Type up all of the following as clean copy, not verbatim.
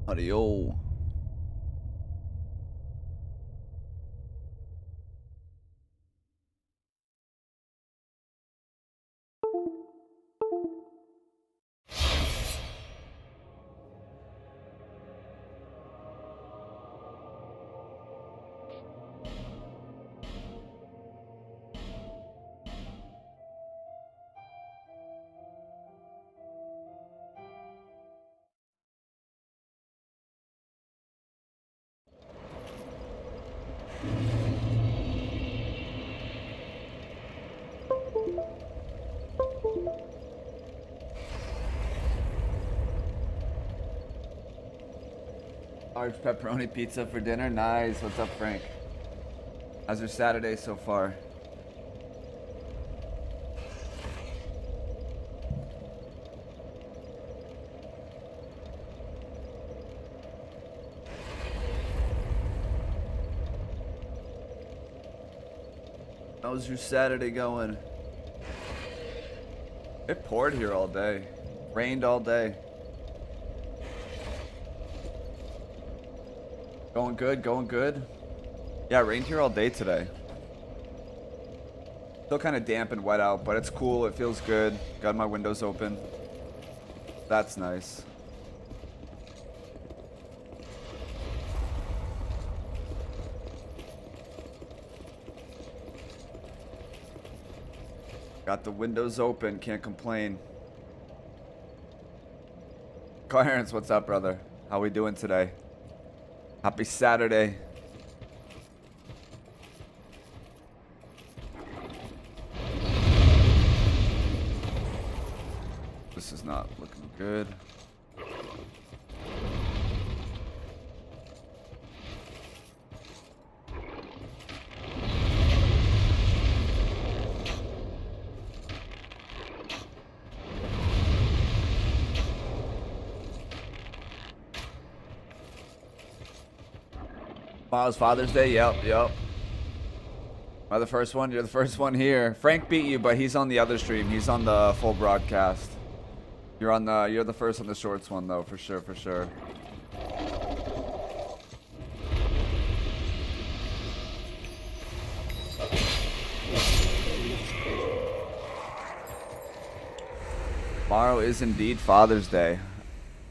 Audio. Large pepperoni pizza for dinner. Nice. What's up, Frank? How's your Saturday so far? How's your Saturday going? It poured here all day. Rained all day. Going good, going good. Yeah, it rained here all day today. Still kind of damp and wet out, but it's cool. It feels good. Got my windows open. That's nice. Got the windows open. Can't complain. Clarence, what's up, brother? How we doing today? Happy Saturday. This is not looking good. Tomorrow's Father's Day. Yep. Am I the first one? You're the first one here. Frank beat you, but he's on the other stream. He's on the full broadcast. You're the first on the shorts one though, for sure. Tomorrow is indeed Father's Day.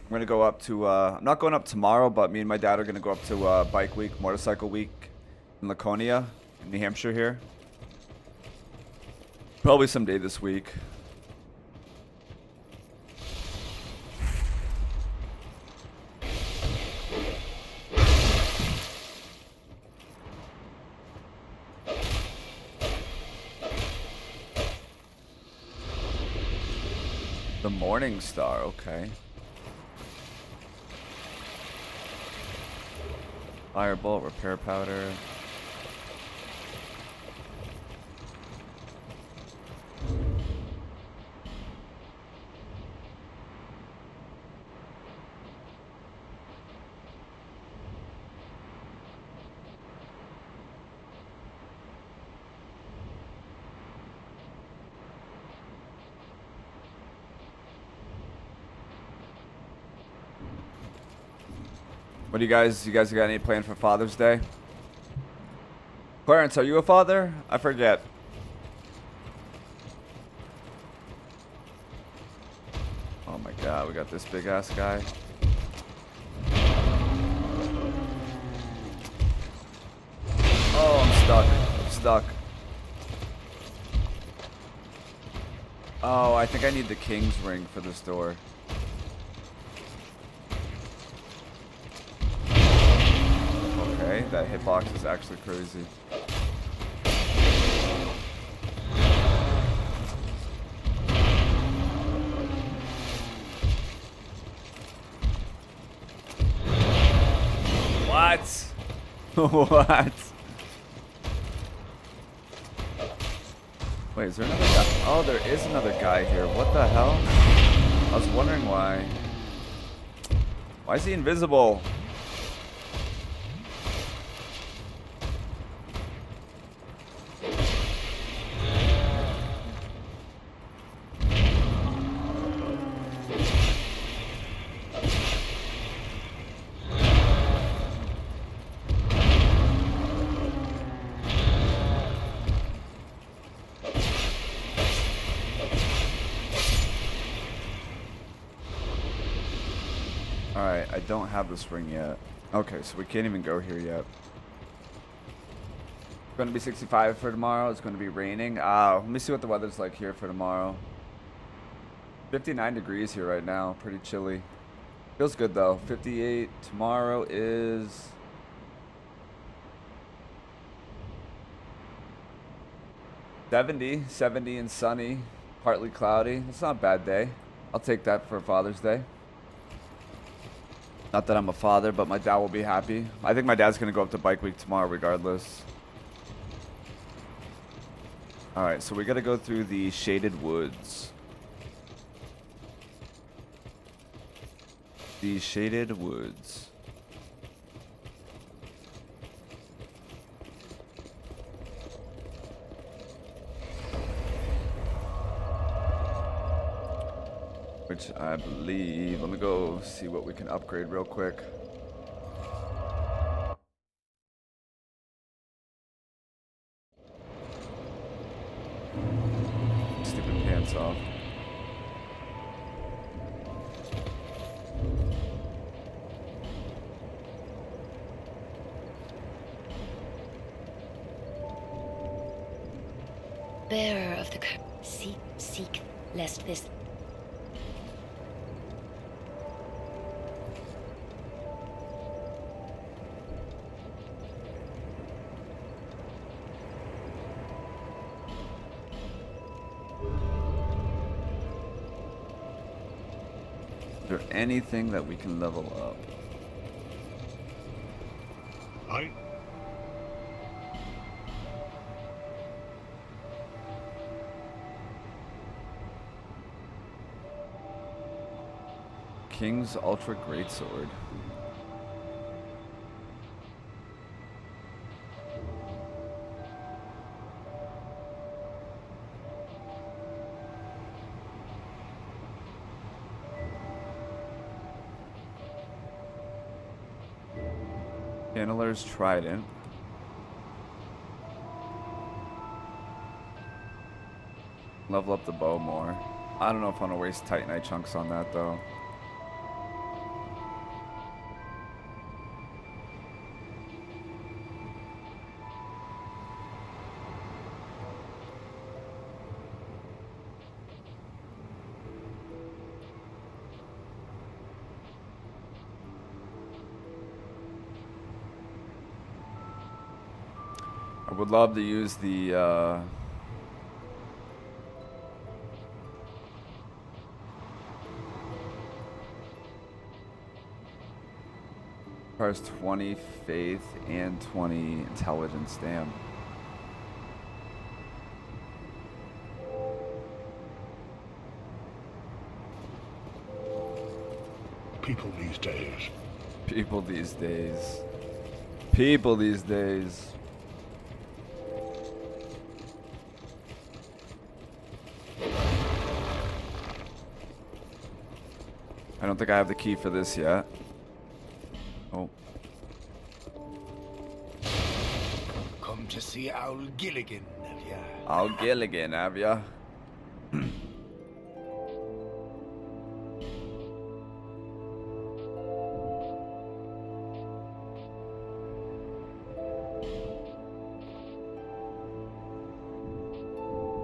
I'm gonna go up to, I'm not going up tomorrow, but me and my dad are gonna go up to Bike Week, Motorcycle Week in Laconia, in New Hampshire here. Probably someday this week. The Morning Star, okay. Firebolt, repair powder. What do you guys got any plan for Father's Day? Clarence, are you a father? I forget. Oh my god, we got this big ass guy. Oh, I'm stuck. Oh, I think I need the king's ring for this door. Okay, that hitbox is actually crazy. What? What? Wait, is there another guy? Oh, there is another guy here. What the hell? I was wondering why. Why is he invisible? Alright, I don't have this ring yet. Okay, so we can't even go here yet. It's going to be 65 for tomorrow. It's going to be raining. Let me see what the weather's like here for tomorrow. 59 degrees here right now. Pretty chilly. Feels good though. 58. Tomorrow is... $70 and sunny. Partly cloudy. It's not a bad day. I'll take that for Father's Day. Not that I'm a father, but my dad will be happy. I think my dad's going to go up to Bike Week tomorrow regardless. Alright, so we got to go through the shaded woods. The shaded woods. Which I believe, let me go see what we can upgrade real quick. Stupid pants off. Bearer of the curse, seek, lest this... Is there anything that we can level up? King's Ultra Greatsword. Chandler's Trident. Level up the bow more. I don't know if I want to waste Titanite chunks on that though. I would love to use the requires 20 faith and 20 intelligence, damn. People these days. People these days. People these days. I don't think I have the key for this yet. Oh. Come to see Owl Gilligan, have ya? Owl Gilligan, have ya?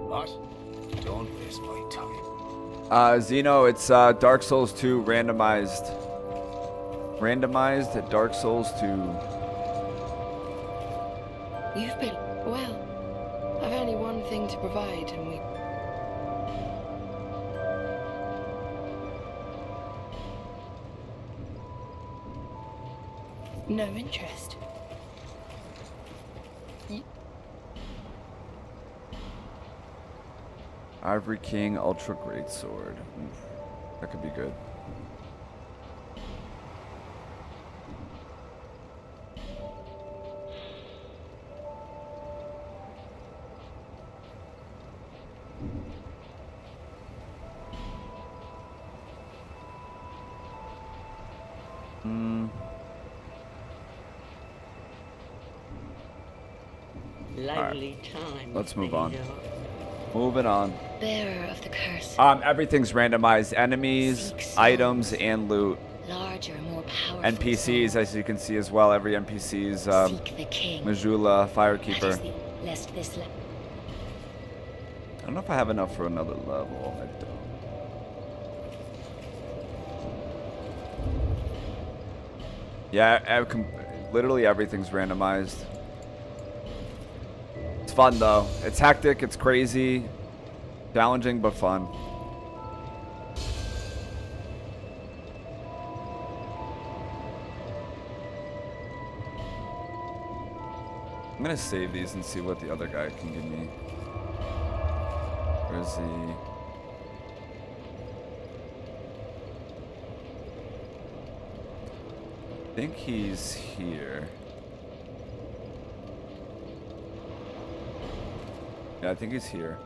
What? Don't waste my time. Xeno, it's Dark Souls 2 randomized. Randomized Dark Souls 2. You've been... well, I've only one thing to provide and we... No interest. Ivory King Ultra Greatsword. That could be good. Lively time. Let's move on. Moving on. Bearer of the curse. Everything's randomized. Enemies, items, and loot. larger, more powerful. NPCs, as you can see as well. Every NPC is Seek the king. Majula, That Firekeeper. is lest this I don't know if I have enough for another level. I don't. Yeah, literally everything's randomized. It's fun though. It's hectic, it's crazy, challenging, but fun. I'm gonna save these and see what the other guy can give me. Where is he? I think he's here. Yeah, I think he's here.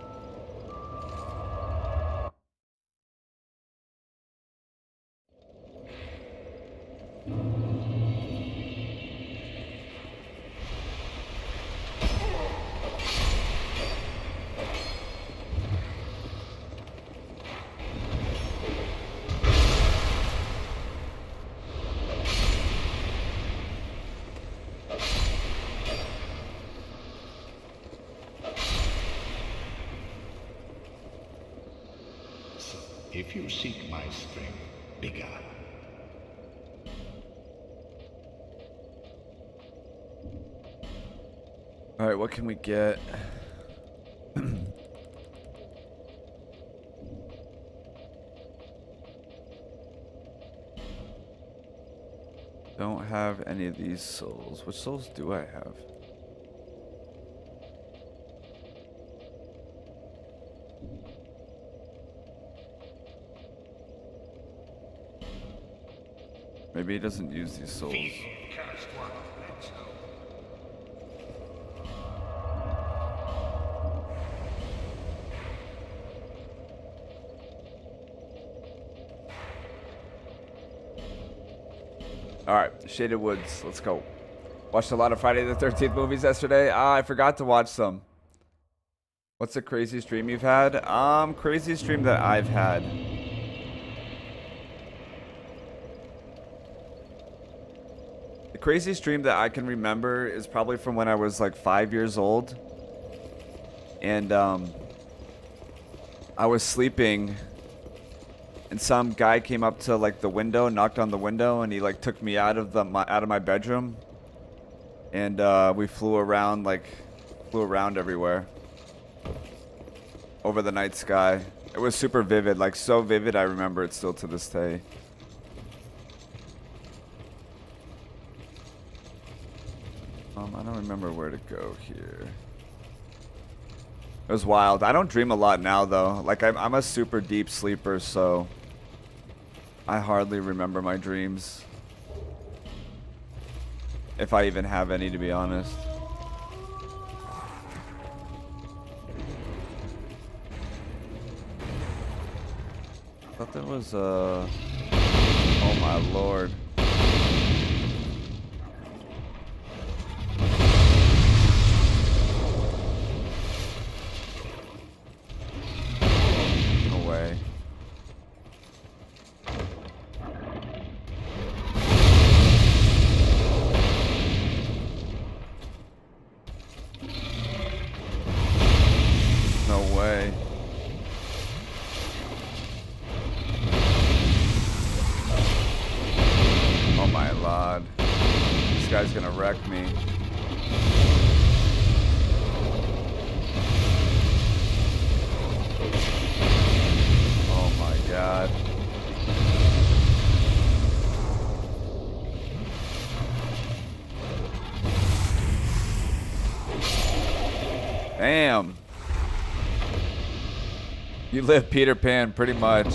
If you seek my strength, bigger. All right, what can we get? Don't have any of these souls. Which souls do I have? Maybe he doesn't use these souls. Alright, Shaded Woods, let's go. Watched a lot of Friday the 13th movies yesterday. I forgot to watch some. What's the craziest dream you've had? Craziest dream that I've had. The craziest dream that I can remember is probably from when I was like 5 years old. And I was sleeping and some guy came up to like the window, knocked on the window, and he like took me out of my bedroom. And we flew around everywhere over the night sky. It was super vivid, like so vivid I remember it still to this day. I don't remember where to go here. It was wild. I don't dream a lot now though. Like I'm a super deep sleeper, so I hardly remember my dreams. If I even have any, to be honest. I thought there was oh my lord. No way. No way. Oh my lord. This guy's gonna wreck me. Oh my god. Damn. You live Peter Pan, pretty much.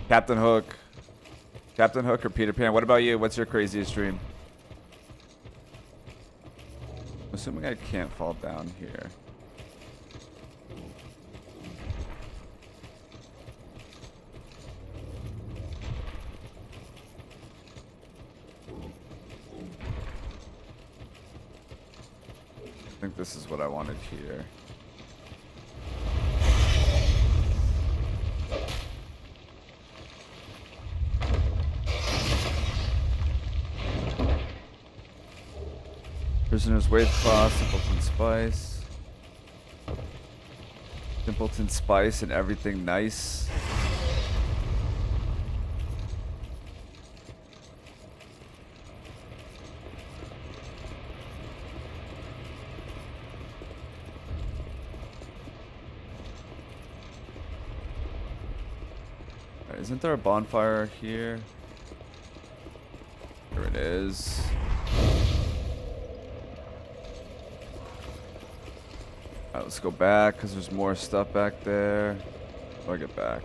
Captain Hook. Captain Hook or Peter Pan? What about you? What's your craziest dream? I'm assuming I can't fall down here. I think this is what I wanted here. Prisoner's weight class, Simpleton Spice. Simpleton Spice and everything nice. Isn't there a bonfire here? There it is. Alright, let's go back because there's more stuff back there. How do I get back?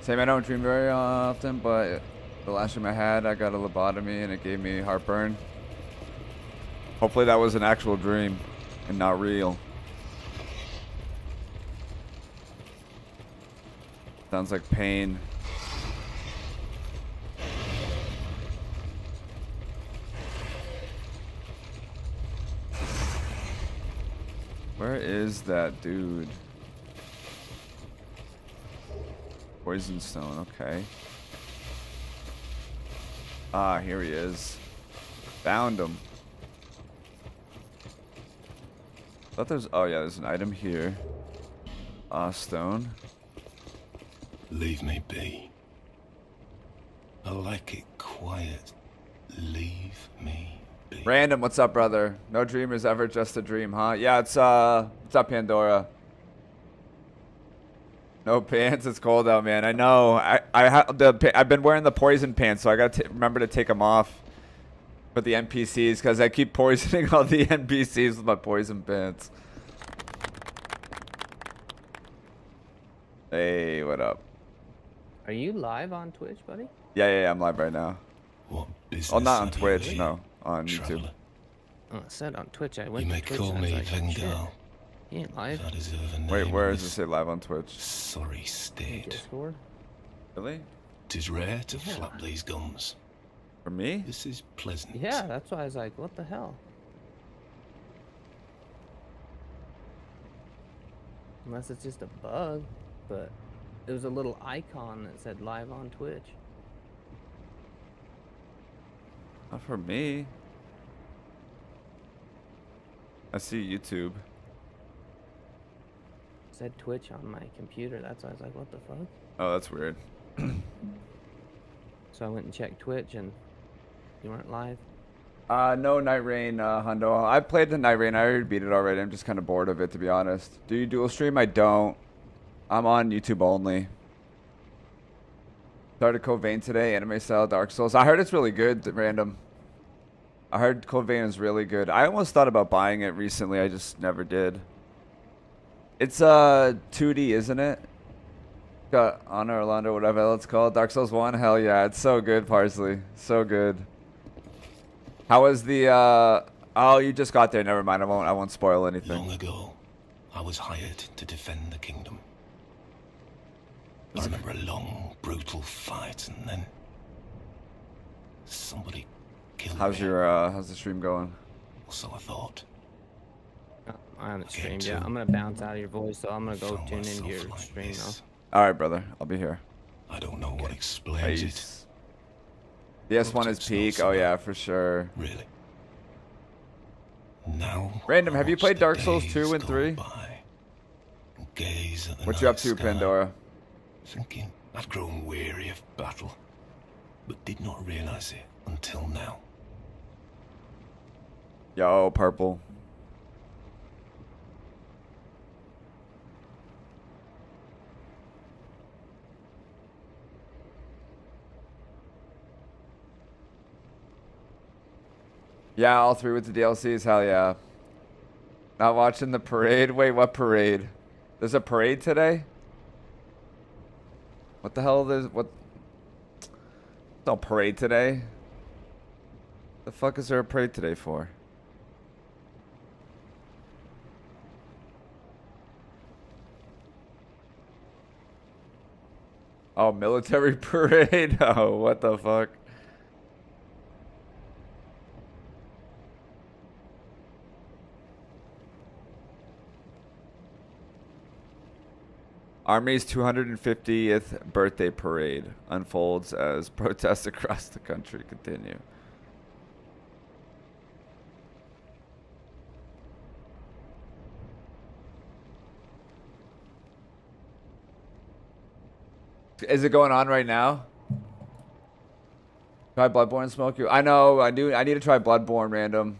Same, I don't dream very often, but the last dream I had, I got a lobotomy and it gave me heartburn. Hopefully that was an actual dream and not real. Sounds like pain. Where is that dude? Poison stone, okay. Ah, here he is. Found him. Thought there's, oh yeah, there's an item here. Stone. Leave me be. I like it quiet. Leave me be. Random, what's up, brother? No dream is ever just a dream, huh? Yeah, it's what's up, Pandora? No pants, it's cold out, man. I know. I've been wearing the poison pants, so I gotta remember to take them off for the NPCs because I keep poisoning all the NPCs with my poison pants. Hey, what up? Are you live on Twitch, buddy? Yeah, I'm live right now. What business? Oh, not on have you Twitch, here, no, on traveler? YouTube. Oh, it said on Twitch. I went You may to Twitch call and I was me like, shit, Vengal. he ain't live. If I deserve a name Wait, where in does it this say live on Twitch? sorry In state. Discord? Really? 'Tis rare to Yeah. flap these gums. For me? This is pleasant. Yeah, that's why I was like, what the hell? Unless it's just a bug, but it was a little icon that said live on Twitch. Not for me. I see YouTube. It said Twitch on my computer. That's why I was like, what the fuck? Oh, that's weird. So I went and checked Twitch and you weren't live. No nightreign, Hundo. I played the nightreign. I already beat it already. I'm just kind of bored of it, to be honest. Do you dual stream? I don't. I'm on YouTube only. Started Code Vein today, anime style Dark Souls. I heard it's really good, random. I heard Code Vein is really good. I almost thought about buying it recently. I just never did. It's 2D, isn't it? Got Honor, Orlando, whatever it's called. Dark Souls 1? Hell yeah. It's so good, Parsley. So good. How was the, oh, you just got there. Never mind. I won't spoil anything. Long ago, I was hired to defend the kingdom. I remember a long, brutal fight, and then somebody killed How's me. your, how's the stream going? So I thought. Oh, I haven't Okay, streamed too. yet. I'm gonna bounce out of your voice, so I'm gonna go Throw tune into myself your like stream this. now. Alright, brother. I'll be here. I don't know what explains it. Peace. The S1 is It's not peak. so Oh, bad. yeah, for sure. Really. Now. Random, I have you watch played the Dark Souls days 2 and go 3? by and gaze at the What you up night to, sky, Pandora? Thinking I'd grown weary of battle, but did not realize it until now. Yo, purple. Yeah, all three with the DLCs. Hell yeah. Not watching the parade? Wait, what parade? There's a parade today? What the hell is what? No parade today. The fuck is there a parade today for? Oh, military parade? Oh, what the fuck? Army's 250th birthday parade unfolds as protests across the country continue. Is it going on right now? Try Bloodborne, smoke you. I know. I do. I need to try Bloodborne random.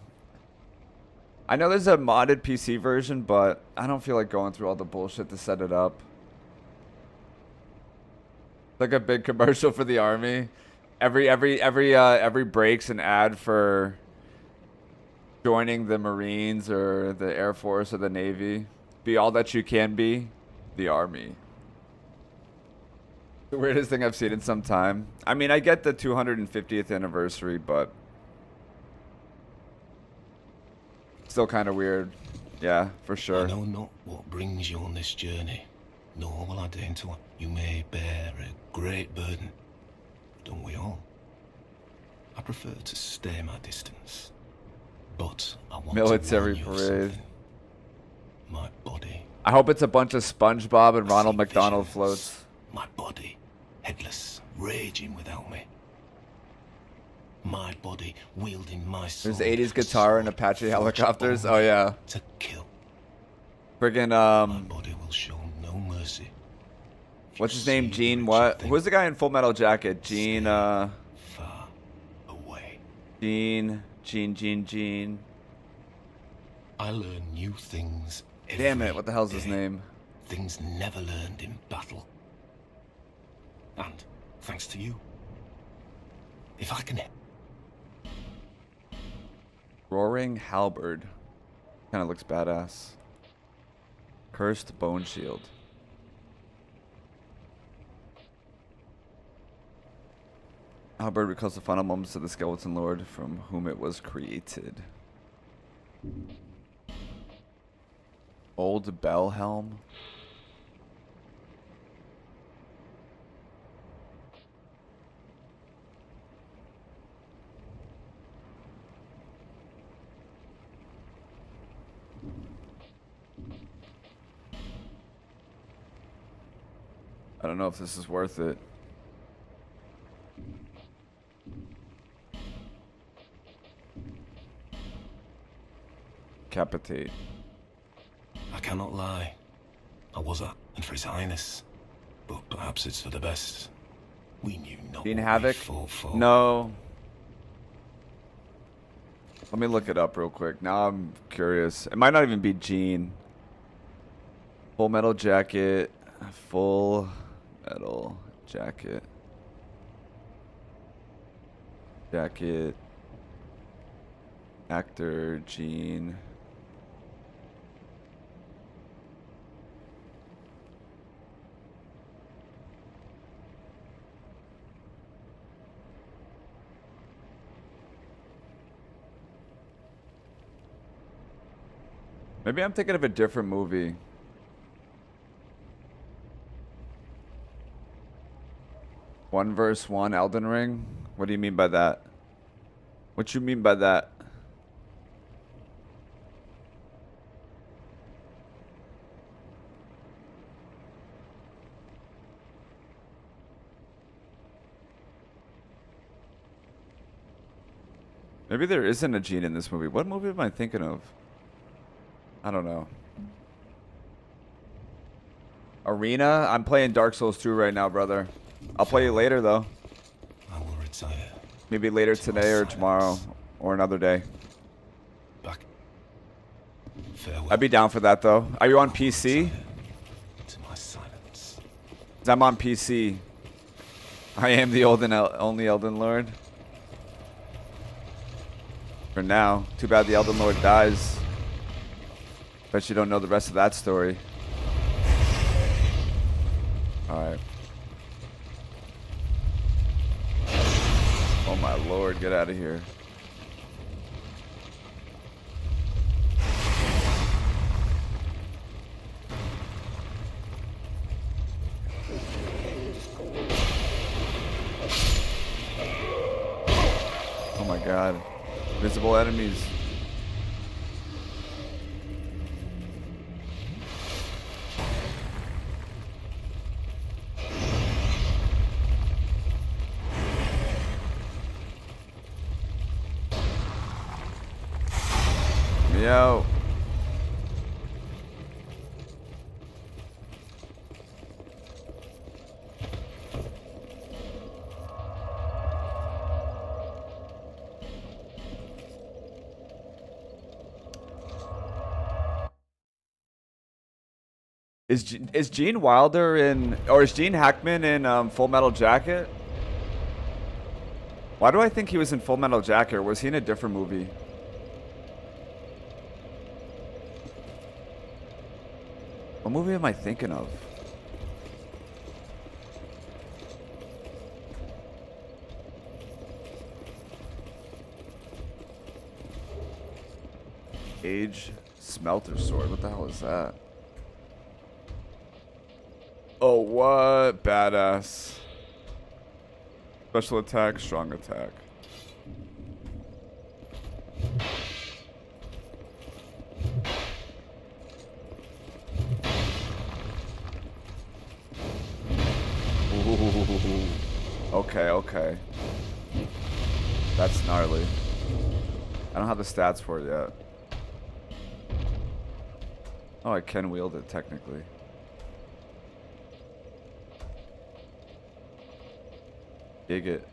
I know there's a modded PC version, but I don't feel like going through all the bullshit to set it up. Like a big commercial for the army. Every break's an ad for joining the Marines or the Air Force or the Navy. Be all that you can be, the army. The weirdest thing I've seen in some time. I mean, I get the 250th anniversary, but still kind of weird. Yeah, for sure. I know not what brings you on this journey, nor will I deign to. You may bear a great burden, don't we all? I prefer to stay my distance, but I want military to warn you of parade. something. My body. I hope it's a bunch of SpongeBob and Ronald McDonald floats. My body, headless, raging without me. My body wielding my sword. There's 80s guitar and Apache helicopters. Oh yeah. To kill. Friggin' My body will show no mercy. what's his name? Gene what? Who's the guy in Full Metal Jacket? Gene far away. Gene. I learn new things. Damn it, every what the hell's his day. name? Things never learned in battle. And thanks to you. If I can. Roaring Halberd. Kinda looks badass. Cursed Bone Shield. Halberd recalls the final moments of the Skeleton Lord from whom it was created. Old Bell Helm. I don't know if this is worth it. Capitate. I cannot lie. I was at, and for His Highness. But perhaps it's for the best. We knew not Gene what we Havoc? fought for. No. Let me look it up real quick. Now I'm curious. It might not even be Gene. Full Metal Jacket. Full Metal Jacket. Jacket. Actor Gene. Maybe I'm thinking of a different movie. One verse one Elden Ring? What do you mean by that? What you mean by that? Maybe there isn't a Gene in this movie. What movie am I thinking of? I don't know. Arena? I'm playing Dark Souls 2 right now, brother. I'll play you later, though. I will retire. Maybe later today or tomorrow. Or another day. Back. Farewell. I'd be down for that, though. Are you on PC? To my silence. 'Cause I'm on PC. I am the only Elden Lord. For now. Too bad the Elden Lord dies. Bet you don't know the rest of that story. Alright. Oh my lord, get out of here. Oh my god. Visible enemies. me out. Is Gene Wilder in, or is Gene Hackman in Full Metal Jacket? Why do I think he was in Full Metal Jacket, or was he in a different movie? What movie am I thinking of? Age Smelter Sword. What the hell is that? Oh, what? Badass. Special attack, strong attack. Ooh. Okay, okay. That's gnarly. I don't have the stats for it yet. Oh, I can wield it technically. Dig it.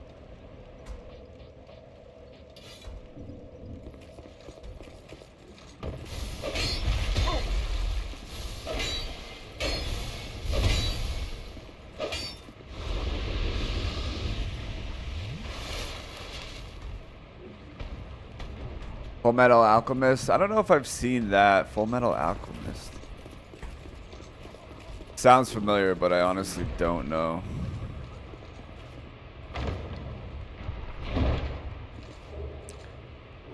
Full Metal Alchemist. I don't know if I've seen that. Full Metal Alchemist. Sounds familiar, but I honestly don't know.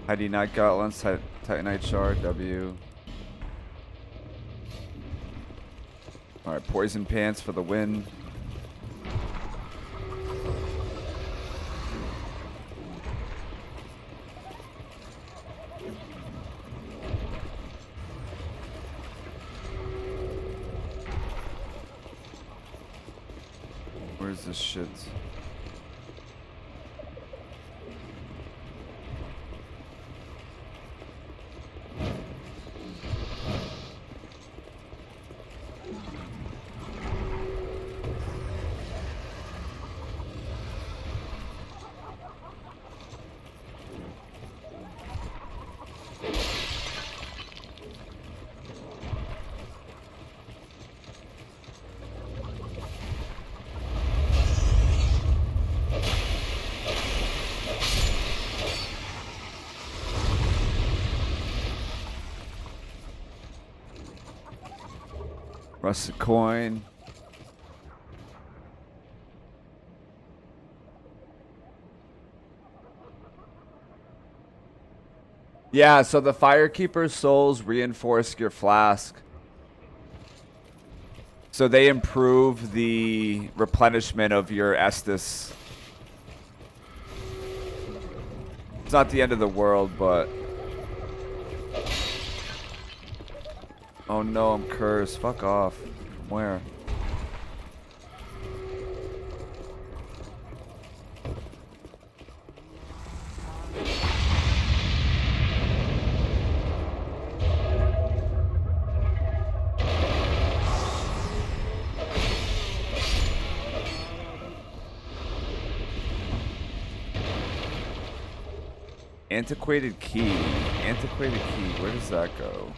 ID Night Gauntlets, Titanite Shard, W. Alright, Poison Pants for the win. Where's this shit? Rusted coin. Yeah, so the Firekeeper's souls reinforce your flask. So they improve the replenishment of your Estus. It's not the end of the world, but... Oh no, I'm cursed. Fuck off. Where? Antiquated key. Antiquated key. Where does that go?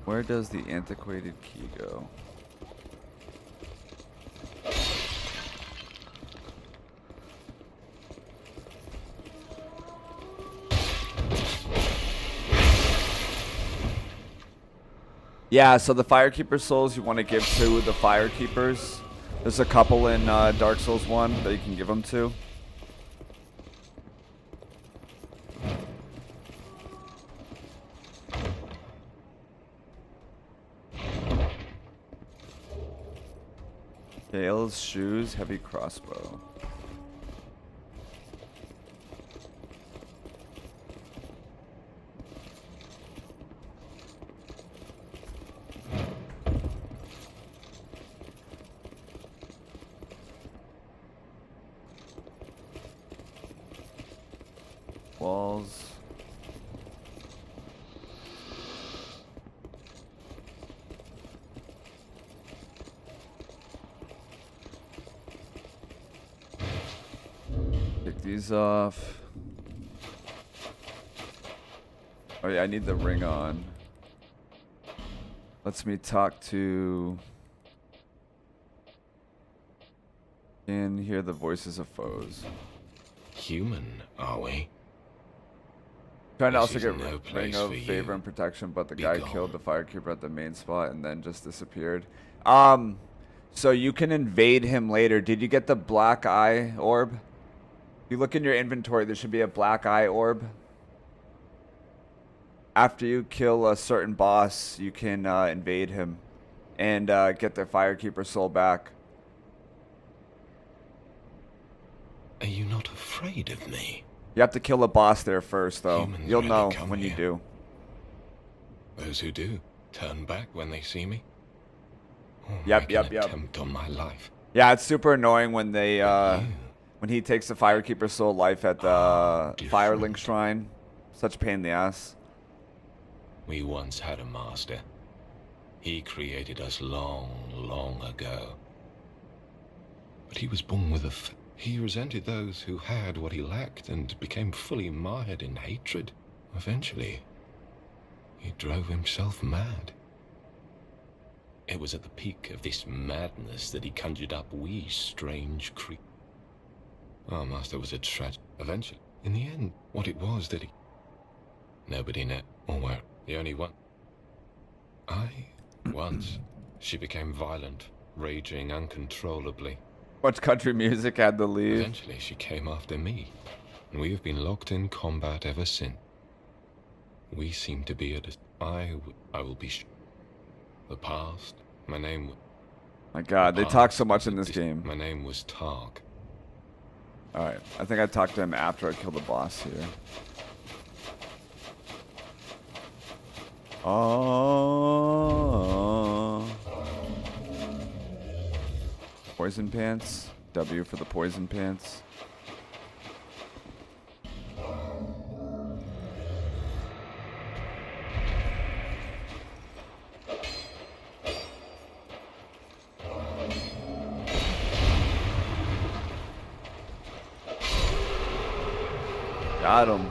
Where does the antiquated key go? Yeah, so the Firekeeper souls you want to give to the Firekeepers. There's a couple in Dark Souls 1 that you can give them to. Gale's shoes, heavy crossbow. Walls. take these off. Oh yeah, I need the ring on. Lets me talk to... Can hear the voices of foes. Human, are we? Trying to This also is get no ring place of for you. favor and protection, but the Be guy gone. killed the firekeeper at the main spot and then just disappeared. So you can invade him later. Did you get the black eye orb? If you look in your inventory, there should be a black eye orb. After you kill a certain boss, you can invade him and get the firekeeper soul back. Are you not afraid of me? You have to kill a boss there first, though. Humans You'll rarely know come when you here. do. Those who do turn back when they see me. Oh, Yep, make yep, an yep. attempt on my life. Yeah, it's super annoying when they You. when he takes the firekeeper soul life at the different. Firelink shrine. Such a pain in the ass. We once had a master. He created us long, long ago. But he was born with he resented those who had what he lacked and became fully mired in hatred. Eventually, he drove himself mad. It was at the peak of this madness that he conjured up we strange creatures. Our master was a tragedy. Eventually, in the end, what it was that he... Nobody knew, or where. The only one. Once, she became violent, raging uncontrollably. Much country music had to leave. Eventually, she came after me, and we have been locked in combat ever since. We seem to be at a... I will be... The past, my name... My God, they talk so much in this game. My name was Targ. Alright, I think I talked to him after I killed the boss here. Oh. Poison pants. W for the poison pants. Got him.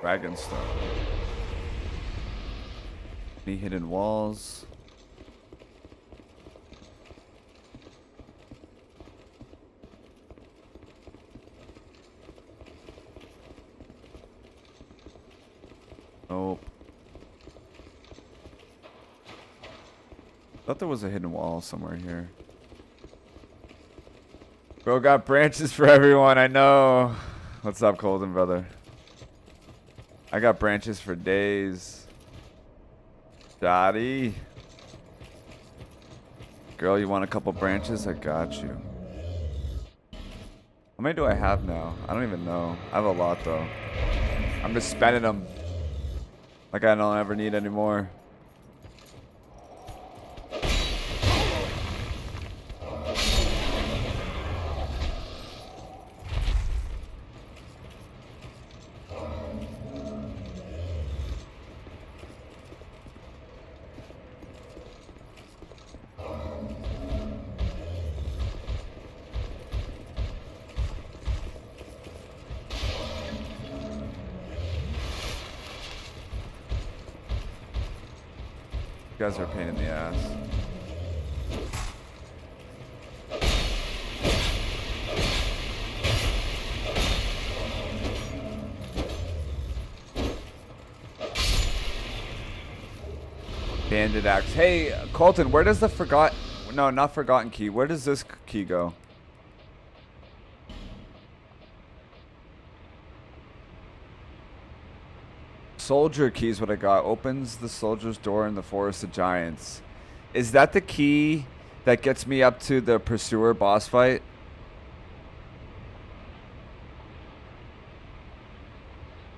Dragonstone. Any hidden walls? Nope. Thought there was a hidden wall somewhere here. Bro got branches for everyone, I know. What's up, Colden, brother? I got branches for days. Daddy. Girl, you want a couple branches? I got you. How many do I have now? I don't even know. I have a lot, though. I'm just spending them. Like I don't ever need any more. You guys are a pain in the ass. Bandit axe. Hey, Colton, where does the not forgotten key. Where does this key go? Soldier key is what I got. Opens the soldier's door in the Forest of Giants. Is that the key that gets me up to the Pursuer boss fight?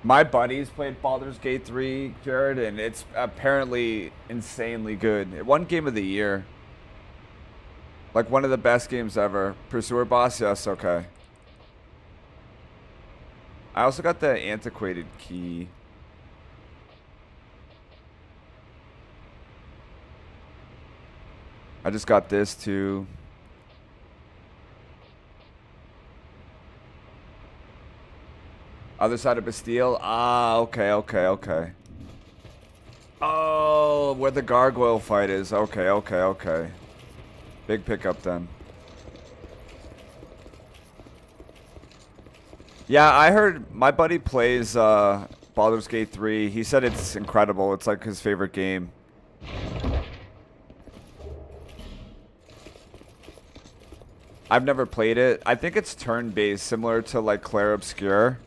My buddies played Baldur's Gate 3, Jared, and it's apparently insanely good. It won Game of the Year. Like one of the best games ever. Pursuer boss? Yes, okay. I also got the antiquated key. I just got this too. Other side of Bastille? Ah, okay, okay, okay. Oh, where the gargoyle fight is. Okay, okay, okay. Big pickup then. Yeah, I heard my buddy plays Baldur's Gate 3. He said it's incredible. It's like his favorite game. I've never played it. I think it's turn-based, similar to like Clair Obscur.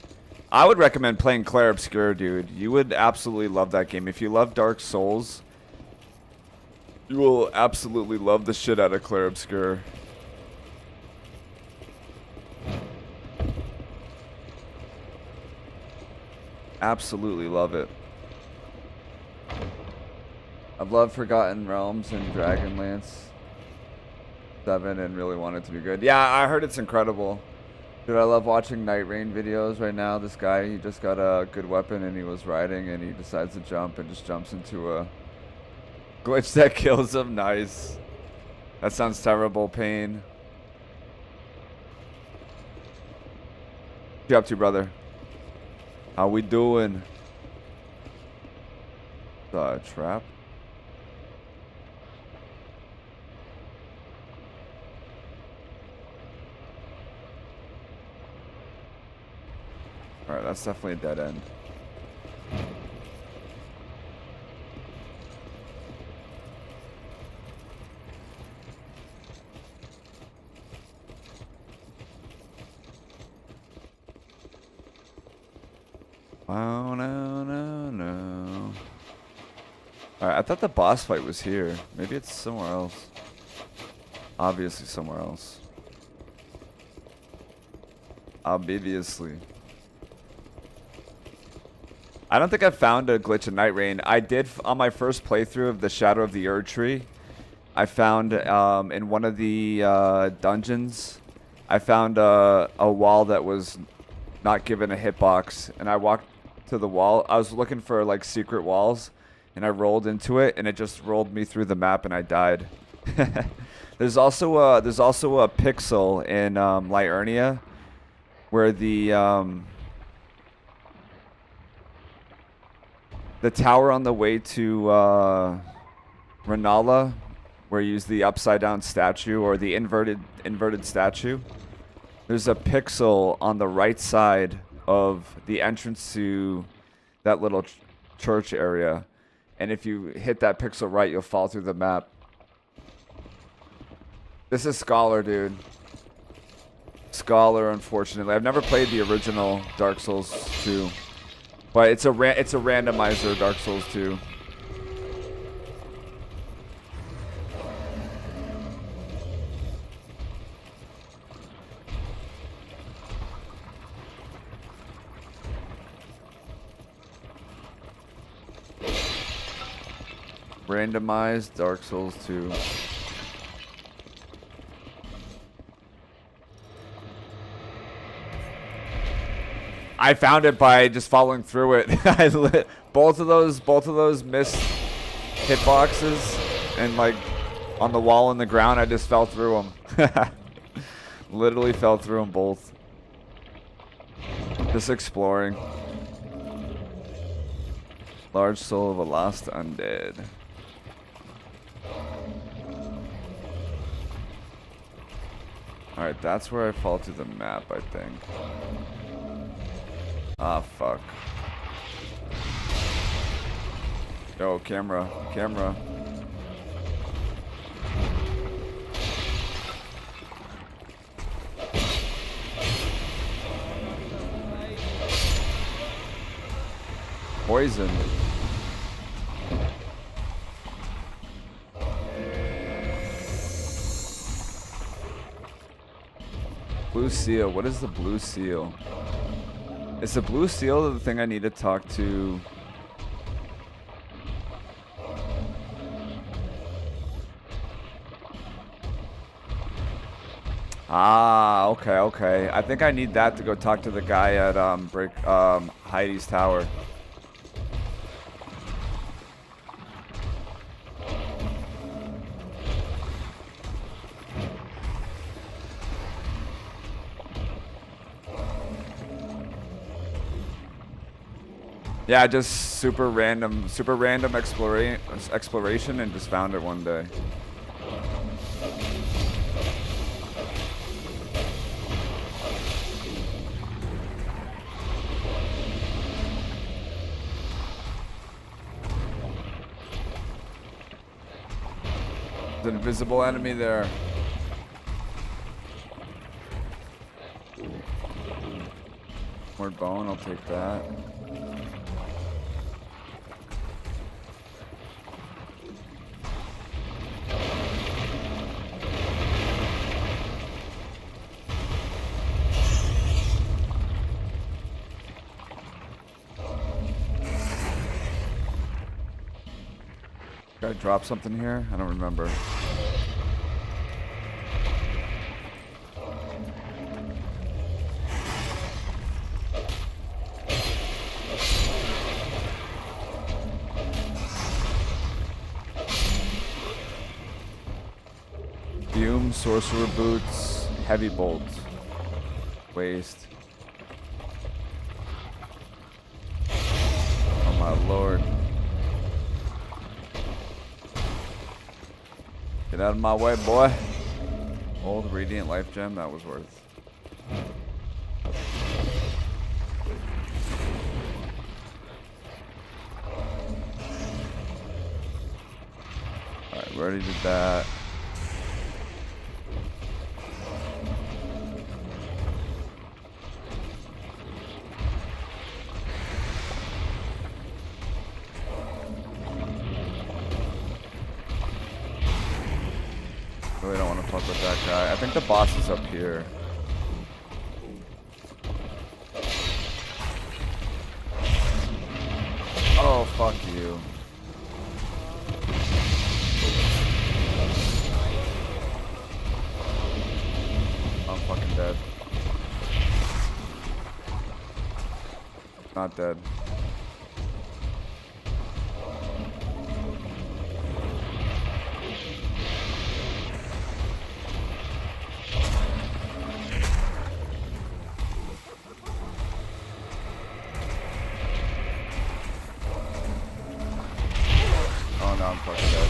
I would recommend playing Clair Obscur, dude. You would absolutely love that game. If you love Dark Souls, you will absolutely love the shit out of Clair Obscur. Absolutely love it. I've loved Forgotten Realms and Dragonlance 7 and really want it to be good. Yeah, I heard it's incredible. Dude, I love watching nightreign videos right now. This guy, he just got a good weapon and he was riding and he decides to jump and just jumps into a glitch that kills him. Nice. That sounds terrible. Pain. What you up to, brother? How we doing? Trap. Alright, that's definitely a dead end. Oh, no, no, no. Alright, I thought the boss fight was here. Maybe it's somewhere else. Obviously somewhere else. Obviously. I don't think I found a glitch in nightreign. I did on my first playthrough of the Shadow of the Erd Tree. I found in one of the dungeons, I found a wall that was not given a hitbox, and I walked to the wall. I was looking for like secret walls, and I rolled into it, and it just rolled me through the map, and I died. There's also a pixel in Liurnia where the tower on the way to Renala, where you use the upside down statue or the inverted statue. There's a pixel on the right side of the entrance to that little church area, and if you hit that pixel right, you'll fall through the map. This is Scholar, dude. Scholar, unfortunately. I've never played the original Dark Souls 2. But it's a randomizer, Dark Souls 2. Randomized Dark Souls 2. I found it by just following through it. Both of those missed hitboxes, and like on the wall and the ground, I just fell through them. Literally fell through them both. Just exploring. Large soul of a lost undead. Alright, that's where I fall through the map, I think. Ah, fuck. Yo, camera. Camera. Poison. Blue seal. What is the blue seal? Is the blue seal the thing I need to talk to? Ah, okay, okay. I think I need that to go talk to the guy at Heidi's tower. Yeah, just super random exploration and just found it one day. There's an invisible enemy there. More bone, I'll take that. Did I drop something here? I don't remember. Fume, sorcerer boots, heavy bolt, waste. Oh my lord. Get out of my way, boy. Old Radiant Life Gem, that was worth. Alright, we already did that. Really don't want to fuck with that guy. I think the boss is up here. Oh, fuck you. I'm fucking dead. Not dead. Oh no, I'm fucking dead.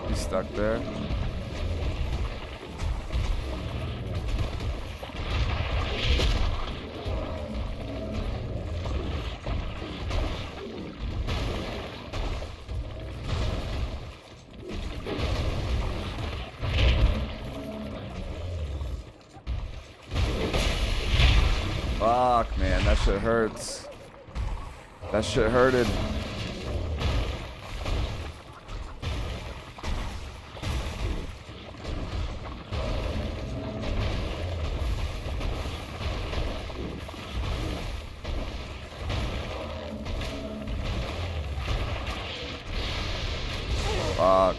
He's stuck there. Fuck, man, that shit hurts. That shit hurted. Fuck.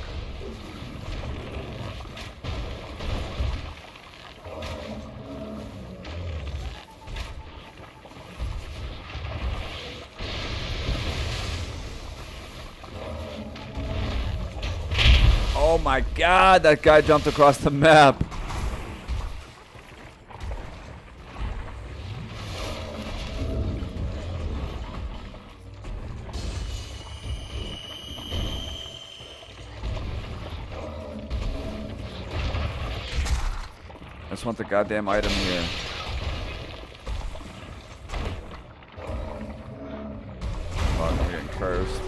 Oh my god, that guy jumped across the map. I just want the goddamn item here. Fuck, I'm getting cursed.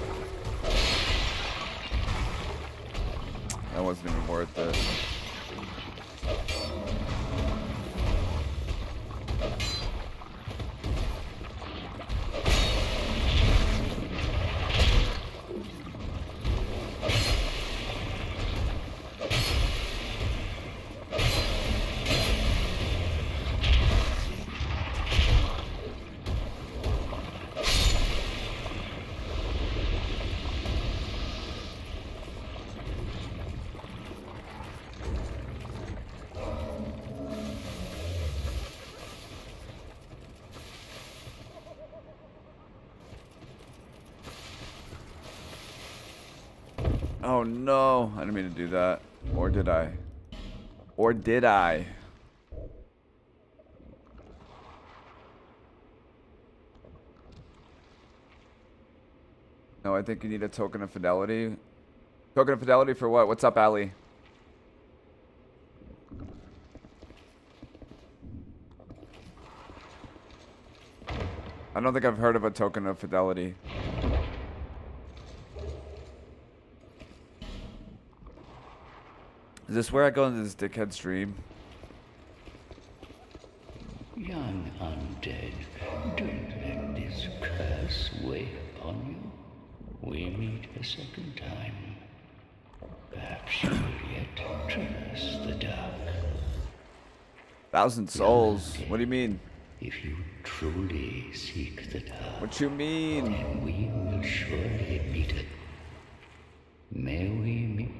That wasn't even worth it. Oh no, I didn't mean to do that. Or did I? Or did I? No, I think you need a token of fidelity. Token of fidelity for what? What's up, Ali? I don't think I've heard of a token of fidelity. Is this where I go into this dickhead stream? Young undead, don't let this curse weigh upon you. We meet a second time. Perhaps you will yet traverse the dark. 1,000 souls. What do you mean? If you truly seek the dark, What you mean? then we will surely meet it. May we meet?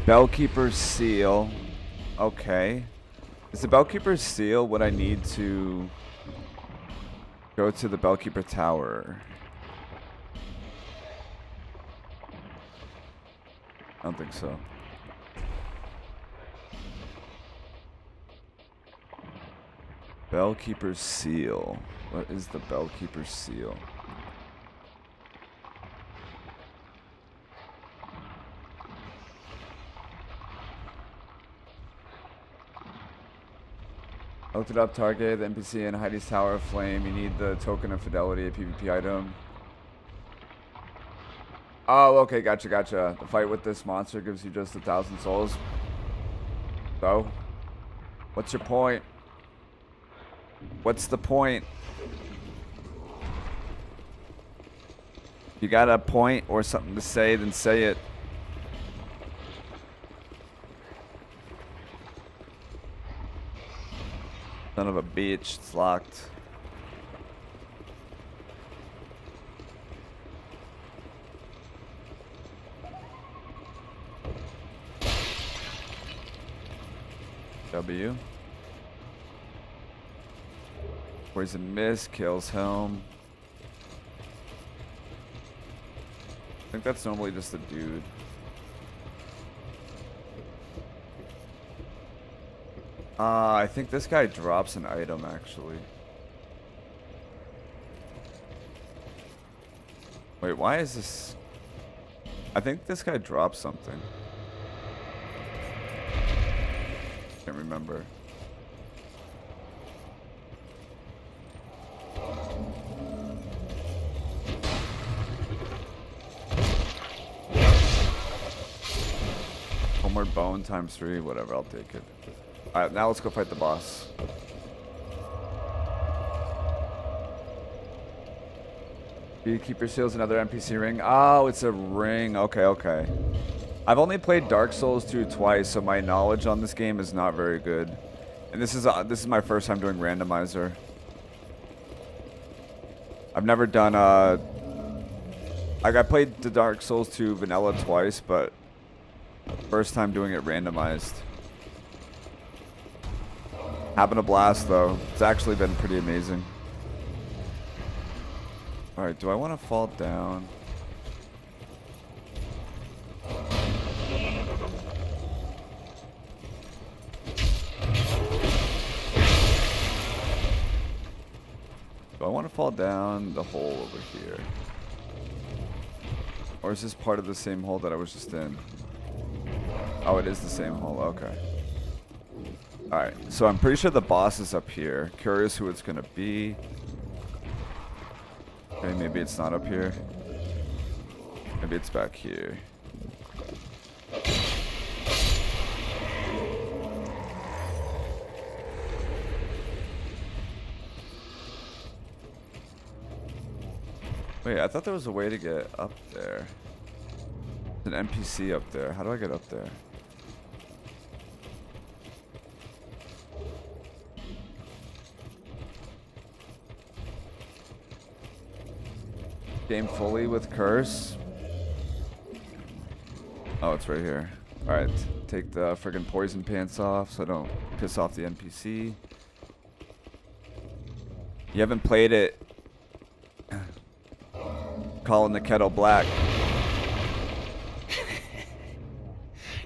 Bellkeeper's seal. Okay. Is the Bellkeeper's seal what I need to go to the Bellkeeper Tower? I don't think so. Bellkeeper's seal. What is the Bellkeeper's seal? I looked it up. Target the NPC in Heidi's Tower of Flame. You need the token of fidelity, a PvP item. Oh, okay, gotcha, gotcha. The fight with this monster gives you just 1,000 souls. So, what's your point? What's the point? You got a point or something to say, then say it. Son of a bitch, it's locked. W. Poison Mist kills Helm. I think that's normally just a dude. I think this guy drops an item, actually. Wait, why is this? I think this guy drops something. Can't remember. Homeward Bone times 3, whatever, I'll take it. Alright, now let's go fight the boss. Beekeeper Seal's another NPC ring. Oh, it's a ring. Okay, okay. I've only played Dark Souls 2 twice, so my knowledge on this game is not very good. And this is my first time doing randomizer. I've never done like I played the Dark Souls 2 vanilla twice, but First time doing it randomized. Having a blast though. It's actually been pretty amazing. Alright, do I want to fall down? Do I want to fall down the hole over here? Or is this part of the same hole that I was just in? Oh, it is the same hole. Okay. Alright, so I'm pretty sure the boss is up here. Curious who it's going to be. Okay, maybe it's not up here. Maybe it's back here. Wait, I thought there was a way to get up there. There's an NPC up there. How do I get up there? Game fully with curse. Oh, it's right here. Alright, take the friggin' poison pants off so I don't piss off the NPC. You haven't played it. Calling the kettle black.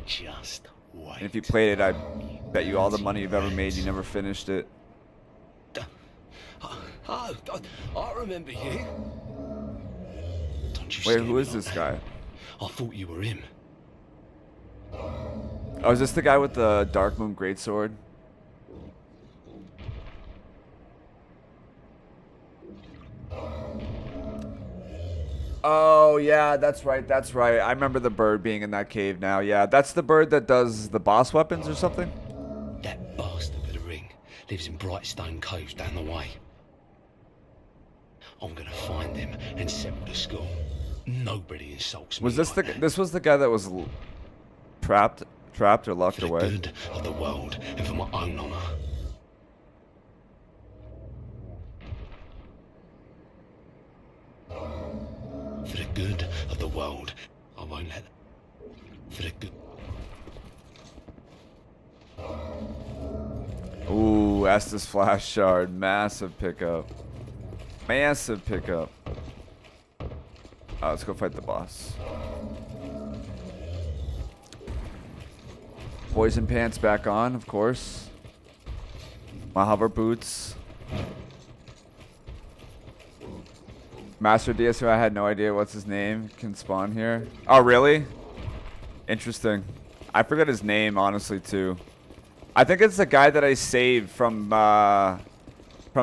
Just wait. And if you played it, I bet you all the money you've ever made, you never finished it. I remember you. Don't you Wait, scare who me is like this that. guy? I thought you were him. Oh, is this the guy with the Dark Moon Greatsword? Oh, yeah, that's right, that's right. I remember the bird being in that cave now. Yeah, that's the bird that does the boss weapons or something? That bastard with the ring lives in Brightstone Cove down the way. I'm gonna find him and settle the score. Nobody insults me. Was this like the that. this was the guy that was trapped or locked For the away? good of the world and for my own honour. For the good of the world, I won't let. For the good. Ooh, Estus Flash Shard, massive pickup. Massive pickup. Let's go fight the boss. Poison pants back on, of course. My hover boots. Master DS, who I had no idea what's his name, can spawn here. Oh, really? Interesting. I forget his name, honestly, too. I think it's the guy that I saved from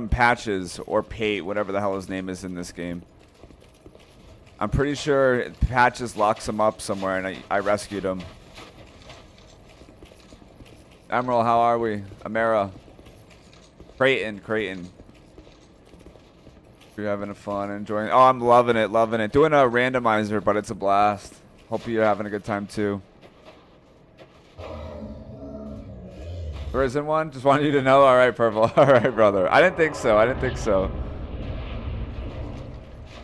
Patches or Pate, whatever the hell his name is in this game. I'm pretty sure Patches locks him up somewhere, and I rescued him. Emerald, how are we? Amara. Creighton. You're having fun, enjoying. Oh, I'm loving it. Doing a randomizer, but it's a blast. Hope you're having a good time too. There isn't one? Just wanted you to know. All right, Purple. All right, brother. I didn't think so.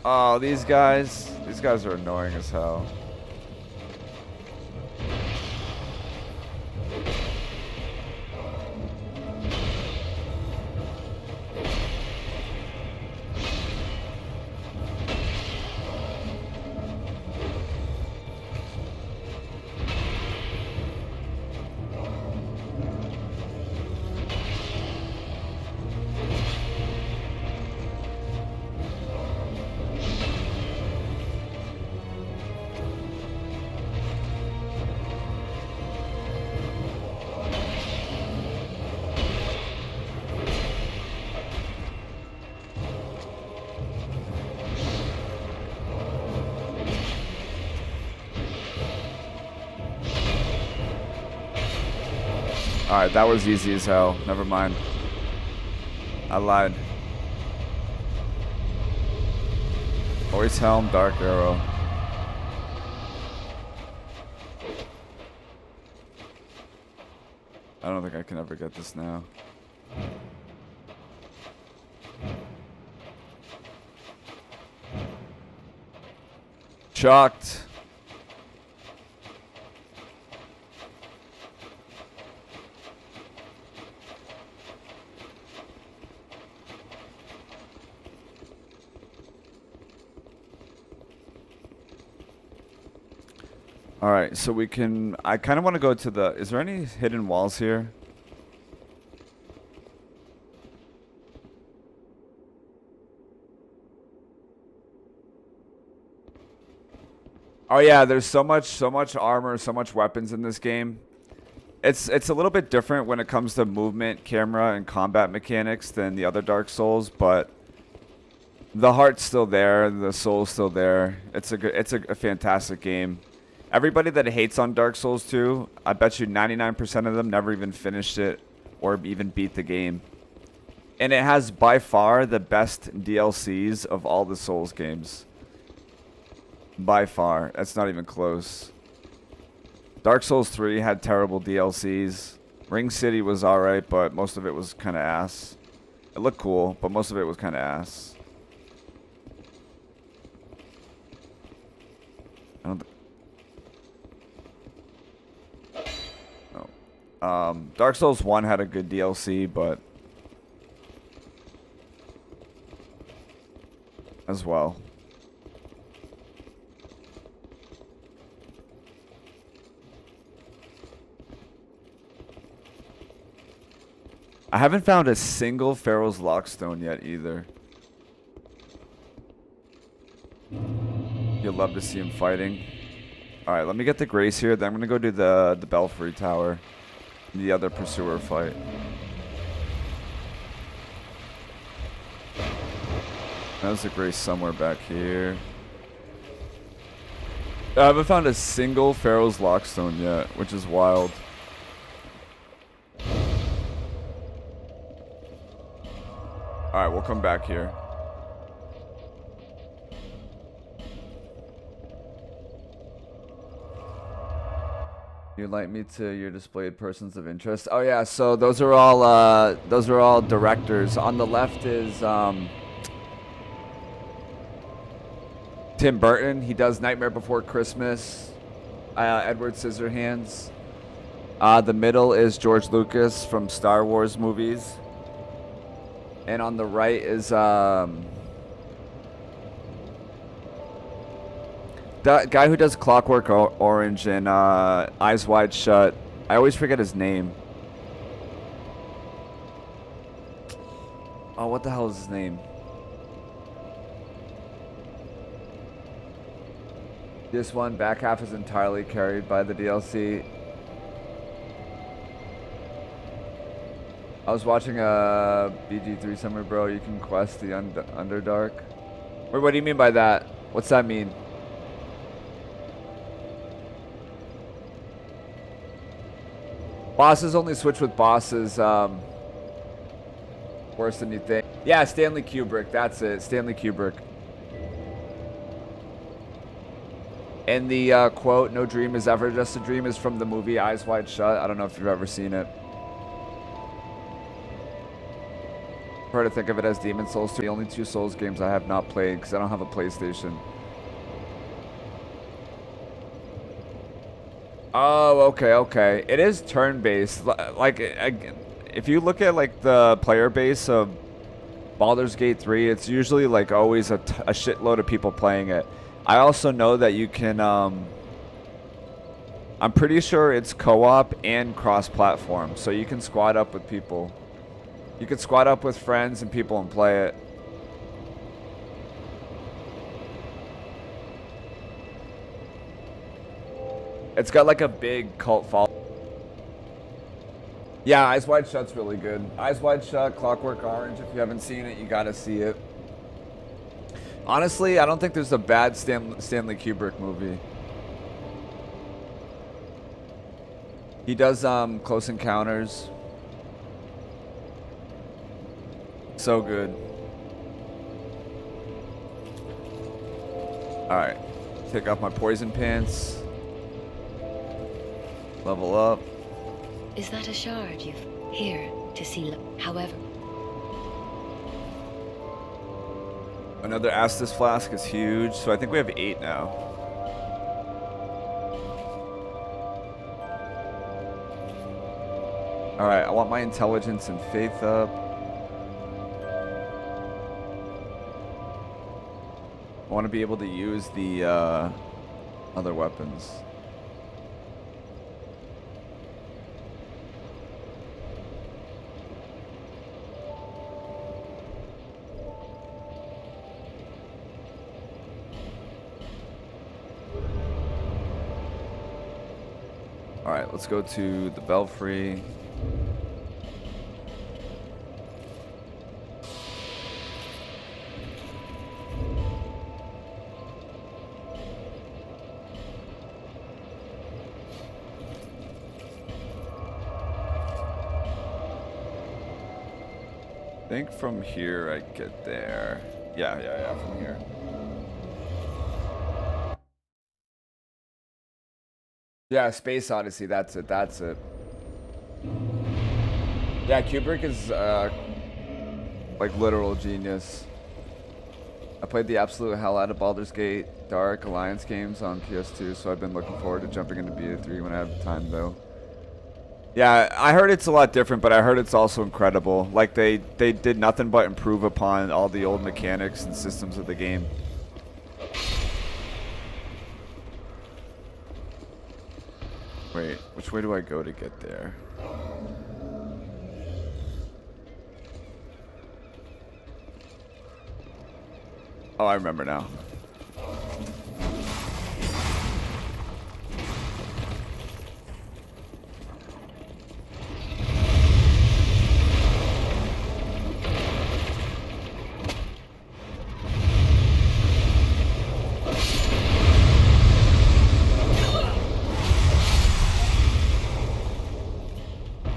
Oh, these guys are annoying as hell. Alright, that was easy as hell. Never mind. I lied. Voice Helm, Dark Arrow. I don't think I can ever get this now. Shocked. All right, so we can. I kind of want to go to the. Is there any hidden walls here? Oh yeah, there's so much armor, so much weapons in this game. It's a little bit different when it comes to movement, camera, and combat mechanics than the other Dark Souls, but the heart's still there, the soul's still there. It's a fantastic game. Everybody that hates on Dark Souls 2, I bet you 99% of them never even finished it or even beat the game. And it has by far the best DLCs of all the Souls games. By far. That's not even close. Dark Souls 3 had terrible DLCs. Ring City was alright, but most of it was kind of ass. It looked cool, but most of it was kind of ass. I don't no. Dark Souls 1 had a good DLC, but as well. I haven't found a single Pharaoh's Lockstone yet either. You'll love to see him fighting. Alright, let me get the Grace here. Then I'm going to go do the Belfry Tower. The other Pursuer fight. There's the Grace somewhere back here. I haven't found a single Pharaoh's Lockstone yet, which is wild. Alright, we'll come back here. You invite me to your displayed persons of interest. Oh yeah, so those are all directors. On the left is Tim Burton. He does Nightmare Before Christmas. Edward Scissorhands. The middle is George Lucas from Star Wars movies. And on the right is the guy who does Clockwork Orange and Eyes Wide Shut. I always forget his name. Oh, what the hell is his name? This one, back half is entirely carried by the DLC. I was watching a BG3 Summer, bro. You can quest the Underdark. Wait, what do you mean by that? What's that mean? Bosses only switch with bosses. Worse than you think. Yeah, Stanley Kubrick. That's it. Stanley Kubrick. And the quote, "No dream is ever just a dream," is from the movie Eyes Wide Shut. I don't know if you've ever seen it. Try to think of it as Demon Souls 2. The only two Souls games I have not played because I don't have a PlayStation. Oh, okay. It is turn-based. Like, if you look at like the player base of Baldur's Gate 3, it's usually like always a shitload of people playing it. I also know that you can. I'm pretty sure it's co-op and cross-platform, so you can squad up with people. You can squad up with friends and people and play it. It's got like a big cult following. Yeah, Eyes Wide Shut's really good. Eyes Wide Shut, Clockwork Orange. If you haven't seen it, you gotta see it. Honestly, I don't think there's a bad Stanley Kubrick movie. He does Close Encounters. So good. Alright. Take off my poison pants. Level up. Is that a shard you've here to see? However, another Astus flask is huge, so I think we have 8 now. Alright, I want my intelligence and faith up. I want to be able to use the other weapons. Alright, let's go to the Belfry. I think from here I get there. Yeah, from here. Yeah, Space Odyssey, that's it. Yeah, Kubrick is like literal genius. I played the absolute hell out of Baldur's Gate Dark Alliance games on PS2, so I've been looking forward to jumping into BA3 when I have time though. Yeah, I heard it's a lot different, but I heard it's also incredible. Like they did nothing but improve upon all the old mechanics and systems of the game. Wait, which way do I go to get there? Oh, I remember now.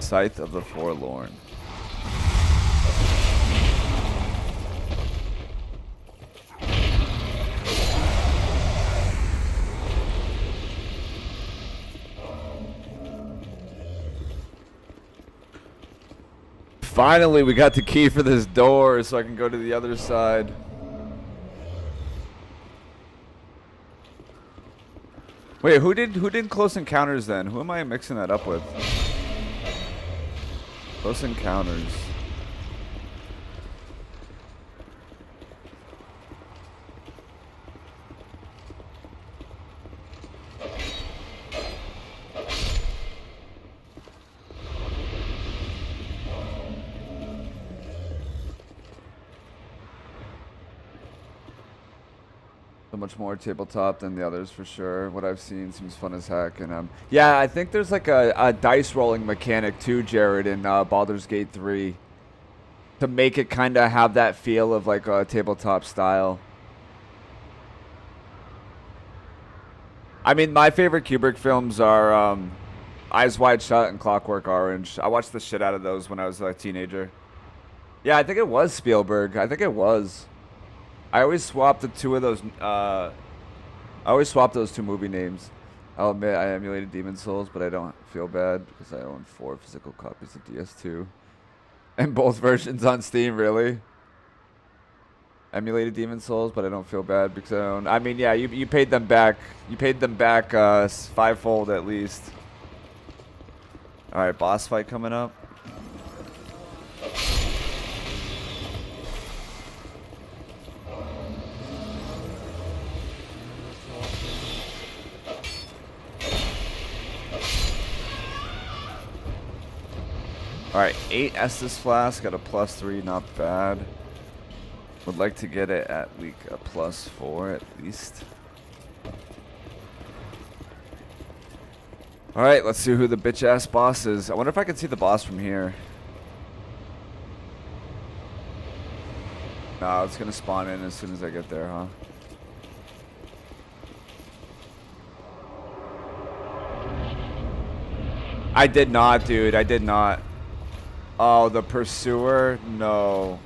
Scythe of the Forlorn. Finally, we got the key for this door so I can go to the other side. Wait, who did Close Encounters then? Who am I mixing that up with? Close Encounters. So much more tabletop than the others for sure. What I've seen seems fun as heck, and yeah, I think there's like a dice rolling mechanic too, Jared, in Baldur's Gate 3, to make it kind of have that feel of like a tabletop style. I mean, my favorite Kubrick films are Eyes Wide Shut and Clockwork Orange. I watched the shit out of those when I was a teenager. Yeah, I think it was Spielberg. I think it was. I always swap the two of those. I always swap those two movie names. I'll admit I emulated Demon Souls, but I don't feel bad because I own 4 physical copies of DS2, and both versions on Steam. Really, emulated Demon Souls, but I don't feel bad because I own. I mean, yeah, you paid them back. You paid them back 5-fold at least. All right, boss fight coming up. Alright, 8 Estus Flask at a +3, not bad. Would like to get it at like a +4 at least. Alright, let's see who the bitch ass boss is. I wonder if I can see the boss from here. No, it's gonna spawn in as soon as I get there, huh? I did not, dude. I did not. Oh, the Pursuer? No.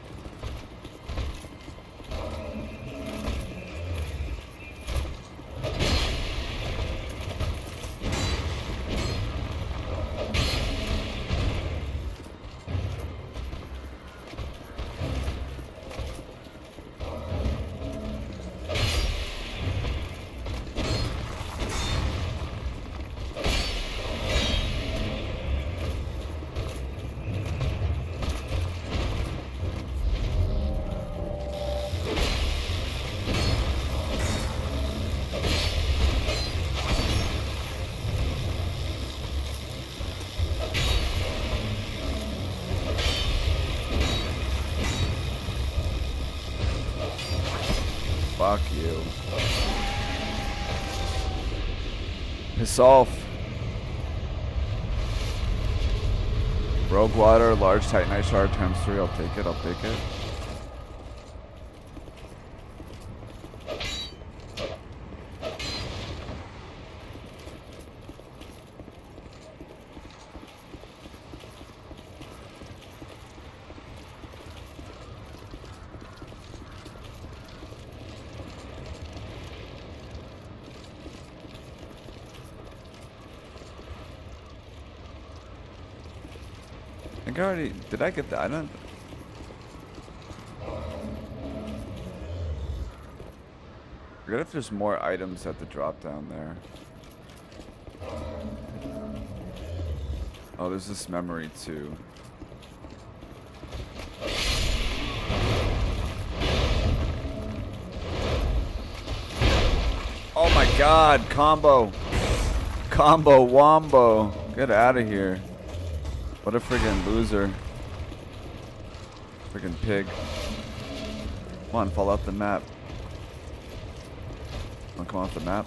Fuck you. Piss off. Rogue water, large titanite shard times 3. I'll take it. I'll take it. I think I already, did I get that? I don't. Forget if there's more items at the drop down there. Oh, there's this memory too. Oh my god, combo. Combo wombo. Get out of here. What a friggin' loser. Friggin' pig. Come on, fall off the map. Wanna come off the map?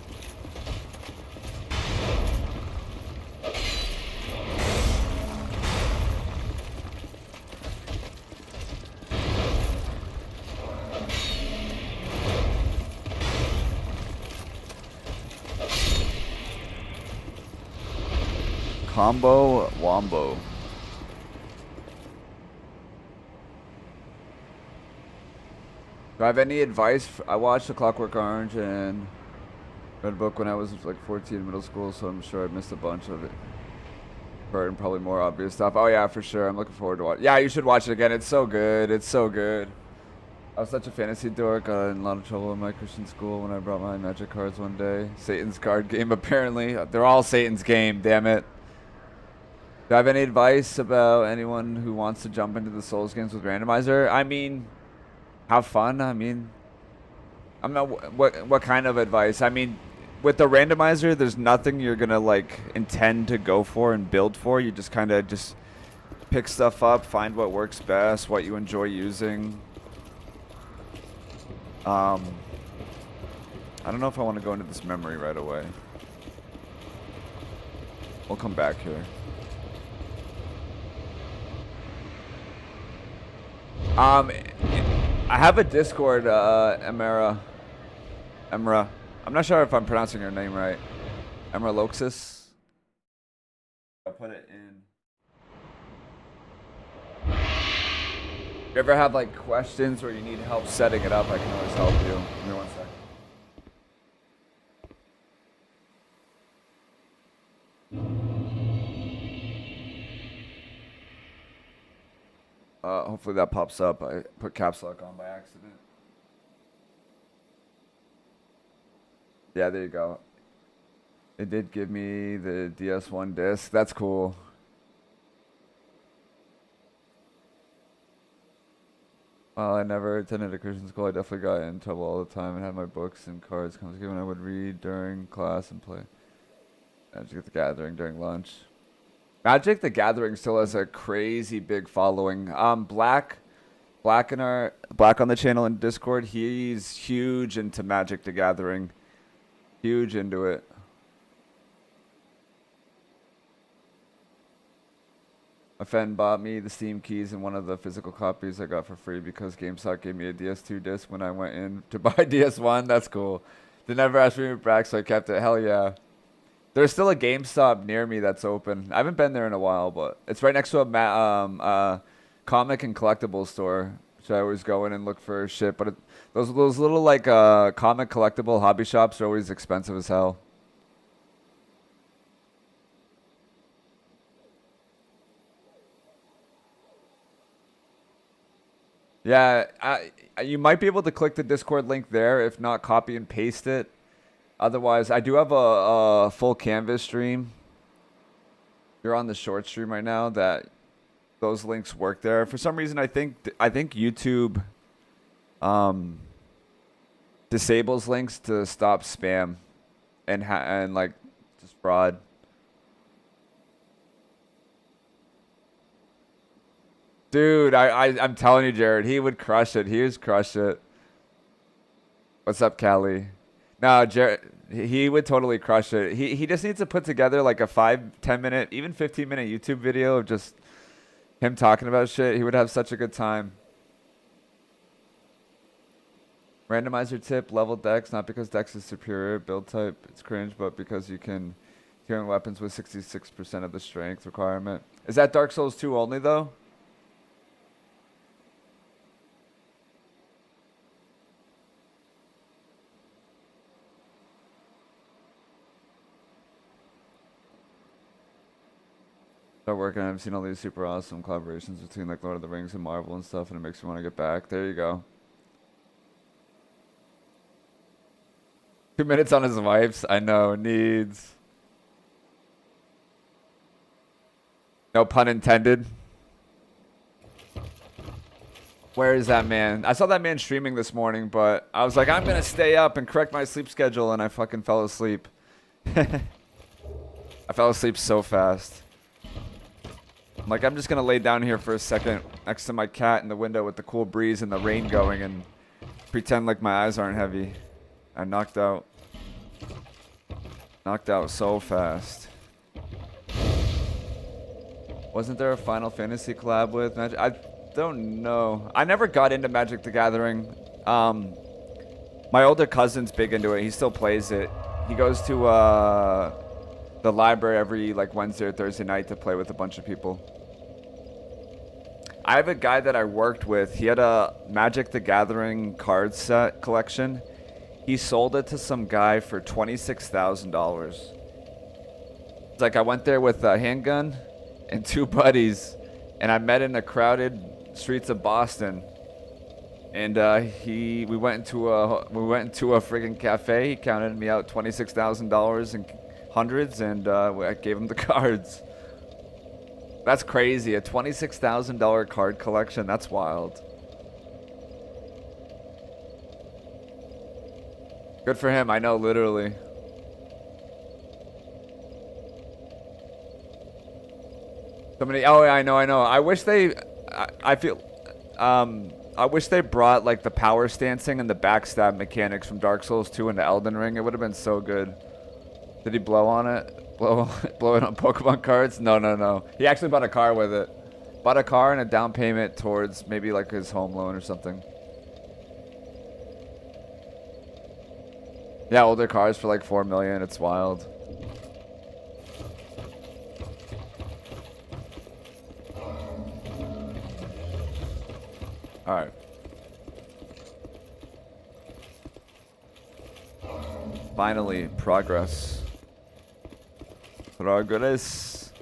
Combo wombo. Do I have any advice? I watched The Clockwork Orange and read a book when I was like 14 in middle school, so I'm sure I missed a bunch of it. And probably more obvious stuff. Oh yeah, for sure. I'm looking forward to watch. Yeah, you should watch it again. It's so good. It's so good. I was such a fantasy dork. I got in a lot of trouble in my Christian school when I brought my magic cards one day. Satan's card game, apparently. They're all Satan's game, damn it. Do I have any advice about anyone who wants to jump into the Souls games with randomizer? I mean, have fun. I mean, I'm not. What kind of advice? I mean, with the randomizer, there's nothing you're gonna like intend to go for and build for. You just kind of just pick stuff up, find what works best, what you enjoy using. I don't know if I want to go into this memory right away. We'll come back here. I have a Discord, Emra. I'm not sure if I'm pronouncing your name right. Emra Loxus. I'll put it in. If you ever have like questions or you need help setting it up, I can always help you. Give me 1 second. Hopefully that pops up. I put caps lock on by accident. Yeah, there you go. It did give me the DS1 disc. That's cool. Well, I never attended a Christian school. I definitely got in trouble all the time and had my books and cards confiscated when I would read during class and play Magic the Gathering during lunch. Magic the Gathering still has a crazy big following. Black on the channel in Discord, he's huge into Magic the Gathering. Huge into it. A friend bought me the Steam keys and one of the physical copies I got for free because GameStop gave me a DS2 disc when I went in to buy DS1. That's cool. They never asked me back, so I kept it. Hell yeah. There's still a GameStop near me that's open. I haven't been there in a while, but it's right next to a comic and collectible store. So I always go in and look for shit. But those little like comic collectible hobby shops are always expensive as hell. Yeah, you might be able to click the Discord link there. If not, copy and paste it. Otherwise, I do have a full canvas stream. You're on the short stream right now. That those links work there. For some reason, I think YouTube disables links to stop spam and like just fraud. Dude, I'm telling you, Jared, he would crush it. He would crush it. What's up, Callie? No, Jared, he would totally crush it. He just needs to put together like a 5-10 minute, even 15-minute YouTube video of just Him talking about shit, he would have such a good time. Randomizer tip, level Dex, not because Dex is superior, build type, it's cringe, but because you can healing weapons with 66% of the strength requirement. Is that Dark Souls 2 only, though? Start working. I've seen all these super awesome collaborations between like Lord of the Rings and Marvel and stuff, and it makes me want to get back. There you go. 2 minutes on his wife's. I know. Needs. No pun intended. Where is that man? I saw that man streaming this morning, but I was like, I'm going to stay up and correct my sleep schedule, and I fucking fell asleep. I fell asleep so fast. I'm like, I'm just going to lay down here for a second next to my cat in the window with the cool breeze and the rain going and pretend like my eyes aren't heavy. I knocked out. Knocked out so fast. Wasn't there a Final Fantasy collab with Magic? I don't know. I never got into Magic the Gathering. My older cousin's big into it. He still plays it. He goes to the library every like Wednesday or Thursday night to play with a bunch of people. I have a guy that I worked with. He had a Magic the Gathering card set collection. He sold it to some guy for $26,000. It's like I went there with a handgun and 2 buddies, and I met in the crowded streets of Boston. And we went into a friggin' cafe. He counted me out $26,000 in hundreds, and I gave him the cards. That's crazy. A $26,000 card collection. That's wild. Good for him. I know, literally. Somebody. Oh, yeah, I know. I wish they. I feel. I wish they brought like the power stancing and the backstab mechanics from Dark Souls 2 into Elden Ring. It would have been so good. Did he blow on it? Blow it on Pokemon cards? No. He actually bought a car with it. Bought a car and a down payment towards maybe like his home loan or something. Yeah, older cars for like $4 million. It's wild. All right. Finally, progress. Progress.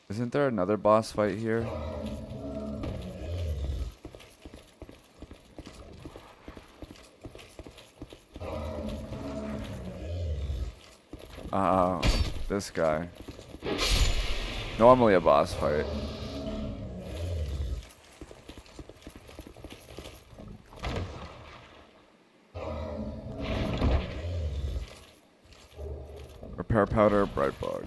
Isn't there another boss fight here? This guy. Normally a boss fight. Repair powder, bright bug.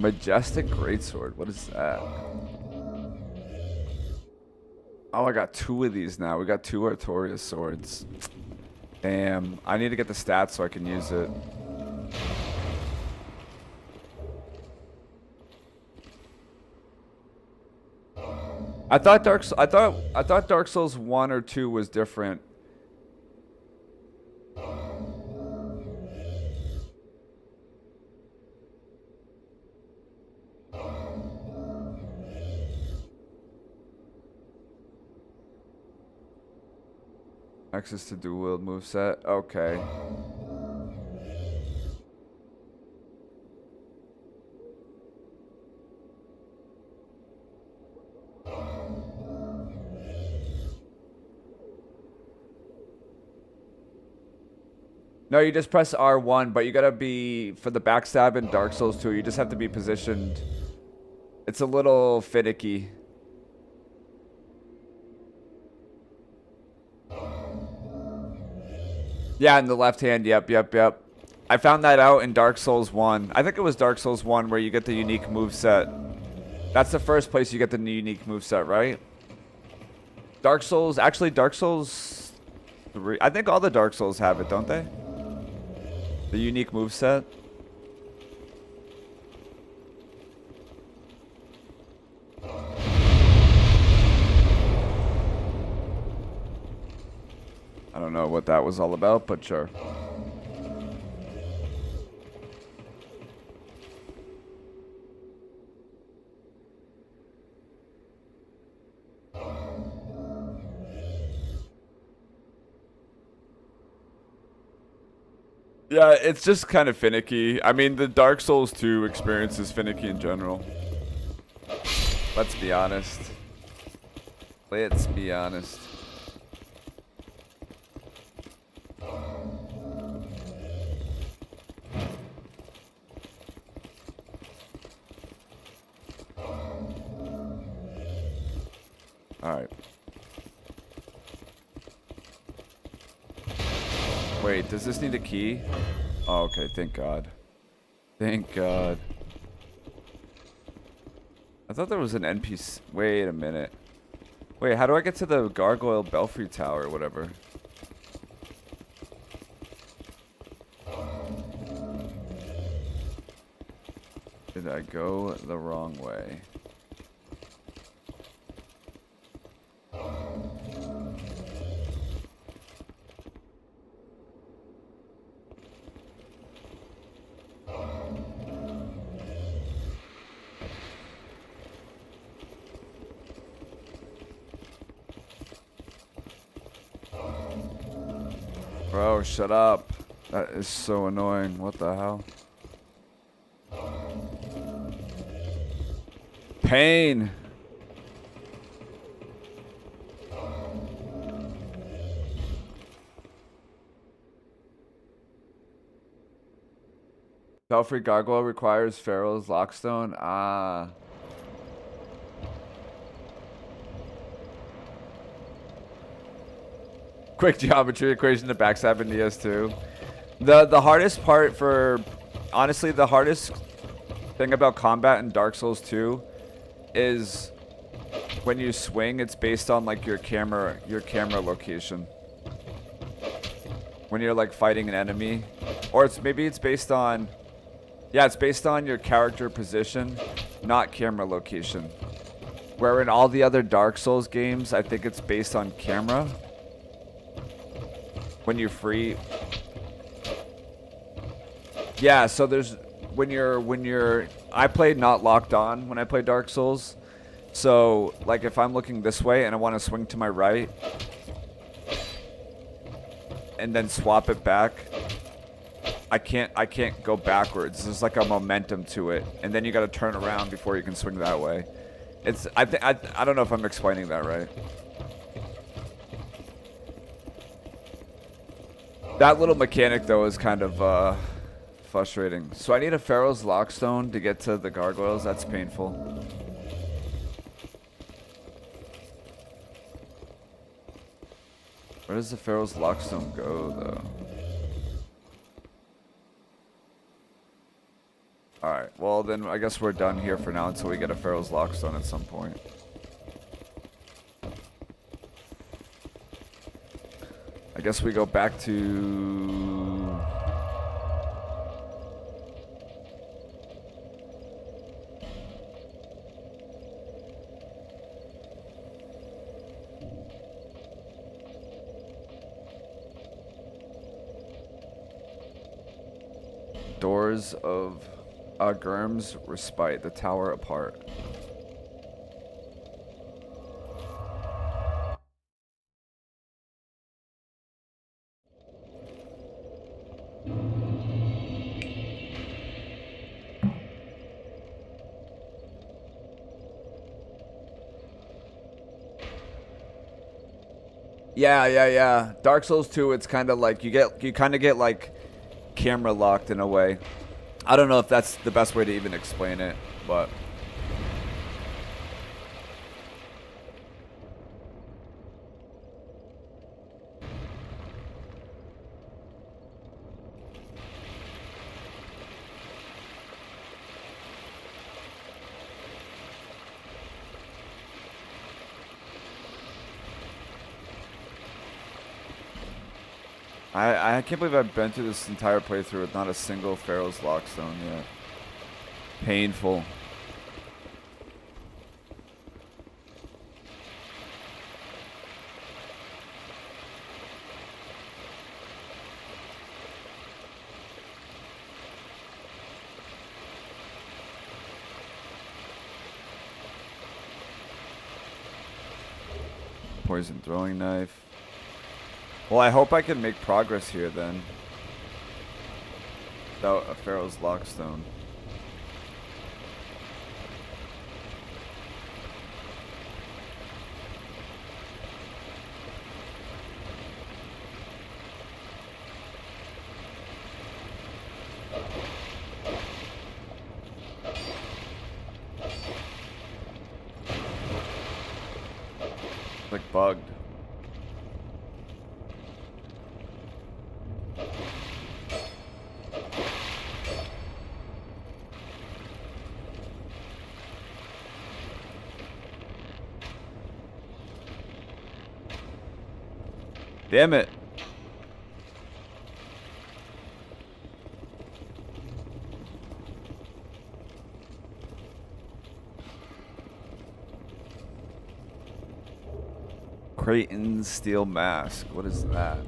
Majestic Greatsword. What is that? Oh, I got 2 of these now. We got 2 Artorias swords. Damn. I need to get the stats so I can use it. I thought Dark Souls 1 or 2 was different. Access to dual wield moveset. Okay. No, you just press R1, but you gotta be, for the backstab in Dark Souls 2, you just have to be positioned. It's a little finicky. Yeah, in the left hand, yep. I found that out in Dark Souls 1. I think it was Dark Souls 1 where you get the unique moveset. That's the first place you get the unique moveset, right? Dark Souls, actually Dark Souls 3, I think all the Dark Souls have it, don't they? The unique moveset. I don't know what that was all about, but sure. Yeah, it's just kind of finicky. I mean, the Dark Souls 2 experience is finicky in general. Let's be honest. Let's be honest. Alright. Wait, does this need a key? Oh, okay, thank God. Thank God. I thought there was an NPC. Wait a minute. Wait, how do I get to the Gargoyle Belfry Tower or whatever? Did I go the wrong way? Bro, shut up. That is so annoying. What the hell? Pain. Belfry Gargoyle requires Pharaoh's Lockstone. Ah. Quick geometry equation to backstab in DS2. The hardest part for, honestly, the hardest thing about combat in Dark Souls 2 is when you swing, it's based on like your camera location. When you're like fighting an enemy, or it's based on, yeah, it's based on your character position, not camera location. Where in all the other Dark Souls games, I think it's based on camera. When you're free. Yeah, so there's when you're I played not locked on when I play Dark Souls. So like if I'm looking this way and I want to swing to my right and then swap it back, I can't go backwards. There's like a momentum to it, and then you got to turn around before you can swing that way. It's I don't know if I'm explaining that right. That little mechanic, though, is kind of frustrating. So I need a Pharaoh's Lockstone to get to the gargoyles. That's painful. Where does the Pharaoh's Lockstone go, though? Alright, well then I guess we're done here for now until we get a Pharaoh's Lockstone at some point. I guess we go back to... Doors of Gurm's Respite, the tower apart. Yeah. Dark Souls 2, it's kind of like you kind of get like camera locked in a way. I don't know if that's the best way to even explain it, but I can't believe I've been through this entire playthrough with not a single Pharaoh's Lockstone yet. Painful. Poison throwing knife. Well, I hope I can make progress here then. Without a Pharaoh's Lockstone. Like bugged. Damn it. Creighton's steel mask. What is that?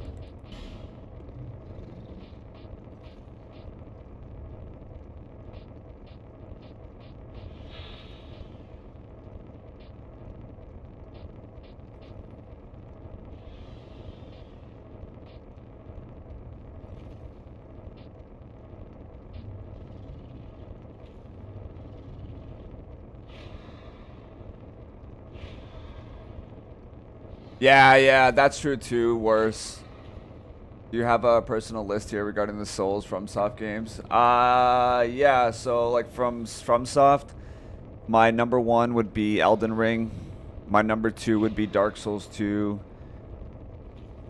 Yeah, that's true too. Worse. Do you have a personal list here regarding the Souls from Soft games? Yeah. So like from Soft, my number 1 would be Elden Ring. My number 2 would be Dark Souls 2.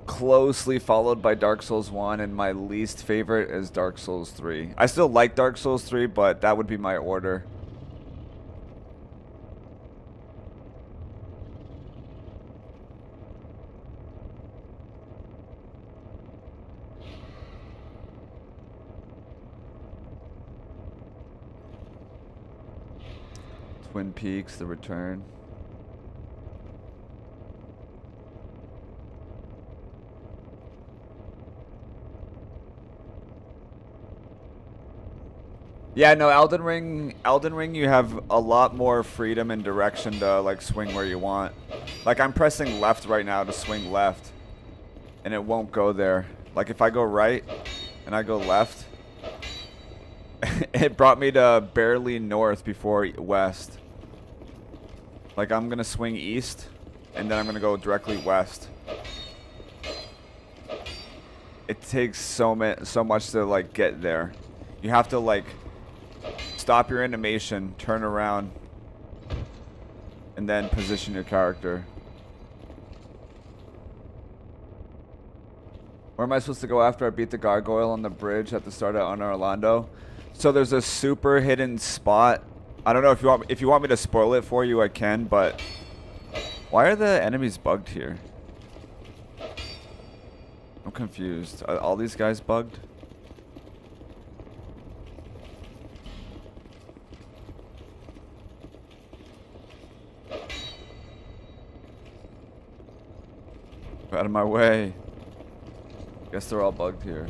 Closely followed by Dark Souls 1, and my least favorite is Dark Souls 3. I still like Dark Souls 3, but that would be my order. Twin Peaks, The Return. Yeah, no, Elden Ring, you have a lot more freedom and direction to like swing where you want. Like I'm pressing left right now to swing left, and it won't go there. Like if I go right and I go left, it brought me to barely north before west. Like I'm gonna swing east, and then I'm gonna go directly west. It takes so much to like get there. You have to like stop your animation, turn around, and then position your character. Where am I supposed to go after I beat the gargoyle on the bridge at the start of Honor Orlando? So there's a super hidden spot. I don't know if you want me to spoil it for you, I can, but why are the enemies bugged here? I'm confused. Are all these guys bugged? Out of my way. Guess they're all bugged here.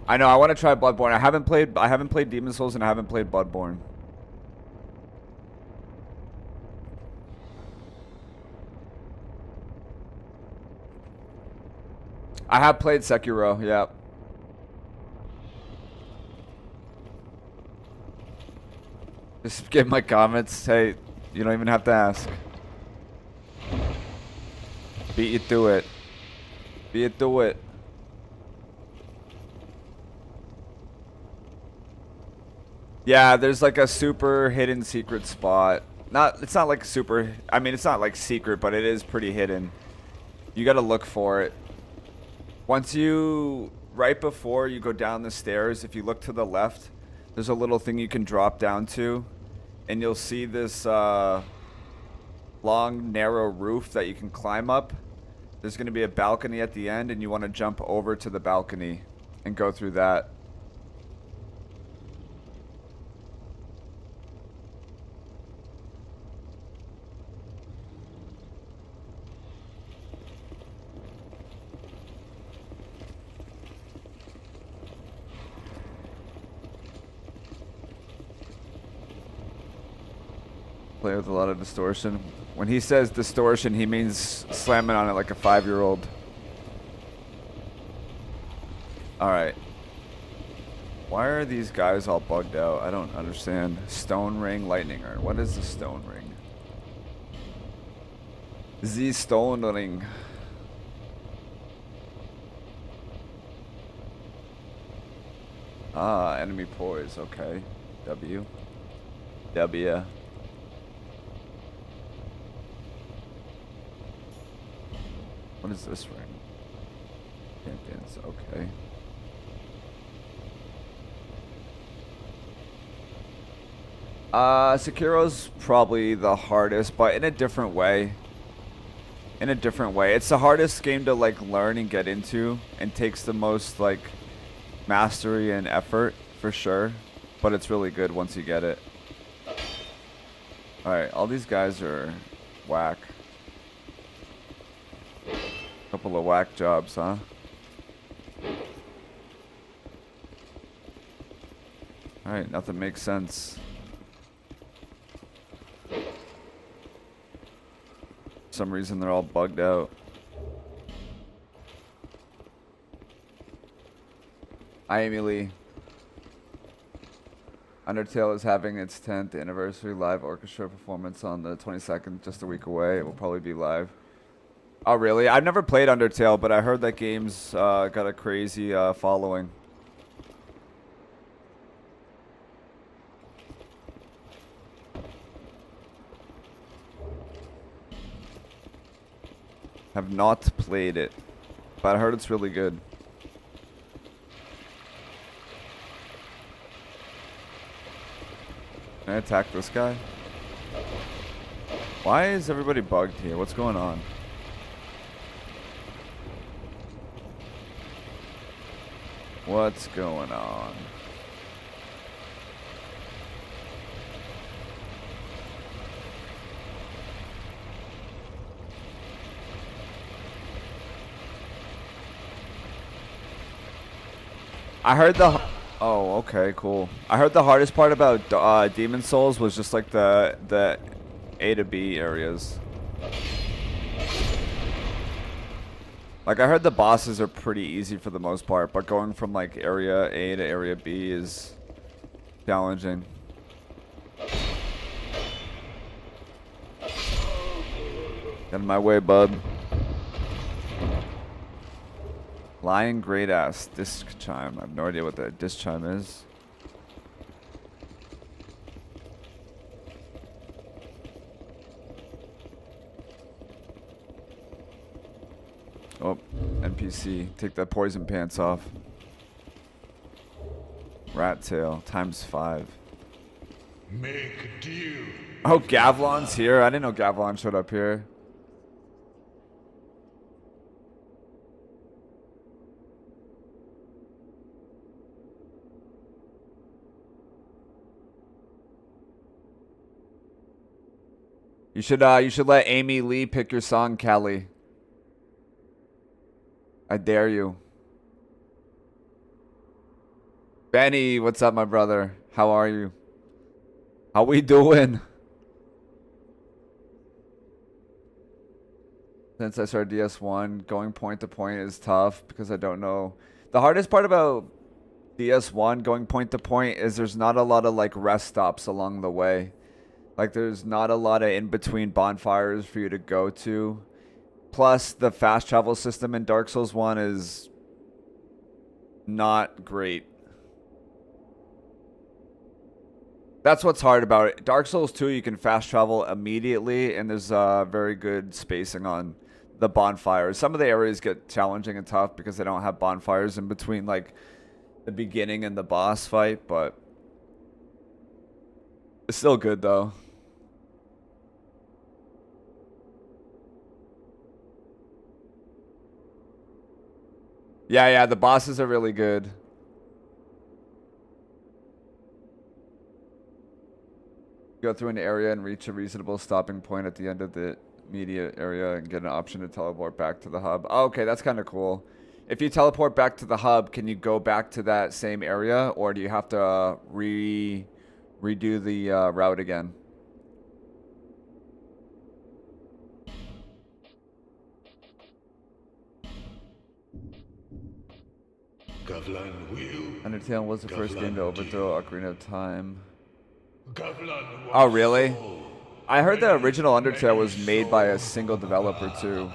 I know, I want to try Bloodborne. I haven't played Demon Souls and I haven't played Bloodborne. I have played Sekiro, yeah. Just give my comments. Hey, you don't even have to ask. Beat you through it. Beat you through it. Yeah, there's like a super hidden secret spot. It's not like super, I mean, it's not like secret, but it is pretty hidden. You gotta look for it. Right before you go down the stairs, if you look to the left, there's a little thing you can drop down to, and you'll see this long, narrow roof that you can climb up. There's gonna be a balcony at the end, and you want to jump over to the balcony and go through that. Play with a lot of distortion. When he says distortion, he means slamming on it like a 5-year-old. Alright. Why are these guys all bugged out? I don't understand. Stone ring, lightning urn. What is the stone ring? The stone ring. Ah, enemy poise. Okay. W. W. What is this ring? Can't dance. Okay. Sekiro's probably the hardest, but in a different way. In a different way. It's the hardest game to like learn and get into, and takes the most like mastery and effort for sure. But it's really good once you get it. Alright, all these guys are whack. Couple of whack jobs, huh? Alright, nothing makes sense. For some reason they're all bugged out. Hi, Emily. Undertale is having its 10th anniversary live orchestra performance on the 22nd, just a week away. It will probably be live. Oh, really? I've never played Undertale, but I heard that game's got a crazy following. Have not played it, but I heard it's really good. Can I attack this guy? Why is everybody bugged here? What's going on? What's going on? I heard the... Oh, okay, cool. I heard the hardest part about Demon Souls was just like the A to B areas. Like, I heard the bosses are pretty easy for the most part, but going from like area A to area B is challenging. Get in my way, bud. Lion great ass disc chime. I have no idea what the disc chime is. Oh, NPC. Take that poison pants off. Rat tail times 5. Make deal. Oh, Gavlon's here. I didn't know Gavlon showed up here. You should let Amy Lee pick your song, Callie. I dare you. Benny, what's up, my brother? How are you? How we doing? Since I started DS1, going point to point is tough because I don't know. The hardest part about DS1 going point to point is there's not a lot of like rest stops along the way. Like there's not a lot of in-between bonfires for you to go to. Plus, the fast travel system in Dark Souls 1 is not great. That's what's hard about it. Dark Souls 2, you can fast travel immediately, and there's very good spacing on the bonfires. Some of the areas get challenging and tough because they don't have bonfires in between, like, the beginning and the boss fight, but it's still good, though. Yeah, the bosses are really good. Go through an area and reach a reasonable stopping point at the end of the immediate area and get an option to teleport back to the hub. Oh, okay, that's kind of cool. If you teleport back to the hub, can you go back to that same area, or do you have to redo the route again? Undertale was the first game to overthrow Ocarina of Time. Oh, really? I heard the original Undertale was made by a single developer, too.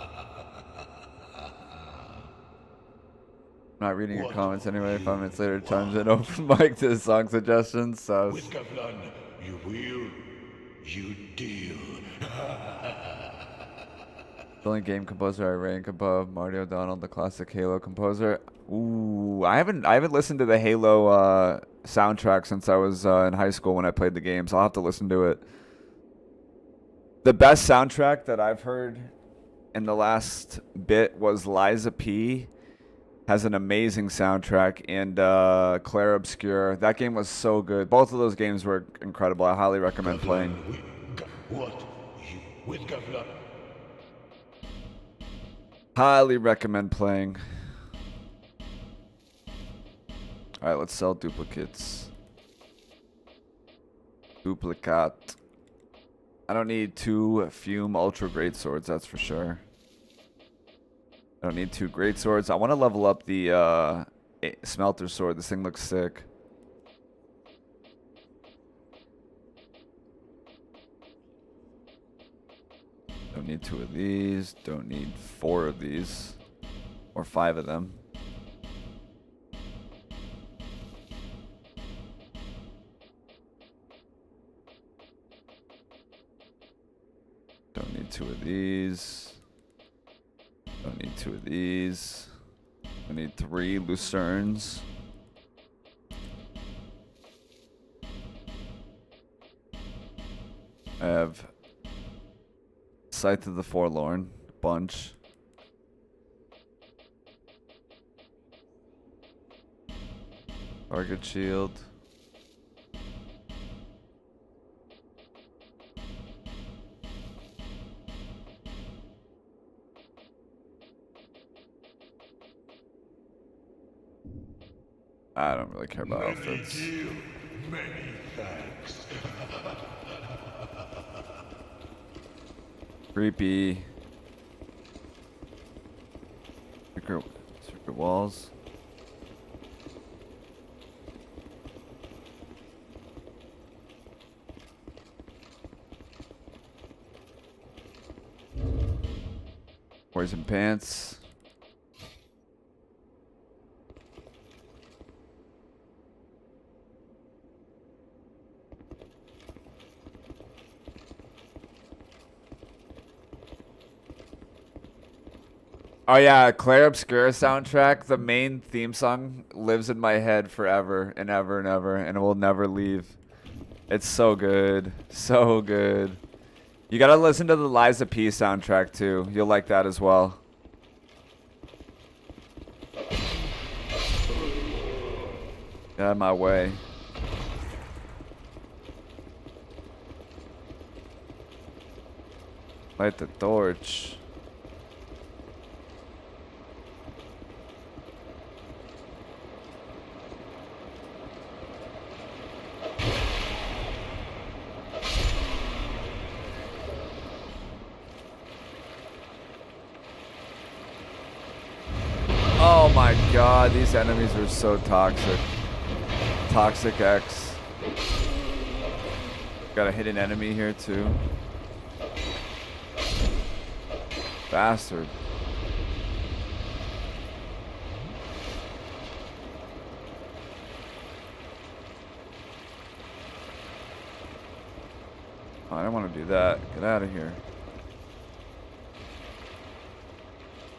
I'm not reading your comments anyway. 5 minutes later, times in open mic to song suggestions. So. With Gavlan, you will, you deal. The only game composer I rank above Marty O'Donnell, the classic Halo composer. Ooh, I haven't listened to the Halo soundtrack since I was in high school when I played the games. I'll have to listen to it. The best soundtrack that I've heard in the last bit was Liza P. Has an amazing soundtrack, and Claire Obscure. That game was so good. Both of those games were incredible. I highly recommend playing. What? You with Gavlan? Highly recommend playing. Alright, let's sell duplicates. Duplicate. I don't need 2 Fume Ultra Great Swords, that's for sure. I don't need 2 Great Swords. I want to level up the Smelter Sword. This thing looks sick. Don't need 2 of these. Don't need 4 of these. Or 5 of them. Don't need 2 of these. Don't need 2 of these. I need 3 Lucernes. I have Scythe of the Forlorn, bunch. Target shield. I don't really care about outfits. Many thanks. Creepy. Secret walls. Poison pants. Oh yeah, Claire Obscura soundtrack. The main theme song lives in my head forever and ever and ever, and it will never leave. It's so good, so good. You gotta listen to the Liza P soundtrack too. You'll like that as well. Get out of my way. Light the torch. Oh my god, these enemies are so toxic. Toxic X. Got a hidden enemy here too. Bastard. Oh, I don't want to do that. Get out of here.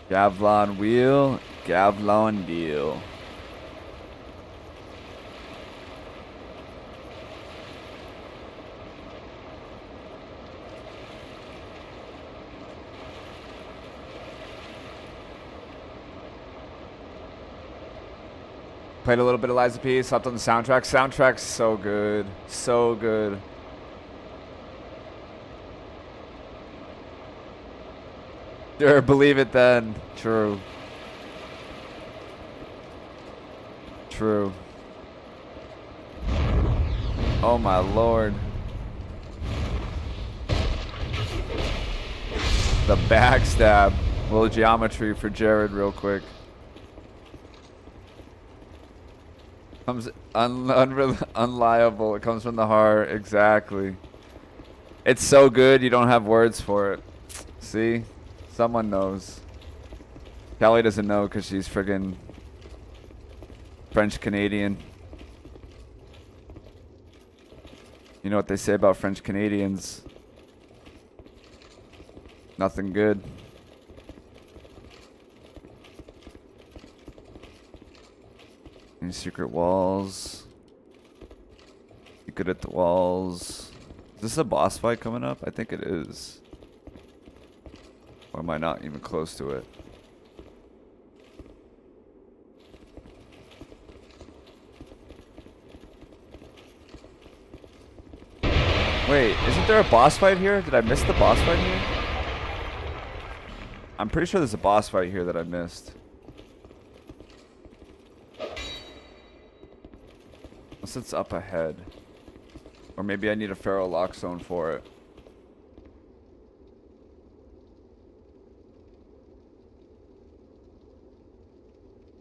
Gavlon wheel, Gavlon deal. Played a little bit of Liza P. Slept on the soundtrack. Soundtrack's so good. So good. Sure, believe it then. True. True. Oh my lord. The backstab. Little geometry for Jared real quick. Comes unliable. It comes from the heart. Exactly. It's so good you don't have words for it. See? Someone knows. Kelly doesn't know because she's friggin' French Canadian. You know what they say about French Canadians? Nothing good. Any secret walls? You good at the walls? Is this a boss fight coming up? I think it is. Or am I not even close to it? Wait, isn't there a boss fight here? Did I miss the boss fight here? I'm pretty sure there's a boss fight here that I missed. Unless it's up ahead. Or maybe I need a Pharaoh lock zone for it.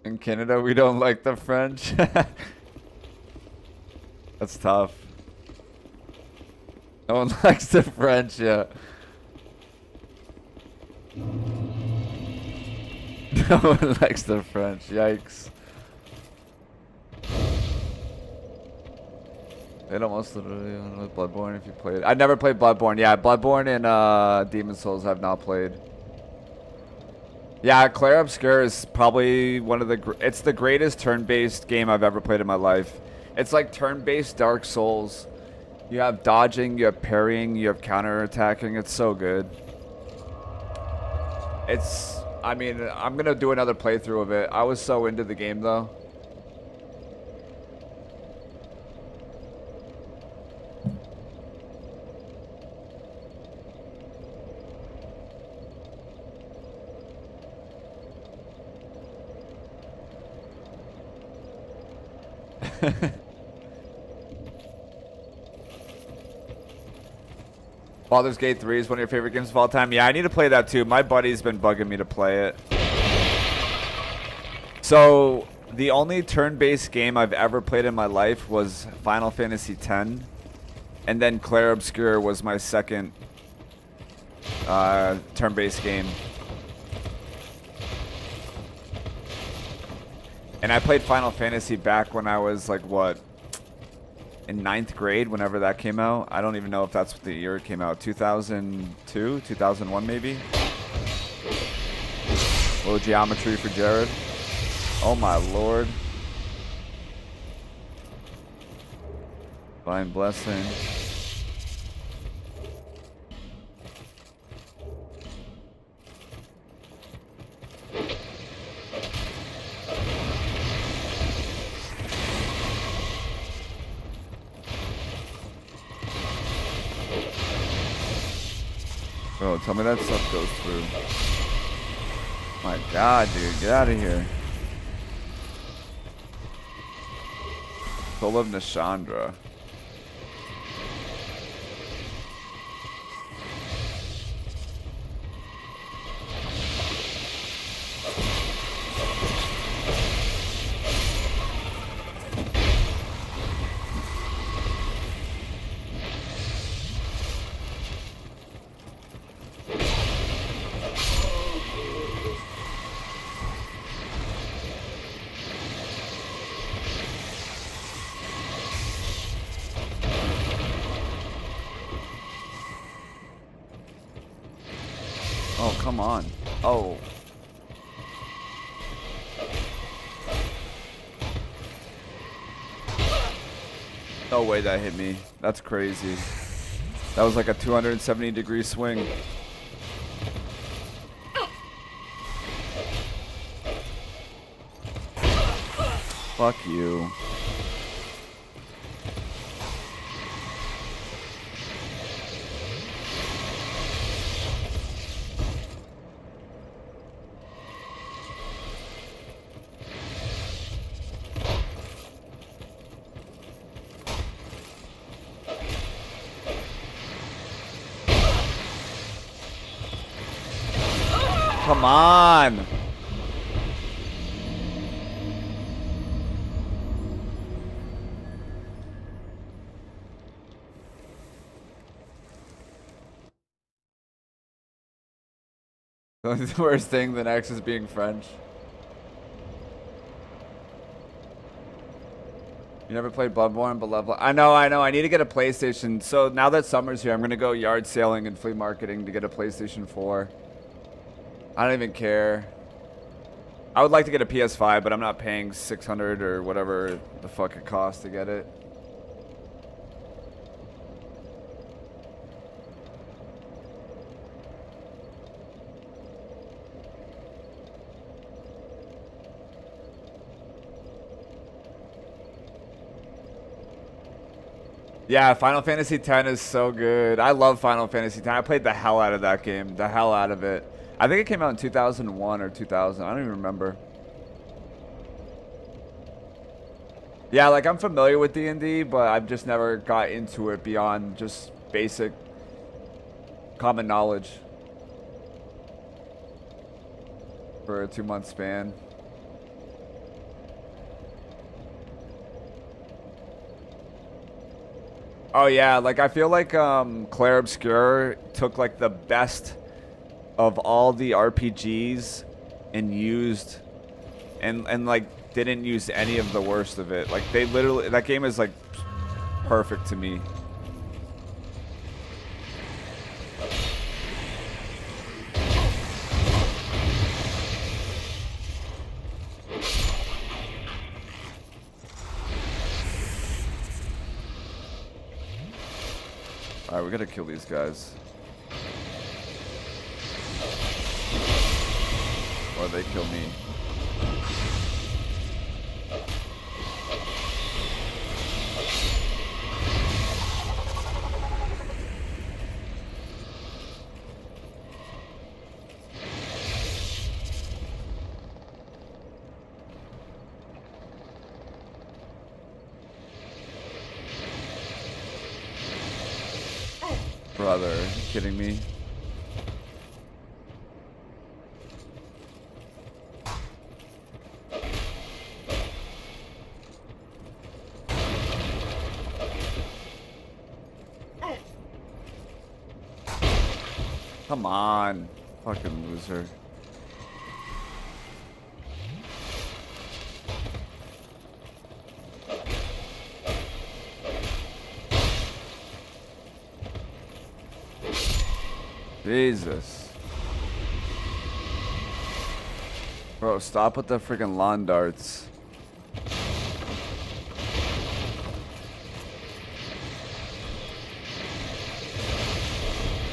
In Canada, we don't like the French. That's tough. No one likes the French, yeah. No one likes the French, yikes. It almost literally with Bloodborne if you played. I never played Bloodborne. Yeah, Bloodborne and Demon Souls I've not played. Yeah, Clair Obscur is probably one of the... It's the greatest turn-based game I've ever played in my life. It's like turn-based Dark Souls. You have dodging, you have parrying, you have counter-attacking. It's so good. It's... I mean, I'm going to do another playthrough of it. I was so into the game, though. Baldur's Gate 3 is one of your favorite games of all time. Yeah, I need to play that too. My buddy's been bugging me to play it. So, the only turn-based game I've ever played in my life was Final Fantasy X. And then Clair Obscur was my second turn-based game. And I played Final Fantasy back when I was like, what? In 9th grade, whenever that came out. I don't even know if that's what the year it came out. 2002? 2001 maybe? A little geometry for Jared. Oh my lord. Divine blessing. Bro, tell me that stuff goes through. My god, dude, get out of here. Soul of Nishandra. come on. Oh. No way that hit me. That's crazy. That was like a 270-degree swing. Fuck you. Come on. The worst thing than X is being French. You never played Bloodborne, but love. I know. I need to get a PlayStation. So now that summer's here, I'm gonna go yard sailing and flea marketing to get a PlayStation 4. I don't even care. I would like to get a PS5, but I'm not paying 600 or whatever the fuck it costs to get it. Yeah, Final Fantasy X is so good. I love Final Fantasy X. I played the hell out of that game. The hell out of it. I think it came out in 2001 or 2000. I don't even remember. Yeah, like I'm familiar with D&D, but I've just never got into it beyond just basic common knowledge for a 2-month span. Oh yeah, like I feel like Clair Obscur took like the best of all the RPGs and used and like didn't use any of the worst of it. Like they literally, that game is like perfect to me. Alright, we gotta kill these guys. Or they kill me. Brother, are you kidding me? Come on, fucking loser. Jesus. Bro, stop with the freaking lawn darts.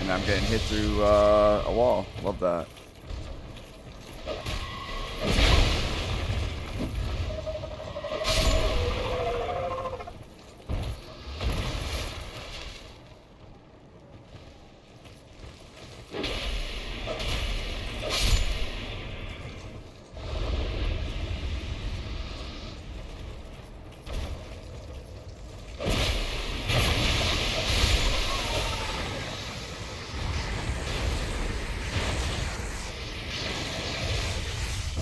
And I'm getting hit through a wall. Love that.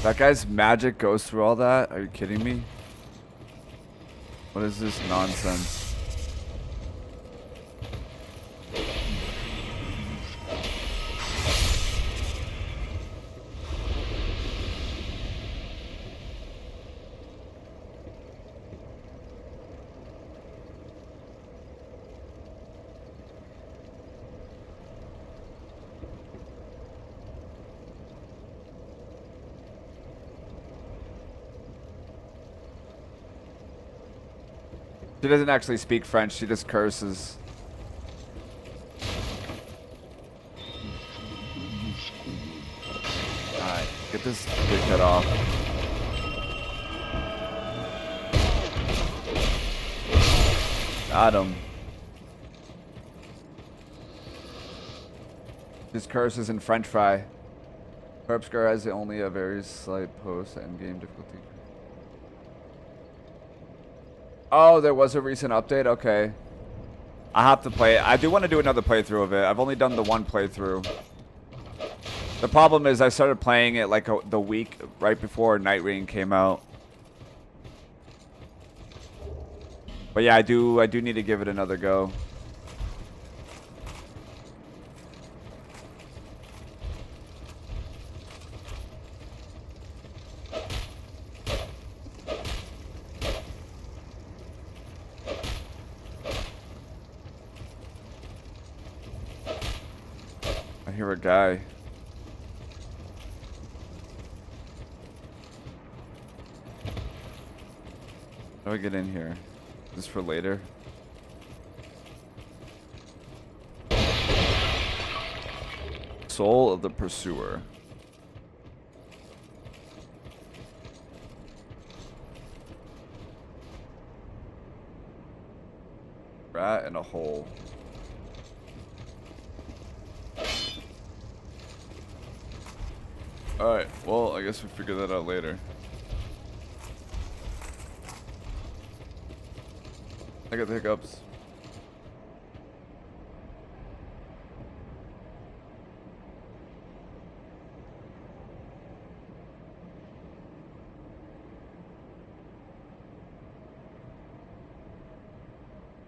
That guy's magic goes through all that? Are you kidding me? What is this nonsense? She doesn't actually speak French, she just curses. Alright, get this dickhead off. Got him. His curses in French fry. Herpscar has only a very slight post and game difficulty. Oh, there was a recent update? Okay. I have to play it. I do want to do another playthrough of it. I've only done the one playthrough. The problem is I started playing it like the week right before nightreign came out. But yeah, I do need to give it another go. I hear a guy. How do I get in here? Is this for later? Soul of the Pursuer. Rat in a hole. Alright, well, I guess we'll figure that out later. I got the hiccups.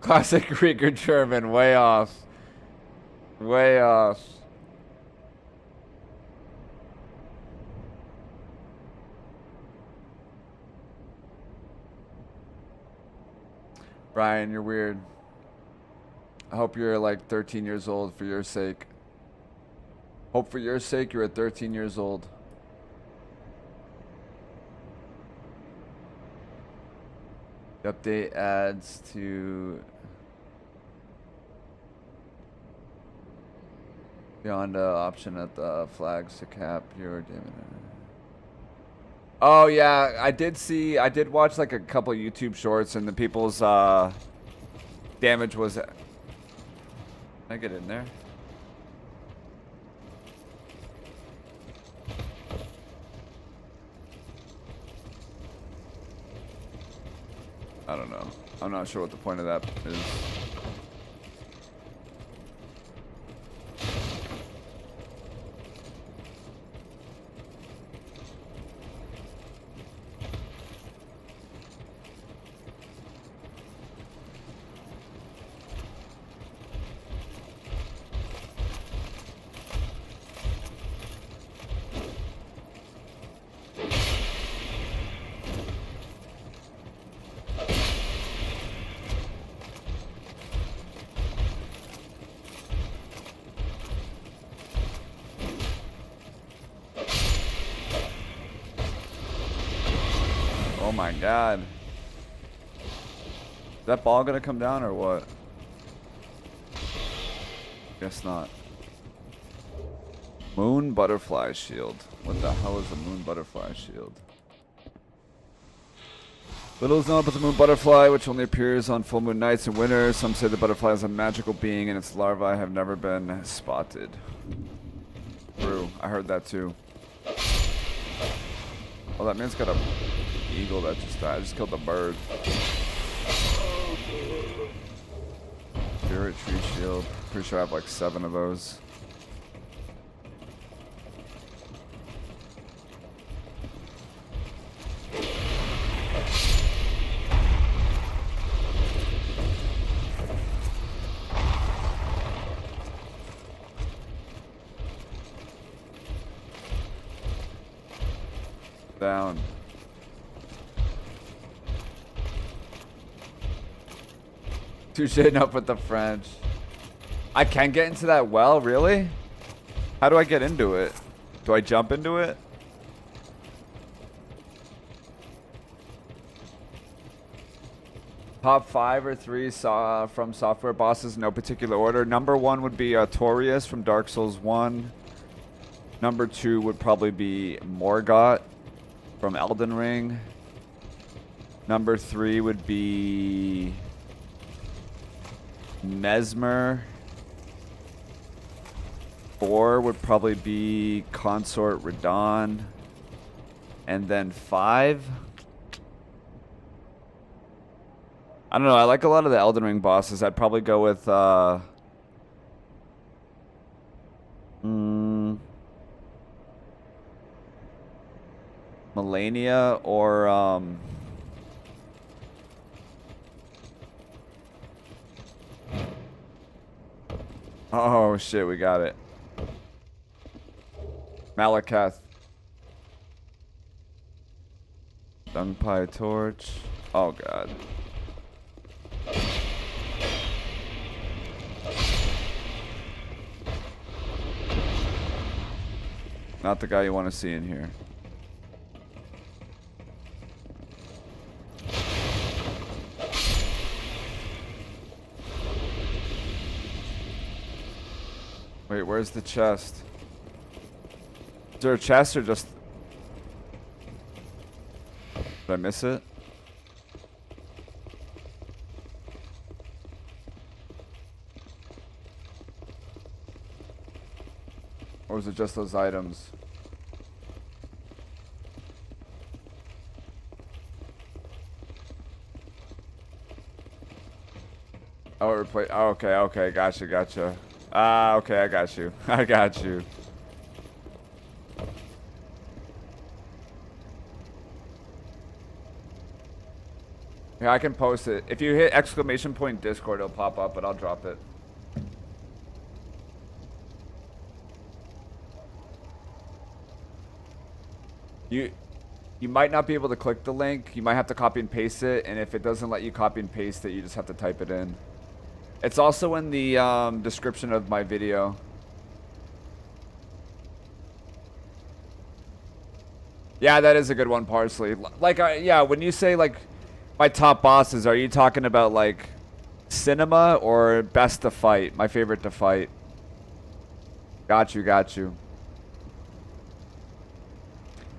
Classic Greek or German, way off. Way off. Brian, you're weird. I hope you're like 13 years old for your sake. Hope for your sake you're at 13 years old. The update adds to beyond option at the flags to cap your damage. Oh yeah, I did watch like a couple YouTube shorts and the people's damage was. Can I get in there? I don't know. I'm not sure what the point of that is. Oh my god. Is that ball gonna come down or what? Guess not. Moon butterfly shield. What the hell is a moon butterfly shield? Little is known about the moon butterfly, which only appears on full moon nights in winter. Some say the butterfly is a magical being and its larvae have never been spotted. True, I heard that too. Oh, that man's got a eagle that just died. I just killed the bird. Spirit tree shield. Pretty sure I have like 7 of those. Down. Too shading up with the French. I can get into that well, really? How do I get into it? Do I jump into it? Top 5 or 3 from software bosses, no particular order. Number 1 would be Torius from Dark Souls 1. Number 2 would probably be Morgott from Elden Ring. Number 3 would be Mesmer. 4 would probably be Consort Radon. And then 5... I don't know, I like a lot of the Elden Ring bosses. I'd probably go with, Melania or, oh shit, we got it. Malakath. Dunpie Torch. Oh god. Not the guy you want to see in here. Wait, where's the chest? Is there a chest or just... Did I miss it? Or was it just those items? Oh, replace. Oh, okay, okay, gotcha, gotcha. Ah, okay, I got you. I got you. Yeah, I can post it. If you hit exclamation point Discord, it'll pop up, but I'll drop it. You might not be able to click the link. You might have to copy and paste it, and if it doesn't let you copy and paste it, you just have to type it in. It's also in the description of my video. Yeah, that is a good one, Parsley. Like, yeah, when you say, like, my top bosses, are you talking about, like, cinema or best to fight? My favorite to fight. Got you, got you.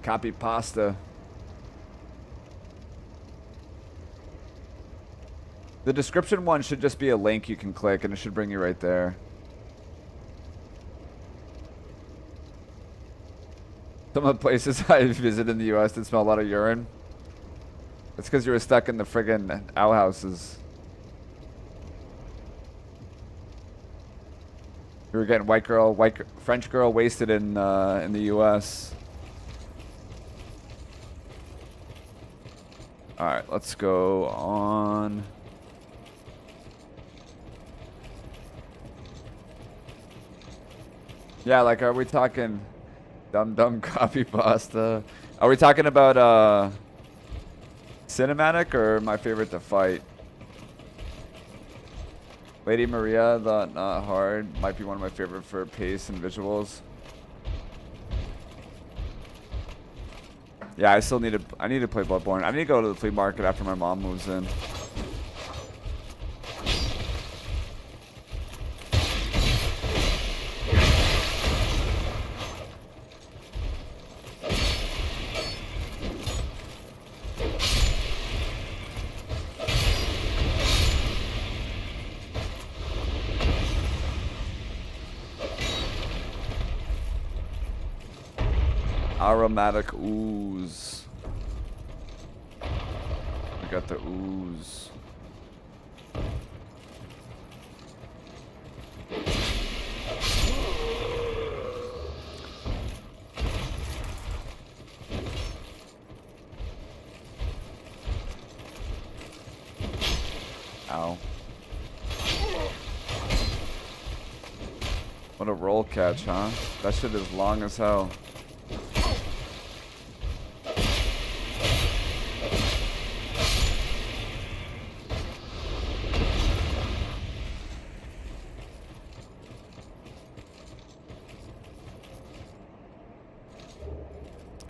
Copy pasta. The description one should just be a link you can click and it should bring you right there. Some of the places I visit in the US that smell a lot of urine. It's because you were stuck in the friggin' outhouses. You were getting French girl wasted in the US. Alright, let's go on. Yeah, like, are we talking dumb copy pasta? Are we talking about cinematic or my favorite to fight? Lady Maria, the Not Hard, might be one of my favorite for pace and visuals. Yeah, I need to play Bloodborne. I need to go to the flea market after my mom moves in. Aromatic ooze. We got the ooze. Ow. What a roll catch, huh? That shit is long as hell.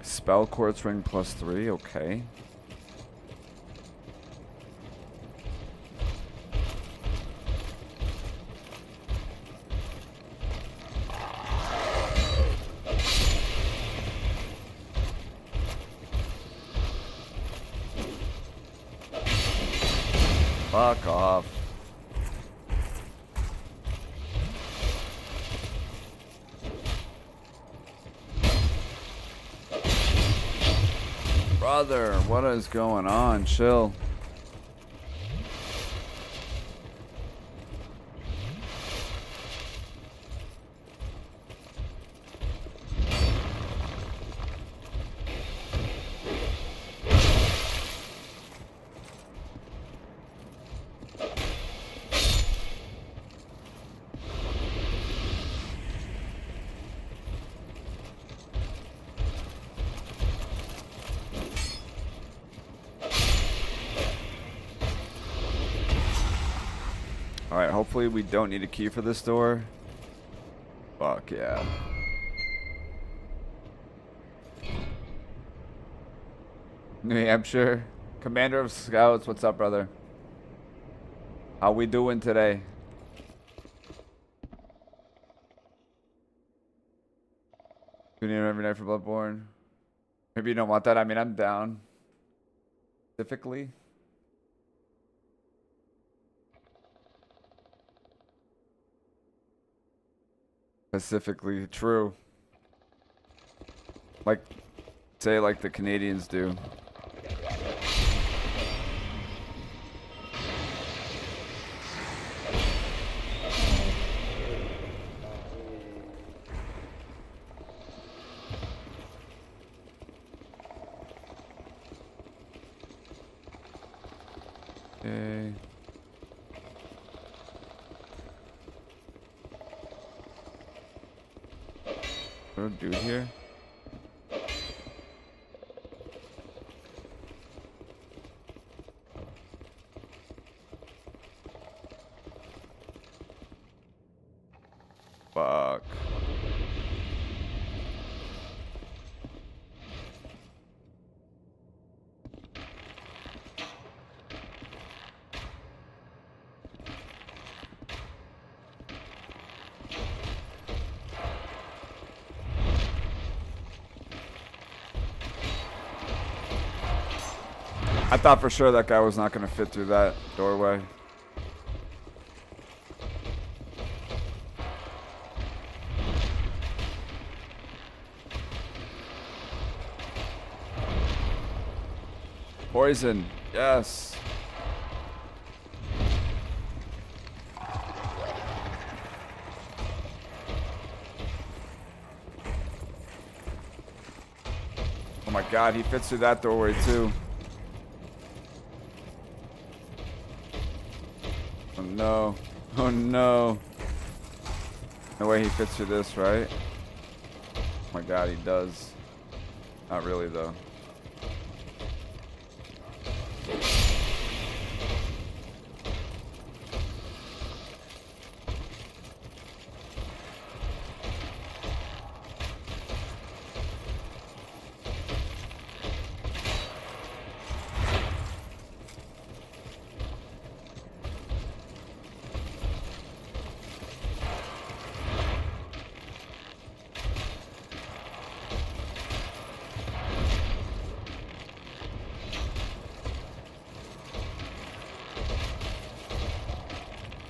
Spell Quartz Ring +3, okay. Fuck off. Brother, what is going on? Chill. Alright, hopefully we don't need a key for this door. Fuck yeah. New Hampshire. Commander of Scouts, what's up, brother? How we doing today? Tuning in every night for Bloodborne. Maybe you don't want that. I mean, I'm down. Specifically. Specifically, true. Like, say like the Canadians do. Okay. What do dude here? Fuck. I thought for sure that guy was not going to fit through that doorway. Poison, yes. Oh my god, he fits through that doorway too. Oh no. Oh no. No way he fits through this, right? Oh my god, he does. Not really though.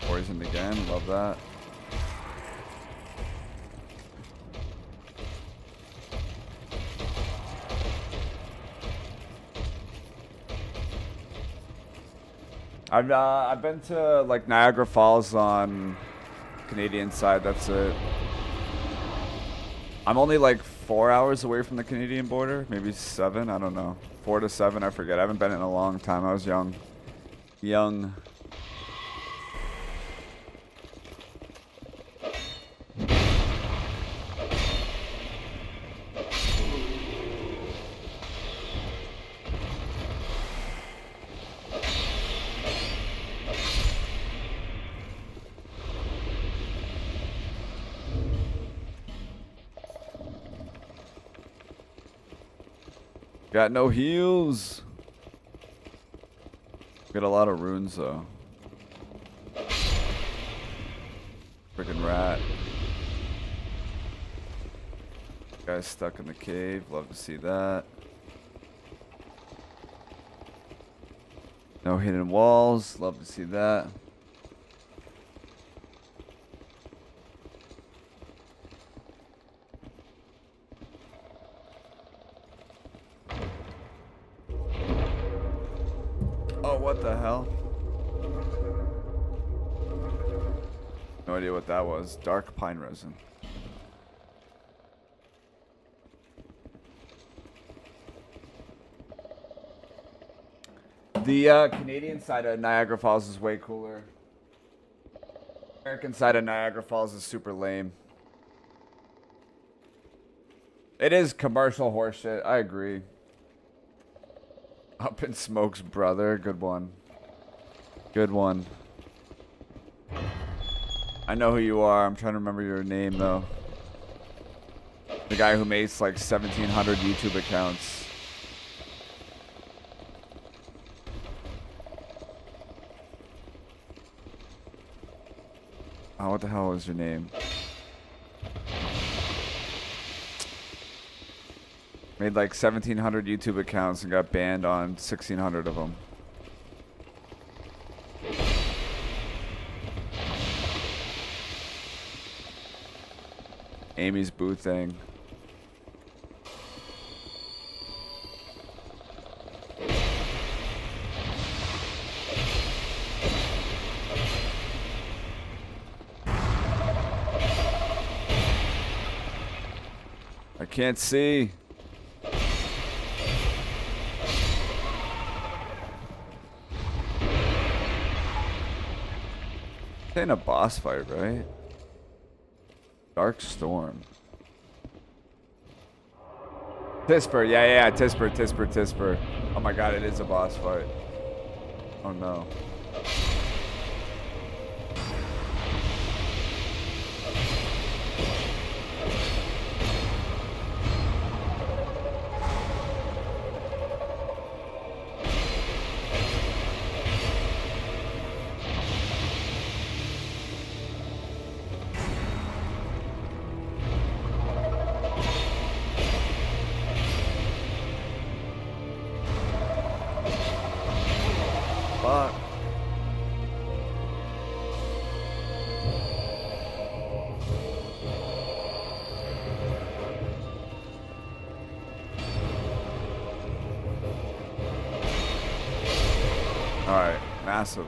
Poisoned again, love that. I've been to like Niagara Falls on Canadian side, that's it. I'm only like 4 hours away from the Canadian border, maybe 7, I don't know. 4 to 7, I forget. I haven't been in a long time. I was young. Young. Got no heals. Got a lot of runes though. Freaking rat. Guy's stuck in the cave. Love to see that. No hidden walls. Love to see that. Oh, what the hell? No idea what that was. Dark pine resin. The Canadian side of Niagara Falls is way cooler. American side of Niagara Falls is super lame. It is commercial horseshit. I agree. Up in Smoke's brother. Good one. Good one. I know who you are. I'm trying to remember your name, though. The guy who makes like 1,700 YouTube accounts. Oh, what the hell was your name? Made like 1,700 YouTube accounts and got banned on 1,600 of them. Amy's boo thing. I can't see. This ain't a boss fight, right? Dark Storm. Tisper, yeah, Tisper. Oh my god, it is a boss fight. Oh no. Fuck. Alright, massive.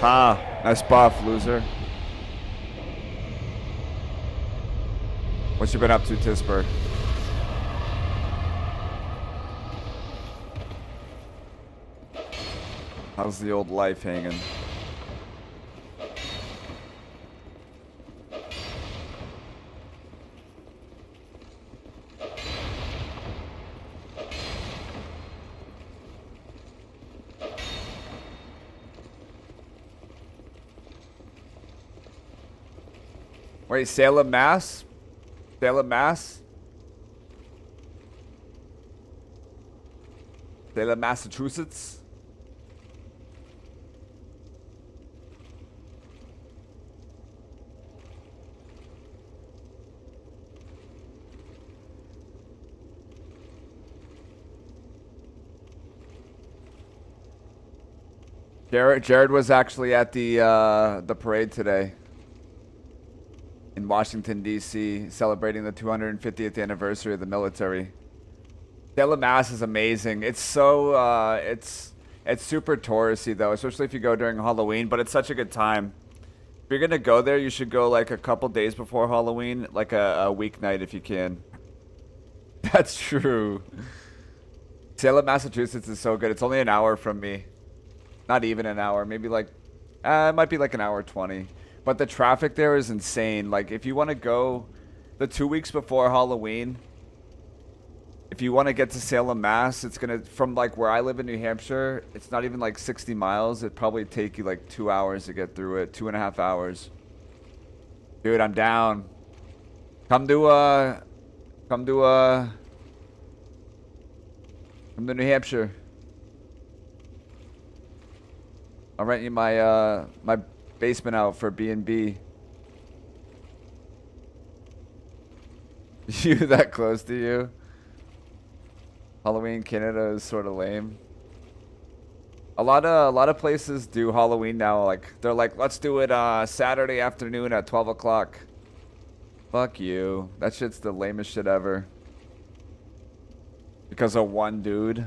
Ha! Nice buff, loser. What you been up to, Tisper? How's the old life hanging? Wait, Salem, Mass? Salem, Mass? Salem, Massachusetts? Jared was actually at the parade today in Washington, D.C., celebrating the 250th anniversary of the military. Salem, Mass is amazing. It's so, It's super touristy though, especially if you go during Halloween, but it's such a good time. If you're gonna go there, you should go like a couple days before Halloween, like a weeknight if you can. That's true. Salem, Massachusetts is so good. It's only an hour from me. Not even an hour, maybe like, it might be like an hour 20. But the traffic there is insane. Like if you want to go the 2 weeks before Halloween, if you want to get to Salem, Mass, it's going to, from like where I live in New Hampshire, it's not even like 60 miles. It'd probably take you like 2 hours to get through it, 2.5 hours. Dude, I'm down. Come to New Hampshire. I'll rent you my my basement out for B&B. You that close to you? Halloween Canada is sort of lame. A lot of places do Halloween now. Like they're like, let's do it Saturday afternoon at 12 o'clock. Fuck you. That shit's the lamest shit ever. Because of one dude.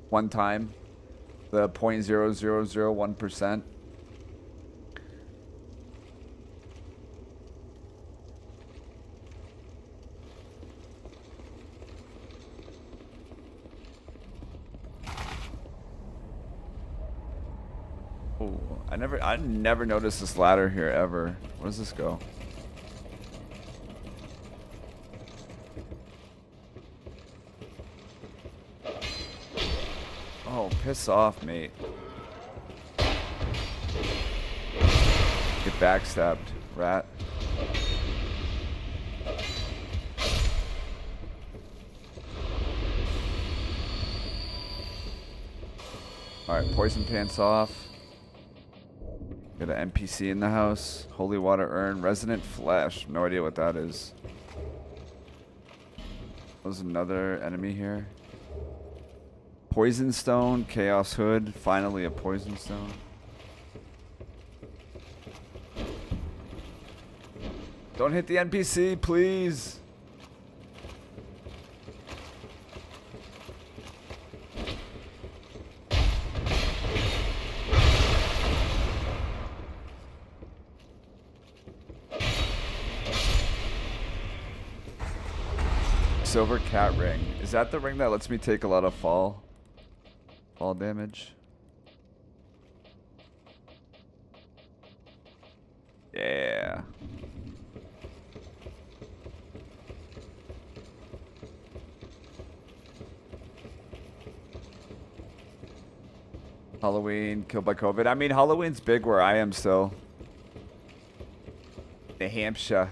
One time. The 0.0001%. Oh, I never noticed this ladder here ever. Where does this go? Oh, piss off, mate. Get backstabbed, rat. Alright, poison pants off. Got an NPC in the house. Holy water urn. Resonant flesh. No idea what that is. There's another enemy here. Poison stone, chaos hood, finally a poison stone. Don't hit the NPC, please. Silver cat ring. Is that the ring that lets me take a lot of fall damage? Yeah. Halloween killed by COVID. I mean, Halloween's big where I am still. New Hampshire.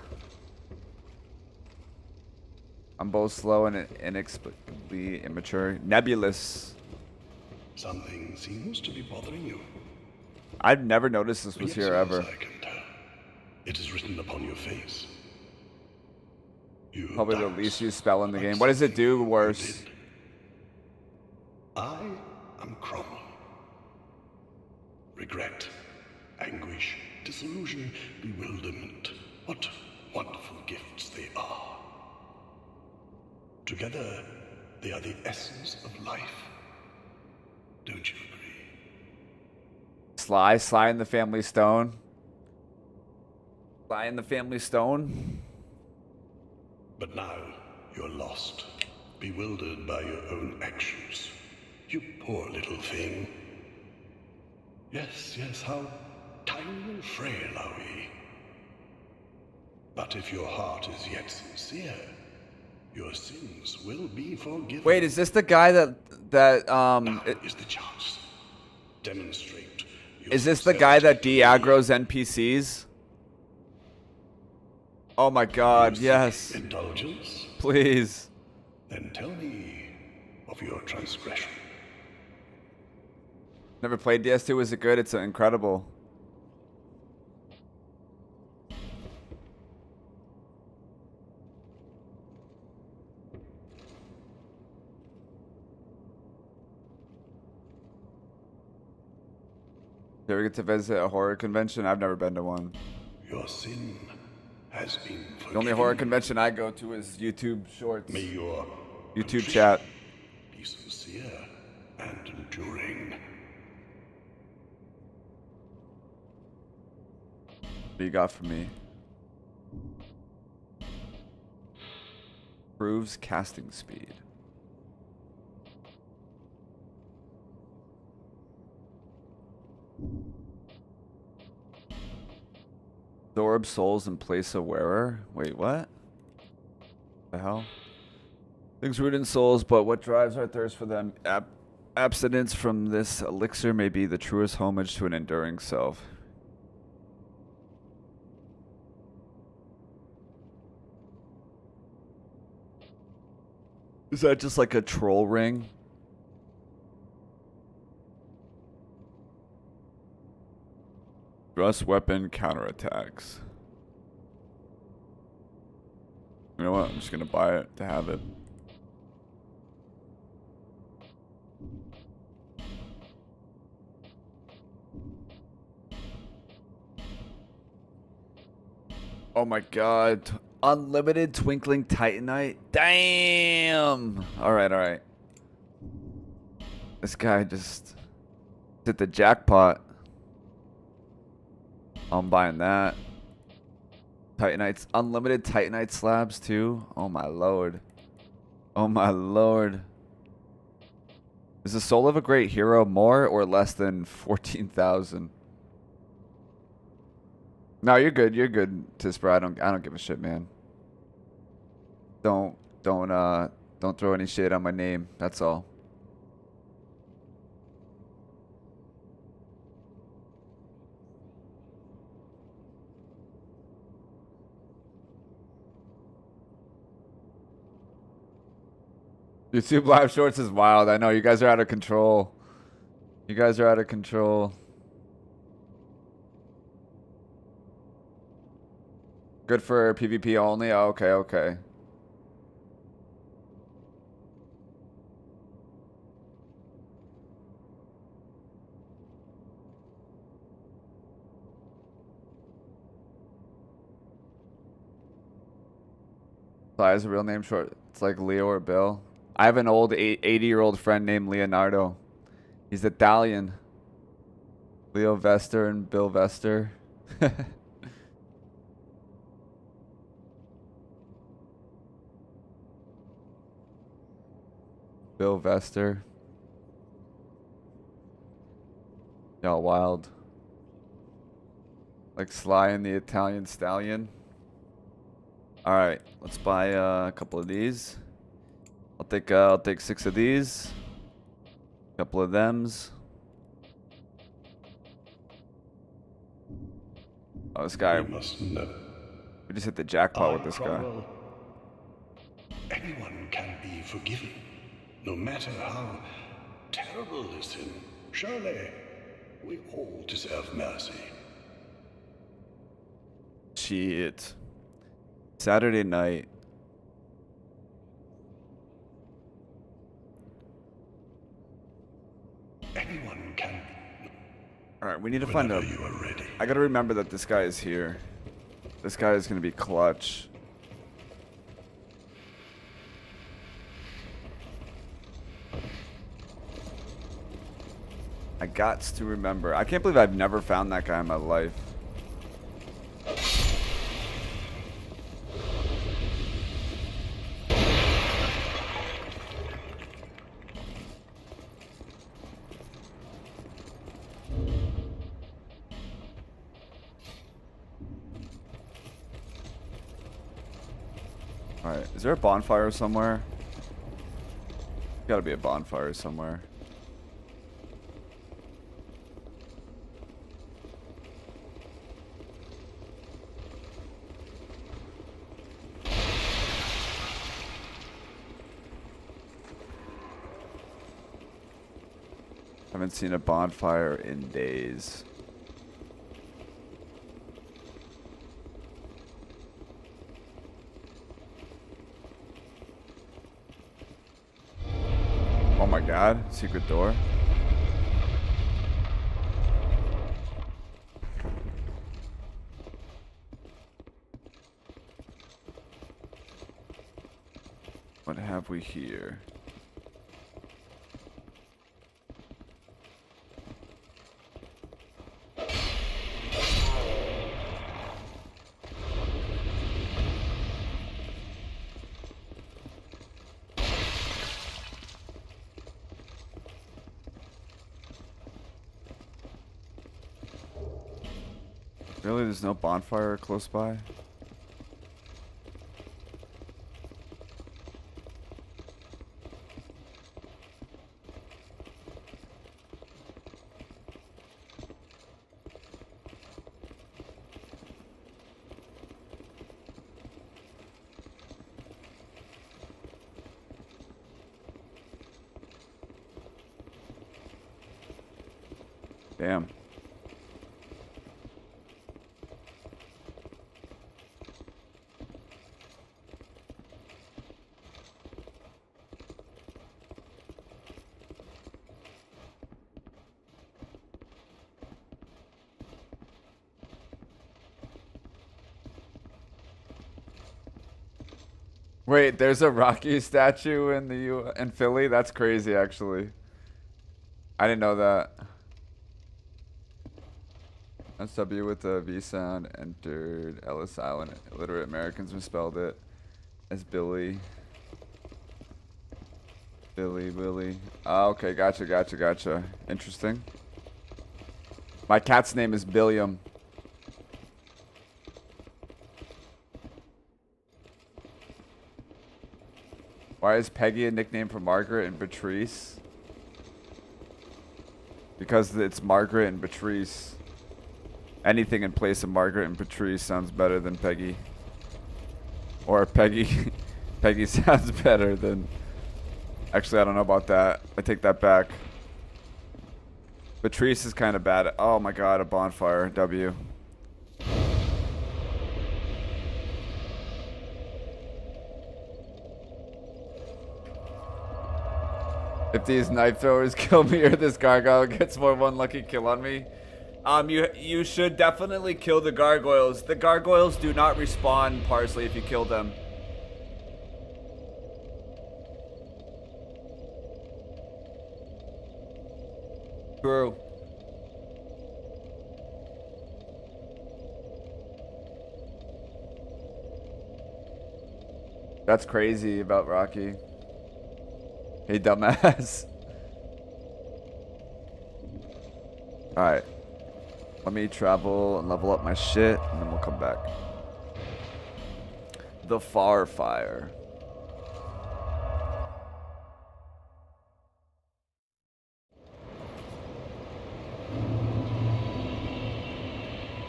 I'm both slow and inexplicably immature. Nebulous. Something seems to be bothering you. I've never noticed this was Yes, here yes, ever. I can tell. It is written upon your face. You Probably the doubt least used spell in the about game. What does it something do you worse? did. I am Cromwell. Regret, anguish, disillusion, bewilderment. What wonderful gifts they are. Together, they are the essence of life. Don't you agree? Sly in the family stone. Sly in the family stone. But now you're lost, bewildered by your own actions. You poor little thing. Yes, how tiny and frail are we? But if your heart is yet sincere, your sins will be forgiven. Wait, is this the guy Now is the chance. Demonstrate. Is this the guy that de-aggro's NPCs? Oh my god, yes. Indulgence? Please. Then tell me of your transgression. Never played DS2. Is it good? It's incredible. You ever get to visit a horror convention? I've never been to one. Your sin has been forgiven. The only horror convention I go to is YouTube Shorts. May your YouTube chat. be sincere and enduring. What do you got for me? Proves casting speed. Absorb souls in place of wearer. Wait, what? The hell? Things rooted in souls, but what drives our thirst for them? Abstinence from this elixir may be the truest homage to an enduring self. Is that just like a troll ring? Thrust weapon counterattacks. You know what? I'm just gonna buy it to have it. Oh my god. Unlimited twinkling titanite. Damn. Alright, alright. This guy just hit the jackpot. I'm buying that. Titanites. Unlimited titanite slabs too. Oh my lord. Oh my lord. Is the soul of a great hero more or less than 14,000? No, you're good. You're good, Tisper. I don't give a shit, man. Don't throw any shade on my name. That's all. YouTube live shorts is wild. I know you guys are out of control. You guys are out of control. Good for PvP only? Oh, okay, okay. Fly is a real name short. It's like Leo or Bill. I have an old 80-year-old friend named Leonardo. He's Italian. Leo Vester and Bill Vester. Bill Vester. Y'all wild. Like Sly and the Italian Stallion. Alright, let's buy a couple of these. I'll take 6 of these. A couple of thems. Oh, this guy. We must know. We just hit the jackpot with this guy. Anyone can be forgiven, no matter how terrible the sin. Surely, we all deserve mercy. Shit. Saturday night. Anyone can. Alright, we need to find Whenever a... you are ready. I gotta remember that this guy is here. This guy is gonna be clutch. I gots to remember. I can't believe I've never found that guy in my life. Alright, is there a bonfire somewhere? Gotta be a bonfire somewhere. Haven't seen a bonfire in days. Oh my god, secret door. What have we here? Really, there's no bonfire close by? Damn. Wait, there's a Rocky statue in in Philly? That's crazy, actually. I didn't know that. SW with the V sound entered Ellis Island. Illiterate Americans misspelled it as Billy. Billy. Oh, okay, gotcha. Interesting. My cat's name is Billiam. Why is Peggy a nickname for Margaret and Patrice? Because it's Margaret and Patrice. Anything in place of Margaret and Patrice sounds better than Peggy. Or Peggy. Peggy sounds better than... Actually, I don't know about that. I take that back. Patrice is kind of bad. Oh my god, a bonfire. W. If these knife throwers kill me or this gargoyle gets more one lucky kill on me, you should definitely kill the gargoyles. The gargoyles do not respawn parsley if you kill them. True. That's crazy about Rocky. Hey, dumbass. Alright. Let me travel and level up my shit, and then we'll come back. The Far Fire.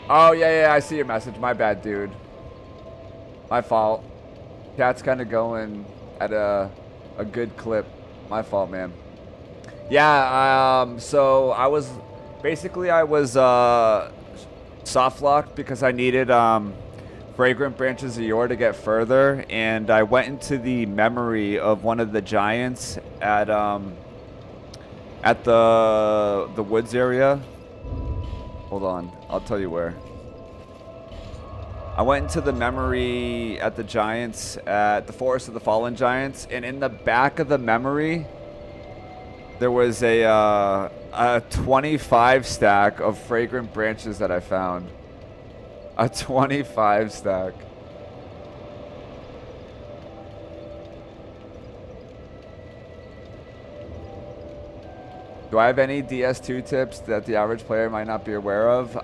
Oh, yeah, I see your message. My bad, dude. My fault. Cat's kind of going at a good clip. My fault, man. Yeah, so I was soft locked because I needed fragrant branches of yore to get further, and I went into the memory of one of the giants at the woods area. Hold on, I'll tell you where. I went into the memory at the giants at the Forest of the Fallen Giants, and in the back of the memory, there was a 25 stack of fragrant branches that I found. A 25 stack. Do I have any DS2 tips that the average player might not be aware of?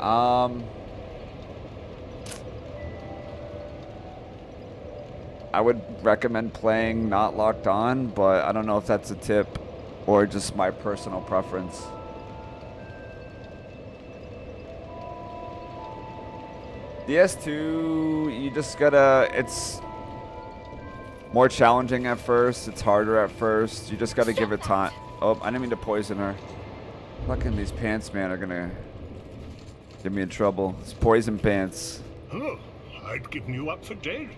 I would recommend playing not locked on, but I don't know if that's a tip or just my personal preference. DS2, you just gotta, it's more challenging at first, it's harder at first, you just gotta give it time. Oh, I didn't mean to poison her. Fucking these pants, man, are gonna get me in trouble. It's poison pants. Oh, I'd given you up for dead.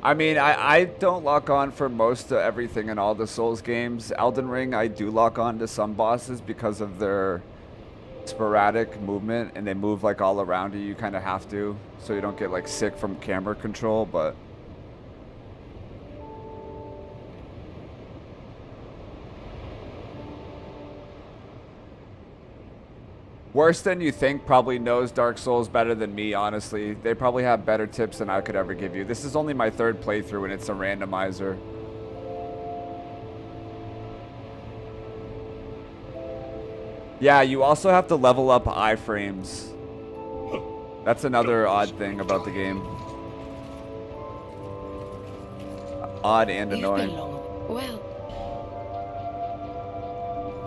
I mean, I don't lock on for most of everything in all the Souls games. Elden Ring, I do lock on to some bosses because of their sporadic movement and they move like all around you, you kind of have to, so you don't get like sick from camera control, but worse than you think probably knows Dark Souls better than me, honestly. They probably have better tips than I could ever give you. This is only my 3rd playthrough and it's a randomizer. Yeah, you also have to level up iframes. That's another odd thing about the game. Odd and You've annoying. been long. Well,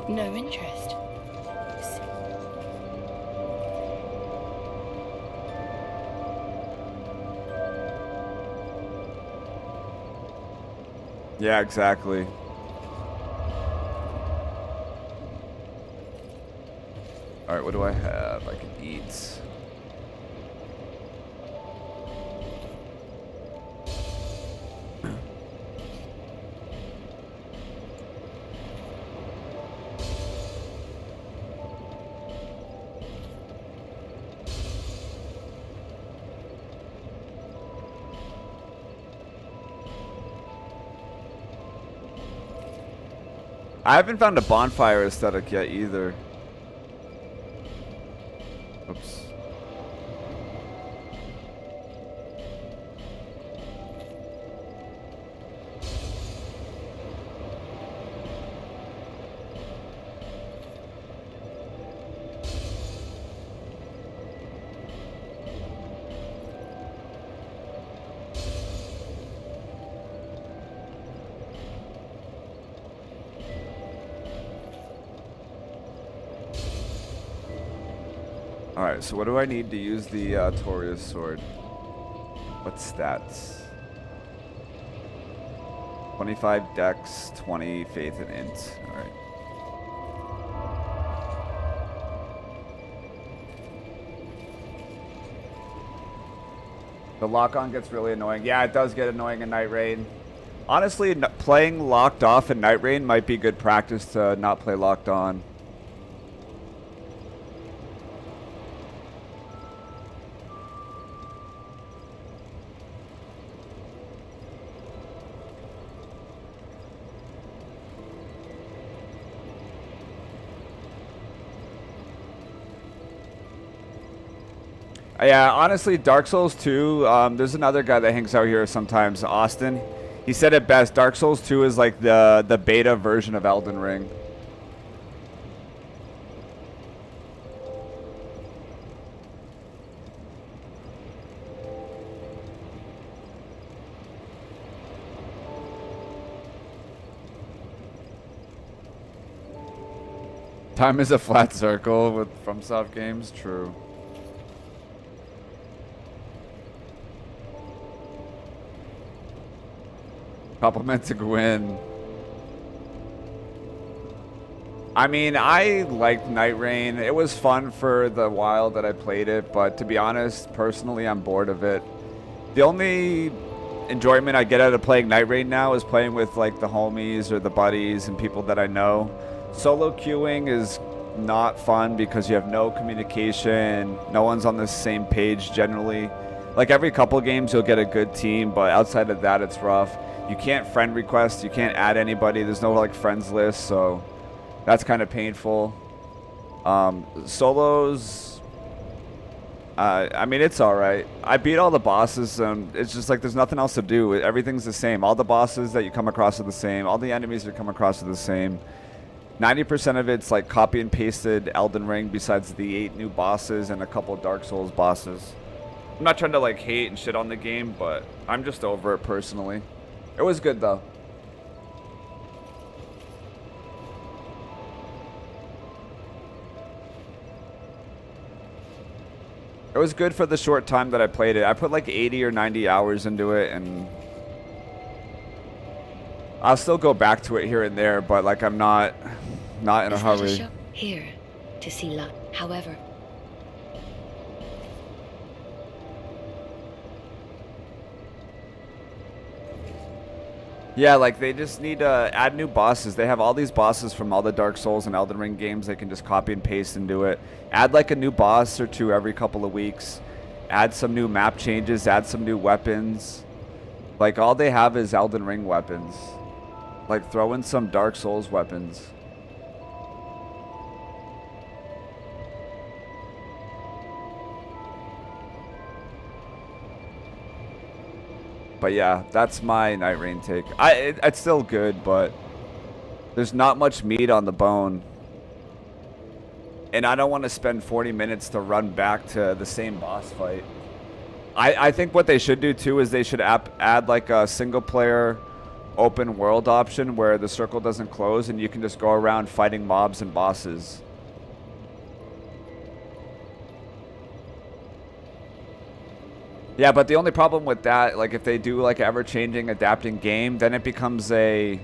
no interest. Yeah, exactly. Alright, what do I have? I can eat. I haven't found a bonfire aesthetic yet either. Oops. Alright, so what do I need to use the Toria's sword? What stats? 25 dex, 20 faith and int. Alright. The lock-on gets really annoying. Yeah, it does get annoying in nightreign. Honestly, playing locked off in nightreign might be good practice to not play locked on. Yeah, honestly, Dark Souls 2, there's another guy that hangs out here sometimes, Austin. He said it best, Dark Souls 2 is like the beta version of Elden Ring. Time is a flat circle with FromSoft games, true. Compliment to Gwyn. I mean, I liked nightreign. It was fun for the while that I played it, but to be honest, personally, I'm bored of it. The only enjoyment I get out of playing nightreign now is playing with like the homies or the buddies and people that I know. Solo queuing is not fun because you have no communication. No one's on the same page generally. Like every couple games, you'll get a good team, but outside of that, it's rough. You can't friend request, you can't add anybody, there's no like friends list, so that's kind of painful. Solos, I mean, it's alright. I beat all the bosses, and it's just like there's nothing else to do. Everything's the same. All the bosses that you come across are the same. All the enemies that come across are the same. 90% of it's like copy and pasted Elden Ring besides the 8 new bosses and a couple of Dark Souls bosses. I'm not trying to like hate and shit on the game, but I'm just over it personally. It was good though. It was good for the short time that I played it. I put like 80 or 90 hours into it, and I'll still go back to it here and there, but like I'm not in a hurry. Here to see luck. However, Yeah, like they just need to add new bosses. They have all these bosses from all the Dark Souls and Elden Ring games. They can just copy and paste into it. Add like a new boss or two every couple of weeks. Add some new map changes. Add some new weapons. Like all they have is Elden Ring weapons. Like throw in some Dark Souls weapons. But yeah, that's my nightreign take. It's still good, but there's not much meat on the bone. And I don't want to spend 40 minutes to run back to the same boss fight. I think what they should do too is they should add like a single player open world option where the circle doesn't close and you can just go around fighting mobs and bosses. Yeah, but the only problem with that, like if they do like ever-changing, adapting game, then it becomes a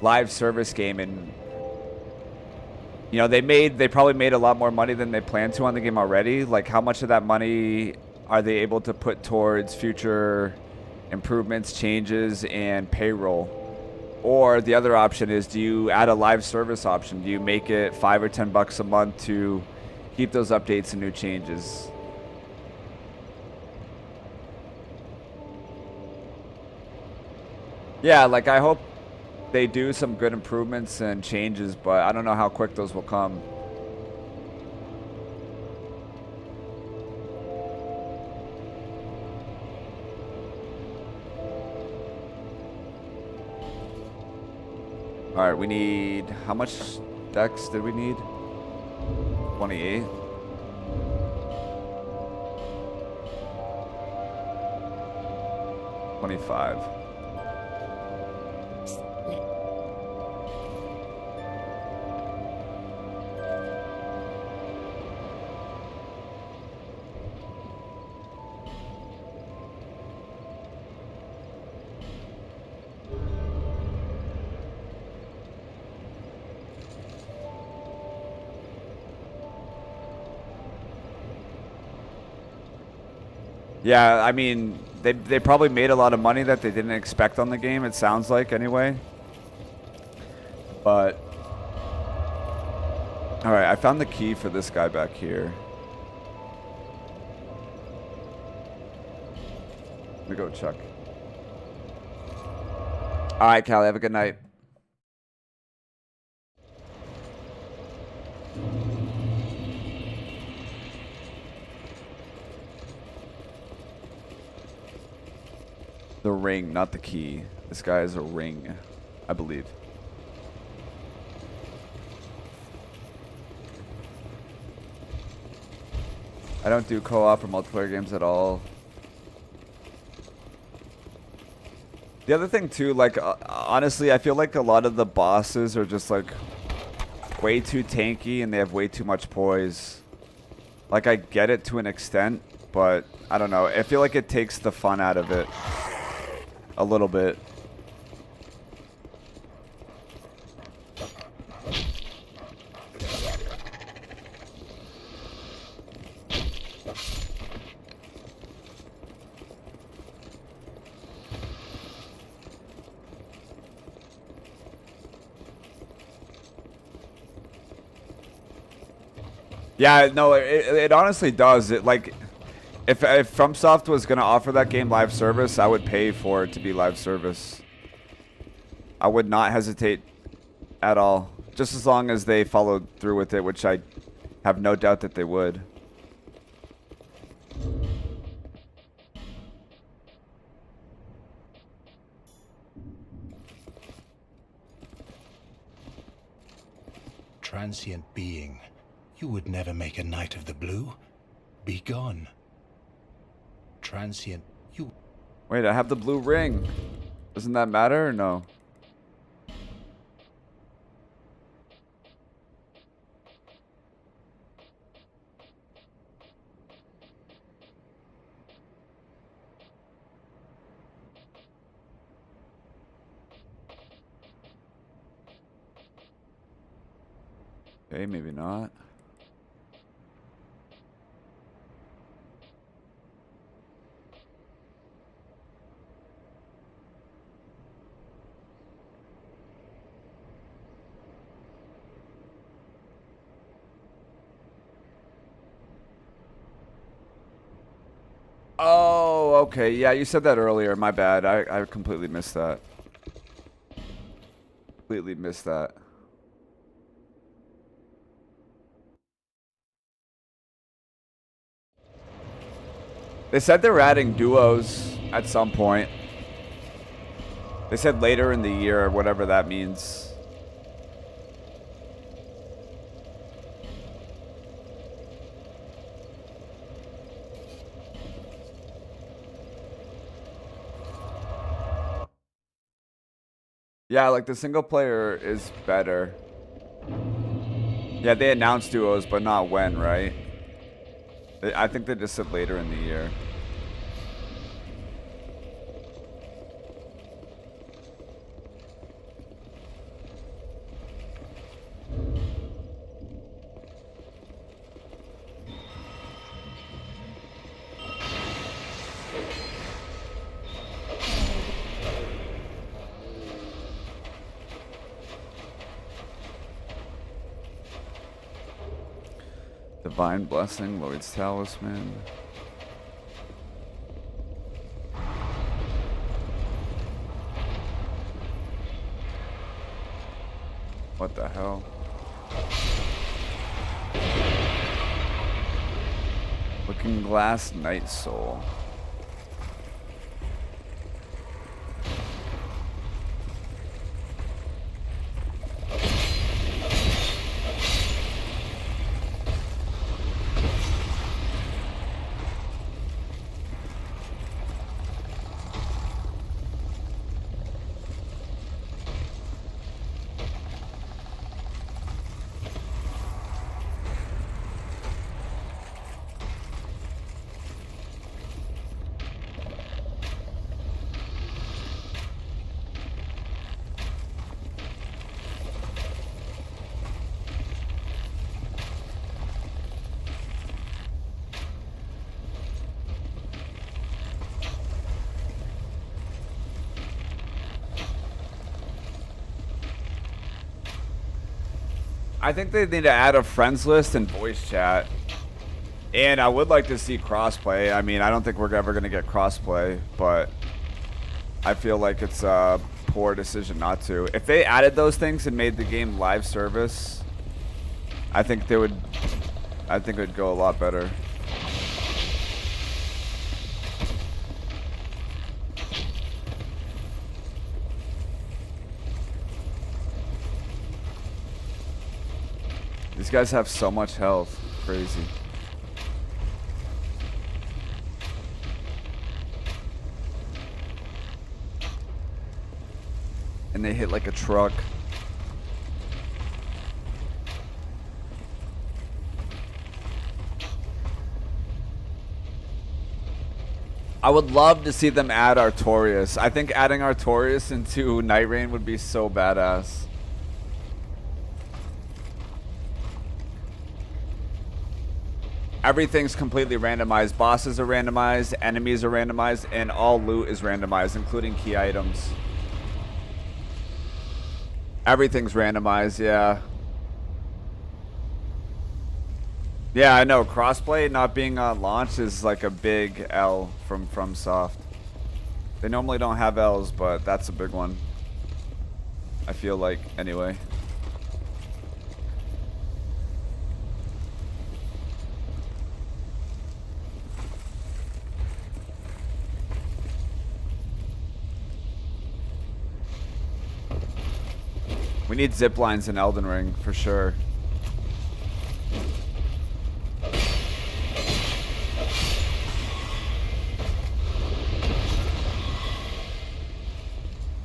live service game, and you know they probably made a lot more money than they planned to on the game already. Like how much of that money are they able to put towards future improvements, changes, and payroll? Or the other option is, do you add a live service option? Do you make it $5 or $10 a month to keep those updates and new changes? Yeah, like I hope they do some good improvements and changes, but I don't know how quick those will come. Alright, we need... How much dex did we need? 28? $25. Yeah, I mean, they probably made a lot of money that they didn't expect on the game, it sounds like, anyway. But... Alright, I found the key for this guy back here. Let me go check. Alright, Callie, have a good night. The ring, not the key. This guy is a ring, I believe. I don't do co-op or multiplayer games at all. The other thing too, like, honestly, I feel like a lot of the bosses are just like way too tanky and they have way too much poise. Like, I get it to an extent, but I don't know. I feel like it takes the fun out of it. A little bit. Yeah, no, it honestly does. It like... If FromSoft was going to offer that game live service, I would pay for it to be live service. I would not hesitate at all. Just as long as they followed through with it, which I have no doubt that they would. Transient being, you would never make a Knight of the Blue. Be gone. Transient, you... Wait, I have the blue ring. Doesn't that matter or no? Okay, maybe not. okay. Yeah, you said that earlier. My bad. I completely missed that. Completely missed that. They said they're adding duos at some point. They said later in the year, or whatever that means. Yeah, like the single player is better. Yeah, they announced duos, but not when, right? I think they just said later in the year. Divine Blessing, Lloyd's Talisman. What the hell? Looking Glass, Night Soul. I think they need to add a friends list and voice chat. And I would like to see crossplay. I mean, I don't think we're ever going to get crossplay, but I feel like it's a poor decision not to. If they added those things and made the game live service, I think it would go a lot better. These guys have so much health. Crazy. And they hit like a truck. I would love to see them add Artorias. I think adding Artorias into nightreign would be so badass. Everything's completely randomized. Bosses are randomized, enemies are randomized, and all loot is randomized, including key items. Everything's randomized, yeah. Yeah, I know. Crossplay not being on launch is like a big L from FromSoft. They normally don't have L's, but that's a big one. I feel like, anyway. We need zip lines in Elden Ring for sure. Can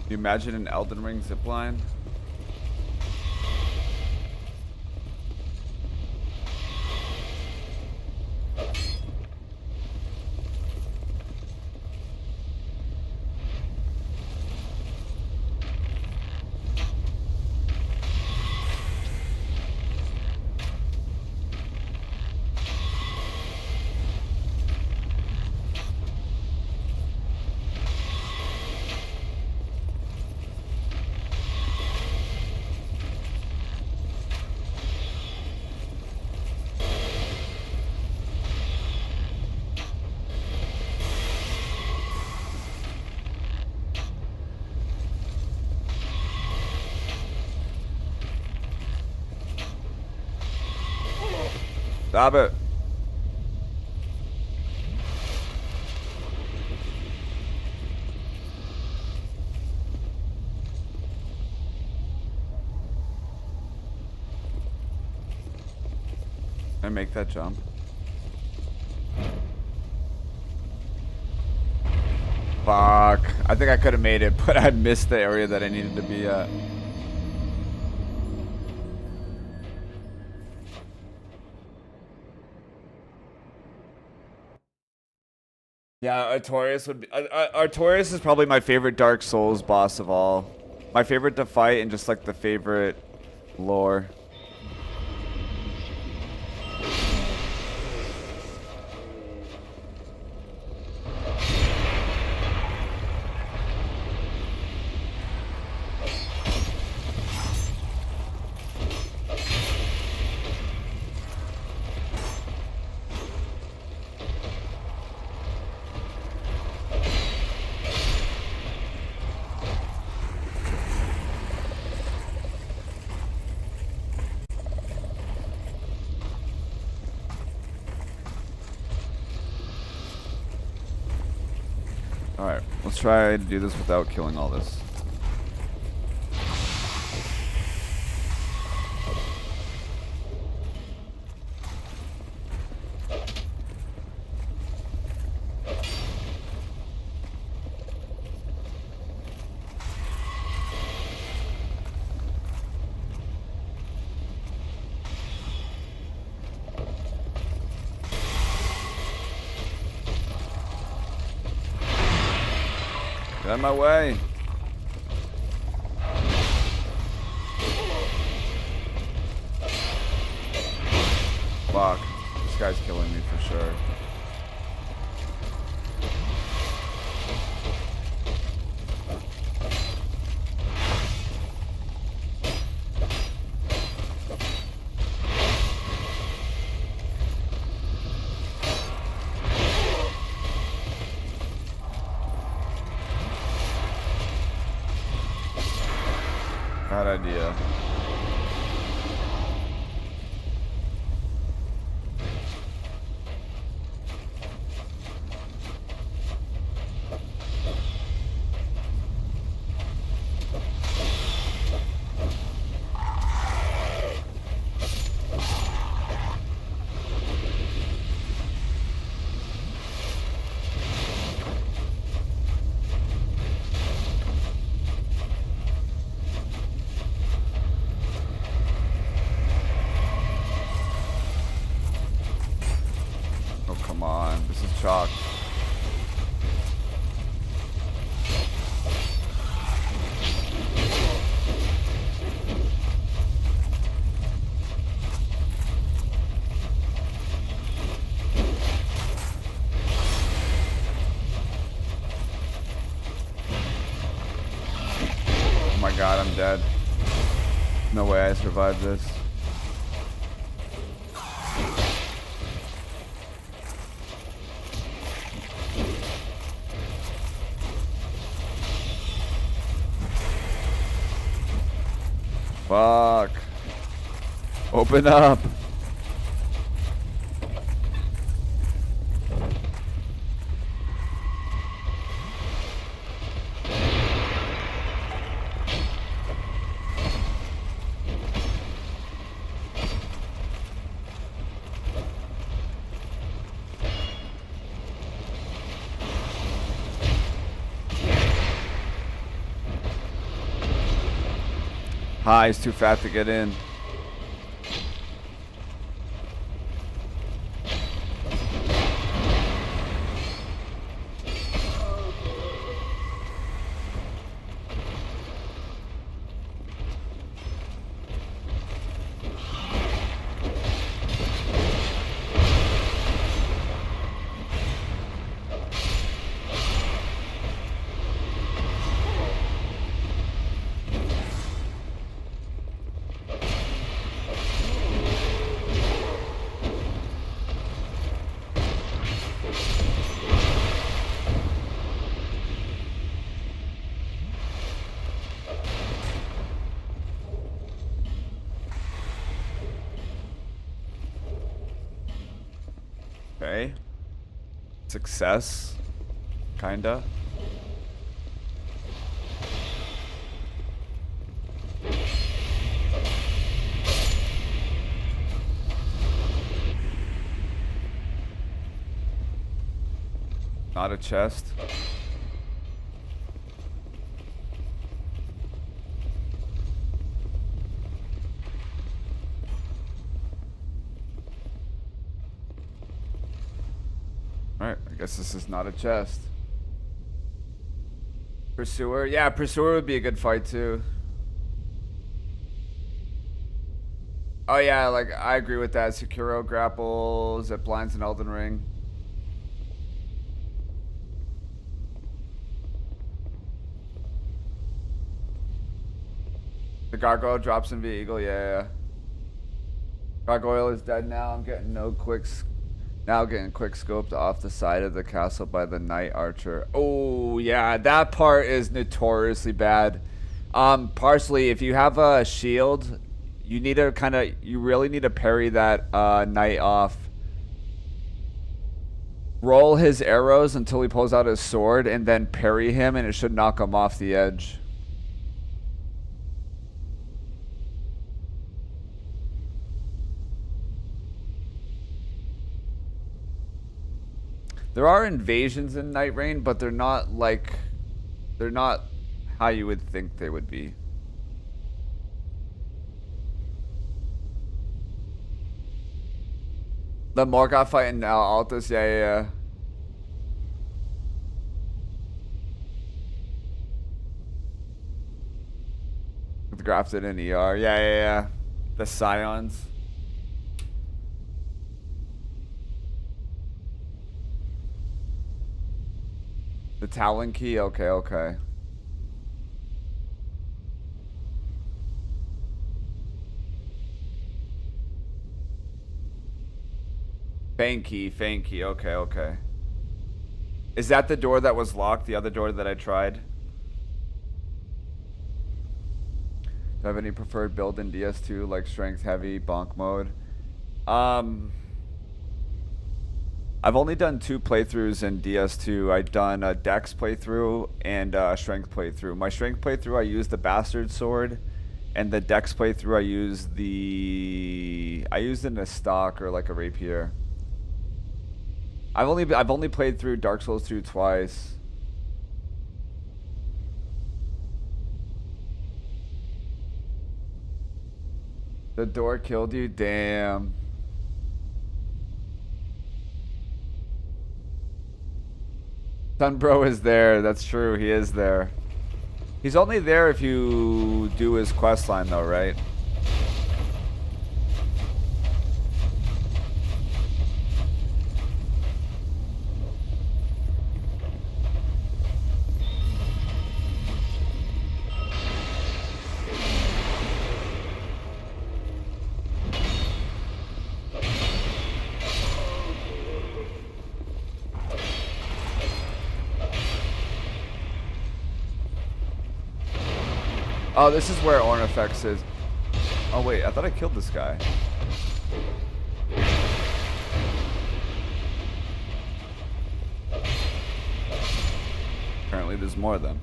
you imagine an Elden Ring zip line? Stop it. Can I make that jump? Fuck. I think I could have made it, but I missed the area that I needed to be at. Yeah, Artorias would be. Artorias is probably my favorite Dark Souls boss of all. My favorite to fight and just like the favorite lore. Alright, let's try to do this without killing all this. Get out of my way. Fuck. This guy's killing me for sure. Bad idea. Come on, this is chalk. Oh my god, I'm dead. No way I survived this. Fuck. Open up. Ah, he's too fat to get in. Okay. Success. Kinda. Not a chest. Alright, I guess this is not a chest. Pursuer? Yeah, Pursuer would be a good fight too. Oh yeah, like, I agree with that. Sekiro, grapple, zip lines, and Elden Ring. The gargoyle drops in via eagle, yeah. Gargoyle is dead now. I'm getting getting quick scoped off the side of the castle by the night archer. Oh yeah, that part is notoriously bad. Parsley, if you have a shield, you need to you really need to parry that knight off. Roll his arrows until he pulls out his sword, and then parry him, and it should knock him off the edge. There are invasions in nightreign, but they're not how you would think they would be. The Morgoth fight in Altus, yeah. With grafted in ER, yeah. The Scions. The Talon key? Okay. Fang key, okay. Is that the door that was locked? The other door that I tried? Do I have any preferred build in DS2, like strength heavy, bonk mode? I've only done 2 playthroughs in DS2. I've done a Dex playthrough and a Strength playthrough. My Strength playthrough, I used the Bastard Sword, and the Dex playthrough, I used in a stock or like a rapier. I've only played through Dark Souls 2 twice. The door killed you? Damn. Sunbro is there. That's true. He is there. He's only there if you do his questline, though, right? Oh, this is where Ornifex is. Oh, wait. I thought I killed this guy. Apparently there's more of them.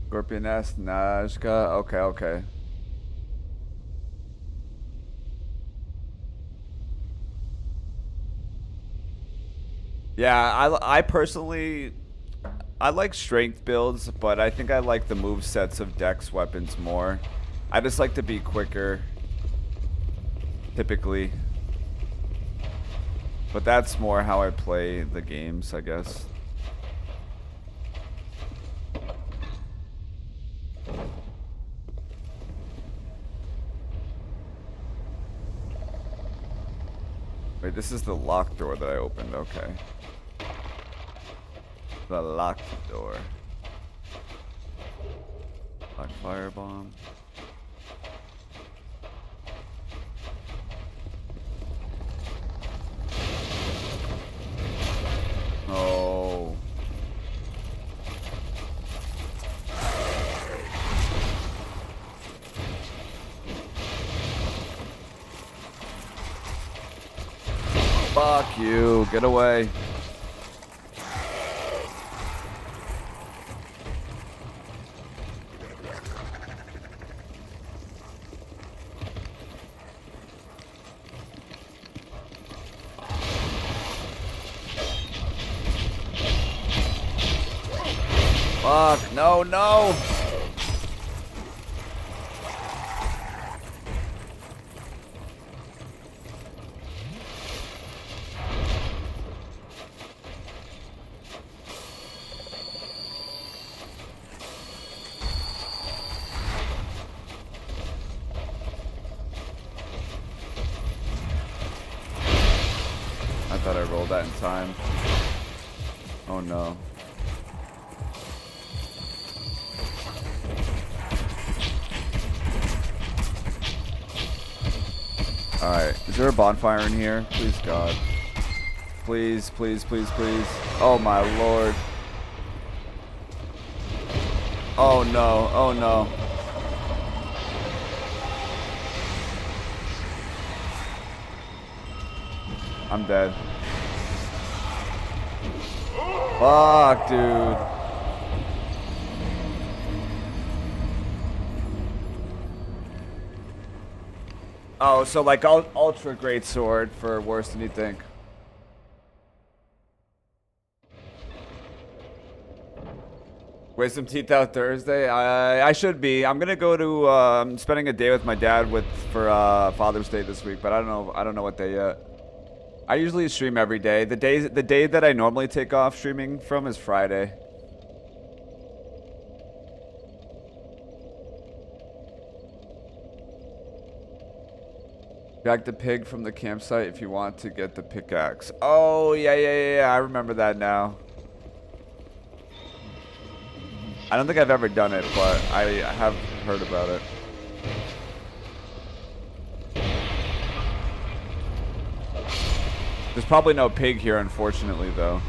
Scorpion S, Najka. Okay. Yeah, I personally, I like strength builds, but I think I like the move sets of Dex weapons more. I just like to be quicker, typically. But that's more how I play the games, I guess. Wait, this is the locked door that I opened. Okay. The locked door. Black firebomb. Oh. Fuck you. Get away. Fuck, no, no! I thought I rolled that in time. Oh no. Alright, is there a bonfire in here? Please, God. Please, please, please, please. Oh my lord. Oh no, oh no. I'm dead. Fuck, dude. Oh, so like ultra great sword for worse than you think. Wisdom teeth out Thursday. I should be. I'm gonna go to. I'm spending a day with my dad for Father's Day this week, but I don't know what day yet. I usually stream every day. The day that I normally take off streaming from is Friday. Drag the pig from the campsite if you want to get the pickaxe. Oh, yeah. I remember that now. I don't think I've ever done it, but I have heard about it. There's probably no pig here, unfortunately, though.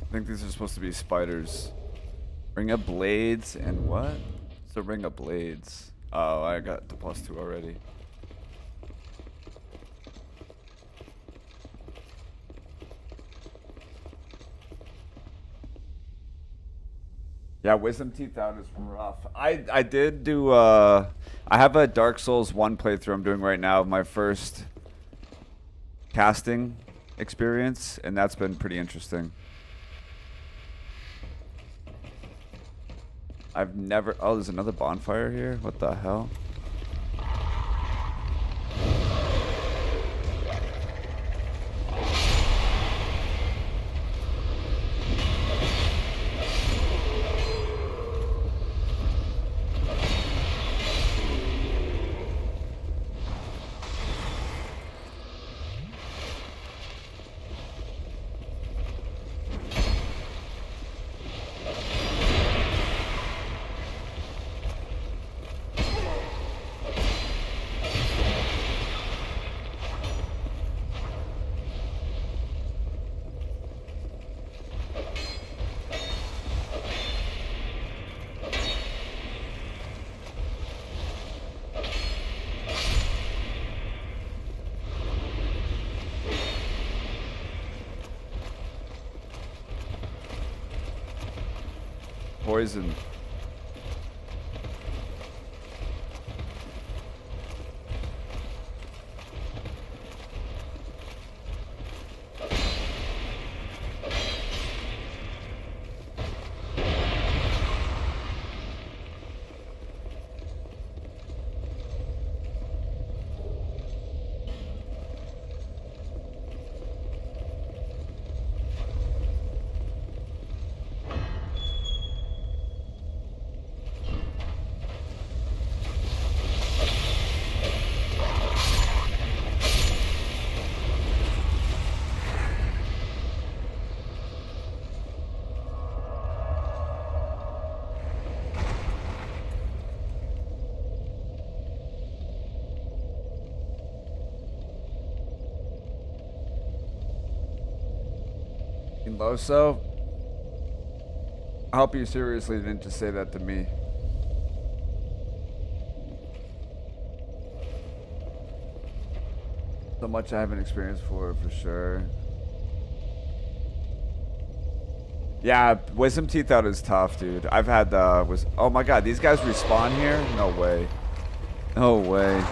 I think these are supposed to be spiders. Ring of blades and what? It's a ring of blades. Oh, I got the +2 already. Yeah, wisdom teeth out is rough. I did do I have a Dark Souls 1 playthrough I'm doing right now, my first casting experience, and that's been pretty interesting. I've never... Oh, there's another bonfire here? What the hell? poison. Loso, I hope you seriously didn't just say that to me. So much I haven't experienced for sure. Yeah, wisdom teeth out is tough, dude. I've had oh my god, these guys respawn here? No way. No way.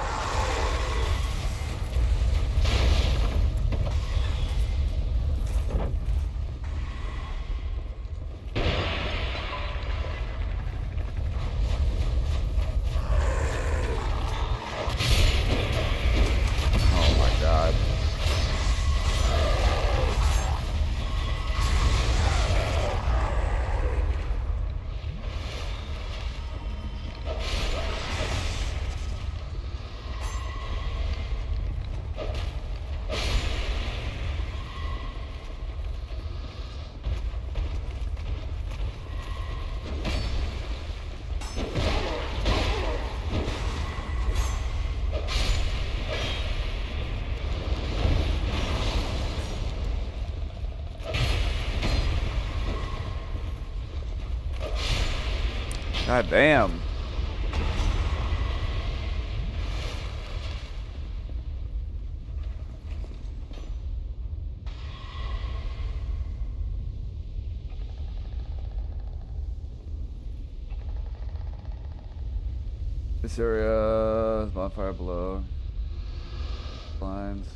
God damn. This area is bonfire below. Blinds.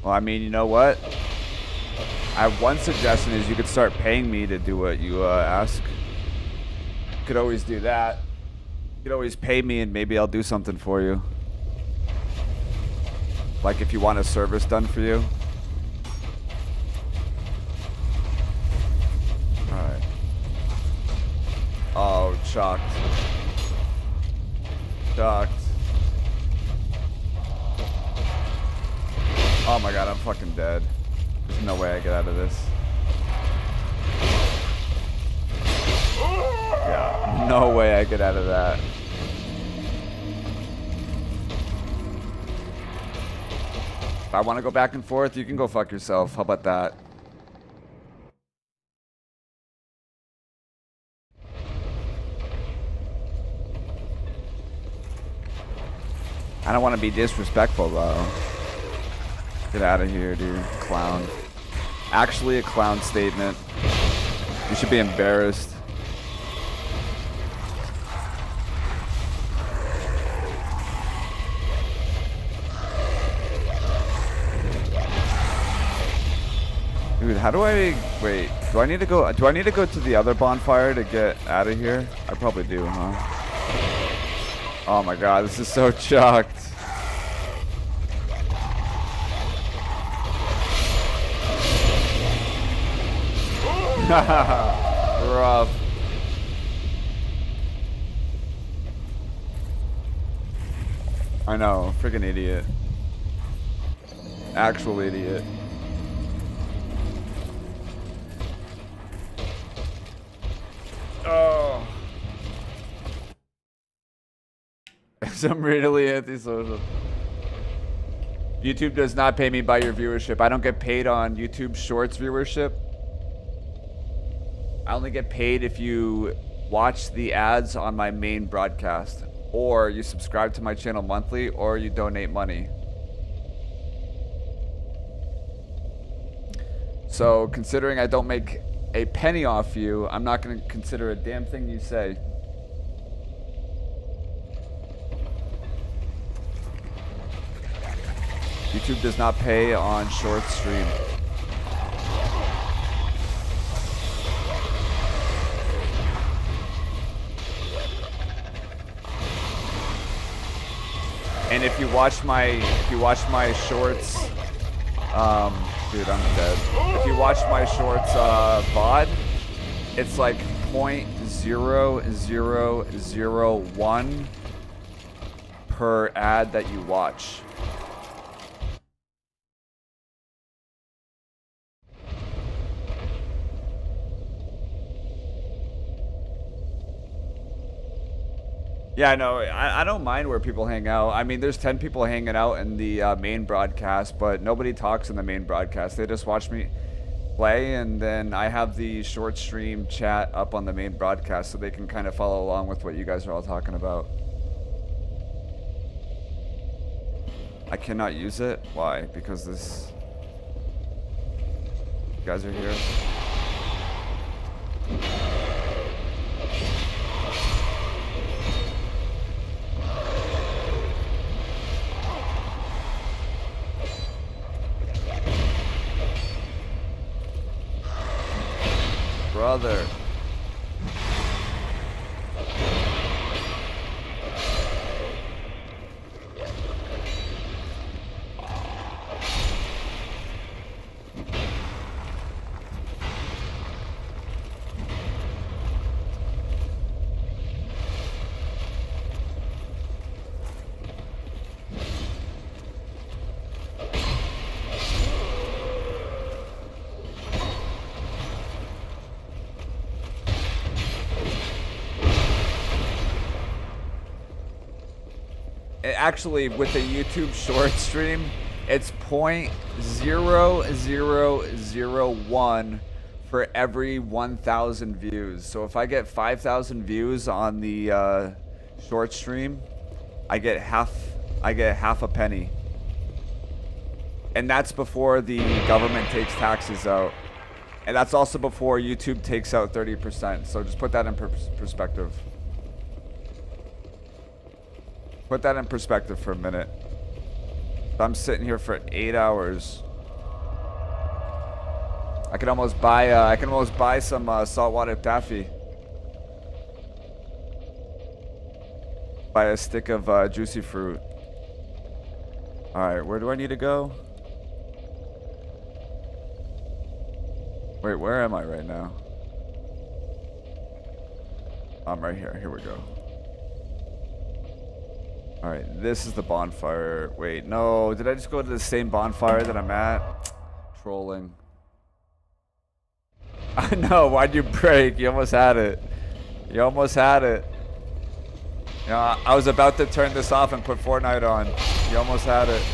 Well, I mean, you know what? I have one suggestion is you could start paying me to do what you ask. You could always do that. You could always pay me and maybe I'll do something for you. Like if you want a service done for you. Alright. Oh, shocked. Shocked. Oh my god, I'm fucking dead. There's no way I get out of this. Yeah, no way I get out of that. If I want to go back and forth, you can go fuck yourself. How about that? I don't want to be disrespectful though. Get out of here, dude. Clown. Actually a clown statement. You should be embarrassed. Dude, how do I wait? Do I need to go to the other bonfire to get out of here? I probably do, huh? Oh my god, this is so chucked. Rough. I know, freaking idiot. Actual idiot. Oh. I'm really antisocial. YouTube does not pay me by your viewership. I don't get paid on YouTube Shorts viewership. I only get paid if you watch the ads on my main broadcast, or you subscribe to my channel monthly, or you donate money. So considering I don't make a penny off you, I'm not going to consider a damn thing you say. YouTube does not pay on short stream. And if you watch my shorts, dude, I'm dead. If you watch my shorts VOD, it's like 0.0001 per ad that you watch. Yeah, no, I don't mind where people hang out. I mean, there's 10 people hanging out in the main broadcast, but nobody talks in the main broadcast. They just watch me play, and then I have the short stream chat up on the main broadcast so they can kind of follow along with what you guys are all talking about. I cannot use it? Why? Because this... You guys are here? Brother. Actually, with the YouTube short stream, it's 0.0001 for every 1,000 views. So if I get 5,000 views on the short stream, I get half a penny. And that's before the government takes taxes out. And that's also before YouTube takes out 30%. So just put that in perspective. Put that in perspective for a minute. I'm sitting here for 8 hours. I can almost buy some saltwater taffy. Buy a stick of juicy fruit. All right, where do I need to go? Wait, where am I right now? I'm right here. Here we go. Alright, this is the bonfire. Wait, no. Did I just go to the same bonfire that I'm at? Trolling. I know. Why'd you break? You almost had it. You almost had it. You know, I was about to turn this off and put Fortnite on. You almost had it.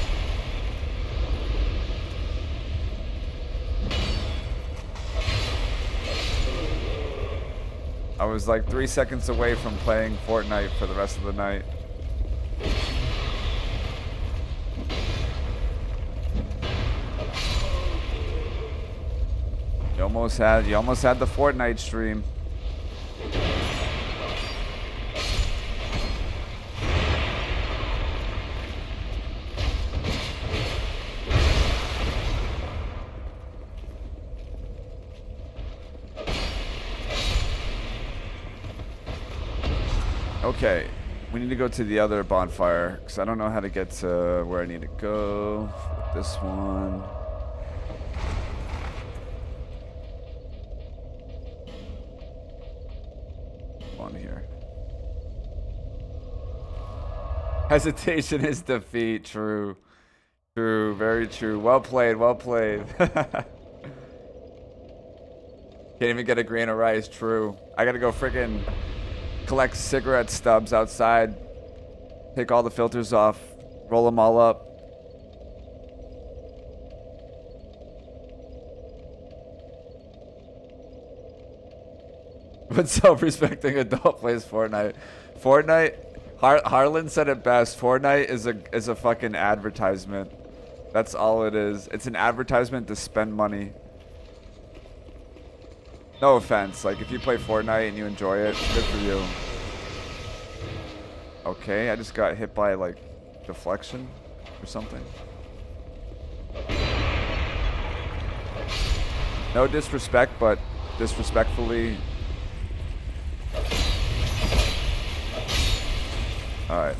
I was like 3 seconds away from playing Fortnite for the rest of the night. You almost had the Fortnite stream. Okay, we need to go to the other bonfire because I don't know how to get to where I need to go. This one. On here. Hesitation is defeat. True. True. Very true. Well played. Well played. Can't even get a grain of rice. True. I gotta go freaking collect cigarette stubs outside. Take all the filters off. Roll them all up. But self-respecting adult plays Fortnite. Fortnite, Harlan said it best. Fortnite is a fucking advertisement. That's all it is. It's an advertisement to spend money. No offense. Like, if you play Fortnite and you enjoy it, good for you. Okay, I just got hit by, like, deflection or something. No disrespect, but disrespectfully. Alright.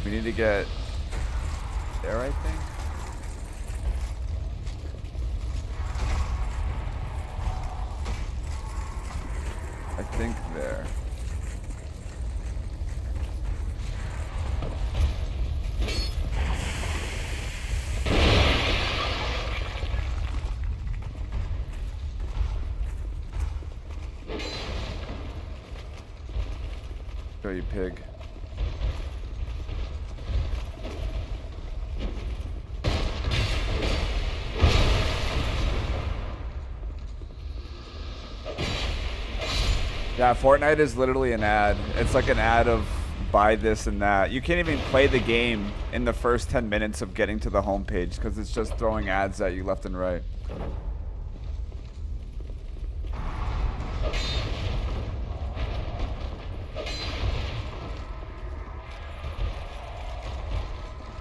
We need to get there, I think. I think there. Go, you pig. Yeah, Fortnite is literally an ad. It's like an ad of buy this and that. You can't even play the game in the first 10 minutes of getting to the homepage because it's just throwing ads at you left and right.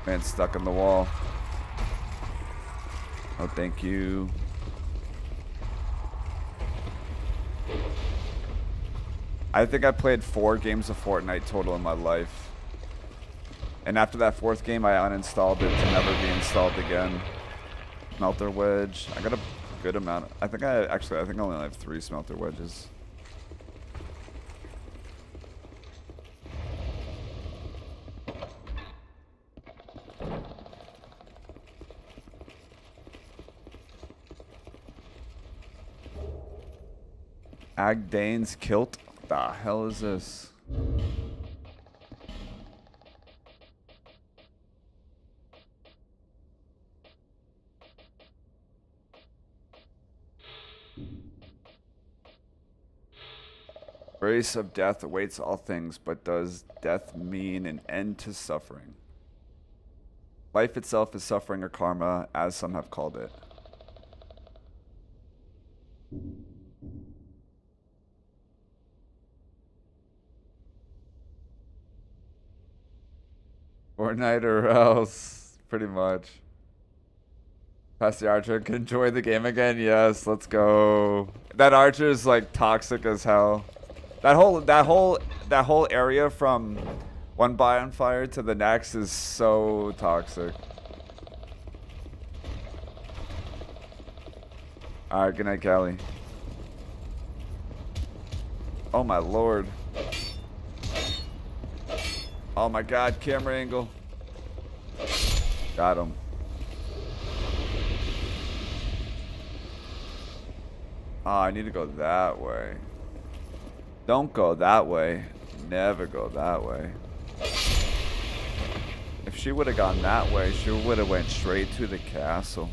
Man, stuck in the wall. Oh, thank you. I think I played 4 games of Fortnite total in my life. And after that 4th game, I uninstalled it to never be installed again. Smelter wedge. I got a good amount. I think I only have 3 smelter wedges. Agdane's kilt. What the hell is this? Grace of death awaits all things, but does death mean an end to suffering? Life itself is suffering or karma, as some have called it. Fortnite or else, pretty much. Pass the archer, can enjoy the game again. Yes, let's go. That archer is like toxic as hell. That whole area from one bonfire to the next is so toxic. All right, good night, Callie. Oh my lord. Oh my god, camera angle. Got him. Oh, I need to go that way. Don't go that way. Never go that way. If she would have gone that way, she would have went straight to the castle.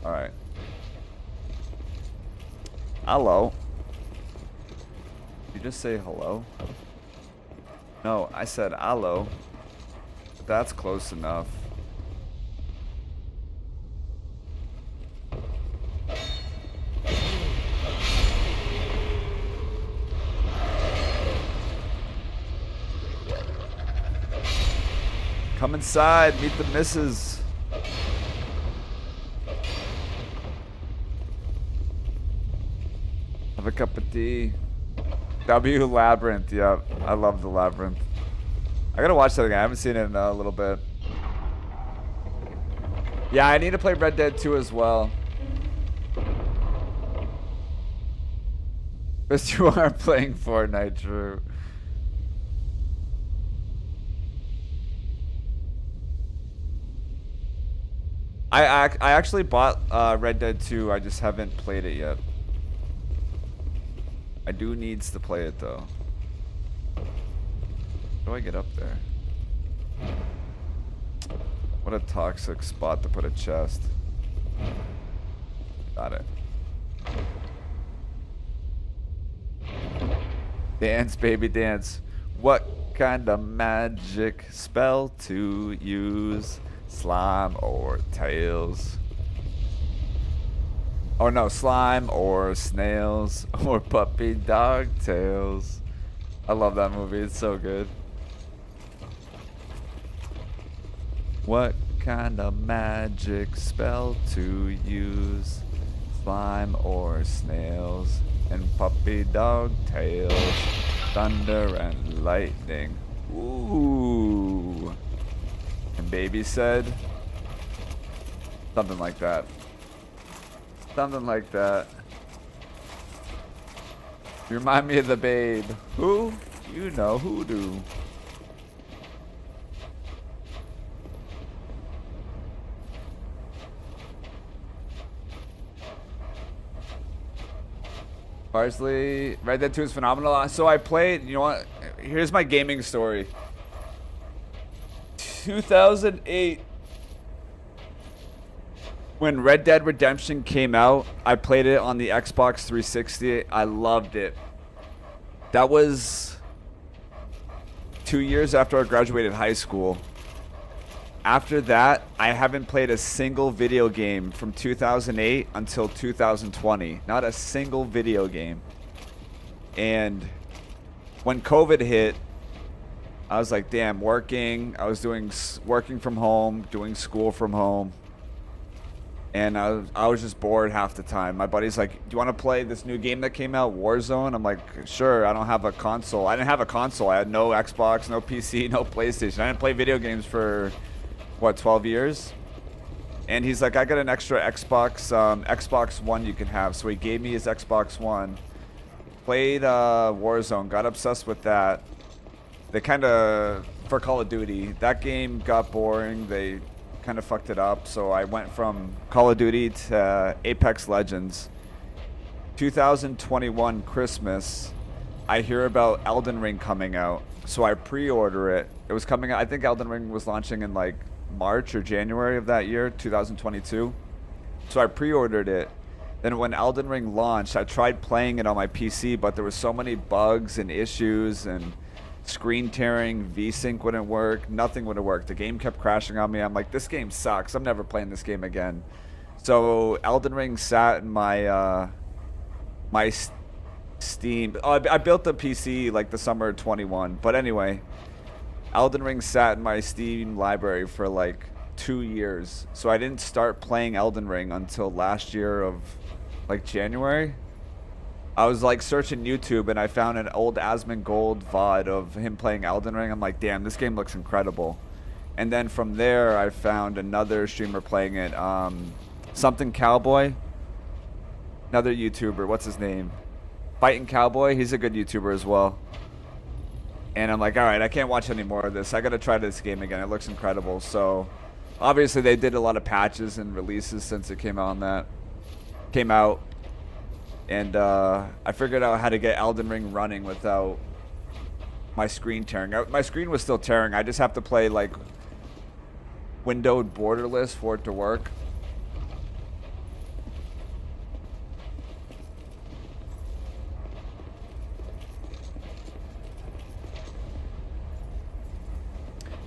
Alright. Hello. Did you just say hello? No, I said hello. That's close enough. Come inside, meet the missus. Have a cup of tea. W Labyrinth, yeah, I love the Labyrinth. I gotta watch that again. I haven't seen it in a little bit. Yeah, I need to play Red Dead 2 as well. But you are playing Fortnite, true. I actually bought Red Dead 2. I just haven't played it yet. I do needs to play it though. How do I get up there? What a toxic spot to put a chest. Got it. Dance, baby, dance. What kind of magic spell to use? Slime or tails? Oh no, slime or snails or puppy dog tails. I love that movie. It's so good. What kind of magic spell to use? Slime or snails and puppy dog tails. Thunder and lightning. Ooh. And baby said something like that. Something like that. You remind me of the babe. Who? You know hoodoo. Parsley, Red Dead 2 is phenomenal. So I played, you know what? Here's my gaming story. 2008, when Red Dead Redemption came out, I played it on the Xbox 360. I loved it. That was 2 years after I graduated high school. After that, I haven't played a single video game from 2008 until 2020. Not a single video game. And when COVID hit, I was like, damn, working. I was working from home, doing school from home. And I was just bored half the time. My buddy's like, do you want to play this new game that came out, Warzone? I'm like, sure. I don't have a console. I didn't have a console. I had no Xbox, no PC, no PlayStation. I didn't play video games for, what, 12 years? And he's like, I got an extra Xbox One you can have. So he gave me his Xbox One. Played Warzone. Got obsessed with that. They kind of, for Call of Duty, that game got boring. They kind of fucked it up. So I went from Call of Duty to Apex Legends. 2021 Christmas, I hear about Elden Ring coming out. So I pre-order it. It was coming out, I think Elden Ring was launching in like March or January of that year, 2022. So I pre-ordered it. Then when Elden Ring launched, I tried playing it on my PC, but there were so many bugs and issues and screen tearing, VSync wouldn't work, nothing would have worked. The game kept crashing on me. I'm like, this game sucks. I'm never playing this game again. So Elden Ring sat in my my Steam. Oh, I built the PC like the summer of 21. But anyway, Elden Ring sat in my Steam library for like 2 years. So I didn't start playing Elden Ring until last year of like January. I was like searching YouTube and I found an old Asmongold VOD of him playing Elden Ring. I'm like, damn, this game looks incredible. And then from there, I found another streamer playing it. Something Cowboy. Another YouTuber. What's his name? Fighting Cowboy. He's a good YouTuber as well. And I'm like, all right, I can't watch any more of this. I got to try this game again. It looks incredible. So obviously they did a lot of patches and releases since it came out and I figured out how to get Elden Ring running without my screen tearing. My screen was still tearing. I just have to play like windowed borderless for it to work.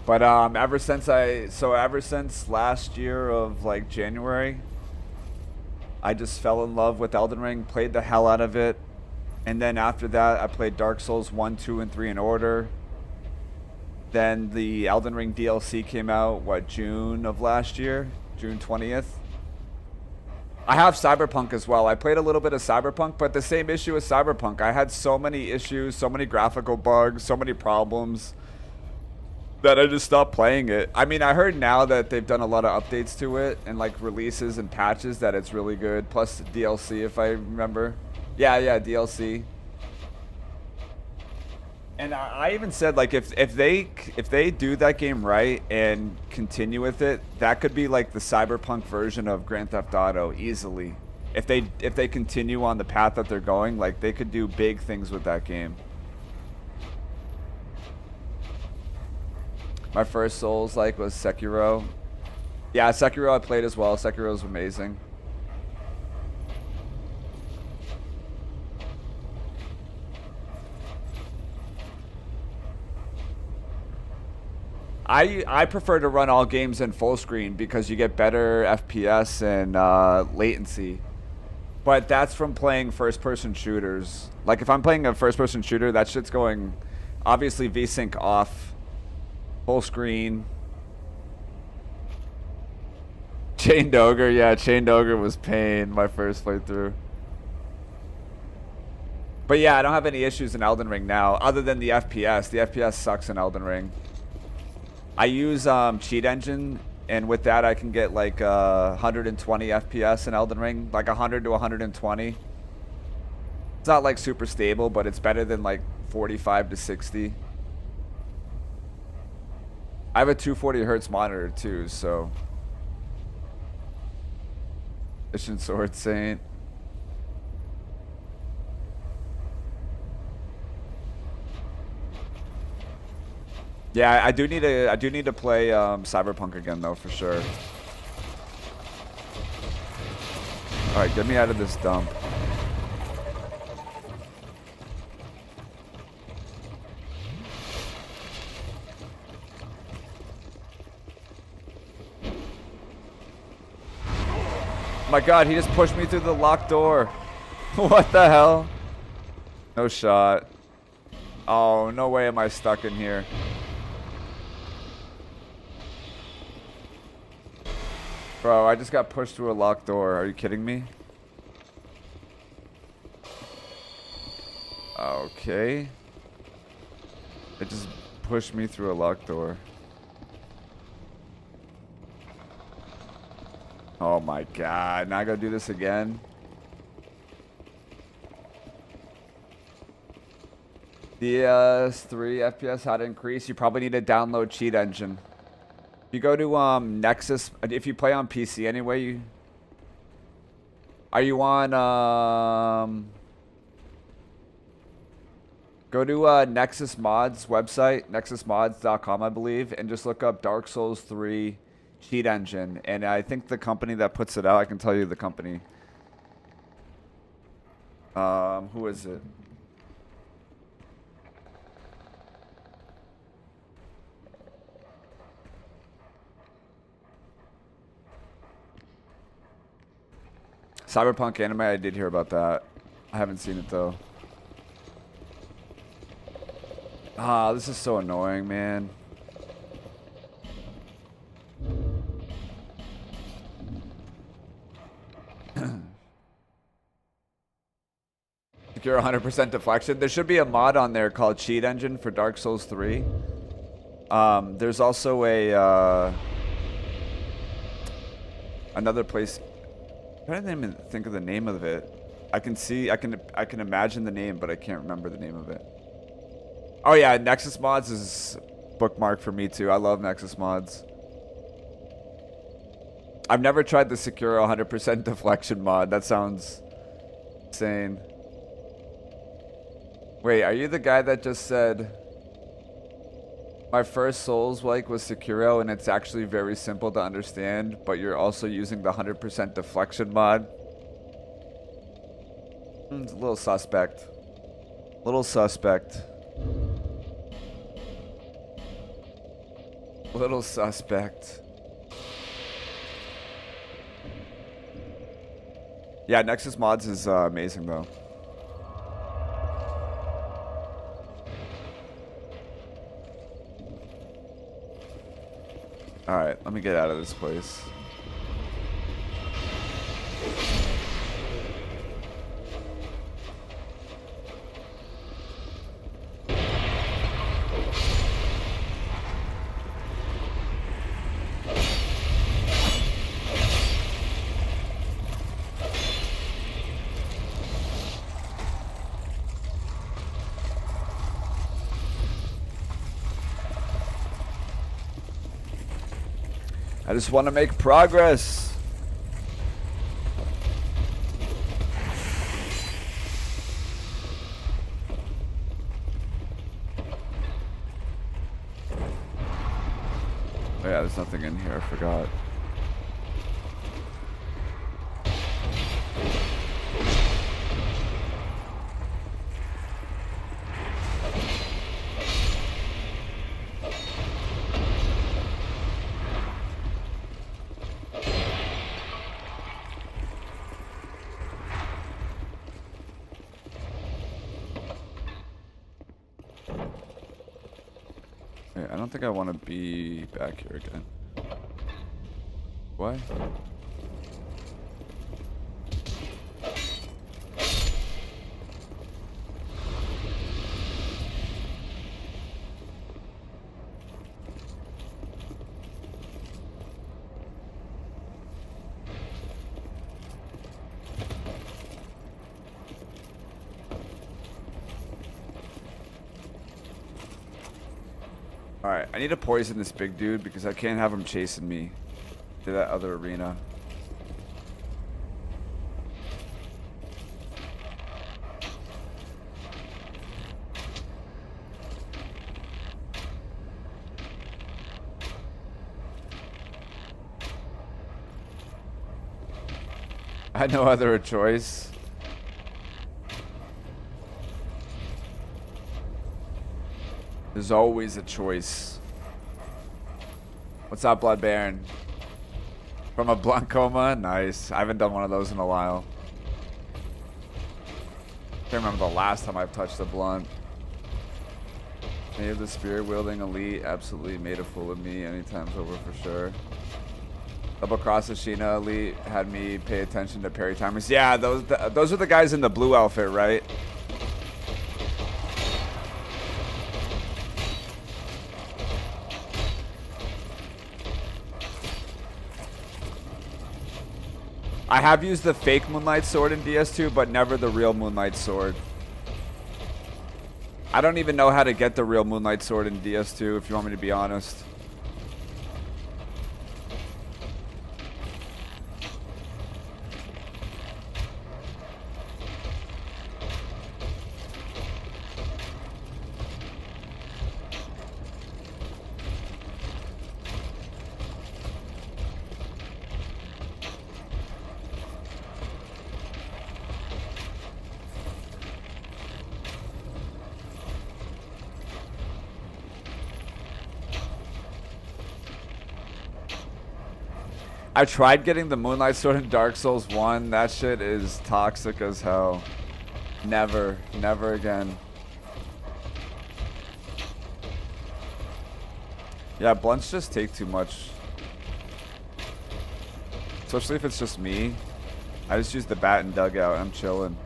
But ever since last year of like January, I just fell in love with Elden Ring, played the hell out of it. And then after that, I played Dark Souls 1, 2, and 3 in order. Then the Elden Ring DLC came out, what, June of last year? June 20th? I have Cyberpunk as well. I played a little bit of Cyberpunk, but the same issue with Cyberpunk. I had so many issues, so many graphical bugs, so many problems that I just stopped playing it. I mean, I heard now that they've done a lot of updates to it and like releases and patches that it's really good. Plus DLC, if I remember. Yeah, DLC. And I even said like if they do that game right and continue with it, that could be like the Cyberpunk version of Grand Theft Auto easily. If they continue on the path that they're going, like they could do big things with that game. My first Souls like was Sekiro. Yeah, Sekiro I played as well. Sekiro's amazing. I prefer to run all games in full screen because you get better FPS and latency. But that's from playing first-person shooters. Like, if I'm playing a first-person shooter, that shit's going, obviously, VSync off. Full screen. Chained Ogre, yeah, Chained Ogre was pain my first playthrough. But yeah, I don't have any issues in Elden Ring now, other than the FPS. The FPS sucks in Elden Ring. I use Cheat Engine, and with that I can get like 120 FPS in Elden Ring, like 100 to 120. It's not like super stable, but it's better than like 45 to 60. I have a 240 hertz monitor too, so. Mission Sword Saint. Yeah, I do need to play Cyberpunk again though, for sure. All right, get me out of this dump. My God, he just pushed me through the locked door. What the hell? No shot. Oh, no way am I stuck in here. Bro, I just got pushed through a locked door. Are you kidding me? Okay. It just pushed me through a locked door. Oh my God, now I gotta do this again? DS3 FPS, how to increase? You probably need to download Cheat Engine. If you go to Nexus, if you play on PC anyway, are you on go to Nexus Mods website, nexusmods.com I believe, and just look up Dark Souls 3 Cheat Engine, and I think the company that puts it out, I can tell you the company. Who is it? Cyberpunk anime, I did hear about that. I haven't seen it though. Ah, this is so annoying, man. Secure 100% deflection. There should be a mod on there called Cheat Engine for Dark Souls 3. There's also a another place. I'm trying to think of the name of it. I can imagine the name, but I can't remember the name of it. Oh yeah, Nexus Mods is bookmark for me too. I love Nexus Mods. I've never tried the Secure 100% deflection mod. That sounds insane. Wait, are you the guy that just said my first Souls-like was Sekiro and it's actually very simple to understand, but you're also using the 100% deflection mod? It's a little suspect. Little suspect. Little suspect. Yeah, Nexus Mods is amazing though. Alright, let me get out of this place. I just want to make progress. Oh yeah, there's nothing in here, I forgot. I don't think I want to be back here again. What? Alright, I need to poison this big dude because I can't have him chasing me to that other arena. I had no other choice. There's always a choice. What's up, Blood Baron? From a blunt coma? Nice. I haven't done one of those in a while. Can't remember the last time I've touched a blunt. Any of the spirit wielding elite absolutely made a fool of me. Anytime's over for sure. Double cross Ashina elite had me pay attention to parry timers. Yeah, those are the guys in the blue outfit, right? I have used the fake Moonlight Sword in DS2, but never the real Moonlight Sword. I don't even know how to get the real Moonlight Sword in DS2, if you want me to be honest. I tried getting the Moonlight Sword in Dark Souls 1. That shit is toxic as hell. Never. Never again. Yeah, blunts just take too much. Especially if it's just me. I just use the bat and dugout and I'm chilling.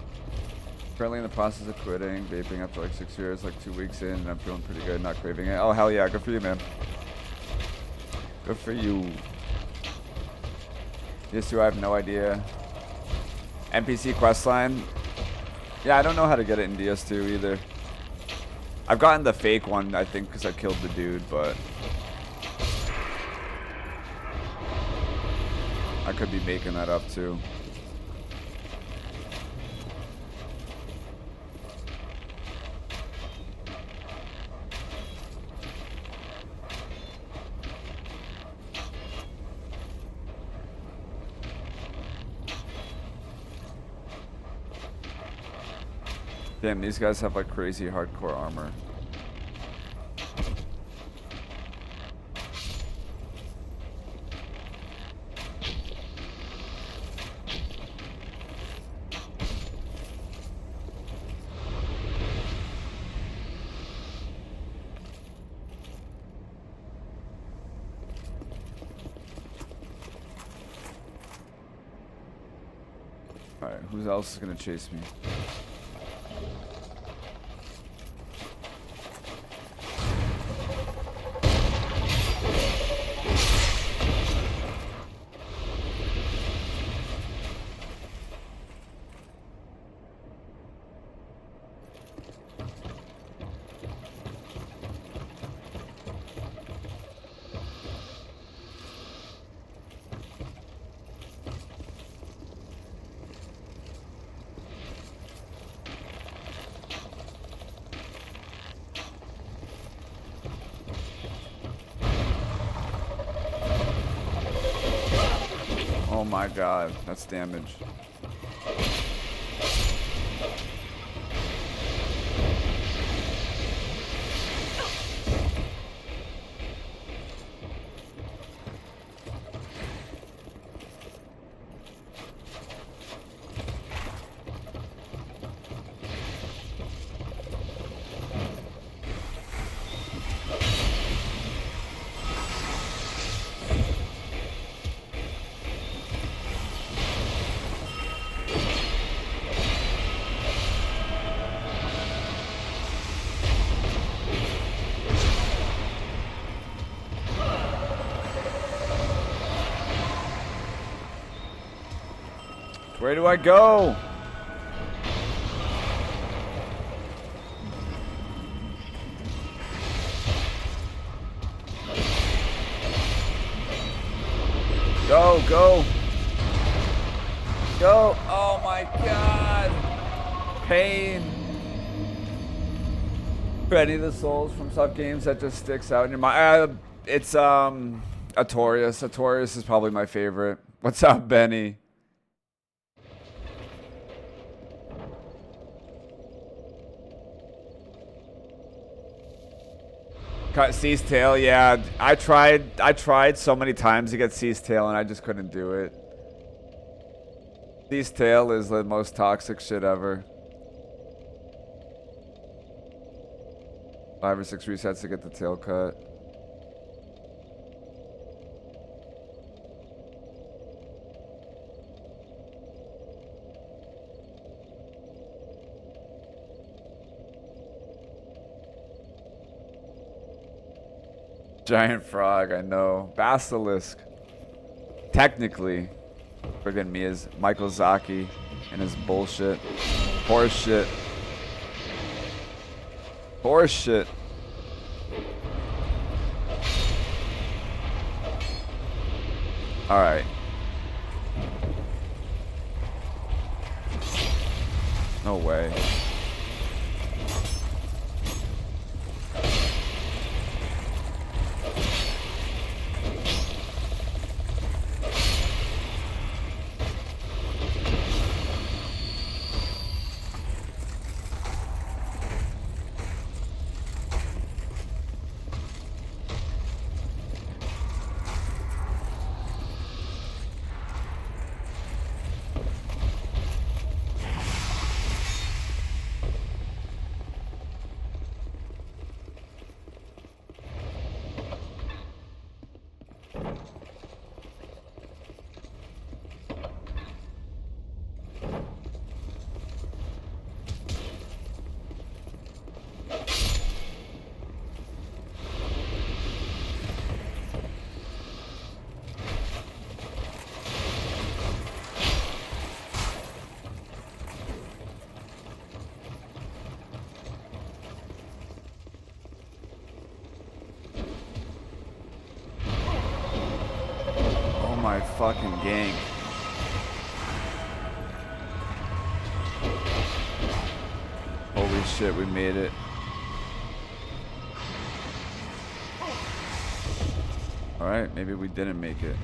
Currently in the process of quitting vaping after like 6 years, like 2 weeks in, and I'm feeling pretty good, not craving it. Oh, hell yeah. Good for you, man. Good for you. DS2, I have no idea. NPC questline. Yeah, I don't know how to get it in DS2 either. I've gotten the fake one, I think, because I killed the dude, but I could be making that up too. Damn, these guys have like crazy hardcore armor. Alright, who else is gonna chase me? Oh my god, that's damage. Where do I go? Go, go. Go. Oh my god. Pain. For any of the souls from sub games that just sticks out in your mind. It's Artorias. Artorias is probably my favorite. What's up, Benny? Cut Cease Tail, yeah. I tried so many times to get Cease Tail and I just couldn't do it. Cease Tail is the most toxic shit ever. 5 or 6 resets to get the tail cut. Giant frog, I know. Basilisk. Technically. Friggin' me is Michael Zaki and his bullshit. Horse shit. Horse shit. Alright. No way. My fucking gank. Holy shit, we made it. Alright, maybe we didn't make it.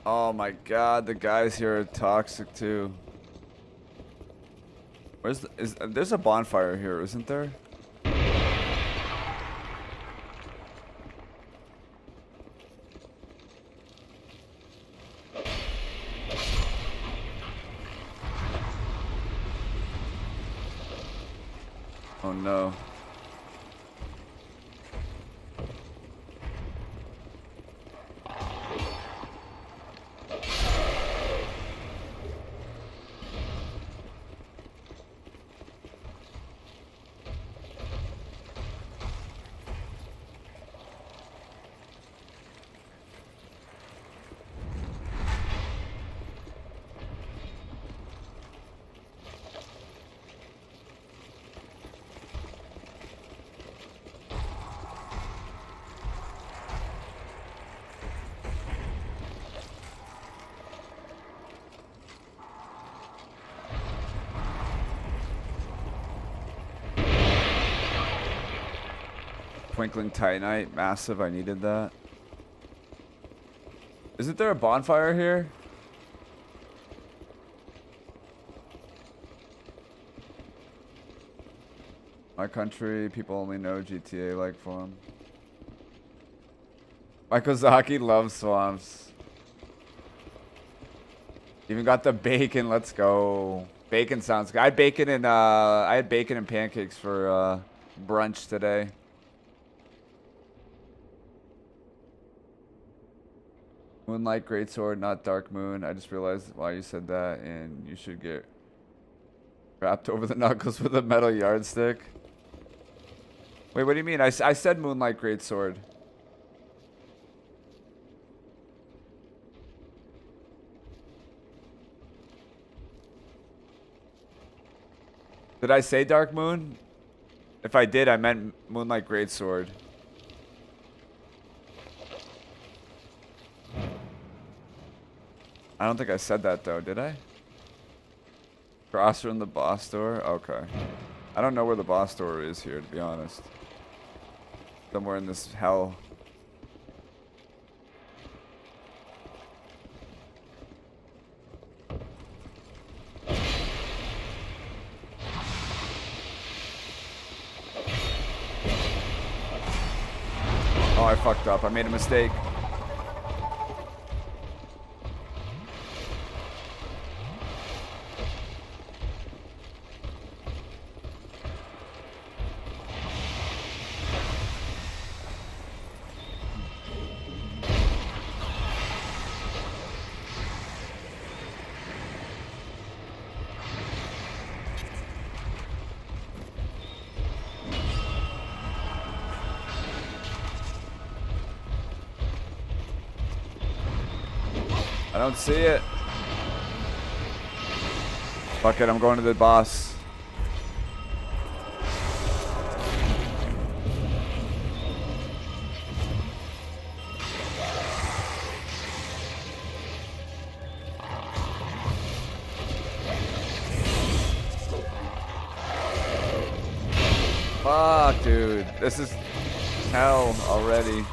Oh my god, the guys here are toxic too. Where's the, there's a bonfire here, isn't there? Oh no. Twinkling Titanite, massive, I needed that. Isn't there a bonfire here? My country, people only know GTA like form. Mikozaki loves swamps. Even got the bacon, let's go. Bacon sounds good. I had bacon and pancakes for brunch today. Moonlight Greatsword, not Dark Moon. I just realized why you said that, and you should get wrapped over the knuckles with a metal yardstick. Wait, what do you mean? I said Moonlight Greatsword. Did I say Dark Moon? If I did, I meant Moonlight Greatsword. I don't think I said that though, did I? Crosser in the boss door? Okay. I don't know where the boss door is here, to be honest. Somewhere in this hell. Oh, I fucked up. I made a mistake. I don't see it. Fuck it, I'm going to the boss. Fuck, dude. This is hell already.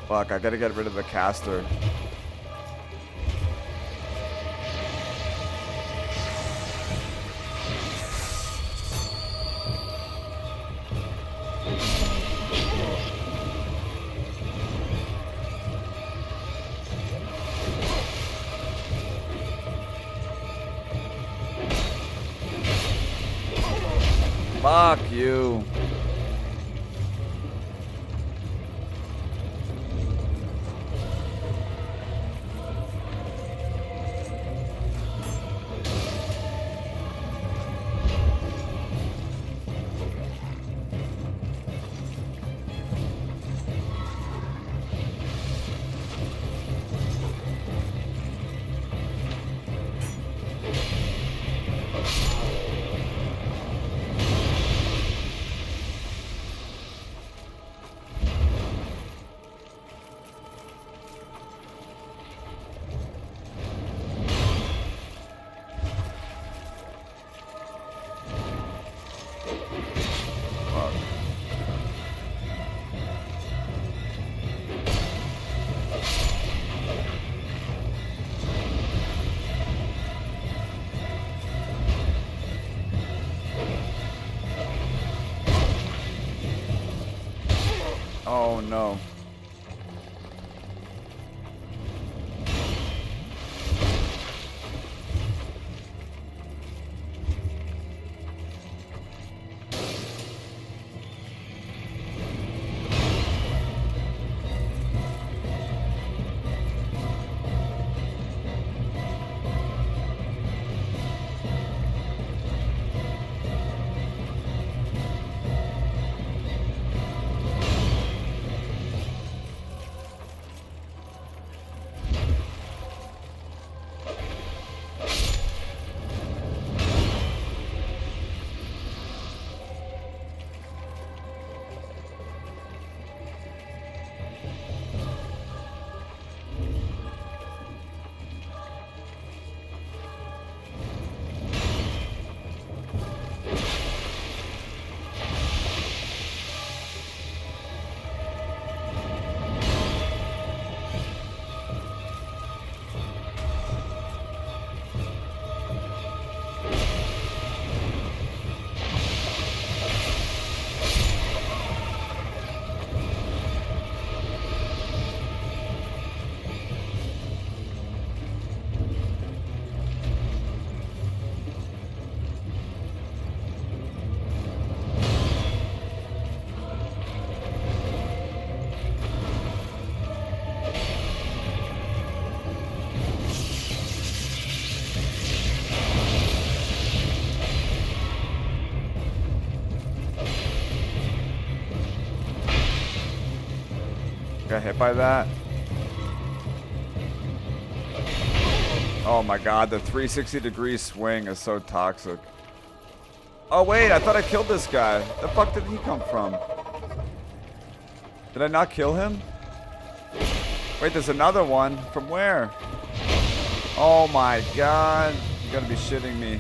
Fuck, I gotta get rid of the caster. Fuck you. Oh no. Got hit by that. Oh my god, the 360-degree swing is so toxic. Oh wait, I thought I killed this guy. The fuck did he come from? Did I not kill him? Wait, there's another one. From where? Oh my god. You gotta be shitting me.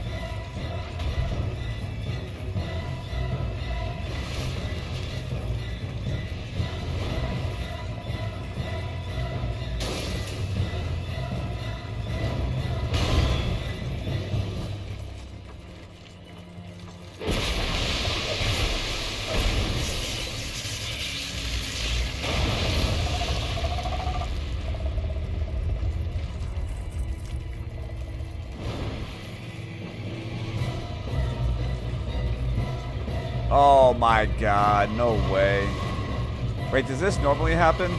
Oh my god, no way. Wait, does this normally happen?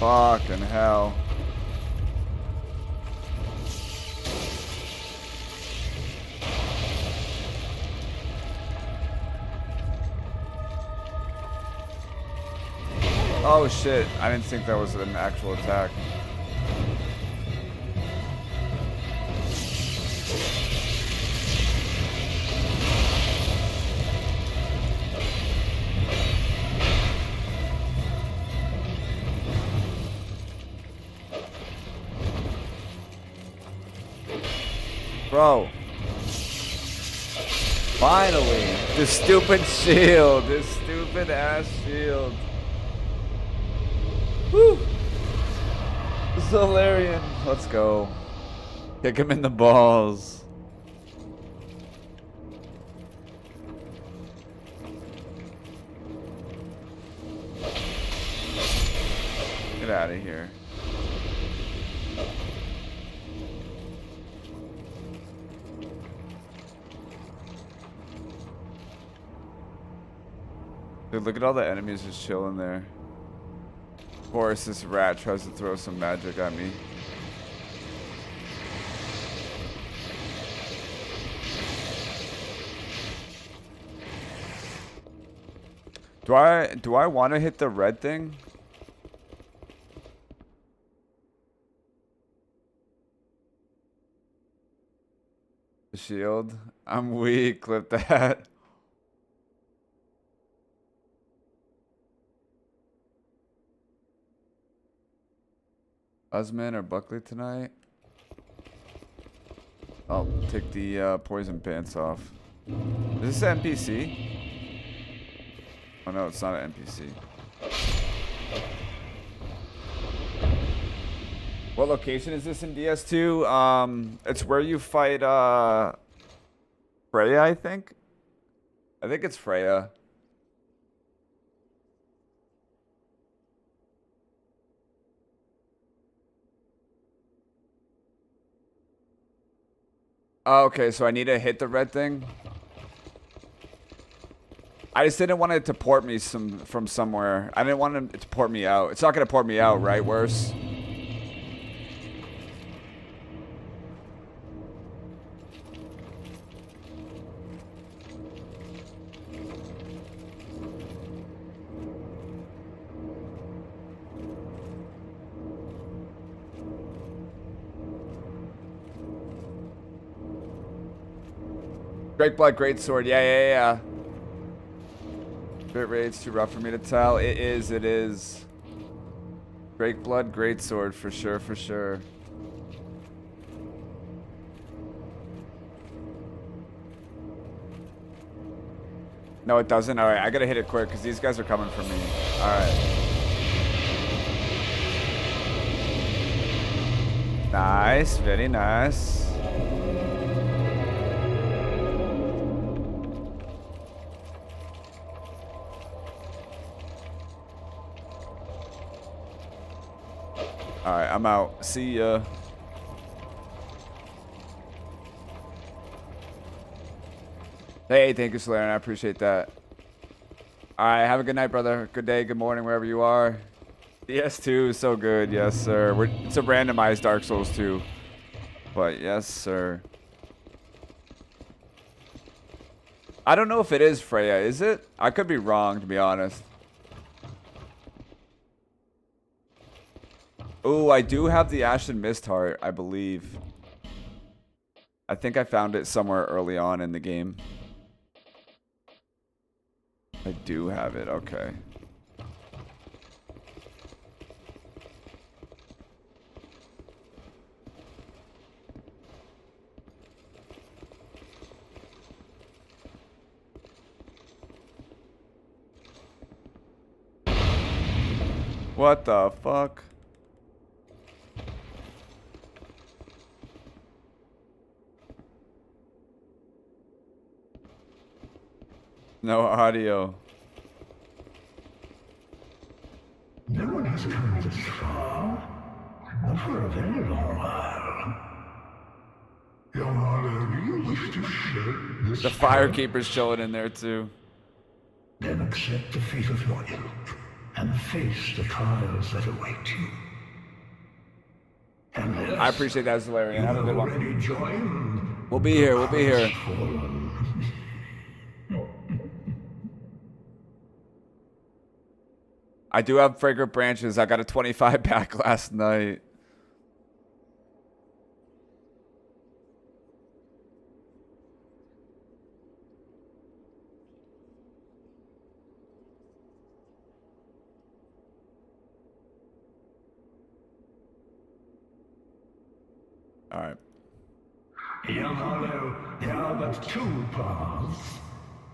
Fucking hell. Oh shit, I didn't think that was an actual attack. Bro. Finally. This stupid shield. This stupid ass shield. Woo. Solarian. Let's go. Kick him in the balls. Get out of here. Dude, look at all the enemies just chilling there. Of course, this rat tries to throw some magic at me. Do I want to hit the red thing? The shield? I'm weak, clip that. Usman or Buckley tonight? I'll take the poison pants off. Is this an NPC? Oh no, it's not an NPC. What location is this in DS2? It's where you fight Freya, I think. I think it's Freya. Oh, okay, so I need to hit the red thing. I just didn't want it to port me from somewhere. I didn't want it to port me out. It's not gonna port me out, right? Worse. Great blood, great sword. Yeah, yeah, yeah. Bit raid's too rough for me to tell. It is, it is. Great blood, great sword, for sure, for sure. No, it doesn't. All right, I gotta hit it quick because these guys are coming for me. All right. Nice, very nice. All right, I'm out. See ya. Hey, thank you, Solarian. I appreciate that. All right, have a good night, brother. Good day, good morning, wherever you are. DS2 is so good. Yes, sir. It's a randomized Dark Souls 2. But yes, sir. I don't know if it is Freya, is it? I could be wrong, to be honest. Oh, I do have the Ashen Mist Heart, I believe. I think I found it somewhere early on in the game. I do have it, okay. What the fuck? No audio. No one has come this far. Not for a very long while. Young Harlow, do you wish to shed this The Firekeeper's chilling in there too. Then accept the fate of your ilk and face the trials that await you. Unless I appreciate that, Solarian. Have a good one. already joined We'll be here. We'll be here. fallen. I do have fragrant branches. I got a 25 pack last night. All right. Young Harlow, there are but two paths.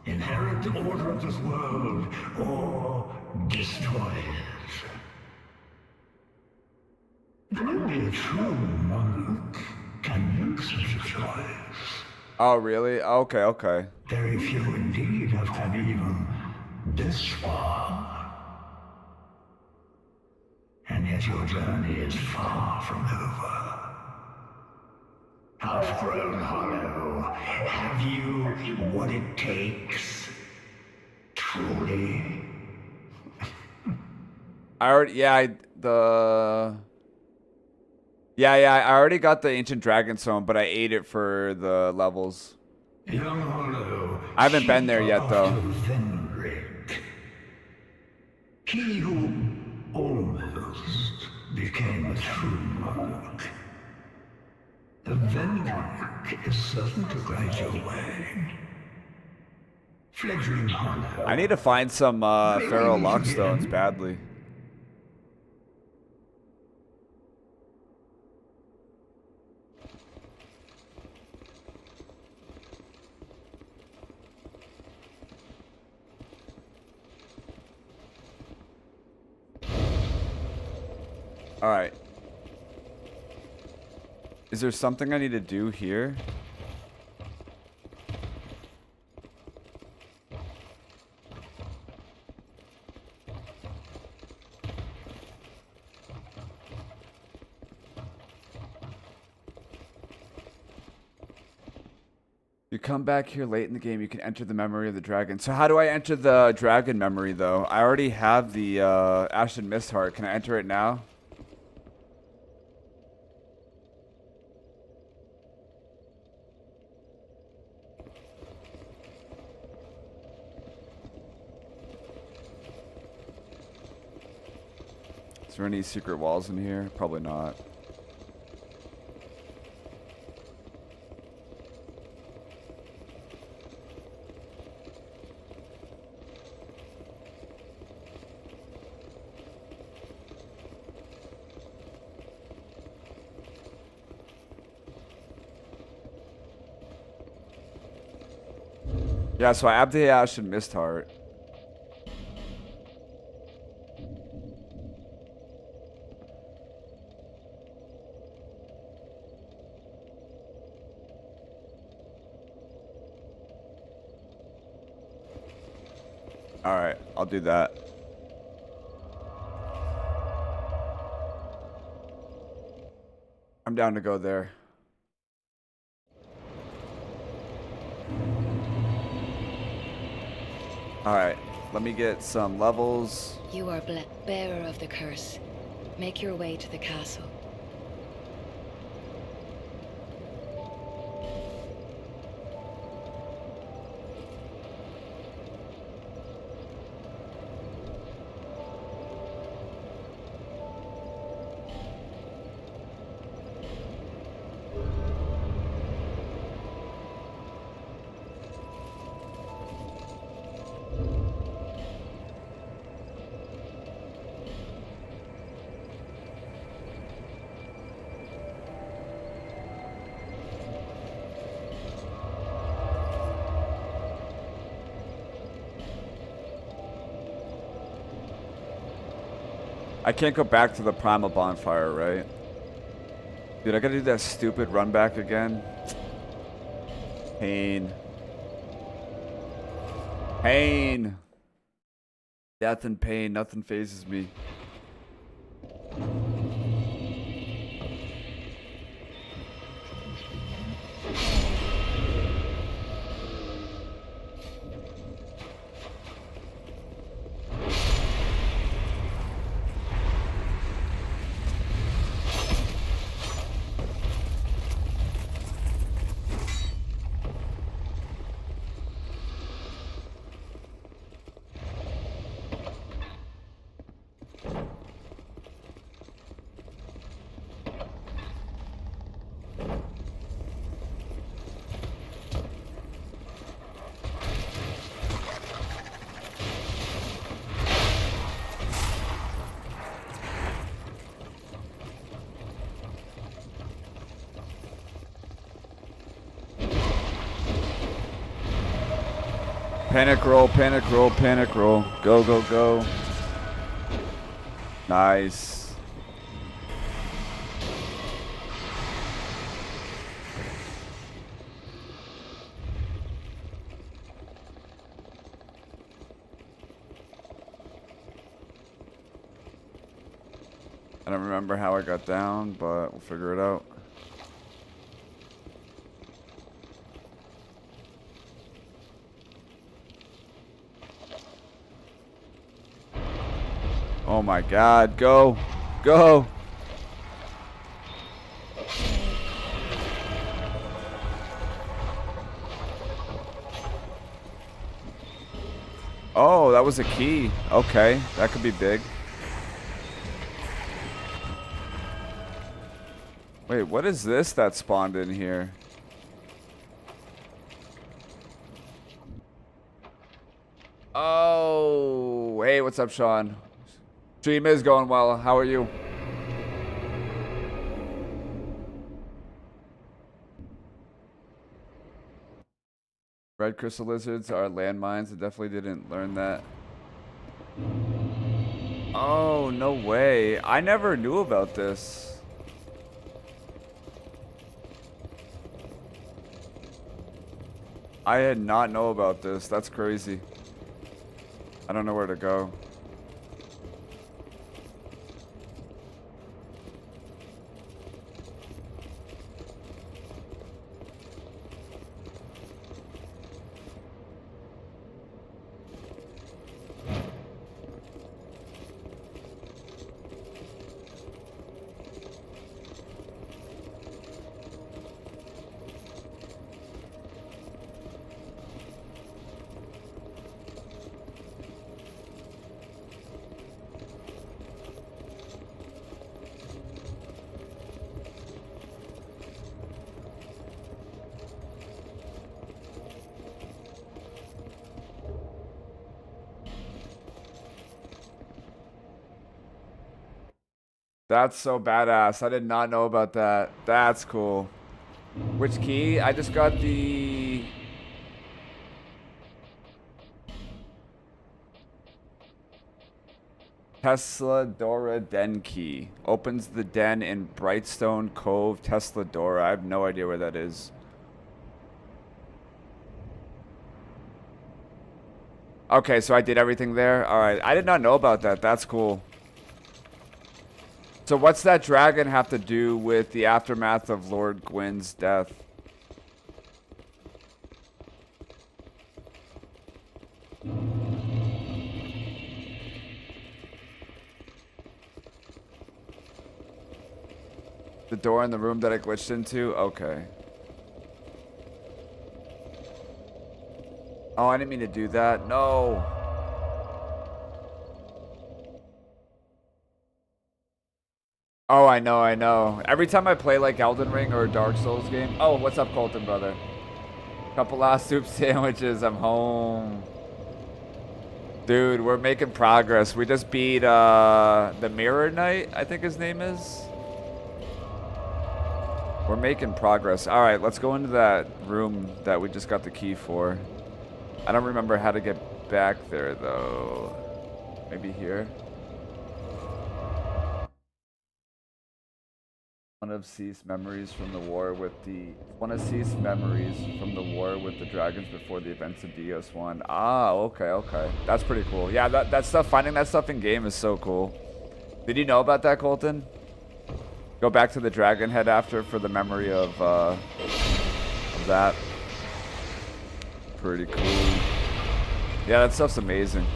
Inherit the order of this world, or destroy it. Only a true monk can make such a choice. Oh, really? Okay, okay. Very few indeed have come even this far. And yet your journey is far from over. Outgrown Hollow, have you what it takes? Truly? I already, yeah, I already got the Ancient Dragon Stone, but I ate it for the levels. Young Hollow, I haven't been there yet, though. Venric. He who almost became a true monk. The Venric is certain to guide your way. Fledgling Hollow. I need to find some Pharaoh Lockstones badly. All right. Is there something I need to do here? You come back here late in the game, you can enter the memory of the dragon. So how do I enter the dragon memory, though? I already have the Ashen Mist Heart. Can I enter it now? Is there any secret walls in here? Probably not. Yeah, so I Abdey Ash and Mist Heart. Alright, I'll do that. I'm down to go there. Alright, let me get some levels. You are bearer of the curse. Make your way to the castle. I can't go back to the primal bonfire, right? Dude, I gotta do that stupid run back again. Pain. Pain. Death and pain, nothing phases me. Panic roll, panic roll, panic roll. Go, go, go. Nice. I don't remember how I got down, but we'll figure it out. Oh my god, go! Go! Oh, that was a key. Okay, that could be big. Wait, what is this that spawned in here? Oh, hey, what's up, Sean? Stream is going well. How are you? Red crystal lizards are landmines. I definitely didn't learn that. Oh, no way. I never knew about this. I did not know about this. That's crazy. I don't know where to go. That's so badass. I did not know about that. That's cool. Which key? I just got the... Tesla Dora Den Key. Opens the den in Brightstone Cove, Tesla Dora. I have no idea where that is. Okay, so I did everything there. All right, I did not know about that. That's cool. So what's that dragon have to do with the aftermath of Lord Gwyn's death? The door in the room that I glitched into? Okay. Oh, I didn't mean to do that. No. Oh, I know, I know. Every time I play like Elden Ring or a Dark Souls game. Oh, what's up, Colton, brother? Couple last soup sandwiches. I'm home. Dude, we're making progress. We just beat the Mirror Knight, I think his name is. We're making progress. All right, let's go into that room that we just got the key for. I don't remember how to get back there, though. Maybe here? Want to cease memories from the war with the dragons before the events of DS1. Ah, okay. That's pretty cool. Yeah, that stuff, finding that stuff in game is so cool. Did you know about that, Colton? Go back to the dragon head after for the memory of that. Pretty cool. Yeah, that stuff's amazing.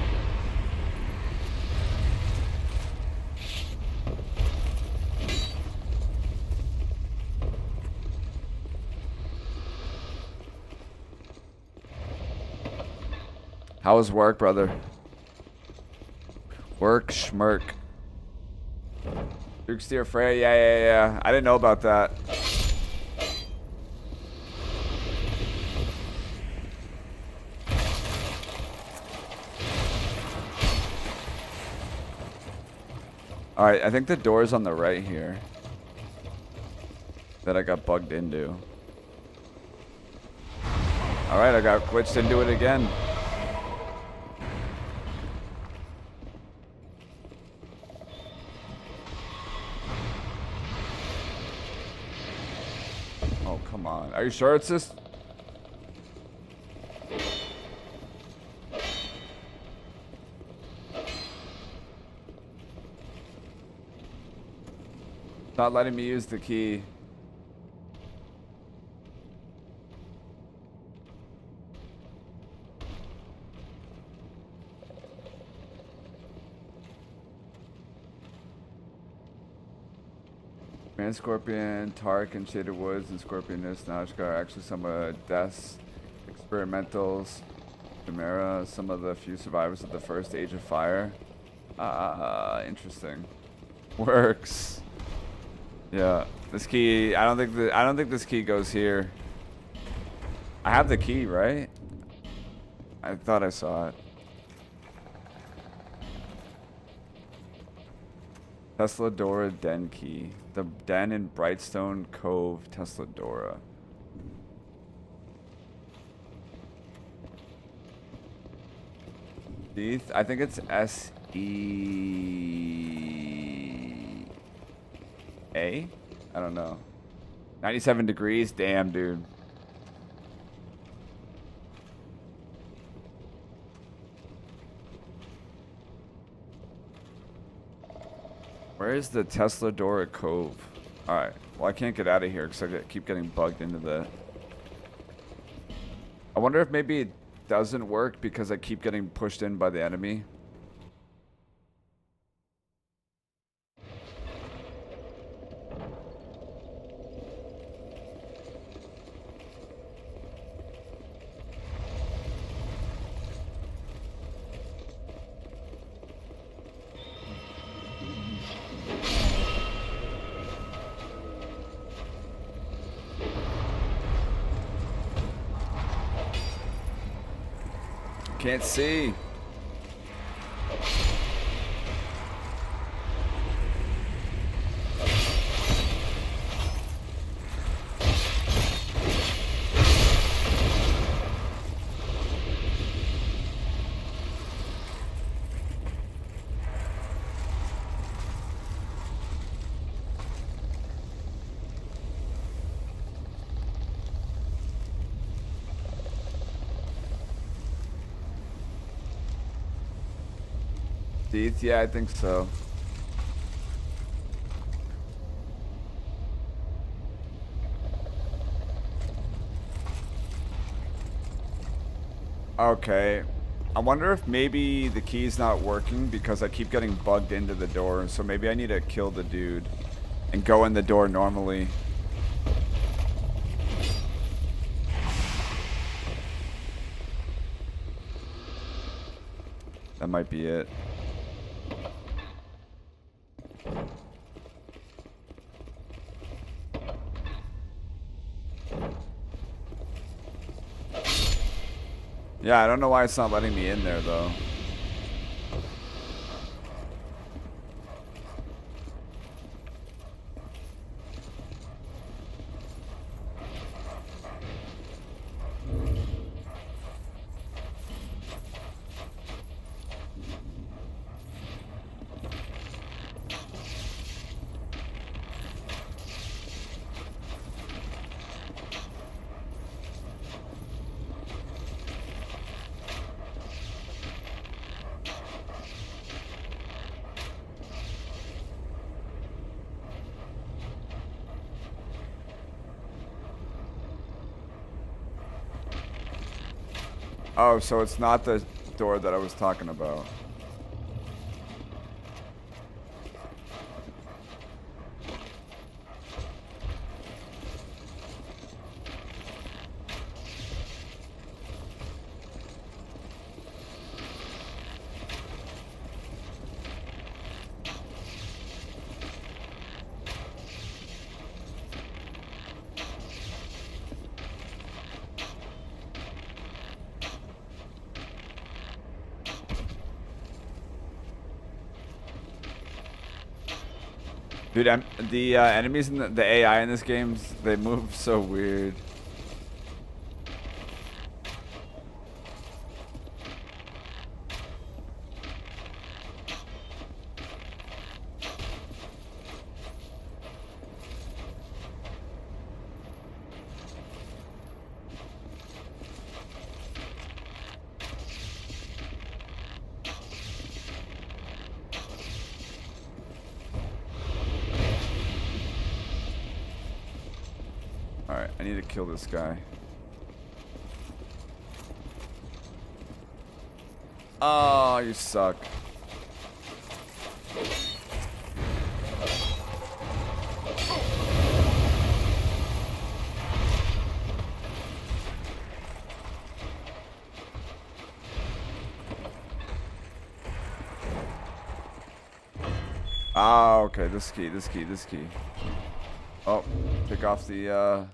How was work, brother? Work, schmirk. Duke Steer Frey, yeah. I didn't know about that. Alright, I think the door's on the right here. That I got bugged into. Alright, I got glitched into it again. Oh, come on. Are you sure it's this? Not letting me use the key. Man, Scorpion, Tark, and Shaded Woods, and Scorpionist, Najka are actually some of Death's experimentals. Chimera, some of the few survivors of the first Age of Fire. Interesting. Works. Yeah, this key. I don't think this key goes here. I have the key, right? I thought I saw it. Tesla Dora Den key. The den in Brightstone Cove, Tesla Dora. I think it's S-E-A? I don't know. 97 degrees? Damn, dude. Where is the Tesla Dora Cove? Alright. Well, I can't get out of here because I keep getting bugged into the... I wonder if maybe it doesn't work because I keep getting pushed in by the enemy. Can't see. Teeth? Yeah, I think so. Okay. I wonder if maybe the key's not working because I keep getting bugged into the door. So maybe I need to kill the dude and go in the door normally. That might be it. Yeah, I don't know why it's not letting me in there, though. Oh, so it's not the door that I was talking about. Dude, the enemies and the AI in this game, they move so weird. Alright, I need to kill this guy. Oh, you suck. Ah, okay, this key. Oh, pick off the,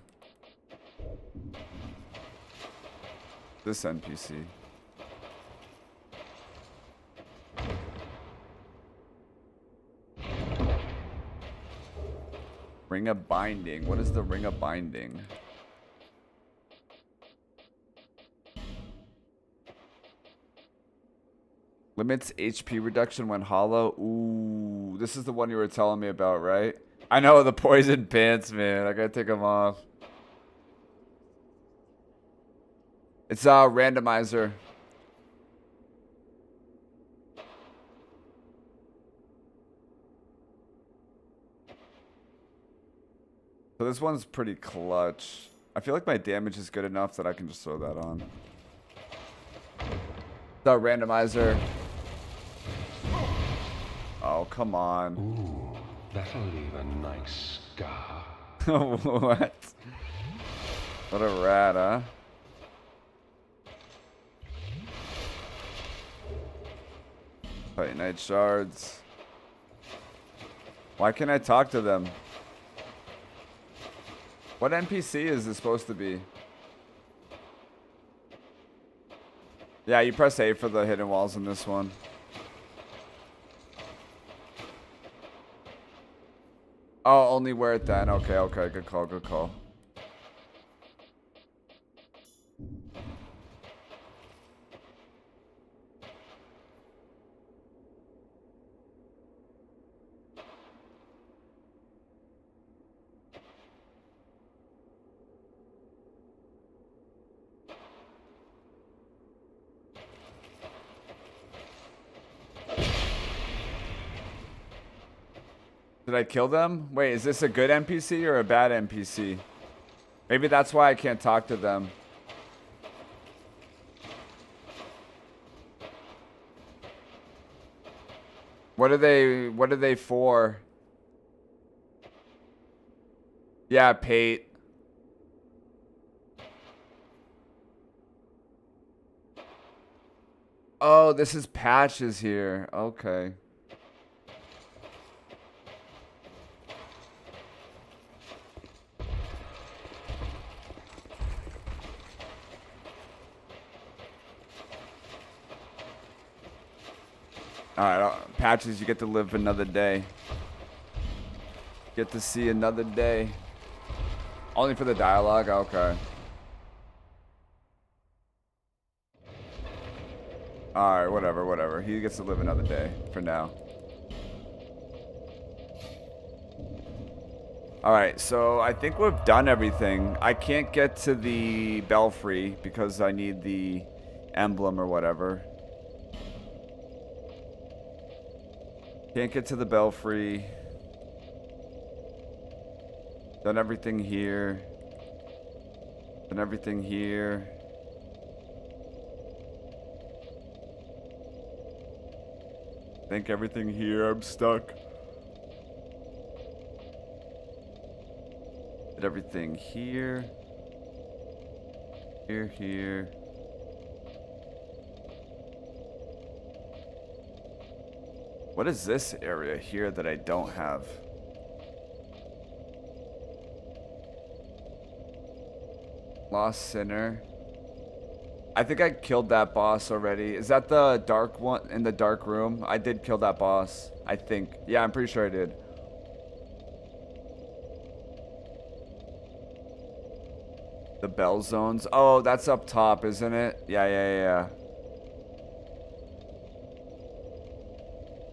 this NPC. Ring of Binding. What is the Ring of Binding? Limits HP reduction when hollow. Ooh, this is the one you were telling me about, right? I know, the poison pants, man. I gotta take them off. It's a randomizer. So this one's pretty clutch. I feel like my damage is good enough that I can just throw that on. The randomizer. Oh, come on. Ooh, that'll leave a nice scar. What? What a rat, huh? Titanite shards. Why can't I talk to them? What NPC is this supposed to be? Yeah, you press A for the hidden walls in this one. Oh, only wear it then. Okay, okay, good call, good call. Did I kill them? Wait, is this a good NPC or a bad NPC? Maybe that's why I can't talk to them. What are they for? Yeah, Pate. Oh, this is Patches here. Okay. Alright, Patches, you get to live another day. Get to see another day. Only for the dialogue? Okay. Alright, whatever. He gets to live another day for now. Alright, so I think we've done everything. I can't get to the belfry because I need the emblem or whatever. Can't get to the belfry. Done everything here. Done everything here. I think everything here. I'm stuck. Did everything here. Here. What is this area here that I don't have? Lost Sinner. I think I killed that boss already. Is that the dark one in the dark room? I did kill that boss, I think. Yeah, I'm pretty sure I did. The bell zones. Oh, that's up top, isn't it? Yeah.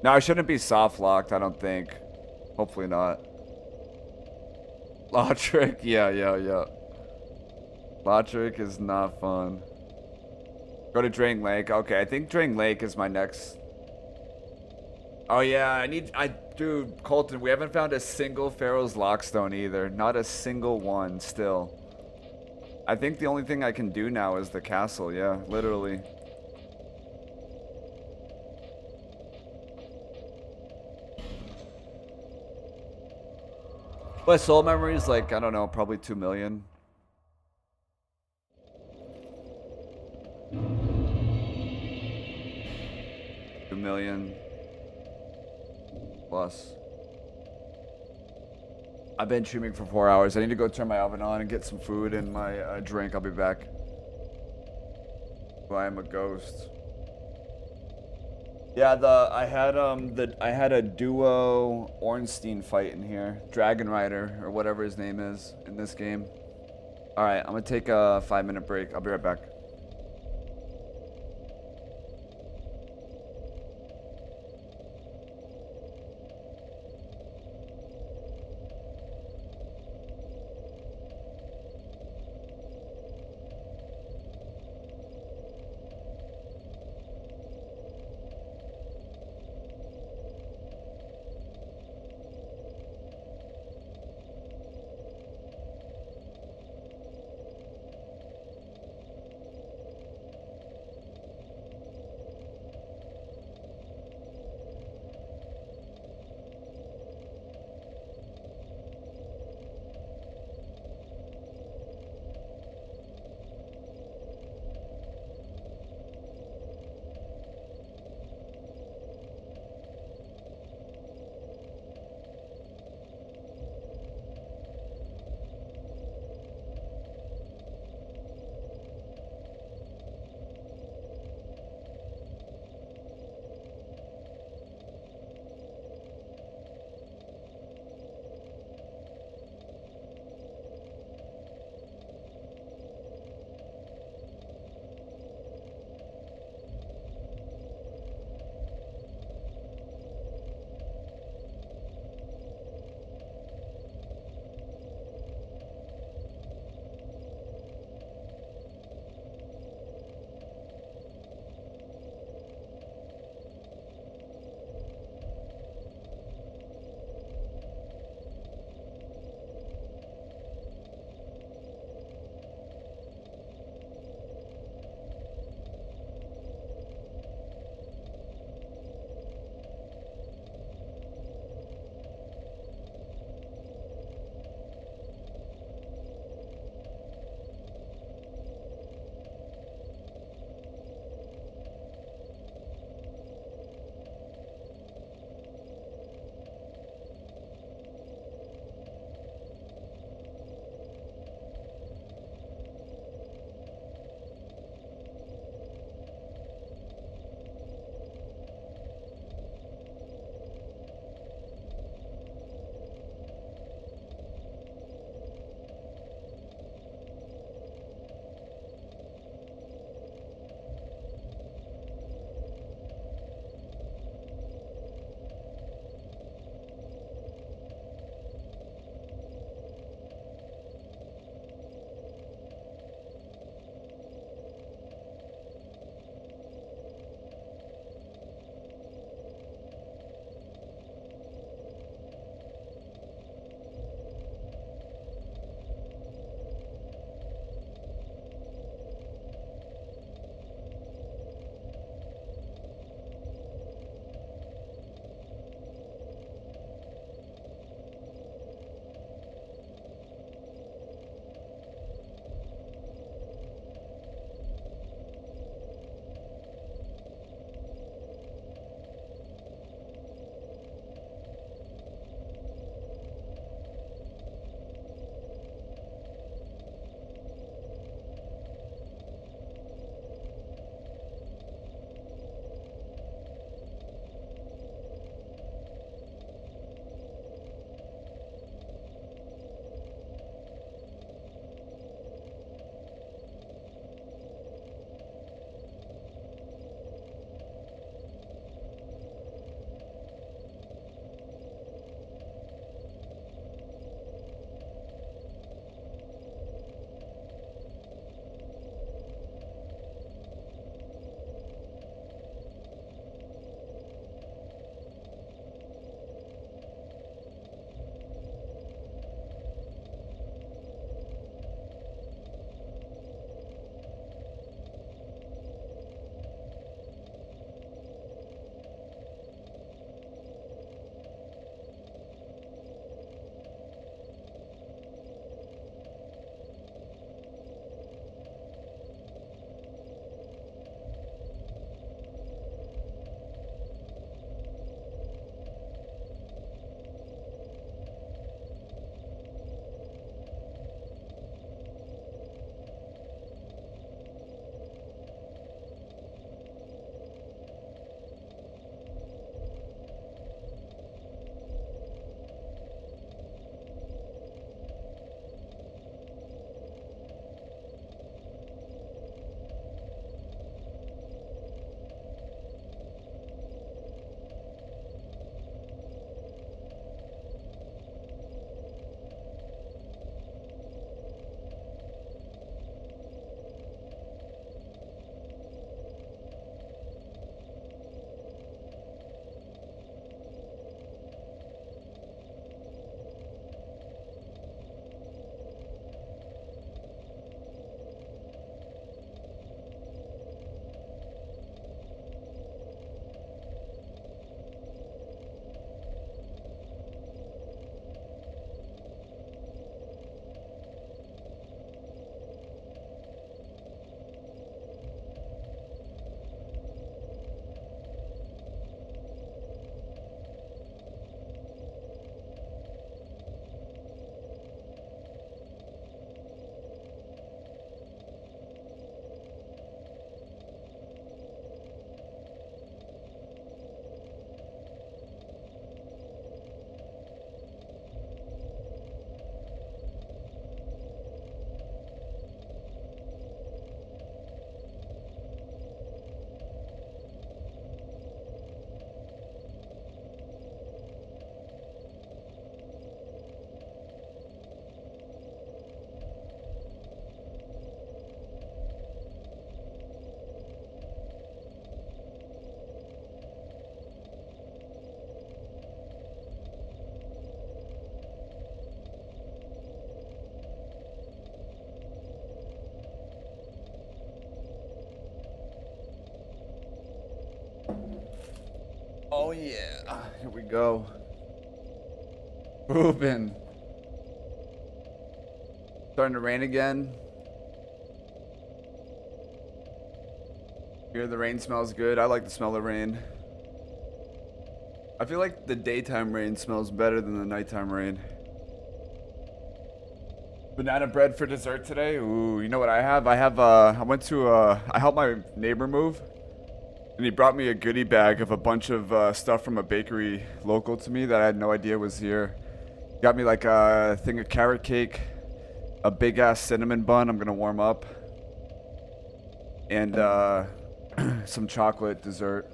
No, I shouldn't be soft locked, I don't think. Hopefully not. Law trick, yeah. Law trick is not fun. Go to Drain Lake. Okay, I think Drain Lake is my next. Oh yeah, dude, Colton, we haven't found a single Pharaoh's Lockstone either. Not a single one still. I think the only thing I can do now is the castle, yeah, literally. But soul memory is like, I don't know, probably 2 million. Plus. I've been streaming for 4 hours. I need to go turn my oven on and get some food and my drink. I'll be back. I am a ghost. Yeah, I had a duo Ornstein fight in here. Dragon Rider or whatever his name is in this game. All right, I'm gonna take a 5-minute break. I'll be right back. Oh yeah, here we go. Boobin. Starting to rain again. Here the rain smells good. I like the smell of rain. I feel like the daytime rain smells better than the nighttime rain. Banana bread for dessert today. Ooh, you know what I have? I helped my neighbor move. And he brought me a goodie bag of a bunch of stuff from a bakery local to me that I had no idea was here. Got me like a thing of carrot cake, a big ass cinnamon bun I'm gonna warm up, and some chocolate dessert.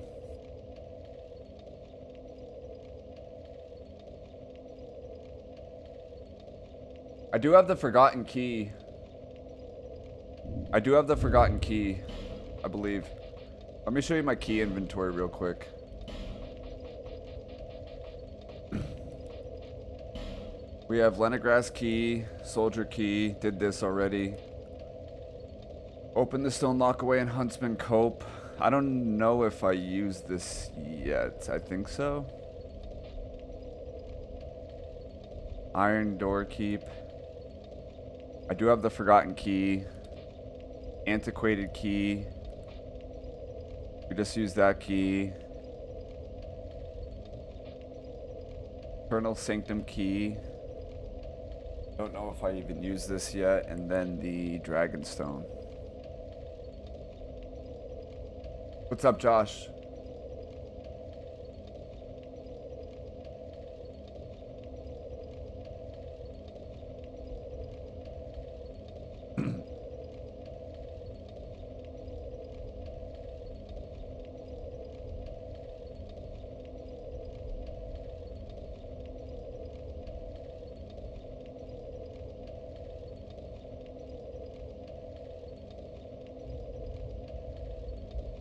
I do have the forgotten key. I believe. Let me show you my key inventory real quick. We have Leningrass key, soldier key, did this already. Open the stone lockaway in Huntsman Cope. I don't know if I used this yet. I think so. Iron door keep. I do have the forgotten key. Antiquated key. We just use that key. Eternal Sanctum key. Don't know if I even use this yet. And then the Dragonstone. What's up, Josh?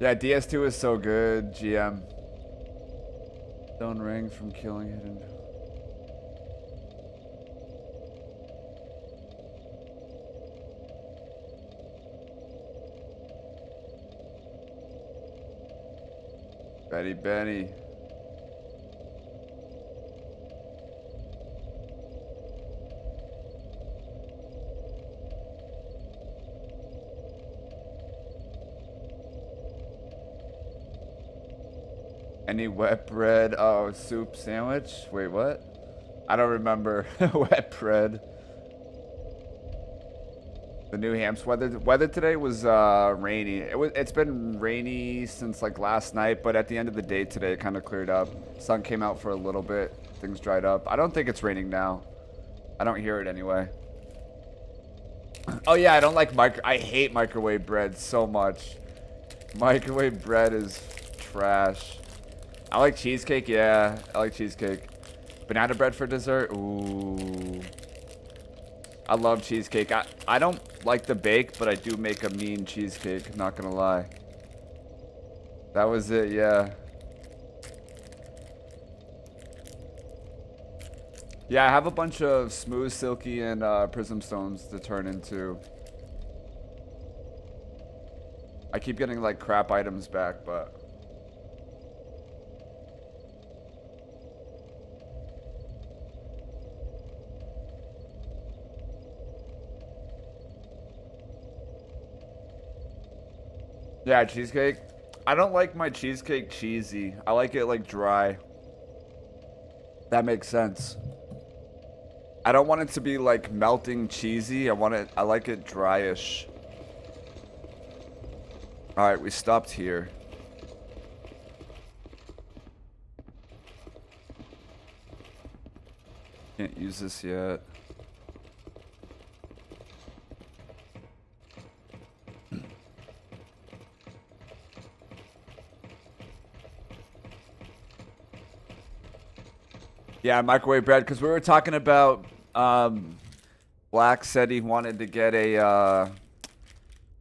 Yeah, DS2 is so good, GM. Stone ring from killing hidden. Benny. Any wet bread? Oh, soup sandwich? Wait, what? I don't remember. Wet bread. The New Hampshire weather today was rainy. It's been rainy since like last night, but at the end of the day today it kind of cleared up. Sun came out for a little bit. Things dried up. I don't think it's raining now. I don't hear it anyway. Oh yeah, I don't like I hate microwave bread so much. Microwave bread is trash. I like cheesecake, yeah. I like cheesecake. Banana bread for dessert? Ooh. I love cheesecake. I don't like the bake, but I do make a mean cheesecake, not gonna lie. That was it, yeah. Yeah, I have a bunch of smooth, silky, and prism stones to turn into. I keep getting like crap items back, but... Yeah, cheesecake. I don't like my cheesecake cheesy. I like it like dry. That makes sense. I don't want it to be like melting cheesy. I like it dryish. Alright, we stopped here. Can't use this yet. Yeah, microwave bread, because we were talking about, Black said he wanted to get a,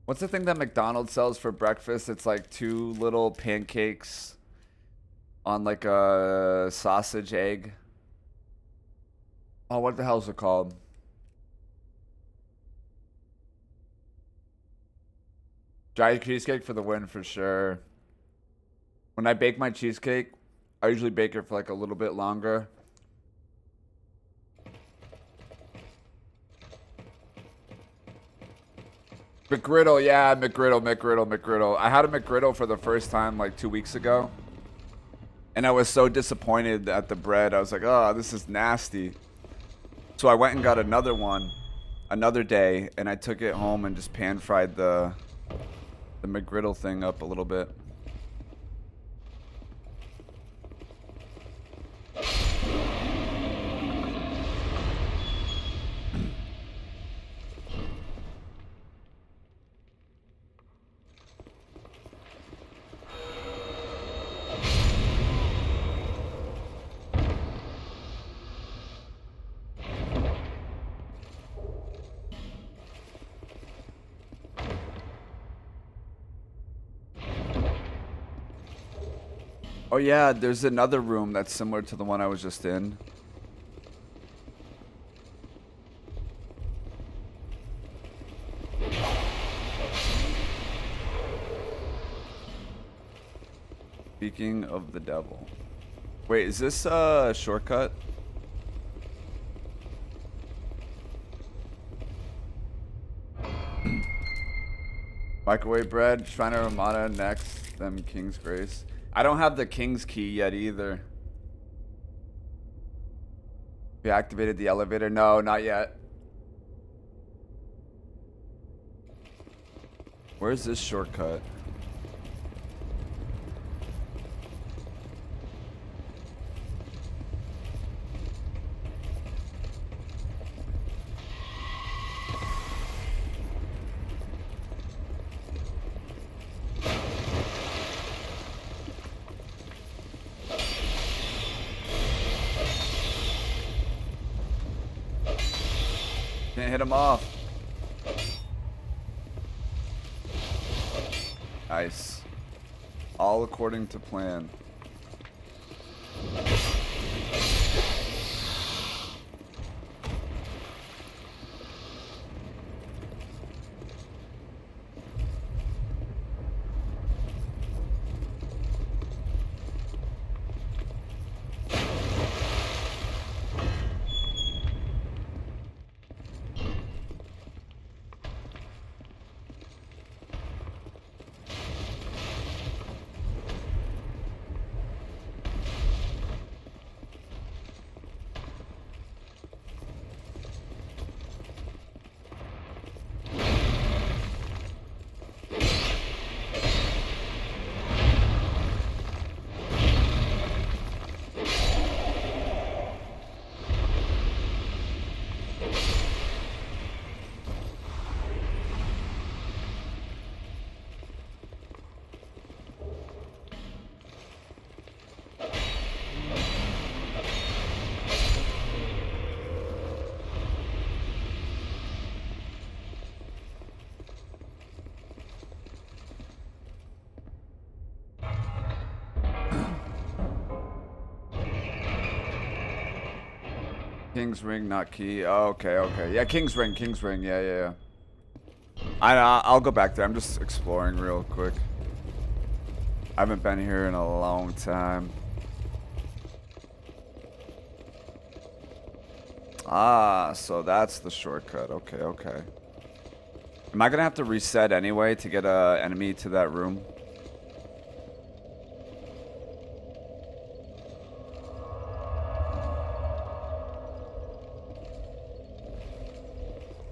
what's the thing that McDonald's sells for breakfast? It's like 2 little pancakes on like a sausage egg. Oh, what the hell is it called? Dry cheesecake for the win for sure. When I bake my cheesecake, I usually bake it for like a little bit longer. McGriddle, yeah, McGriddle. I had a McGriddle for the first time like 2 weeks ago. And I was so disappointed at the bread. I was like, oh, this is nasty. So I went and got another one another day, and I took it home and just pan fried the McGriddle thing up a little bit. Oh yeah, there's another room that's similar to the one I was just in. Speaking of the devil. Wait, is this a shortcut? Microwave bread, Shriner Armada next, then King's Grace. I don't have the King's Key yet either. We activated the elevator? No, not yet. Where's this shortcut? Can't hit him off. Nice. All according to plan. King's Ring, not key. Oh, okay, okay. Yeah, King's Ring. Yeah. I'll go back there. I'm just exploring real quick. I haven't been here in a long time. Ah, so that's the shortcut. Okay. Am I gonna have to reset anyway to get a enemy to that room?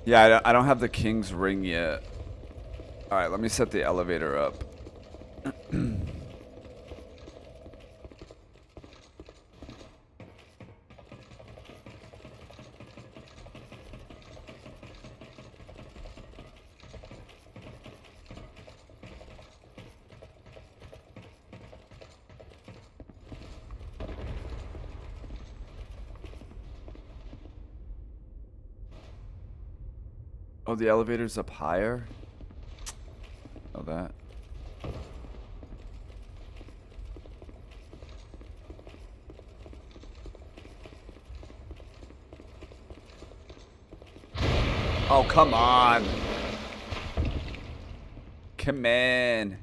Yeah, I don't have the King's Ring yet. Alright, let me set the elevator up. Oh, the elevator's up higher? Oh, that. Oh, come on. Come in.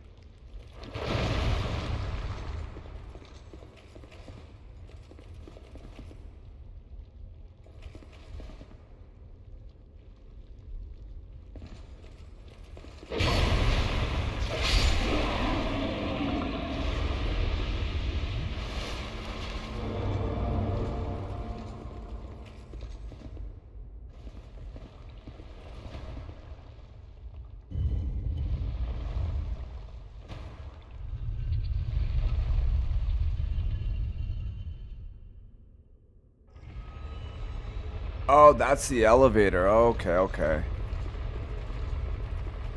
Oh, that's the elevator. Okay, okay.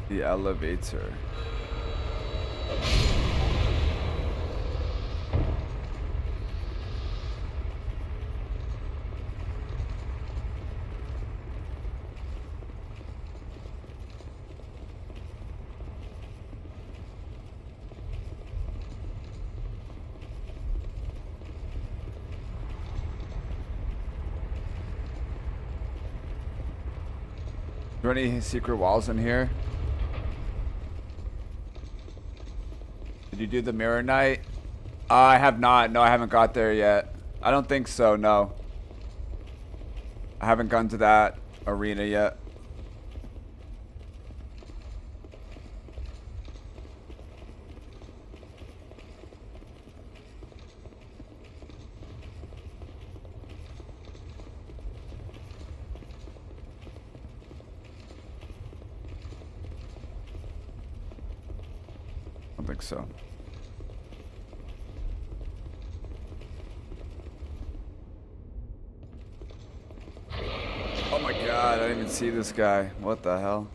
The elevator. Are there any secret walls in here? Did you do the mirror night? I have not. No, I haven't got there yet. I don't think so, no. I haven't gone to that arena yet. I don't think so. Oh my god, I didn't even see this guy. What the hell?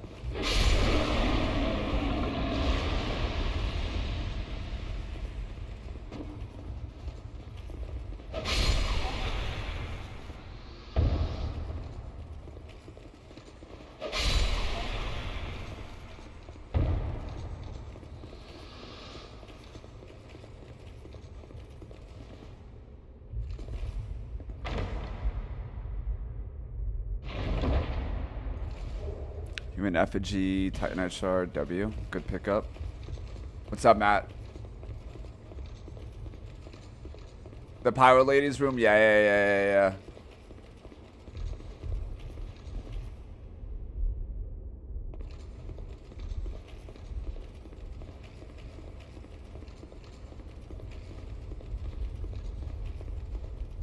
Human effigy, Titanite shard, W. Good pickup. What's up, Matt? The Power Ladies room? Yeah.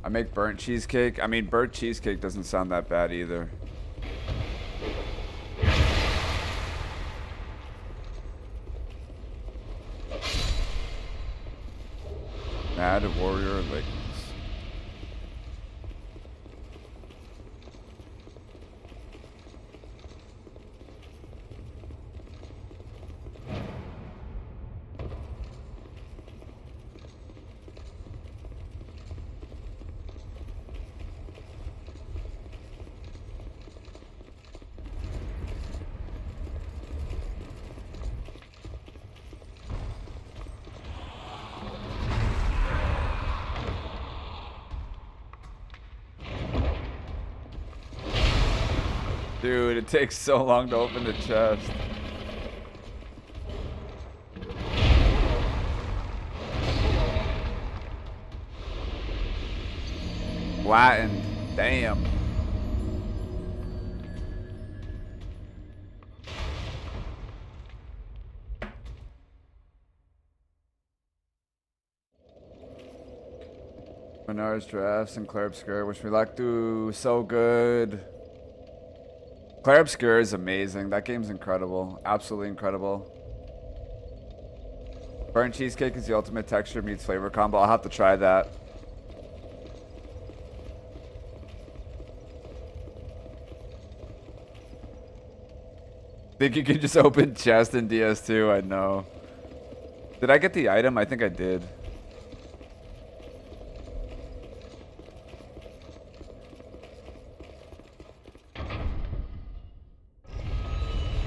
I make burnt cheesecake. I mean, burnt cheesecake doesn't sound that bad either. Mad warrior leggings. Dude, it takes so long to open the chest. Latin. Damn. Menards drafts and Claire Obscure. Wish me luck, dude. So good. Claire Obscure is amazing. That game's incredible. Absolutely incredible. Burnt cheesecake is the ultimate texture meets flavor combo. I'll have to try that. Think you could just open chest in DS2? I know. Did I get the item? I think I did.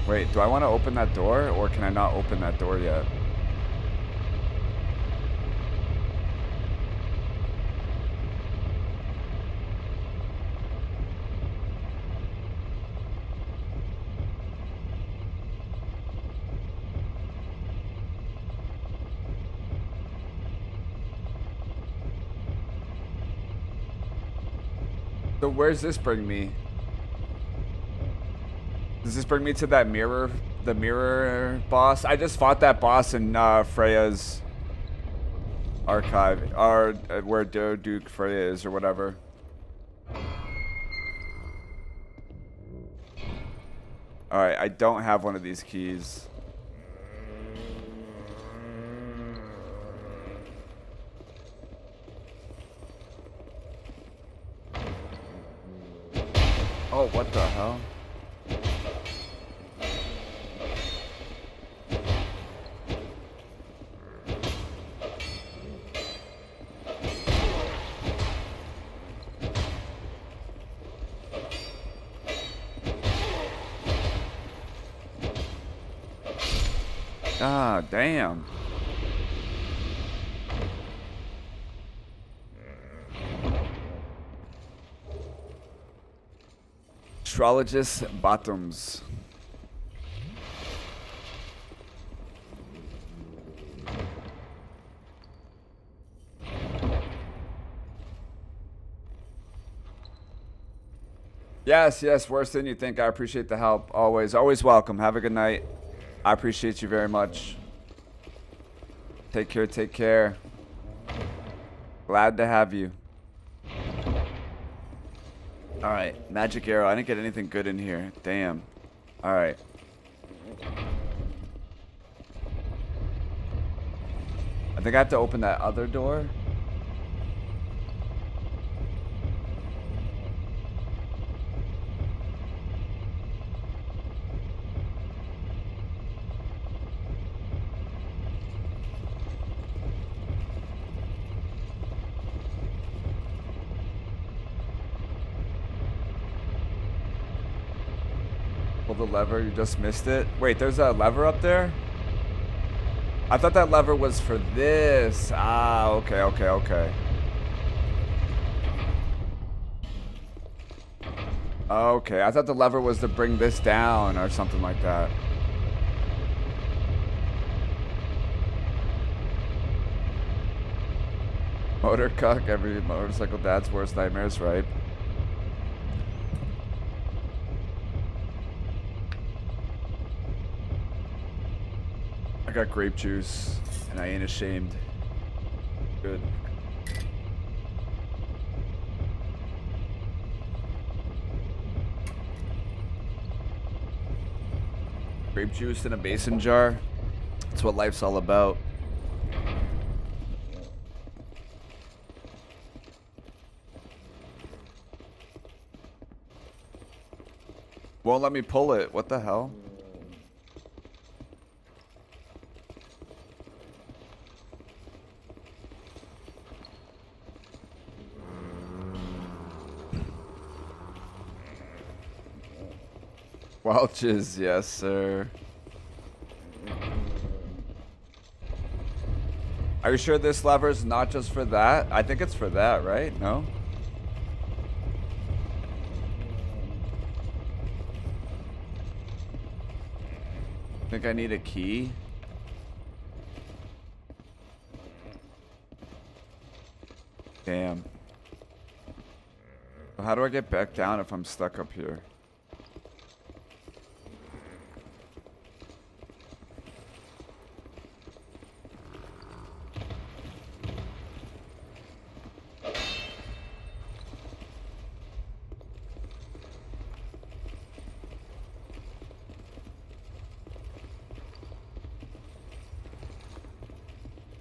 Wait, do I want to open that door, or can I not open that door yet? So where's this bring me? Does this bring me to that mirror, the mirror boss? I just fought that boss in Freya's archive, or where Duke Freya is, or whatever. Alright, I don't have one of these keys. Oh, what the hell? Ah, damn. Astrologist bottoms. Yes, yes, worse than you think. I appreciate the help. Always, always welcome. Have a good night. I appreciate you very much. Take care, take care. Glad to have you. Alright, magic arrow. I didn't get anything good in here. Damn. Alright. I think I have to open that other door. Pull the lever, you just missed it. Wait, there's a lever up there? I thought that lever was for this. Ah, okay, okay, okay. Okay, I thought the lever was to bring this down or something like that. Motor cuck, every motorcycle dad's worst nightmares, right? I got grape juice, and I ain't ashamed. Good. Grape juice in a mason jar. That's what life's all about. Won't let me pull it. What the hell? Welch's, yes, sir. Are you sure this lever's not just for that? I think it's for that, right? No? Think I need a key? Damn. How do I get back down if I'm stuck up here?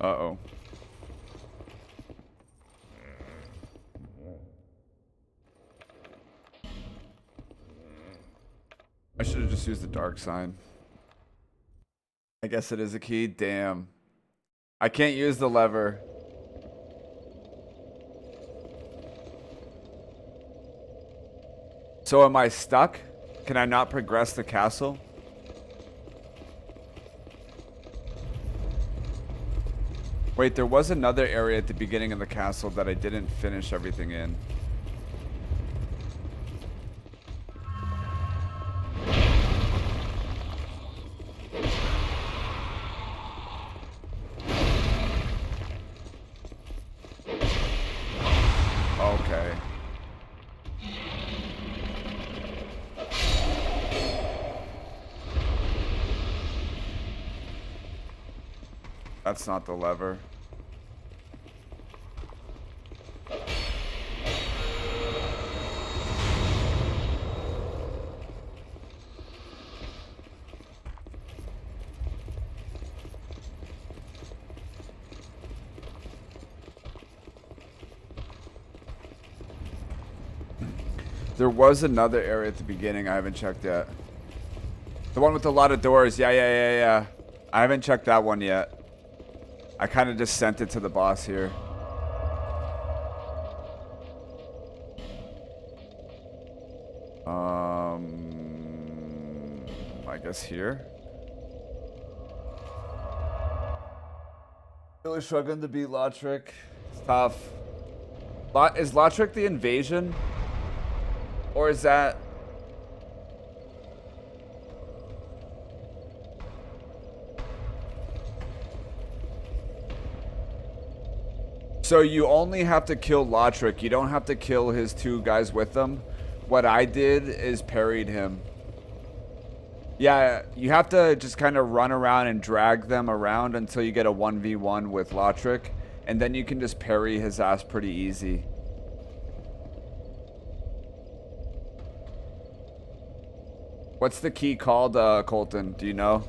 Uh-oh. I should have just used the dark sign. I guess it is a key. Damn. I can't use the lever. So am I stuck? Can I not progress the castle? Wait, there was another area at the beginning of the castle that I didn't finish everything in. Okay. That's not the lever. There was another area at the beginning I haven't checked yet. The one with a lot of doors. Yeah. I haven't checked that one yet. I kind of just sent it to the boss here. I guess here. Really struggling to beat Lotric. It's tough. Is Lotric the invasion? Or is that... So you only have to kill Lotric. You don't have to kill his 2 guys with him. What I did is parried him. Yeah, you have to just kind of run around and drag them around until you get a 1v1 with Lotric. And then you can just parry his ass pretty easy. What's the key called, Colton? Do you know?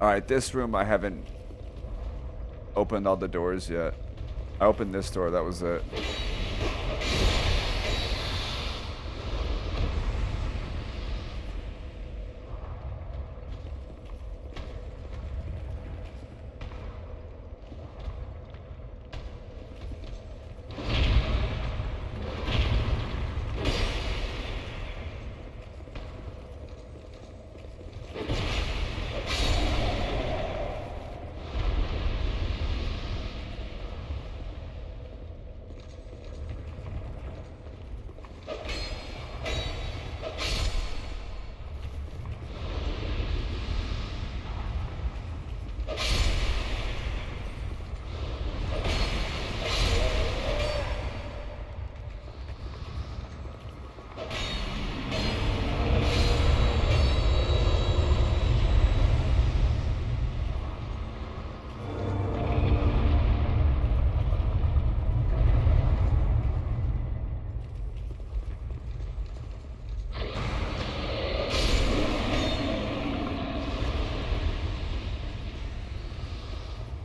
Alright, this room I haven't opened all the doors yet. I opened this door, that was it.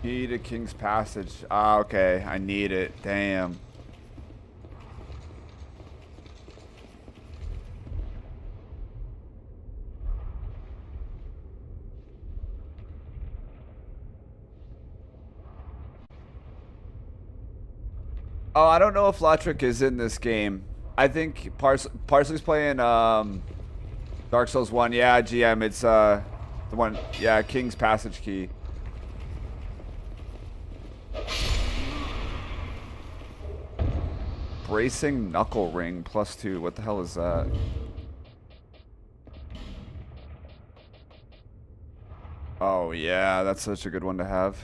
Key to King's Passage. Ah, okay. I need it. Damn. Oh, I don't know if Lotric is in this game. I think Parsley's playing Dark Souls 1. Yeah, GM, it's the one, yeah, King's Passage key. Bracing Knuckle Ring +2. What the hell is that? Oh yeah, that's such a good one to have.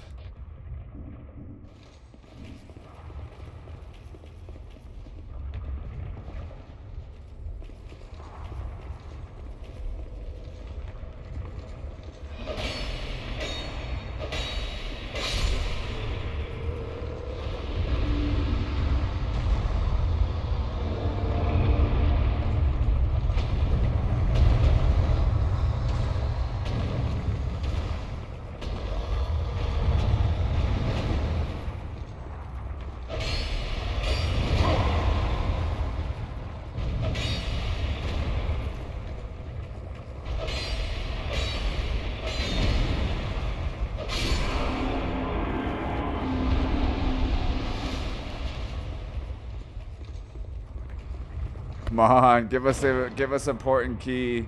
Come on, give us important key.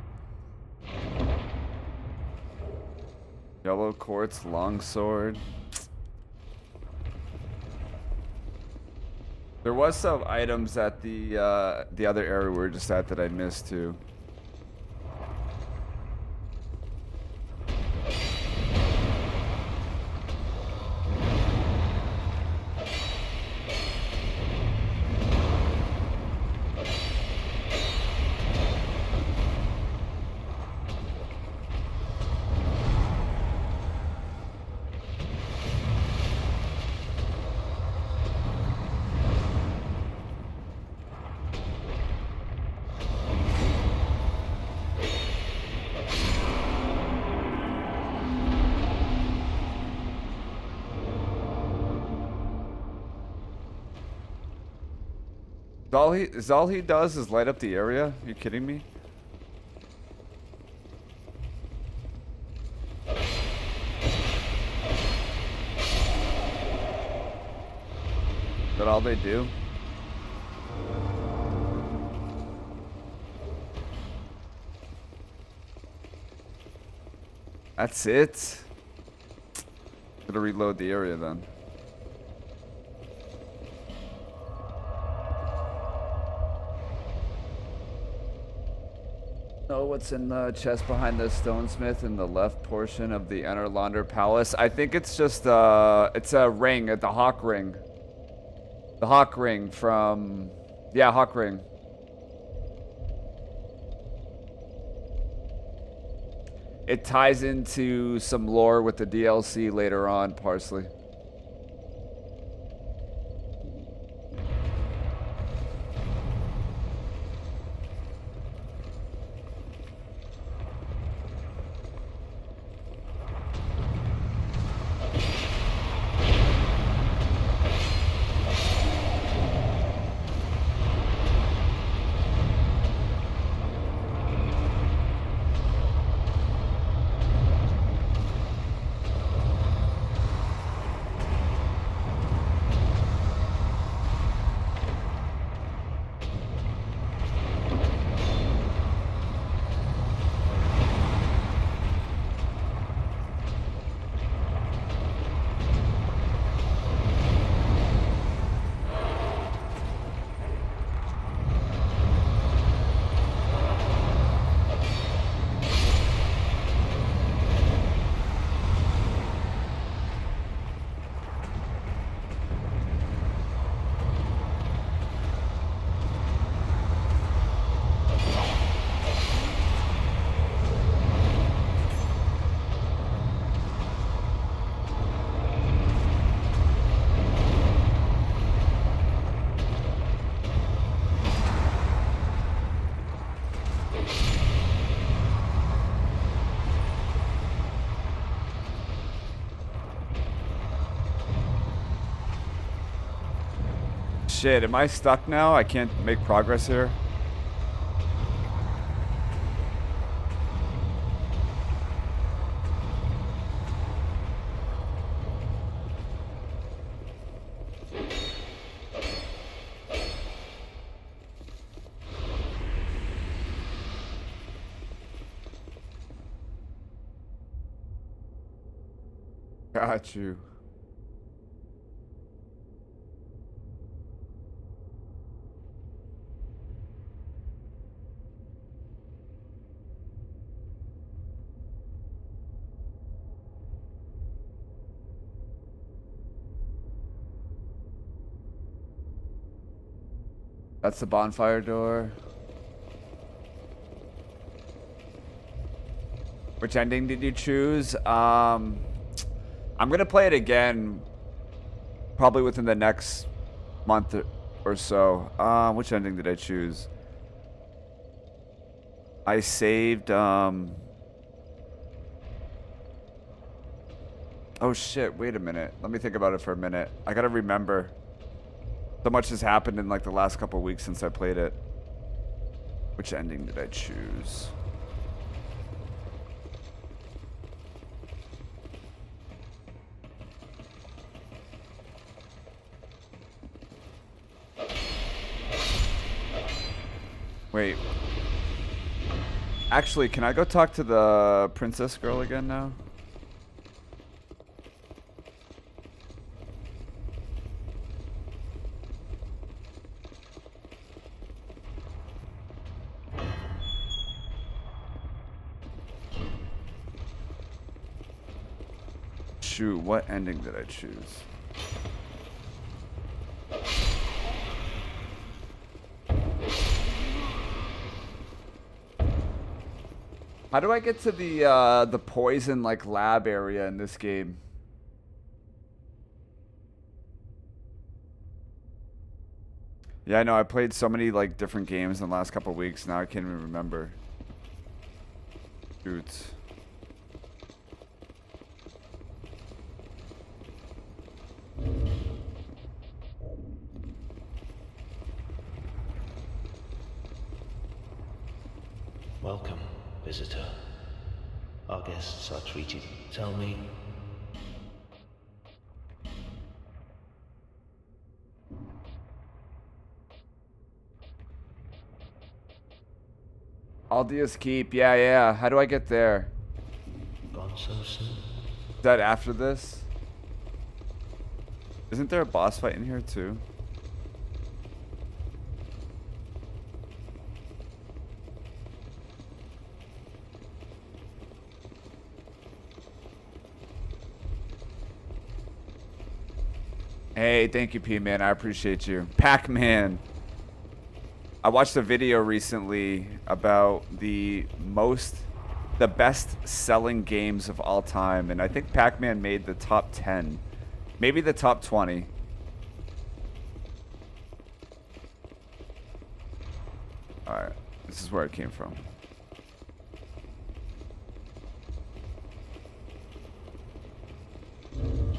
Yellow quartz longsword. There was some items at the other area we were just at that I missed too. all he does is light up the area? Are you kidding me? Is that all they do? That's it? Gotta reload the area then. Know what's in the chest behind the stonesmith in the left portion of the Inner Launder Palace? I think it's just it's a ring at the Hawk Ring. The Hawk Ring from, yeah, Hawk Ring. It ties into some lore with the DLC later on, Parsley. Shit, am I stuck now? I can't make progress here. Got you. That's the bonfire door. Which ending did you choose? I'm gonna play it again, probably within the next month or so. Which ending did I choose? I saved. Oh shit! Wait a minute. Let me think about it for a minute. I gotta remember. So much has happened in like the last couple of weeks since I played it. Which ending did I choose? Wait. Actually, can I go talk to the princess girl again now? Shoot, what ending did I choose? How do I get to the poison like lab area in this game? Yeah, I know. I played so many like different games in the last couple of weeks. Now I can't even remember. Shoot. Welcome, visitor. Our guests are treated. Tell me. Aldea's Keep. Yeah, yeah. How do I get there? Gone so soon? Is that after this? Isn't there a boss fight in here too? Hey, thank you, P-Man. I appreciate you. Pac-Man. I watched a video recently about the best selling games of all time, and I think Pac-Man made the top 10. Maybe the top 20. Alright, this is where it came from.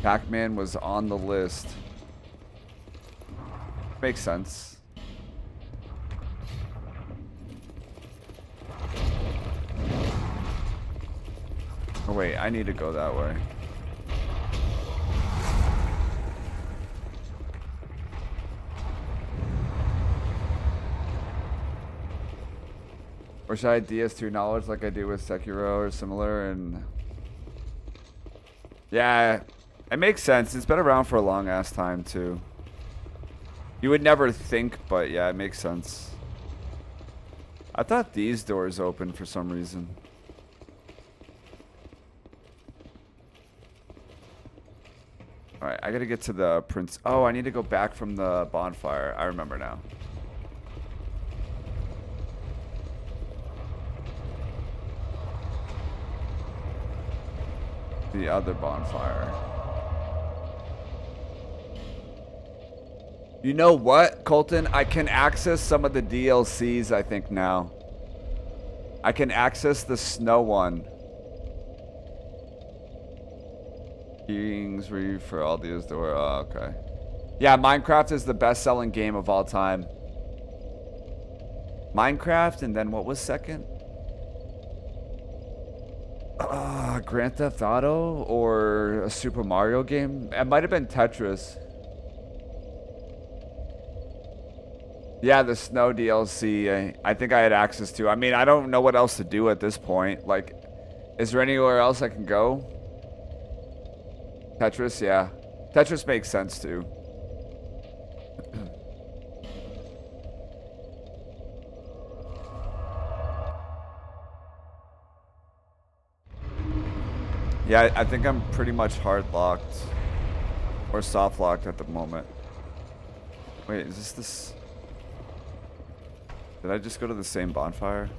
Pac-Man was on the list. Makes sense. Oh wait, I need to go that way. Or should I DS2 knowledge like I do with Sekiro or similar? And yeah, it makes sense. It's been around for a long ass time too. You would never think, but yeah, it makes sense. I thought these doors opened for some reason. Alright, I gotta get to the prince. Oh, I need to go back from the bonfire. I remember now. The other bonfire. You know what, Colton? I can access some of the DLCs, I think, now. I can access the snow one. Kings Reef for Aldea's Door. Oh, okay. Yeah, Minecraft is the best-selling game of all time. Minecraft, and then what was second? Grand Theft Auto or a Super Mario game? It might have been Tetris. Yeah, the snow DLC, I think I had access to. I mean, I don't know what else to do at this point. Like, is there anywhere else I can go? Tetris, yeah. Tetris makes sense too. Yeah, I think I'm pretty much hard locked or soft locked at the moment. Wait, is this? Did I just go to the same bonfire?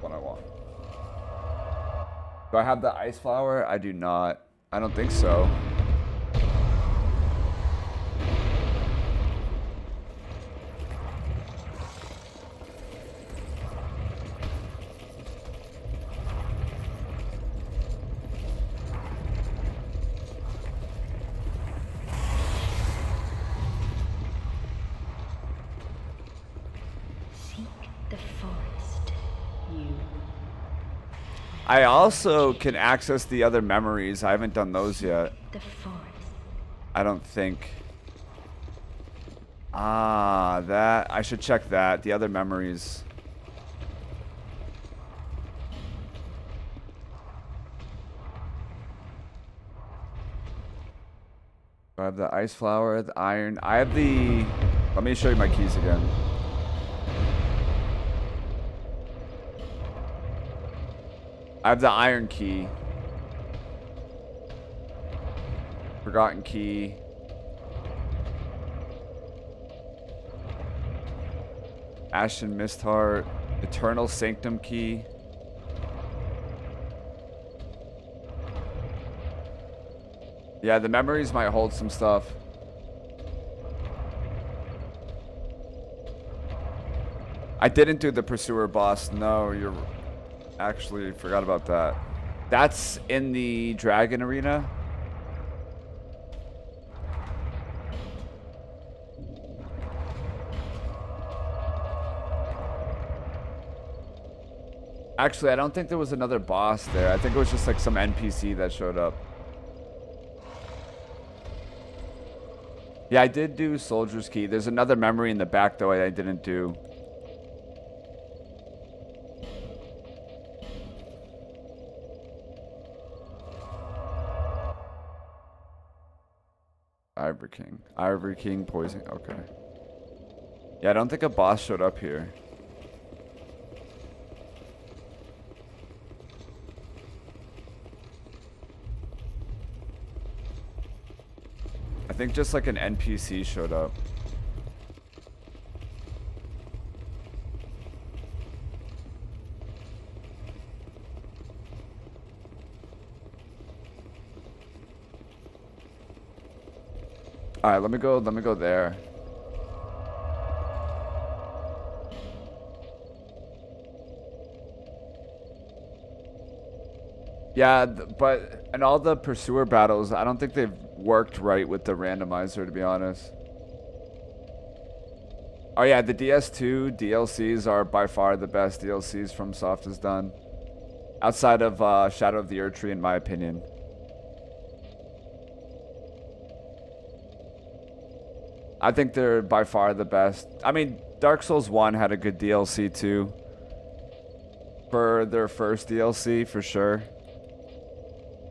What I want. Do I have the ice flower? I do not. I don't think so. I also can access the other memories. I haven't done those yet. The forest. I don't think. Ah, that. I should check that. The other memories. I have the ice flower, the iron. I have the... Let me show you my keys again. I have the iron key. Forgotten key. Ashen Mist Heart. Eternal Sanctum key. Yeah, the memories might hold some stuff. I didn't do the Pursuer boss. No, you're... Actually, forgot about that. That's in the Dragon Arena. Actually, I don't think there was another boss there. I think it was just like some NPC that showed up. Yeah, I did do Soldier's Key. There's another memory in the back, though, I didn't do. Ivory King. Ivory King poison. Okay. Yeah, I don't think a boss showed up here. I think just like an NPC showed up. All right, let me go there. Yeah, but in all the pursuer battles, I don't think they've worked right with the randomizer, to be honest. Oh yeah, the DS2 DLCs are by far the best DLCs FromSoft has done. Outside of Shadow of the Erdtree, in my opinion. I think they're by far the best. I mean, Dark Souls 1 had a good DLC too. For their first DLC, for sure.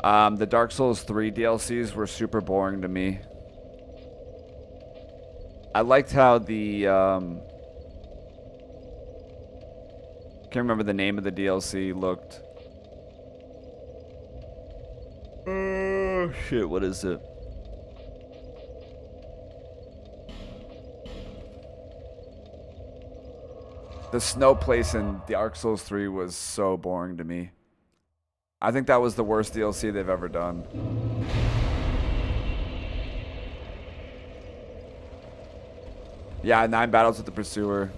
The Dark Souls 3 DLCs were super boring to me. I liked how the, can't remember the name of the DLC looked. Oh, shit, what is it? The snow place in Dark Souls 3 was so boring to me. I think that was the worst DLC they've ever done. Yeah, 9 battles with the Pursuer.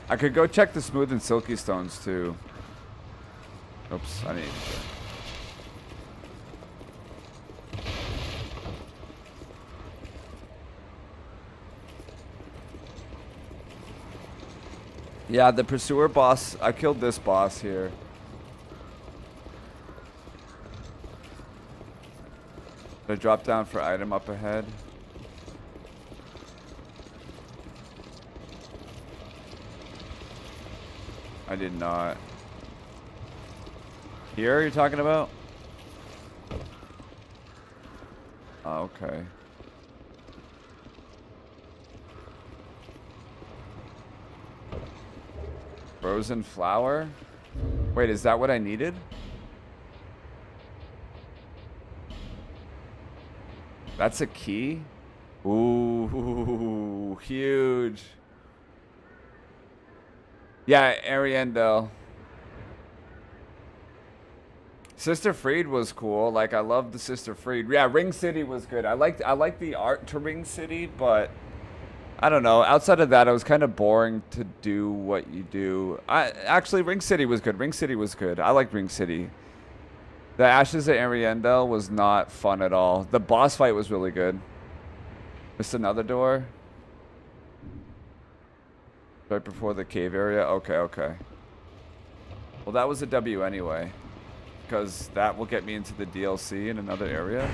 I could go check the smooth and silky stones too. Oops, I need to. Yeah, the pursuer boss, I killed this boss here. Did I drop down for item up ahead? I did not. Here you're talking about? Oh, okay. Frozen flower? Wait, is that what I needed? That's a key? Ooh, huge. Yeah, Ariandel. Sister Freed was cool. Like, I loved the Sister Freed. Yeah, Ring City was good. I liked the art to Ring City, but I don't know. Outside of that, it was kind of boring to do what you do. Actually, Ring City was good. Ring City was good. I liked Ring City. The Ashes at Ariendel was not fun at all. The boss fight was really good. Just another door. Right before the cave area? Okay, okay. Well, that was a W anyway. Because that will get me into the DLC in another area.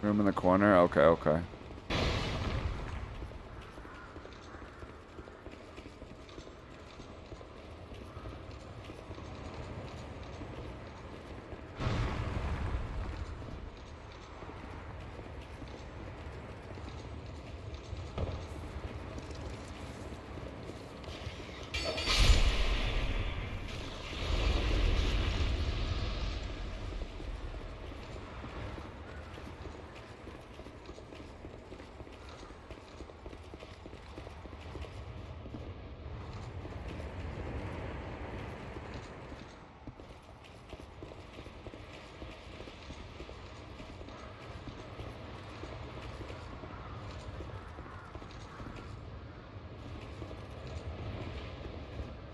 Room in the corner? Okay, okay.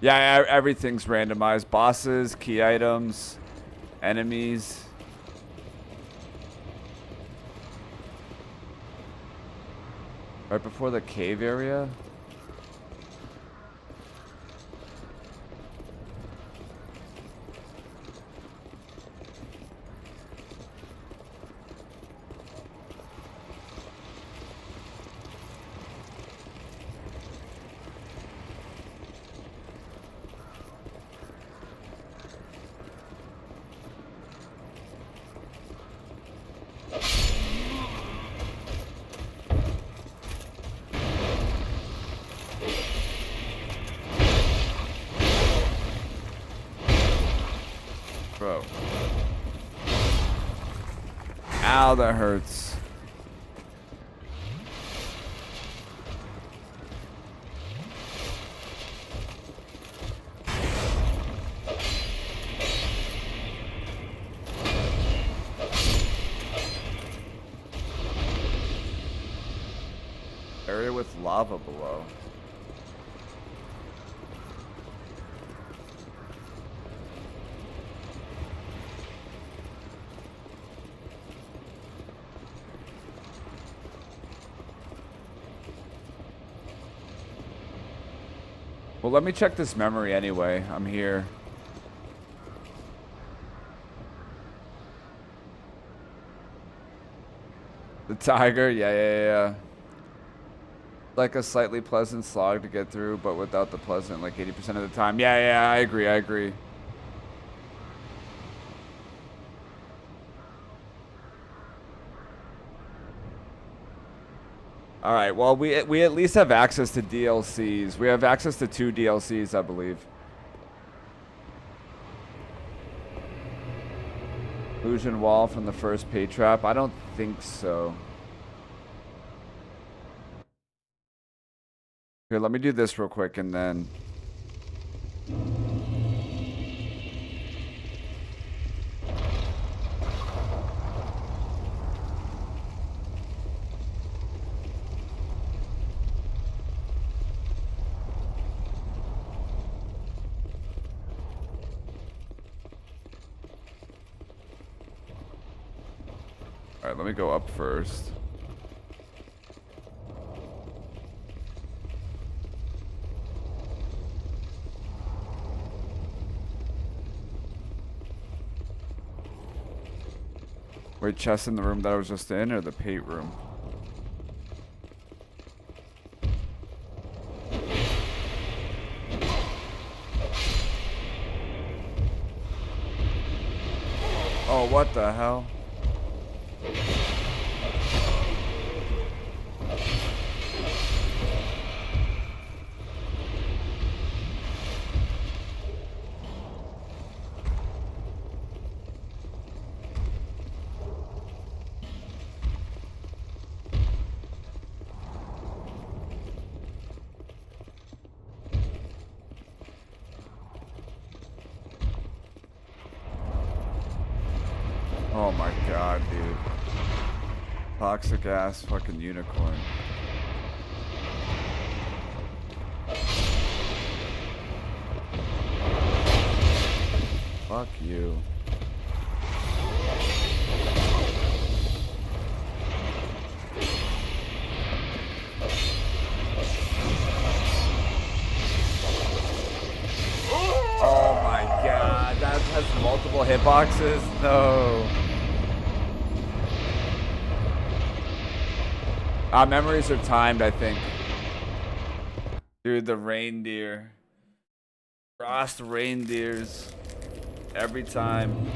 Yeah, everything's randomized. Bosses, key items, enemies. Right before the cave area? Bro. Ow, that hurts. Area with lava below. Well, let me check this memory anyway. I'm here. The tiger? Yeah. Like a slightly pleasant slog to get through, but without the pleasant, like 80% of the time. Yeah, I agree. All right, well, we at least have access to DLCs. We have access to 2 DLCs, I believe. Illusion wall from the first pay trap? I don't think so. Here, let me do this real quick and then... Alright, let me go up first. Wait, chest in the room that I was just in, or the pate room? Oh, what the hell? Oh my god, dude. Toxic ass fucking unicorn. Fuck you. Oh my god, that has multiple hitboxes? No. Memories are timed, I think. Dude, the reindeer. Frost reindeers. Every time.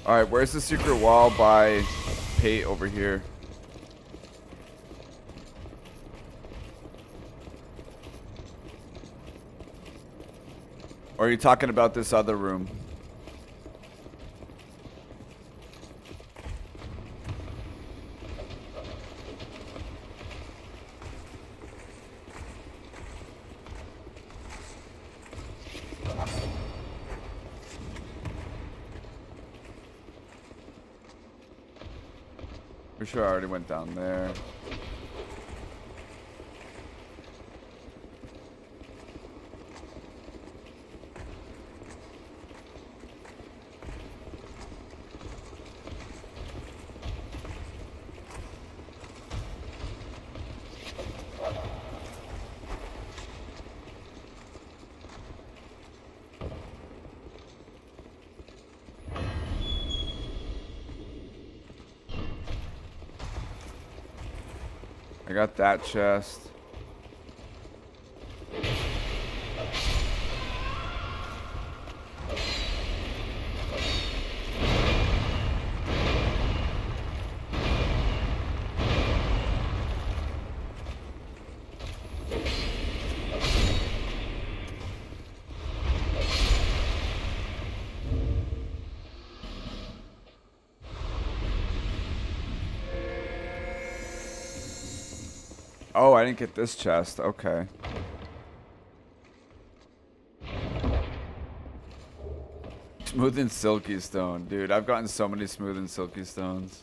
Alright, where's the secret wall by Pate over here? Or are you talking about this other room? For sure I already went down there. I got that chest. Oh, I didn't get this chest. Okay. Smooth and silky stone. Dude, I've gotten so many smooth and silky stones.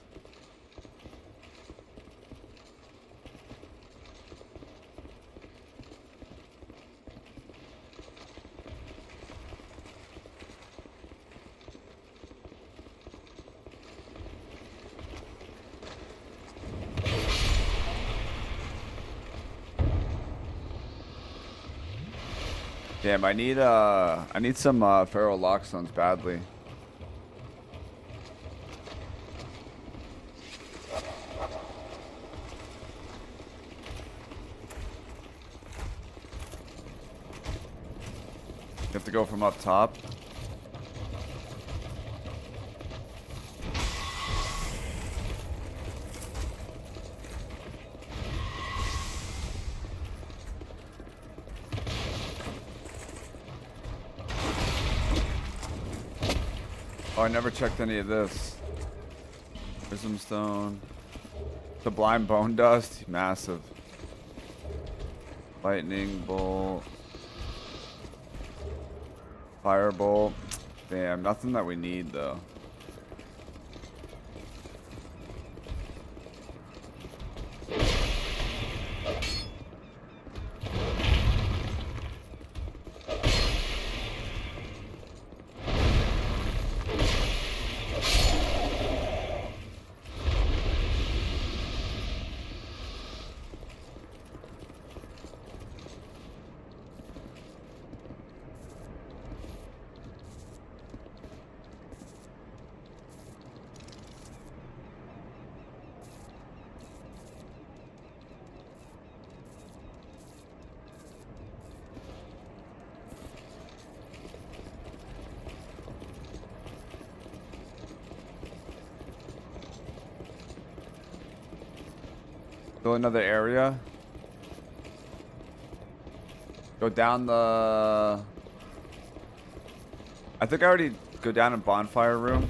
Damn, I need some Pharaoh Lockstones badly. You have to go from up top. Oh, I never checked any of this. Prism stone. Sublime bone dust. Massive. Lightning bolt. Firebolt. Damn, nothing that we need though. Go another area. Go down the... I think I already go down in bonfire room.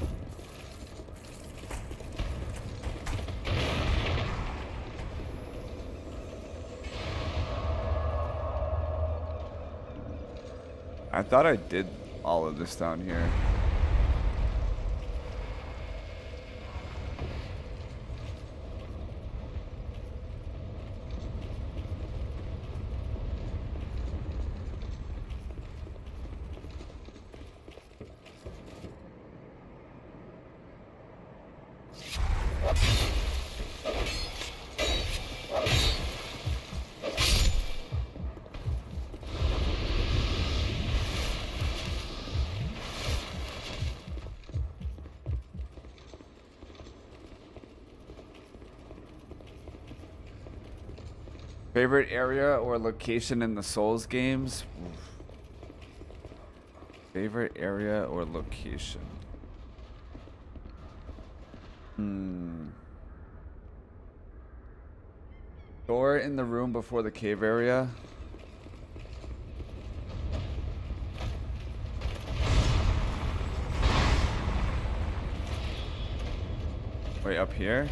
I thought I did all of this down here. Favorite area or location in the Souls games? Favorite area or location? Door in the room before the cave area. Wait, up here?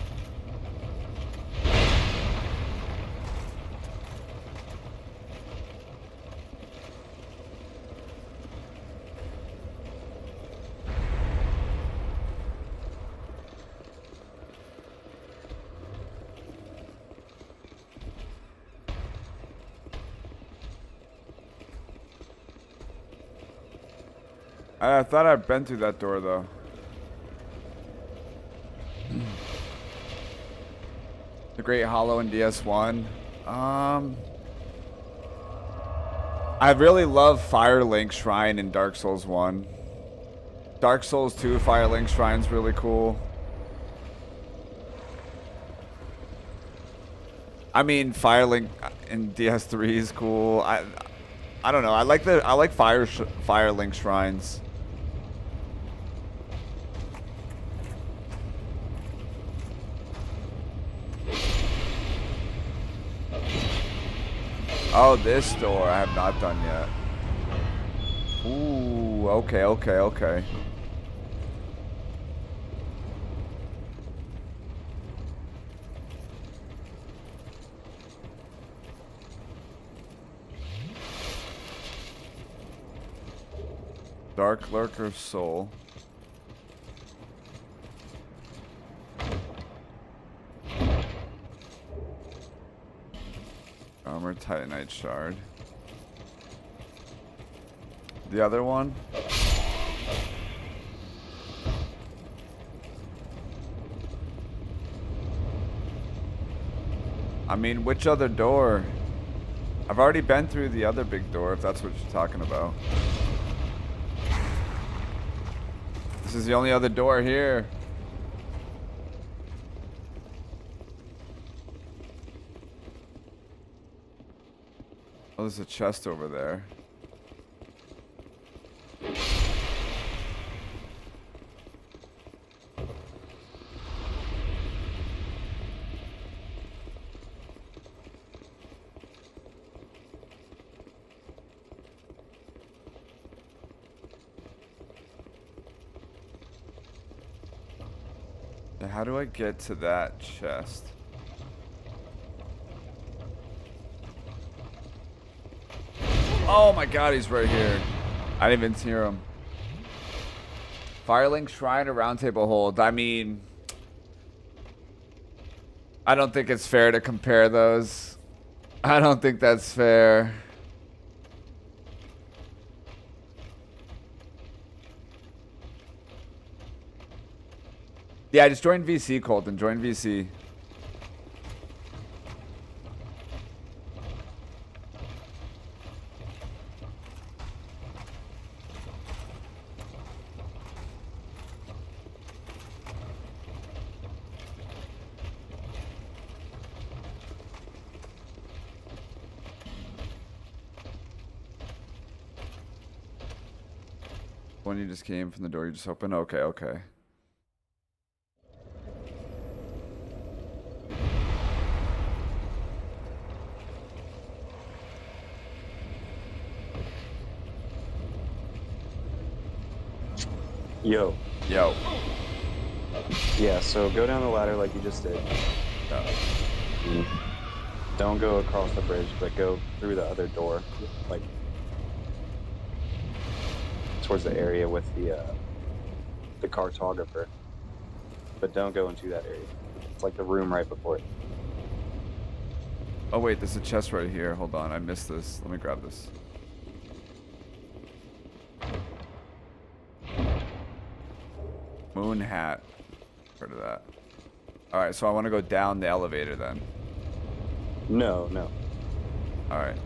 I thought I'd been through that door though. The Great Hollow in DS1. I really love Firelink Shrine in Dark Souls 1. Dark Souls 2 Firelink Shrine's really cool. I mean, Firelink in DS3 is cool. I don't know. I like Firelink Shrines. Oh, this door I have not done yet. Ooh, okay. Dark Lurker Soul. Armor Titanite Shard. The other one? I mean, which other door? I've already been through the other big door, if that's what you're talking about. This is the only other door here. Oh, there's a chest over there. Now, how do I get to that chest? Oh my god, he's right here. I didn't even hear him. Firelink Shrine or Round Table Hold? I mean, I don't think it's fair to compare those. I don't think that's fair. Yeah, just join VC, Colton. Join VC. When you just came from the door you just opened? Okay. Yo. Yo. Yeah, so go down the ladder like you just did. Don't go across the bridge, but go through the other door, like towards the area with the cartographer. But don't go into that area. It's like the room right before it. Oh wait, there's a chest right here. Hold on, I missed this. Let me grab this. Moon hat. Heard of that. Alright, so I want to go down the elevator then. No. Alright.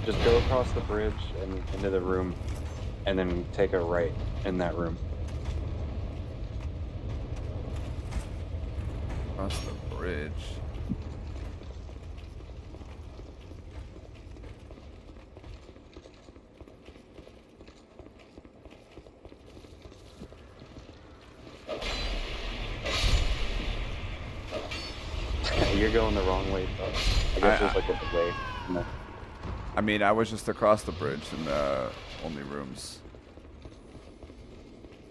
Just go across the bridge and into the room, and then take a right in that room. Across the bridge. You're going the wrong way, though. I guess there's like a delay. No. I mean, I was just across the bridge in the only rooms.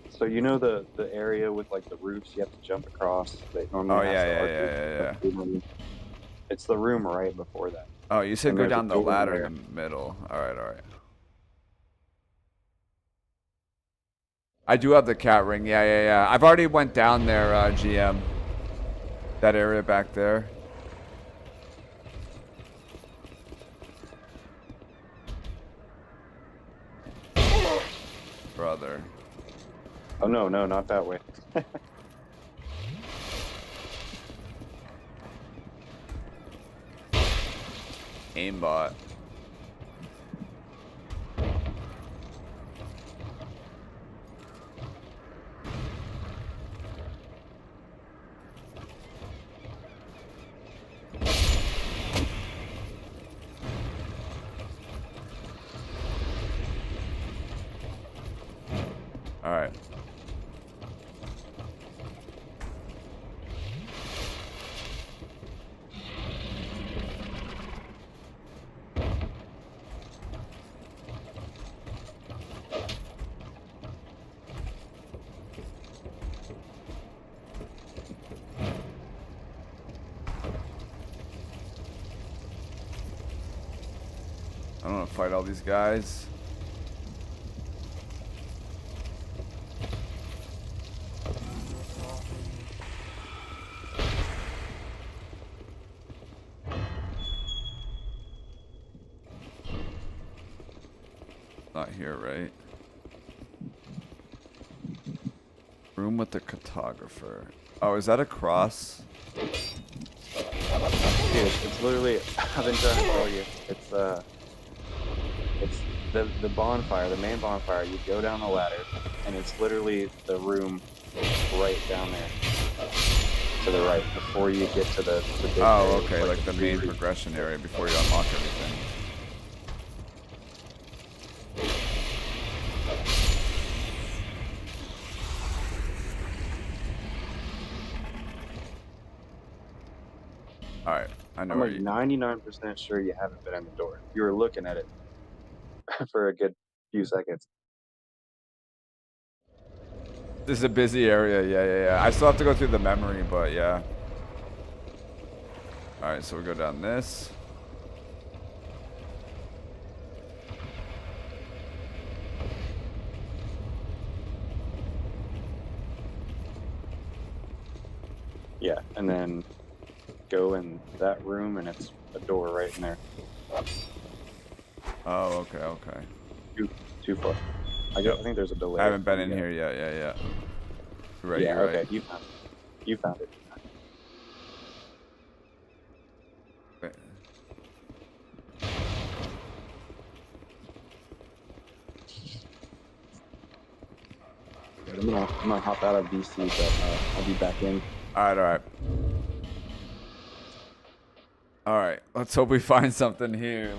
So you know the area with like the roofs you have to jump across that normally has the arcade? It's the room right before that. Oh, you said And go there's a down the door ladder there. in the middle. Alright. I do have the cat ring. Yeah. I've already went down there, GM. That area back there. Brother. Oh no, not that way. Aimbot. Alright. I don't want to fight all these guys. Not here, right? Room with the cartographer. Oh, is that a cross? Dude, it's literally, I've been trying to tell you, it's the bonfire, the main bonfire. You go down the ladder, and it's literally the room right down there, to the right, before you get to the big Oh, area, okay, like the main progression area before you unlock everything. Alright, I know I'm where like you... 99% sure you haven't been in the door. You were looking at it for a good few seconds. This is a busy area, yeah. I still have to go through the memory, but yeah. Alright, so we go down this. Yeah, and then go in that room, and it's a door right in there. Oh, okay. Too far. I think there's a delay. I haven't been in here yet, yeah. Right, yeah, you're okay, right. You found it. Okay. I'm gonna hop out of DC, but I'll be back in. Alright. Alright, let's hope we find something here.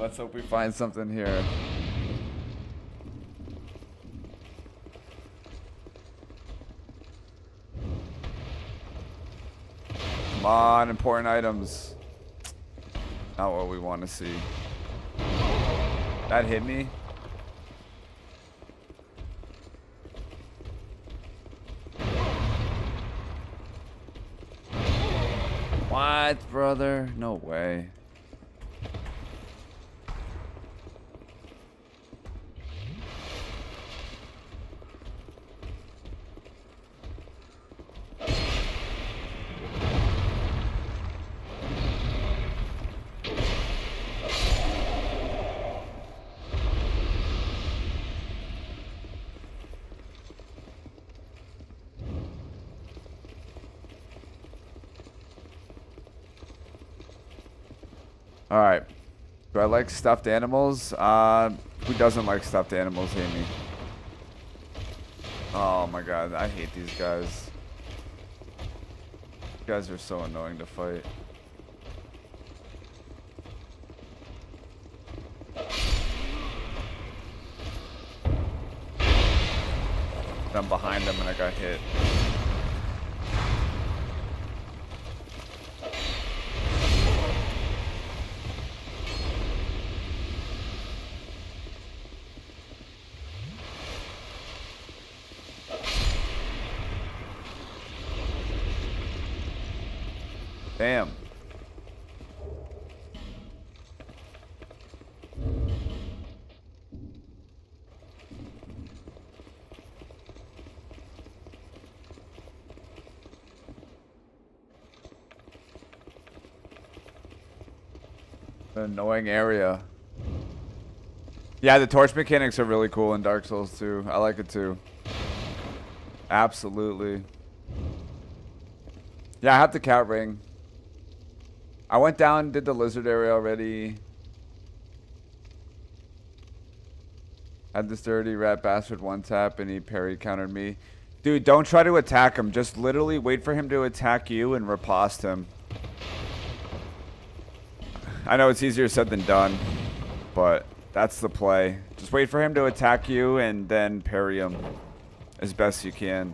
Come on, important items. Not what we want to see. That hit me? What, brother? No way. All right. Do I like stuffed animals? Who doesn't like stuffed animals, Amy? Oh my god, I hate these guys. These guys are so annoying to fight. I'm behind them and I got hit. Damn. An annoying area. Yeah, the torch mechanics are really cool in Dark Souls too. I like it too. Absolutely. Yeah, I have the cat ring. I went down, did the lizard area already. Had this dirty rat bastard one tap and he parry countered me. Dude, don't try to attack him. Just literally wait for him to attack you and riposte him. I know it's easier said than done, but that's the play. Just wait for him to attack you and then parry him as best you can.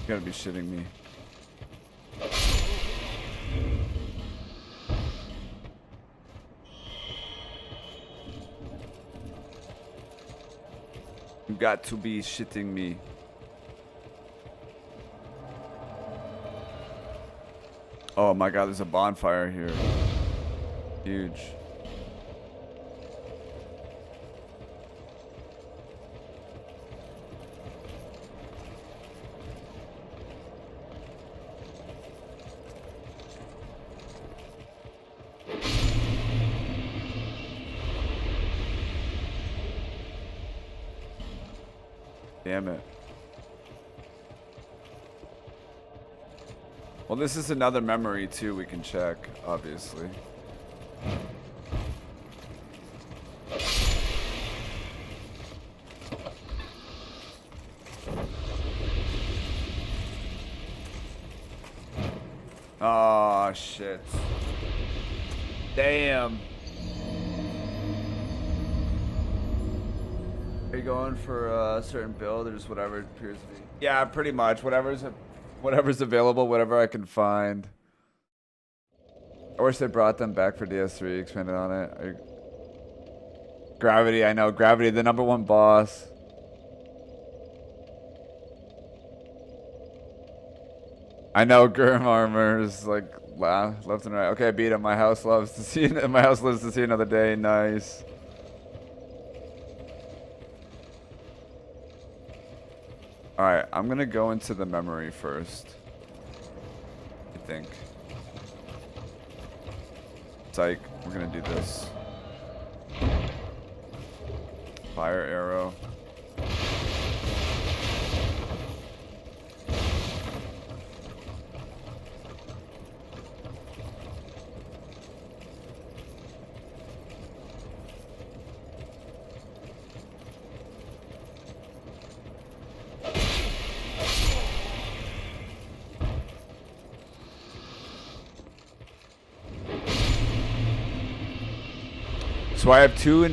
You gotta be shitting me. You got to be shitting me. Oh my god, there's a bonfire here. Huge. Damn it. Well, this is another memory too we can check, obviously. Oh, shit. Damn. Are you going for a certain build or just whatever it appears to be? Yeah, pretty much. Whatever's available, whatever I can find. I wish they brought them back for DS3, expanded on it. Gravity, I know. Gravity, the #1 boss. I know Gurm armor is like left and right. Okay, I beat him. My house lives to see another day. Nice. Alright, I'm gonna go into the memory first. I think. Psych, we're gonna do this. Fire arrow. So I have two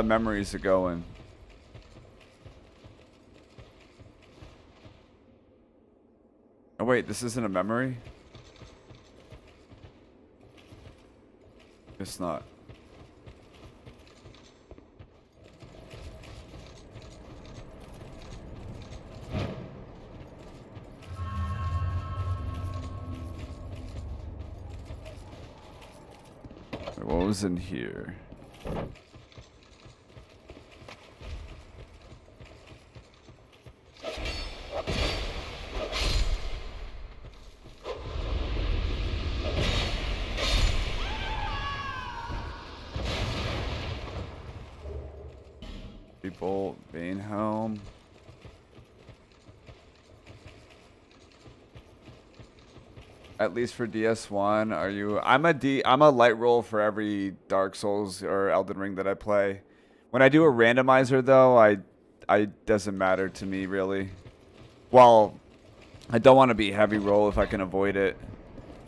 memories to go in. Oh wait, this isn't a memory? It's not. What was in here? Bolt, Bane Helm. At least for DS1, are you? I'm a light roll for every Dark Souls or Elden Ring that I play. When I do a randomizer though, I doesn't matter to me really. Well, I don't want to be heavy roll if I can avoid it.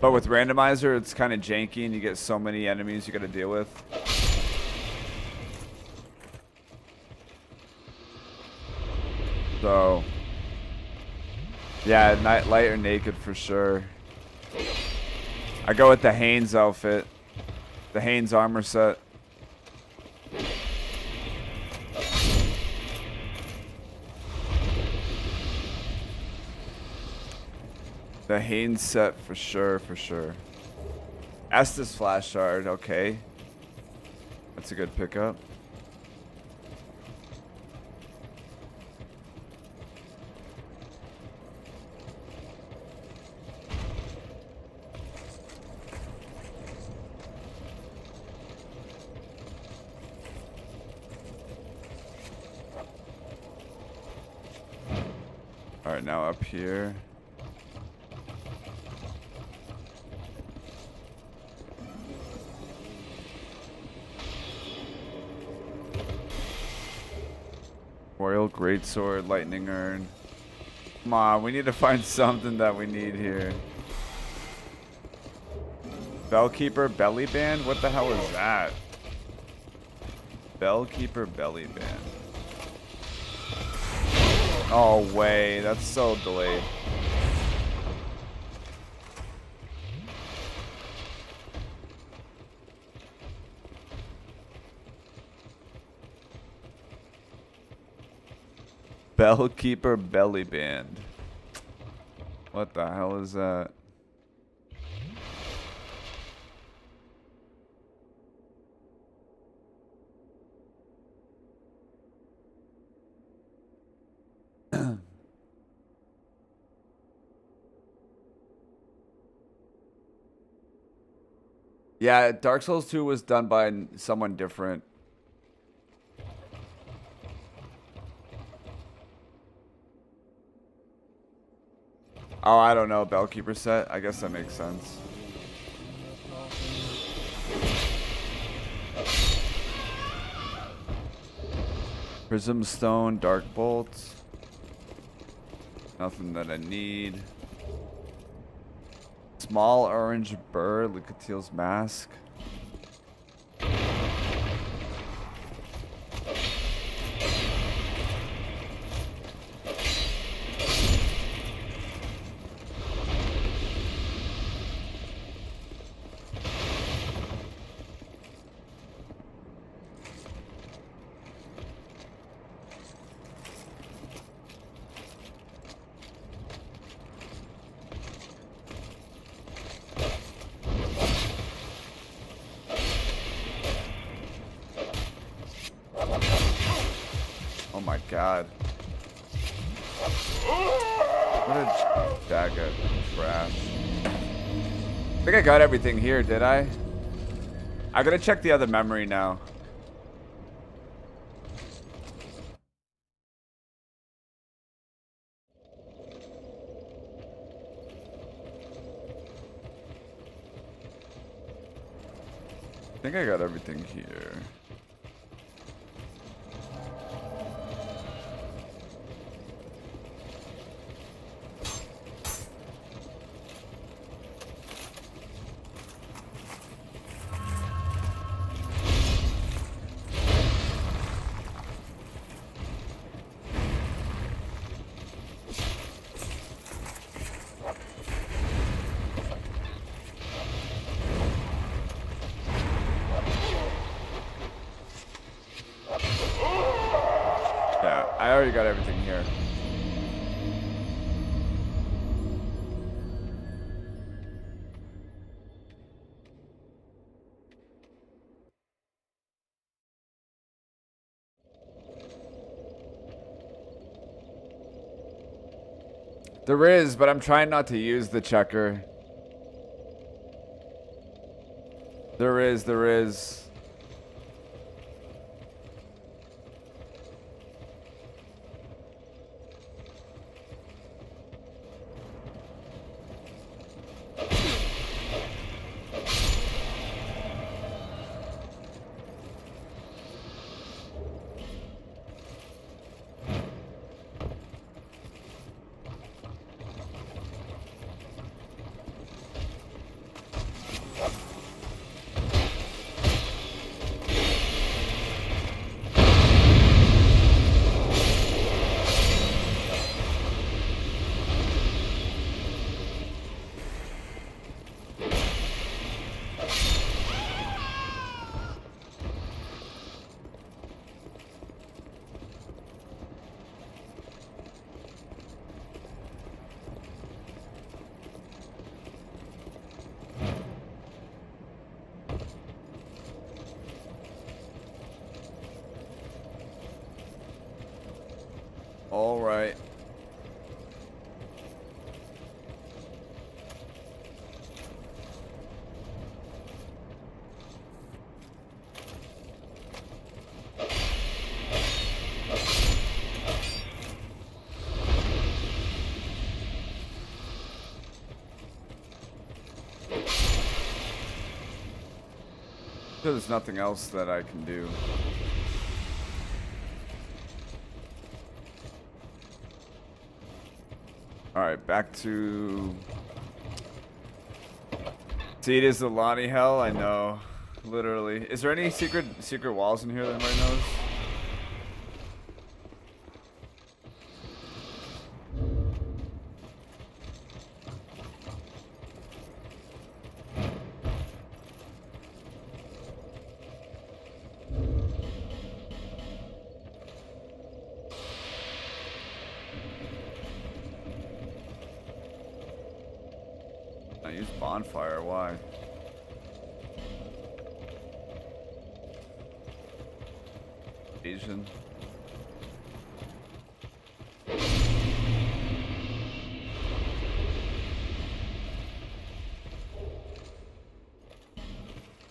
But with randomizer, it's kind of janky and you get so many enemies you got to deal with. So, yeah, light or naked for sure. I go with the Hanes outfit, the Hanes armor set. The Hanes set for sure, for sure. Estus Flash Shard, okay. That's a good pickup. Alright, now up here. Royal Greatsword, Lightning Urn. Come on, we need to find something that we need here. Bellkeeper Belly Band? What the hell is that? Bellkeeper Belly Band. Oh, way. That's so delayed. Bellkeeper Belly Band. What the hell is that? Yeah, Dark Souls 2 was done by someone different. Oh, I don't know. Bellkeeper set? I guess that makes sense. Prism Stone, Dark Bolt. Nothing that I need. Small orange bird, Lucatiel's mask. Oh my god. What a bag of trash. I think I got everything here, did I? I gotta check the other memory now. I think I got everything here. you got everything here? There is, but I'm trying not to use the checker. There is. All right. There's nothing else that I can do. Alright, back to... See, it is the Lonnie hell, I know. Literally. Is there any secret walls in here that anybody knows? I use bonfire, why? Asian.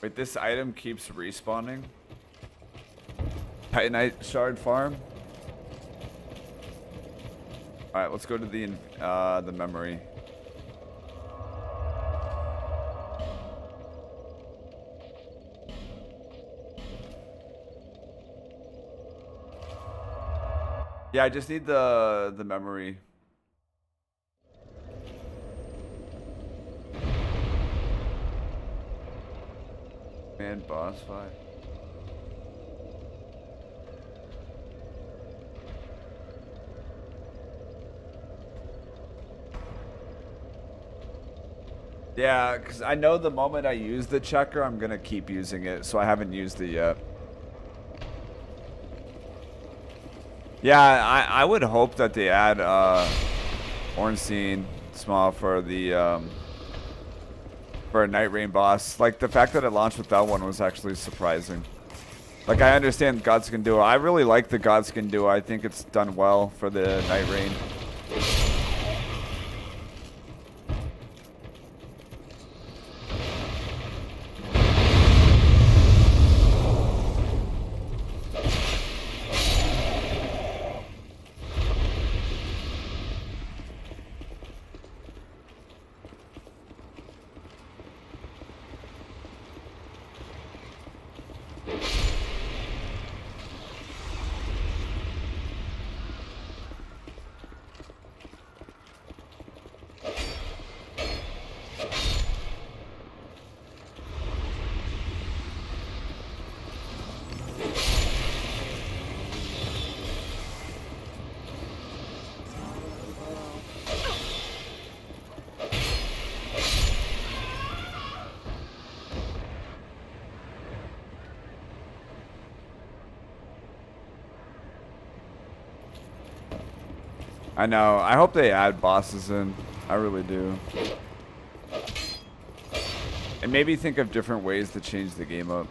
Wait, this item keeps respawning? Titanite shard farm? Alright, let's go to the memory. Yeah, I just need the memory. Man, boss fight. Yeah, because I know the moment I use the checker, I'm going to keep using it, so I haven't used it yet. Yeah, I would hope that they add Ornstein small for the for a nightreign boss. Like the fact that it launched with that one was actually surprising. Like I understand Godskin Duo. I really like the Godskin Duo. I think it's done well for the nightreign. I know. I hope they add bosses in. I really do. And maybe think of different ways to change the game up.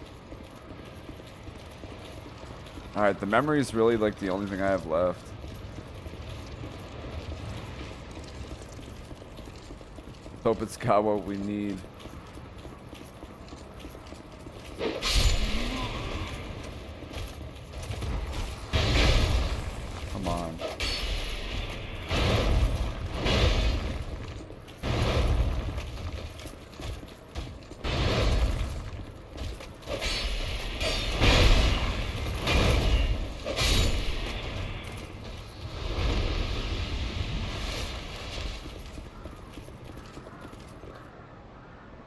Alright, the memory is really like the only thing I have left. Hope it's got what we need. Come on.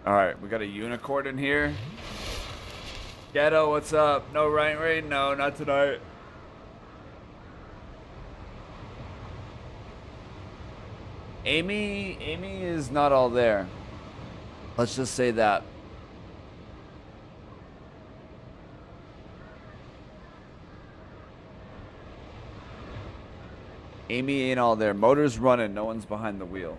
Alright, we got a unicorn in here. Ghetto, what's up? No nightreign? No, not tonight. Amy is not all there. Let's just say that. Amy ain't all there. Motor's running, no one's behind the wheel.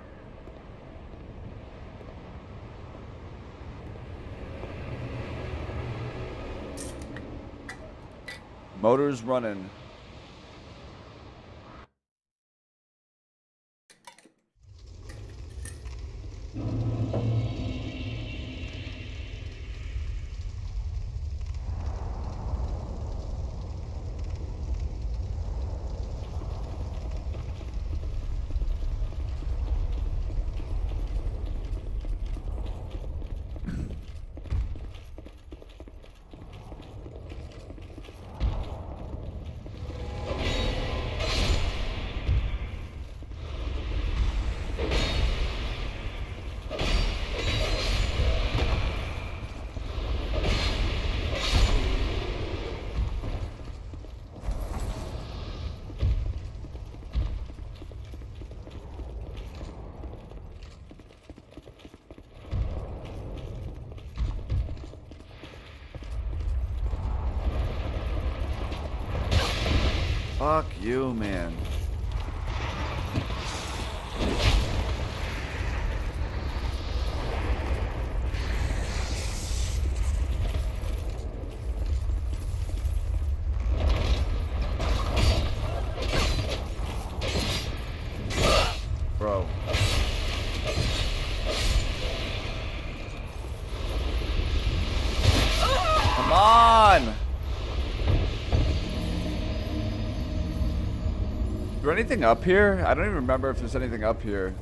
Motor's running. Fuck you, man. Bro. Come on! Is there anything up here? I don't even remember if there's anything up here.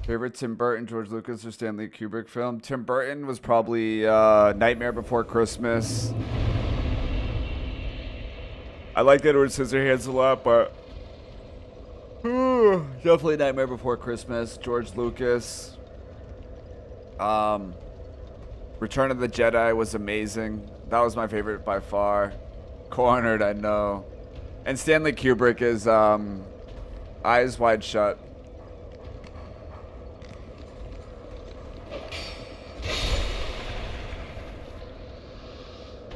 Favorite Tim Burton, George Lucas, or Stanley Kubrick film? Tim Burton was probably Nightmare Before Christmas. I like Edward Scissorhands a lot, but definitely Nightmare Before Christmas. George Lucas. Return of the Jedi was amazing. That was my favorite by far. Cornered, I know. And Stanley Kubrick is Eyes Wide Shut.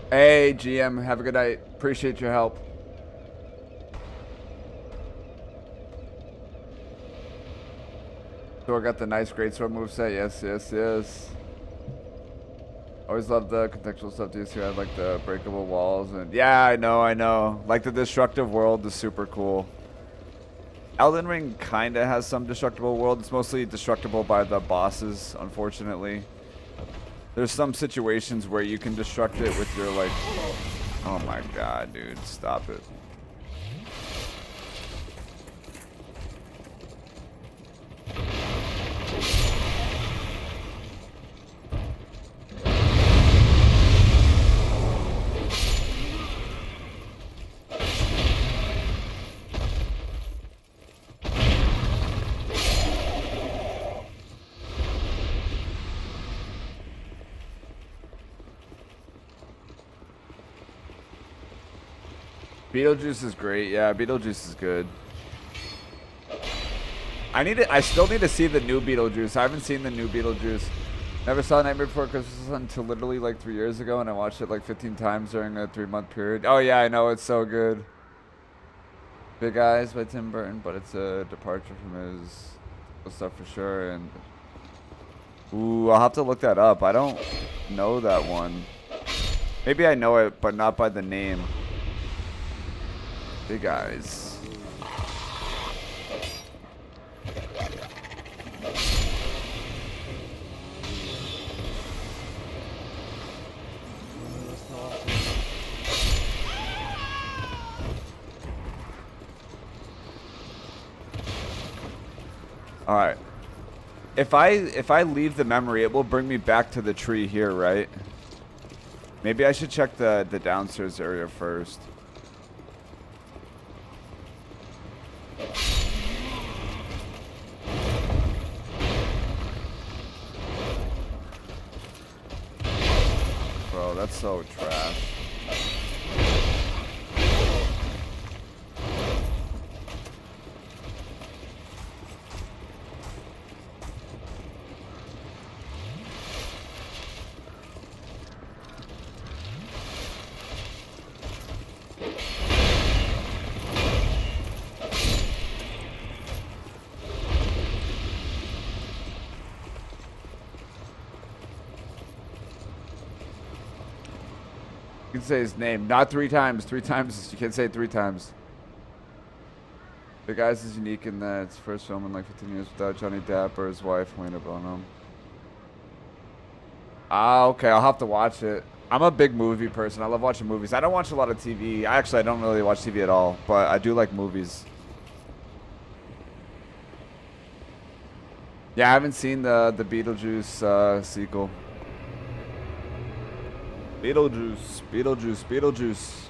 Hey, GM, have a good night. Appreciate your help. Thor got the nice greatsword moveset. Yes, yes, yes. Always love the contextual stuff too. So I like the breakable walls and yeah, I know. Like the destructive world is super cool. Elden Ring kind of has some destructible world. It's mostly destructible by the bosses, unfortunately. There's some situations where you can destruct it with your like. Oh my god, dude, stop it. Beetlejuice is great. Yeah, Beetlejuice is good. I still need to see the new Beetlejuice. I haven't seen the new Beetlejuice. Never saw Nightmare Before Christmas until literally like 3 years ago, and I watched it like 15 times during a 3-month period. Oh yeah, I know, it's so good. Big Eyes by Tim Burton, but it's a departure from his stuff for sure. And ooh, I'll have to look that up. I don't know that one. Maybe I know it, but not by the name. Big Eyes. All right. If I leave the memory, it will bring me back to the tree here, right? Maybe I should check the downstairs area first. Bro, that's so trash. You can say his name, not 3 times. 3 times, you can't say it 3 times. The Guys is unique in that it's first film in like 15 years without Johnny Depp or his wife, Helena Bonham. Ah, okay, I'll have to watch it. I'm a big movie person. I love watching movies. I don't watch a lot of TV. I don't really watch TV at all, but I do like movies. Yeah, I haven't seen the Beetlejuice sequel. Beetlejuice.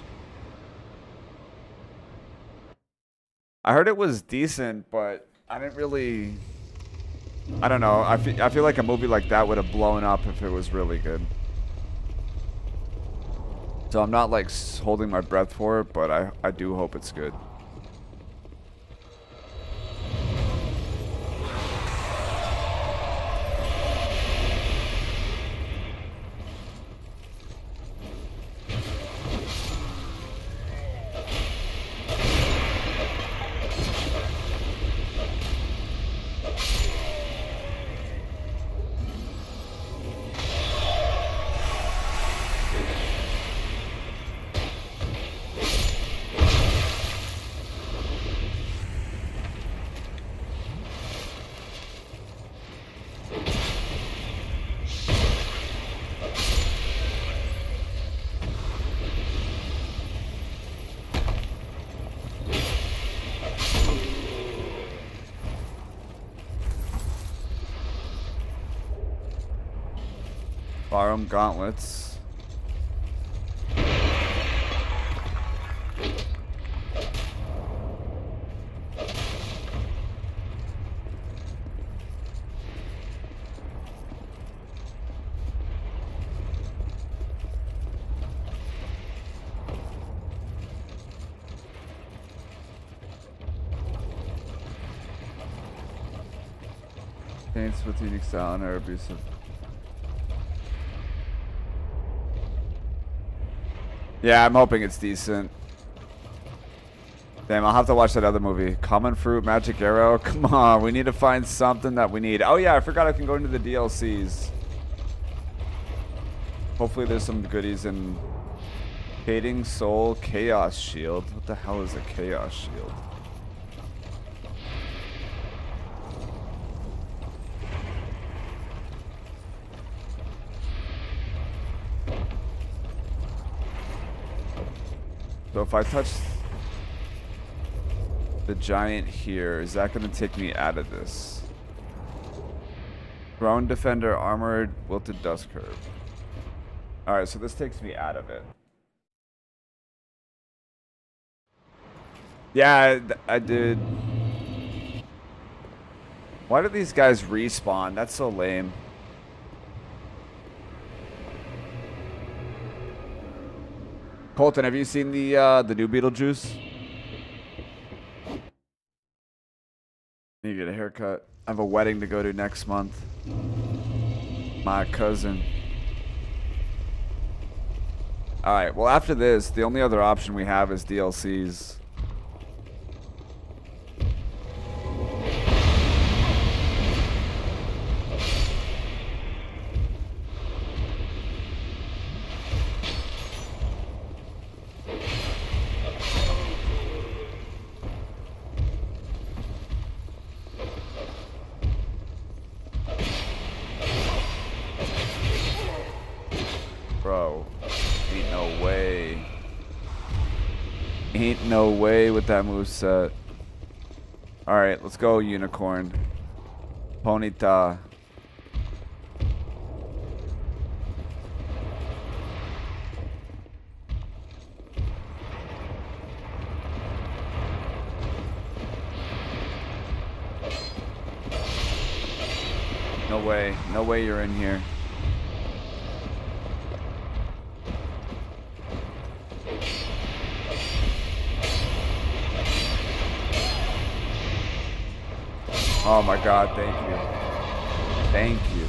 I heard it was decent, but I didn't really... I don't know. I feel like a movie like that would have blown up if it was really good. So I'm not like holding my breath for it, but I do hope it's good. Barham gauntlets. Paints with unique style and are abusive. Yeah, I'm hoping it's decent. Damn, I'll have to watch that other movie. Common Fruit, Magic Arrow. Come on, we need to find something that we need. Oh yeah, I forgot I can go into the DLCs. Hopefully there's some goodies in Hating Soul Chaos Shield. What the hell is a Chaos Shield? So if I touch the giant here, is that going to take me out of this? Throne Defender, Armored, Wilted Dust Curve. Alright, so this takes me out of it. Yeah, I did. Why do these guys respawn? That's so lame. Colton, have you seen the new Beetlejuice? Need to get a haircut. I have a wedding to go to next month. My cousin. Alright, well after this, the only other option we have is DLCs. Ain't no way with that moveset. Alright, let's go, Unicorn. Ponyta. No way. No way you're in here. Oh my god, thank you. Thank you.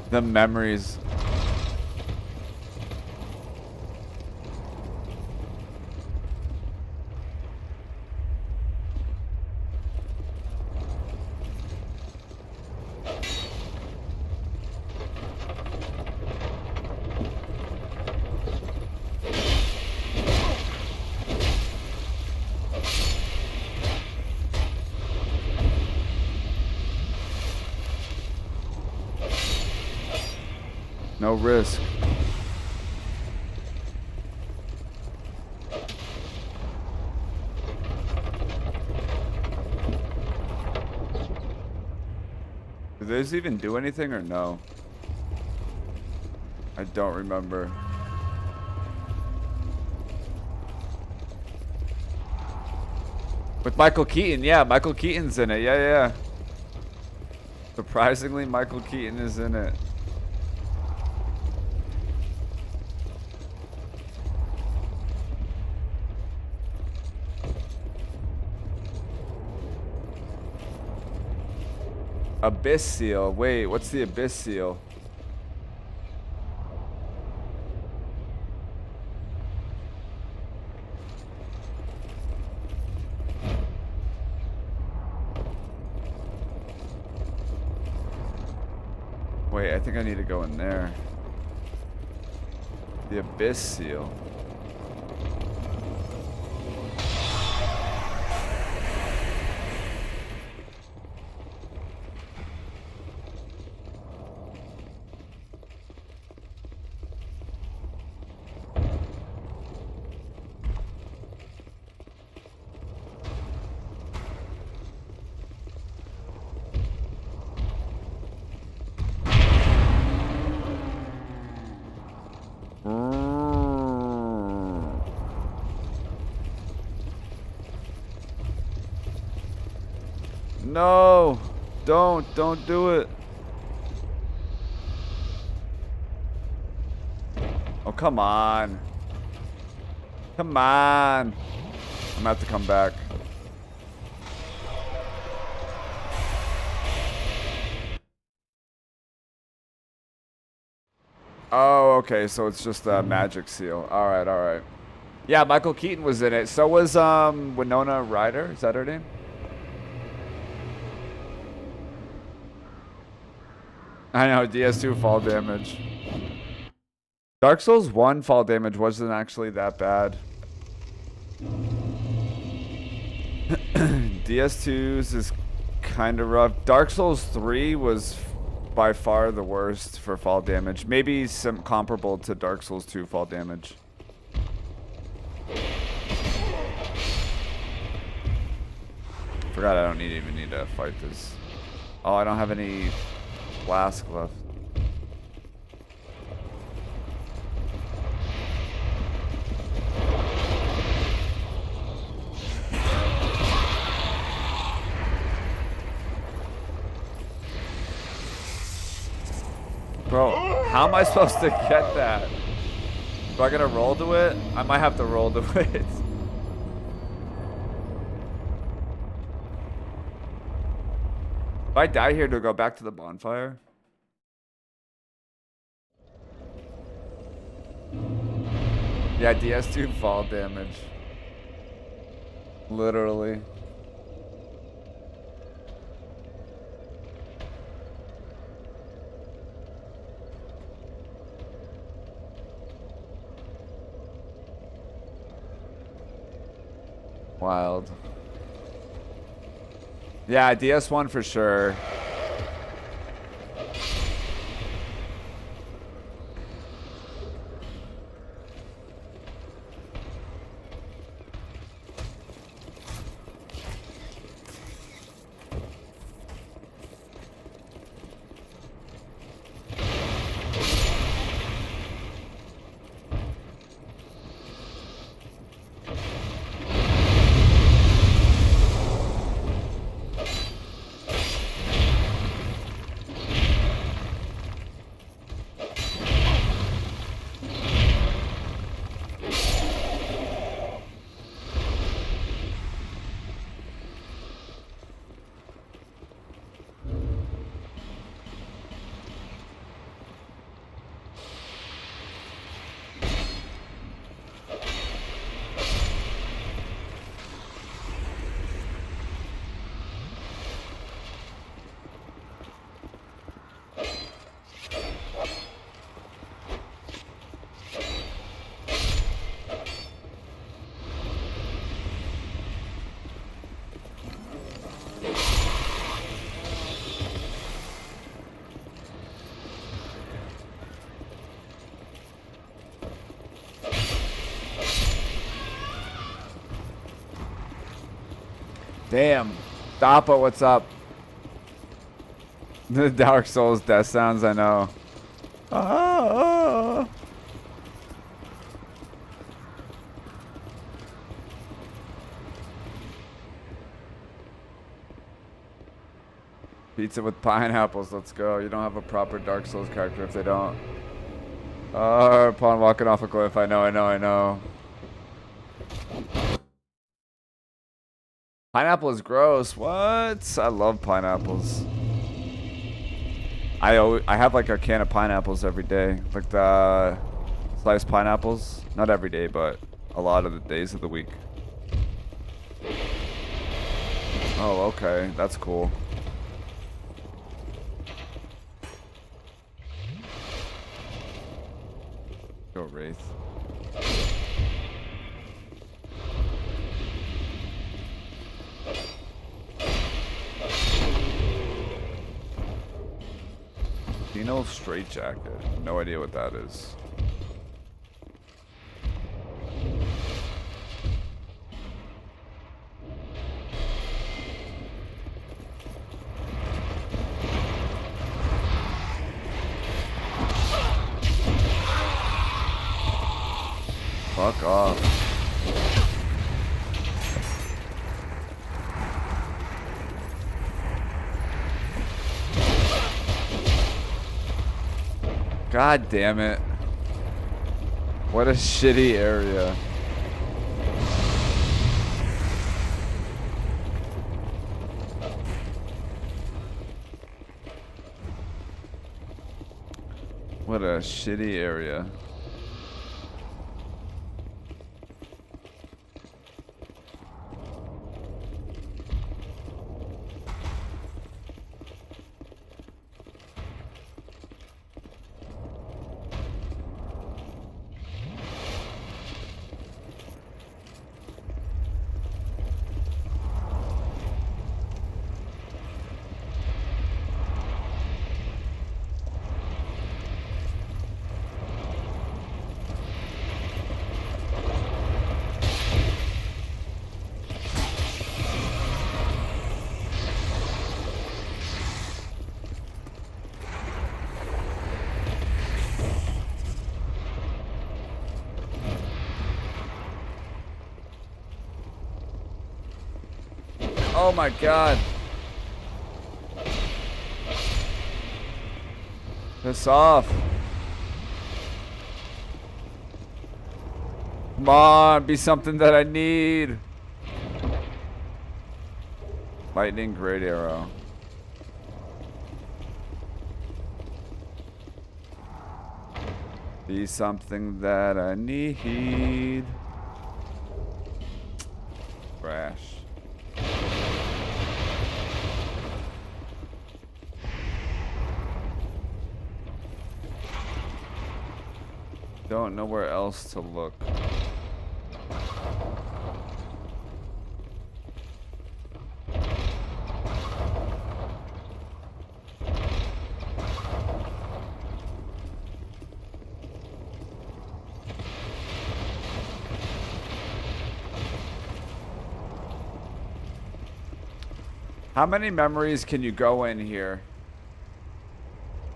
The memories. No risk. Did those even do anything or no? I don't remember. With Michael Keaton, yeah, Michael Keaton's in it. Yeah, yeah. Surprisingly, Michael Keaton is in it. Abyss seal. Wait, what's the abyss seal? Wait, I think I need to go in there. The abyss seal. No, don't do it. Oh, come on. Come on. I'm gonna have to come back. Oh, okay, so it's just a magic seal. All right, all right. Yeah, Michael Keaton was in it. So was Winona Ryder. Is that her name? I know, DS2 fall damage. Dark Souls 1 fall damage wasn't actually that bad. DS2's is kind of rough. Dark Souls 3 was by far the worst for fall damage. Maybe some comparable to Dark Souls 2 fall damage. Forgot I don't even need to fight this. Oh, I don't have any flask left. Bro, how am I supposed to get that? Do I gotta roll to it? I might have to roll to it. If I die here, do I go back to the bonfire? Yeah, DS2 fall damage. Literally. Wild. Yeah, DS1 for sure. Damn. Dappa, what's up? The Dark Souls death sounds, I know. Ah. Pizza with pineapples, let's go. You don't have a proper Dark Souls character if they don't. Oh, upon walking off a cliff, I know. Pineapple is gross. What? I love pineapples. I have like a can of pineapples every day. Like the sliced pineapples. Not every day, but a lot of the days of the week. Oh, okay. That's cool. Go Wraith. Dino Straitjacket. No idea what that is. Fuck off. God damn it. What a shitty area. What a shitty area. Oh my god. Piss off. Come on, be something that I need. Lightning, great arrow. Be something that I need. Trash. Don't know where else to look. How many memories can you go in here?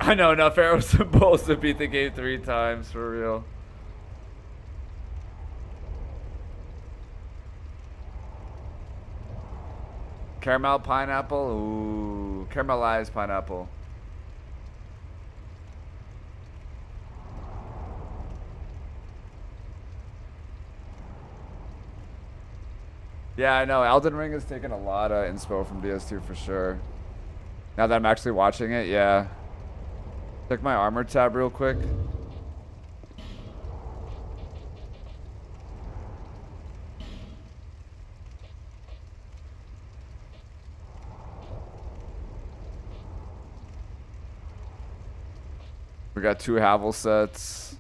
I know enough arrows and bolts to beat the game 3 times, for real. Caramel pineapple? Ooh, caramelized pineapple. Yeah, I know. Elden Ring has taken a lot of inspo from DS2 for sure. Now that I'm actually watching it, yeah. Check my armor tab real quick. We got 2 Havel sets.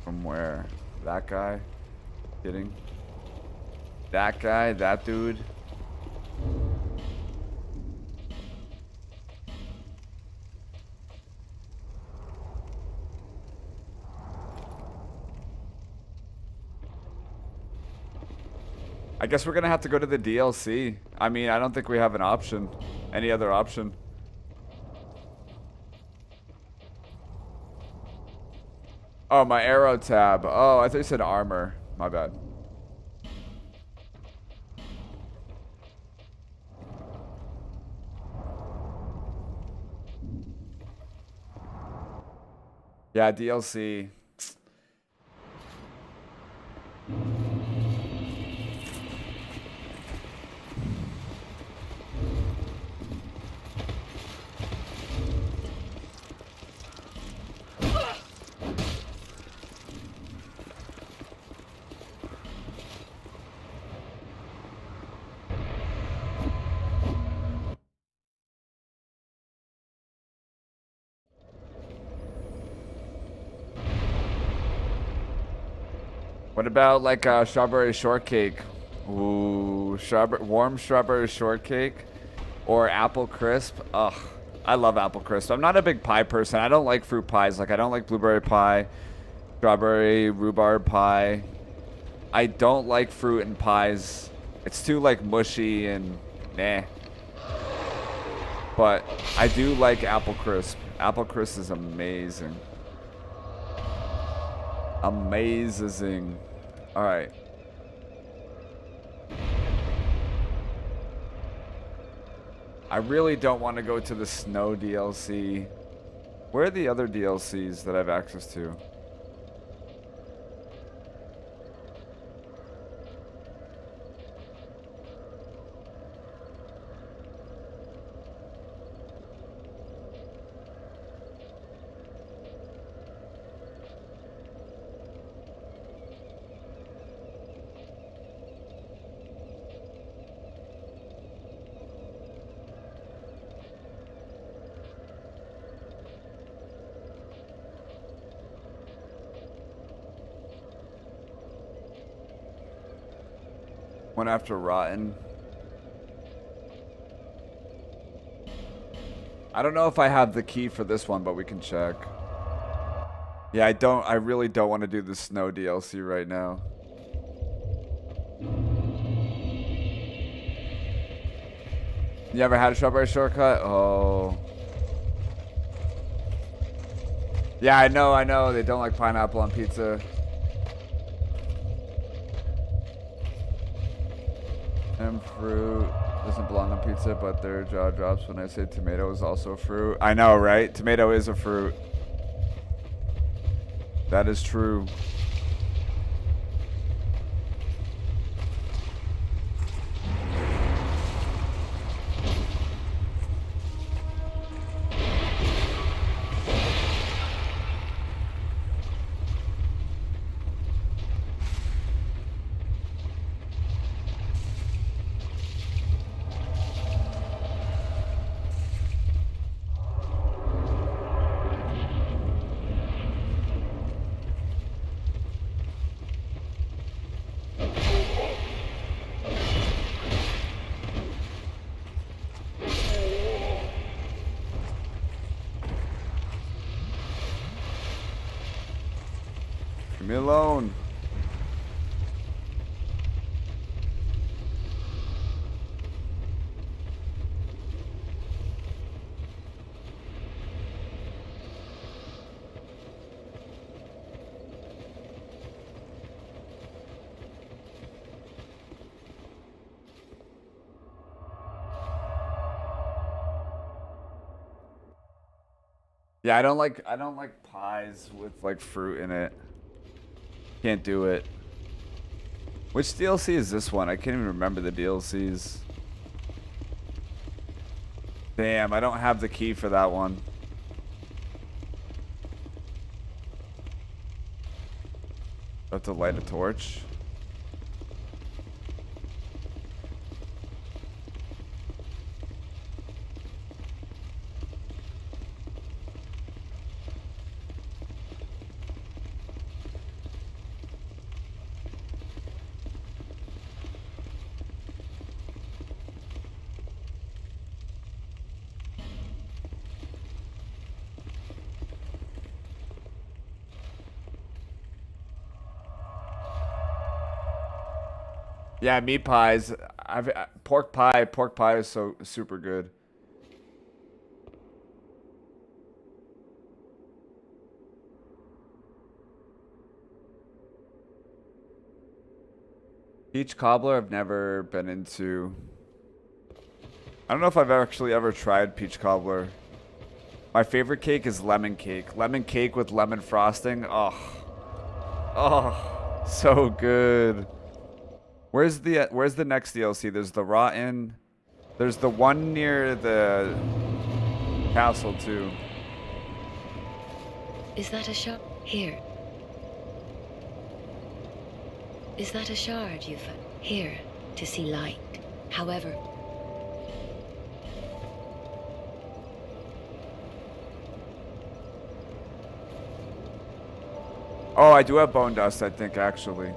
From where? That guy? Kidding? That guy? That dude? I guess we're gonna have to go to the DLC. I mean, I don't think we have an option. Any other option. Oh, my arrow tab. Oh, I thought you said armor. My bad. Yeah, DLC. What about like strawberry shortcake? Ooh, warm strawberry shortcake or apple crisp. Ugh, I love apple crisp. I'm not a big pie person. I don't like fruit pies. Like I don't like blueberry pie, strawberry, rhubarb pie. I don't like fruit in pies. It's too like mushy and nah. But I do like apple crisp. Apple crisp is amazing. Amazing. All right. I really don't want to go to the snow DLC. Where are the other DLCs that I have access to? One after Rotten. I don't know if I have the key for this one, but we can check. Yeah, I really don't want to do the snow DLC right now. You ever had a strawberry shortcut? Oh. Yeah, I know. They don't like pineapple on pizza. And fruit doesn't belong on pizza, but their jaw drops when I say tomato is also a fruit. I know, right? Tomato is a fruit. That is true. Leave me alone. Yeah, I don't like pies with like fruit in it. Can't do it. Which DLC is this one? I can't even remember the DLCs. Damn, I don't have the key for that one. I have to light a torch. Yeah, meat pies. Pork pie. Pork pie is so super good. Peach cobbler, I've never been into. I don't know if I've actually ever tried peach cobbler. My favorite cake is lemon cake. Lemon cake with lemon frosting. Oh, oh, so good. Where's the next DLC? There's the rotten. There's the one near the castle too. Is that a shard? Here. Is that a shard you've found? Here, to see light. However... Oh, I do have bone dust, I think, actually.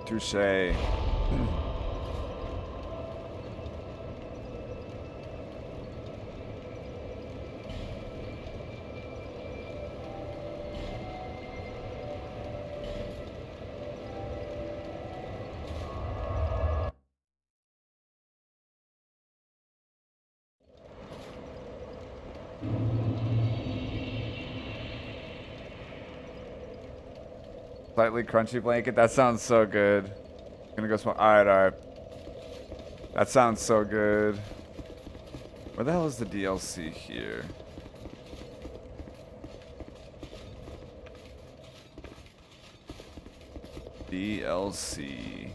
Touché. Slightly crunchy blanket. That sounds so good. Gonna go smoke. Alright, alright. That sounds so good. Where the hell is the DLC here? DLC.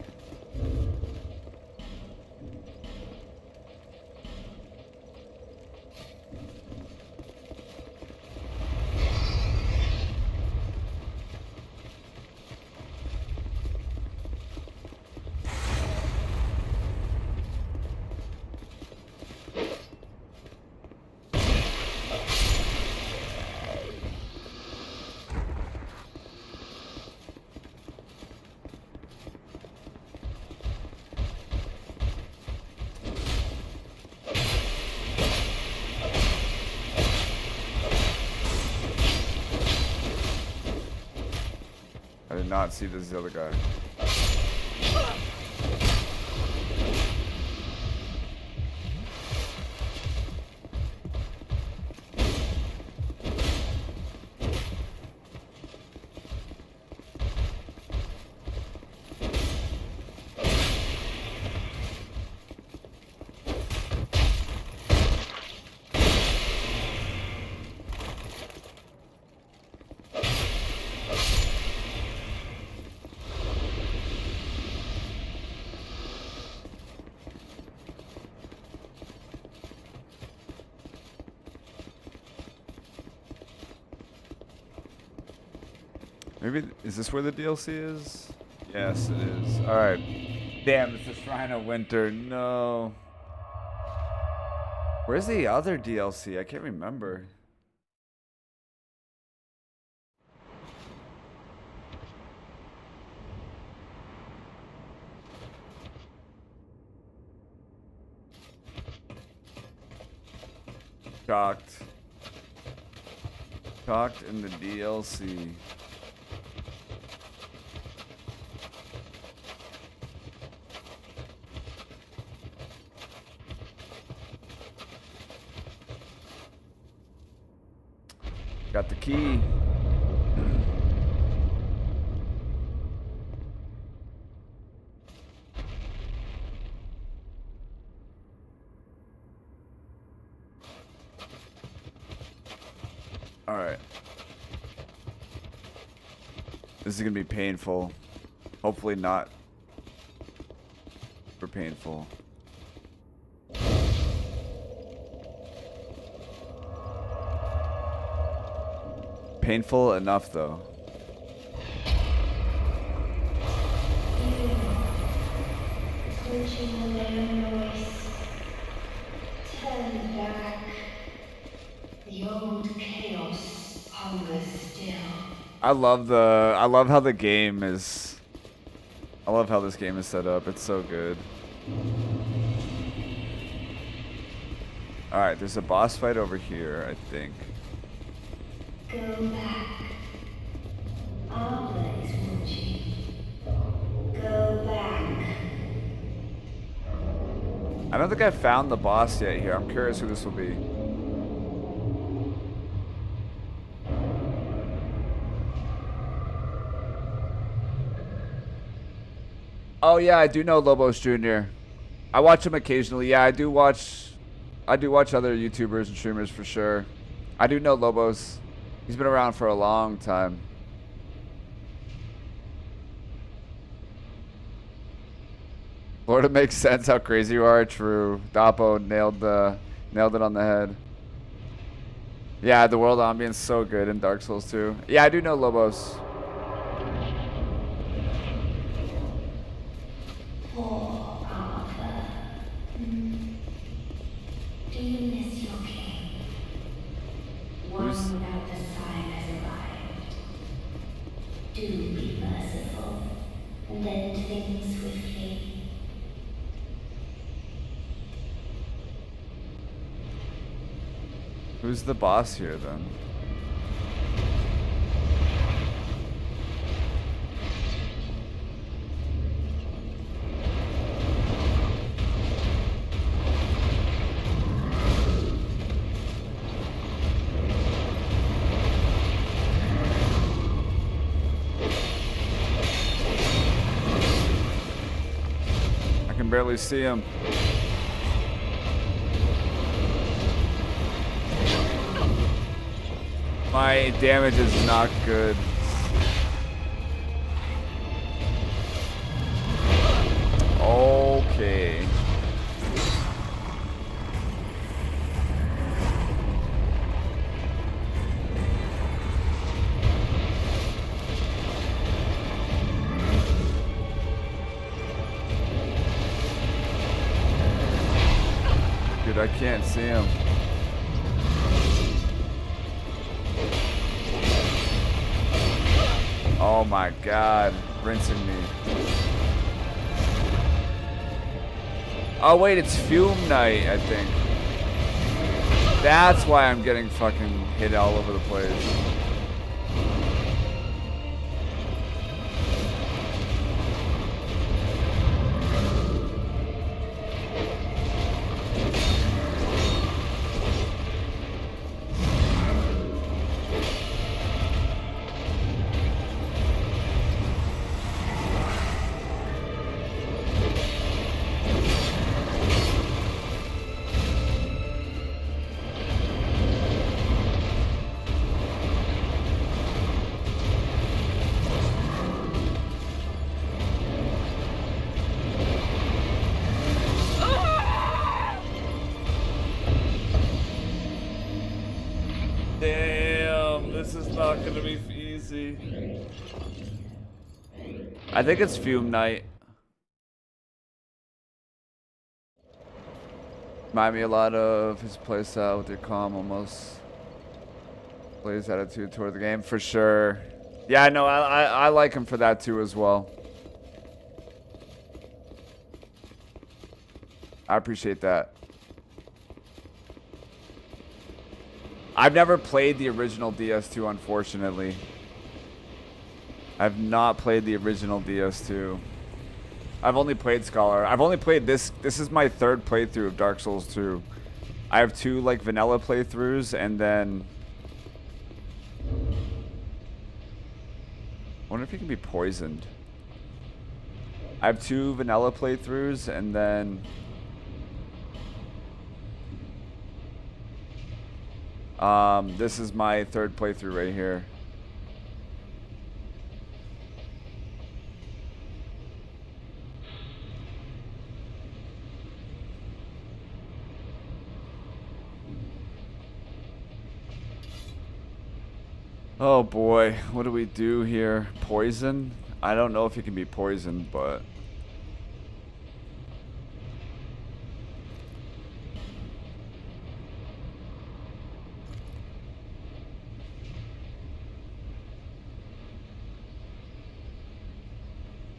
I did not see this other guy. Maybe, is this where the DLC is? Yes, it is. Alright. Damn, it's the Shrine of Winter. No. Where's the other DLC? I can't remember. Shocked. Shocked in the DLC. Got the key. All right. This is gonna be painful. Hopefully not super painful. Painful enough, though. Turn back. The old chaos hungers still. I love how the game is. I love how this game is set up. It's so good. All right, there's a boss fight over here, I think. Go back. Arbor is watching. Go back. I don't think I found the boss yet here. I'm curious who this will be. Oh yeah, I do know Lobos Jr. I watch him occasionally. Yeah, I do watch other YouTubers and streamers for sure. I do know Lobos. He's been around for a long time. Florida makes sense how crazy you are. True. Dapo nailed it on the head. Yeah, the world ambience so good in Dark Souls 2. Yeah, I do know Lobos. Poor Arthur. Do you miss your king? One without the sign has arrived. Do be merciful and end things swiftly. Who's the boss here then? I can barely see him. My damage is not good. Okay. Dude, I can't see him. Oh my god, rinsing me. Oh wait, it's Fume Night, I think. That's why I'm getting fucking hit all over the place. Damn, this is not gonna be easy. I think it's Fume Night. Remind me a lot of his playstyle with your calm, almost plays attitude toward the game for sure. Yeah, no, I like him for that too as well. I appreciate that. I've never played the original DS2, unfortunately. I've not played the original DS2. I've only played Scholar. I've only played this. This is my third playthrough of Dark Souls 2. I have 2 like vanilla playthroughs, and then I wonder if he can be poisoned. I have 2 vanilla playthroughs, and then this is my third playthrough right here. Oh boy, what do we do here? Poison? I don't know if he can be poisoned, but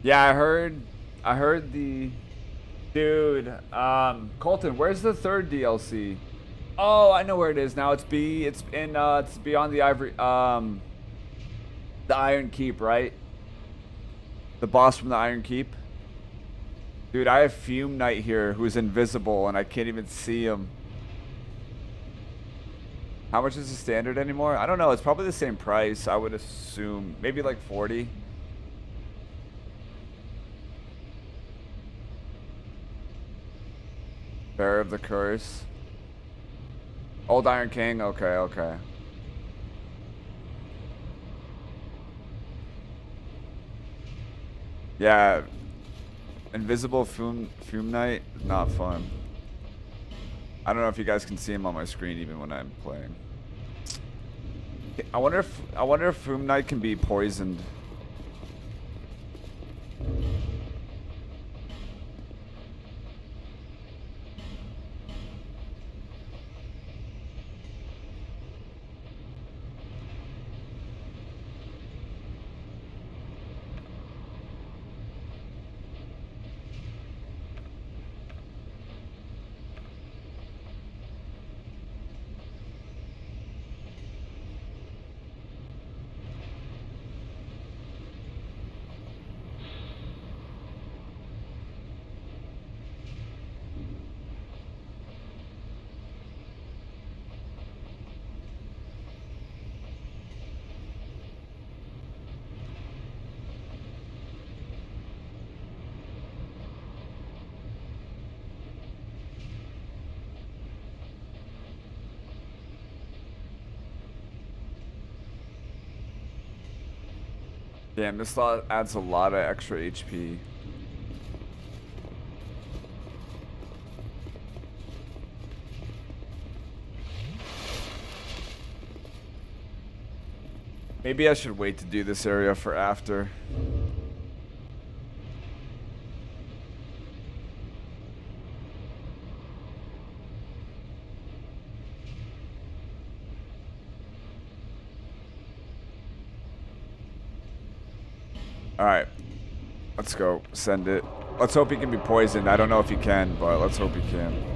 yeah, I heard the dude, Colton, where's the third DLC? Oh, I know where it is now. It's it's beyond the Ivory, the Iron Keep, right? The boss from the Iron Keep. Dude, I have Fume Knight here who's invisible and I can't even see him. How much is the standard anymore? I don't know. It's probably the same price. I would assume maybe like 40. Bearer of the Curse. Old Iron King? Okay, okay. Yeah. Invisible Fume Knight? Not fun. I don't know if you guys can see him on my screen even when I'm playing. I wonder if Fume Knight can be poisoned. Damn, this lot adds a lot of extra HP. Maybe I should wait to do this area for after. Alright. Let's go. Send it. Let's hope he can be poisoned. I don't know if he can, but let's hope he can.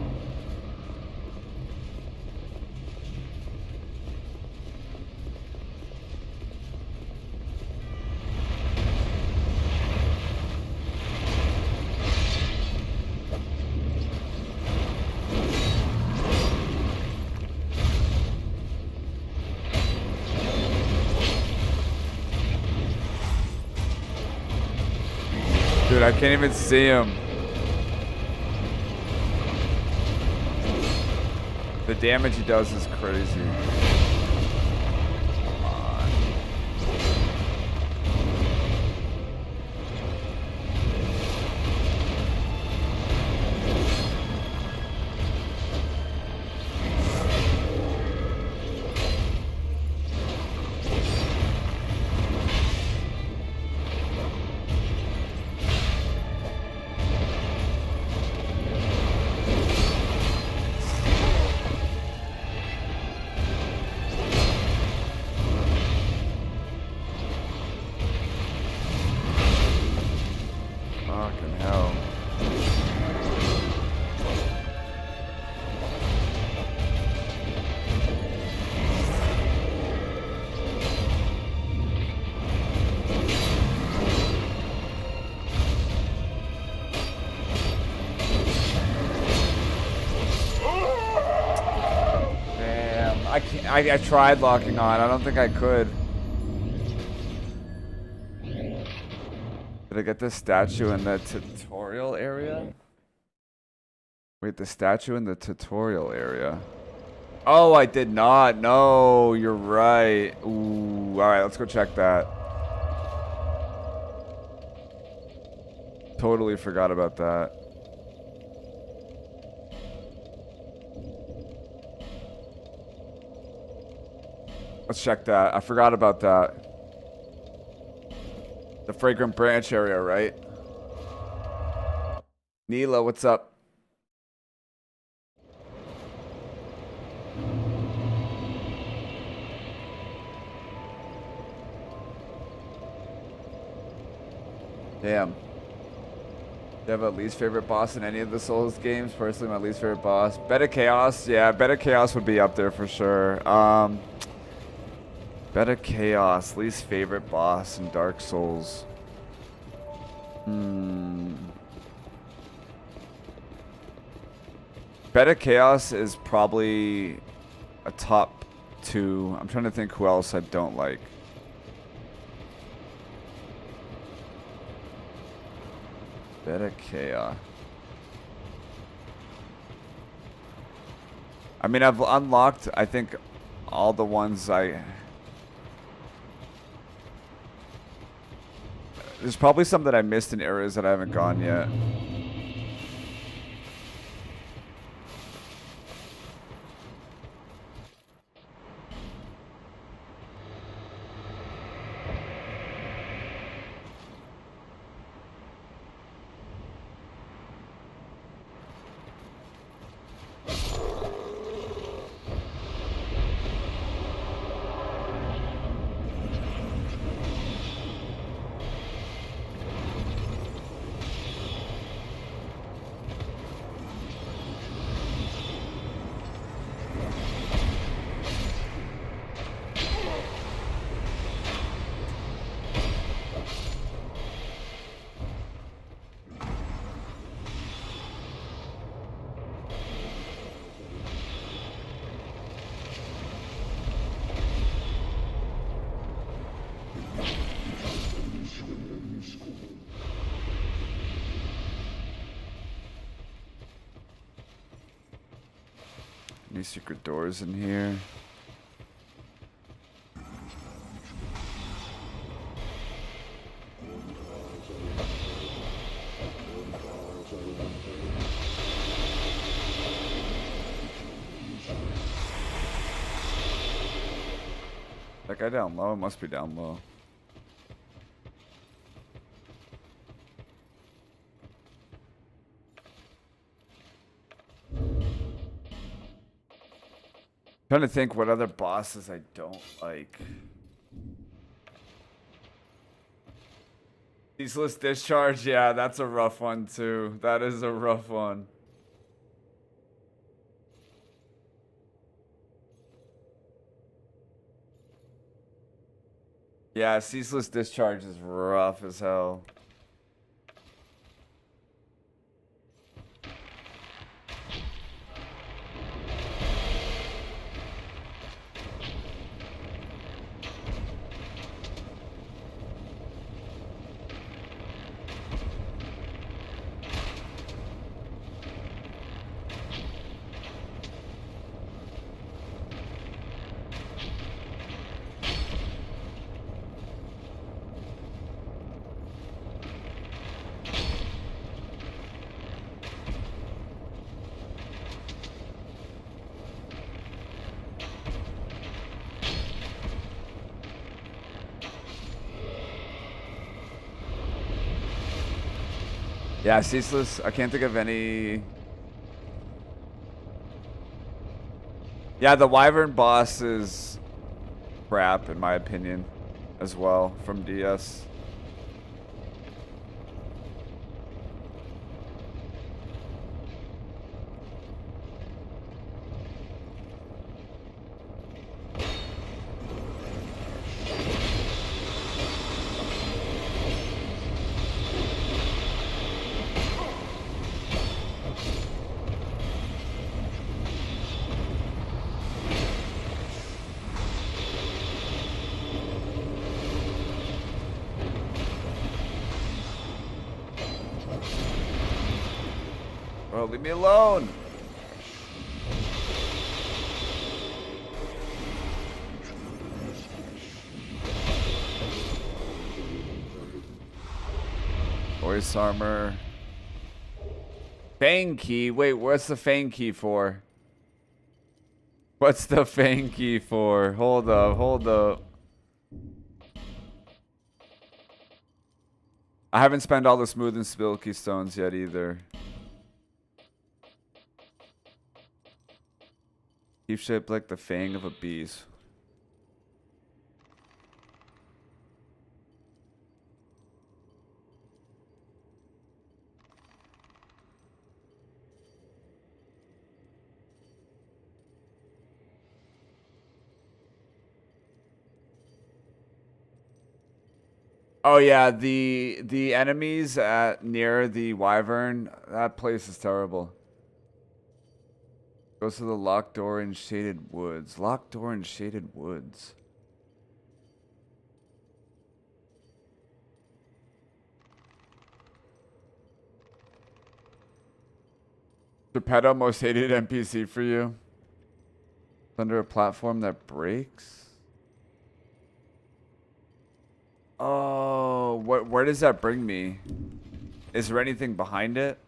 Dude, I can't even see him. The damage he does is crazy. Come on. Fucking hell. Damn, I tried locking on. I don't think I could. Did I get the statue in the tutorial area? Wait, the statue in the tutorial area. Oh, I did not. No, you're right. Ooh, alright, let's go check that. Totally forgot about that. Let's check that. I forgot about that. The fragrant branch area, right? Neela, what's up? Damn. Do you have a least favorite boss in any of the Souls games? Personally, my least favorite boss. Beta Chaos, yeah, Beta Chaos would be up there for sure. Beta Chaos, least favorite boss in Dark Souls. Beta Chaos is probably a top 2. I'm trying to think who else I don't like. Beta Chaos. I mean, I've unlocked, I think, all the ones There's probably some that I missed in areas that I haven't gone yet. Any secret doors in here? That guy down low? It must be down low. Trying to think what other bosses I don't like. Ceaseless Discharge, yeah, that's a rough one too. That is a rough one. Yeah, Ceaseless Discharge is rough as hell. Yeah, Ceaseless. I can't think of any. Yeah, the Wyvern boss is crap, in my opinion, as well, from DS. Bro, leave me alone. Voice armor. Fang key. Wait, what's the Fang key for? What's the Fang key for? Hold up, hold up. I haven't spent all the smooth and silky stones yet either. Keep shaped like the fang of a beast. Oh yeah, the enemies at near the wyvern, that place is terrible. Goes to the locked door in shaded woods. Locked door in shaded woods. Geppetto, most hated NPC for you. It's under a platform that breaks. Oh, where does that bring me? Is there anything behind it?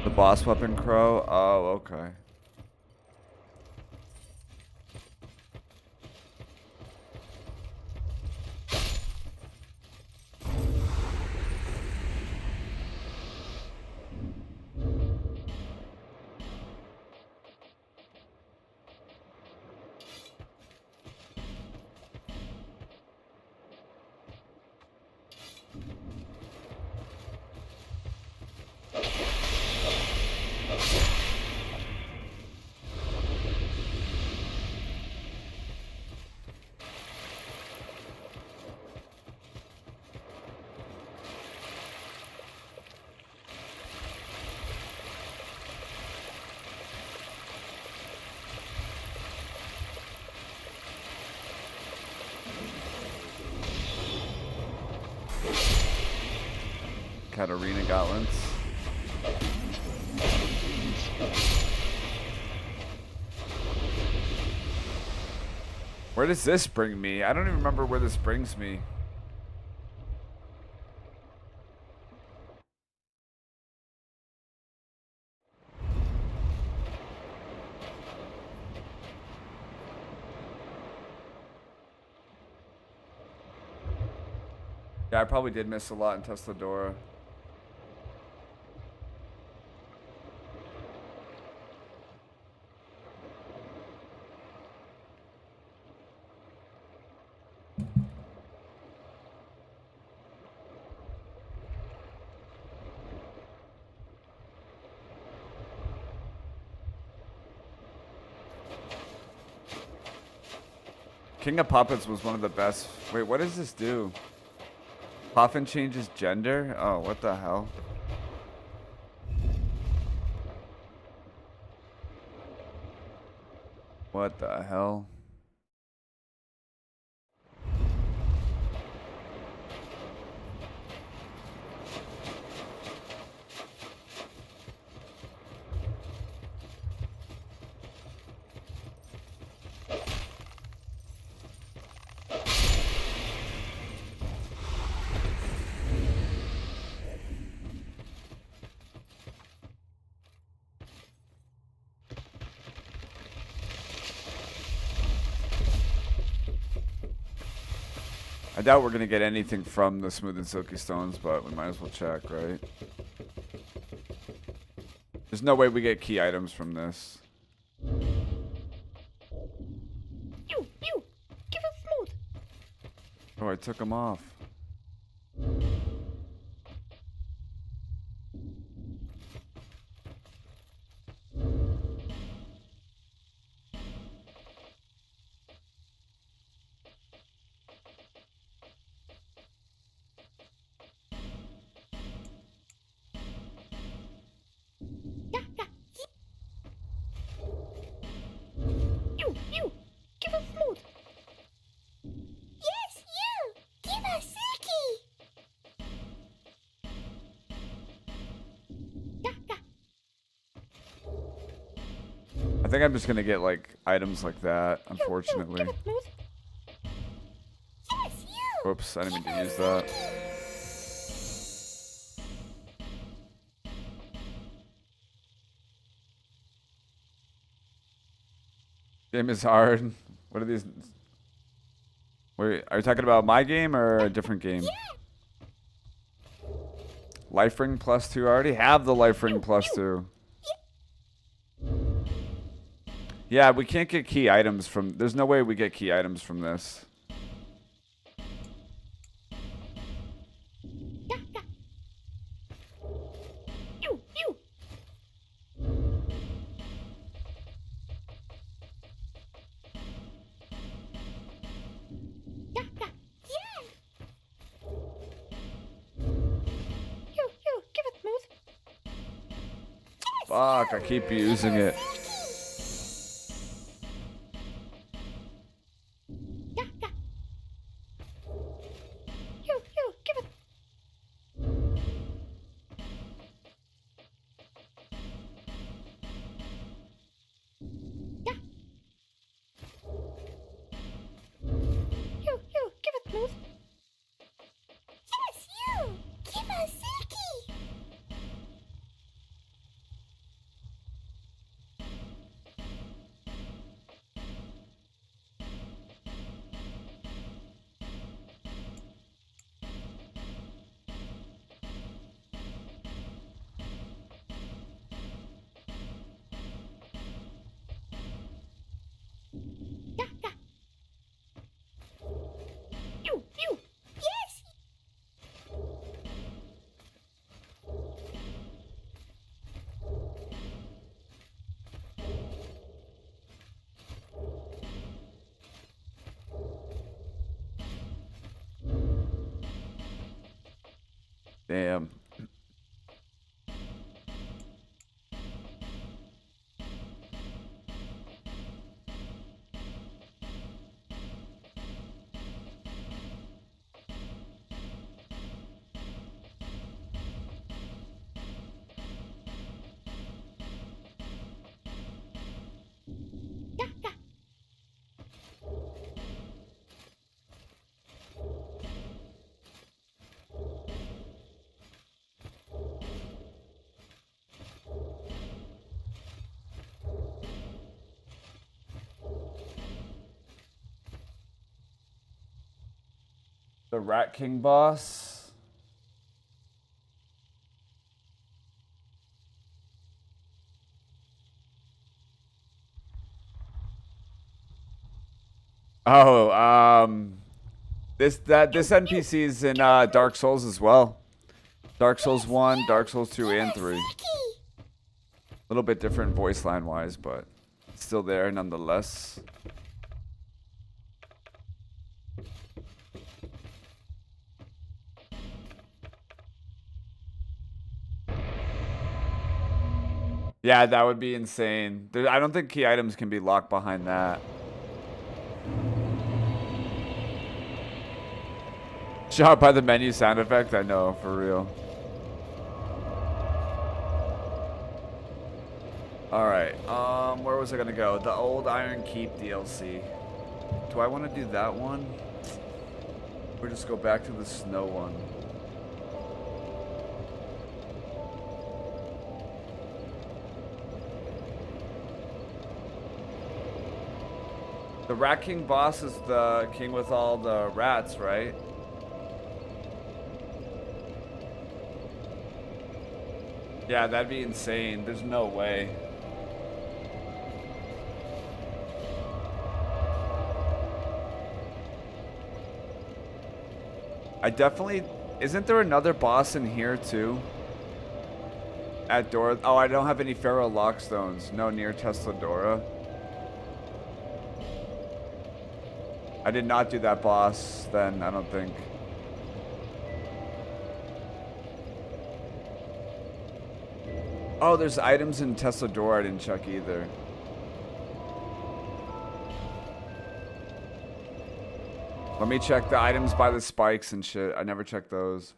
The boss weapon crow? Oh, okay. Katarina gauntlets. Where does this bring me? I don't even remember where this brings me. Yeah, I probably did miss a lot in Tesladora. King of Puppets was one of the best. Wait, what does this do? Puffin changes gender? Oh, what the hell? What the hell? I doubt we're gonna get anything from the smooth and silky stones, but we might as well check, right? There's no way we get key items from this. You! Give us smooth! Oh, I took them off. I think I'm just gonna get like items like that, unfortunately. Whoops, I didn't mean to use that. Game is hard. What are these? Wait, are you talking about my game or a different game? Life ring +2. I already have the life ring +2. Yeah, we can't get key items from... There's no way we get key items from this. Fuck, I keep using it. Damn. The Rat King boss. Oh, this NPC is in Dark Souls as well. Dark Souls 1, Dark Souls 2, and 3. A little bit different voice line wise, but it's still there nonetheless. Yeah, that would be insane. I don't think key items can be locked behind that. Shot by the menu sound effect? I know, for real. Alright, where was I gonna go? The old Iron Keep DLC. Do I want to do that one? Or just go back to the snow one? The Rat King boss is the king with all the rats, right? Yeah, that'd be insane. There's no way. I definitely... Isn't there another boss in here too? At Dora... Oh, I don't have any Pharaoh Lockstones. No, near Tesladora. I did not do that boss then, I don't think. Oh, there's items in Tesladora I didn't check either. Let me check the items by the spikes and shit. I never checked those.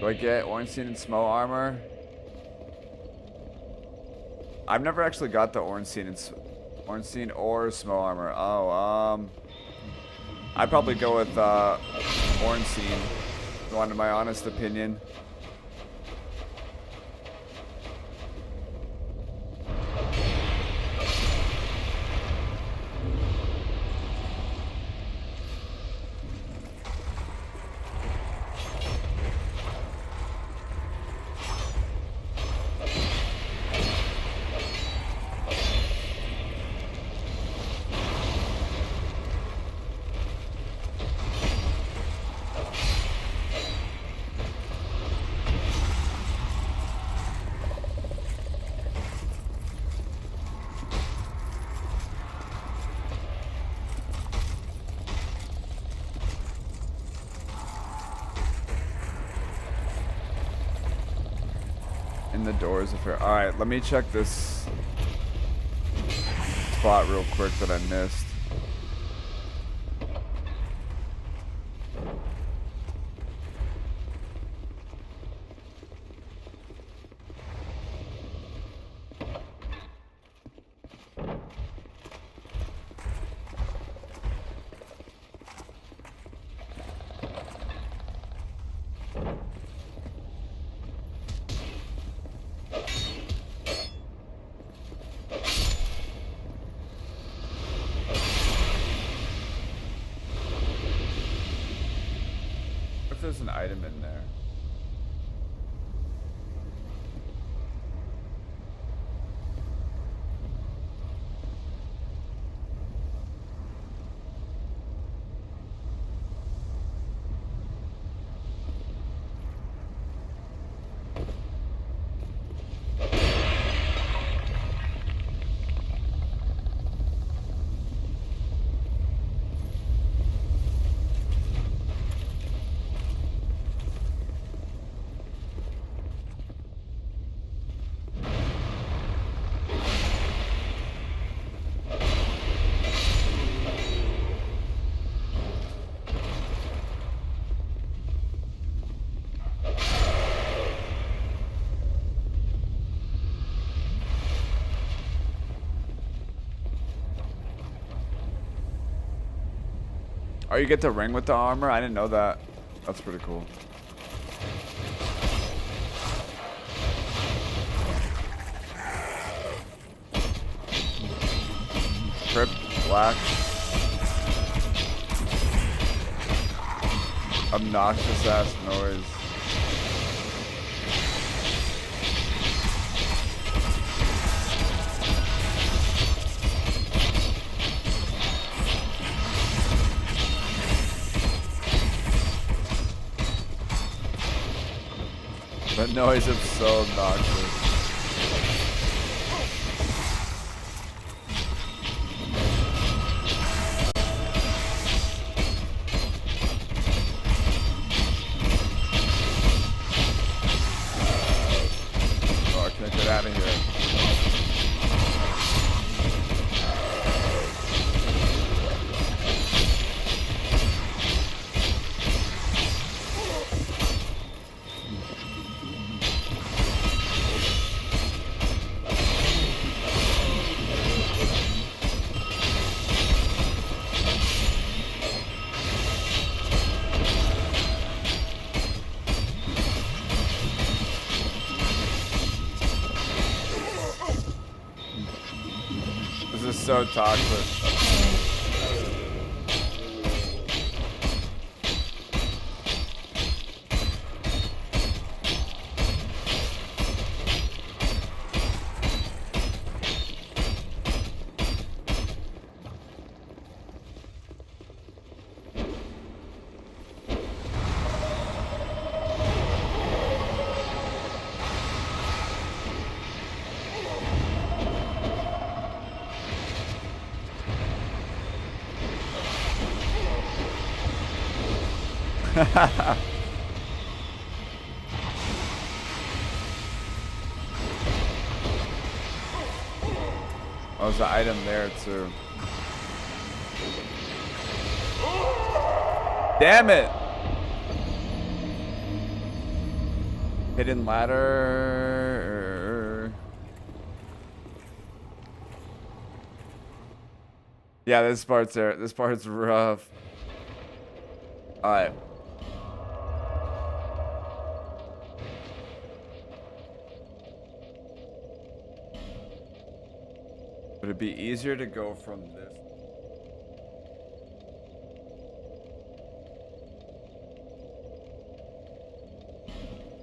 Do I get Ornstein and Smo armor? I've never actually got the Ornstein or Smo armor. Oh, I'd probably go with Ornstein. If you wanted my honest opinion. The doors if you're alright, let me check this spot real quick that I missed. There's an item in there. Oh, you get the ring with the armor? I didn't know that. That's pretty cool. Trip, black. Obnoxious ass noise. That noise is so obnoxious. Oh, I can't get out of here. So toxic. Oh, there's an item there too. Damn it! Hidden ladder. Yeah, this part's rough. Alright. Would it be easier to go from this?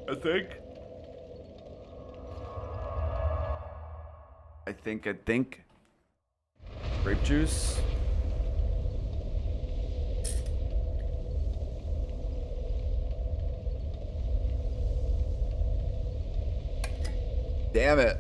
I think. Grape juice. Damn it.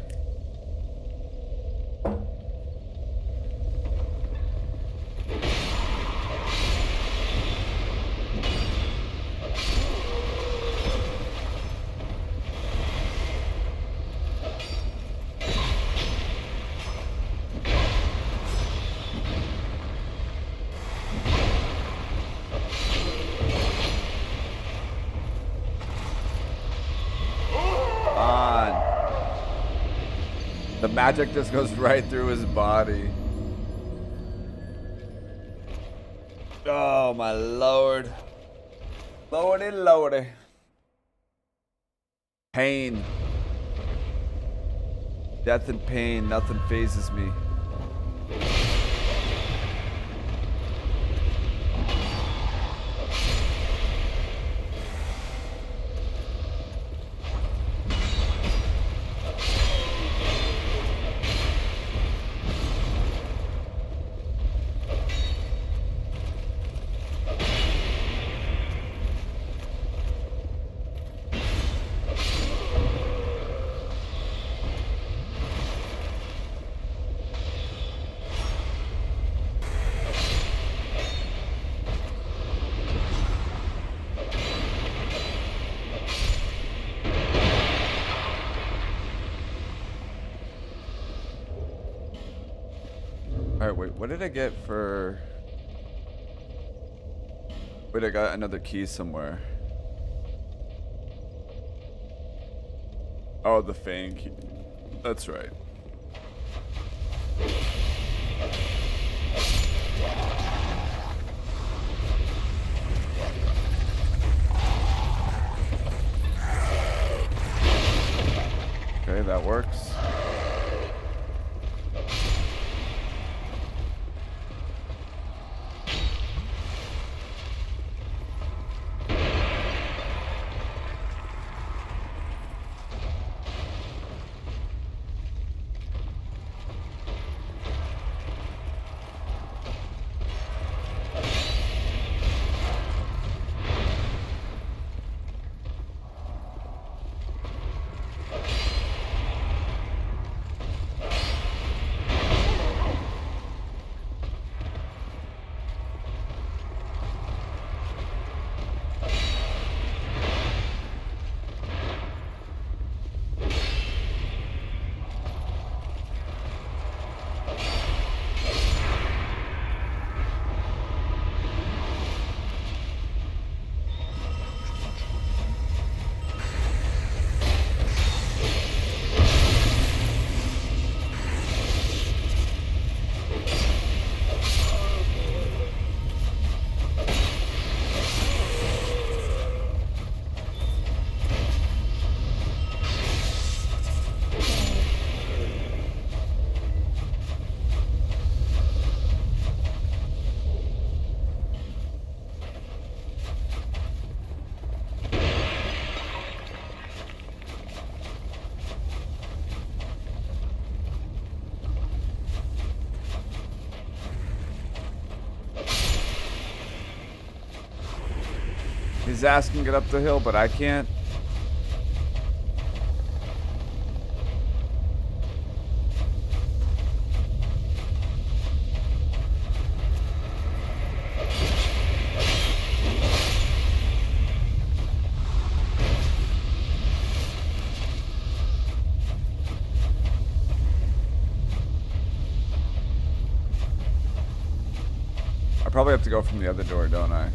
The magic just goes right through his body. Oh my lord. Lordy, lordy. Pain. Death and pain, nothing phases me. Alright, wait, what did I get for... Wait, I got another key somewhere. Oh, the Fang key. That's right. Okay, that works. He's asking to get up the hill, but I can't. I probably have to go from the other door, don't I?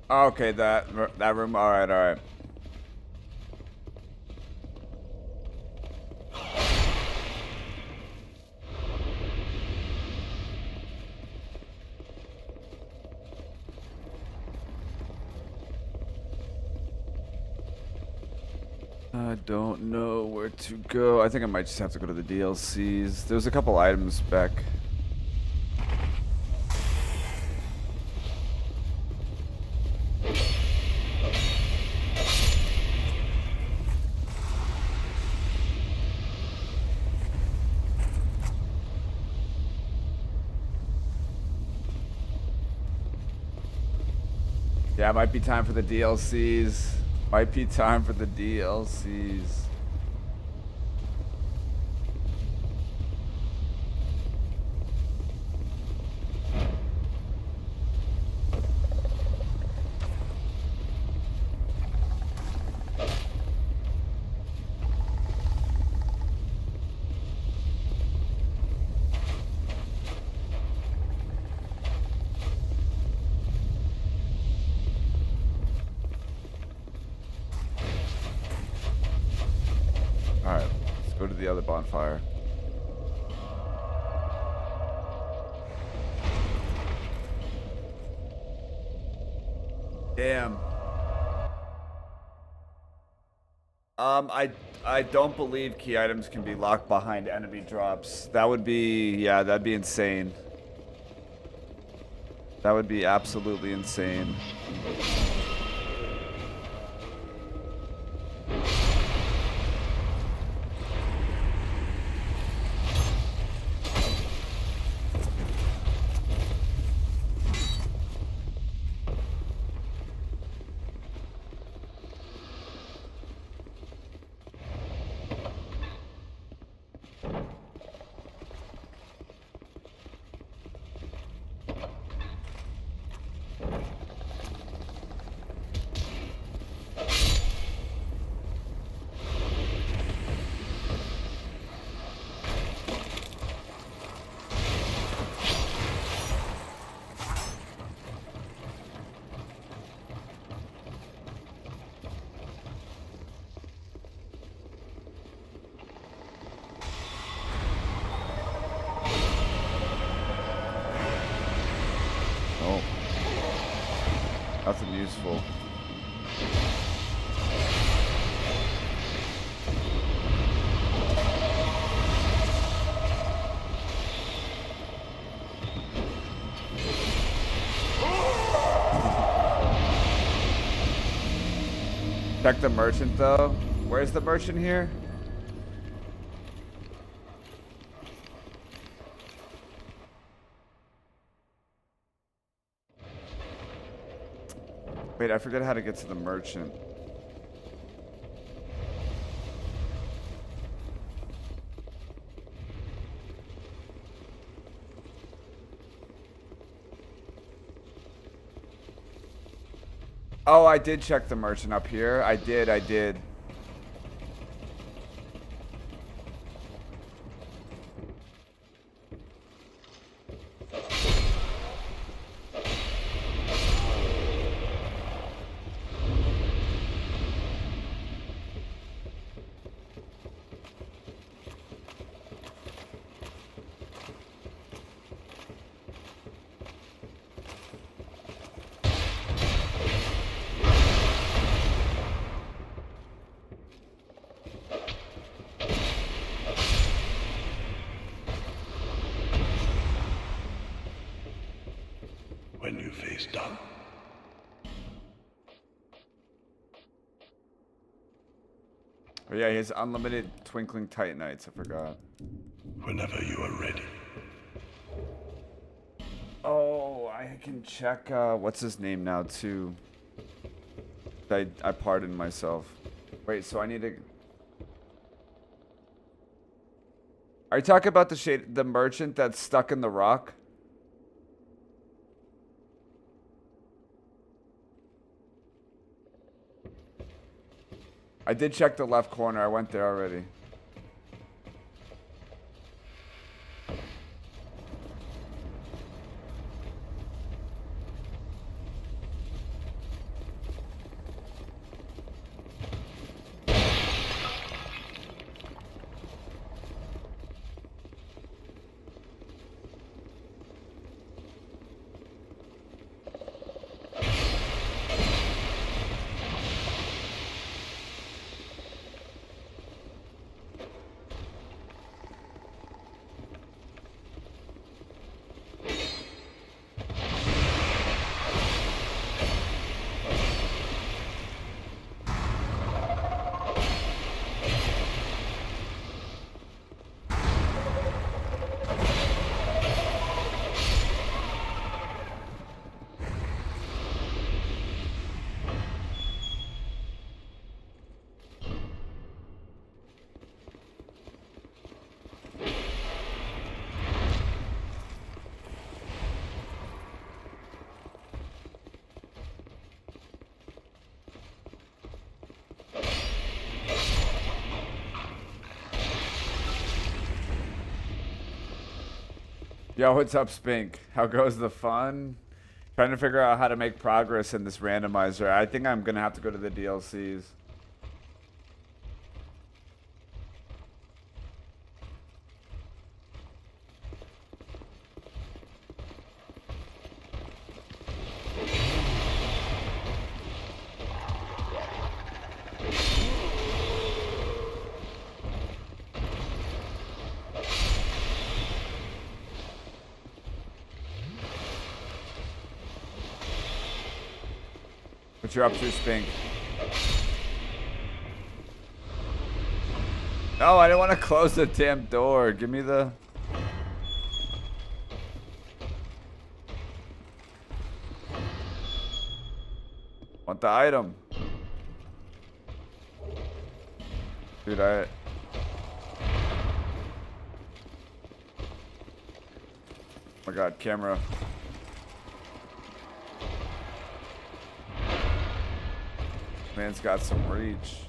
Okay, that room. All right, all right. I don't know where to go. I think I might just have to go to the DLCs. There's a couple items back. Yeah, it might be time for the DLCs. Might be time for the DLCs. Alright, let's go to the other bonfire. Damn. I don't believe key items can be locked behind enemy drops. That would be, yeah, that'd be insane. That would be absolutely insane. Oh. Nothing useful. Check the merchant though. Where's the merchant here? Wait, I forget how to get to the merchant. Oh, I did check the merchant up here. I did. When you face done. Oh yeah, he has unlimited twinkling titanites. I forgot. Whenever you are ready. Oh, I can check. What's his name now too? I pardoned myself. Wait, so I need to. Are you talking about the merchant that's stuck in the rock? I did check the left corner. I went there already. Yo, what's up, Spink? How goes the fun? Trying to figure out how to make progress in this randomizer. I think I'm gonna have to go to the DLCs. What you up to, Spink? No, I didn't want to close the damn door. Give me the... Want the item. Dude, oh my god, camera. Man's got some reach.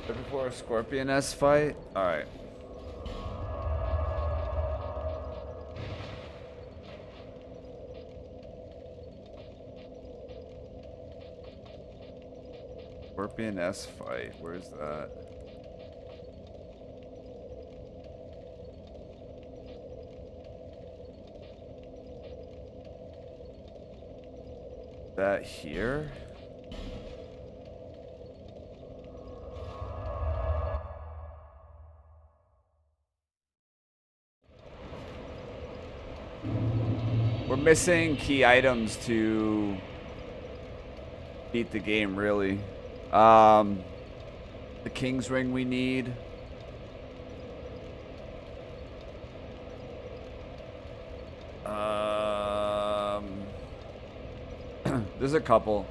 Before a Scorpion S fight? Alright. Scorpion S fight. Where's that? That here? We're missing key items to beat the game, really. The King's Ring we need. There's a couple.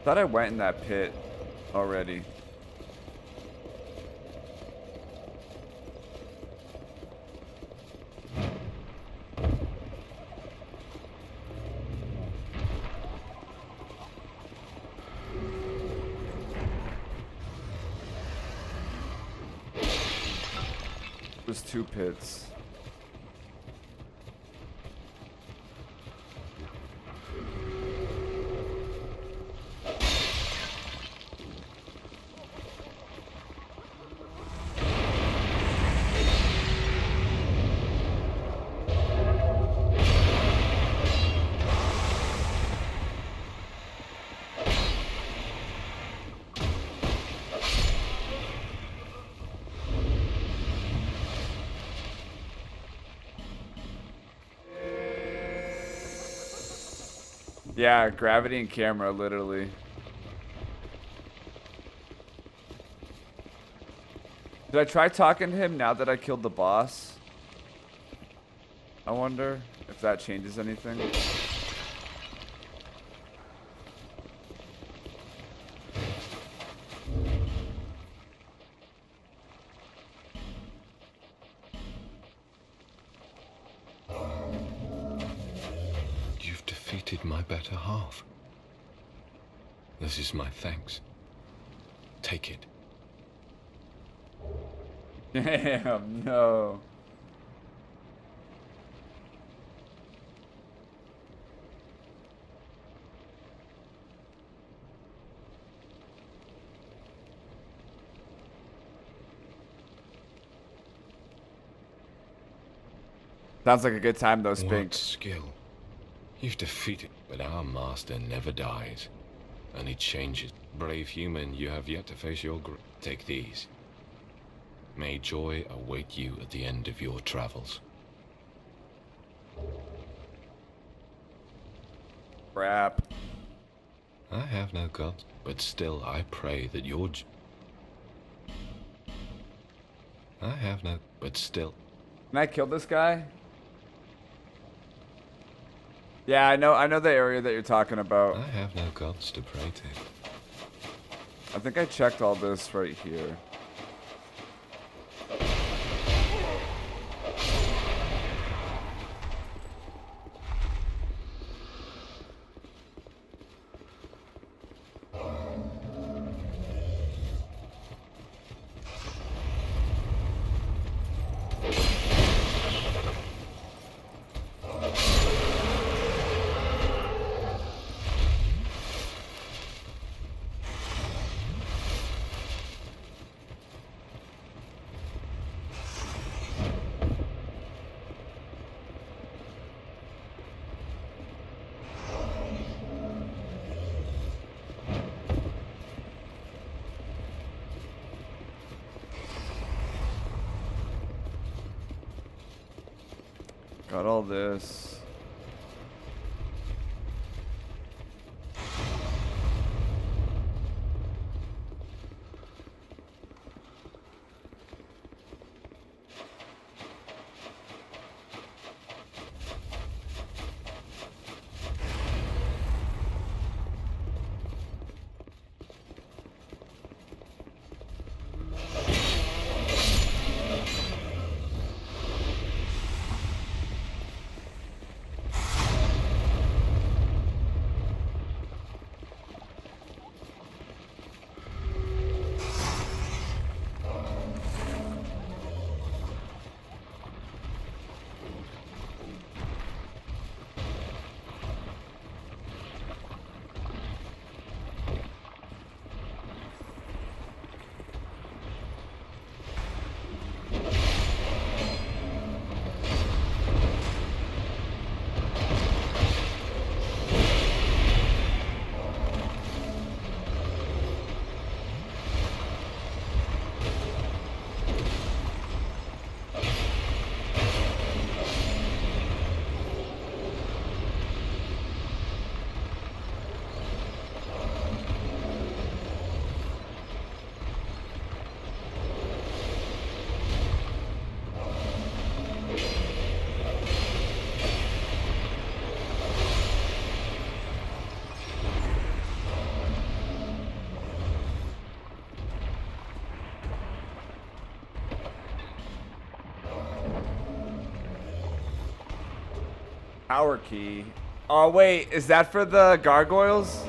Thought I went in that pit already. There's 2 pits. Yeah, gravity and camera, literally. Did I try talking to him now that I killed the boss? I wonder if that changes anything. defeated my better half. This is my thanks. Take it. Damn, no. Sounds like a good time though, Spink. What skill. You've defeated, but our master never dies. And he changes. Brave human, you have yet to face your Take these. May joy await you at the end of your travels. Crap. I have no gods, but still I pray that your... I have no... but still... Can I kill this guy? Yeah, I know the area that you're talking about. I have no gods to pray to. I think I checked all this right here. Got all this. Tower key. Oh wait, is that for the gargoyles?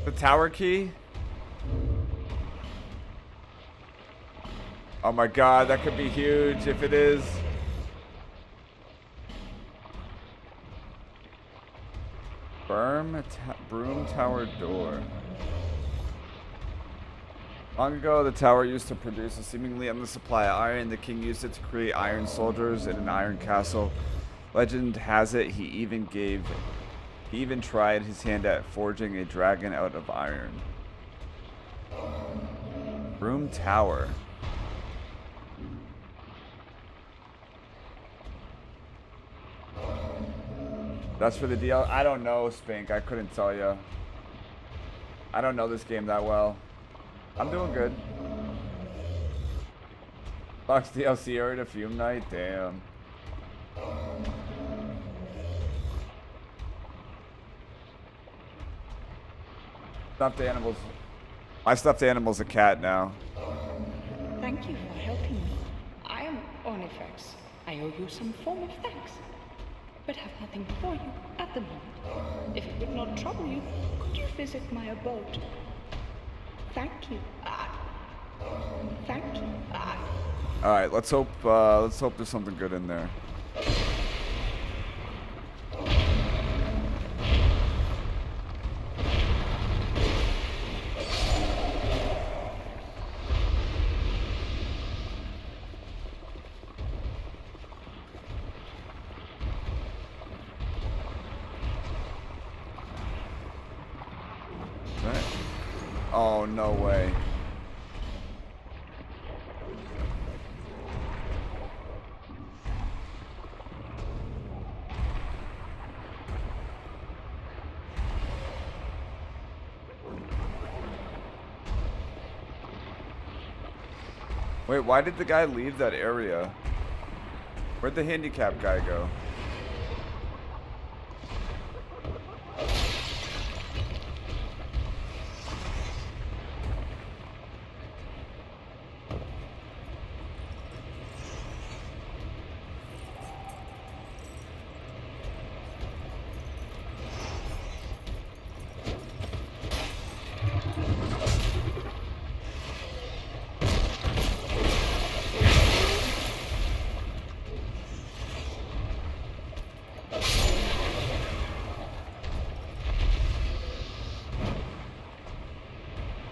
The tower key? Oh my god, that could be huge if it is. Broom tower door. Long ago, the tower used to produce a seemingly endless supply of iron. The king used it to create iron soldiers in an iron castle. Legend has it he even tried his hand at forging a dragon out of iron. Broom tower. That's for the DL. I don't know, Spink. I couldn't tell you. I don't know this game that well. I'm doing good. Box DLC area to Fume Night? Damn. Stuffed animals. My stuffed animal's a cat now. Thank you for helping me. I am Onifex. I owe you some form of thanks. but have nothing for you at the moment. If it would not trouble you, could you visit my abode? Thank you. Thank you. All right, let's hope there's something good in there. Right. Oh, no way. Wait, why did the guy leave that area? Where'd the handicap guy go?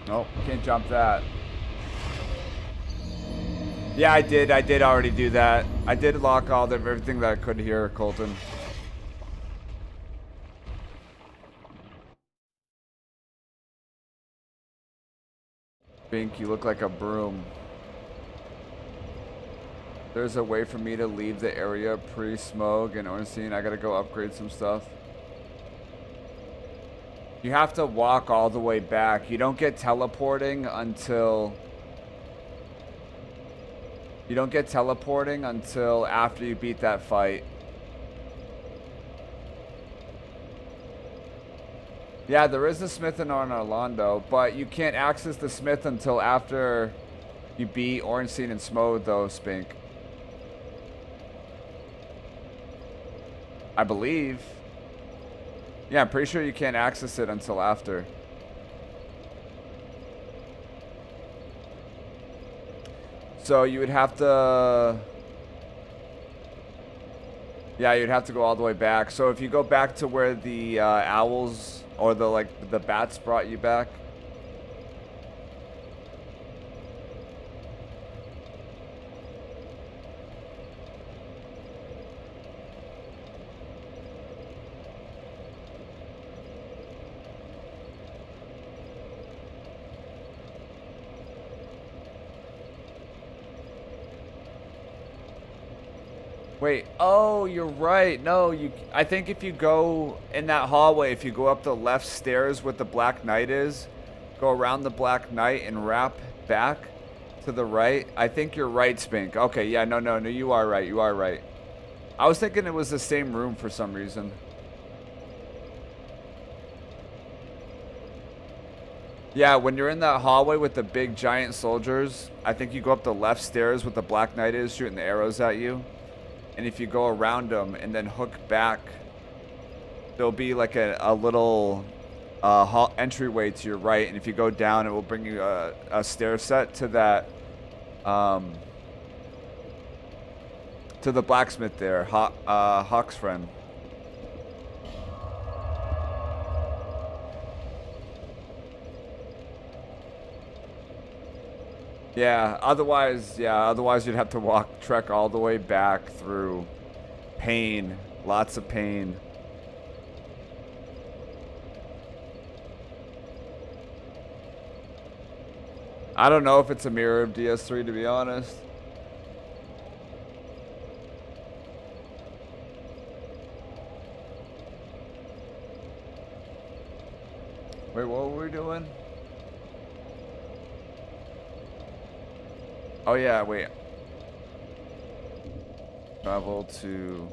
Nope, can't jump that. Yeah, I did already do that. I did lock all of everything that I could here, Colton. Bink, you look like a broom. There's a way for me to leave the area pre-smog and Ornstein. I gotta go upgrade some stuff. You have to walk all the way back. You don't get teleporting until... You don't get teleporting until after you beat that fight. Yeah, there is a smith in Orlando, but you can't access the smith until after you beat Ornstein and Smode, though, Spink. I believe. Yeah, I'm pretty sure you can't access it until after. So you would have to... Yeah, you'd have to go all the way back. So if you go back to where the owls or the bats brought you back. Wait, oh, you're right. No, I think if you go in that hallway, if you go up the left stairs where the Black Knight is, go around the Black Knight and wrap back to the right. I think you're right, Spink. Okay, yeah, no, you are right. You are right. I was thinking it was the same room for some reason. Yeah, when you're in that hallway with the big giant soldiers, I think you go up the left stairs where the Black Knight is shooting the arrows at you. And if you go around them and then hook back, there'll be like a little entryway to your right. And if you go down, it will bring you a stair set to that, to the blacksmith there, Hawk's friend. Yeah, otherwise you'd have to trek all the way back through pain, lots of pain. I don't know if it's a mirror of DS3, to be honest. Wait, what were we doing? Oh yeah, wait. Travel to...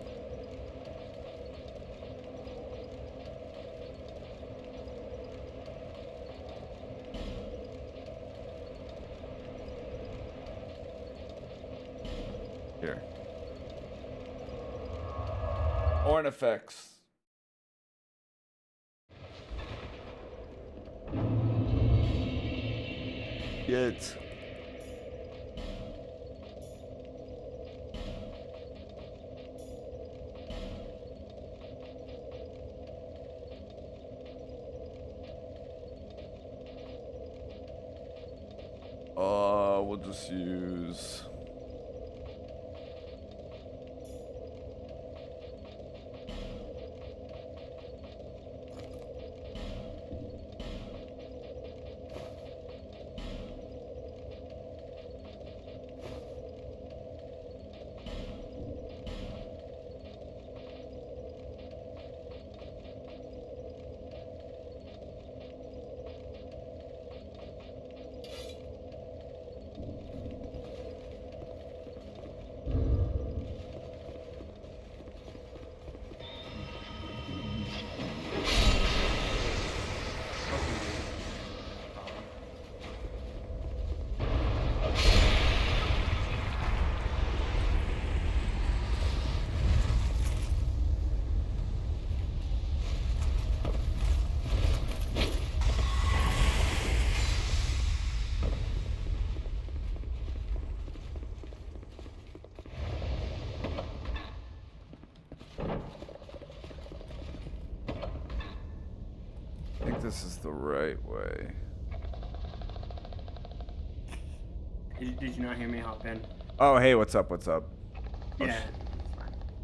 Here. Ornifex. Good. We'll just use... I think this is the right way. Did you not hear me hop in? Oh, hey, what's up? What's up? Yeah.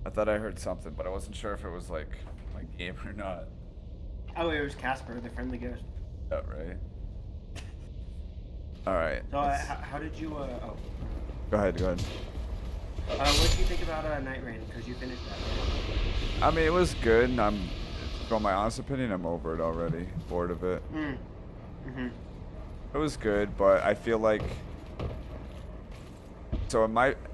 I thought I heard something, but I wasn't sure if it was like my game or not. Oh, it was Casper, the friendly ghost. Oh, right. All right. So, how did you? Oh. Go ahead. Go ahead. What did you think about Night Reign? Because you finished that. I mean, it was good. From my honest opinion, I'm over it already. Bored of it. It was good, but I feel like. So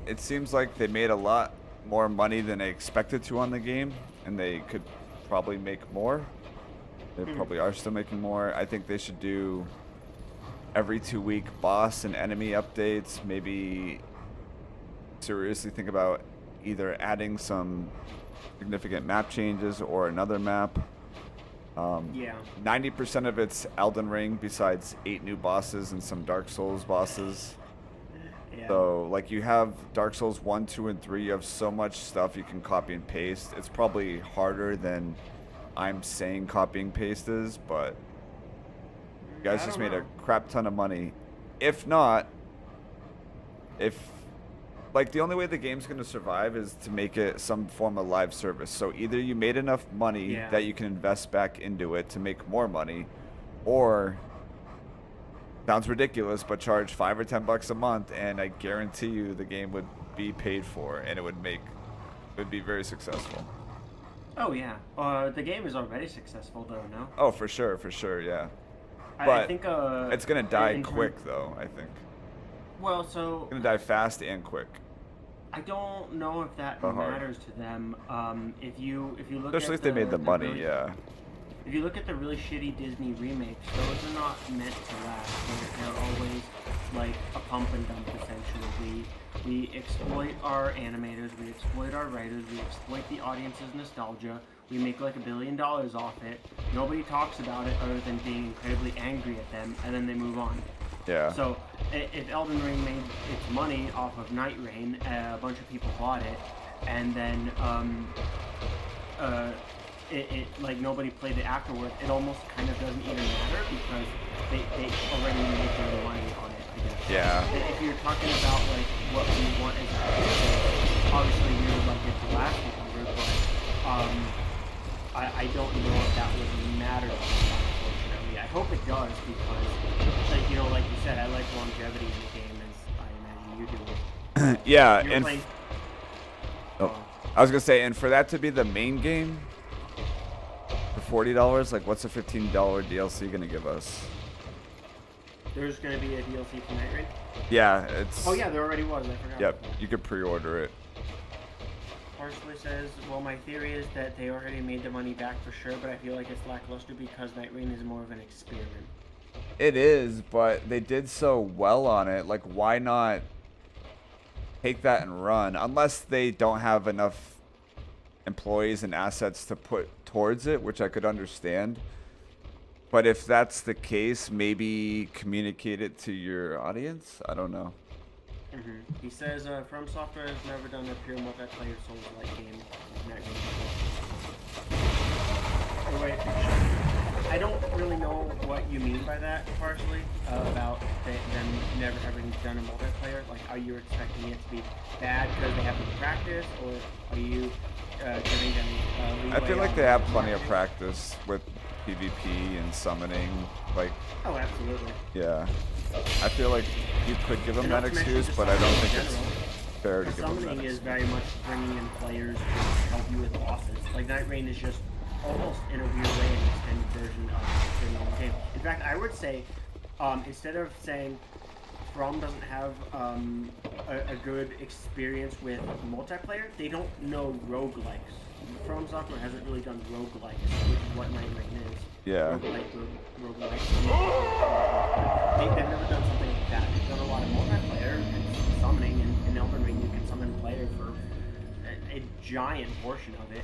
it seems like they made a lot more money than they expected to on the game, and they could probably make more. They probably are still making more. I think they should do every 2-week boss and enemy updates. Maybe seriously think about either adding some significant map changes or another map. 90% of it's Elden Ring, besides 8 new bosses and some Dark Souls bosses. So, like, you have Dark Souls 1, 2, and 3. You have so much stuff you can copy and paste. It's probably harder than I'm saying copy and paste is, but you guys just made a crap ton of money. If not, like, the only way the game's going to survive is to make it some form of live service. So either you made enough money that you can invest back into it to make more money, or, sounds ridiculous, but charge $5 or $10 a month, and I guarantee you the game would be paid for, and it would be very successful. Oh yeah, the game is already successful though, no? Oh, for sure, yeah. But I think it's gonna die quick though. I think. Well, so it's gonna die fast and quick. I don't know if that matters to them. If you look especially if they made the money, really, If you look at the really shitty Disney remakes, those are not meant to last. They're always like a pump and dump, essentially. We exploit our animators, we exploit our writers, we exploit the audience's nostalgia. We make like $1 billion off it. Nobody talks about it other than being incredibly angry at them, and then they move on. Yeah. So if Elden Ring made its money off of Night Reign, a bunch of people bought it, and then it like nobody played it afterwards, it almost kind of doesn't even matter because they already made their money on it, I guess. Yeah. If you're talking about like what we want as a obviously we would like it to last longer, but I don't know if that would matter, unfortunately. I hope it does because, like, you know, like you said, I like longevity in the game, as I imagine you do. Yeah, You're and playing... I was gonna say, and for that to be the main game for $40, like, what's a $15 DLC gonna give us? There's gonna be a DLC for Night Reign? Yeah, it's. Oh yeah, there already was. I forgot. Yep, you could pre-order it. Parsley says, well, my theory is that they already made the money back for sure, but I feel like it's lackluster because Night Reign is more of an experiment. It is, but they did so well on it. Like, why not take that and run? Unless they don't have enough employees and assets to put towards it, which I could understand. But if that's the case, maybe communicate it to your audience. I don't know. He says, From Software has never done a pure multiplayer Souls-like game. Oh, wait. I don't really know what you mean by that, partially, about them never having done a multiplayer. Like, are you expecting it to be bad because they haven't practiced, or are you giving them leeway? I feel like they have plenty of practice with PvP and summoning. Like, oh, absolutely. Yeah. I feel like you could give them that excuse, but I don't think it's fair to give them that Summoning excuse. is very much bringing in players to help you with bosses. Like, nightreign is just almost in a weird way an extended version of the normal game. In fact, I would say, instead of saying From doesn't have a good experience with multiplayer, they don't know roguelikes. From Software hasn't really done roguelikes, which is what nightreign is. Yeah. Roguelikes. They've never done something like that. They've done a lot of multiplayer and summoning, and in Elden Ring you can summon players for a giant portion of it.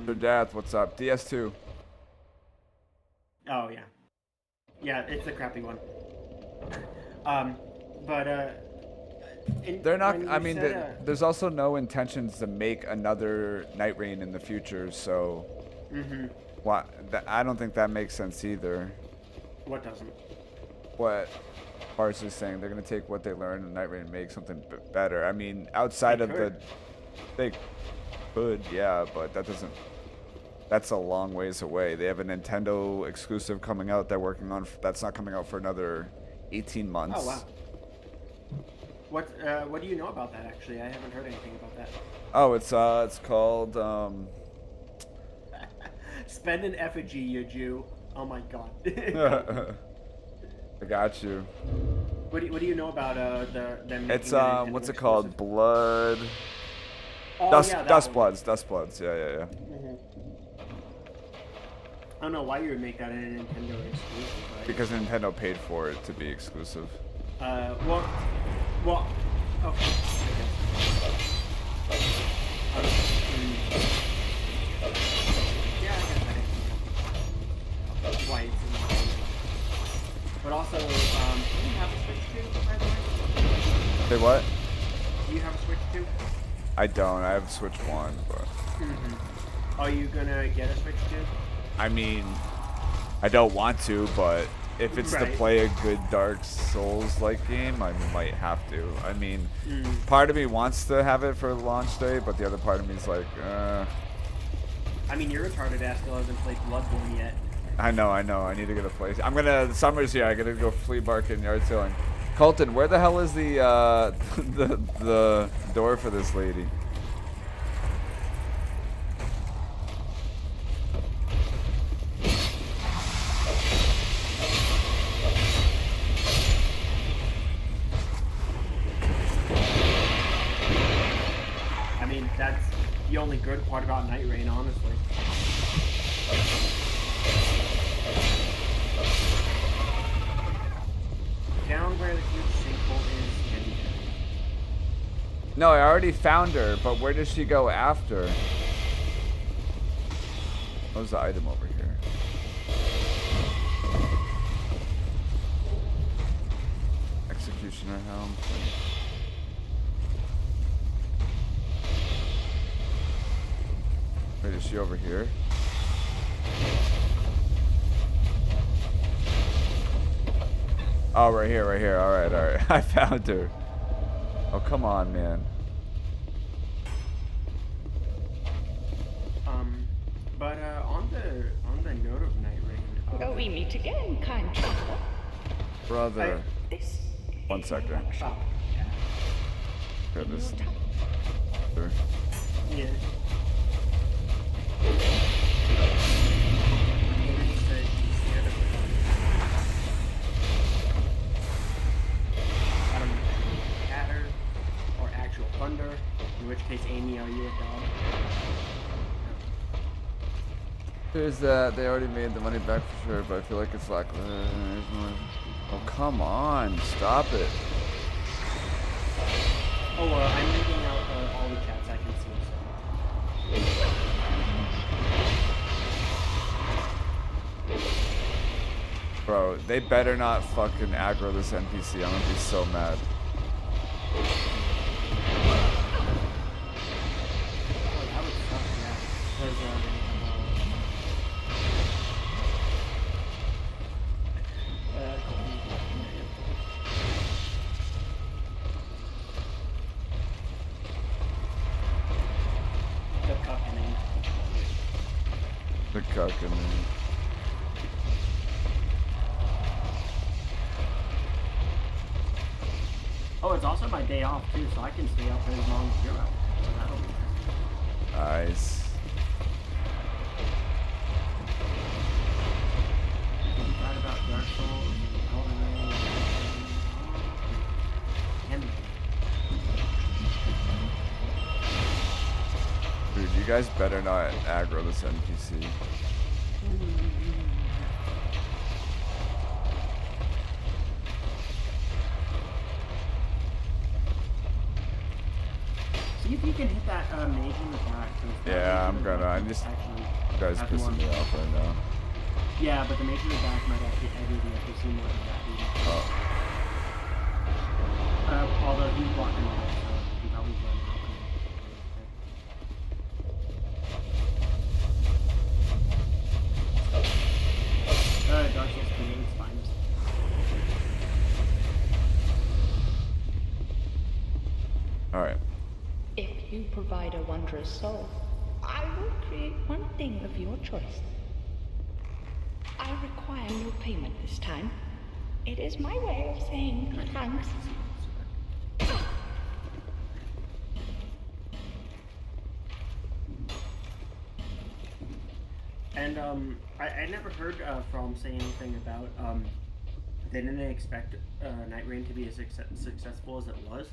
So Dath, what's up? DS2. Oh yeah, yeah, it's the crappy one. They're not. I mean, there's also no intentions to make another nightreign in the future. So, why? I don't think that makes sense either. What doesn't? What Bars is saying, they're gonna take what they learned in nightreign and make something better. I mean, outside of the, they could, yeah, but that doesn't. That's a long ways away. They have a Nintendo exclusive coming out. They're working on. That's not coming out for another 18 months. Oh wow. What do you know about that? Actually, I haven't heard anything about that. Oh, it's called Spend an effigy, you Jew. Oh my God. I got you. What do you know about them? It's what's it called? Blood. Oh, Dust Bloods. Yeah. I don't know why you would make that a Nintendo exclusive, right? Because Nintendo paid for it to be exclusive. Well, okay. Yeah, I guess why it's in the game. But also, do you have a Switch 2, by the way? Say what? Do you have a Switch 2? I don't. I have Switch 1, but... Are you gonna get a Switch 2? I mean, I don't want to, but if it's to play a good Dark Souls-like game, I might have to. I mean, part of me wants to have it for launch day, but the other part of me is like, I mean, your retarded ass still hasn't played Bloodborne yet. I know. I need to get a place. Summer's here. I gotta go flea barking, yard selling. Colton, where the hell is the the door for this lady? I mean, that's the only good part about nightreign, honestly. Down where the huge sinkhole is, and No, I already found her, but where does she go after? What's the item over here? Executioner helm. Wait, is she over here? Oh, right here. All right. I found her. Oh, come on, man. But on the note of nightreign. Oh, we meet again, kind traveler. Brother. This. 1 second. Oh, Here, this. yeah. I don't know, Hatter or actual thunder, in which case, Amy, are you a dog? There's that. They already made the money back for sure, but I feel like it's like. Oh, come on. Stop it. Oh, I'm reading out all the chats I can see, so. Bro, they better not fucking aggro this NPC. I'm gonna be so mad. Oh, that would suck, yeah. Because, The cucking. oh, it's also my day off too, so I can stay up as long as you're out. So that'll be nice. Nice. You thought about Dark Souls, Elden Ring, and Dude, you guys better not aggro this NPC. see if you can hit that mage in the back. Yeah, I'm gonna. I'm just. You guys pissing me off right now. Yeah, but the mage in the back might actually aggro if you see more of that. Oh. Although he's blocking the way, so he probably run out. Dark Souls Grenades finest. Alright. If you provide a wondrous soul, I will create one thing of your choice. I require no payment this time. It is my way of saying thanks. And I never heard From say anything about they didn't expect nightreign to be as successful as it was.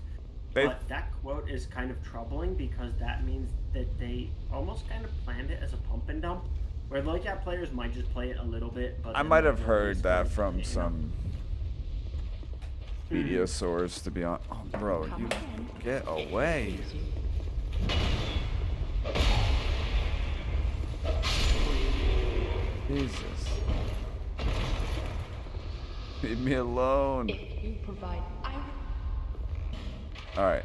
But that quote is kind of troubling because that means that they almost kind of planned it as a pump and dump, where like yeah, players might just play it a little bit. But I might have heard that from some media source, to be honest. Oh, bro, you get away. Jesus. Leave me alone. If you provide, Alright.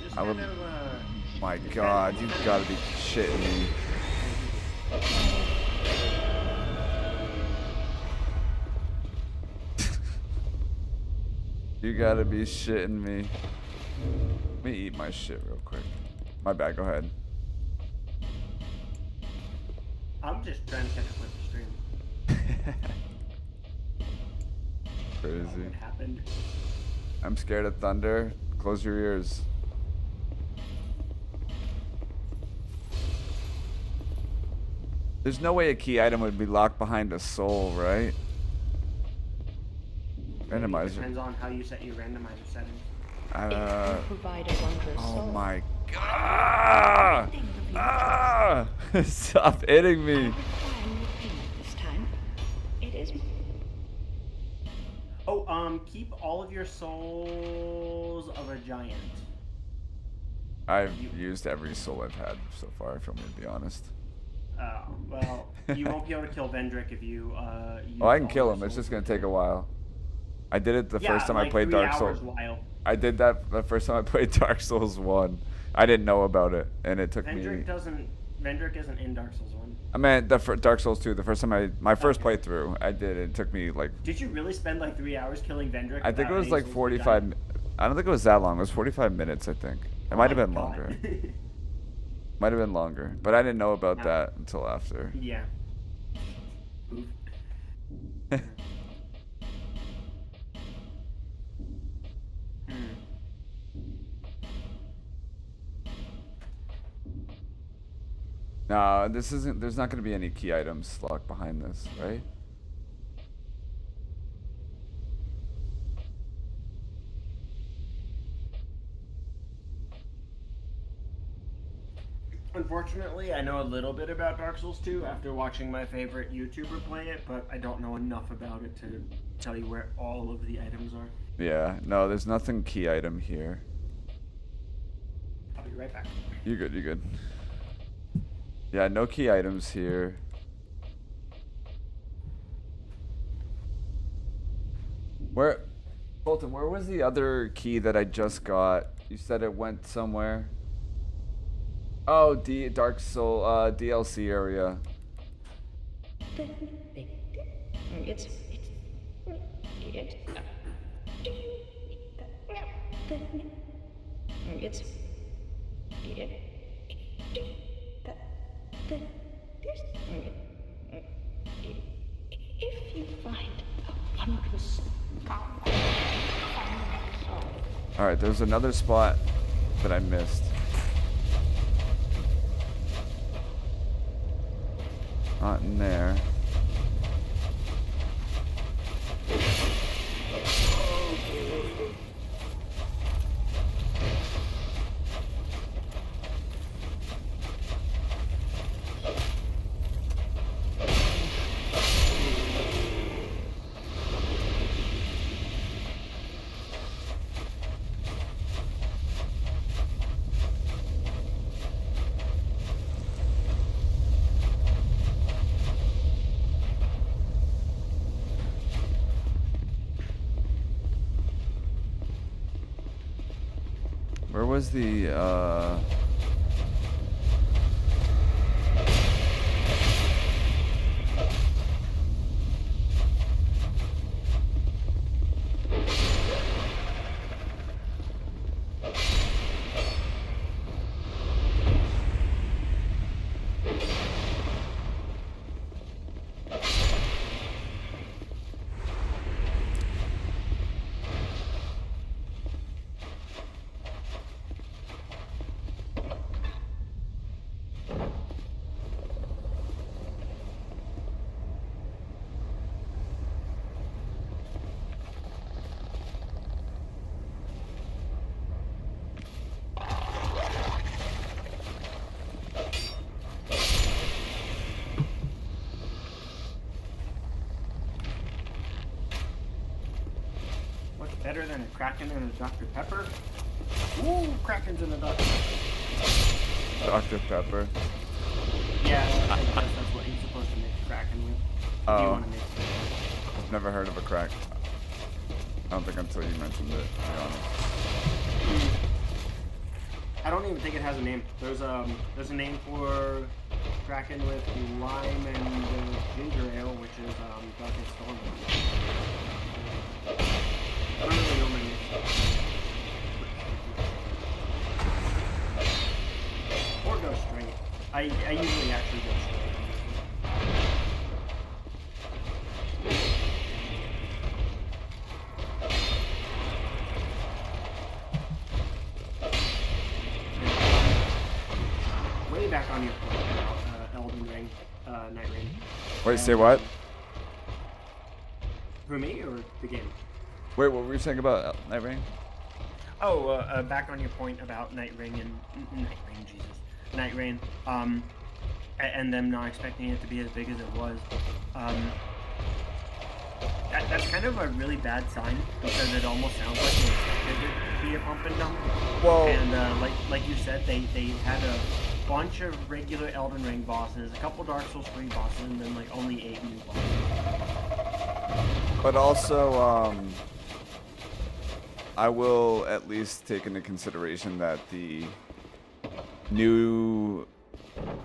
Just I would. kind of, My God, you gotta be shitting me. You gotta be shitting me. Let me eat my shit real quick. My bad, go ahead. I'm just trying to catch up with the stream. Crazy. What happened? I'm scared of thunder. Close your ears. There's no way a key item would be locked behind a soul, right? Randomizer. Depends on how you set your randomizer settings. provide a wondrous Oh soul. my God! Ah! Stop hitting me. This time, it is. Oh, keep all of your souls of a giant. I've used every soul I've had so far, if I'm gonna be honest. Well, you won't be able to kill Vendrick if you, Oh, I can kill him. It's just gonna take a while. I did it the first time I played Dark Souls. I did that the first time I played Dark Souls 1. I didn't know about it, and it took Vendrick me... Vendrick isn't in Dark Souls 1. I meant Dark Souls 2, the first time my first playthrough, I did it. It took me like... Did you really spend like 3 hours killing Vendrick? I think it was like 45... I don't think it was that long. It was 45 minutes, I think. It might have been longer. Might have been longer. But I didn't know about that until after. Yeah. No, this isn't. There's not going to be any key items locked behind this, right? Unfortunately, I know a little bit about Dark Souls 2 after watching my favorite YouTuber play it, but I don't know enough about it to tell you where all of the items are. Yeah. No, there's nothing key item here. I'll be right back. You're good. You're good. Yeah, no key items here. Where, Bolton, where was the other key that I just got? You said it went somewhere. Oh, Dark Soul, DLC area. If you find a wondrous Alright, there's another spot that I missed. Not in there. Where was the, Better than a Kraken and a Dr. Pepper? Ooh, Krakens and a Dr. Pepper. Dr. Pepper? Yeah, I guess that's what you're supposed to mix Kraken with. If you want to mix it. I've never heard of a crack. I don't think until you mentioned it, to be honest. I don't even think it has a name. There's a name for Kraken with lime and ginger ale, which is Dr. Storm. I don't really know my name. Or go straight. I usually actually go straight. Way back on your point about Elden Ring, Night Rain. Wait, say what? For me or the game? Wait, what were you saying about Night Rain? Oh, back on your point about Night Rain and Night Rain, and them not expecting it to be as big as it was. That's kind of a really bad sign because it almost sounds like they expected it to be a pump and dump. Well, and like you said, they had a bunch of regular Elden Ring bosses, a couple Dark Souls 3 bosses, and then like only 8 new bosses. But also, I will at least take into consideration that the new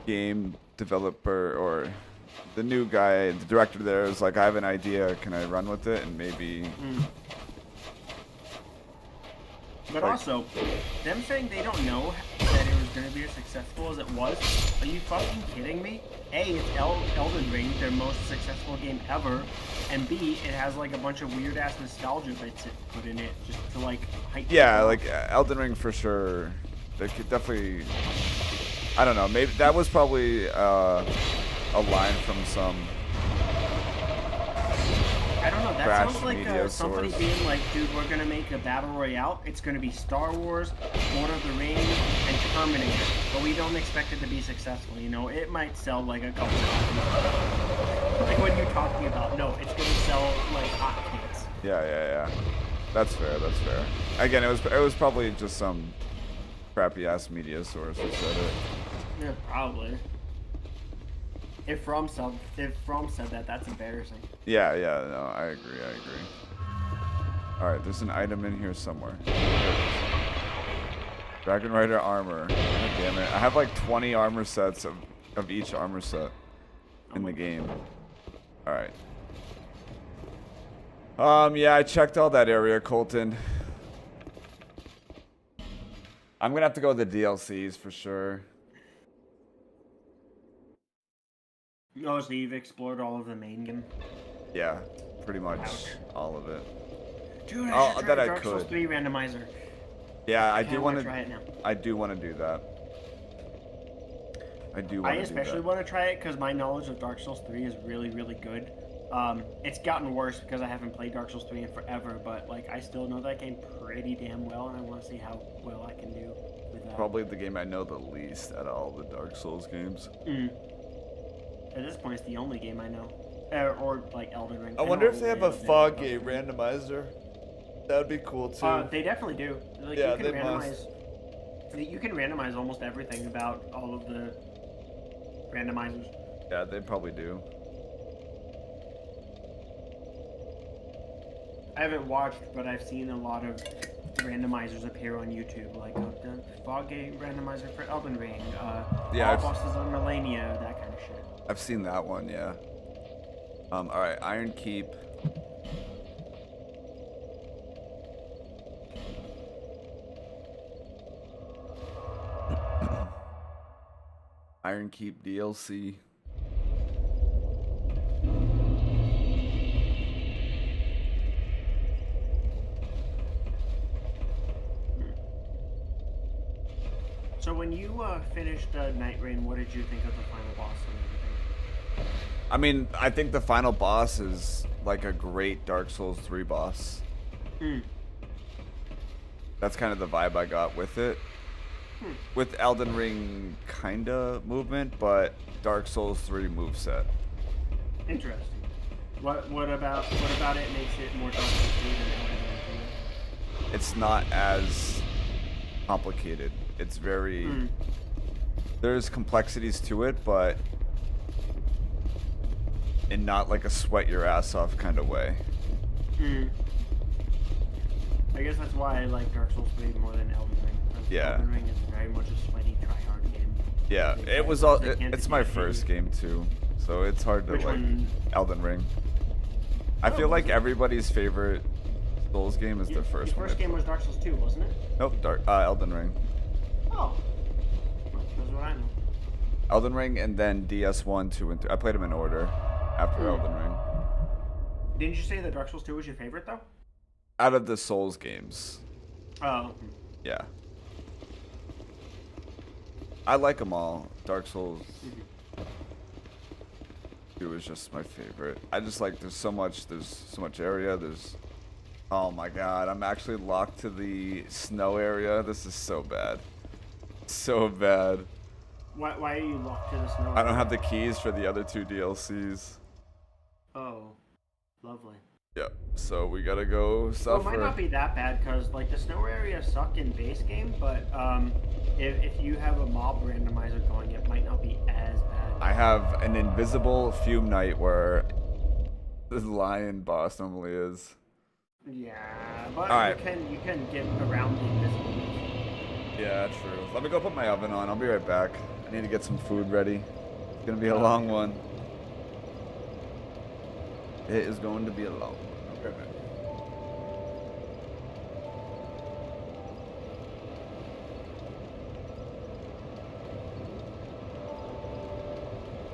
game developer or the new guy, the director there is like, I have an idea, can I run with it? And maybe... But like, also, them saying they don't know that it was going to be as successful as it was, are you fucking kidding me? A, it's Elden Ring, their most successful game ever, and B, it has like a bunch of weird ass nostalgia bits it put in it just to like hype. Yeah, like Elden Ring for sure. They could definitely, I don't know, maybe that was probably a line from some. I don't know, that sounds like somebody source. being like, dude, we're gonna make a battle royale. It's gonna be Star Wars, Lord of the Rings, and Terminator. But we don't expect it to be successful, you know? It might sell like a couple of like what you're talking about. No, it's gonna sell like hotcakes. Yeah. That's fair, that's fair. Again, it was probably just some crappy ass media source who said it. Yeah, probably. If From said that, that's embarrassing. Yeah, no, I agree. Alright, there's an item in here somewhere. Dragon Rider armor. God damn it. I have like 20 armor sets of each armor set in the game. Alright. Yeah, I checked all that area, Colton. I'm gonna have to go with the DLCs for sure. Oh, so you've explored all of the main game? Yeah, pretty much all of it. Dude, I should try that I Dark Souls could. 3 randomizer. Yeah, I kinda do want wanna to try it now. I do want to do that. I do want I to do that. especially want to try it because my knowledge of Dark Souls 3 is really, really good. It's gotten worse because I haven't played Dark Souls 3 in forever, but like I still know that game pretty damn well, and I want to see how well I can do with that. Probably the game I know the least out of all the Dark Souls games. At this point, it's the only game I know. Or like Elden Ring. I wonder if they have a fog game randomizer. That would be cool too. They definitely do. Like, Yeah, you can they must. You can randomize almost everything about all of the randomizers. Yeah, they probably do. I haven't watched, but I've seen a lot of randomizers appear on YouTube, like the fog game randomizer for Elden Ring, Yeah, all bosses on Melania, that kind of shit. I've seen that one, yeah. Alright, Iron Keep. Iron Keep DLC. So when you finished nightreign, what did you think of the final boss and everything? I mean, I think the final boss is like a great Dark Souls 3 boss. That's kind of the vibe I got with it. With Elden Ring kinda movement, but Dark Souls 3 moveset. Interesting. What about it makes it more Dark Souls 3 than Elden Ring? It's not as complicated. It's very... There's complexities to it, but in not like a sweat your ass off kind of way. I guess that's why I like Dark Souls 3 more than Elden Ring. Yeah. Elden Ring is very much a sweaty, try-hard game. Yeah, it was all. It's my first game too, so it's hard to Which like one? Elden Ring. I feel like everybody's favorite Souls game is the first one. Your first game was Dark Souls 2, wasn't it? Nope, Elden Ring. Oh. That's what I know. Elden Ring and then DS1, 2, and 3. I played them in order after Elden Ring. Didn't you say that Dark Souls 2 was your favorite, though? Out of the Souls games. Oh. Yeah. I like them all. Dark Souls 2 is just my favorite. I just like there's so much area. Oh my god, I'm actually locked to the snow area. This is so bad. So bad. Why are you locked to the snow? I don't have the keys for the other 2 DLCs. Oh. Lovely. Yep. So we gotta go suffer. Well, it might not be that bad because like the snow area sucked in base game, but if you have a mob randomizer going, it might not be as bad. I have an invisible fume night where the lion boss normally is. Yeah, but All right. you can get around the invisibleness. Yeah, true. Let me go put my oven on. I'll be right back. I need to get some food ready. It's gonna be a long one. It is going to be a long one. Okay, man.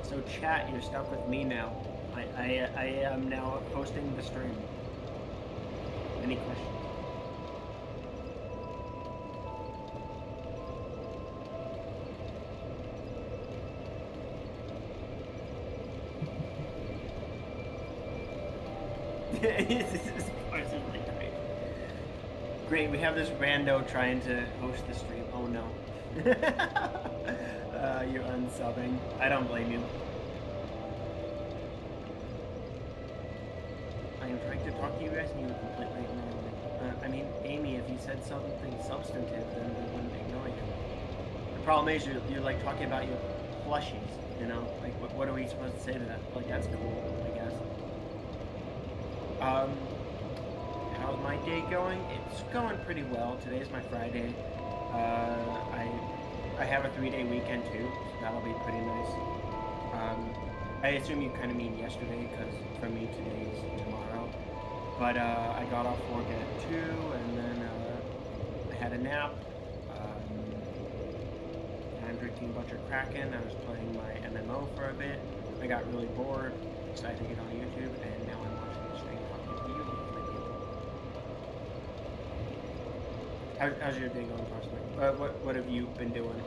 So chat, you're stuck with me now. I am now hosting the stream. Any questions? This is really great. Great, we have this rando trying to host the stream. Oh no. You're unsubbing. I don't blame you. I am trying to talk to you guys and you completely ignore me. I mean, Amy, if you said something substantive, then we wouldn't ignore you. The problem is you're like talking about your plushies, you know? Like, what are we supposed to say to that? Like, that's cool, I guess. How how's my day going? It's going pretty well. Today's my Friday. I have a 3-day weekend too, so that'll be pretty nice. I assume you kind of mean yesterday, because for me today's tomorrow. But I got off work at 2, and then I had a nap. I'm drinking a bunch of Kraken. I was playing my MMO for a bit. I got really bored, decided to get on YouTube, and now I'm watching the stream talking to you. How's your day going, personally? What have you been doing?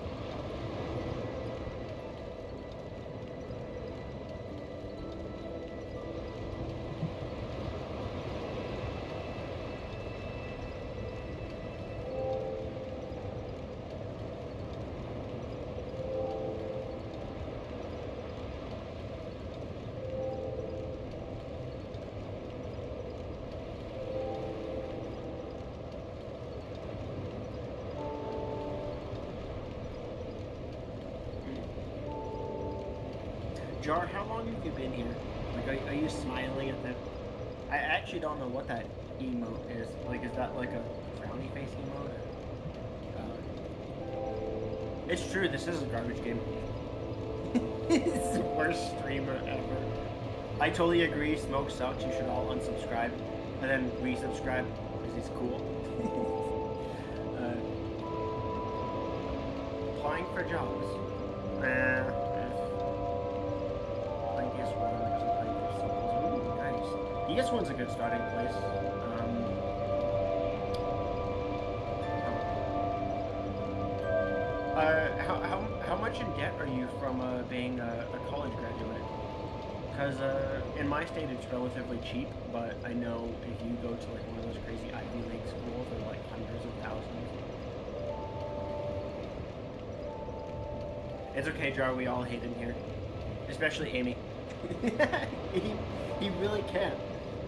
Jar, how long have you been here? Like, are you smiling at that? I actually don't know what that emote is. Like, is that like a frowny face emote? It's true, this is a garbage game. It's the worst streamer ever. I totally agree, Smoke sucks, you should all unsubscribe. And then resubscribe, because he's cool. Applying for jobs. This one's a good starting place. How much in debt are you from being a college graduate? Because in my state it's relatively cheap, but I know if you go to like one of those crazy Ivy League schools, they're like hundreds of thousands. It's okay, Jar. We all hate him here, especially Amy. he really can't.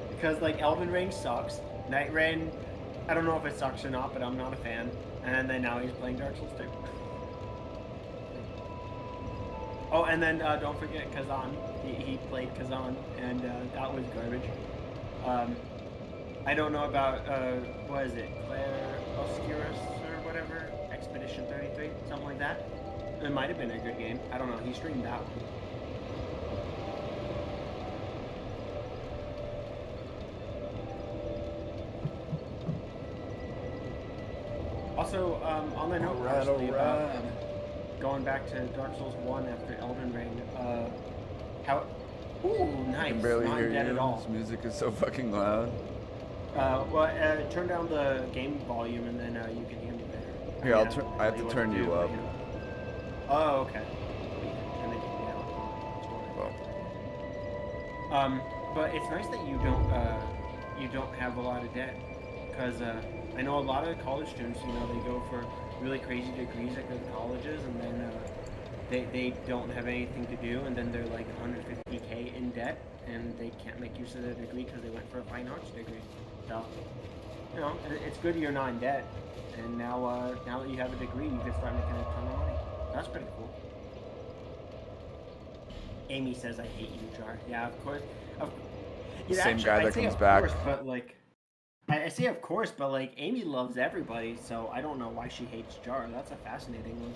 Because, like, Elden Ring sucks. Nightreign, I don't know if it sucks or not, but I'm not a fan. And then now he's playing Dark Souls 2. Oh, and then don't forget Kazan. He played Kazan, and that was garbage. I don't know about, what is it? Claire Oscurus or whatever? Expedition 33? Something like that? It might have been a good game. I don't know. He streamed that one. Also, on the note, actually, about going back to Dark Souls 1 after Elden Ring, how... Ooh, nice. I can barely Not hear dead you. at all. This music is so fucking loud. Turn down the game volume and then you can hear me better. Here, I have to turn you up. Oh, okay. Turn it down. But it's nice that you don't have a lot of debt, because I know a lot of college students, you know, they go for really crazy degrees at good colleges, and then they don't have anything to do, and then they're like 150K in debt, and they can't make use of their degree because they went for a fine arts degree. So, you know, it's good you're not in debt, and now that you have a degree, you can start making a ton of money. That's pretty cool. Amy says, "I hate you, Jar." Yeah, of course. The same guy that comes back. Course, but like, I say of course, but like Amy loves everybody, so I don't know why she hates Jar. That's a fascinating one.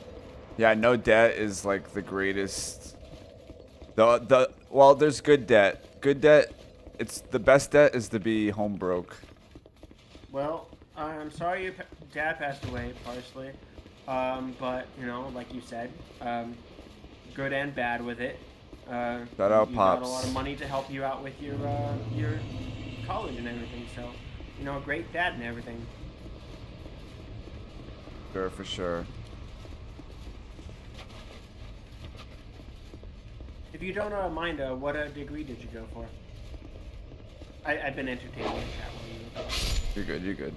Yeah, no debt is like the greatest. Well, there's good debt. Good debt. It's the best debt is to be home broke. Well, I'm sorry your dad passed away, Parsley. But you know, like you said, good and bad with it. Shout out, you Pops. got a lot of money to help you out with your college and everything. So, you know, great dad and everything. Sure, for sure. If you don't mind, what degree did you go for? I've been entertaining the chat while you were talking. You're good. You're good.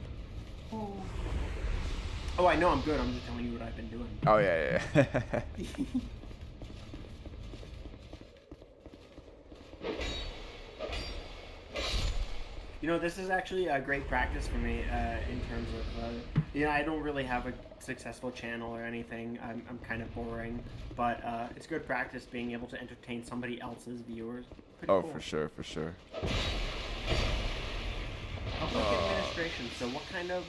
Oh, I know I'm good. I'm just telling you what I've been doing. Oh yeah. You know, this is actually a great practice for me in terms of, you know, I don't really have a successful channel or anything. I'm kind of boring, but it's good practice being able to entertain somebody else's viewers. Pretty Oh, cool. for sure, for sure. Oh, Public administration. So what kind of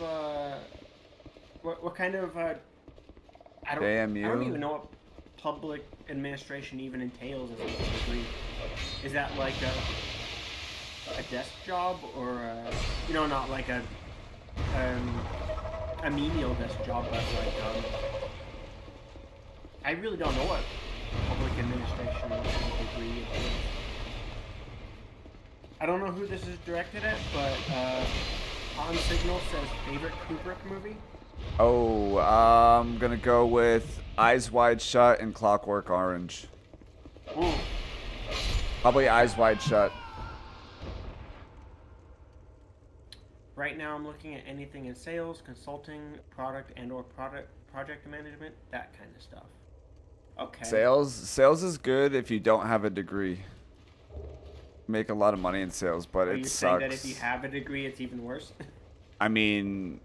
what kind of I don't even know what public administration even entails as a degree. Is that like a desk job or you know, not like a menial desk job, but like I really don't know what public administration degree is. I don't know who this is directed at, but On Signal says favorite Kubrick movie. Oh, I'm gonna go with Eyes Wide Shut and Clockwork Orange. Ooh. Probably Eyes Wide Shut. Right now, I'm looking at anything in sales, consulting, product and/or project management, that kind of stuff. Okay. Sales is good if you don't have a degree. Make a lot of money in sales, but Are it you sucks. saying that if you have a degree, it's even worse? I mean,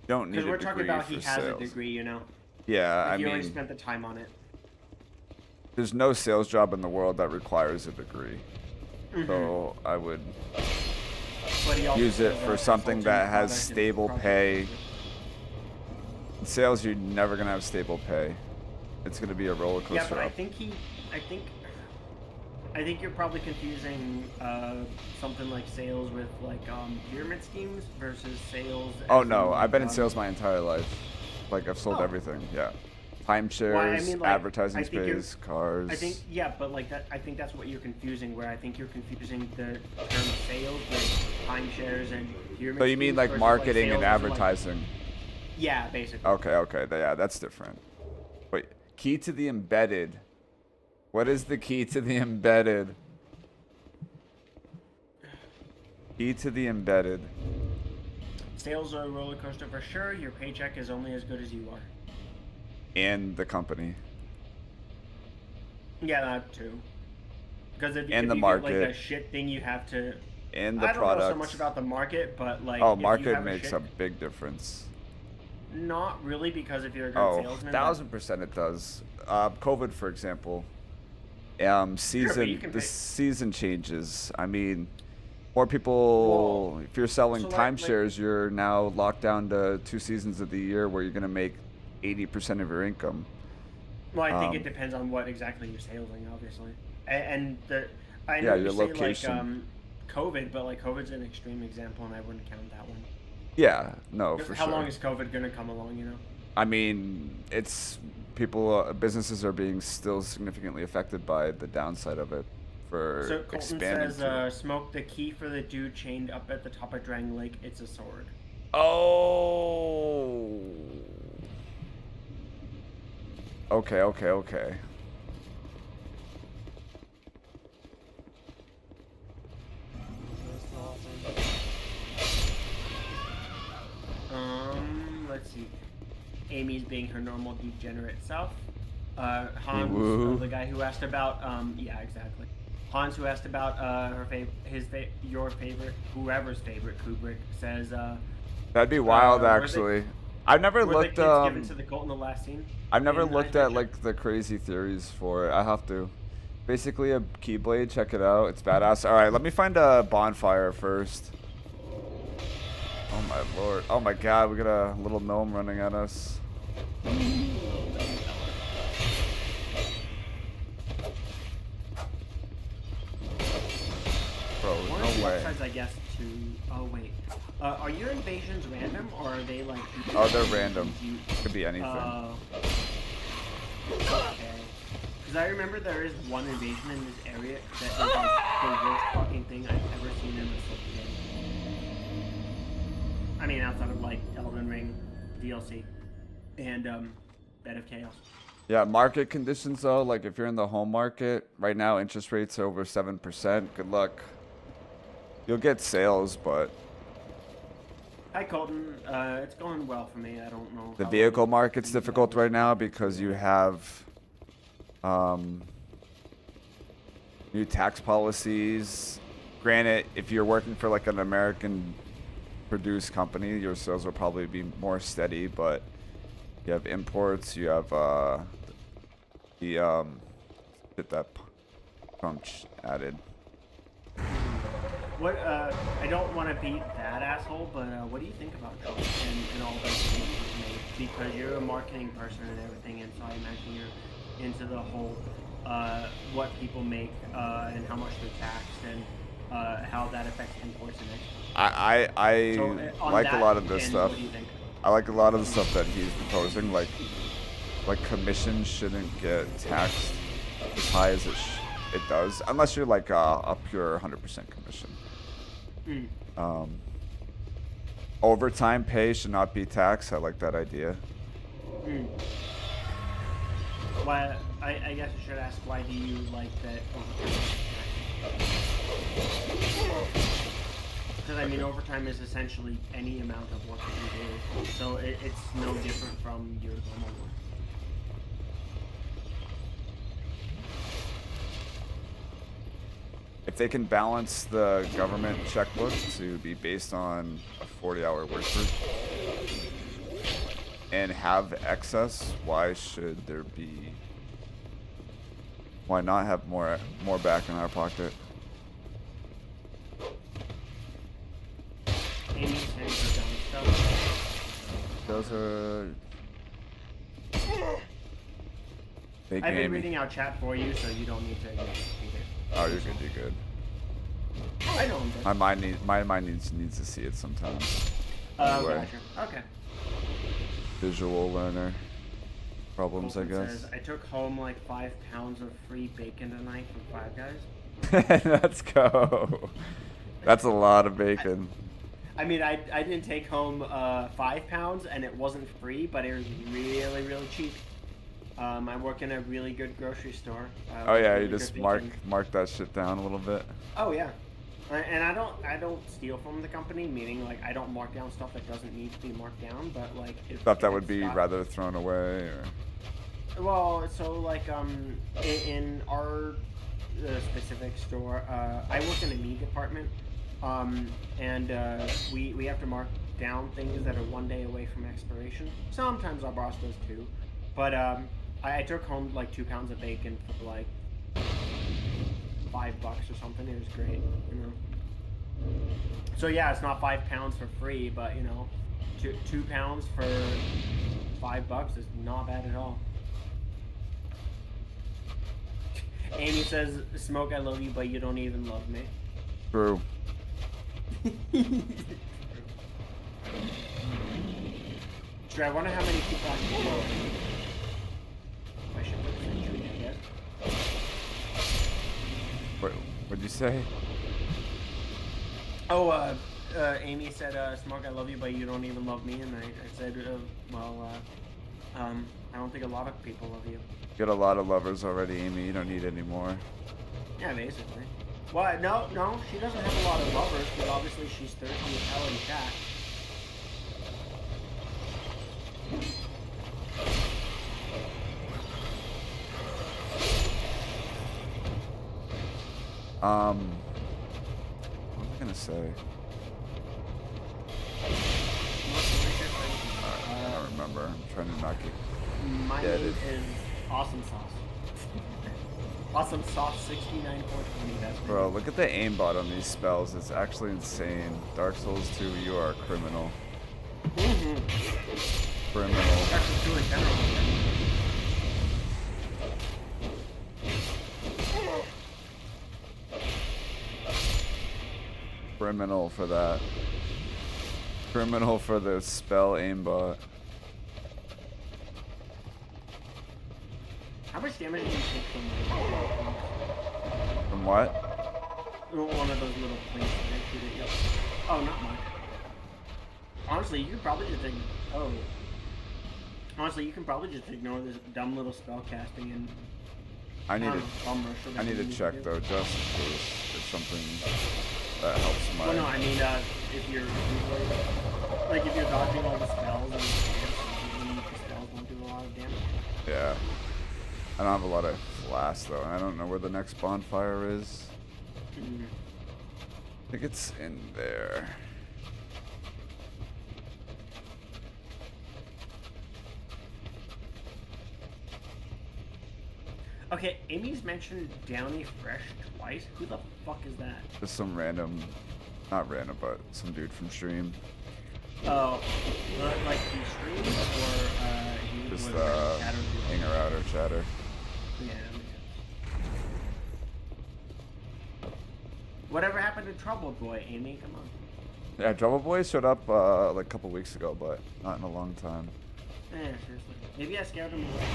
you don't need a degree because we're talking about for he has sales. a degree, you know. Yeah, like I he mean, already spent the time on it. there's no sales job in the world that requires a degree. Mhm. So I would But he also use it says, for something consulting, that has product, and stable project pay. management. In sales, you're never gonna have stable pay. It's gonna be a roller coaster. Yeah, but up. I think you're probably confusing something like sales with like pyramid schemes versus sales. Oh as no, in, I've been in sales my entire life. Like I've sold Oh. everything. Yeah, timeshares, Well, I mean, like, advertising I think you're- space, cars. I think yeah, but like that, I think that's what you're confusing. Where I think you're confusing the term sales with timeshares and pyramid. So you mean schemes like versus, marketing sales and as in, like- advertising? yeah, basically. Okay, yeah, that's different. Wait, key to the embedded. What is the key to the embedded? Key to the embedded. Sales are a roller coaster for sure. Your paycheck is only as good as you are. And the company. Yeah, that too. Because if, And if the you market. get like a shit thing, you have to. And the I don't know so product. much about the market, but like. Oh, if you market have makes shit, a big difference. Not really, because if you're a good Oh, salesman. 1000% it does. COVID, for example. Season you can the pay- season changes. I mean, more people. Well, if you're selling so like- timeshares, you're now locked down to 2 seasons of the year where you're gonna make 80% of your income. Well, I think it depends on what exactly you're sailing, obviously, and the. I Yeah, know your you say location. like COVID, but like COVID's an extreme example, and I wouldn't count that one. Yeah, no, for How sure. long is COVID gonna come along? You know. I mean, it's people. Businesses are being still significantly affected by the downside of it for So Colton expanding. says, "Smoke the key for the dude chained up at the top of Drang Lake. It's a sword." Oh. Okay. Let's see. Amy's being her normal degenerate self. Hans, Woo. the guy who asked about, yeah, exactly. Hans, who asked about your favorite, whoever's favorite Kubrick, says, That'd be wild, were the- actually. I've never were looked. the kids given to the cult in the last scene? I've never in looked Night at like the crazy theories for it. I have to. Basically, a Keyblade. Check it out. It's badass. All right, let me find a bonfire first. Oh my lord. Oh my god, we got a little gnome running at us. Bro, One of the no way. upsides, I guess, to... Oh, wait. Are your invasions random, or are they, like... Oh, they're random. Could be anything. Okay. Because I remember there is one invasion in this area that is, like, the worst fucking thing I've ever seen in a Silk game. I mean, outside of, like, Elden Ring, DLC, and, Bed of Chaos. Yeah, market conditions though, like if you're in the home market, right now interest rates are over 7%. Good luck. You'll get sales, but Hi, Colton. It's going well for me. I don't know. the how vehicle long- market's difficult right now because you have new tax policies. Granted, if you're working for like an American produced company, your sales will probably be more steady, but you have imports, you have get that punch added. What I don't want to be that asshole, but what do you think about Trump and all those things he's made? Because you're a marketing person and everything, and so I imagine you're into the whole what people make and how much they're taxed and how that affects imports and exports. I So, on like a that lot of this end, stuff. what do you think? I like a lot of the stuff that he's proposing. Like commission shouldn't get taxed as high as it does, unless you're like a pure 100% commission. Overtime pay should not be taxed. I like that idea. Why? I guess I should ask, why do you like that overtime? Because I mean, overtime is essentially any amount of work that you do, so it's no different from your normal work. If they can balance the government checkbook to be based on a 40-hour work week and have excess, why should there be? Why not have more back in our pocket? Those are. I've been reading out chat for you, so you don't need to. Oh, you're good. You're good. I know I'm good. My mind needs to see it sometimes. Anyway. Gotcha. Okay. Visual learner problems, I Colton guess. says, I took home like 5 pounds of free bacon tonight from Five Guys. Let's go. That's a lot of bacon. I mean, I didn't take home 5 pounds, and it wasn't free, but it was really, really cheap. I work in a really good grocery store. Oh yeah, really you just mark that shit down a little bit. Oh yeah, and I don't steal from the company, meaning like I don't mark down stuff that doesn't need to be marked down, but like stuff that would be rather thrown away or. Well, so like in our specific store, I work in the meat department, and we have to mark down things that are 1 day away from expiration. Sometimes our boss does too, but I took home like 2 pounds of bacon for like $5 or something. It was great, you know. So yeah, it's not 5 pounds for free, but you know, 2 pounds for $5 is not bad at all. Amy says, "Smoke, I love you, but you don't even love me." True. Sure, I wonder how many people actually know. I should put century, I guess. What'd you say? Oh, Amy said, "Smoke, I love you, but you don't even love me," and I said, well, I don't think a lot of people love you. You got a lot of lovers already, Amy. You don't need any more. Yeah, basically. Well, no, she doesn't have a lot of lovers, but obviously she's thirsty as hell in chat. What was I gonna say? I don't remember. I'm trying to not get. My name is Awesome Sauce. Awesome Sauce 69 420. That's me. Bro, look at the aimbot on these spells. It's actually insane. Dark Souls 2, you are a criminal. Criminal. Dark Souls 2 in general. Criminal for that. Criminal for the spell aimbot. How much damage did you take from From what? one of those little planes that I shoot at you? Oh, not much. Honestly, you could probably just Honestly, you can probably just ignore this dumb little spell casting and. I need to check though, just in case it's something that helps my. Well, no, I mean, if you're dodging all the spells and the spells don't do a lot of damage. Yeah. I don't have a lot of flasks though, and I don't know where the next bonfire is. I think it's in there. Okay, Amy's mentioned Downey Fresh twice. Who the fuck is that? Just some random, not random, but some dude from stream. Oh, like he streams or he Just was hanger out or chatter. Yeah. Whatever happened to Trouble Boy, Amy? Come on. Yeah, Trouble Boy showed up like a couple weeks ago, but not in a long time. Yeah, seriously. Maybe I scared him away.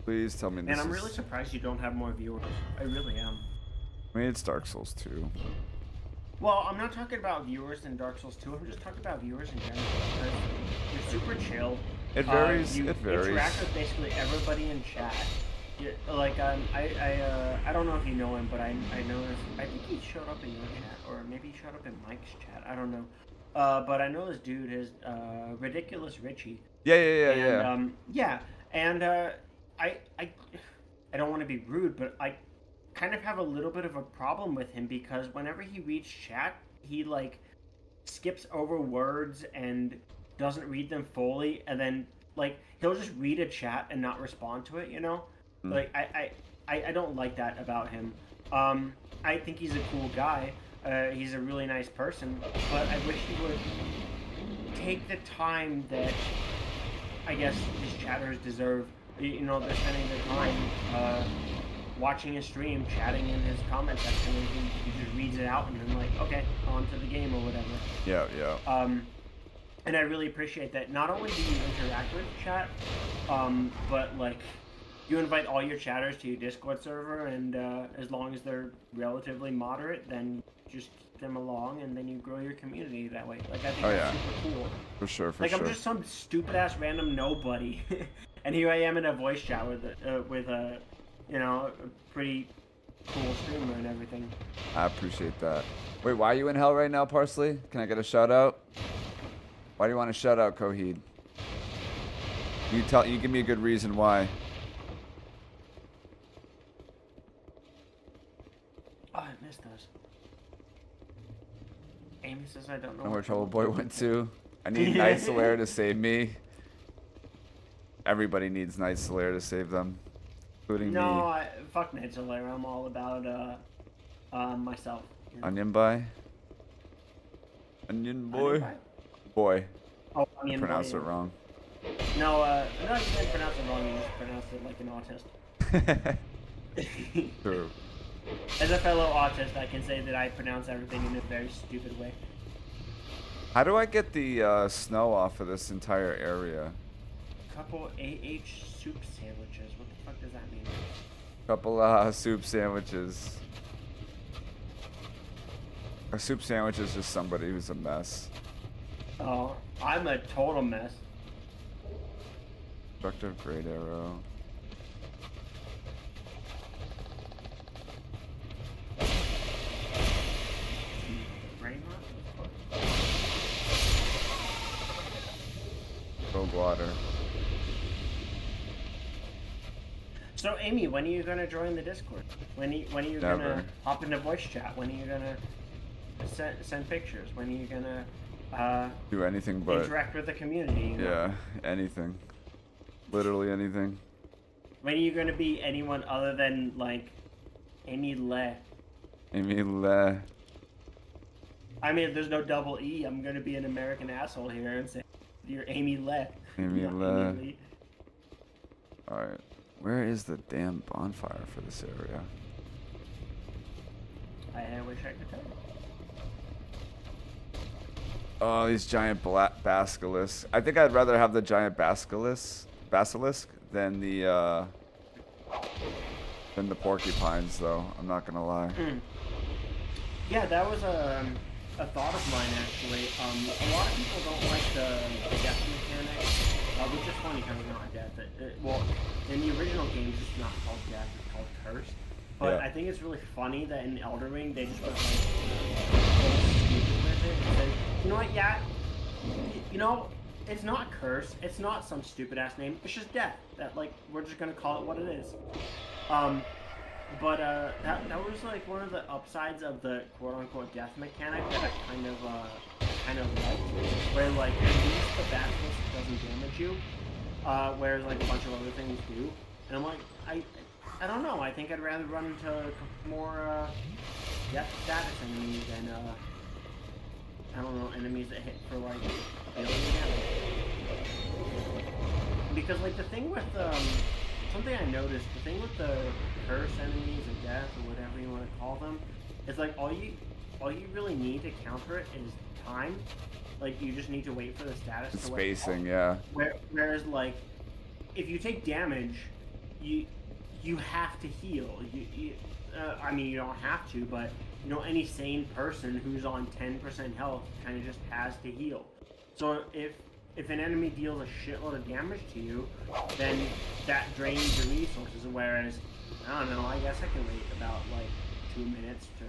Please tell me this And I'm is... really surprised you don't have more viewers. I really am. I mean, it's Dark Souls 2. Well, I'm not talking about viewers in Dark Souls 2. I'm just talking about viewers in general. Because you're super chill. It varies. You It varies. interact with basically everybody in chat. Like I don't know if you know him, but I know I think he showed up in your chat, or maybe he showed up in Mike's chat. I don't know. But I know this dude is Ridiculous Richie. Yeah. And I don't want to be rude, but I kind of have a little bit of a problem with him because whenever he reads chat, he like skips over words and doesn't read them fully, and then like he'll just read a chat and not respond to it, you know? Like I don't like that about him. I think he's a cool guy. He's a really nice person, but I wish he would take the time that I guess his chatters deserve. You know, they're spending their time watching his stream, chatting in his comment section, and he just reads it out and then like, okay, on to the game or whatever. Yeah. And I really appreciate that. Not only do you interact with chat, but like you invite all your chatters to your Discord server, and as long as they're relatively moderate, then just keep them along, and then you grow your community that way. Like I think that's super cool. For sure. Like I'm just some stupid ass random nobody, and here I am in a voice chat with a you know, a pretty cool streamer and everything. I appreciate that. Wait, why are you in hell right now, Parsley? Can I get a shout out? Why do you want a shout out, Coheed? You give me a good reason why. Oh, I missed those. Amy says I don't know where Trouble Boy went to. I need Night Solaire to save me. Everybody needs Night Solaire to save them, including me. Fuck Night Solaire. I'm all about myself. You know? Onion Boy. Onion Boy. Boy. Oh, I pronounced it wrong. No, you didn't pronounce it wrong. You just pronounced it like an autist. True. As a fellow autist, I can say that I pronounce everything in a very stupid way. How do I get the snow off of this entire area? Couple AH soup sandwiches. What the fuck does that mean? Couple soup sandwiches. A soup sandwich is just somebody who's a mess. Oh, I'm a total mess. Destructive Great Arrow. Rogue water. So Amy, when are you gonna join the Discord? When are you gonna hop into voice chat? When are you gonna send pictures? When are you gonna do anything but interact with the community? You know? Yeah, anything. Literally anything. When are you gonna be anyone other than like Amy Le? Amy Le. I mean, if there's no double E, I'm gonna be an American asshole here and say you're Amy Le. Amy Le. Alright. Where is the damn bonfire for this area? I wish I could tell you. Oh, these giant basilisks. I think I'd rather have the giant basilisk than the porcupines, though. I'm not gonna lie. Yeah, that was a thought of mine actually. A lot of people don't like the death mechanic, which is funny because it's not death. Well, in the original games, it's not called death; it's called curse. But I think it's really funny that in Elden Ring they just went like stupid with it and said, you know what? Yeah, you know, it's not curse. It's not some stupid ass name. It's just death. That like we're just gonna call it what it is. But that was like one of the upsides of the quote-unquote death mechanic that I kind of liked, where like at least the basilisk doesn't damage you, whereas like a bunch of other things do. And I'm like, I don't know. I think I'd rather run into more death status enemies than I don't know, enemies that hit for like a billion damage. Because like the thing with something I noticed, the thing with the curse enemies or death or whatever you want to call them, is like all you really need to counter it is time. Like you just need to wait for the status. The spacing, yeah. Whereas like if you take damage, you have to heal. I mean you don't have to, but you know any sane person who's on 10% health kind of just has to heal. So if an enemy deals a shitload of damage to you, then that drains your resources, whereas, I don't know, I guess I can wait about, like, 2 minutes to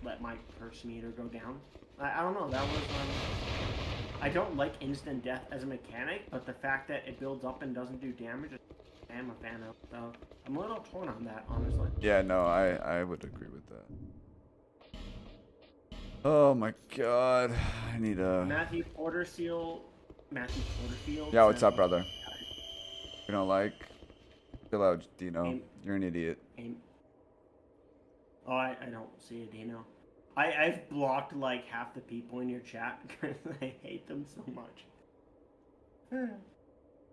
let my curse meter go down. I don't know, that was, I don't like instant death as a mechanic, but the fact that it builds up and doesn't do damage, I am a fan of, so I'm a little torn on that, honestly. Yeah, no, I would agree with that. Oh my god, I need a... Matthew Porterfield. Yeah, what's up, brother? You don't like? Chill out, Dino. You're an idiot. Oh, I don't see it, Dino. I've blocked like half the people in your chat because I hate them so much.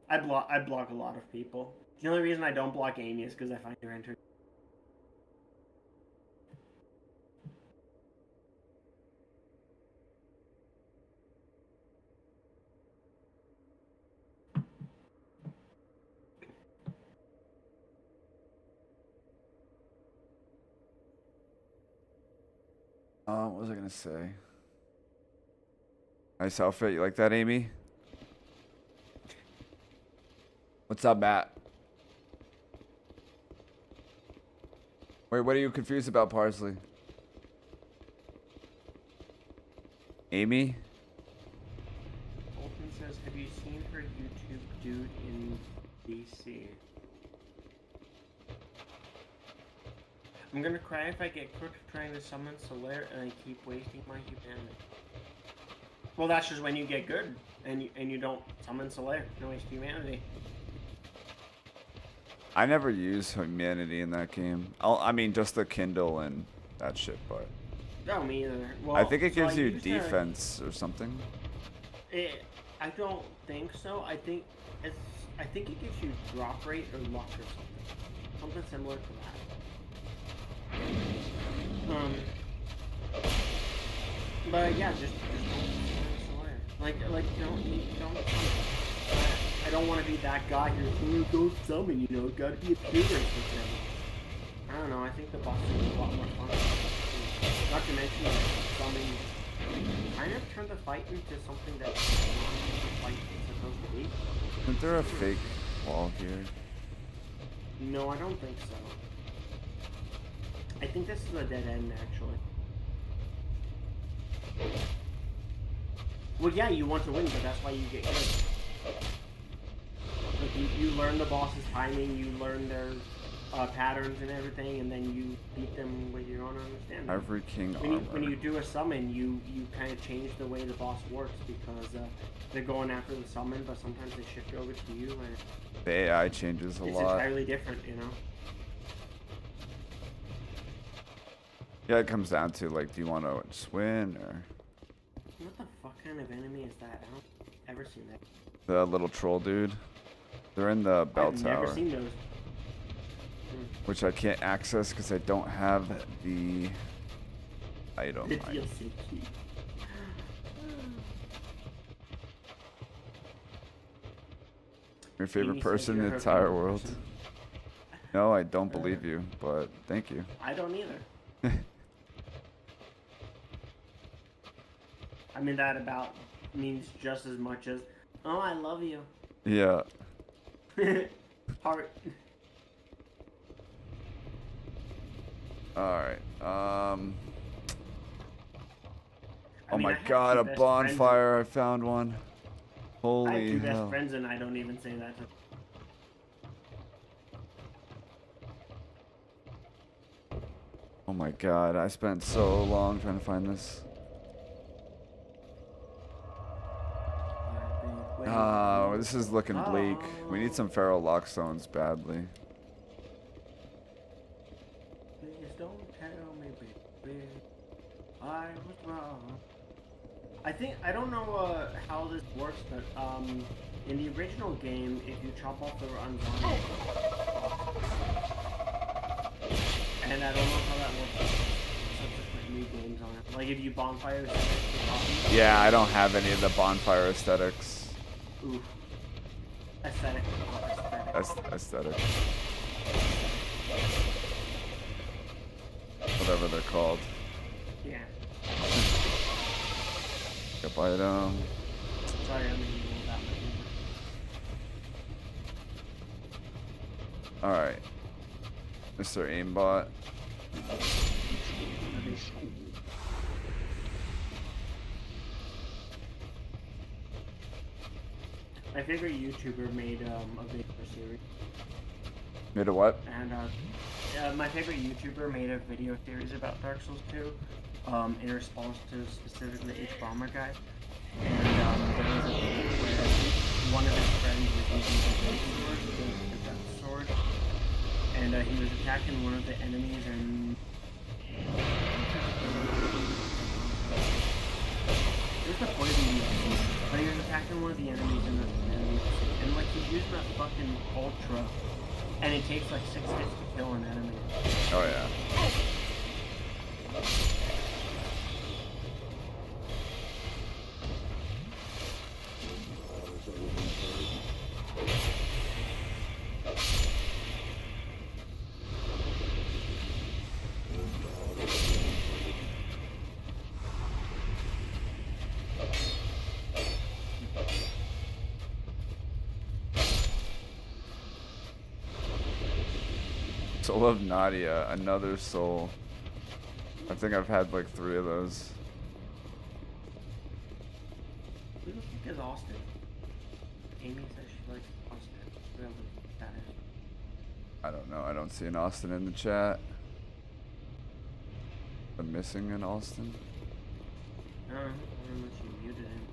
I block a lot of people. The only reason I don't block Amy is because I find her entertaining. What was I gonna say? Nice outfit. You like that, Amy? What's up, Matt? Wait, what are you confused about, Parsley? Amy? Bolton says, have you seen her YouTube dude in DC? I'm gonna cry if I get crooked trying to summon Solaire and I keep wasting my humanity. Well, that's just when you get good and you don't summon Solaire. No waste humanity. I never use humanity in that game. I mean, just the Kindle and that shit, but... No, me either. Well, I think it gives you used defense or something. I don't think so. I think it gives you drop rate or luck or something. Something similar to that. But yeah, just don't I don't want to be that guy who don't summon, you know, gotta be a purist with them. I don't know, I think the boss is a lot more fun. Not to mention that summoning kind of turned the fight into something that the fight is supposed to be. Isn't there a fake wall here? No, I don't think so. I think this is a dead end, actually. Well, yeah, you want to win, but that's why you get good. Like, you learn the boss's timing, you learn their patterns and everything, and then you beat them with your own understanding. Every king when you do a summon, you kind of change the way the boss works, because they're going after the summon, but sometimes they shift over to you, and the AI changes a lot. It's entirely different, you know? Yeah, it comes down to, like, do you want to just win, or... What the fuck kind of enemy is that? I don't ever seen that. The little troll dude. They're in the bell I've tower. never seen those. Which I can't access because I don't have the item. The DLC key. Your favorite Amy person said in you're the her entire favorite world? person. No, I don't believe you, but thank you. I don't either. I mean, that about means just as much as, oh, I love you. Yeah. Heart. Alright, I oh mean, my I have god, two a best bonfire, I found one. I have Holy two best hell. friends and I don't even say that to Oh my god, I spent so long trying to find this. Oh, this is looking bleak. We need some feral lockstones badly. Please don't tell me, baby, I was wrong. I don't know how this works, but in the original game, if you chop off the runs on it, and I don't know how that works subsequent new games on it. Like if you bonfire aesthetics, Yeah, I don't have any of the bonfire aesthetics. Ooh. Aesthetic. Aesthetic. Whatever they're called. Yeah. Pick up item. Sorry, I'm in that much. Alright. Mr. Aimbot. My favorite YouTuber made a video series. Made a what? And my favorite YouTuber made a video series about Dark Souls 2 in response to specifically H-Bomber guy. And there was a video where one of his friends was using the great sword, the death sword, and he was attacking one of the enemies and there's the poison use, but he was attacking one of the enemies and like he's using a fucking ultra, and it takes like 6 hits to kill an enemy. Oh yeah. Soul of Nadia, another soul. I think I've had like 3 of those. Who the fuck is Austin? Amy says she likes Austin. Whoever that is. I don't know. I don't see an Austin in the chat. I'm missing an Austin. I don't know if you muted him.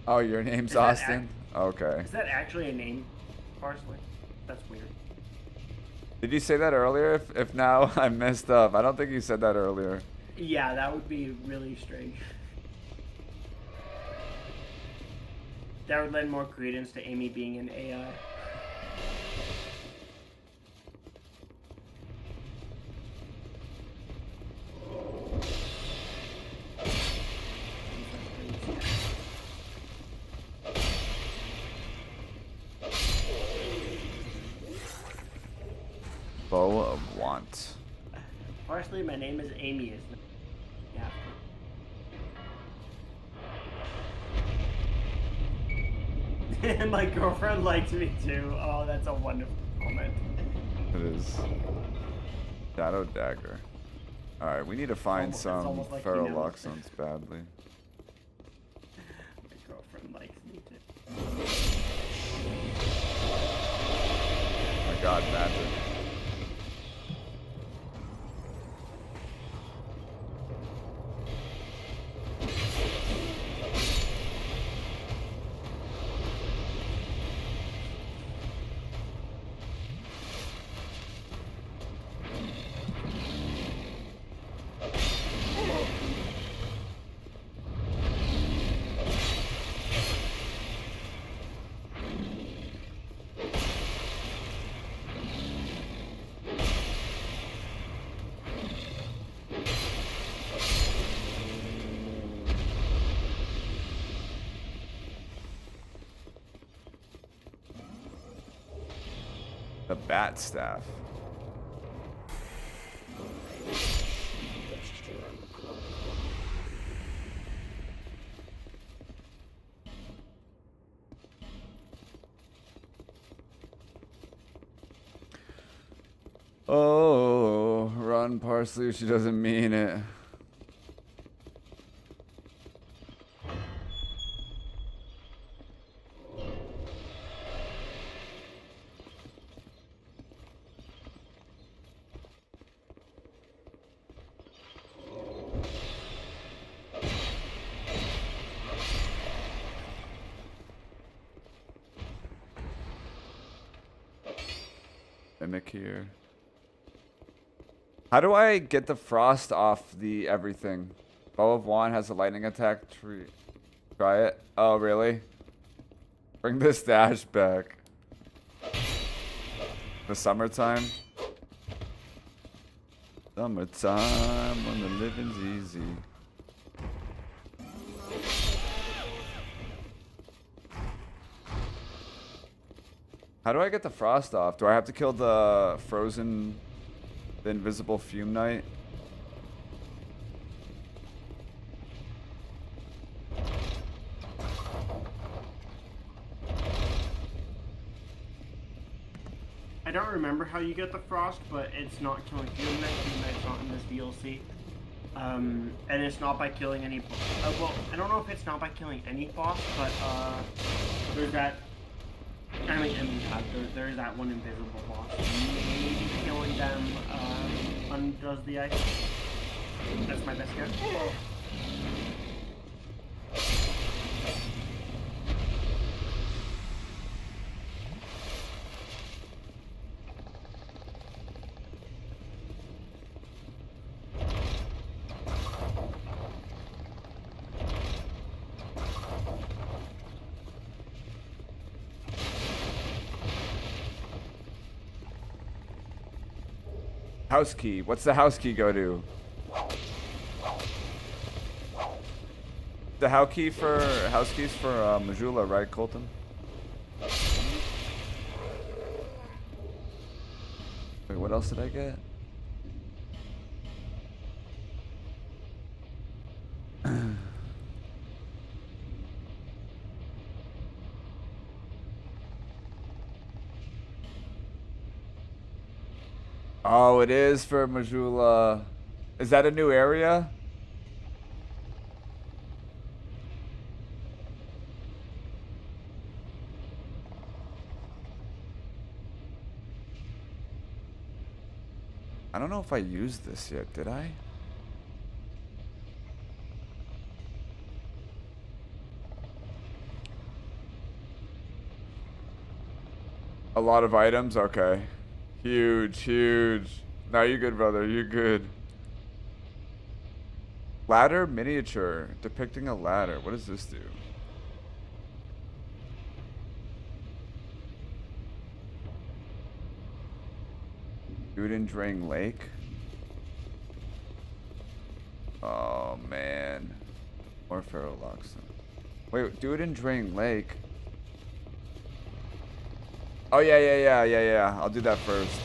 Oh, your name's Austin? Okay. Is that actually a name, Parsley? That's weird. Did you say that earlier? If now I messed up. I don't think you said that earlier. Yeah, that would be really strange. That would lend more credence to Amy being an AI. Bow of Want. Parsley, my name is Amy, isn't it? Yeah. My girlfriend likes me too. Oh, that's a wonderful comment. It is. Shadow Dagger. Alright, we need to find some like feral you know. lockstones badly. My girlfriend likes me too. Oh my god, magic. The bat staff. Oh, run, Parsley. She doesn't mean it. mimic here. How do I get the frost off the everything? Bow of Wand has a lightning attack. Try it. Oh, really? Bring the stash back. The summertime. Summertime when the living's easy. How do I get the frost off? Do I have to kill the the invisible fume knight? I don't remember how you get the frost, but it's not killing Fume Knight. Fume Knight's not in this DLC. And it's not by killing any well, I don't know if it's not by killing any boss, but there's that there's that one invisible boss. Maybe killing them undoes the ice. That's my best guess. House key. What's the house key go to? The house keys for Majula, right, Colton? Wait, what else did I get? Oh, it is for Majula. Is that a new area? I don't know if I used this yet, did I? A lot of items? Okay. Huge, huge. No, you're good, brother. You're good. Ladder miniature. Depicting a ladder. What does this do? Do it in Drain Lake. Oh, man. Or Pharaoh Loxton. Wait, do it in Drain Lake. Oh, yeah. I'll do that first.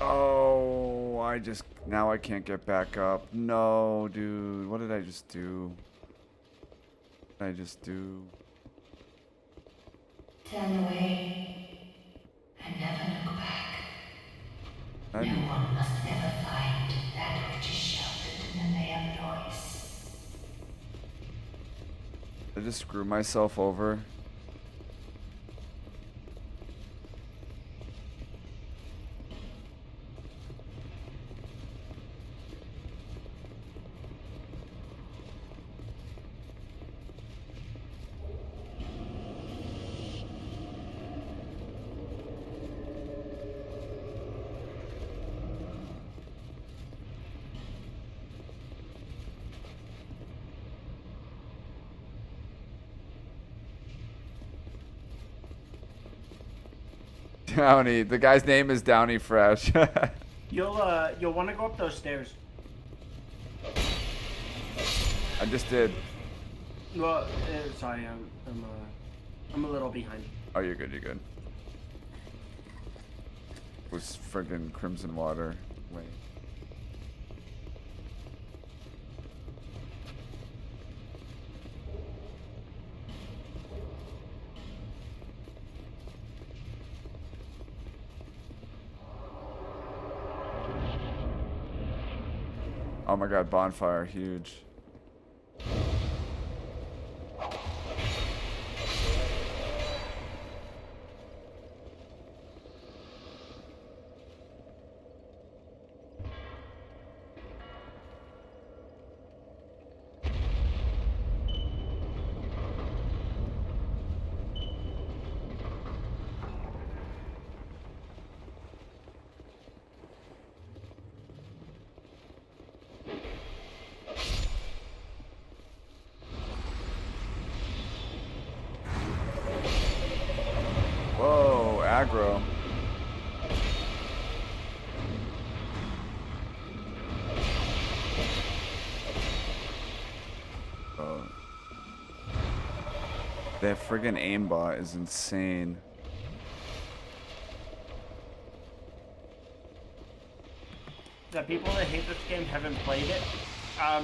Oh, now I can't get back up. No, dude. What did I just do? What did I just do? Turn away and never look back. No one must ever find that which is sheltered in the layer voice. Did I just screw myself over? Downey. The guy's name is Downey Fresh. You'll want to go up those stairs. I just did. Well, sorry, I'm a little behind. Oh, you're good. You're good. Was friggin' Crimson Water. Wait. Oh my god, bonfire, huge. Whoa, aggro. That friggin' aimbot is insane. The people that hate this game haven't played it. I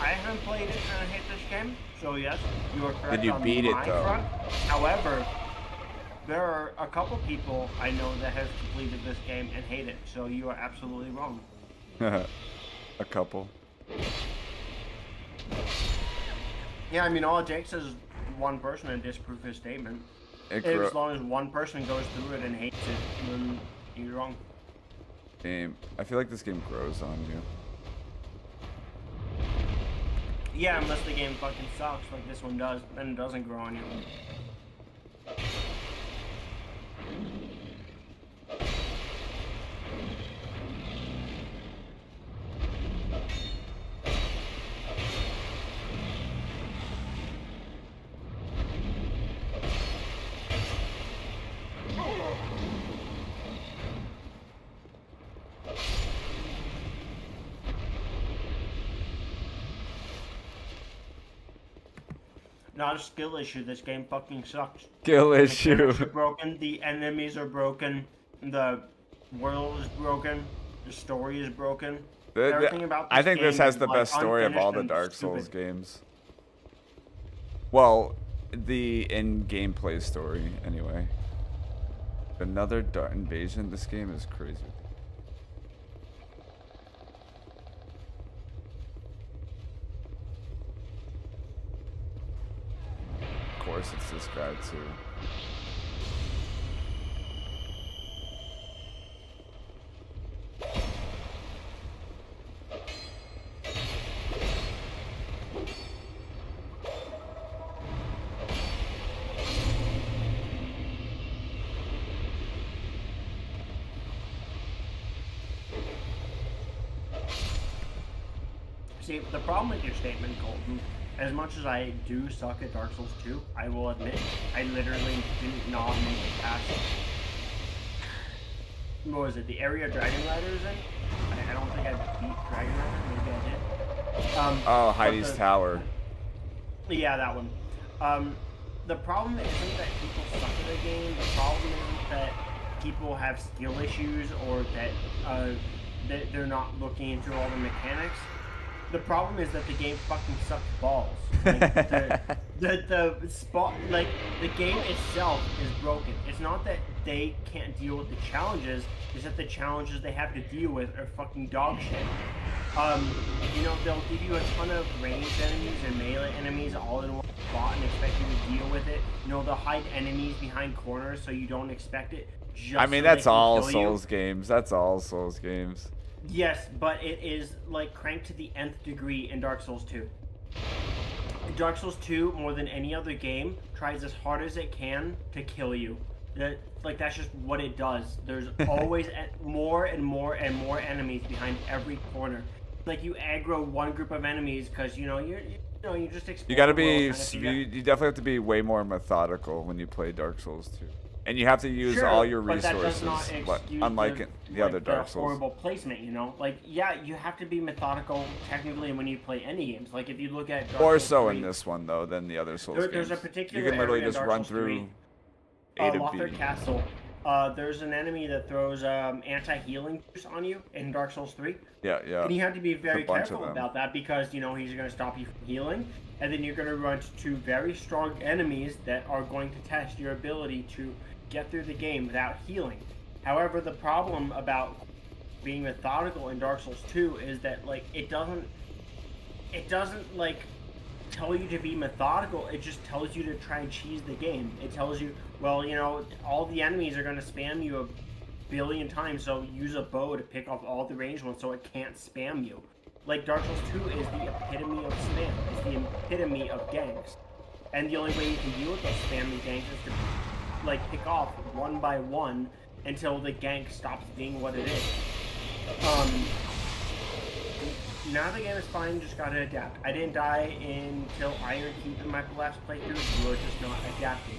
haven't played it and I hate this game, so yes, you are correct. Did you on beat it, my though? front. However, there are a couple people I know that have completed this game and hate it, so you are absolutely wrong. A couple. Yeah, I mean, all it takes is one person to disprove his statement. As long as one person goes through it and hates it, then you're wrong. Game. I feel like this game grows on you. Yeah, unless the game fucking sucks like this one does, then it doesn't grow on you. Not a skill issue. This game fucking sucks. Skill The issue. characters are broken. The enemies are broken. The world is broken. The story is broken. Everything about this I think this game has is, the like, best story of all the unfinished Dark and Souls stupid. games. Well, the in-gameplay story, anyway. Another Dark Invasion. This game is crazy. Of course, it's this guy too. See, the problem with your statement, Colton, as much as I do suck at Dark Souls 2, I will admit, I literally did not make it past. What was it? The area Dragon Rider is in? I don't think I beat Dragon Rider. Maybe I did. Oh, but Heidi's Tower. Yeah, that one. The problem isn't that people suck at the game. The problem isn't that people have skill issues or that they're not looking into all the mechanics. The problem is that the game fucking sucks balls. Like, the spot, like, the game itself is broken. It's not that they can't deal with the challenges, it's that the challenges they have to deal with are fucking dog shit. You know, they'll give you a ton of ranged enemies and melee enemies all in one spot and expect you to deal with it. You know, they'll hide enemies behind corners so you don't expect it. I mean, that's all Souls games. That's all Souls games. Yes, but it is like cranked to the nth degree in Dark Souls 2. Dark Souls 2, more than any other game, tries as hard as it can to kill you. That's just what it does. There's always more and more and more enemies behind every corner. Like, you aggro one group of enemies because you just explore. You gotta be. You definitely have to be way more methodical when you play Dark Souls 2. And you have to use Sure, all your but that resources, does not but excuse unlike the other Dark the Souls. horrible placement, you know? Like, yeah, you have to be methodical technically when you play any games. Like, if you look at Dark More Souls so 3, in this one though than the other Souls there's a games. particular You can literally area in just Dark run Souls through 3, A to Lothar B. Castle. There's an enemy that throws anti-healing juice on you in Dark Souls 3. Yeah, yeah. And you have to be very bunch of careful them. about that because, you know, he's going to stop you from healing. And then you're going to run into very strong enemies that are going to test your ability to get through the game without healing. However, the problem about being methodical in Dark Souls 2 is that, like, it doesn't like tell you to be methodical. It just tells you to try and cheese the game. It tells you, well, you know, all the enemies are going to spam you a billion times, so use a bow to pick off all the ranged ones so it can't spam you. Like, Dark Souls 2 is the epitome of spam. It's the epitome of ganks. And the only way you can deal with those spammy ganks is to, like, pick off one by one until the gank stops being what it is. Now the game is fine, just gotta adapt. I didn't die until Iron Keep in my last playthrough, so we're just not adapting.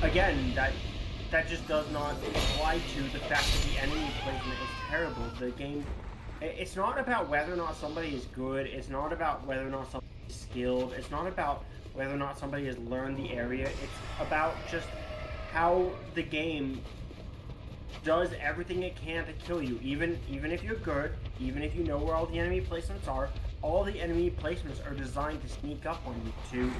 Again, that just does not apply to the fact that the enemy placement is terrible. The game, it's not about whether or not somebody is good, it's not about whether or not somebody is skilled, it's not about whether or not somebody has learned the area, it's about just how the game does everything it can to kill you. Even if you're good, even if you know where all the enemy placements are, all the enemy placements are designed to sneak up on you,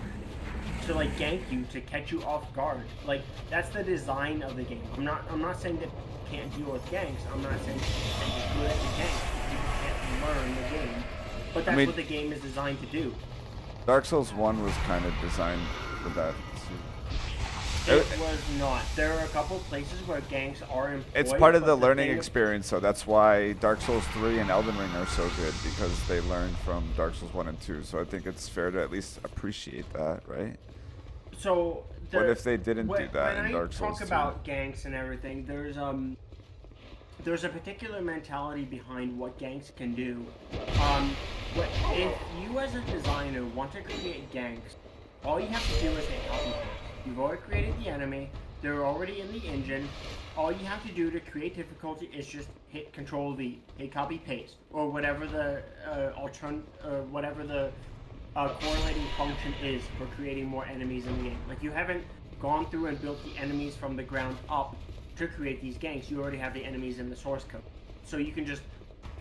to like gank you, to catch you off guard. Like, that's the design of the game. I'm not saying that you can't deal with ganks. I'm not saying that you're good at the ganks. You can't learn the game. But that's what the game is designed to do. Dark Souls 1 was kind of designed for that too. It was not. There are a couple places where ganks are employed. It's part of the learning experience, so that's why Dark Souls 3 and Elden Ring are so good, because they learned from Dark Souls 1 and 2. So I think it's fair to at least appreciate that, right? So what if they didn't do that in Dark Souls 2? When I talk about ganks and everything, there's a particular mentality behind what ganks can do. If you as a designer want to create ganks, all you have to do is hit copy paste. You've already created the enemy, they're already in the engine. All you have to do to create difficulty is just hit Control V, hit copy paste, or whatever the correlating function is for creating more enemies in the game. Like, you haven't gone through and built the enemies from the ground up to create these ganks. You already have the enemies in the source code, so you can just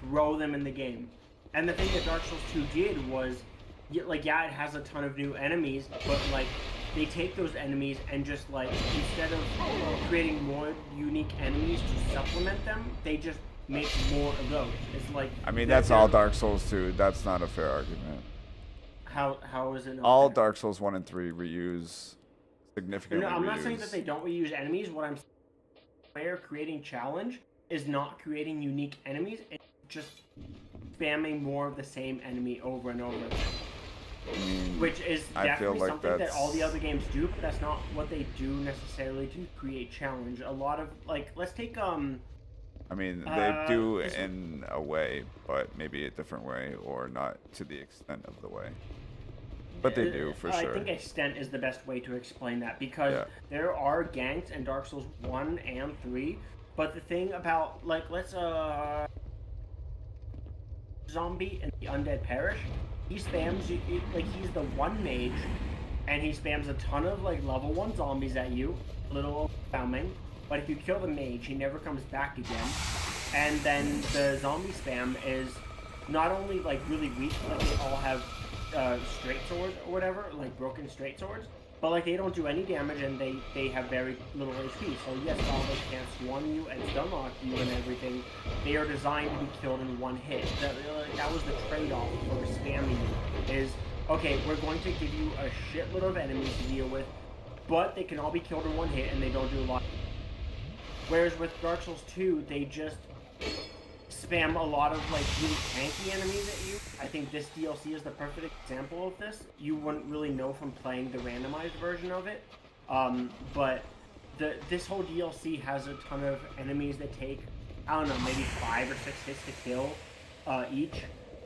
throw them in the game. And the thing that Dark Souls 2 did was, like, yeah, it has a ton of new enemies, but like, they take those enemies and just, like, instead of creating more unique enemies to supplement them, they just make more of those. It's like, I mean, that's all Dark Souls 2. That's not a fair argument. How is it not all fair? Dark Souls 1 and 3 reuse significantly. No, I'm not saying that they don't reuse enemies. What I'm saying, player creating challenge is not creating unique enemies. It's just spamming more of the same enemy over and over again. Which is definitely like something that all the other games do, but that's not what they do necessarily to create challenge. A lot of, like, let's take I mean, they do in a way, but maybe a different way, or not to the extent of the way. But they do, for sure. I think extent is the best way to explain that, because there are ganks in Dark Souls 1 and 3, but the thing about, like, let's zombie in the Undead Parish, he spams you, like, he's the one mage, and he spams a ton of, like, level 1 zombies at you, a little overwhelming, but if you kill the mage, he never comes back again. And then the zombie spam is not only, like, really weak, like, they all have straight swords or whatever, like broken straight swords, but, like, they don't do any damage, and they have very little HP. So yes, while they can't swarm you and stun lock you and everything, they are designed to be killed in one hit. That was the trade-off for spamming you, is, okay, we're going to give you a shitload of enemies to deal with, but they can all be killed in one hit, and they don't do a lot. Whereas with Dark Souls 2, they just spam a lot of, like, really tanky enemies at you. I think this DLC is the perfect example of this. You wouldn't really know from playing the randomized version of it, but this whole DLC has a ton of enemies that take, I don't know, maybe 5 or 6 hits to kill each,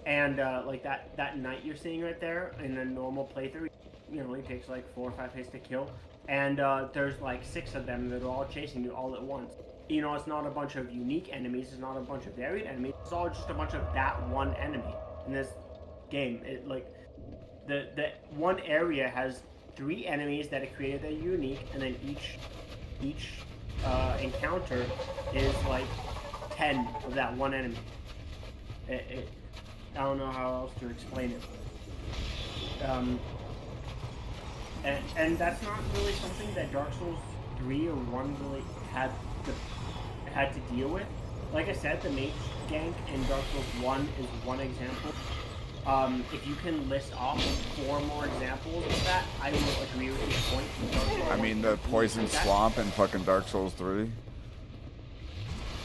and like that knight you're seeing right there in a normal playthrough, you know, it takes like 4 or 5 hits to kill. and there's like 6 of them that are all chasing you all at once. You know, it's not a bunch of unique enemies, it's not a bunch of varied enemies, it's all just a bunch of that one enemy in this game. It like the one area has 3 enemies that it created that are unique, and then each encounter is like 10 of that one enemy. I don't know how else to explain it. And that's not really something that Dark Souls 3 or 1 really had to deal with. Like I said, the mage gank in Dark Souls 1 is one example. If you can list off 4 more examples of that, I will agree with your point. I mean, the poison swamp in fucking Dark Souls 3.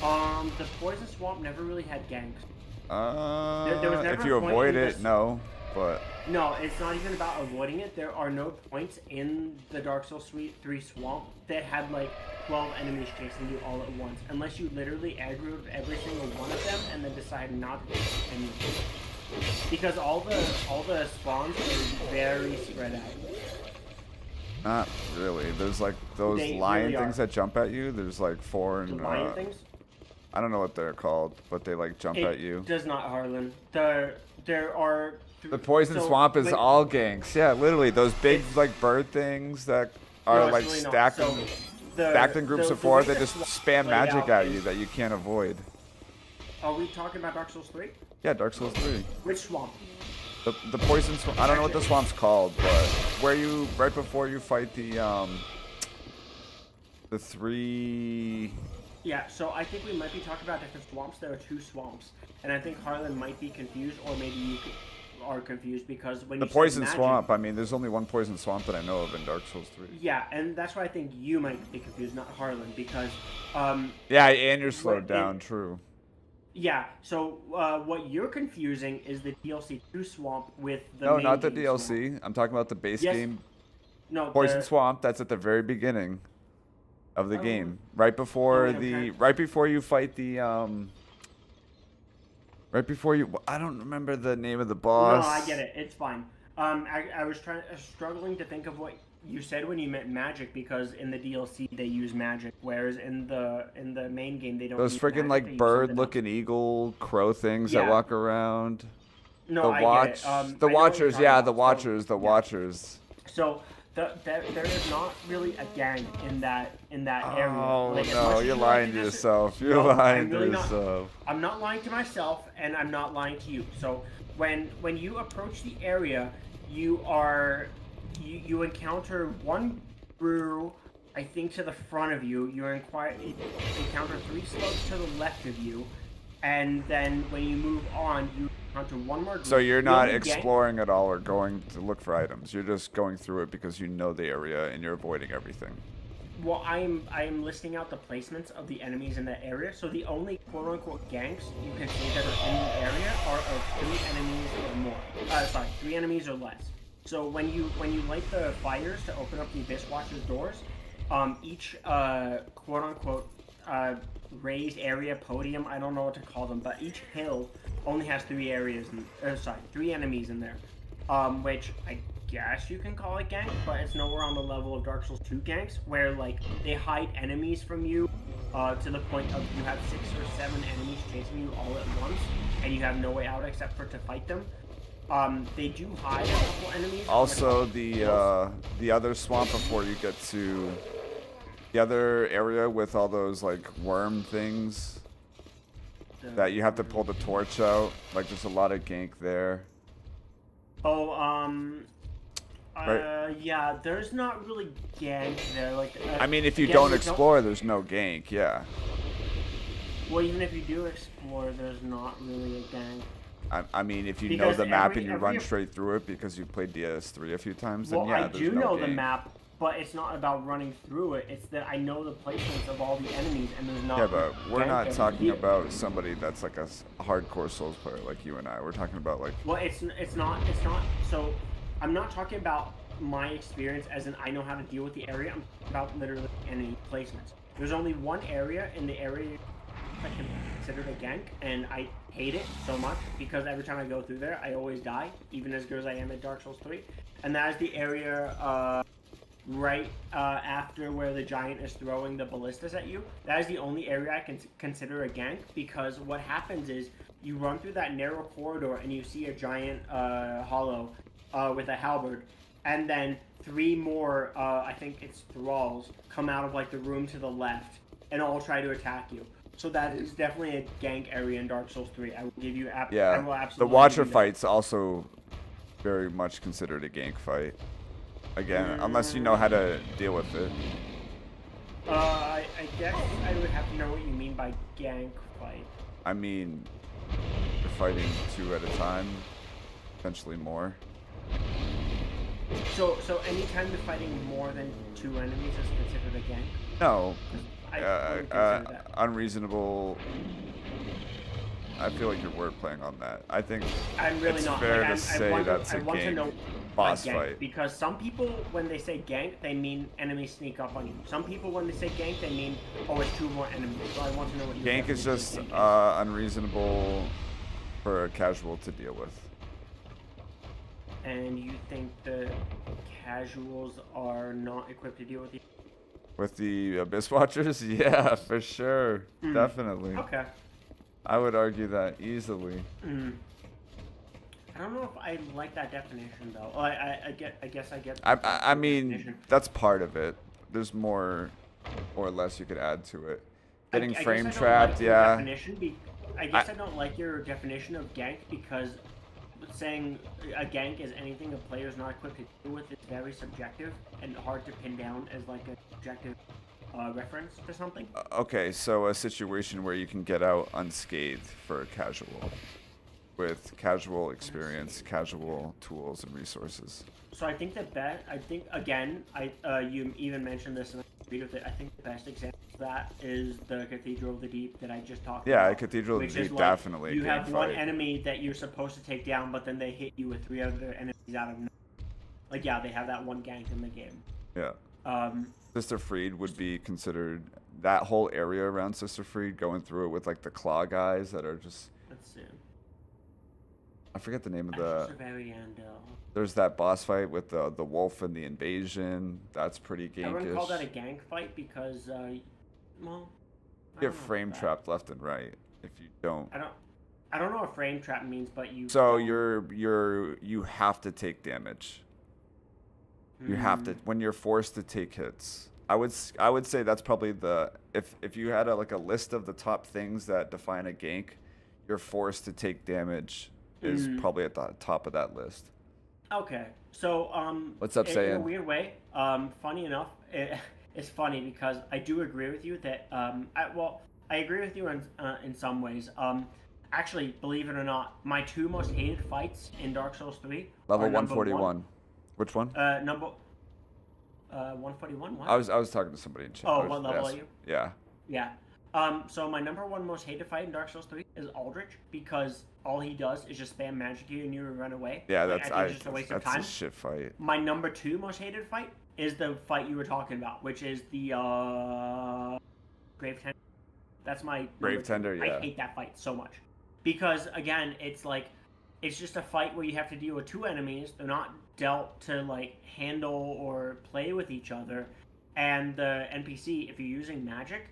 The poison swamp never really had ganks. There was never if you a point avoid in it, this- no. But No, it's not even about avoiding it. There are no points in the Dark Souls 3 swamp that had like 12 enemies chasing you all at once, unless you literally aggroed every single one of them and then decide not to chase any of them. Because all the spawns are very spread out. not really. There's like those They lion really things are. that jump at you. There's like 4 and The lion things? I don't know what they're called, but they like jump at you. It does not, Harlan. There are. The poison so swamp is when- all ganks. Yeah, literally those big like bird things that are No, it's like really not. stacked So, stacked in groups of 4 way that the just swamp spam laid magic out at is- you that you can't avoid. Are we talking about Dark Souls 3? Yeah, Dark Souls 3. Which swamp? The poison swamp. I don't know what the swamp's called, but where you right before you fight the 3. Yeah, so I think we might be talking about different swamps. There are 2 swamps, and I think Harlan might be confused, or maybe you are confused because when The you said poison magic, swamp. I mean, there's only one poison swamp that I know of in Dark Souls 3. Yeah, and that's why I think you might be confused, not Harlan, because Yeah, and you're slowed it- down. True. yeah. So what you're confusing is the DLC 2 swamp with the No, main not the game DLC. swamp. I'm talking about the base Yes. game. No, Poison the- swamp. That's at the very beginning of the Oh. game, right before wait, I'm the trying- right before you fight the right before you. I don't remember the name of the boss. No, I get it. It's fine. I was struggling to think of what you said when you meant magic, because in the DLC they use magic, whereas in the main game they don't. Those use freaking magic, they like use something bird-looking eagle crow things that Yeah. walk around. No, the I get watch, it. the I know what you're watchers. talking Yeah, about. the So, watchers. The yeah. watchers. else. So there is not really a gang in that area. Oh Like, as no, much as you're you lying like to this- yourself. You're No, lying I'm to really not. yourself. I'm not lying to myself, and I'm not lying to you. So when you approach the area, you encounter one brew, I think, to the front of you. You encounter 3 slugs to the left of you, and then when you move on, you encounter one more group. So you're The not only gang- exploring at all or going to look for items. You're just going through it because you know the area and you're avoiding everything. Well, I'm listing out the placements of the enemies in that area. So the only quote-unquote ganks you can see that are in the area are of 3 enemies or more. 3 enemies or less. So when you light the fires to open up the Abyss Watcher's doors, each quote-unquote raised area, podium, I don't know what to call them, but each hill only has 3 enemies in there, which I guess you can call it gank, but it's nowhere on the level of Dark Souls 2 ganks, where like they hide enemies from you to the point of you have 6 or 7 enemies chasing you all at once, and you have no way out except for to fight them. They do hide a couple enemies. Also, the other swamp before you get to the other area with all those like worm things that you have to pull the torch out. Like there's a lot of gank there. Oh, Right. yeah, there's not really gank there. Like, I mean, if you again, don't we explore, there's no gank. Yeah. Well, even if you do explore, there's not really a gank. I mean, if you know Because the map every- and you every- run straight through it because you played DS3 a few times, then Well, yeah, I there's do no know the gank. map, but it's not about running through it. It's that I know the placements of all the enemies, and there's not. Yeah, but we're gank not there. talking about somebody that's like a hardcore Souls player like you and I. We're talking about like. Well, it's not. So, I'm not talking about my experience as in I know how to deal with the area. I'm talking about literally enemy placements. There's only one area in the area I can consider a gank, and I hate it so much because every time I go through there, I always die, even as good as I am at Dark Souls 3. And that is the area right after where the giant is throwing the ballistas at you, that is the only area I can consider a gank, because what happens is you run through that narrow corridor and you see a giant hollow with a halberd, and then 3 more, I think it's thralls, come out of like the room to the left and all try to attack you. So that is definitely a gank area in Dark Souls 3. I will give you I will absolutely the Watcher give you that. fight's also very much considered a gank fight. Again, unless you know how to deal with it. I guess I would have to know what you mean by gank fight. I mean, you're fighting 2 at a time, potentially more. So anytime you're fighting more than 2 enemies is considered a gank? No. I wouldn't consider that. Unreasonable. I feel like you're wordplaying on that. I think I'm really it's not. fair Like, to say that's a gank boss fight. Because some people, when they say gank, they mean enemies sneak up on you. Some people, when they say gank, they mean, oh, it's 2 more enemies. So I want to know what you Gank is just unreasonable for a casual to deal with. And you think the casuals are not equipped to deal with you? With the Abyss Watchers? Yeah, for sure. Definitely. Okay. I would argue that easily. I don't know if I like that definition though. I guess I get. I mean, that's part of it. There's more or less you could add to it. Getting frame trapped, yeah. I guess I don't like your definition of gank, because saying a gank is anything a player is not equipped to deal with is very subjective and hard to pin down as like a objective reference to something. Okay, so a situation where you can get out unscathed for a casual, with casual experience, casual tools and resources. So I think again, you even mentioned this and I agreed with it. I think the best example of that is the Cathedral of the Deep that I just talked about. Yeah, Cathedral of the Deep, definitely. You have one enemy that you're supposed to take down, but then they hit you with 3 other enemies out of nowhere. Like, yeah, they have that one gank in the game. Yeah. Sister Freed would be considered, that whole area around Sister Freed, going through it with like the claw guys that are just. Let's see. I forget the name of the. Very end, There's that boss fight with the wolf and the invasion. That's pretty gankish. I wouldn't call that a gank fight because, well. You get frame trapped left and right if you don't. I don't know what frame trap means, but you. So you have to take damage. You have to, when you're forced to take hits. I would say that's probably the, if you had a list of the top things that define a gank, you're forced to take damage is probably at the top of that list. Okay, so what's up, saying? In a weird way, funny enough, it's funny because I do agree with you that I agree with you in some ways. Actually, believe it or not, my 2 most hated fights in Dark Souls 3 level are 141. Which one? Number 141. What? I was talking to somebody in chat. Oh, what level are you? Yeah. Yeah. So my number 1 most hated fight in Dark Souls 3 is Aldrich, because all he does is just spam magic you and you run away. Yeah, that's just a waste of time. That's a shit fight. My number 2 most hated fight is the fight you were talking about, which is the Grave Tender. That's my Grave Tender. Yeah. I hate that fight so much because again, it's just a fight where you have to deal with 2 enemies. They're not dealt to like handle or play with each other, and the NPC, if you're using magic,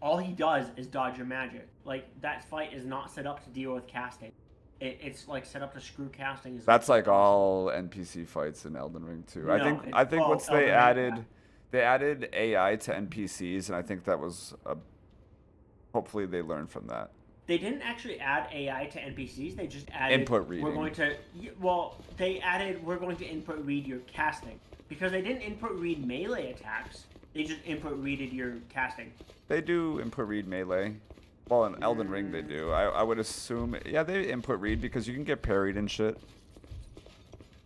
all he does is dodge your magic. Like, that fight is not set up to deal with casting. It's like set up to screw casting. That's like all NPC fights in Elden Ring too. No, I think once they added AI to NPCs, and I think that was hopefully they learned from that. They didn't actually add AI to NPCs. They just added input reading. We're going to input read your casting, because they didn't input read melee attacks. They just input readed your casting. They do input read melee. Well, in Elden Ring they do. I would assume, yeah, they input read because you can get parried and shit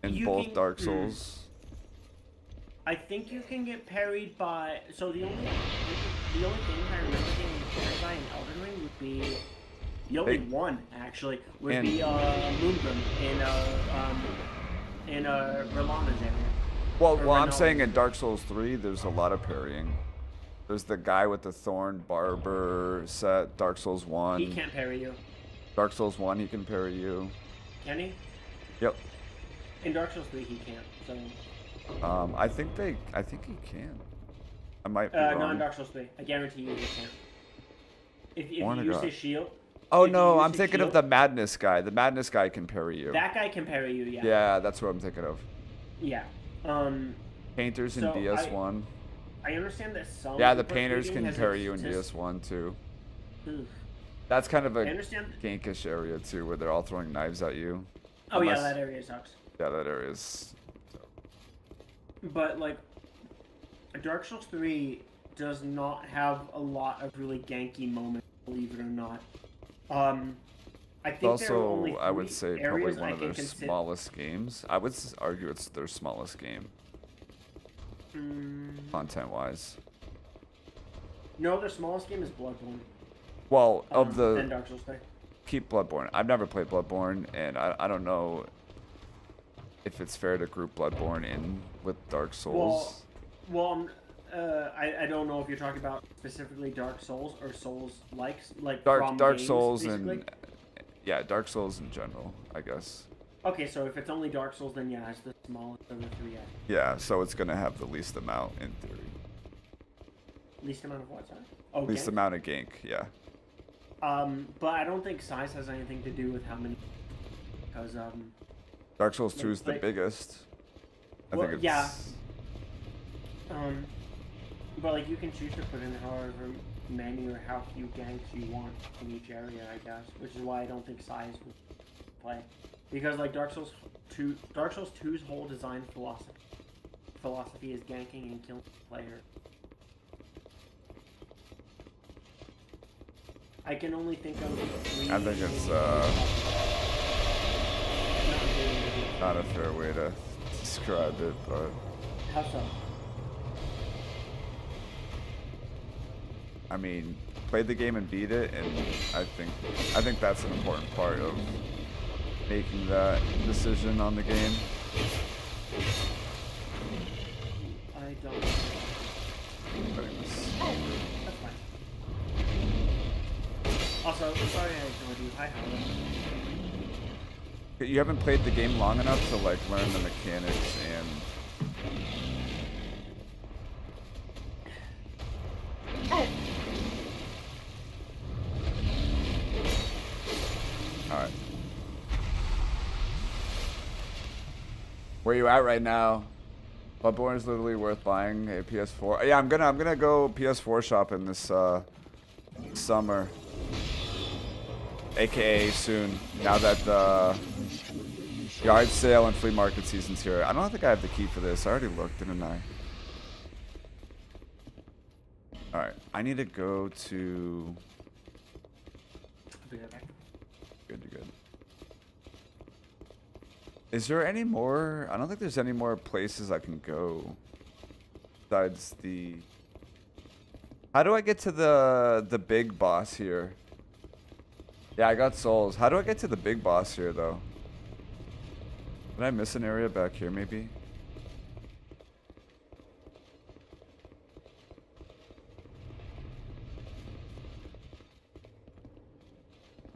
in both Dark Souls. I think you can get parried by. So the only thing I remember getting parried by in Elden Ring would be the only one actually would be Moongrim in Rolana's area. Well, I'm saying in Dark Souls 3, there's a lot of parrying. There's the guy with the Thorn Barber set, Dark Souls 1. He can't parry you. Dark Souls 1, he can parry you. Can he? Yep. In Dark Souls 3, he can't, so. I think he can. I might be Not in wrong. Dark Souls 3. I guarantee you he can. If you Warner use God. his shield. Oh if you no, use I'm his thinking of shield- the Madness guy. The Madness guy can parry you. That guy can parry you, yeah. Yeah, that's what I'm thinking of. Yeah. Painters in so DS1. I understand that some. Yeah, the input painters tweaking can has parry you in exist- DS1 too. Ugh. That's kind of a I understand. gankish area too, where they're all throwing knives at you. Oh yeah, Unless- that area sucks. Yeah, that area is. But like, Dark Souls 3 does not have a lot of really ganky moments, believe it or not. I think It's there are also, only I would three say, probably areas one I of can their consider- smallest games. I would argue it's their smallest game, content-wise. No, their smallest game is Bloodborne. Well, of and the Dark Souls 3. keep Bloodborne. I've never played Bloodborne, and I don't know if it's fair to group Bloodborne in with Dark Souls. Well, I don't know if you're talking about specifically Dark Souls or Souls like from Dark games, Souls basically. and yeah, Dark Souls in general, I guess. Okay, so if it's only Dark Souls, then yeah, it's the smallest of the three. Yeah, so it's gonna have the least amount in theory. Least amount of what, sorry? Oh, Least gank? amount of gank, yeah. But I don't think size has anything to do with how many, because Dark Souls 2 is the like- biggest. I well, think it's yeah. But like you can choose to put in however many or how few ganks you want in each area, I guess, which is why I don't think size would play, because like Dark Souls 2's whole design philosophy is ganking and killing the player. I can only think of three. I think it's not a fair way to describe it, but How so? I mean, played the game and beat it, and I think that's an important part of making that decision on the game. I don't. Putting this- That's fine. Also, sorry I ignored you. Hi, Howard. You haven't played the game long enough to like learn the mechanics and Alright. Where you at right now? Bloodborne is literally worth buying a PS4. Yeah, I'm gonna go PS4 shopping this summer. AKA soon. Now that the yard sale and flea market season's here. I don't think I have the key for this. I already looked, didn't I? Alright, I need to go to... Good. Is there any more? I don't think there's any more places I can go besides the... How do I get to the big boss here? Yeah, I got souls. How do I get to the big boss here, though? Did I miss an area back here, maybe?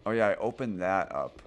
Oh yeah, I opened that up.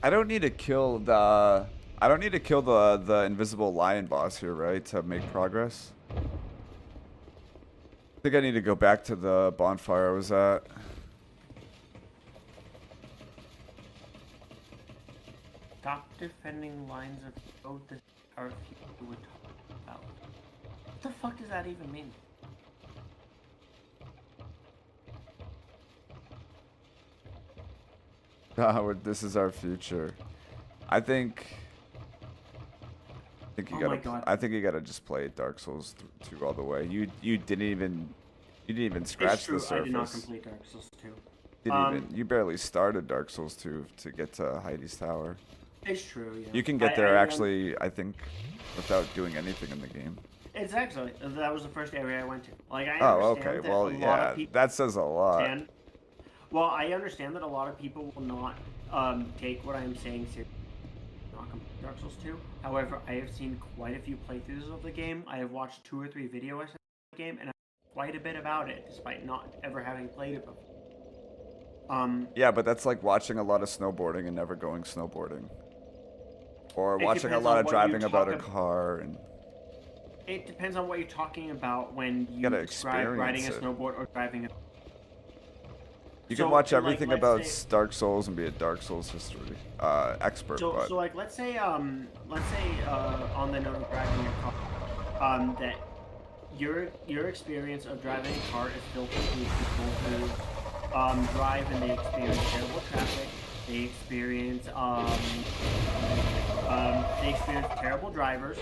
I don't need to kill the invisible lion boss here, right, to make progress? I think I need to go back to the bonfire I was at. Stop defending lines of road that are people would talk about. What the fuck does that even mean? This is our future. I think you Oh my gotta. God. I think you gotta just play Dark Souls 2 all the way. You didn't even scratch It's true, the surface. I did not complete Dark Souls 2. You barely started Dark Souls 2 to get to Heidi's Tower. It's true, yeah. You can get there actually, I think, without doing anything in the game. It's actually, that was the first area I went to. Like, I Oh, understand okay. that Well, a lot yeah, of people that says a lot. Well, I understand that a lot of people will not take what I'm saying seriously. Not complete Dark Souls 2. However, I have seen quite a few playthroughs of the game. I have watched 2 or 3 videos of the game, and I know quite a bit about it, despite not ever having played it before. Yeah, but that's like watching a lot of snowboarding and never going snowboarding. Or watching a lot of driving about a car and... It depends on what you're talking about when you describe riding a snowboard or driving a... You can watch everything about Dark Souls and be a Dark Souls history expert. So like, let's say on the note of driving a car, that your experience of driving a car is filtered through people who drive and they experience terrible traffic. They experience terrible drivers.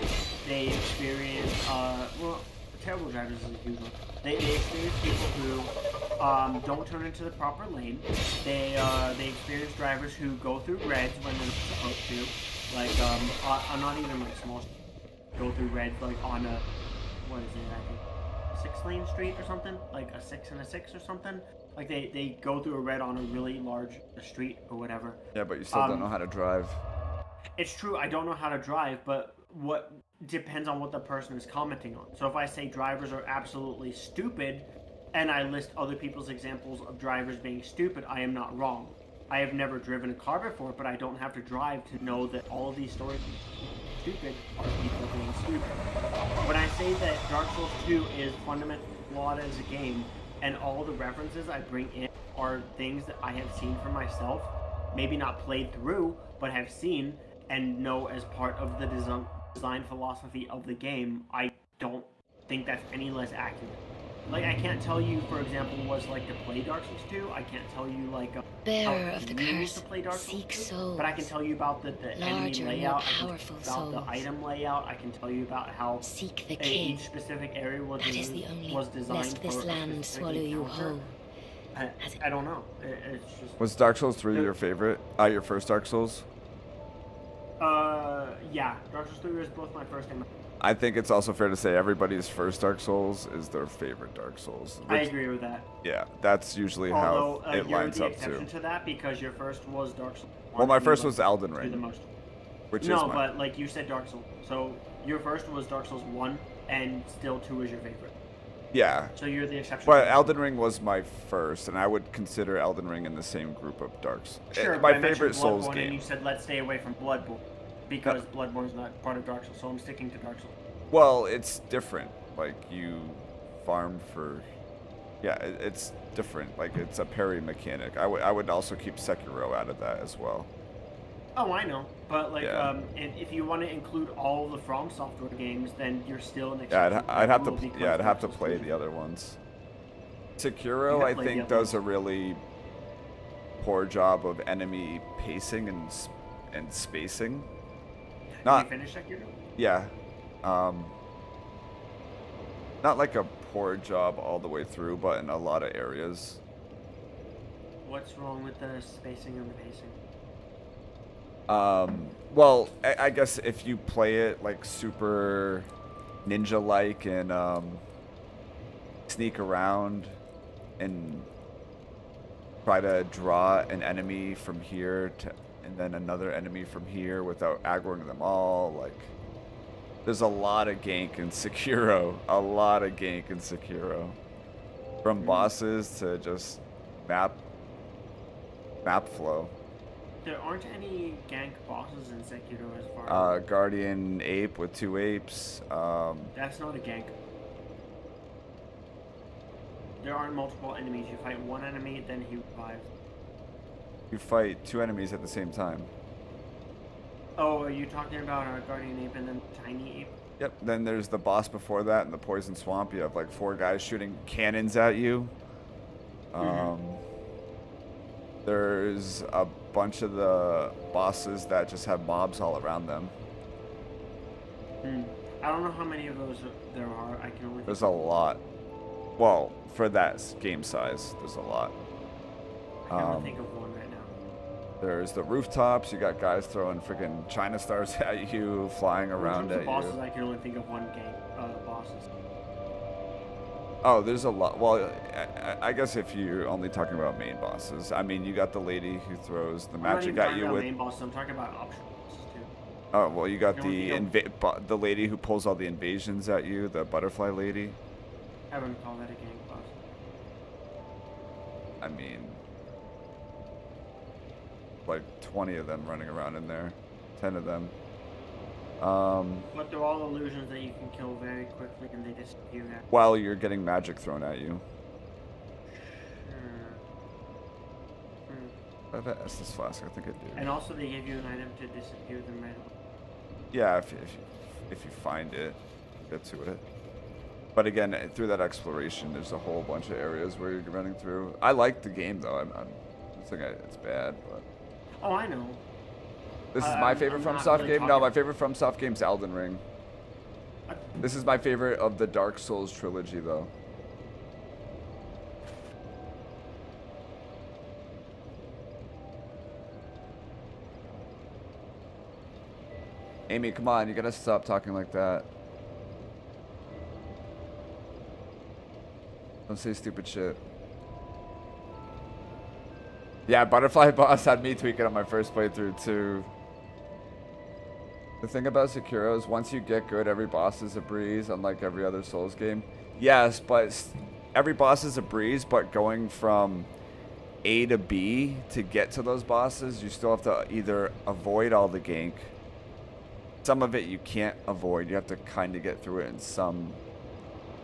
They experience well, terrible drivers is a huge one. They experience people who don't turn into the proper lane. They experience drivers who go through reds when they're not supposed to. Like I'm not even like small. Go through reds like on a what is it? I think 6-lane street or something. Like a 6 and a 6 or something. Like they go through a red on a really large street or whatever. Yeah, but you still don't know how to drive. It's true, I don't know how to drive, but what depends on what the person is commenting on. So if I say drivers are absolutely stupid, and I list other people's examples of drivers being stupid, I am not wrong. I have never driven a car before, but I don't have to drive to know that all of these stories stupid are people being stupid. When I say that Dark Souls 2 is fundamentally flawed as a game, and all the references I bring in are things that I have seen for myself, maybe not played through, but have seen and know as part of the design philosophy of the game, I don't think that's any less accurate. Like, I can't tell you, for example, what it's like to play Dark Souls 2. I can't tell you, like, Bearer of the curse, curse, to play Dark Souls seek 2, souls. But I can tell you about the enemy Larger, layout, more I can powerful tell you about the souls. item layout, I can tell you about how Seek the king. each specific area was That is the only, designed lest this for a land specific swallow you encounter. whole. I don't know. It's just... Was Dark Souls 3 your favorite? Your first Dark Souls? Yeah. Dark Souls 3 was both my first and my... I think it's also fair to say everybody's first Dark Souls is their favorite Dark Souls. I agree with that. Yeah, that's usually how it lines up too. You're the exception to that because your first was Dark Souls 1. Well, my first was Elden Ring. No, but like you said Dark Souls. So your first was Dark Souls 1 and still 2 is your favorite. Yeah. So you're the exception. But Elden Ring was my first, and I would consider Elden Ring in the same group of Darks. Sure, my favorite Souls game. And you said let's stay away from Bloodborne because Bloodborne's not part of Dark Souls, so I'm sticking to Dark Souls. Well, it's different. Like you farm for, yeah, it's different. Like it's a parry mechanic. I would also keep Sekiro out of that as well. Oh, I know, but like, if you want to include all the From Software games, then you're still an exception. Yeah, I'd have to play the other ones. Sekiro, I think, does a really poor job of enemy pacing and spacing. Did you finish Sekiro? Yeah, not like a poor job all the way through, but in a lot of areas. What's wrong with the spacing and the pacing? Well, I guess if you play it like super ninja-like and sneak around and try to draw an enemy from here and then another enemy from here without aggroing them all, like there's a lot of gank in Sekiro. A lot of gank in Sekiro. From bosses to just map flow. There aren't any gank bosses in Sekiro as far as... Guardian Ape with 2 apes. That's not a gank. There aren't multiple enemies. You fight one enemy, then he revives. You fight 2 enemies at the same time. Oh, are you talking about Guardian Ape and then Tiny Ape? Yep, then there's the boss before that in the Poison Swamp. You have like 4 guys shooting cannons at you. There's a bunch of the bosses that just have mobs all around them. I don't know how many of those there are. I can only... There's a lot. Well, for that game size, there's a lot. I can't think of one right now. There's the rooftops. You got guys throwing freaking China stars at you, flying around at bosses, you. I can only think of one game. Bosses. Oh, there's a lot. Well, I guess if you're only talking about main bosses, I mean, you got the lady who throws the magic at you with. Main bosses. I'm talking about optional bosses too. Oh well, you got the lady who pulls all the invasions at you, the butterfly lady. I wouldn't call that a gang boss. I mean, like 20 of them running around in there, 10 of them. But they're all illusions that you can kill very quickly and they disappear after. While you're getting magic thrown at you. I have an Estus flask, I think I do. And also they give you an item to disappear them right away. Yeah, if you find it, get to it. But again, through that exploration, there's a whole bunch of areas where you're running through. I like the game though. I'm saying it's bad, but. Oh, I know. This is my favorite FromSoft game. No, my favorite FromSoft game's Elden Ring. This is my favorite of the Dark Souls trilogy, though. Amy, come on, you gotta stop talking like that. Don't say stupid shit. Yeah, Butterfly Boss had me tweaking on my first playthrough too. The thing about Sekiro is once you get good, every boss is a breeze, unlike every other Souls game. Yes, but every boss is a breeze, but going from A to B to get to those bosses, you still have to either avoid all the gank. Some of it you can't avoid. You have to kind of get through it in some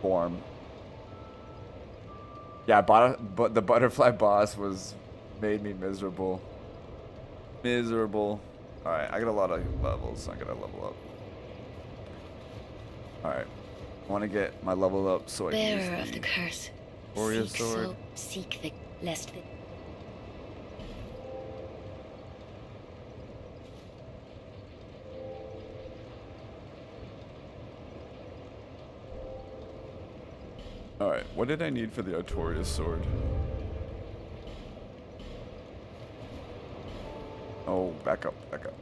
form. Yeah, but the Butterfly Boss made me miserable. Miserable. Alright, I got a lot of levels. I gotta level up. Alright. I want to get my level up so I can use Bearer of the curse. Warrior sword. Seek the lest the Alright, what did I need for the Artorias sword? Oh, back up, back up.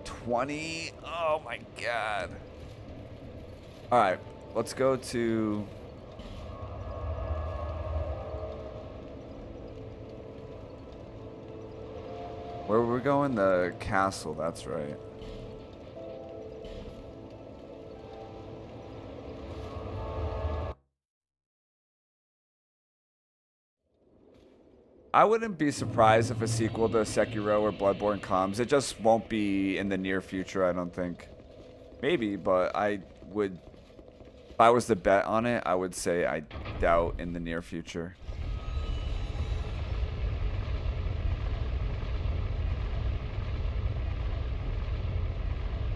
$20? Oh my god. Alright, let's go to... Where were we going? The castle, that's right. I wouldn't be surprised if a sequel to Sekiro or Bloodborne comes. It just won't be in the near future, I don't think. Maybe, but I would... If I was to bet on it, I would say I doubt in the near future.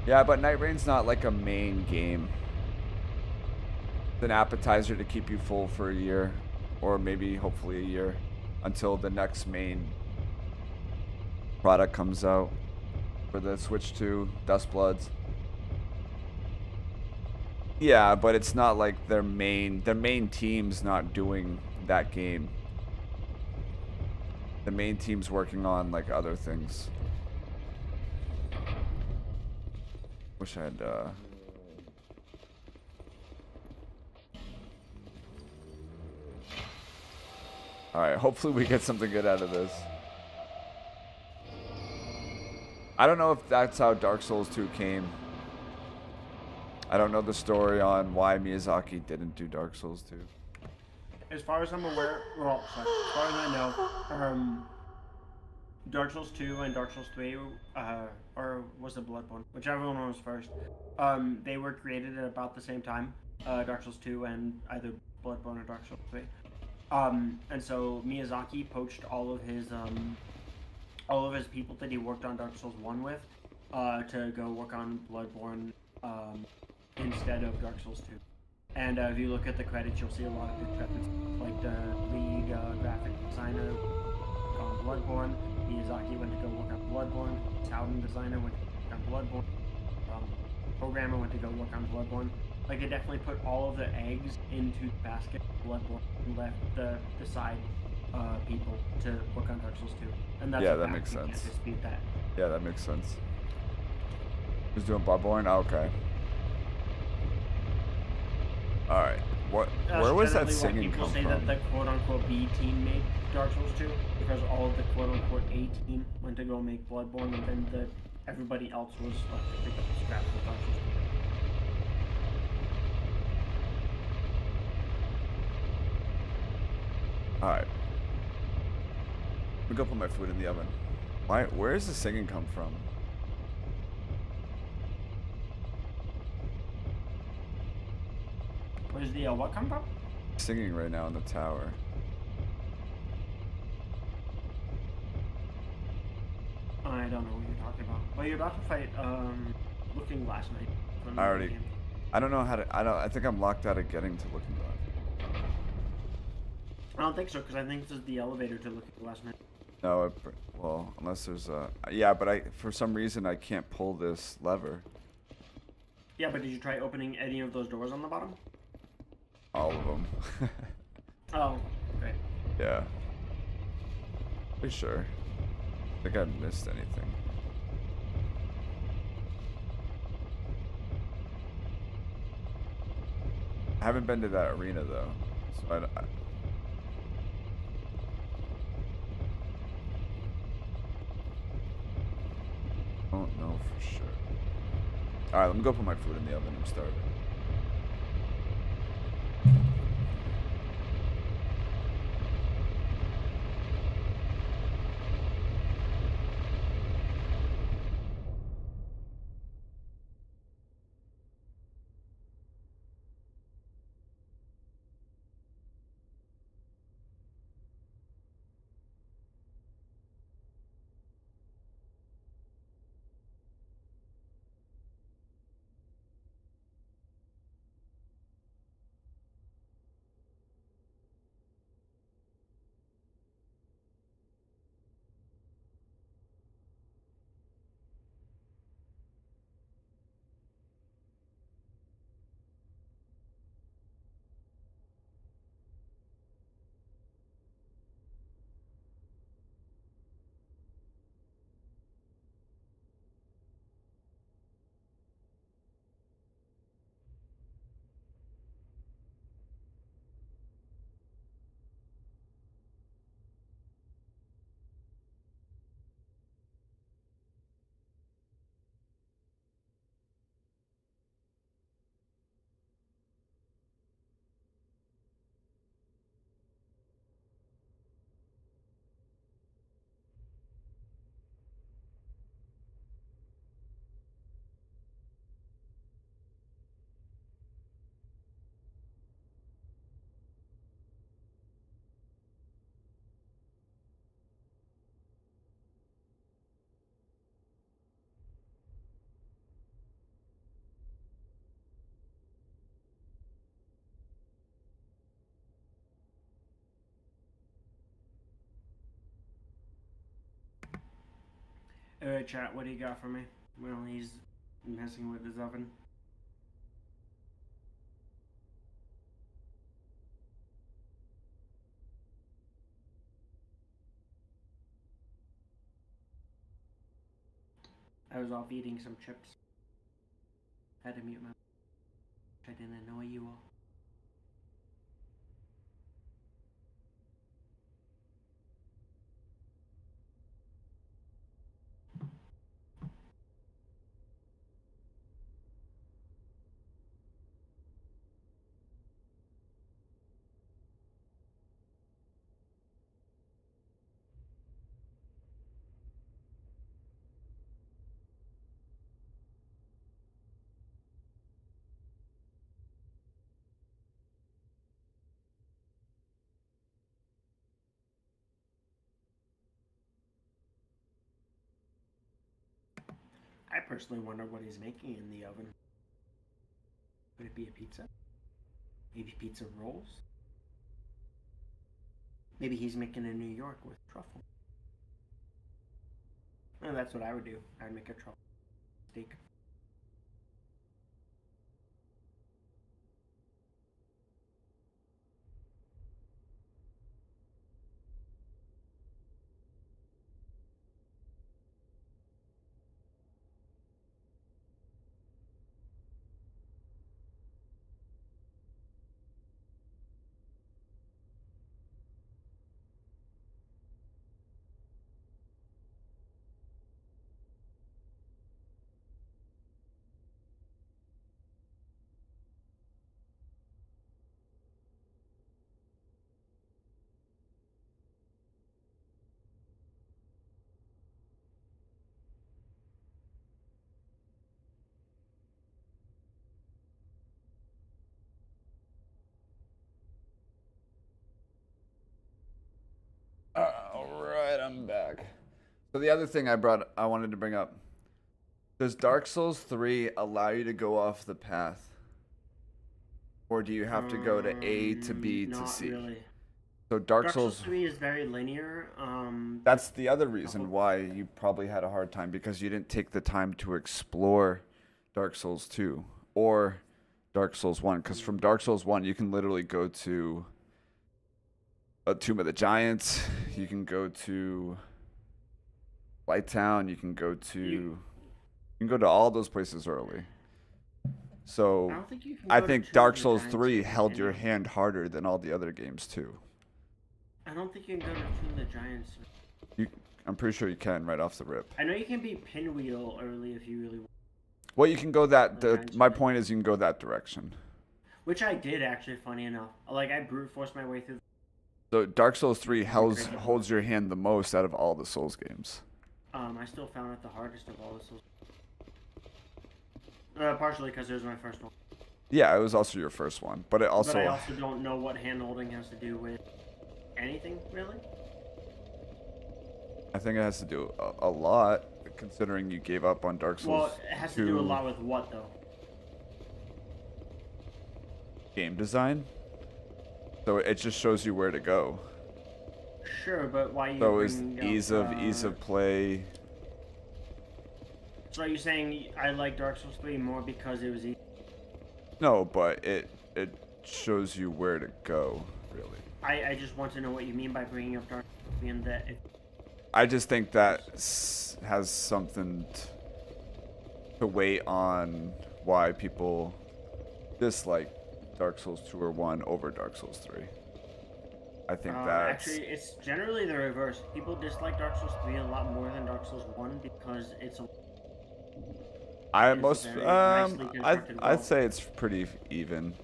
Yeah, but Night Reign's not like a main game. It's an appetizer to keep you full for a year. Or maybe, hopefully, a year. Until the next main product comes out for the Switch 2, Dustbloods. Yeah, but it's not like their main team's not doing that game. The main team's working on like other things. Wish I had Alright, hopefully we get something good out of this. I don't know if that's how Dark Souls 2 came. I don't know the story on why Miyazaki didn't do Dark Souls 2. As far as I'm aware, well, sorry, as far as I know, Dark Souls 2 and Dark Souls 3, or was it Bloodborne? Whichever one was first. They were created at about the same time. Dark Souls 2 and either Bloodborne or Dark Souls 3. And so Miyazaki poached all of his people that he worked on Dark Souls 1 with, to go work on Bloodborne, instead of Dark Souls 2. And if you look at the credits, you'll see a lot of discrepancies, like the lead graphic designer on Bloodborne. Miyazaki went to go work on Bloodborne. Sound designer went to work on Bloodborne. Programmer went to go work on Bloodborne. Like I definitely put all of the eggs into the basket of Bloodborne and left the side people to work on Dark Souls 2. And that's Yeah, a that fact. makes You sense. can't dispute that. Yeah, that makes sense. Who's doing Bloodborne? Oh, okay. All right. What? Where was that singing come from? People say that the quote-unquote B team made Dark Souls 2 because all of the quote-unquote A team went to go make Bloodborne, and then everybody else was left to pick up the scraps of Dark Souls 2. All right. Let me go put my food in the oven. Why? Where does the singing come from? Where's the what come from? Singing right now in the tower. I don't know what you're talking about. Well, you're about to fight Looking Glass Knight. I already. I don't know how to. I think I'm locked out of getting to Looking Glass. I don't think so, because I think this is the elevator to Looking Glass Knight. No, well, unless there's a. Yeah, but for some reason I can't pull this lever. Yeah, but did you try opening any of those doors on the bottom? All of them. Oh, okay. Yeah. Pretty sure. I think I missed anything. I haven't been to that arena though, so I don't know for sure. All right, let me go put my food in the oven. I'm starving. Alright, chat, what do you got for me? Well, he's messing with his oven. I was off eating some chips. Had to mute my. I didn't annoy you all. I personally wonder what he's making in the oven. Could it be a pizza? Maybe pizza rolls? Maybe he's making a New York with truffle. Well, that's what I would do. I'd make a truffle steak. So the other thing I wanted to bring up. Does Dark Souls 3 allow you to go off the path? Or do you have to go to A to B to C? Not really. So Dark Souls 3 is very linear. That's the other reason why you probably had a hard time, because you didn't take the time to explore Dark Souls 2 or Dark Souls 1. Because from Dark Souls 1, you can literally go to a Tomb of the Giants. You can go to Light Town. You can go to... You can go to all those places early. So I think Dark Souls 3 held your hand harder than all the other games too. I don't think you can go to Tomb of the Giants. I'm pretty sure you can right off the rip. I know you can be Pinwheel early if you really want. Well, you can go my point is you can go that direction. Which I did actually, funny enough. Like, I brute forced my way through. So Dark Souls 3 holds your hand the most out of all the Souls games. I still found it the hardest of all the Souls. Partially because it was my first one. Yeah, it was also your first one, but it also. But I also don't know what hand holding has to do with anything, really. I think it has to do a lot, considering you gave up on Dark Souls. Well, it has to do a lot with what, though? Game design. So it just shows you where to go. Sure, but why you? So it's ease of play. So are you saying I like Dark Souls 3 more because it was easy? No, but it shows you where to go, really. I just want to know what you mean by bringing up Dark Souls 3 and that. I just think that has something to weigh on why people dislike Dark Souls 2 or 1 over Dark Souls 3. I think that actually it's generally the reverse. People dislike Dark Souls 3 a lot more than Dark Souls 1 because it's a I'd say it's pretty even.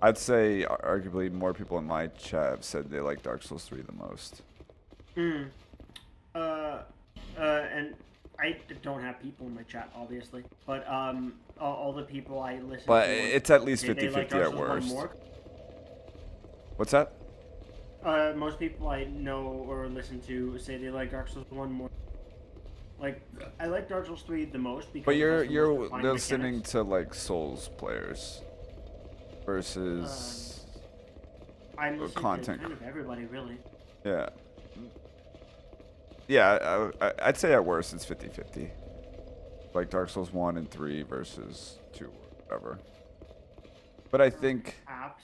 I'd say arguably more people in my chat have said they like Dark Souls 3 the most. And I don't have people in my chat, obviously, but all the people I listen to. But it's at least 50-50 at worst. What's that? Most people I know or listen to say they like Dark Souls 1 more. Like, I like Dark Souls 3 the most because. But you're listening to like Souls players versus I'm listening content. to kind of everybody, really. Yeah. Yeah, I'd say at worst it's 50-50. Like Dark Souls 1 and 3 versus 2 or whatever. But I think. Perhaps.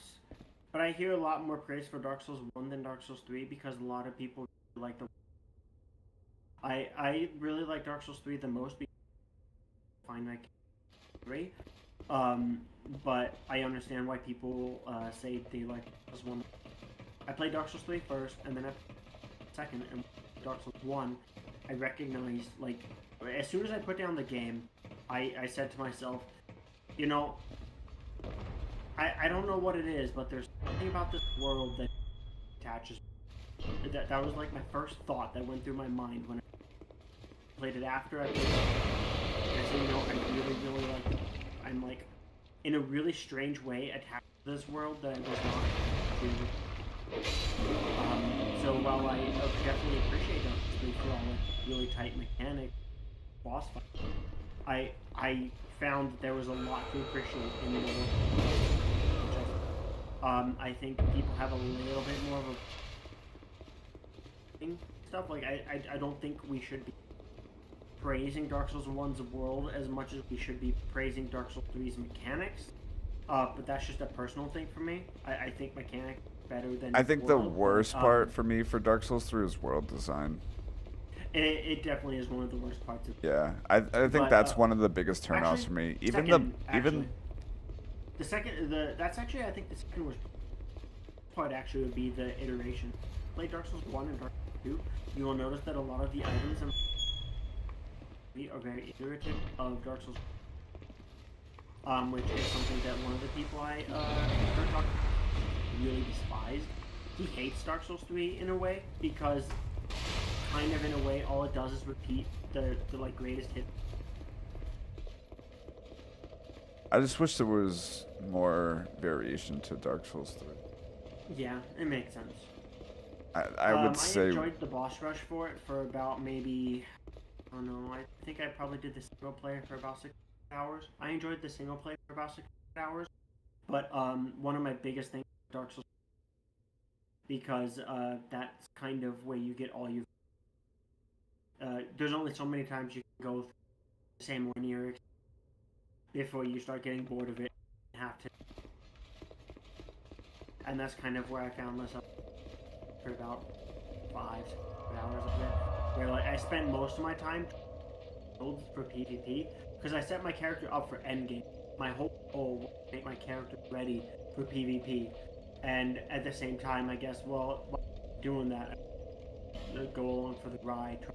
But I hear a lot more praise for Dark Souls 1 than Dark Souls 3 because a lot of people like the. I really like Dark Souls 3 the most because I find like 3. But I understand why people say they like Dark Souls 1. I played Dark Souls 3 first, and then I second, and Dark Souls 1, I recognized, like, as soon as I put down the game, I said to myself, you know, I don't know what it is, but there's something about this world that attaches. That was like my first thought that went through my mind when I played it after I played it. I said, you know, I really, really like it. I'm like, in a really strange way, attached to this world that I was not to. So while I definitely appreciate that for all the really tight mechanic boss fight, I found that there was a lot to appreciate in the world. I think people have a little bit more of a stuff. Like I don't think we should be praising Dark Souls 1's world as much as we should be praising Dark Souls 3's mechanics. But that's just a personal thing for me. I think mechanics better than. I think the worst part for me for Dark Souls 3 is world design. It definitely is one of the worst parts of it. Yeah, I think that's one of the biggest turnoffs for me. Even the second that's actually I think the second worst part actually would be the iteration. Play Dark Souls 1 and Dark Souls 2, you will notice that a lot of the items are very iterative of Dark Souls. Which is something that one of the people I heard talk really despised. He hates Dark Souls 3 in a way because kind of in a way all it does is repeat the like greatest hit. I just wish there was more variation to Dark Souls 3. Yeah, it makes sense. I would say I enjoyed the boss rush for it for about maybe don't know. I think I probably did the single player for about 6 hours. I enjoyed the single player for about 6 hours, but one of my biggest things is Dark Souls, because that's kind of where you get all your. There's only so many times you can go through the same linear before you start getting bored of it and have to. And that's kind of where I found myself for about 5 hours of it, where like I spend most of my time builds for PvP, because I set my character up for endgame. My whole goal was to make my character ready for PvP, and at the same time, I guess, well, while doing that, I go along for the ride,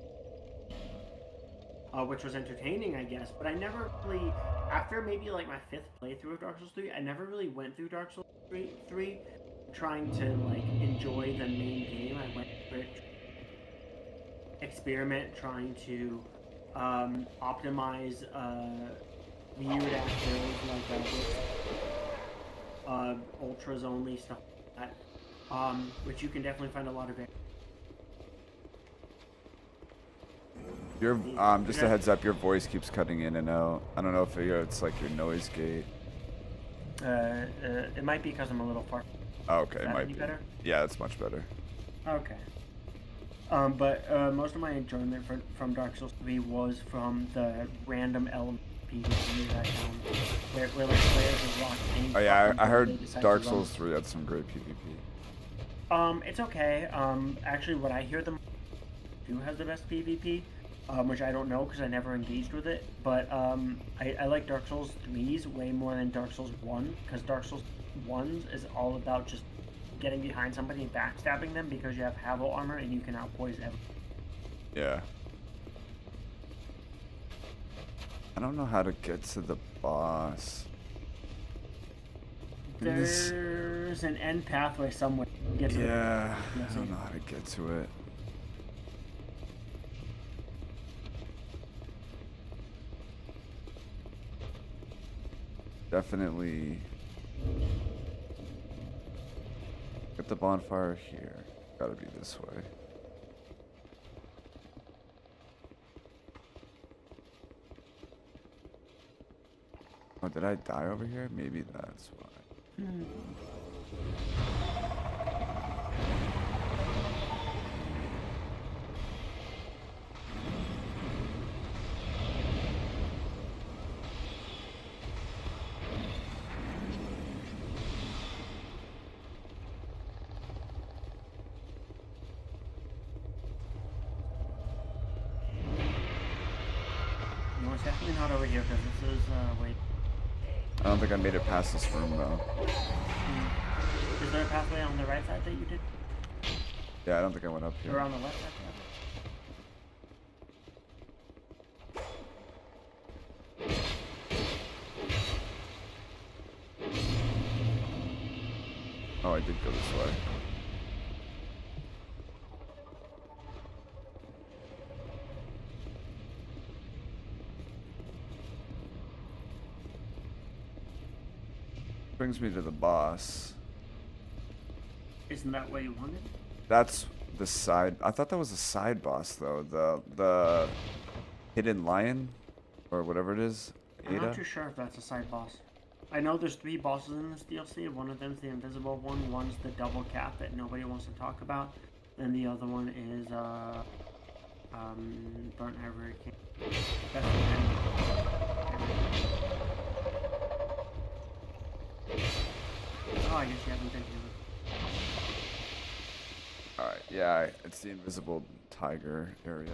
which was entertaining, I guess. But I never really, after maybe like my 5th playthrough of Dark Souls 3, I never really went through Dark Souls 3 trying to like enjoy the main game. I went through it, experiment, trying to optimize weird ass builds like ultras only stuff like that, which you can definitely find a lot of it. Your just a heads up, your voice keeps cutting in and out. I don't know if it's like your noise gate. It might be because I'm a little far. Oh, okay, it might be better. Yeah, it's much better. Okay. But most of my enjoyment from Dark Souls 3 was from the random element PvP that I found, where like players are rocking. Oh yeah, I heard Dark Souls 3 had some great PvP. It's okay. Actually, what I hear the do has the best PvP, which I don't know because I never engaged with it. But I like Dark Souls 3's way more than Dark Souls 1, because Dark Souls 1's is all about just getting behind somebody and backstabbing them because you have Havo armor and you can outpoise everything. Yeah. I don't know how to get to the boss. There's an end pathway somewhere. Yeah, I don't know how to get to it. Definitely get the bonfire here. Gotta be this way. Oh, did I die over here? Maybe that's why. No, it's definitely not over here because this is, wait. I don't think I made it past this room though. Is there a pathway on the right side that you did? Yeah, I don't think I went up here. Or on the left side? Oh, I did go this way. Brings me to the boss. Isn't that what you wanted? That's the side. I thought that was a side boss though. The hidden lion, or whatever it is. I'm not too sure if that's a side boss. I know there's 3 bosses in this DLC. One of them's the invisible one. One's the double cap that nobody wants to talk about. And the other one is Burnt Ivory King. That's the end. Oh, I guess you haven't been here. Alright, yeah, it's the invisible tiger area.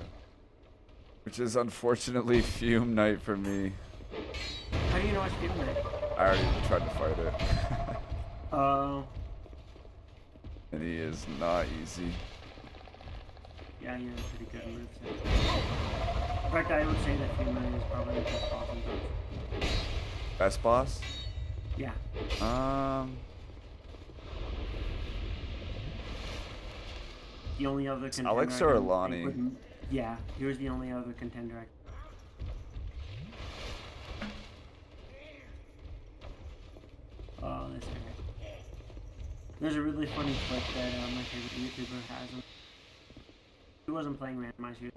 Which is unfortunately Fume Night for me. How do you know it's Fume Night? I already tried to fight it. Oh. And he is not easy. Yeah, you're pretty good moveset. In fact, I would say that Fume Night is probably the best boss in those. Best boss? Yeah. The only other contender. Alex or Alani? Yeah, he was the only other contender. Oh, this guy. There's a really funny clip that my favorite YouTuber has. He wasn't playing randomized.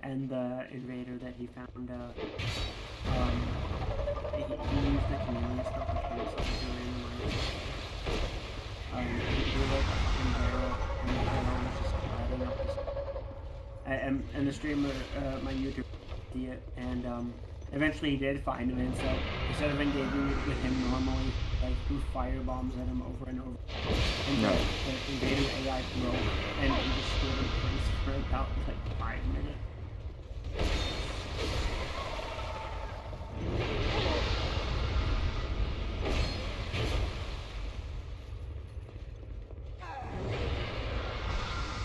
and the invader that he found. He used the chameleon stuff to turn himself into a randomized. He was like a fucking barrel, and the barrel was just lighting up this. And the streamer, my YouTube, see it, and eventually he did find him, and so instead of engaging with him normally, like threw firebombs at him over and over, and the invader AI broke, and he just stood in place for about like 5 minutes.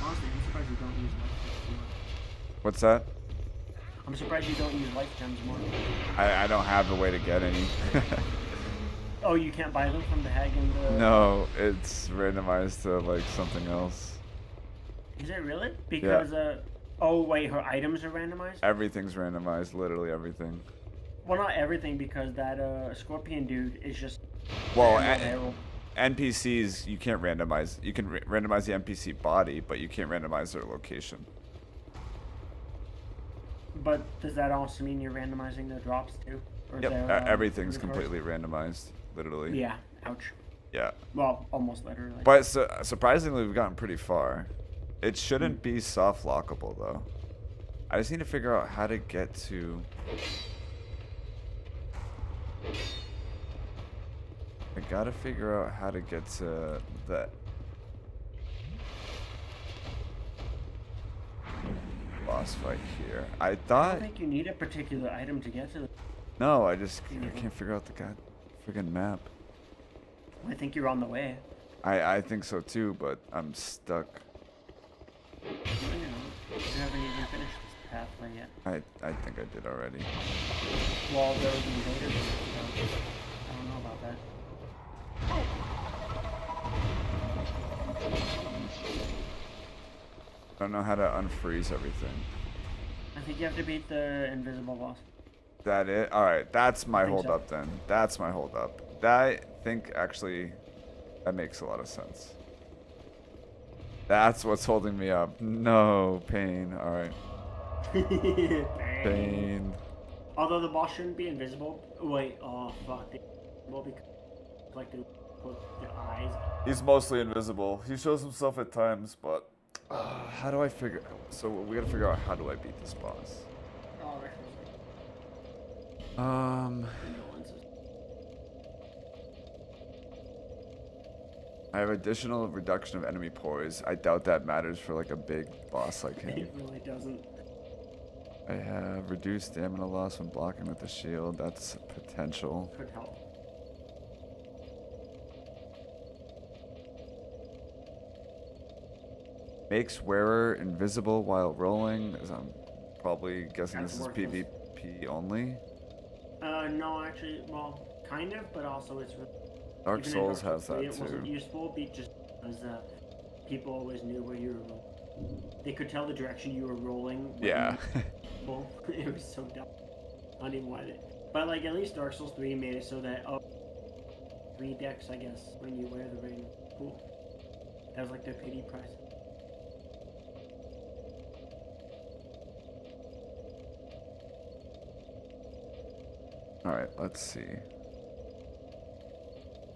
Honestly, I'm surprised you don't use life gems more. What's that? I'm surprised you don't use life gems more. I don't have a way to get any. Oh, you can't buy them from the hag and the... No, it's randomized to like something else. Is it really? Because, oh wait, her items are randomized? Everything's randomized, literally everything. Well, not everything, because that scorpion dude is just... Well, NPCs, you can't randomize. You can randomize the NPC body, but you can't randomize their location. But does that also mean you're randomizing their drops too? Or Yep, their, everything's completely randomized, literally. Yeah, ouch. Yeah. Well, almost literally. But surprisingly, we've gotten pretty far. It shouldn't be soft lockable, though. I just need to figure out how to get to... I gotta figure out how to get to that boss fight here. I thought... I don't think you need a particular item to get to the... No, I can't figure out the friggin' map. I think you're on the way. I think so too, but I'm stuck. You haven't even finished this pathway yet. I think I did already. Well, there was invaders, so I don't know about that. I don't know how to unfreeze everything. I think you have to beat the invisible boss. That it? Alright, that's my hold so. up then. That's my hold up. I think actually that makes a lot of sense. That's what's holding me up. No, pain. Alright. Pain. Although the boss shouldn't be invisible. Wait, oh fuck. Well, because like the eyes. He's mostly invisible. He shows himself at times, but how do I figure? So we gotta figure out how do I beat this boss. I have additional reduction of enemy poise. I doubt that matters for like a big boss like him. It really doesn't. I have reduced stamina loss when blocking with the shield. That's potential. Could help. Makes wearer invisible while rolling. As I'm probably guessing That's this is worthless. PvP only. No, actually, well, kind of, but also it's. Dark even in Souls Dark has Souls 3, that it wasn't too. useful just because people always knew where you were rolling. They could tell the direction you were rolling. Yeah. Well, it was so dumb. I don't even want it. But like at least Dark Souls 3 made it so that 3 decks, I guess, when you wear the ring. Cool. That was like their pity price. All right, let's see.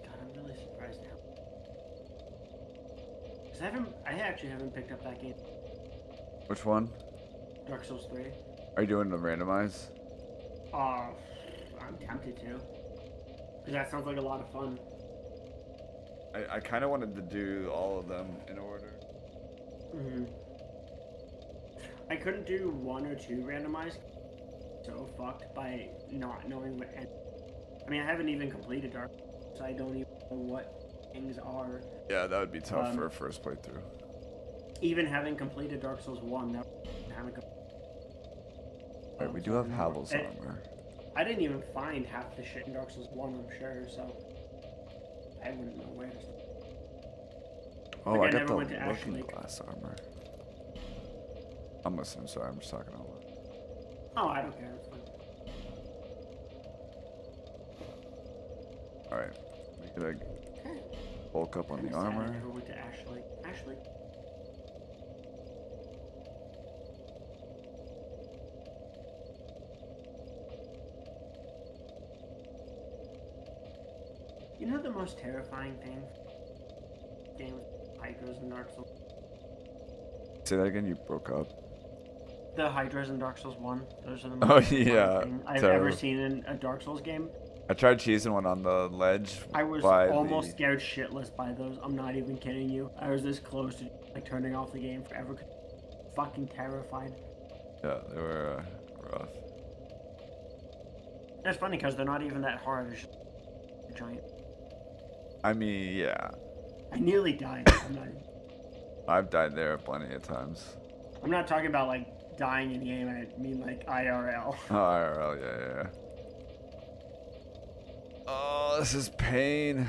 God, I'm really surprised now. Cause I actually haven't picked up that game. Which one? Dark Souls 3. Are you doing the randomize? I'm tempted to. Cause that sounds like a lot of fun. I kind of wanted to do all of them in order. Mm-hmm. I couldn't do 1 or 2 randomized. So fucked by not knowing what. I mean, I haven't even completed Dark, so I don't even know what things are. Yeah, that would be tough for a first playthrough. Even having completed Dark Souls 1, that haven't. Right, we do have Havel's armor. I didn't even find half the shit in Dark Souls 1, I'm sure, so I wouldn't know where to start. Oh, like, I got never the went to Ash looking Lake. glass armor. I'm listening, sorry, I'm just talking out loud. Oh, I don't care. It's fine. Alright, we gotta bulk up on the I armor. never went to Ash Lake. Ash Lake. You know the most terrifying thing? Games, Hydras and Dark Souls. Say that again. You broke up. The Hydras and Dark Souls 1. Those are the Oh most yeah. thing I've terrible. ever seen in a Dark Souls game. I tried cheesing one on the ledge. I was by almost scared shitless by those. I'm not even kidding you. I was this close to like turning off the game forever. Fucking terrified. Yeah, they were rough. It's funny because they're not even that hard. It's just a giant. I mean, yeah. I nearly died. I've died there plenty of times. I'm not talking about like dying in game. I mean like IRL. Oh, IRL, yeah. Oh, this is pain.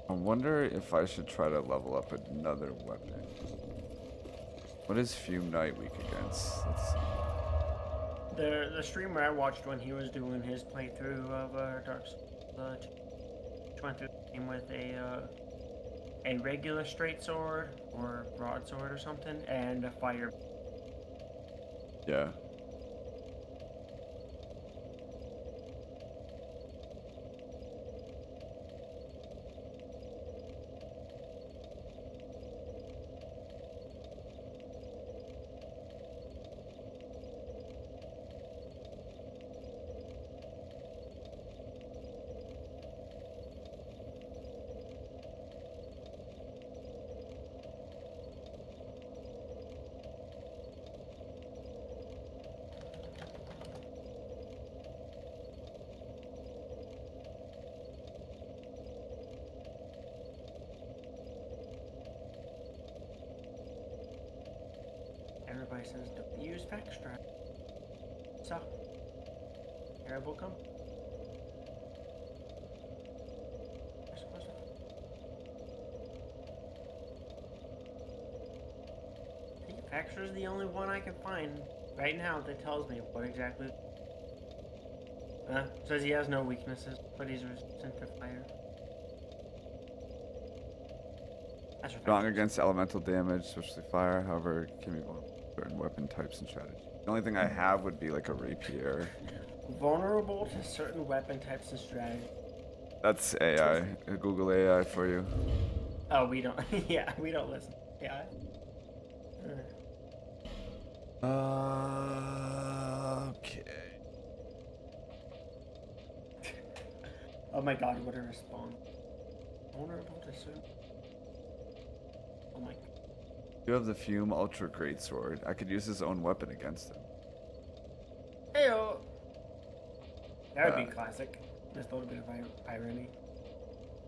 I wonder if I should try to level up another weapon. What is Fume Knight weak against? Let's see. The streamer I watched when he was doing his playthrough of Dark Souls, went through the game with a regular straight sword or broadsword or something, and a fire. Yeah. Everybody says don't use Vextra. So, terrible come. I think Vextra's the only one I can find right now that tells me what exactly. Says he has no weaknesses, but he's resistant to fire. Strong against elemental damage, especially fire, however, can be vulnerable to certain weapon types and strategies. The only thing I have would be like a rapier. Vulnerable to certain weapon types and strategies. That's AI. Google AI for you. Oh, we don't. Yeah, we don't listen. Yeah. Okay. Oh my god, what a response. Vulnerable to certain. Oh my. You have the Fume Ultra Great Sword. I could use his own weapon against him. Heyo. That would be classic. Just a little bit of irony.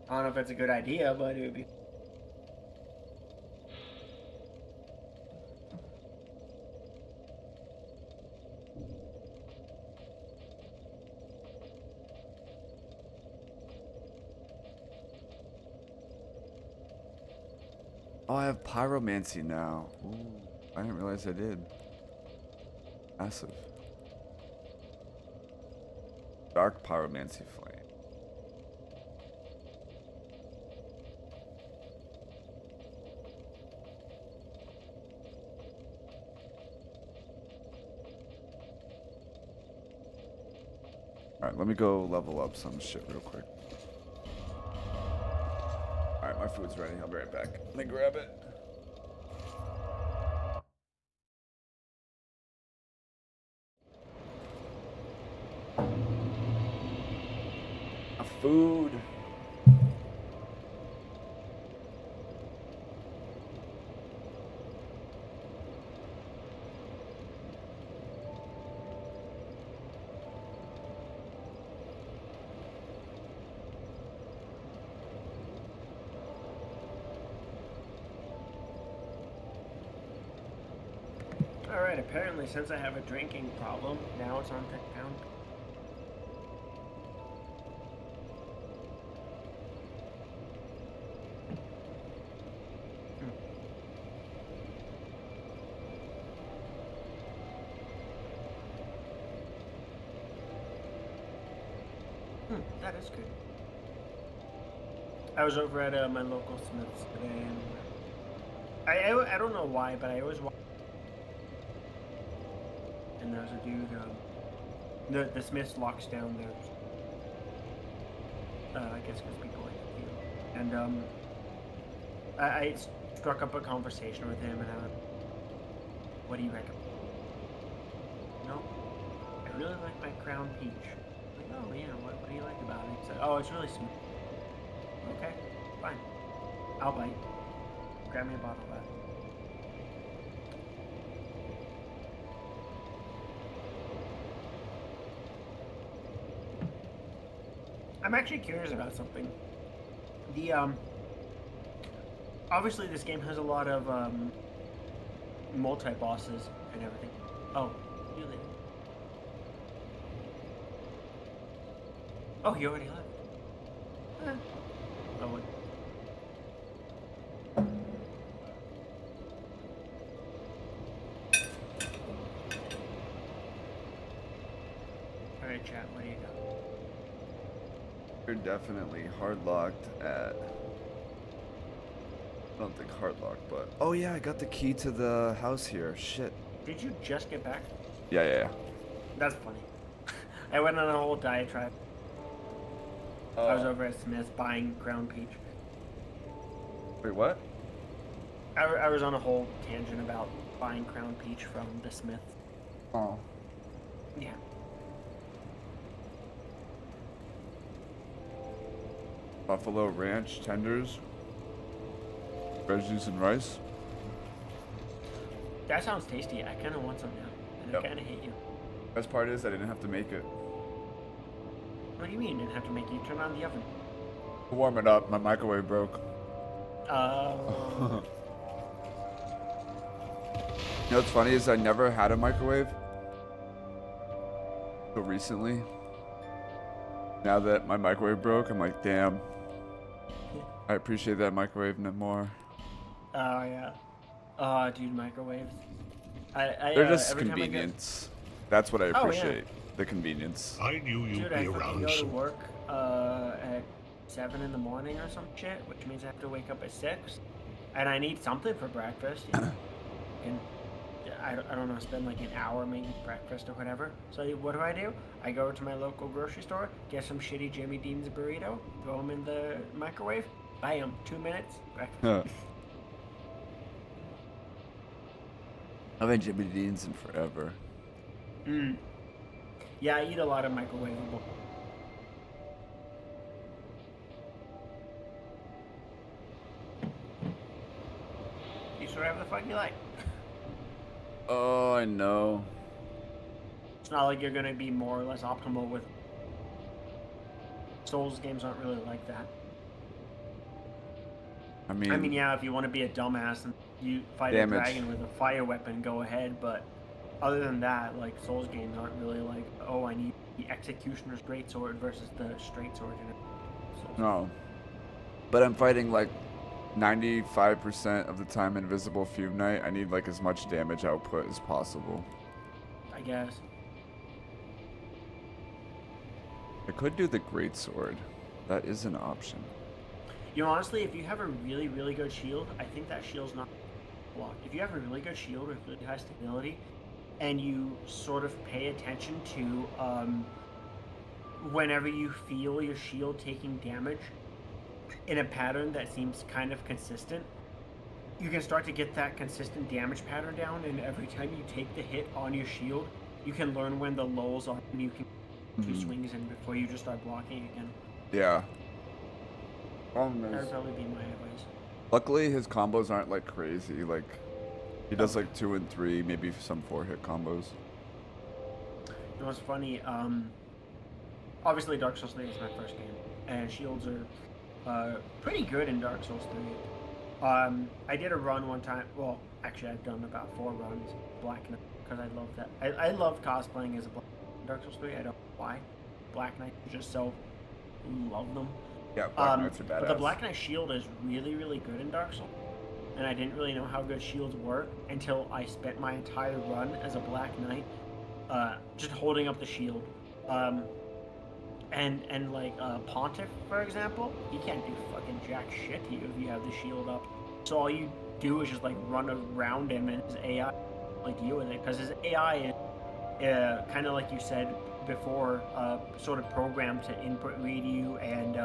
I don't know if it's a good idea, but it would be. Oh, I have Pyromancy now. Ooh, I didn't realize I did. Massive. Dark Pyromancy Flame. Alright, let me go level up some shit real quick. Alright, my food's ready. I'll be right back. Let me grab it. Food. Alright, apparently since I have a drinking problem, now it's on down. That is good. I was over at my local Smith's today, and I don't know why, but I always walk. And there's a dude. The Smith's locks down there. I guess because people like to feel. And I struck up a conversation with him, and what do you recommend? No, I really like my Crown Peach. Like, oh yeah, what do you like about it? He said, oh, it's really smooth. Okay, fine. I'll bite. Grab me a bottle of that. I'm actually curious about something. The obviously this game has a lot of multi-bosses and everything. Oh, you leave. Oh, you already left. Oh, wait. Alright, chat, what do you got? You're definitely hard locked at. I don't think hard locked, but. Oh, yeah, I got the key to the house here. Shit. Did you just get back? Yeah. That's funny. I went on a whole diatribe. I was over at Smith's buying Crown Peach. Wait, what? I was on a whole tangent about buying Crown Peach from the Smith. Oh. Yeah. Buffalo Ranch tenders, veggies and rice. That sounds tasty. I kind of want some now, and I kind of hate you. Best part is I didn't have to make it. What do you mean you didn't have to make it? You turn on the oven. To warm it up, my microwave broke. Oh. You know what's funny is I never had a microwave until recently. Now that my microwave broke, I'm like, damn. I appreciate that microwave no more. Oh yeah. Oh, dude, microwaves. They're just convenience. That's what I appreciate. Yeah. The convenience. I knew you'd Dude, be I around go to soon. work at 7 in the morning or some shit, which means I have to wake up at 6, and I need something for breakfast. You know? And I don't know, spend like an hour making breakfast or whatever. So what do? I go to my local grocery store, get some shitty Jimmy Dean's burrito, throw them in the microwave, bam, 2 minutes, breakfast. I've had Jimmy Dean's in forever. Yeah, I eat a lot of microwavable. You sort whatever the fuck you like. Oh, I know. It's not like you're gonna be more or less optimal with Souls games aren't really like that. I mean, yeah, if you want to be a dumbass and you fight a dragon with a fire weapon, go ahead, but other than that, like, Souls games aren't really like, oh, I need the Executioner's Greatsword versus the Straight Sword in it. No. But I'm fighting like 95% of the time Invisible Fume Knight. I need like as much damage output as possible. I guess. I could do the Greatsword. That is an option. You know, honestly, if you have a really, really good shield, I think that shield's not blocked. If you have a really good shield with really high stability, and you sort of pay attention to whenever you feel your shield taking damage in a pattern that seems kind of consistent, you can start to get that consistent damage pattern down, and every time you take the hit on your shield, you can learn when the lulls are, and you can do swings in before you just start blocking again. Yeah. That would probably be my advice. Luckily, his combos aren't like crazy. Like, he does like 2 and 3, maybe some 4-hit combos. You know what's funny? Obviously, Dark Souls 3 is my first game, and shields are pretty good in Dark Souls 3. I did a run one time. Well, actually, I've done about 4 runs Black Knight because I love that. I love cosplaying as a Black Knight in Dark Souls 3. I don't know why. Black Knight is just so love them. Yeah, Black Knights are badass. But the Black Knight shield is really, really good in Dark Souls. And I didn't really know how good shields work until I spent my entire run as a Black Knight just holding up the shield. And like Pontiff, for example, he can't do fucking jack shit to you if you have the shield up. So all you do is just like run around him, and his AI like deal with it, because his AI is kind of like you said before, sort of programmed to input read you and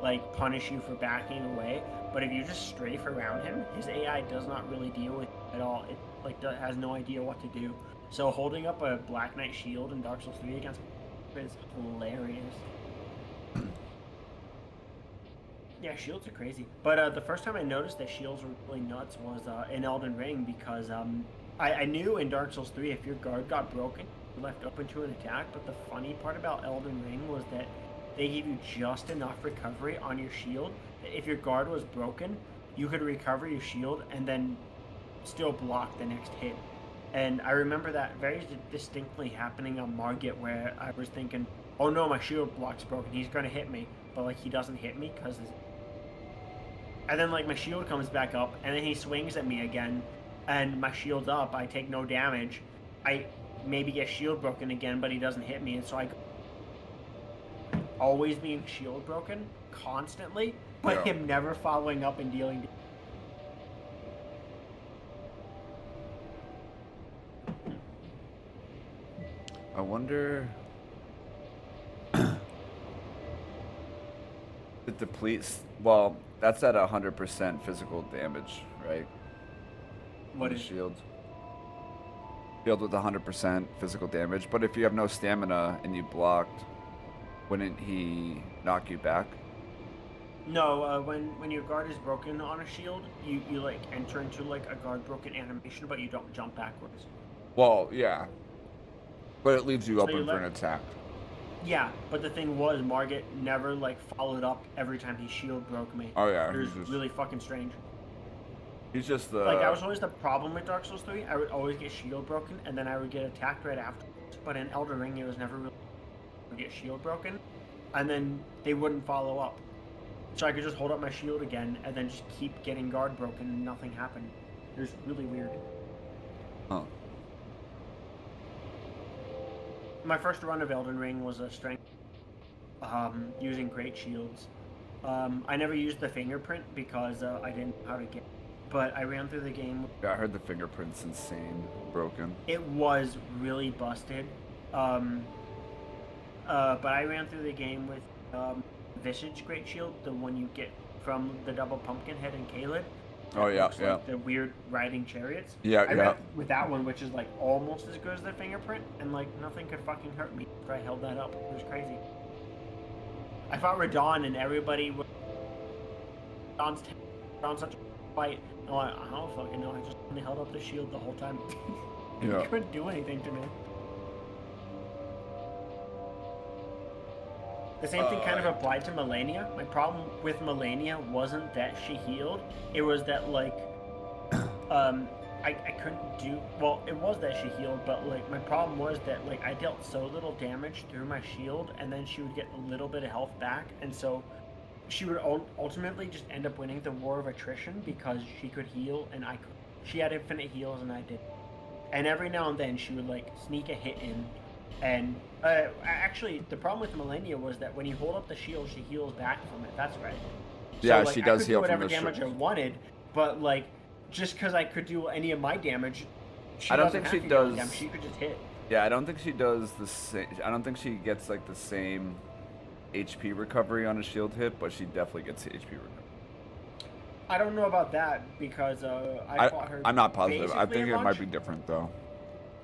like punish you for backing away. But if you just strafe around him, his AI does not really deal with it at all. It like has no idea what to do. So holding up a Black Knight shield in Dark Souls 3 against is hilarious. Yeah, shields are crazy. But the first time I noticed that shields were really nuts was in Elden Ring, because I knew in Dark Souls 3 if your guard got broken, you left open to an attack. But the funny part about Elden Ring was that they gave you just enough recovery on your shield that if your guard was broken, you could recover your shield and then still block the next hit. And I remember that very distinctly happening on Margit, where I was thinking, oh no, my shield block's broken, he's gonna hit me. But like he doesn't hit me because and then like my shield comes back up, and then he swings at me again, and my shield's up, I take no damage. I maybe get shield broken again, but he doesn't hit me, and so I always being shield broken constantly, but him never following up and dealing damage. I wonder. It depletes. Well, that's at 100% physical damage, right? What is shield? Shield with 100% physical damage, but if you have no stamina and you blocked, wouldn't he knock you back? No, when your guard is broken on a shield, you like enter into like a guard broken animation, but you don't jump backwards. Well, yeah. But it leaves you So open you for let- an attack. Yeah, but the thing was, Margit never like followed up every time his shield broke me. Oh, yeah, It was he's just- really fucking strange. He's just the. Like, that was always the problem with Dark Souls 3. I would always get shield broken, and then I would get attacked right afterwards. But in Elden Ring, it was never really get shield broken, and then they wouldn't follow up. So I could just hold up my shield again, and then just keep getting guard broken, and nothing happened. It was really weird. Huh. My first run of Elden Ring was a strength, using great shields. I never used the fingerprint because I didn't know how to get. But I ran through the game. Yeah, I heard the fingerprint's insane, broken. It was really busted. But I ran through the game with Visage Great Shield, the one you get from the double pumpkin head in Caelid. Oh yeah, Looks yeah. like the weird riding chariots. Yeah, I yeah. ran with that one, which is like almost as good as the fingerprint, and like nothing could fucking hurt me if I held that up. It was crazy. I fought Radon, and everybody was Radon's such a fight. No, I don't fucking know. I just only held up the shield the whole time. Yeah. He couldn't do anything to me. The same thing kind of applied to Melania. My problem with Melania wasn't that she healed. It was that, like, I couldn't do... Well, it was that she healed, but, like, my problem was that, like, I dealt so little damage through my shield, and then she would get a little bit of health back, and so she would ultimately just end up winning the war of attrition because she could heal, and I could. She had infinite heals, and I did. And every now and then, she would, like, sneak a hit in. And actually, the problem with Melania was that when you hold up the shield, she heals back from it. That's right. Yeah, so, like, she does heal I could do from whatever the damage I wanted, but like, just because I could do any of my damage, she I don't doesn't think have she to do any does. damage. She could just hit. Yeah, I don't think she does the same. I don't think she gets like the same HP recovery on a shield hit, but she definitely gets the HP recovery. I don't know about that because I fought her. I'm not positive. I basically think at it might launch. be different though.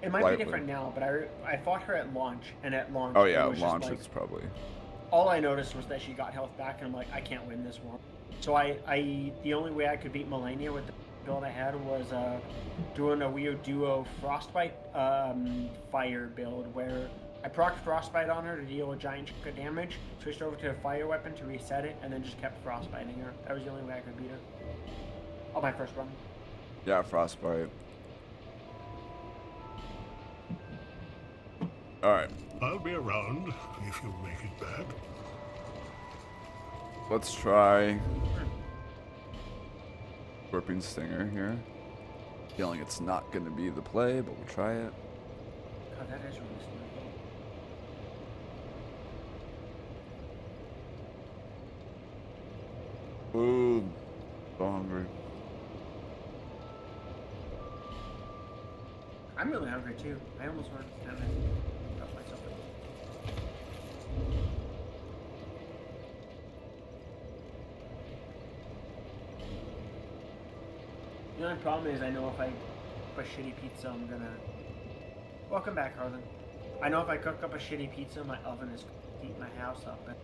It might Likely. be different now, but I fought her at launch, and at launch. Oh it yeah, was just launch like, is probably. all I noticed was that she got health back, and I'm like, I can't win this war. So the only way I could beat Melania with the build I had was doing a weird duo Frostbite fire build where I procced Frostbite on her to deal a giant chunk of damage, switched over to a fire weapon to reset it, and then just kept frostbiting her. That was the only way I could beat her. On my first run. Yeah, frostbite. All right. I'll be around if you make it back. Let's try Scorpion Stinger here. Feeling it's not going to be the play, but we'll try it. God, that is really smart. So hungry. I'm really hungry too. I almost wanted to kind of help myself. The only problem is I know if I cook a shitty pizza, I'm gonna... Welcome back, Harlan. I know if I cook up a shitty pizza, my oven is gonna heat my house up. And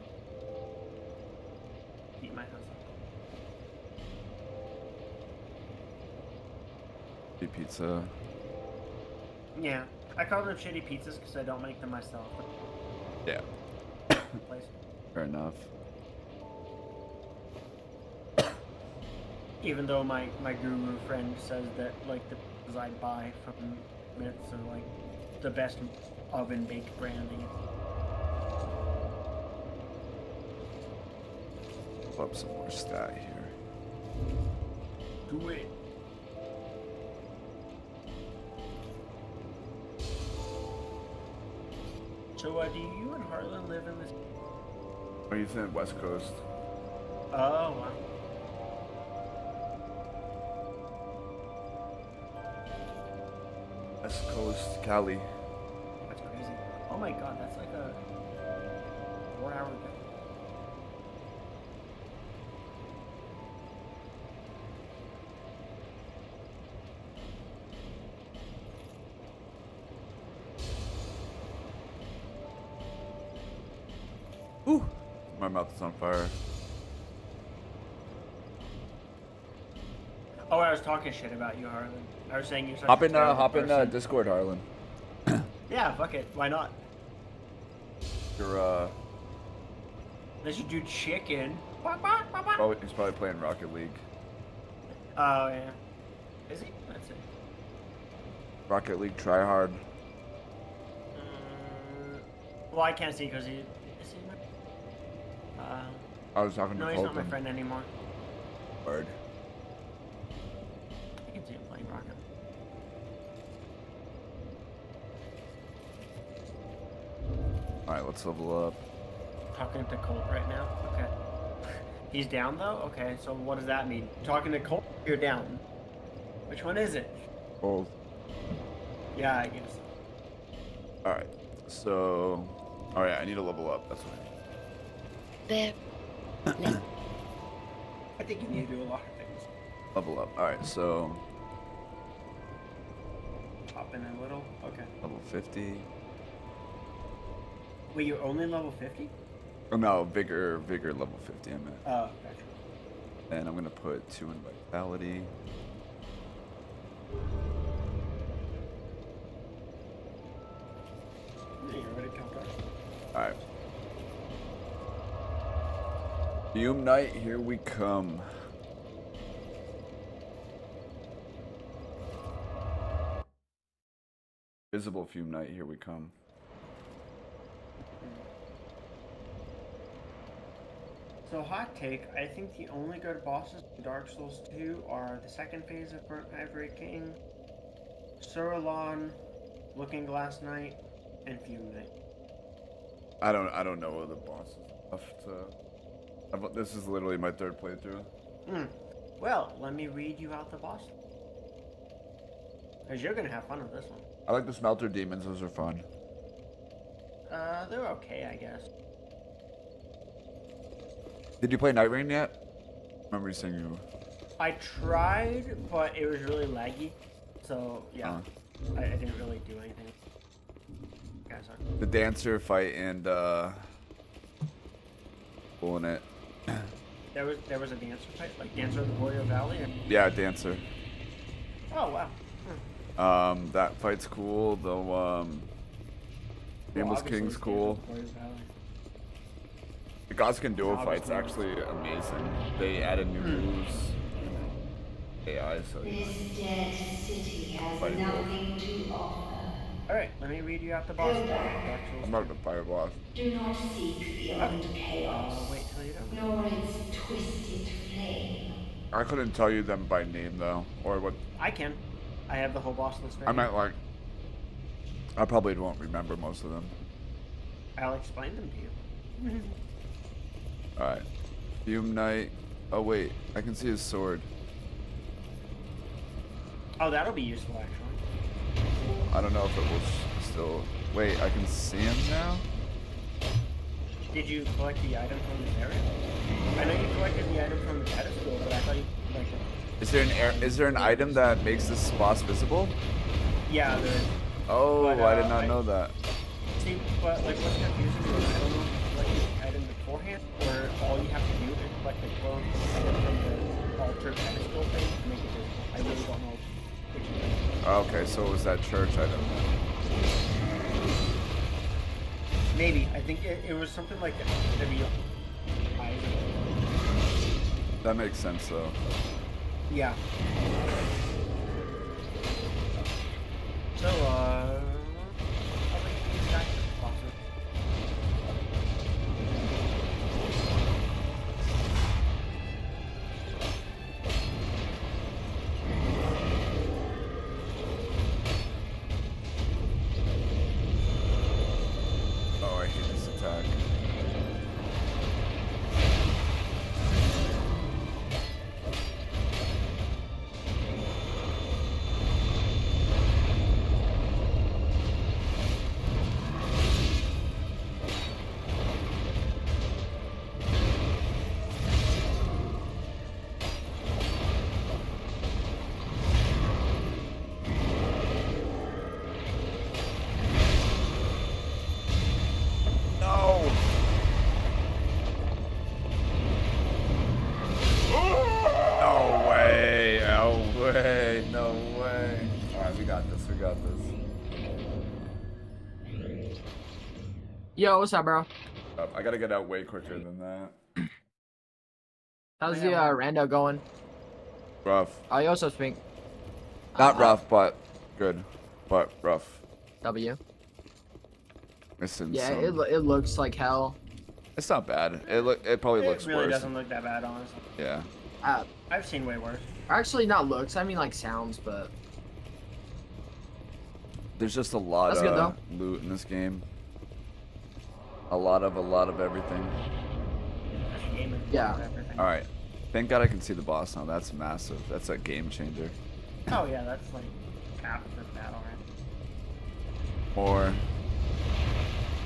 heat my house up. Shitty pizza. Yeah, I call them shitty pizzas because I don't make them myself. Yeah. Place. Fair enough. Even though my guru friend says that like the pizzas I buy from Myths are like the best oven baked branding. Pull up some more stat here. Do it. So do you and Harlan live in this? Are you saying West Coast? Oh wow. West Coast, Cali. That's crazy. Oh my god, that's like a 4-hour drive. Ooh, my mouth is on fire. Oh, I was talking shit about you, Harlan. I was saying you're such Hop a in, terrible person. Discord, Harlan. Yeah, fuck it. Why not? You're Unless you do chicken. he's probably playing Rocket League. Oh yeah. Is he? That's it. Rocket League try hard. Well, I can't see because he. Is he? I was talking to No, he's Colton. not my friend anymore. Word. I can see him playing Rocket. Alright, let's level up. Talking to Colt right now. Okay. He's down though. Okay. So what does that mean? Talking to Colt, you're down. Which one is it? Both. Yeah, I guess. Alright, so... Alright, I need to level up, that's what I need. There. I think you need to do a lot of things. Level up. Alright, so... Hop in a little. Okay. Level 50. Wait, you're only level 50? Oh no, Vigor level 50, I meant. Oh, gotcha. And I'm gonna put 2 in Vitality. Yeah, you're ready to count up. Alright. Fume Knight, here we come. Visible Fume Knight, here we come. So hot take, I think the only good bosses in Dark Souls 2 are the second phase of Burnt Ivory King, Surulon, Looking Glass Knight, and Fume Knight. I don't know the bosses enough to... This is literally my 3rd playthrough. Well, let me read you out the boss. Because you're going to have fun with this one. I like the Smelter Demons, those are fun. They're okay, I guess. Did you play Nightreign yet? Remember you saying you... I tried, but it was really laggy. So, yeah. I didn't really do anything. Okay, sorry. The Dancer fight and, pulling it. There was a Dancer fight? Like Dancer of the Warrior Valley? Or... Yeah, Dancer. Oh, wow. That fight's cool, though, Nameless King's cool. The Godskin Duo fight's actually amazing. They added new moves and AI, so This dead city has Fighting nothing to offer. Alright, let me read you out the boss. I'm not gonna fight a boss. Do not seek beyond chaos, Wait till you don't. nor its twisted flame. I couldn't tell you them by name though, or what. I can. I have the whole boss list right I here. meant like, I probably won't remember most of them. I'll explain them to you. Alright. Fume Knight. Oh wait, I can see his sword. Oh, that'll be useful actually. I don't know if it will still. Wait, I can see him now. Did you collect the item from this area? I know you collected the item from the pedestal, but I thought you collected. Is there an item that makes this boss visible? Yeah, there is. Oh, But, I did not know that. See, but like what's confusing is I don't know if you collect the item beforehand, or all you have to do is collect the clone item from the altar pedestal thing to make it visible. I really don't know which one. Okay, so it was that church item. Maybe. I think it was something like the video. That makes sense though. Yeah. So, I'll let you get back to the closet. Oh, I hate this attack. No! No way! No way! No way! Alright, we got this. We got this. Yo, what's up, bro? I gotta get out way quicker than that. How's the rando going? Rough. Oh, you also speak. Not rough, but good. But rough. W. Missing Yeah, some. it looks like hell. It's not bad. It probably looks It really worse. doesn't look that bad, honestly. Yeah. I've seen way worse. Actually, not looks. I mean, like sounds, but There's just a lot That's good, of loot in this game. A lot of everything. yeah. Alright. Thank God I can see the boss now. That's massive. That's a game changer. Oh yeah, that's like half of this battle, right? Or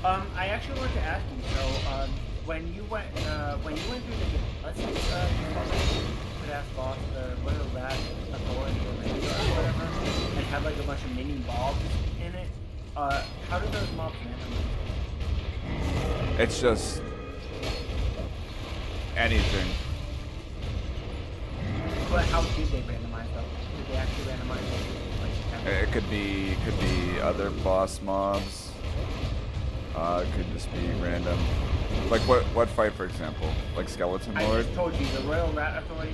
I actually wanted to ask you. So, when you went through the, let's say, could ask boss, what is that authority or ranger or whatever, and have like a bunch of mini mobs in it. How do those mobs randomize? it's just anything. But how did they randomize though? Did they actually randomize? Like, It could be other boss mobs. It could just be random. Like what fight, for example? Like Skeleton I Lord? just told you the Royal Rat Authority.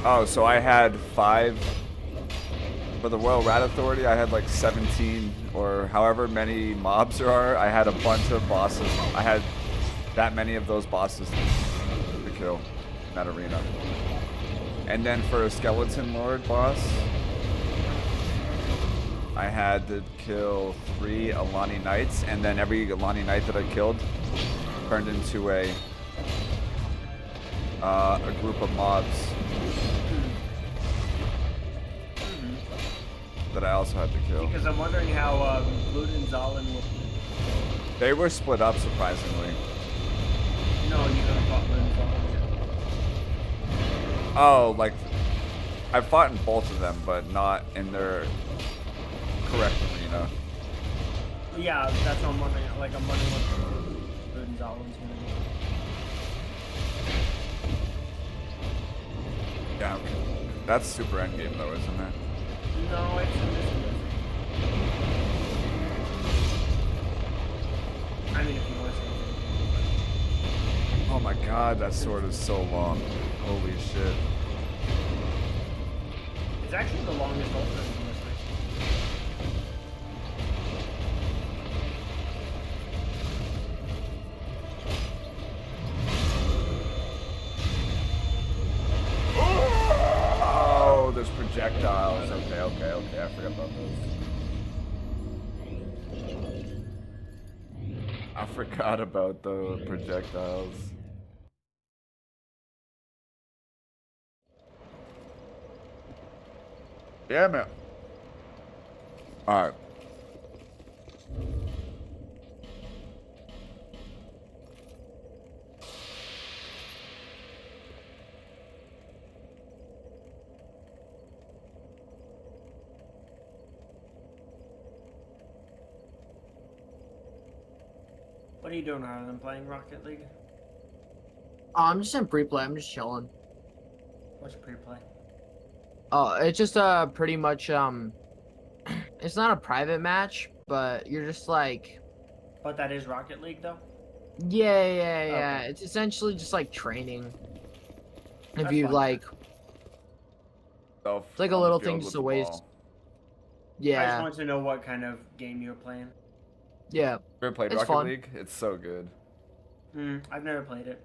Oh, so I had 5 for the Royal Rat Authority. I had like 17 or however many mobs there are. I had a bunch of bosses. I had that many of those bosses to kill in that arena. And then for a Skeleton Lord boss, I had to kill 3 Alani Knights, and then every Alani Knight that I killed turned into a group of mobs that I also had to kill. Because I'm wondering how Blood and Zalin will. They were split up, surprisingly. No, you haven't fought Blood and Zalin. Oh, like I fought in both of them, but not in their correct arena. Yeah, that's what I'm wondering. Like, I'm wondering what Blood and Zalin's gonna be. Yeah, that's super endgame though, isn't it? No, it's in this one. I mean, if you want to say Oh my god, that sword is so long. Holy shit. it's actually the longest altar in this one. Oh, there's projectiles. Okay, I forgot about those. I forgot about the projectiles. Yeah, man. All right. What are you doing other than playing Rocket League? I'm just in pre-play. I'm just chilling. What's pre-play? Oh, it's just pretty much it's not a private match, but you're just like. But that is Rocket League, though? Yeah. Okay. It's essentially just like training. If That's you fun. like. Self It's like a on the little field thing with just the a waste. ball. I just Yeah. wanted to know what kind of game you were playing. Yeah. Ever played It's Rocket fun. League? It's so good. I've never played it.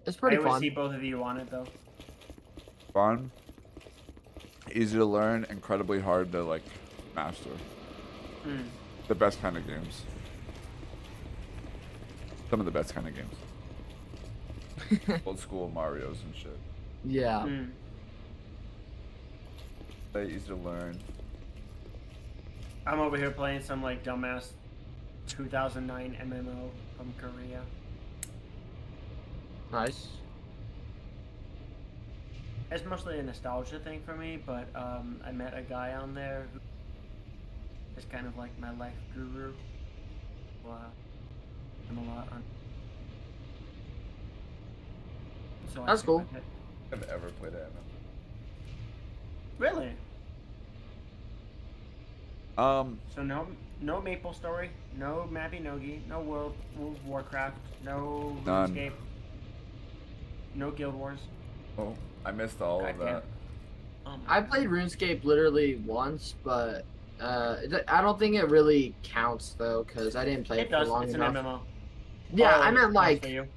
It's pretty I always fun. see both of you on it, though. Fun. Easy to learn. Incredibly hard to like master. The best kind of games. Some of the best kind of games. Old school Marios and shit. Yeah. They easy to learn. I'm over here playing some like dumbass 2009 MMO from Korea. Nice. It's mostly a nostalgia thing for me, but I met a guy on there who is kind of like my life guru. I'm a lot on. So That's cool. I've ever played it. Really? So no Maple Story, no Mabinogi, no World of Warcraft, no None. RuneScape, no Guild Wars. Oh, I missed all of that. I played RuneScape literally once, but I don't think it really counts though, because I didn't play it, It for does. long It's enough. an MMO. Yeah, Oh, I meant it counts like. for you.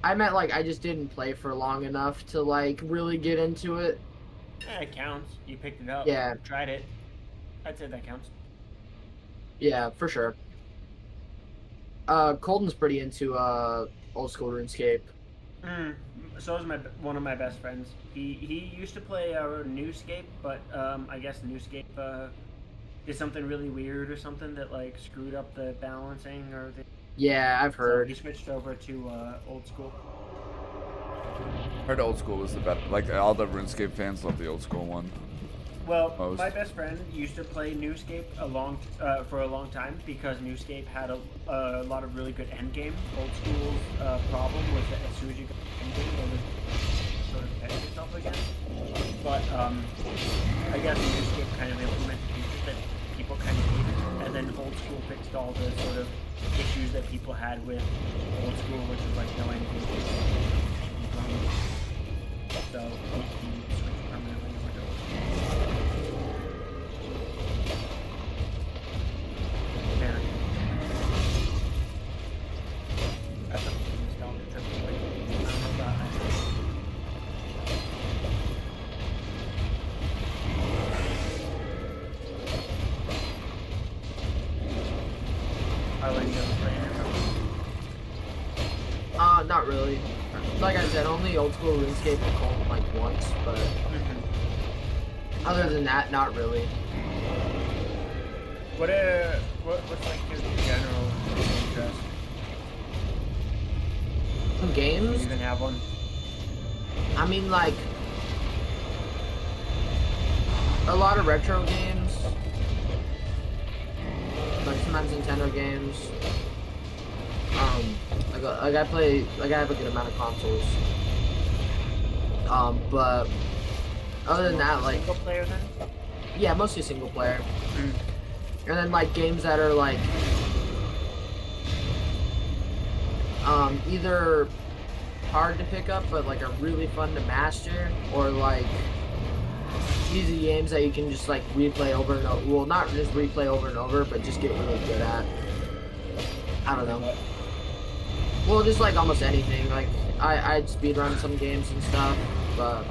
I meant like I just didn't play for long enough to like really get into it. Yeah, it counts. You picked it up. Yeah. You tried it. I'd say that counts. Yeah, for sure. Colton's pretty into old school RuneScape. So is one of my best friends. He used to play Newscape, but I guess Newscape did something really weird or something that like screwed up the balancing or the. Yeah, I've heard. So he switched over to old school. Heard old school was the best. Like all the RuneScape fans love the old school one. Well, Most. my best friend used to play Newscape for a long time because Newscape had a lot of really good endgame. Old school's problem was that as soon as you got endgame, it was sort of petting yourself again. But I guess Newscape kind of implemented features that people kind of hated, and then old school fixed all the sort of issues that people had with old school, which was like no endgame. So he switched permanently over to old school. That's a nostalgia trip. I don't know about that. Arlen, you ever play it? Not really. Like I said, only old school RuneScape and Colton like once, but other than that, not really. What's like your general interest? Games? Do you even have one? I mean, like a lot of retro games, like sometimes Nintendo games. Like I play, like I have a good amount of consoles. But other than that, like single player then? Yeah, mostly single player. And then like games that are like either hard to pick up but like are really fun to master, or like easy games that you can just like replay over and over. Well, not just replay over and over, but just get really good at. I don't know. Well, just like almost anything. Like I'd speedrun some games and stuff, but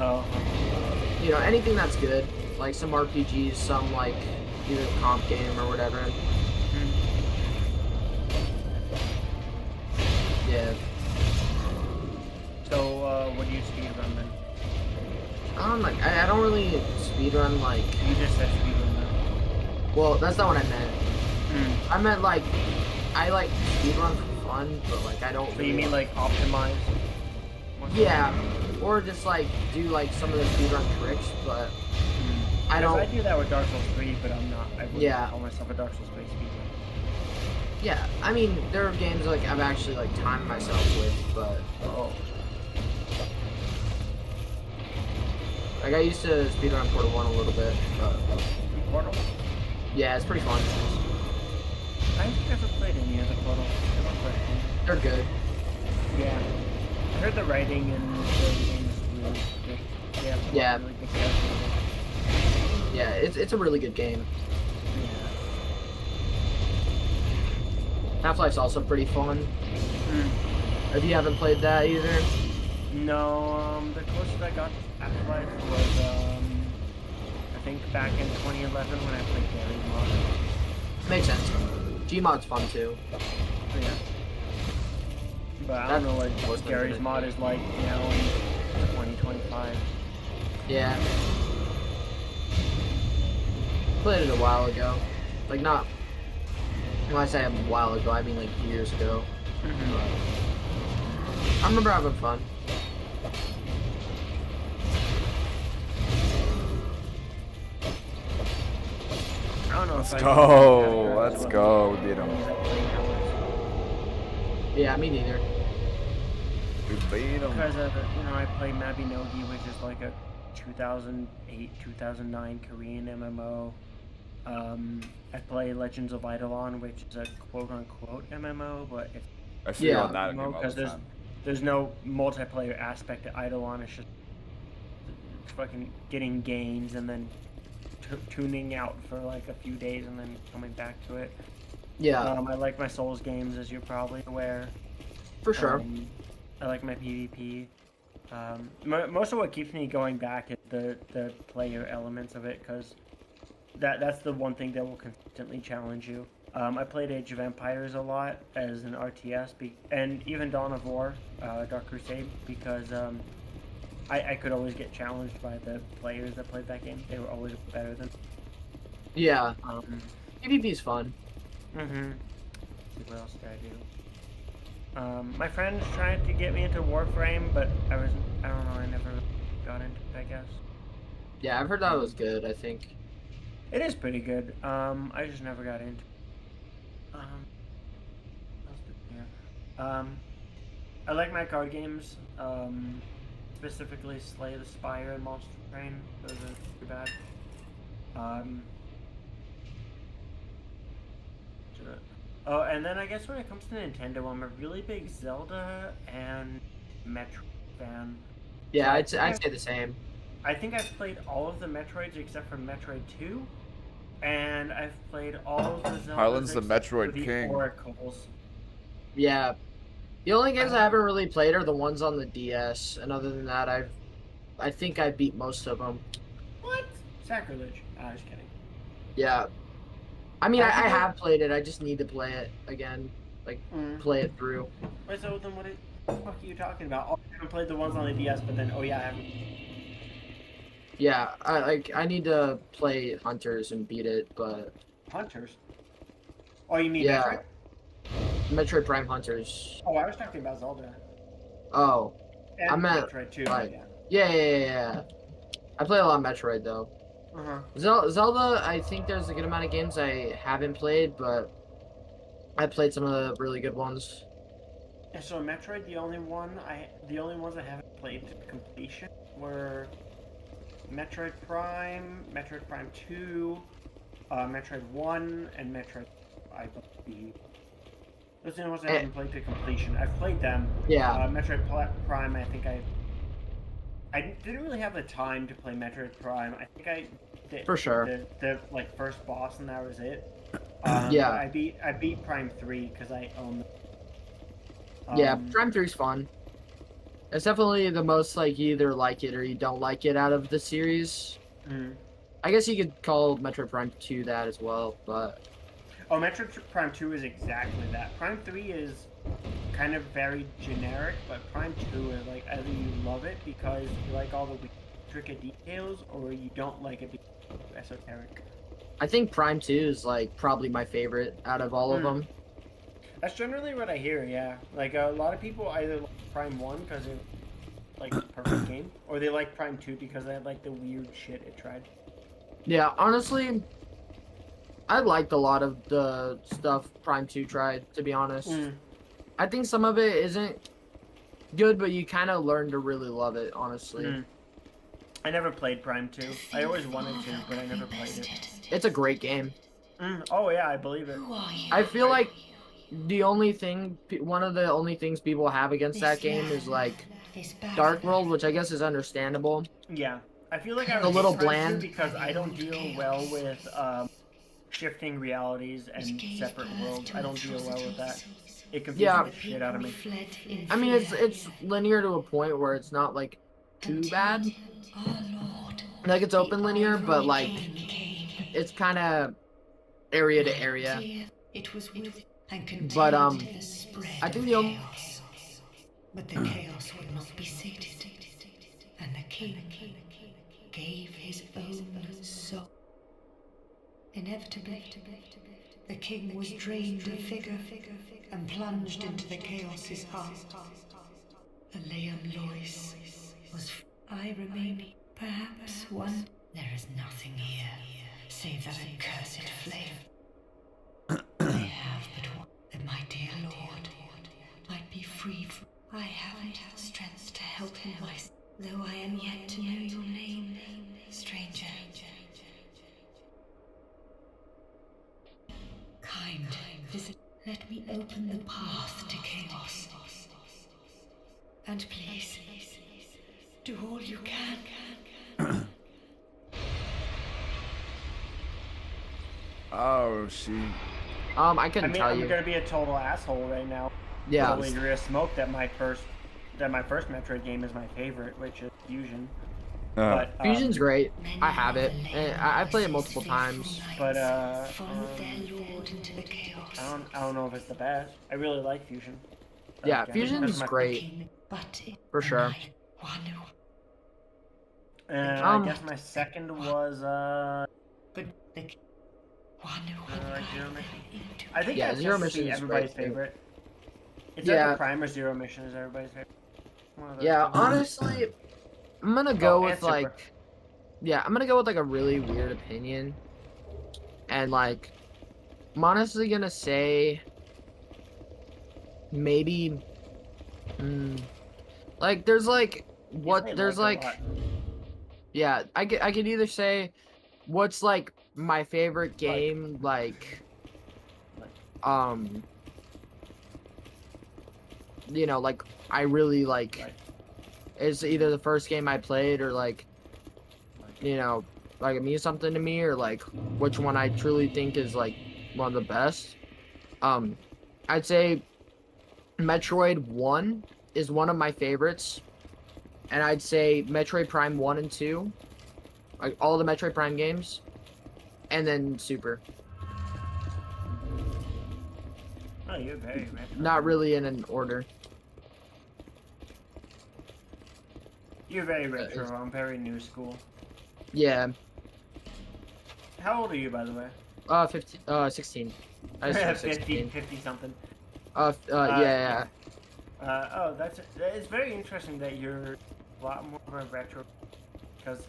you know, anything that's good. Like some RPGs, some like either comp game or whatever. Yeah. So what do you speedrun then? I don't really speedrun like. You just said speedrun though. Well, that's not what I meant. I meant like I like speedrun for fun, but like I don't. So really you mean like optimize? Yeah, or just like do like some of the speedrun tricks, but I don't. I do that with Dark Souls 3, but I'm not. I wouldn't call myself a Dark Souls 3 speedrun. Yeah, I mean there are games like I've actually like timed myself with, but like I used to speedrun Portal 1 a little bit. But, Portal? Yeah, it's pretty fun. I have never played any of the Portal. They're good. Yeah. I heard the writing and the game is really good. Yeah. Really good characters. Yeah, it's a really good game. Half-Life's also pretty fun. If you haven't played that either. No, the closest I got to Half-Life was, I think back in 2011 when I played Gary's Mod. Makes sense. Gmod's fun too. Yeah. But I don't know what Gary's Mod is like now in 2025. Yeah. Played it a while ago. Like not, when I say a while ago, I mean like years ago. I remember having fun. I don't know. Let's go. Let's go. We beat him. Yeah, me neither. We beat him. Because I play Mabinogi, which is like a 2008, 2009 Korean MMO. I play Legends of Eidolon, which is a quote-unquote MMO, but it's I see on that MMO because there's no multiplayer aspect to Eidolon. It's just fucking getting gains and then tuning out for like a few days and then coming back to it. Yeah. I like my Souls games, as you're probably aware. For sure. I like my PvP. Most of what keeps me going back is the player elements of it, because that's the one thing that will consistently challenge you. I played Age of Empires a lot as an RTS, and even Dawn of War, Dark Crusade, because I could always get challenged by the players that played that game. They were always better than. Yeah. PvP's fun. Let's see, what else did I do? My friends tried to get me into Warframe, but I don't know, I never got into it, I guess. Yeah, I've heard that was good, I think. It is pretty good. I just never got into it. I like my card games, specifically Slay the Spire and Monster Train. Those are too bad. Oh, and then I guess when it comes to Nintendo, I'm a really big Zelda and Metroid fan. Yeah, So I'd say the same. I think I've played all of the Metroids except for Metroid 2, and I've played all of the Zeldas Harlan's the except Metroid for the king. Oracles. Yeah. The only games I haven't really played are the ones on the DS, and other than that, I think I beat most of them. What? Sacrilege. I was kidding. Yeah. I mean, I have played it. I just need to play it again. Like, play it through. Wait, so then what the fuck are you talking about? Oh, I haven't played the ones on the DS, but then, oh yeah, I haven't. Yeah, I need to play Hunters and beat it, but... Hunters? Oh, you mean yeah. Metroid? Metroid Prime Hunters. Oh, I was talking about Zelda. Oh. And I meant... Metroid too, like, yeah. Yeah. I play a lot of Metroid, though. Zelda, I think there's a good amount of games I haven't played, but I played some of the really good ones. And so Metroid, the only ones I haven't played to completion were Metroid Prime 2, Metroid 1, and Metroid, I believe. Those are the ones I haven't played to completion. I've played them. Yeah. Metroid Prime, I think I didn't really have the time to play Metroid Prime. I think I did. For sure. The like first boss and that was it. Yeah. I beat Prime 3 because I own them. Yeah, Prime 3's fun. It's definitely the most, like, you either like it or you don't like it out of the series. I guess you could call Metroid Prime 2 that as well, but... Oh, Metroid Prime 2 is exactly that. Prime 3 is kind of very generic, but Prime 2 is, like, either you love it because you like all the intricate details, or you don't like it because it's esoteric? I think Prime 2 is like probably my favorite out of all of them. That's generally what I hear, yeah. Like, a lot of people either like Prime 1 because it's like the perfect game, or they like Prime 2 because they like the weird shit it tried. Yeah, honestly, I liked a lot of the stuff Prime 2 tried, to be honest. I think some of it isn't good, but you kind of learn to really love it, honestly. I never played Prime 2. I always wanted to, but I never played it. It's a great game. Oh yeah, I believe it. I feel like the only thing, one of the only things people have against that game is like Dark World, which I guess is understandable. Yeah, I feel like I a would little hate Prime 2 bland because I don't deal well with shifting realities and separate worlds. I don't deal well with that. It confuses the shit out of me. I mean, it's linear to a point where it's not like too bad. Like it's open linear, but like it's kind of area to area. But I think the only but the chaos would not be sated, and the king gave his own soul. Inevitably, the king was drained of vigor and plunged into the chaos's heart. Aleam Lois was. I remain, perhaps one. There is nothing here save that accursed flame. I have but one. That my dear lord might be freed from. I haven't the strength to help him myself, though I am yet to know your name, stranger. Kind visit, let me open the path to chaos. And please, do all you can. Oh, she. I couldn't tell I'm you. gonna be a total asshole right now. Yeah. Totally agree to smoke that my first Metroid game is my favorite, which is Fusion. But Fusion's great. I have it. I play it multiple times. But I don't know if it's the best. I really like Fusion. Yeah, Fusion's great. For sure. And I guess my second was Zero Mission. I think that's Zero just Mission is everybody's great, favorite. It's Yeah. either Prime or Zero Mission is everybody's favorite. One of those Yeah, two. honestly, I'm gonna go with and Super. like, yeah, I'm gonna go with like a really weird opinion, and like, I'm honestly gonna say maybe, like there's like there's like, yeah, I could either say what's like my favorite game like you know, like I really like. It's either the first game I played or like, you know, like it means something to me, or like which one I truly think is like one of the best. I'd say Metroid 1 is one of my favorites, and I'd say Metroid Prime 1 and 2, like all the Metroid Prime games, and then Super. Oh, you're very retro. Not really in an order. You're very retro. I'm very new school. Yeah. How old are you, by the way? 16. I just turned 16. 50 something. Yeah. It's very interesting that you're a lot more of a retro, because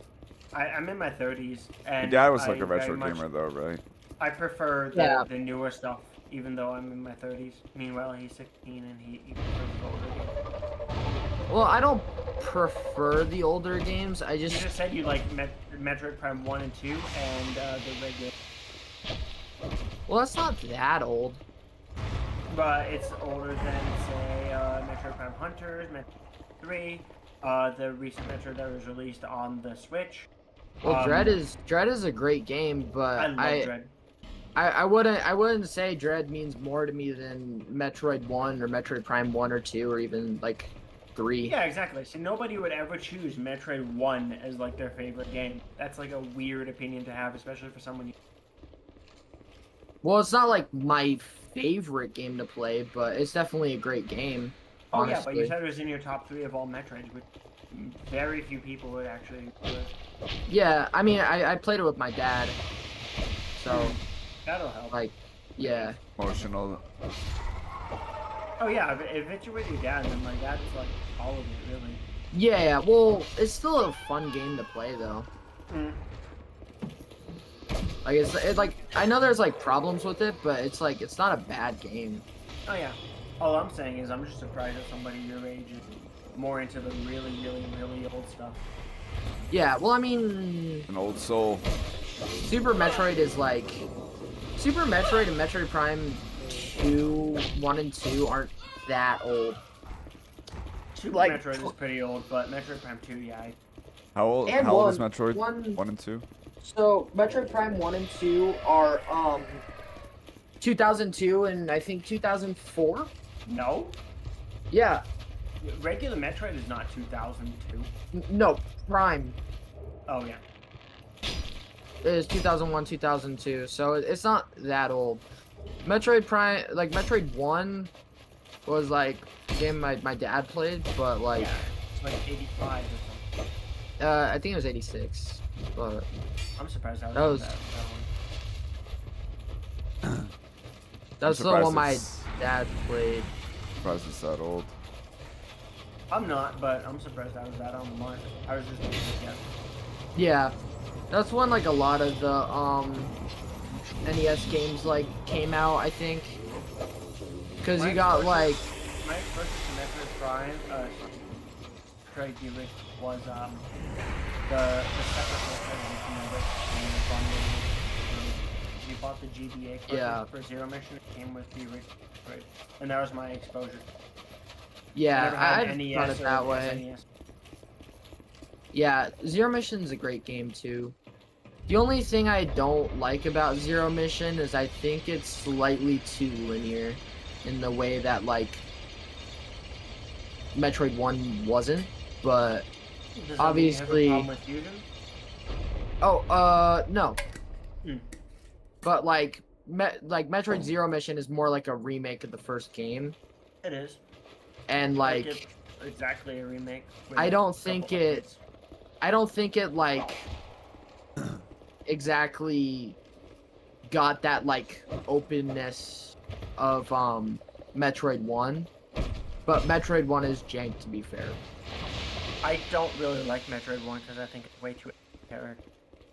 I'm in my 30s and Your dad was like I a retro very much- gamer though, right? I prefer the newer stuff, even though I'm in my 30s. Meanwhile, he's 16 and he prefers the older games. Well, I don't prefer the older games. I just... You just said you like Metroid Prime 1 and 2 and the regular. Well, that's not that old. But it's older than, say, Metroid Prime Hunters, Metroid 3, the recent Metroid that was released on the Switch. Well, Dread is a great game, but I love Dread. I wouldn't say Dread means more to me than Metroid 1 or Metroid Prime 1 or 2 or even like 3. Yeah, exactly. So nobody would ever choose Metroid 1 as like their favorite game. That's like a weird opinion to have, especially for someone. Well, it's not like my favorite game to play, but it's definitely a great game. Oh honestly. yeah, but you said it was in your top 3 of all Metroids. Which... very few people would actually do it. Yeah, I mean, I played it with my dad, so That'll help. like, yeah. Emotional. Oh yeah, if it's with your dad, then like that's like all of it, really. Yeah, well, it's still a fun game to play though. Like like I know there's like problems with it, but it's like it's not a bad game. Oh yeah. All I'm saying is I'm just surprised that somebody your age is more into the really, really, really old stuff. Yeah, well, I mean, An old soul. Super Metroid is like Super Metroid and Metroid Prime 2, 1 and 2 aren't that old. Super Like, Metroid is pretty old, but Metroid Prime 2, yeah. How old? And How old is one- Metroid? one- 1 and 2. So Metroid Prime 1 and 2 are 2002 and I think 2004. No? Yeah. Regular Metroid is not 2002. No, Prime Oh yeah. is 2001, 2002. So it's not that old. Metroid Prime, like Metroid 1 was like a game my dad played, but like Yeah, it's like 85 or something. I think it was 86. But I'm surprised that that was that one. that's the surprised one my it's- dad played. Surprised it's that old. I'm not, but I'm surprised I was that on the mark. I was just thinking, yeah. Yeah, that's when like a lot of the NES games like came out, I think. Because you got like My first Metroid Prime, Metroid Helix was the separate version of it came bundled. You bought the GBA cartridge for Zero Mission, it came with the original Metroid, and that was my exposure. yeah, I I've done it that way. SNES. Yeah, Zero Mission's a great game too. The only thing I don't like about Zero Mission is I think it's slightly too linear in the way that like Metroid 1 wasn't, but Does obviously that mean you have a problem with Fusion? no. Hmm. But like Metroid Zero Mission is more like a remake of the first game, It is. and like it's exactly a remake. with I don't a think couple it updates. I don't think it like exactly got that like openness of Metroid 1, but Metroid 1 is jank, to be fair. I don't really like Metroid 1 because I think it's way too esoteric.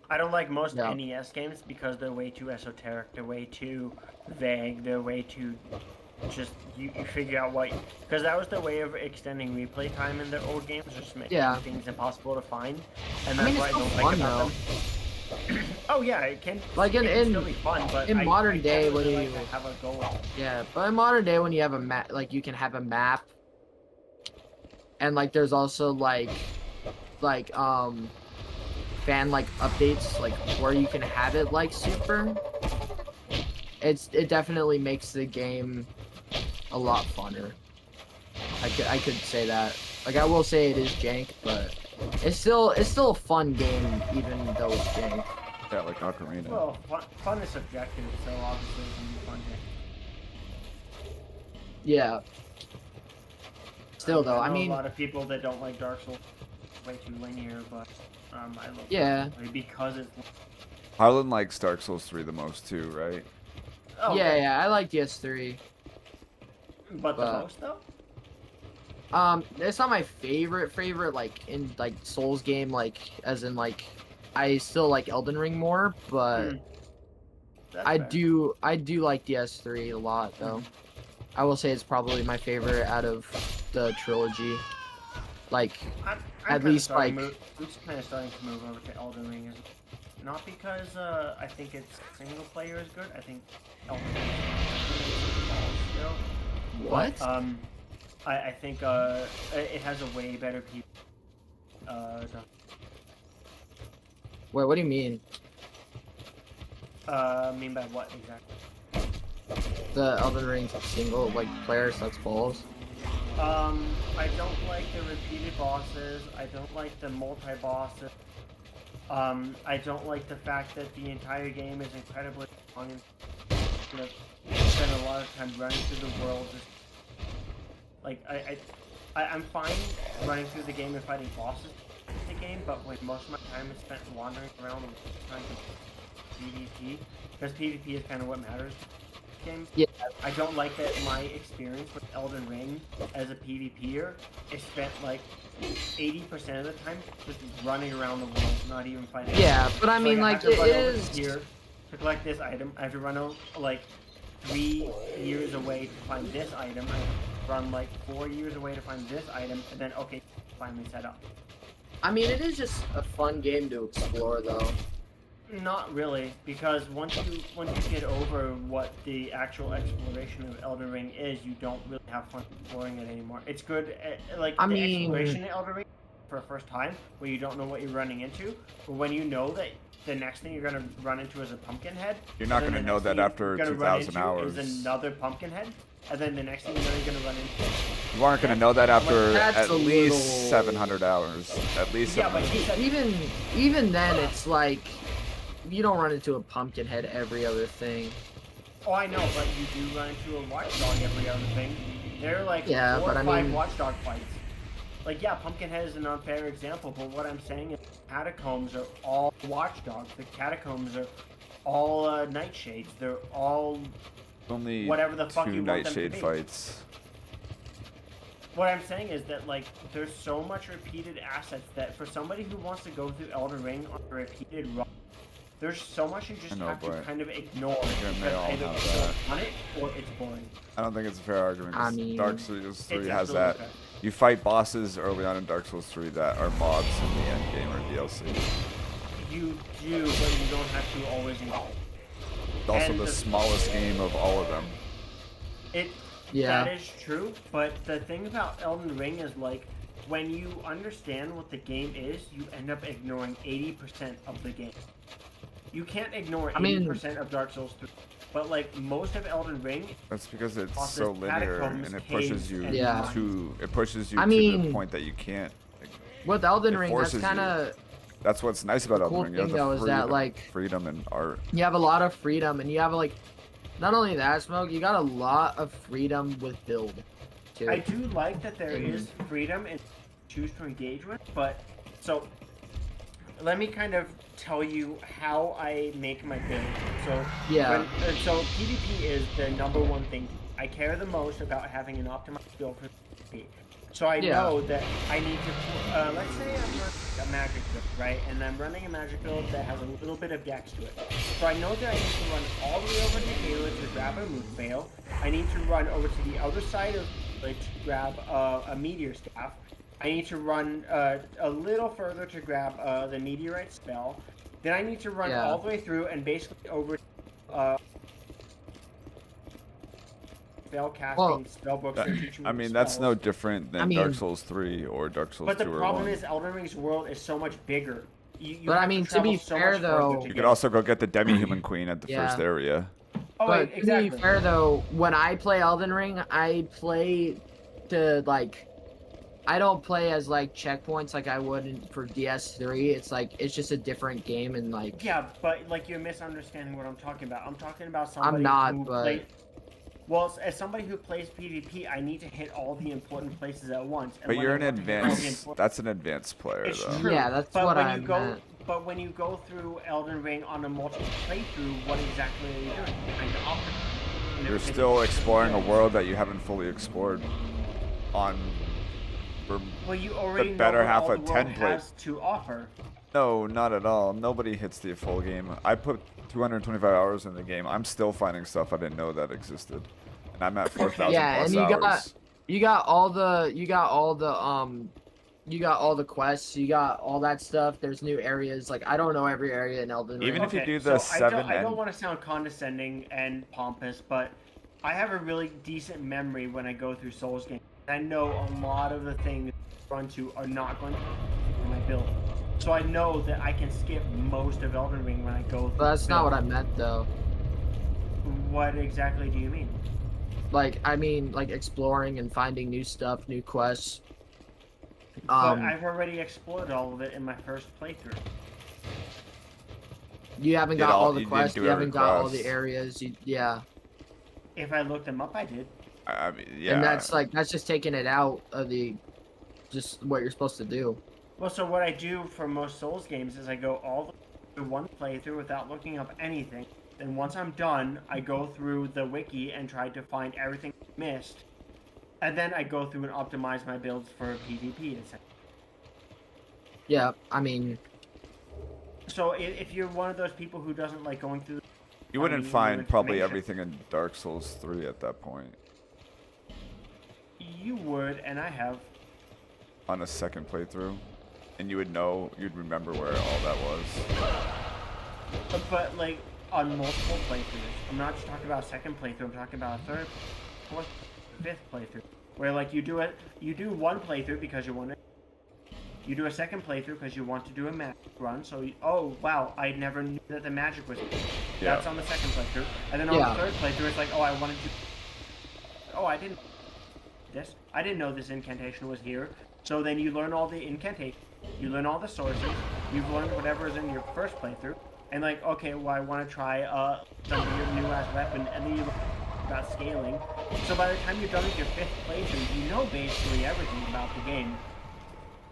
I don't like most Yeah. NES games because they're way too esoteric, they're way too vague, they're way too just, you figure out what, because that was the way of extending replay time in the old games, just making things impossible to find, and I that's mean, what I it's don't still like fun, about them. Oh yeah, it can, Like it can in still be fun, but in I modern day don't when really you like to have a goal. yeah, but in modern day when you have a map, like you can have a map, and like there's also like fan like updates like where you can have it like super. It definitely makes the game a lot funner. I could say that. Like I will say it is jank, but it's still a fun game even though it's jank. Yeah, like Ocarina. Well, fun is subjective, so obviously it can be fun. Yeah. Still though, I know mean, a lot of people that don't like Dark Souls way too linear, but I love Yeah. it because it's. Harlan likes Dark Souls 3 the most too, right? Oh, yeah, I like DS3. But the most though. It's not my favorite like in like Souls game, like as in like I still like Elden Ring more, but I fair. do like DS3 a lot though. I will say it's probably my favorite out of the trilogy. Like I'm at kinda least starting like I'm just kind of starting to move over to Elden Ring, not because I think its single player is good. I think Elden Ring is still. What? But, I think it has a way better people. Wait, what do you mean? Mean by what exactly? The Elden Ring single like player sucks balls. I don't like the repeated bosses. I don't like the multi-bosses. I don't like the fact that the entire game is incredibly long and you spend a lot of time running through the world. Just like I I'm fine running through the game and fighting bosses in the game, but when most of my time is spent wandering around and trying to PvP, because PvP is kind of what matters in games. Yeah. I don't like that my experience with Elden Ring as a PvPer is spent like 80% of the time just running around the world, not even fighting. Yeah, but I So, mean, I like, have to it run over is... here to collect this item. I have to run over, like 3 years away to find this item. I have to run like 4 years away to find this item, and then okay, finally set up. I mean, it is just a fun game to explore, though. Not really, because once you get over what the actual exploration of Elden Ring is, you don't really have fun exploring it anymore. It's good, like I the mean... exploration in Elden Ring for a first time, where you don't know what you're running into, but when you know that the next thing you're gonna run into is a pumpkin head, You're not gonna know that after 2,000 hours. Is another pumpkin head, and then the next thing you know you're gonna run into. You aren't gonna know that after That's at a least little- 700 hours. At least. Yeah, but 700. he said Even then, it's like you don't run into a pumpkin head every other thing. Oh, I know, but you do run into a watchdog every other thing. There are like 4 but or I 5 mean- watchdog fights. Like, yeah, Pumpkinhead is an unfair example, but what I'm saying is catacombs are all watchdogs. The catacombs are all nightshades. They're all Only whatever the fuck 2 you want them to nightshade be. fights. What I'm saying is that, like, there's so much repeated assets that for somebody who wants to go through Elden Ring on a repeated run, there's so much you just I know, have to but kind of ignore again, they because all either have it's that. on it or it's boring. I don't think it's a fair argument. 'Cause I mean, Dark Souls 3 it's has absolutely that. fair. You fight bosses early on in Dark Souls 3 that are mods in the end game or DLC. You do, but you don't have to always engage. It's also And the smallest game of all of them. Yeah. That is true, but the thing about Elden Ring is, like, when you understand what the game is, you end up ignoring 80% of the game. You can't ignore 80% of Dark Souls 3, but, like, most of Elden Ring... That's because it's bosses, so linear catacombs, and it pushes caves, you and Yeah. mines. to it pushes you I to mean, the point that you can't. Like, With Elden it Ring, that's forces you. kind of... That's what's nice about Elden cool Ring. You have thing, the though, is that, like, freedom and art. You have a lot of freedom, and you have, like... Not only that, Smoke, you got a lot of freedom with build, too. I do like that there is freedom and choose to engage with, but... So, let me kind of tell you how I make my build. So, Yeah. So PvP is the #1 thing. I care the most about having an optimized build for PvP. So I know that I need to, let's say I'm running a magic build, right? And I'm running a magic build that has a little bit of dex to it. So I know that I need to run all the way over to Halo to grab a moon veil. I need to run over to the other side of the to grab a meteor staff. I need to run a little further to grab the meteorite spell. Then I need to run all the way through and basically over spell casting spell books that teach me I mean, spells. that's no different than Dark Souls 3 or Dark Souls 2 But the or problem 1. is Elden Ring's world is so much bigger. You But I have mean, to travel be so fair, much further though- to You get- could also go get the demi-human queen at the Yeah. first area. Oh, But wait, to exactly. be fair, though, when I play Elden Ring, I play to, like... I don't play as, like, checkpoints like I would for DS3. It's, like, it's just a different game, and, like... Yeah, but like you're misunderstanding what I'm talking about. I'm talking about somebody I'm not, who but... plays. Well, as somebody who plays PvP, I need to hit all the important places at once. And But when you're I an want to hit all the advanced. important- That's an advanced player, It's though. true. Yeah, that's but what when I you go, meant. But when you go through Elden Ring on a multiple playthrough, what exactly are you doing? Kind of opposite. You're still exploring a world that you haven't fully explored on for Well, you already the better know what half all of the world 10 play. has to offer. No, not at all. Nobody hits the full game. I put 225 hours in the game. I'm still finding stuff I didn't know that existed. And I'm at 4,000 Yeah, plus and hours. you got all the quests, you got all that stuff. There's new areas. Like, I don't know every area in Elden Ring. Even if you do the so 7 I don't and- want to sound condescending and pompous, but I have a really decent memory when I go through Souls games. I know a lot of the things I run to are not going to be my build. So I know that I can skip most of Elden Ring when I go through But that's the not build. what I meant, though. What exactly do you mean? Like, I mean, like, exploring and finding new stuff, new quests. But I've already explored all of it in my first playthrough. You haven't Did got all- all the you didn't quests, do you haven't every got all quest. the areas, yeah. If I looked them up, I did. I mean, yeah. And that's, like, that's just taking it out of the just what you're supposed to do. Well, so what I do for most Souls games is I go all the one playthrough without looking up anything. Then once I'm done, I go through the wiki and try to find everything I missed. And then I go through and optimize my builds for PvP. Yeah, I mean... So if you're one of those people who doesn't like going through... You wouldn't find probably everything in Dark Souls 3 at that point. You would, and I have. On a second playthrough. And you would know, you'd remember where all that was. But like, on multiple playthroughs. I'm not just talking about a second playthrough, I'm talking about a third, fourth, fifth playthrough. Where like you do one playthrough because you want to. You do a second playthrough because you want to do a magic run. So, oh wow, I never knew that the magic was here. Yeah. That's on the second playthrough. And then on the third playthrough, it's like, oh, I wanted to. Oh, I didn't. This. I didn't know this incantation was here. So then you learn all the incantations. You learn all the sources. You've learned whatever is in your first playthrough. And like, okay, well, I want to try some new ass weapon. And then you learn about scaling. So by the time you're done with your fifth playthrough, you know basically everything about the game.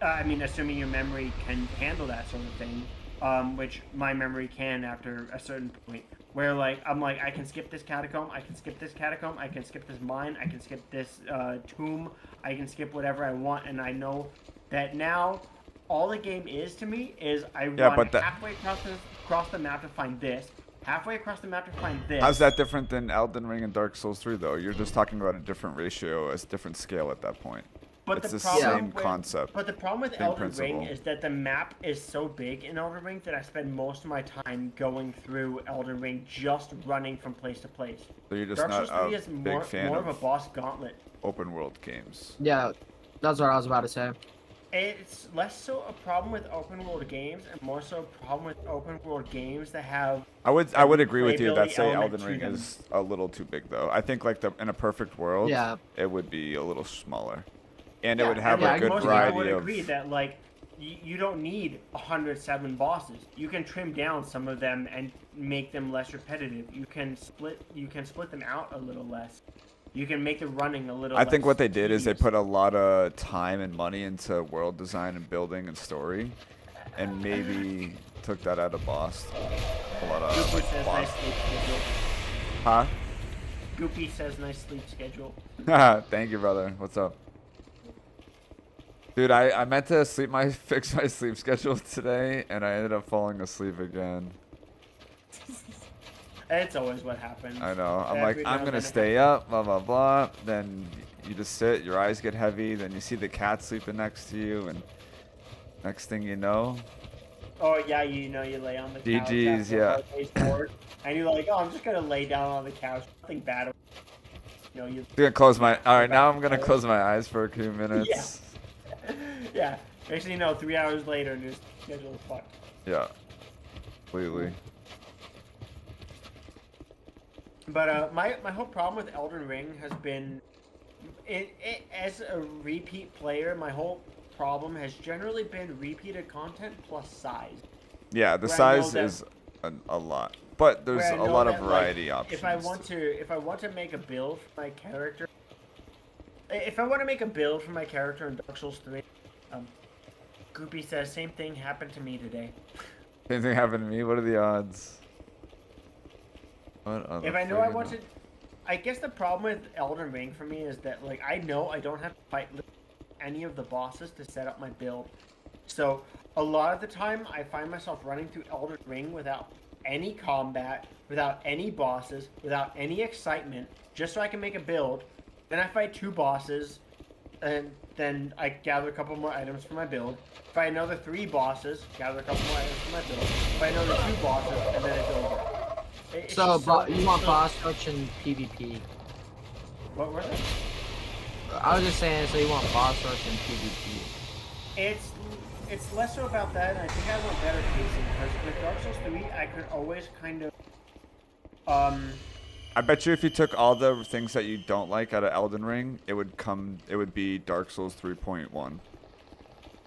I mean, assuming your memory can handle that sort of thing, which my memory can after a certain point. Where, like, I'm like, I can skip this catacomb, I can skip this catacomb, I can skip this mine, I can skip this tomb, I can skip whatever I want, and I know that now all the game is to me is I run halfway across the map to find this, halfway across the map to find this. How's that different than Elden Ring and Dark Souls 3, though? You're just talking about a different ratio, a different scale at that point. But it's the same concept. But the problem with Elden Ring is that the map is so big in Elden Ring that I spend most of my time going through Elden Ring just running from place to place. So you're just Dark not Souls 3 a is big fan more of a boss gauntlet. Open world games. Yeah, that's what I was about to say. It's less so a problem with open world games and more so a problem with open world games that have. I would agree with you that say element Elden Ring to them. is a little too big, though. I think like in a perfect world, it would be a little smaller. And it would have a good variety would of... agree that, like, you don't need 107 bosses. You can trim down some of them and make them less repetitive. You can split them out a little less. You can make the running a little I think less what they did tedious. is they put a lot of time and money into world design and building and story. And maybe took that out of boss. A lot of Goopy like, says boss. nice sleep schedule. Huh? Goopy says nice sleep schedule. Thank you, brother. What's up? Dude, I meant to fix my sleep schedule today, and I ended up falling asleep again. It's always what happens. I know. I'm Every like, I'm now gonna and stay up, blah blah blah. Then you just sit, your eyes get heavy, then you see the cat sleeping next to you, and next thing you know. Oh yeah, you know, you lay on the couch. GG's, after a yeah. hard day's work, and you're like, oh, I'm just gonna lay down on the couch. Nothing bad. You know, I'm gonna close my. All right, now I'm gonna close my eyes for a few minutes. Yeah. Yeah. Actually, you know, 3 hours later, and your schedule is fucked. Yeah. Completely. But my whole problem with Elden Ring has been, as a repeat player, my whole problem has generally been repeated content plus size. Yeah, the size is a lot, but there's a lot of variety options. If I want to make a build for my character, if I want to make a build for my character in Dark Souls 3, Goopy says same thing happened to me today. Same thing happened to me. What are the odds? If I know I want to, I guess the problem with Elden Ring for me is that, like, I know I don't have to fight any of the bosses to set up my build. So a lot of the time I find myself running through Elden Ring without any combat, without any bosses, without any excitement, just so I can make a build. Then I fight 2 bosses, and then I gather a couple more items for my build. Fight another 3 bosses, gather a couple more items for my build. Fight another 2 bosses, and then it's over. So you want boss rush and PvP? What was it? I was just saying, so you want boss rush and PvP? It's less so about that, and I think I want better pacing, because with Dark Souls 3, I could always kind of, I bet you if you took all the things that you don't like out of Elden Ring, it would be Dark Souls 3.1.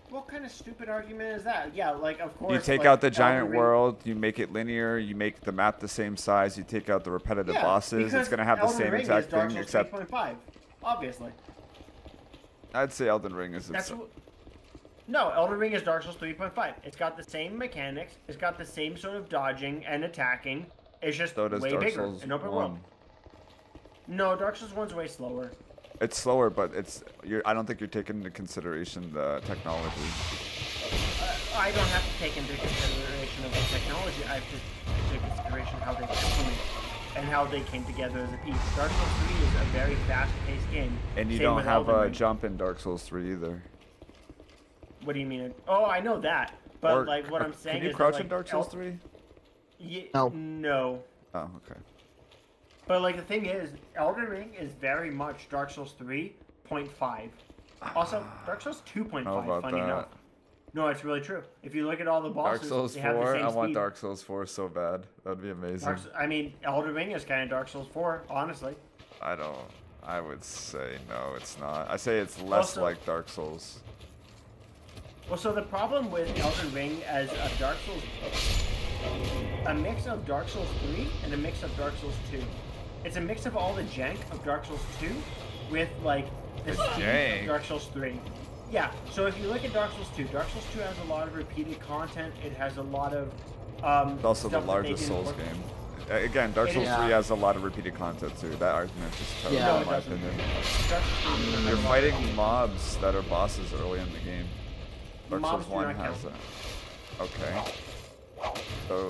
What kind of stupid argument is that? Yeah, like, of course. You take like, out the giant Elden Ring, world, you make it linear, you make the map the same size, you take out the repetitive bosses, it's because going to have the Elden same Ring is exact Dark thing, Souls except... 3.5, obviously. I'd say Elden Ring is That's its... No, Elden Ring is Dark Souls 3.5. It's got the same mechanics. It's got the same sort of dodging and attacking. It's just So does way Dark bigger Souls and open 1. world. No, Dark Souls 1's way slower. It's slower, but I don't think you're taking into consideration the technology. I don't have to take into consideration of the technology. I have to take into consideration how they implement and how they came together as a piece. Dark Souls 3 is a very fast-paced game. And you Same don't with have Elden a Ring. jump in Dark Souls 3 either. What do you mean? Oh, I know that. But Or like what I'm saying can you is crouch that, like, in Dark Souls 3? No. Oh, okay. But like the thing is, Elden Ring is very much Dark Souls 3.5. Also, Dark Souls 2.5. Know about Funny that. enough. No, it's really true. If you look at all the Dark bosses, Souls they have the 4? same I want speed. Dark Souls 4 so bad. That would be amazing. I mean, Elden Ring is kind of Dark Souls 4, honestly. I would say no, it's not. I say it's less Also- like Dark Souls. Well, so the problem with Elden Ring as a Dark Souls, a mix of Dark Souls 3 and a mix of Dark Souls 2. It's a mix of all the jank of Dark Souls 2 with like the speed jank? of Dark Souls 3. Yeah, so if you look at Dark Souls 2, Dark Souls 2 has a lot of repeated content. It has a lot of It's also the stuff that they largest didn't Souls work- game. Again, Dark It Souls is. 3 has a lot of repeated content too. That argument is totally No, in it my doesn't. opinion. Dark Souls 3 has You're a lot of fighting content. mobs that are bosses early in the game. Dark Mobs Souls do 1 not has count. that. Okay.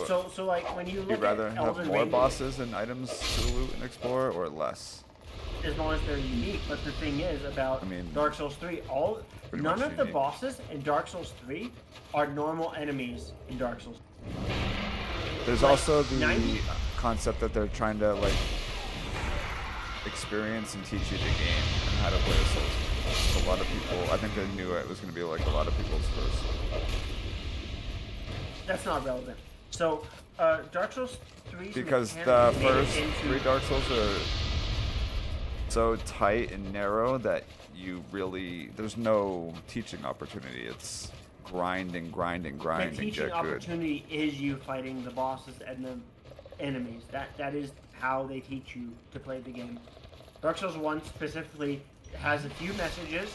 So like when you you'd look rather at have Elden more Ring, bosses and items to loot and explore, or less? as long as they're unique. But the thing is about Dark Souls 3, pretty none much of the unique. bosses in Dark Souls 3 are normal enemies in Dark Souls. There's Like, also the 90 concept that they're trying to like experience and teach you the game and how to play a Souls game. So a lot of people, I think they knew it was going to be like a lot of people's first. That's not relevant. So Dark Souls 3 Because the first 3 Dark Souls are so tight and narrow that there's no teaching opportunity. It's grinding, the and teaching get good. opportunity is you fighting the bosses and the enemies. That is how they teach you to play the game. Dark Souls 1 specifically has a few messages.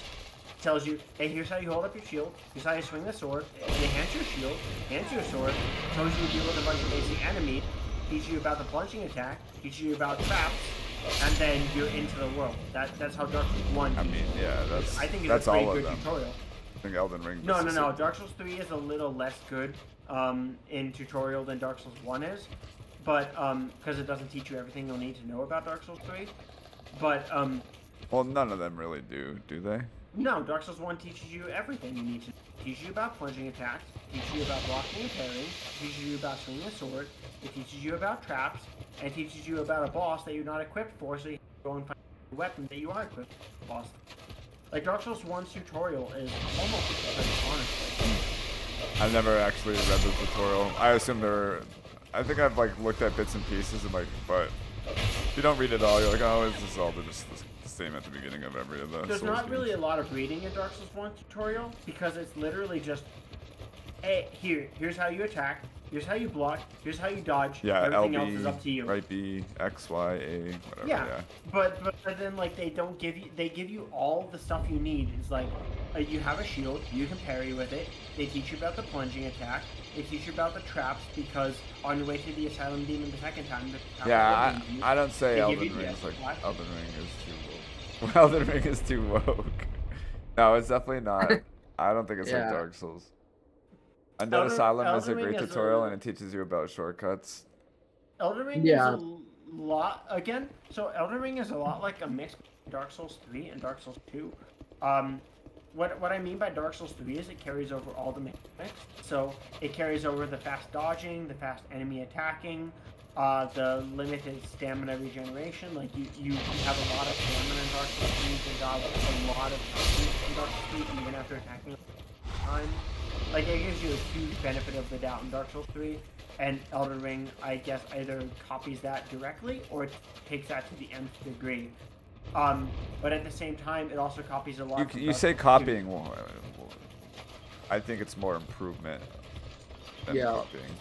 Tells you, hey, here's how you hold up your shield, here's how you swing the sword, it enhances your shield, enhances your sword, tells you to deal with a bunch of basic enemies, teaches you about the plunging attack, teaches you about traps, and then you're into the world. That's how Dark Souls 1 I mean, yeah, I think that's it's a pretty all of good them. tutorial. I think Elden Ring. No, just Dark Souls 3 is a little less good in tutorial than Dark Souls 1 is, but because it doesn't teach you everything you'll need to know about Dark Souls 3. But well, none of them really do they? no, Dark Souls 1 teaches you everything you need to. Teaches you about plunging attacks, teaches you about blocking and parrying, teaches you about swinging a sword, it teaches you about traps, and it teaches you about a boss that you're not equipped for, so you go and find a weapon that you are equipped for the boss. Like Dark Souls 1's tutorial is almost perfect, honestly. I've never actually read the tutorial. I assume I think I've like looked at bits and pieces and like, but if you don't read it all, you're like, oh, this is all just the same at the beginning of every of the There's Souls not games. really a lot of reading in Dark Souls 1 tutorial because it's literally just, hey, here's how you attack, here's how you block, here's how you dodge. Yeah, everything LB, else is up to you. right B, X, Y, A, whatever. Yeah, but then like they give you all the stuff you need. It's like you have a shield, you can parry with it. They teach you about the plunging attack. They teach you about the traps because on your way to the Asylum Demon the second time. The traps will Yeah, wound you. I don't say They give Elden you the Ring's like what? Elden Ring is too woke. Elden Ring is too woke. No, it's definitely not. I don't think it's like Yeah. Dark Souls. Undead Asylum is a Elden Ring great is tutorial a- and it teaches you about shortcuts. Elden Ring Yeah. is a lot again. So Elden Ring is a lot like a mix between Dark Souls 3 and Dark Souls 2. What I mean by Dark Souls 3 is it carries over all the mechanics. So it carries over the fast dodging, the fast enemy attacking, the limited stamina regeneration. Like you have a lot of stamina in Dark Souls 3. You can dodge a lot of enemies in Dark Souls 3 even after attacking time. Like it gives you a huge benefit of the doubt in Dark Souls 3, and Elden Ring, I guess, either copies that directly or it takes that to the nth degree. But at the same time, it also copies a lot. from You Dark say Souls 2. copying, well, I think it's more improvement than Yeah. copying.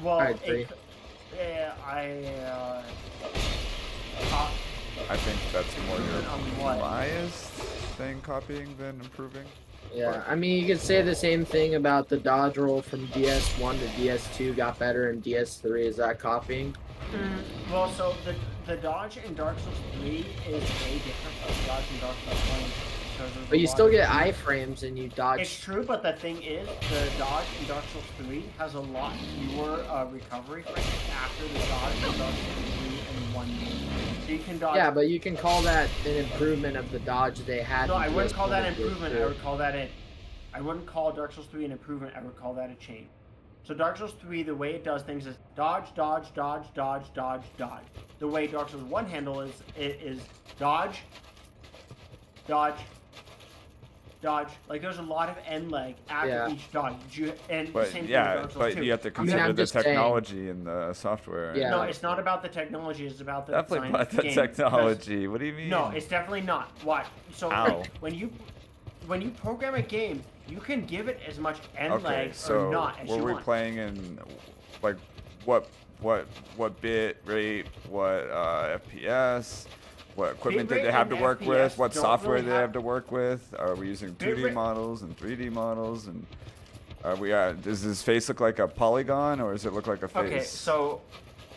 Well, I agree. I think that's more your On what? biased. thing copying than improving. Yeah, I mean, you could say the same thing about the dodge roll from DS1 to DS2 got better in DS3. Is that copying? Well, so the dodge in Dark Souls 3 is way different from the dodge in Dark Souls 1. But you still get iframes and you dodge. It's true, but the thing is, the dodge in Dark Souls 3 has a lot fewer recovery frames after the dodge in Dark Souls 3 and 1. So you can dodge. Yeah, but you can call that an improvement of the dodge they had. No, I wouldn't call that an improvement. I would call that I wouldn't call Dark Souls 3 an improvement. I would call that a change. So Dark Souls 3, the way it does things is dodge, dodge, dodge, dodge, dodge, dodge. The way Dark Souls 1 handle is dodge, dodge, dodge. Like there's a lot of end leg after each dodge. But same yeah, thing with Dark Souls but 2. you have to consider the technology and the software. Yeah. No, it's not about the technology. It's about the Definitely design about of the the game. technology. What do you mean? No, it's definitely not. Why? So How? when you program a game, you can give it as much end Okay, lag so or not as you were we want. playing in like what bit rate, what FPS, what equipment did they have to work with, what software did they have to work with? Are we using 2D models and 3D models, and are we does his face look like a polygon or does it look like a face? Okay, so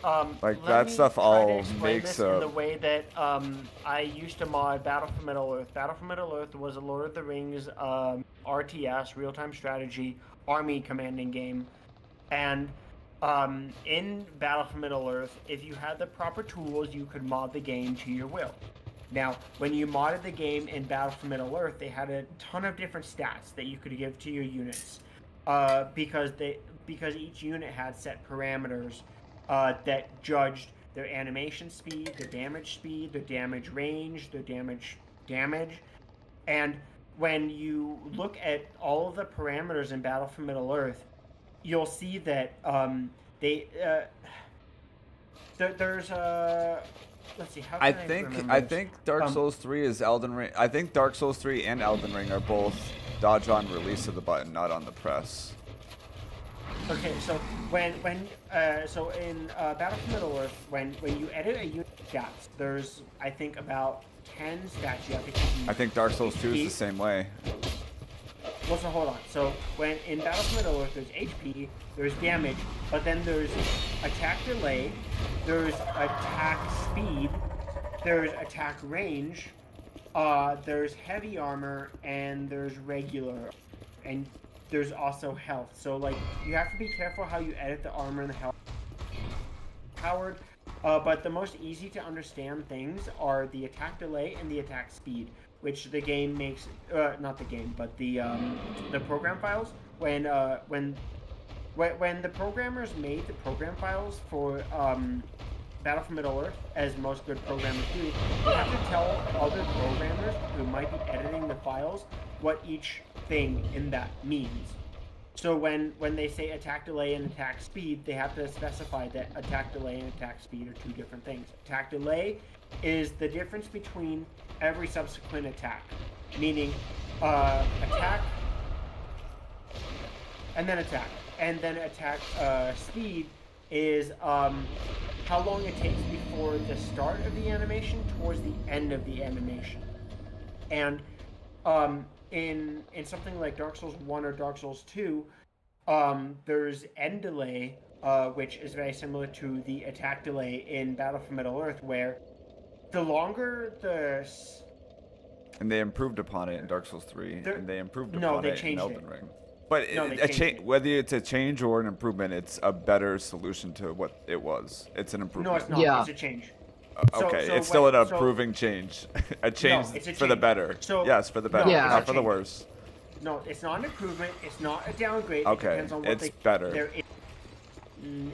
like let that me stuff try all to explain makes this in the way that I used to mod Battle for Middle-earth. Battle for Middle-earth was a Lord of the Rings RTS, real-time strategy, army commanding game. And in Battle for Middle-earth, if you had the proper tools, you could mod the game to your will. Now, when you modded the game in Battle for Middle-earth, they had a ton of different stats that you could give to your units. Because each unit had set parameters that judged their animation speed, their damage, their damage, and when you look at all of the parameters in Battle for Middle-earth, you'll see that there's let's see. How can I think Dark Souls 3 is Elden Ring. I think Dark Souls 3 and Elden Ring are both dodge on release of the button, not on the press. Okay, so when in Battle for Middle-earth, when you edit a unit stats, there's I think about 10 stats you have to keep. I think Dark Souls 2 is the same way. Well, so hold on. So when in Battle for Middle-earth, there's HP, there's damage, but then there's attack delay, there's attack speed, there's attack range, there's heavy armor, and there's regular, and there's also health. So like you have to be careful how you edit the armor and the health. Howard, but the most easy to understand things are the attack delay and the attack speed, which the game makes. Not the game, but the program files. When the programmers made the program files for Battle for Middle-earth, as most good programmers do, they have to tell other programmers who might be editing the files what each thing in that means. So when they say attack delay and attack speed, they have to specify that attack delay and attack speed are two different things. Attack delay is the difference between every subsequent attack, meaning attack and then attack. And then attack speed is how long it takes before the start of the animation towards the end of the animation. And in something like Dark Souls 1 or Dark Souls 2, there's end delay, which is very similar to the attack delay in Battle for Middle-earth, where the longer the... And they improved upon it in Dark Souls 3, and they improved upon it in Elden Ring. But whether it's a change or an improvement, it's a better solution to what it was. It's an improvement. No, it's not. Yeah. It's a change. Okay, it's still an improving change. A change for the better. Yes, for the better, not for the worse. No, it's not an improvement. It's not a downgrade. Okay, it depends on what it's better.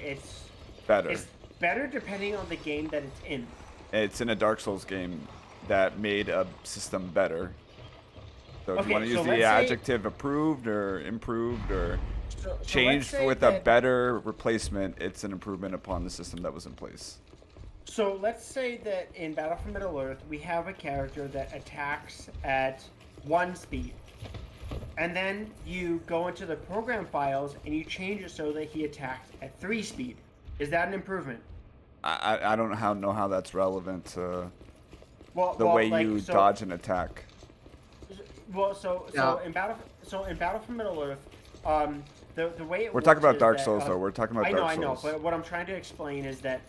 It's better. It's better depending on the game that it's in. It's in a Dark Souls game that made a system better. So if you want to use the adjective approved or improved or changed with a better replacement, it's an improvement upon the system that was in place. So let's say that in Battle for Middle-earth, we have a character that attacks at 1 speed. And then you go into the program files and you change it so that he attacks at 3 speed. Is that an improvement? I don't know how that's relevant to the way you dodge an attack. Well, so Yeah. in Battle for Middle Earth, the way We're talking about is Dark that, Souls, though. We're talking about Dark I know, Souls. but what I'm trying to explain is that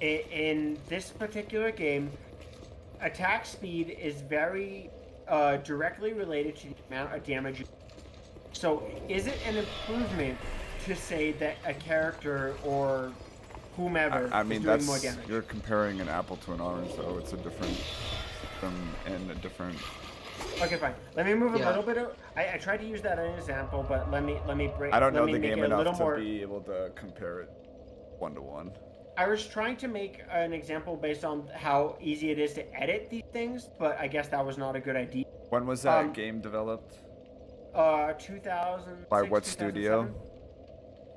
in this particular game, attack speed is very directly related to the amount of damage you. So, is it an improvement to say that a character or whomever I mean, is doing that's more damage? you're comparing an apple to an orange, though. It's a different system and a different. Okay, fine. Let me move a little bit. I tried to use that as an example, but let me break. I don't know let me the make game it a little enough to more. be able to compare it 1-to-1. I was trying to make an example based on how easy it is to edit these things, but I guess that was not a good idea. When was that game developed? 2000. By what studio?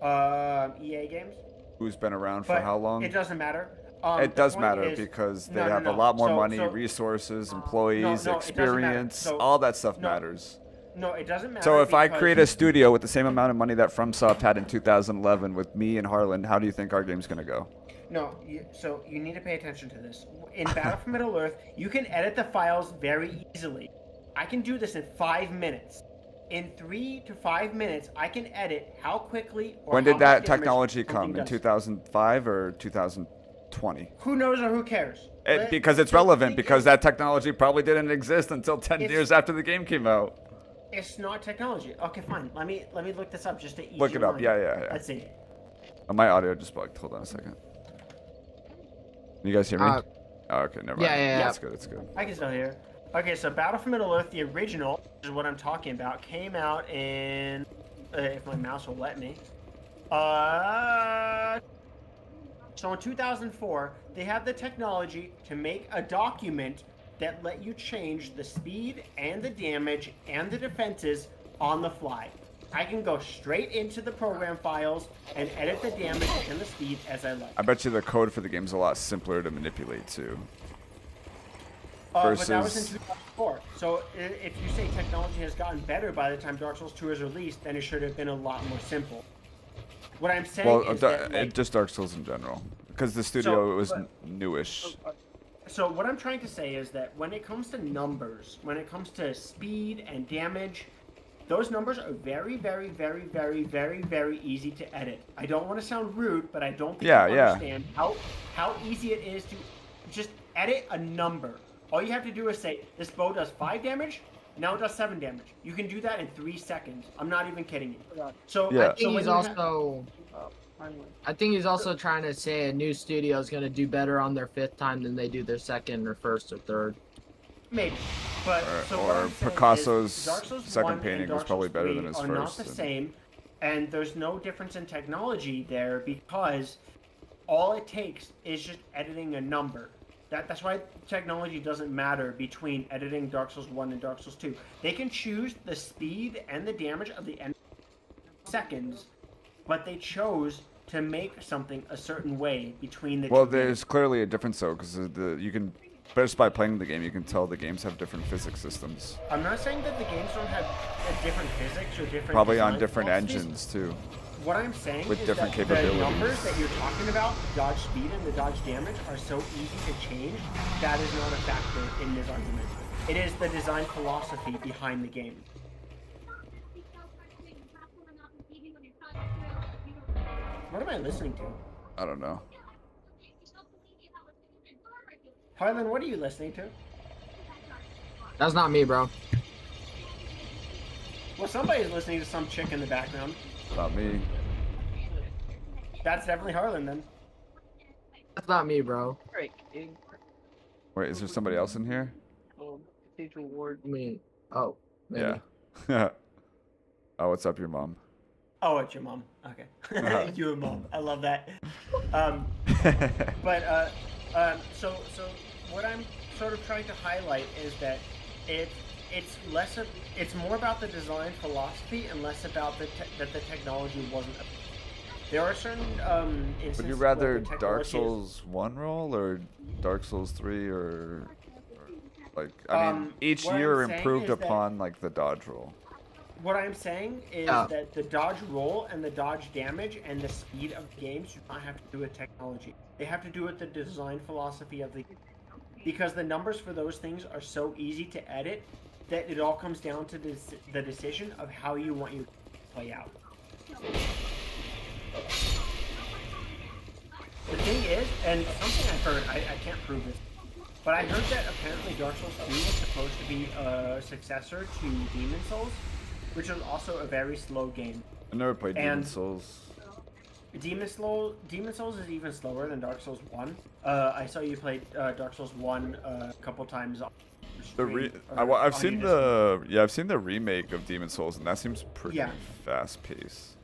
EA Games. Who's been around for But how long? It doesn't matter. It does matter because they have a lot more money, So, resources, employees, no, it doesn't matter. experience. So- all that stuff matters. No, it doesn't matter. So if I because- create a studio with the same amount of money that FromSoft had in 2011 with me and Harlan, how do you think our game's gonna go? No, so you need to pay attention to this. In Battle for Middle Earth, you can edit the files very easily. I can do this in 5 minutes. In 3 to 5 minutes, I can edit how quickly or When how did that much damage technology something come? In does. 2005 or 2020? Who knows or who cares? Because it's relevant, because that technology probably didn't exist until 10 It's- years after the game came out. It's not technology. Okay, fine. Let me look this up just to ease Look your it up. mind. Yeah. Let's see. My audio just bugged. Hold on a second. You guys hear me? Oh, okay, never mind. Yeah. That's good. It's good. I can still hear. Okay, so Battle for Middle Earth, the original, which is what I'm talking about, came out in, if my mouse will let me. So in 2004, they had the technology to make a document that let you change the speed and the damage and the defenses on the fly. I can go straight into the program files and edit the damage and the speed as I like. I bet you the code for the game's a lot simpler to manipulate too. But that was in 2004. So if you say technology has gotten better by the time Dark Souls 2 is released, then it should have been a lot more simple. What I'm saying is that, just Dark Souls in general, because the studio was newish. So what I'm trying to say is that when it comes to numbers, when it comes to speed and damage, those numbers are very, very, very, very, very, very easy to edit. I don't want to sound rude, but I don't think you understand how easy it is to just edit a number. All you have to do is say, this bow does 5 damage, now it does 7 damage. You can do that in 3 seconds. I'm not even kidding you. So I think he's also trying to say a new studio is going to do better on their 5th time than they do their 2nd or 1st or 3rd. Maybe. But so what I'm saying Picasso's is Dark Souls second 1 painting and Dark was probably Souls better 3 than his are first. not the same, and there's no difference in technology there because all it takes is just editing a number. That's why technology doesn't matter between editing Dark Souls 1 and Dark Souls 2. They can choose the speed and the damage of the end seconds, but they chose to make something a certain way between the Well, two there's games. clearly a difference though, because you can just by playing the game, you can tell the games have different physics systems. I'm not saying that the games don't have different physics or different Probably on design different philosophies. engines too. What I'm saying With is different that capabilities. the numbers that you're talking about, the dodge speed and the dodge damage, are so easy to change. That is not a factor in this argument. It is the design philosophy behind the game. What am I listening to? I don't know. Harlan, what are you listening to? That's not me, bro. Well, somebody's listening to some chick in the background. Not me. That's definitely Harlan then. That's not me, bro. Wait, is there somebody else in here? Cathedral Ward. I mean, oh. Maybe. Yeah. Oh, what's up, your mom? Oh, it's your mom. Okay. Your mom. I love that. So what I'm sort of trying to highlight is that it's more about the design philosophy and less about that the technology wasn't. There are certain instances. Would you where rather the Dark technology is- Souls 1 roll or Dark Souls 3 or like I mean each what year I'm saying improved is that- upon like the dodge roll. What I'm saying is that the dodge roll and the dodge damage and the speed of the games do not have to do with technology. They have to do with the design philosophy of the game. Because the numbers for those things are so easy to edit that it all comes down to the decision of how you want your play out. The thing is, and something I've heard, I can't prove this, but I heard that apparently Dark Souls 2 was supposed to be a successor to Demon Souls, which was also a very slow game. I never played Demon Souls. Demon Souls is even slower than Dark Souls 1. I saw you play Dark Souls 1 a couple times on stream, I've seen the remake of Demon Souls, and that seems pretty fast paced.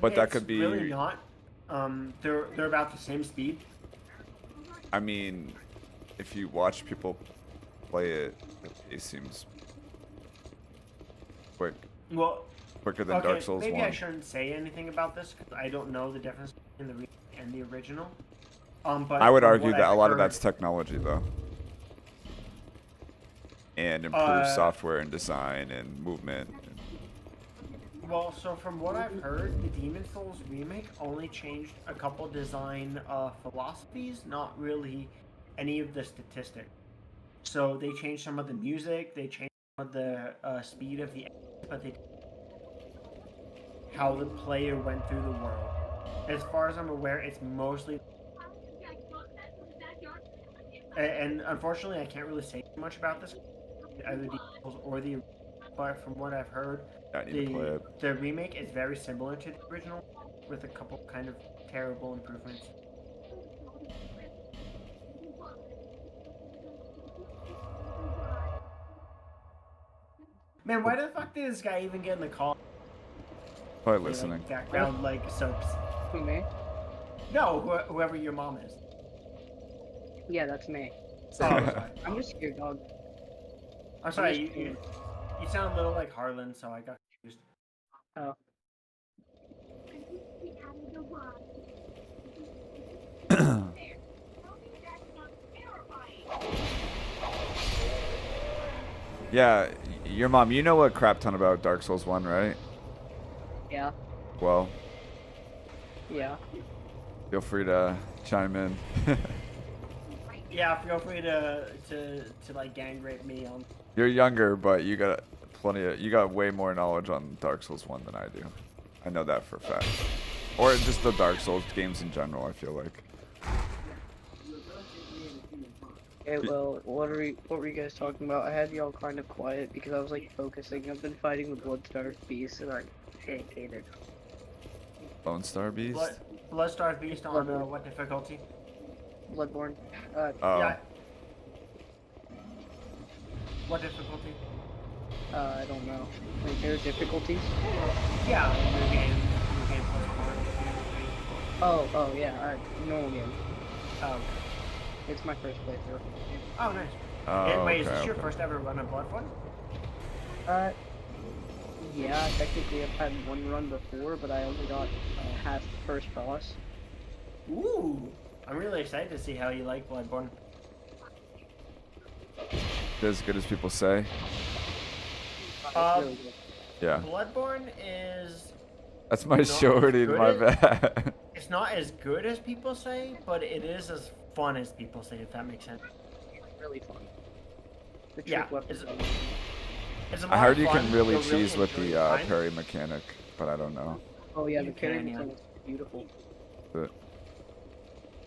But that could be really not. They're about the same speed. I mean, if you watch people play it, it seems quick. Well, quicker than Dark Souls 1. Maybe I shouldn't say anything about this because I don't know the difference in the remake and the original. But I would argue that a lot of that's technology, though, and improved software and design and movement. Well, so from what I've heard, the Demon Souls remake only changed a couple design philosophies, not really any of the statistics. So they changed some of the music, they changed some of the speed of the, but they how the player went through the world. As far as I'm aware, it's mostly. And unfortunately, I can't really say much about this, either the Souls or the. But from what I've heard, the remake is very similar to the original, with a couple kind of terrible improvements. Man, why the fuck did this guy even get in the call? Probably listening. Like, background like soaps. Who, me? No, whoever your mom is. Yeah, that's me. Oh, sorry. I'm just your dog. I'm sorry, you sound a little like Harlan, so I got confused. Oh. Yeah, your mom, you know a crap ton about Dark Souls 1, right? Yeah. Well. Yeah. Feel free to chime in. Yeah, feel free to like gang rape me on. You're younger, but you got you got way more knowledge on Dark Souls 1 than I do. I know that for a fact. Or just the Dark Souls games in general, I feel like. Okay, well, what were you guys talking about? I had y'all kind of quiet because I was like focusing. I've been fighting the Bloodstar Beast and I hate it. Lone Star Beast? Bloodstar Beast on what difficulty? Bloodborne. Oh. Yeah. What difficulty? I don't know. Like, there are difficulties? Yeah, new game plus 1. Oh, yeah, normal game. Oh, okay. It's my first playthrough. Oh, nice. Oh, wait, is this your first ever run of Bloodborne? Yeah, technically I've had one run before, but I only got half the first boss. Ooh! I'm really excited to see how you like Bloodborne. As good as people say. Really good. Yeah. Bloodborne is. That's my shorty, my bad. It's not as good as people say, but it is as fun as people say, if that makes sense. Really fun. The Yeah. It's a lot I heard of you fun. can really You'll cheese with enjoy the your time. parry mechanic, but I don't know. Oh yeah, the You parry can, yeah. mechanic is beautiful. But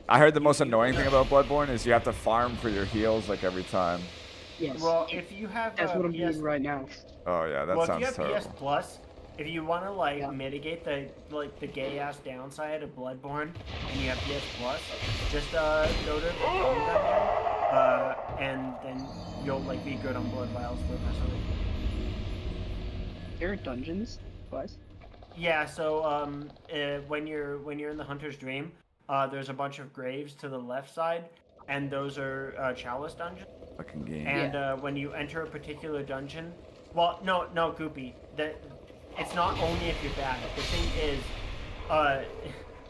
I heard the most annoying thing about Bloodborne is you have to farm for your heals like every time. Yes. Well, if you have That's what I'm PS doing right now. Oh yeah, that well, sounds if you have terrible. PS Plus, if you want to like mitigate the gay ass downside of Bloodborne, and you have PS Plus, just go to the Home Dungeon, and then you'll like be good on Blood Vials for the rest of it. There are dungeons? What? Yeah. So when you're in the Hunter's Dream, there's a bunch of graves to the left side, and those are Chalice dungeons. Fucking game. And when you enter a particular dungeon, well, no, Goopy, it's not only if you're bad. The thing is,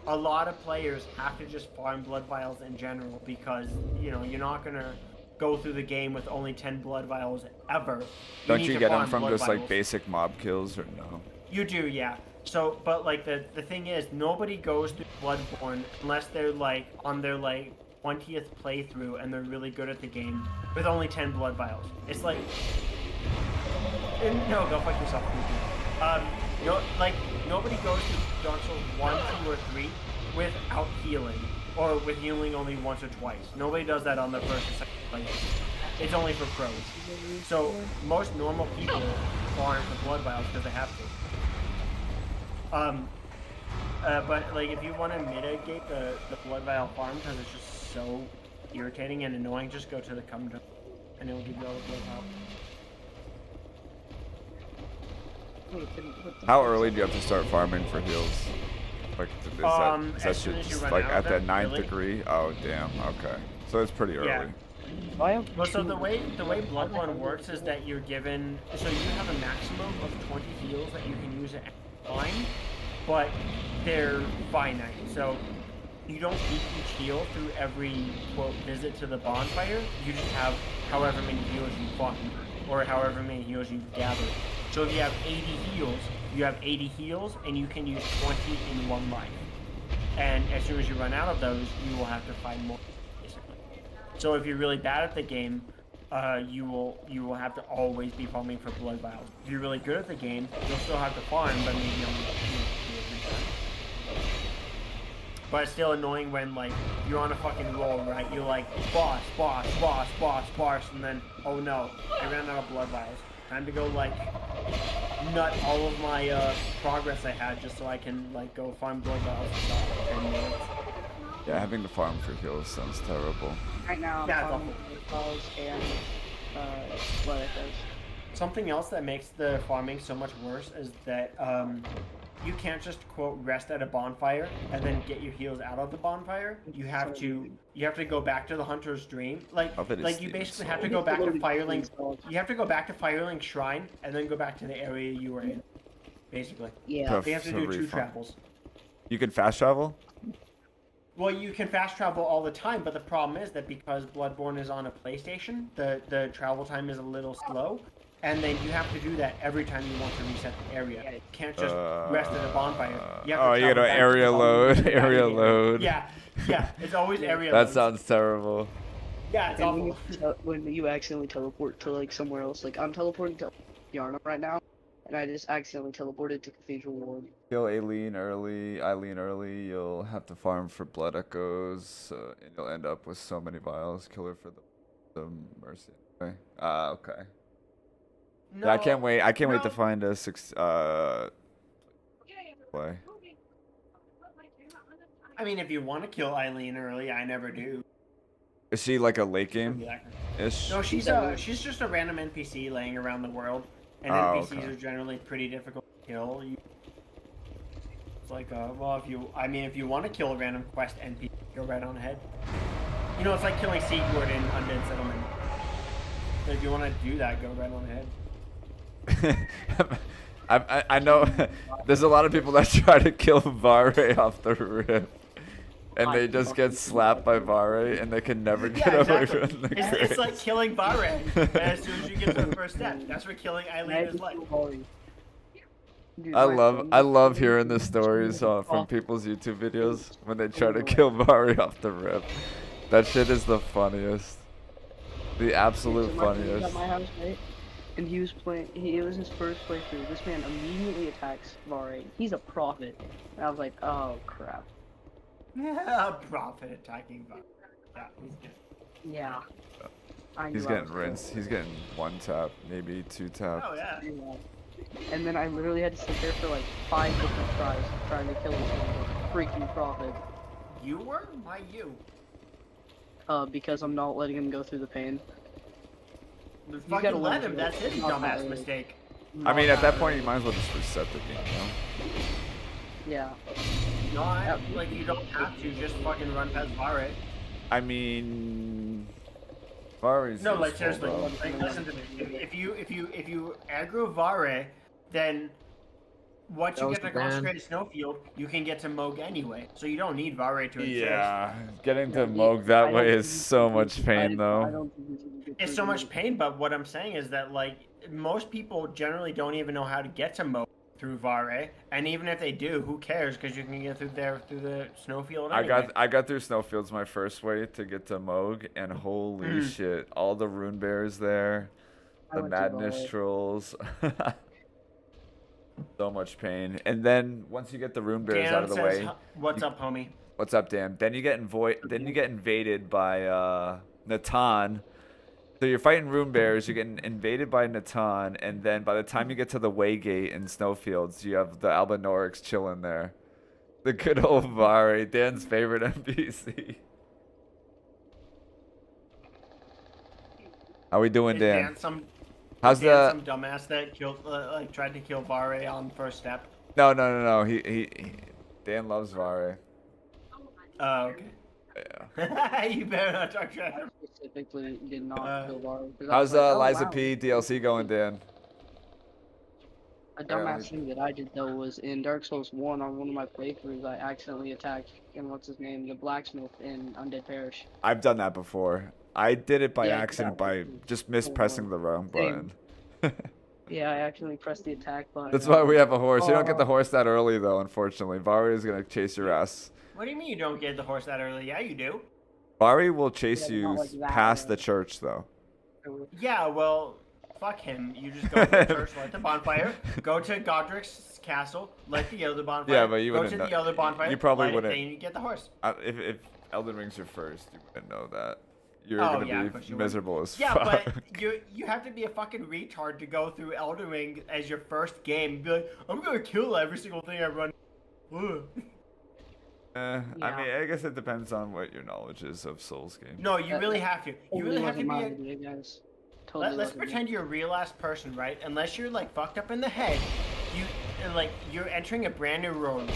a lot of players have to just farm blood vials in general because you're not gonna go through the game with only 10 blood vials ever. Don't need you to get them farm from blood just vials. like basic mob kills or no? You do, yeah. So, but like the thing is, nobody goes through Bloodborne unless they're like on their like 20th playthrough and they're really good at the game with only 10 blood vials. It's like No, go fuck yourself, Goofy. No, like, nobody goes to Dark Souls 1, 2, or 3 without healing. Or with healing only once or twice. Nobody does that on the first or second playthrough. It's only for pros. So, most normal people farm for blood vials because they have to. But, like, if you want to mitigate the blood vial farm because it's just so irritating and annoying, just go to the cum dump and it'll give you all the blood vials. How early do you have to start farming for heals? Like, is that shit just like at the 9th degree? Oh, damn. Okay. So it's pretty early. Yeah. Well, so the way Bloodborne works is that you're given, so you have a maximum of 20 heals that you can use at any time, but they're finite. So you don't eat each heal through every, quote, visit to the bonfire. You just have however many heals you fought, or however many heals you've gathered. So if you have 80 heals, you have 80 heals, and you can use 20 in one life. And as soon as you run out of those, you will have to find more, basically. So if you're really bad at the game, you will have to always be farming for blood vials. If you're really good at the game, you'll still have to farm, but maybe only 2 or 3 times. But it's still annoying when, like, you're on a fucking roll, right? You're like, boss, and then, oh no, I ran out of blood vials. Time to go, like, nut all of my progress I had just so I can, like, go farm blood vials for 10 minutes. Yeah, having to farm for heals sounds terrible. Right now, I'm farming balls and blood echoes. Something else that makes the farming so much worse is that you can't just, quote, rest at a bonfire and then get your heals out of the bonfire. You have to go back to the Hunter's Dream. Like you basically have to go back to Firelink. You have to go back to Firelink Shrine and then go back to the area you were in. Basically. Yeah. You have to do 2 travels. You can fast travel? Well, you can fast travel all the time, but the problem is that because Bloodborne is on a PlayStation, the travel time is a little slow. And then you have to do that every time you want to reset the area. You can't just rest at a bonfire. You have to you gotta area load, area load. Yeah, it's always area That load. sounds terrible. Yeah, it's awful. When you accidentally teleport to, like, somewhere else, like, I'm teleporting to Yarnum right now, and I just accidentally teleported to Cathedral Ward. Kill Eileen early, you'll have to farm for blood echoes, and you'll end up with so many vials. Kill her for the mercy. Okay. Okay. No, yeah, I can't wait to find a play. I mean, if you want to kill Eileen early, I never do. Is she like a late game? Ish? No, she's just a random NPC laying around the world, and NPCs are generally pretty difficult to kill. It's like, well, if you want to kill a random quest NPC, go right on ahead. You know, it's like killing Sigurd in Undead Settlement. So if you want to do that, go right on ahead. I know there's a lot of people that try to kill Vare off the rip, and they just get slapped by Vare, and they can never get away from the It's like killing Vare as soon as you get to the first step. That's what killing Eileen is like. I love hearing the stories from people's YouTube videos when they try to kill Vare off the rip. That shit is the funniest. The absolute funniest. At my house, right? And he was playing. It was his first playthrough. This man immediately attacks Vare. He's a prophet. And I was like, oh crap. Yeah, prophet attacking Vare. Yeah, he's good. Yeah. He's getting rinsed. He's getting 1 tap, maybe 2 tap. Oh yeah. And then I literally had to sit there for like 5 different tries trying to kill this freaking prophet. You were? Why you? Because I'm not letting him go through the pain. You fucking let him. That's his dumbass mistake. I mean, at that point, you might as well just reset the game, you know? Yeah. No, like, you don't have to just fucking run past Vare. I mean, Vare's no, like useful, seriously, bro. like listen to me. If you aggro Vare, then once you get to Consecrated Snowfield, you can get to Moog anyway. So you don't need Vare to exist. Yeah, getting to Moog that way is so much pain, though. It's so much pain, but what I'm saying is that, like, most people generally don't even know how to get to Moog through Vare, and even if they do, who cares? Because you can get through there through the snowfield. Anyway. I got through snowfields my first way to get to Moog, and holy shit, all the rune bears there, The went to madness Valor. trolls. So much pain. And then once you get the room bears out Dan of the says, way, "What's up, homie?" what's up, Dan? Then you get invaded by Natan. So you're fighting room bears, you're getting invaded by Natan, and then by the time you get to the Waygate in Snowfields, you have the Albanorex chilling there. The good old Vari, Dan's favorite NPC. How we doing, Is Dan? some How's some dumbass that killed tried to kill Vare on first step? No. He Dan loves Vari. Oh, okay. Yeah. You better not talk trash. I specifically did not kill Valor. How's Liza P DLC going, Dan? A dumbass thing that I did though was in Dark Souls 1 on one of my playthroughs, I accidentally attacked, and what's his name, the blacksmith in Undead Parish. I've done that before. I did it by Yeah, accident by exactly. just mispressing the wrong Same. button. Yeah, I accidentally pressed the attack button. That's why we have a horse. You don't get the horse that early though, unfortunately. Vari is gonna chase your ass. What do you mean you don't get the horse that early? Yeah, you do. Vari will chase Yeah, you not like that, past the church though. Yeah, well, fuck him. You just go to the church, light the bonfire, go to Godric's castle, light the other bonfire. Yeah, but you go wouldn't to know. the other bonfire. You probably light it, wouldn't. Then you get the horse. If Elden Ring's your first, you wouldn't know that. You're Oh, gonna yeah, of be course you miserable would. as Yeah, fuck. but you have to be a fucking retard to go through Elden Ring as your first game. And be like, I'm gonna kill every single thing I run. Ugh. I mean, I guess it depends on what your knowledge is of Souls games. No, you really have to. You really have to be. Let's wasn't pretend you're a real ass person, right? Unless you're like fucked up in the head, you're entering a brand new world,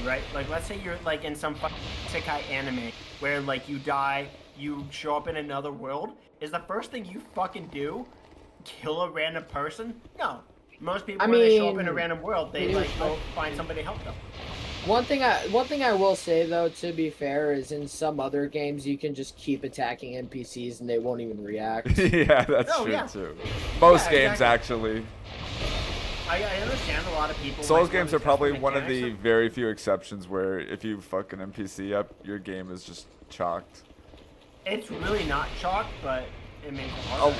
right? Like let's say you're like in some fucking isekai anime where like you die, you show up in another world. Is the first thing you fucking do kill a random person? No. Most people when they show up in a random world, they like go find somebody to help them. One thing I will say though, to be fair, is in some other games you can just keep attacking NPCs and they won't even react. Yeah, that's true too. Most games actually. I understand a lot of people. Souls like, games really are probably suspect one of the mechanics. very few exceptions where if you fuck an NPC up, your game is just chalked. It's really not chalk, but it makes it Oh, harder.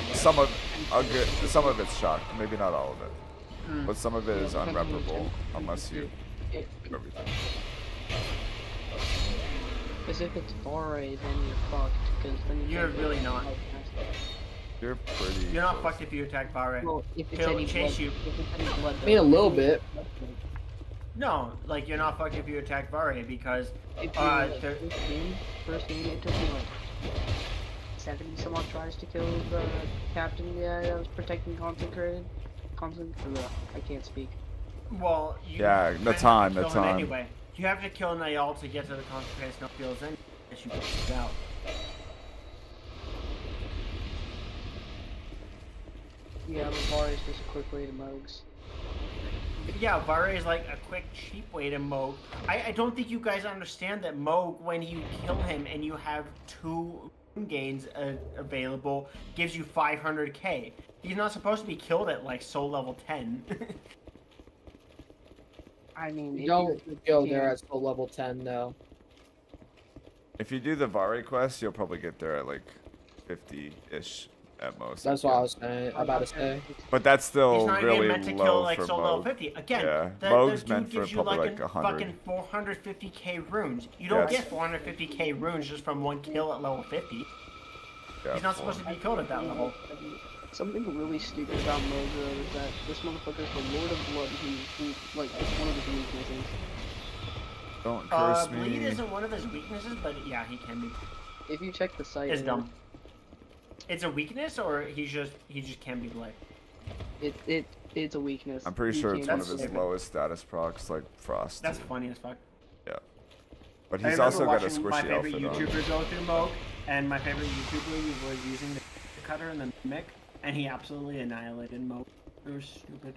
I guess. some of it's chalked, maybe not all of it, Mm. but some of it is unreparable unless you do everything. Because if it's Vare, then you're fucked. Because then you You're can't really get not. past that. You're pretty. You're not fucked if you attack Vare. Well, if it's He'll any chase blood, you. if it's any blood, I mean, a little bit. No, like you're not fucked if you attack Vare because If you like, first game, it took me like 70 some odd tries to kill the captain guy that was protecting Consecrated. I can't speak. well, you Yeah, kinda have Natan, to kill him Natan. anyway. You have to kill Niall to get to the consecrated snowfields, then as you get out. Yeah, but Vare is just a quick way to Mogs. Yeah, Vare is like a quick, cheap way to Moog. I don't think you guys understand that Moog, when you kill him and you have 2 gains available, gives you 500k. He's not supposed to be killed at like soul level 10. I mean, You if don't you go can't- there at soul level 10 though. If you do the Vari quest, you'll probably get there at like 50-ish at most. That's what I was saying. About to say. But that's still He's not really even meant to low kill like for soul level Moog. 50. Again, Yeah, the Moog's dude meant for gives you probably like, like a 100. fucking 450k runes. You don't Yes. get 450k runes just from 1 kill at level 50. Yeah, He's not supposed to be killed at that level. Something really stupid about Mojo is that this motherfucker is the Lord of Blood, who like, that's one of his weaknesses. Don't curse Bleed me. isn't one of his weaknesses, but yeah, he can be. If you check the site, It's dumb. It's a weakness, or he just can be blade. It's a weakness. I'm pretty You sure it's can't one of do his it. lowest status procs, like Frost. That's funny as fuck. Yeah. But I he's remember also got a watching my squishy favorite outfit on. YouTuber go through Moog, and my favorite YouTuber was using the cutter and the mic, and he absolutely annihilated Moog. It was stupid.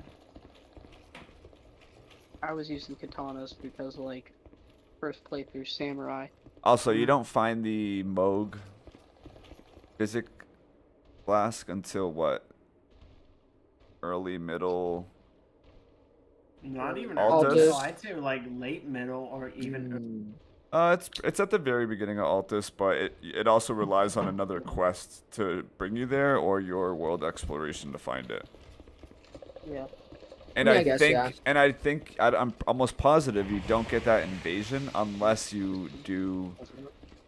I was using katanas because, like, first playthrough samurai. Also, you don't find the Moog physic flask until what? Early, middle. Not even Altus? early middle, I'd say like late middle or even. It's at the very beginning of Altus, but it also relies on another quest to bring you there, or your world exploration to find it. Yeah. And Yeah, I I guess, think, yeah. and I think, I'm almost positive you don't get that invasion unless you do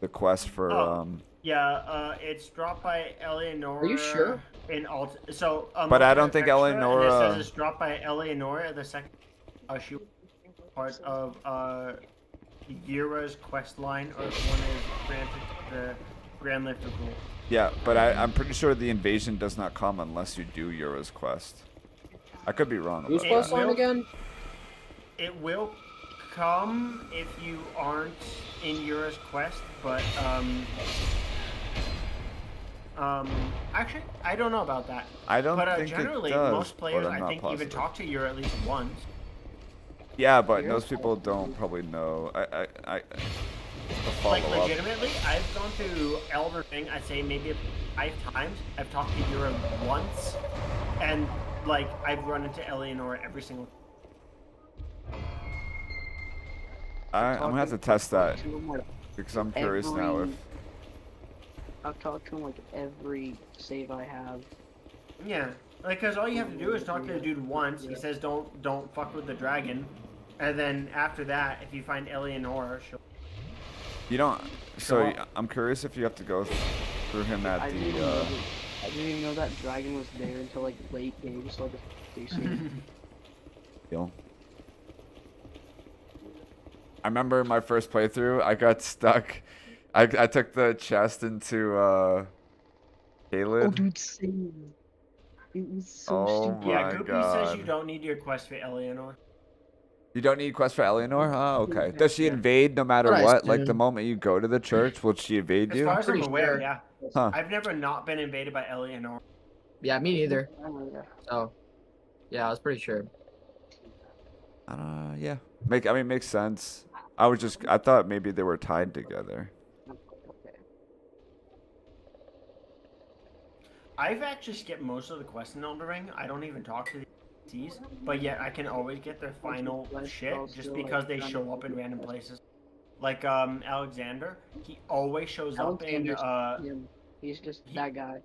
the quest for Yeah, it's dropped by Eleonora. Are you sure? In Alt. So, But I look don't at think extra, and it Eleonora- says it's dropped by Eleonora. The second, she was part of Yura's quest line, or one is granted the Grand Lift of Gold. Yeah, but I'm pretty sure the invasion does not come unless you do Yura's quest. I could be wrong Whose about quest that. line again? It will come if you aren't in Yura's quest, but actually, I don't know about that. I don't but, think it generally, does, most players, but I'm I not think, even positive. talk to Yura at least once. Yeah, but most people don't probably know. I Like, follow up. legitimately, I've gone through Elden Ring, I'd say maybe 5 times. I've talked to Yura once, and, like, I've run into Eleonora every single time. I'm gonna have to test that because I'm curious now if. I've talked to him like every save I have. Yeah, like, cause all you have to do is talk to the dude once. He says don't fuck with the dragon, and then after that, if you find Eleonora, she'll. You don't. So I'm curious if you have to go through him at I the. didn't even know that dragon was there until like late game, so I just Deal. I remember my first playthrough. I got stuck. I took the chest into Caled. Oh, dude, same. It was so Oh stupid. Yeah, my Goopy god. says you don't need your quest for Eleonora. You don't need quest for Eleanor? Oh, okay. Does she invade no matter What I what? Like the assume. moment you go to the church, will she evade As you? far as I'm Pretty aware, sure. yeah. Huh. I've never not been invaded by Eleonora. Yeah, me neither. So, yeah, I was pretty sure. Yeah. Makes sense. I thought maybe they were tied together. I've actually skipped most of the quests in Elden Ring. I don't even talk to the NPCs, but yet I can always get their final shit just because they show up in random places. Like Alexander, he always shows up in him. He's just that guy.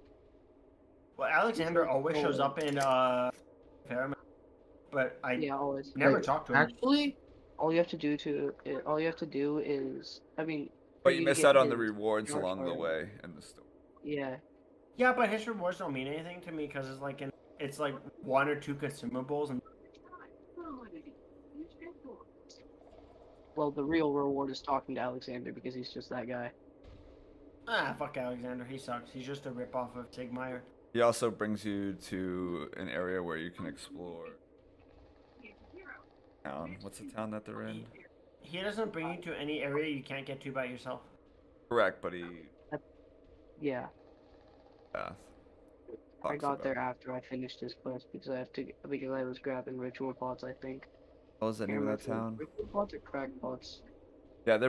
Well, Alexander always shows up in Fairmount, but I always. never talk to him. Actually, all you have to do is, I mean. But for you to miss get out on the his rewards dark along the armor. way in the story. Yeah. Yeah, but his rewards don't mean anything to me because it's like 1 or 2 consumables and. Well, the real reward is talking to Alexander because he's just that guy. Ah, fuck Alexander. He sucks. He's just a ripoff of Sigmire. He also brings you to an area where you can explore. Town. What's the town that they're in? He doesn't bring you to any area you can't get to by yourself. Correct, but he. Yeah. Path. I Talks got about there it. after I finished this quest because I was grabbing ritual pots, I think. What was the name of that town? Ritual pots or crack pots? Yeah, they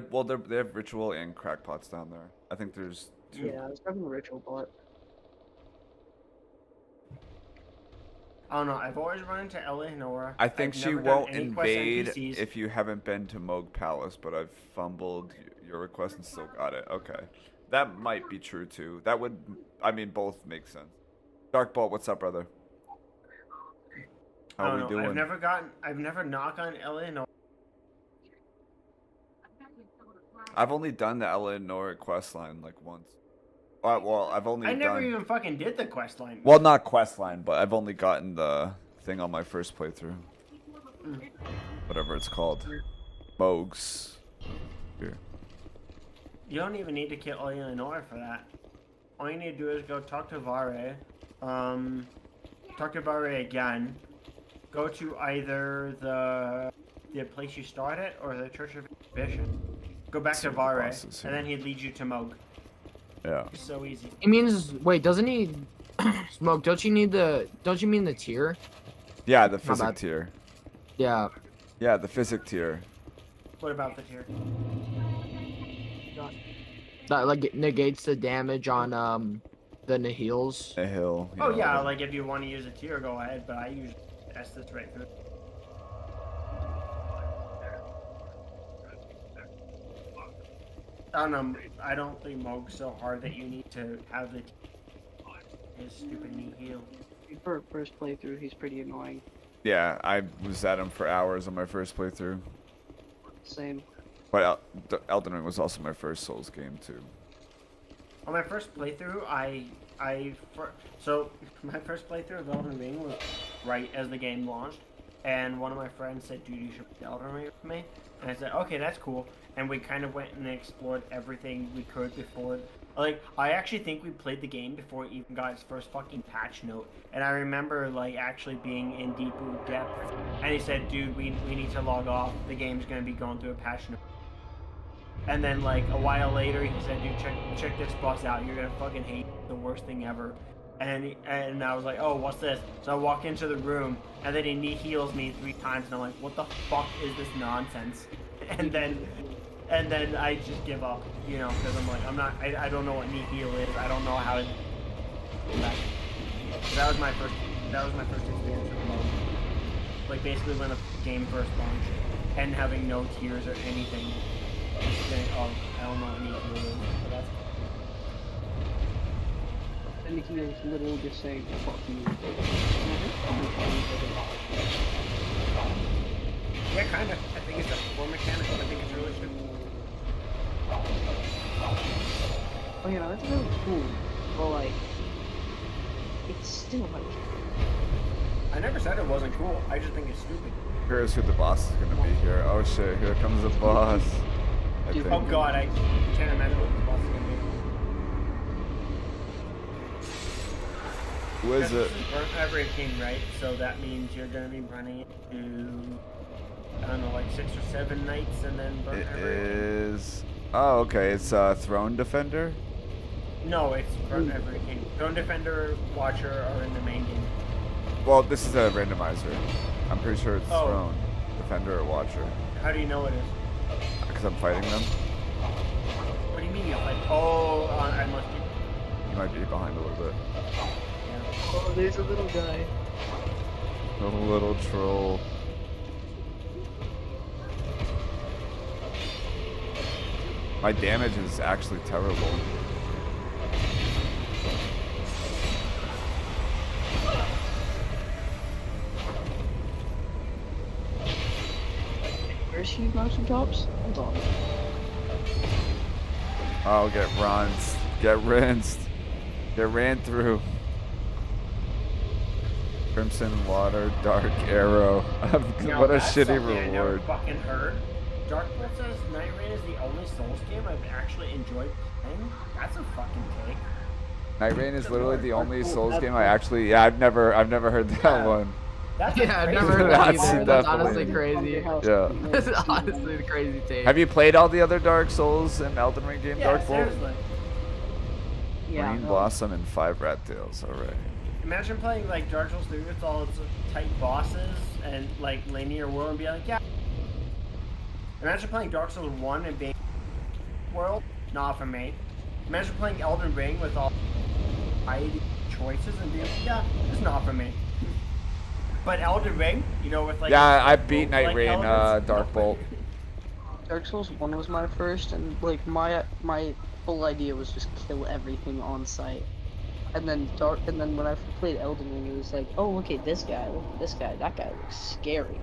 have ritual and crackpots down there. I think there's 2. Yeah, I was grabbing the ritual pot. I don't know. I've always run into Eleonora. I think I've she never done won't any quest invade NPCs. if you haven't been to Moog Palace, but I've fumbled your request and still got it. Okay. That might be true too. That would, both make sense. Darkbolt, what's up, brother? I How don't we know. doing? I've never knocked on Eleonora. I've only done the Eleanor quest line like once. Well, I've only I done. never even fucking did the quest line. Well, not quest line, but I've only gotten the thing on my first playthrough. Whatever it's called. Moog's. Here. You don't even need to kill Eleonora for that. All you need to do is go talk to Vare. Talk to Vare again. Go to either the place you started or the Church of Ambition. Go back to Vare, and then he'd lead you to Moog. Yeah. It's so easy. He means, wait, doesn't he, Smoke, don't you mean the tier? Yeah, the physic tier. Yeah. Yeah, the physic tier. What about the tier? That, like, negates the damage on, the Nihils. Nihil. Oh yeah, like if you want to use a tier, go ahead, but I usually test this right through. I don't know. I don't think Moog's so hard that you need to have his stupid knee heal. For first playthrough, he's pretty annoying. Yeah, I was at him for hours on my first playthrough. Same. But Elden Ring was also my first Souls game too. On my first playthrough, so my first playthrough of Elden Ring was right as the game launched, and one of my friends said, "Dude, you should play Elden Ring with me." And I said, "Okay, that's cool." And we kind of went and explored everything we could before. Like, I actually think we played the game before it even got its first fucking patch note. And I remember, like, actually being in deep depth. And he said, "Dude, we need to log off. The game's gonna be going through a patch note." And then, like, a while later, he said, "Dude, check this boss out. You're gonna fucking hate it. The worst thing ever." And I was like, "Oh, what's this?" So I walk into the room, and then he knee heals me 3 times, and I'm like, "What the fuck is this nonsense?" And then I just give up, you know, because I'm like, I don't know what knee heal is. I don't know how to. That was my first experience with Mo. Like, basically when the game first launched, and having no tears or anything. Saying, "Oh, I don't know what knee heal is," but that's. And he was literally just saying, "Fuck you." Yeah, kind of. I think it's a core mechanic. I think it's really good. Oh yeah, that's really cool. But like, it's still like. I never said it wasn't cool. I just think it's stupid. Here's who the boss is gonna be here. Oh shit, here comes the boss. Oh god, I can't imagine what the boss is gonna be. Who is it? This is Burnt Every King, right? So that means you're gonna be running into, I don't know, like 6 or 7 nights, and then Burnt Every King. Is okay. It's Throne Defender. No, it's Burnt Every King. Throne Defender, Watcher are in the main game. Well, this is a randomizer. I'm pretty sure it's Throne Defender or Watcher. How do you know it is? Because I'm fighting them. What do you mean you're like? Oh, I must be. You might be behind a little bit. Oh, there's a little guy. A little troll. My damage is actually terrible. Where's he mountain tops? Hold on. Oh, get rinsed. Get rinsed. Get ran through. Crimson Water, Dark Arrow. What a shitty reward. I never fucking heard. Dark Princess nightreign is the only Souls game I've actually enjoyed playing. That's a fucking take. nightreign is literally the only Souls game I actually. Yeah, I've never heard that one. That's I've never heard that either. That's honestly definitely- crazy. Yeah. That's honestly the crazy take. Have you played all the other Dark Souls and Elden Ring game? Yeah, Dark Bolt, seriously. Yeah. Green Blossom, and 5 Rat Tails. Alright. Imagine playing like Dark Souls 3 with all its tight bosses and like linear world and be like, yeah. Imagine playing Dark Souls 1 and being world, not for me. Imagine playing Elden Ring with all variety choices and being like, yeah, it's not for me. But Elden Ring, you know, with like Yeah, I beat like nightreign, elements, Dark Bolt. Dark Souls 1 was my first, and like my whole idea was just kill everything on sight. And then when I played Elden Ring, it was like, oh, look at this guy, that guy looks scary.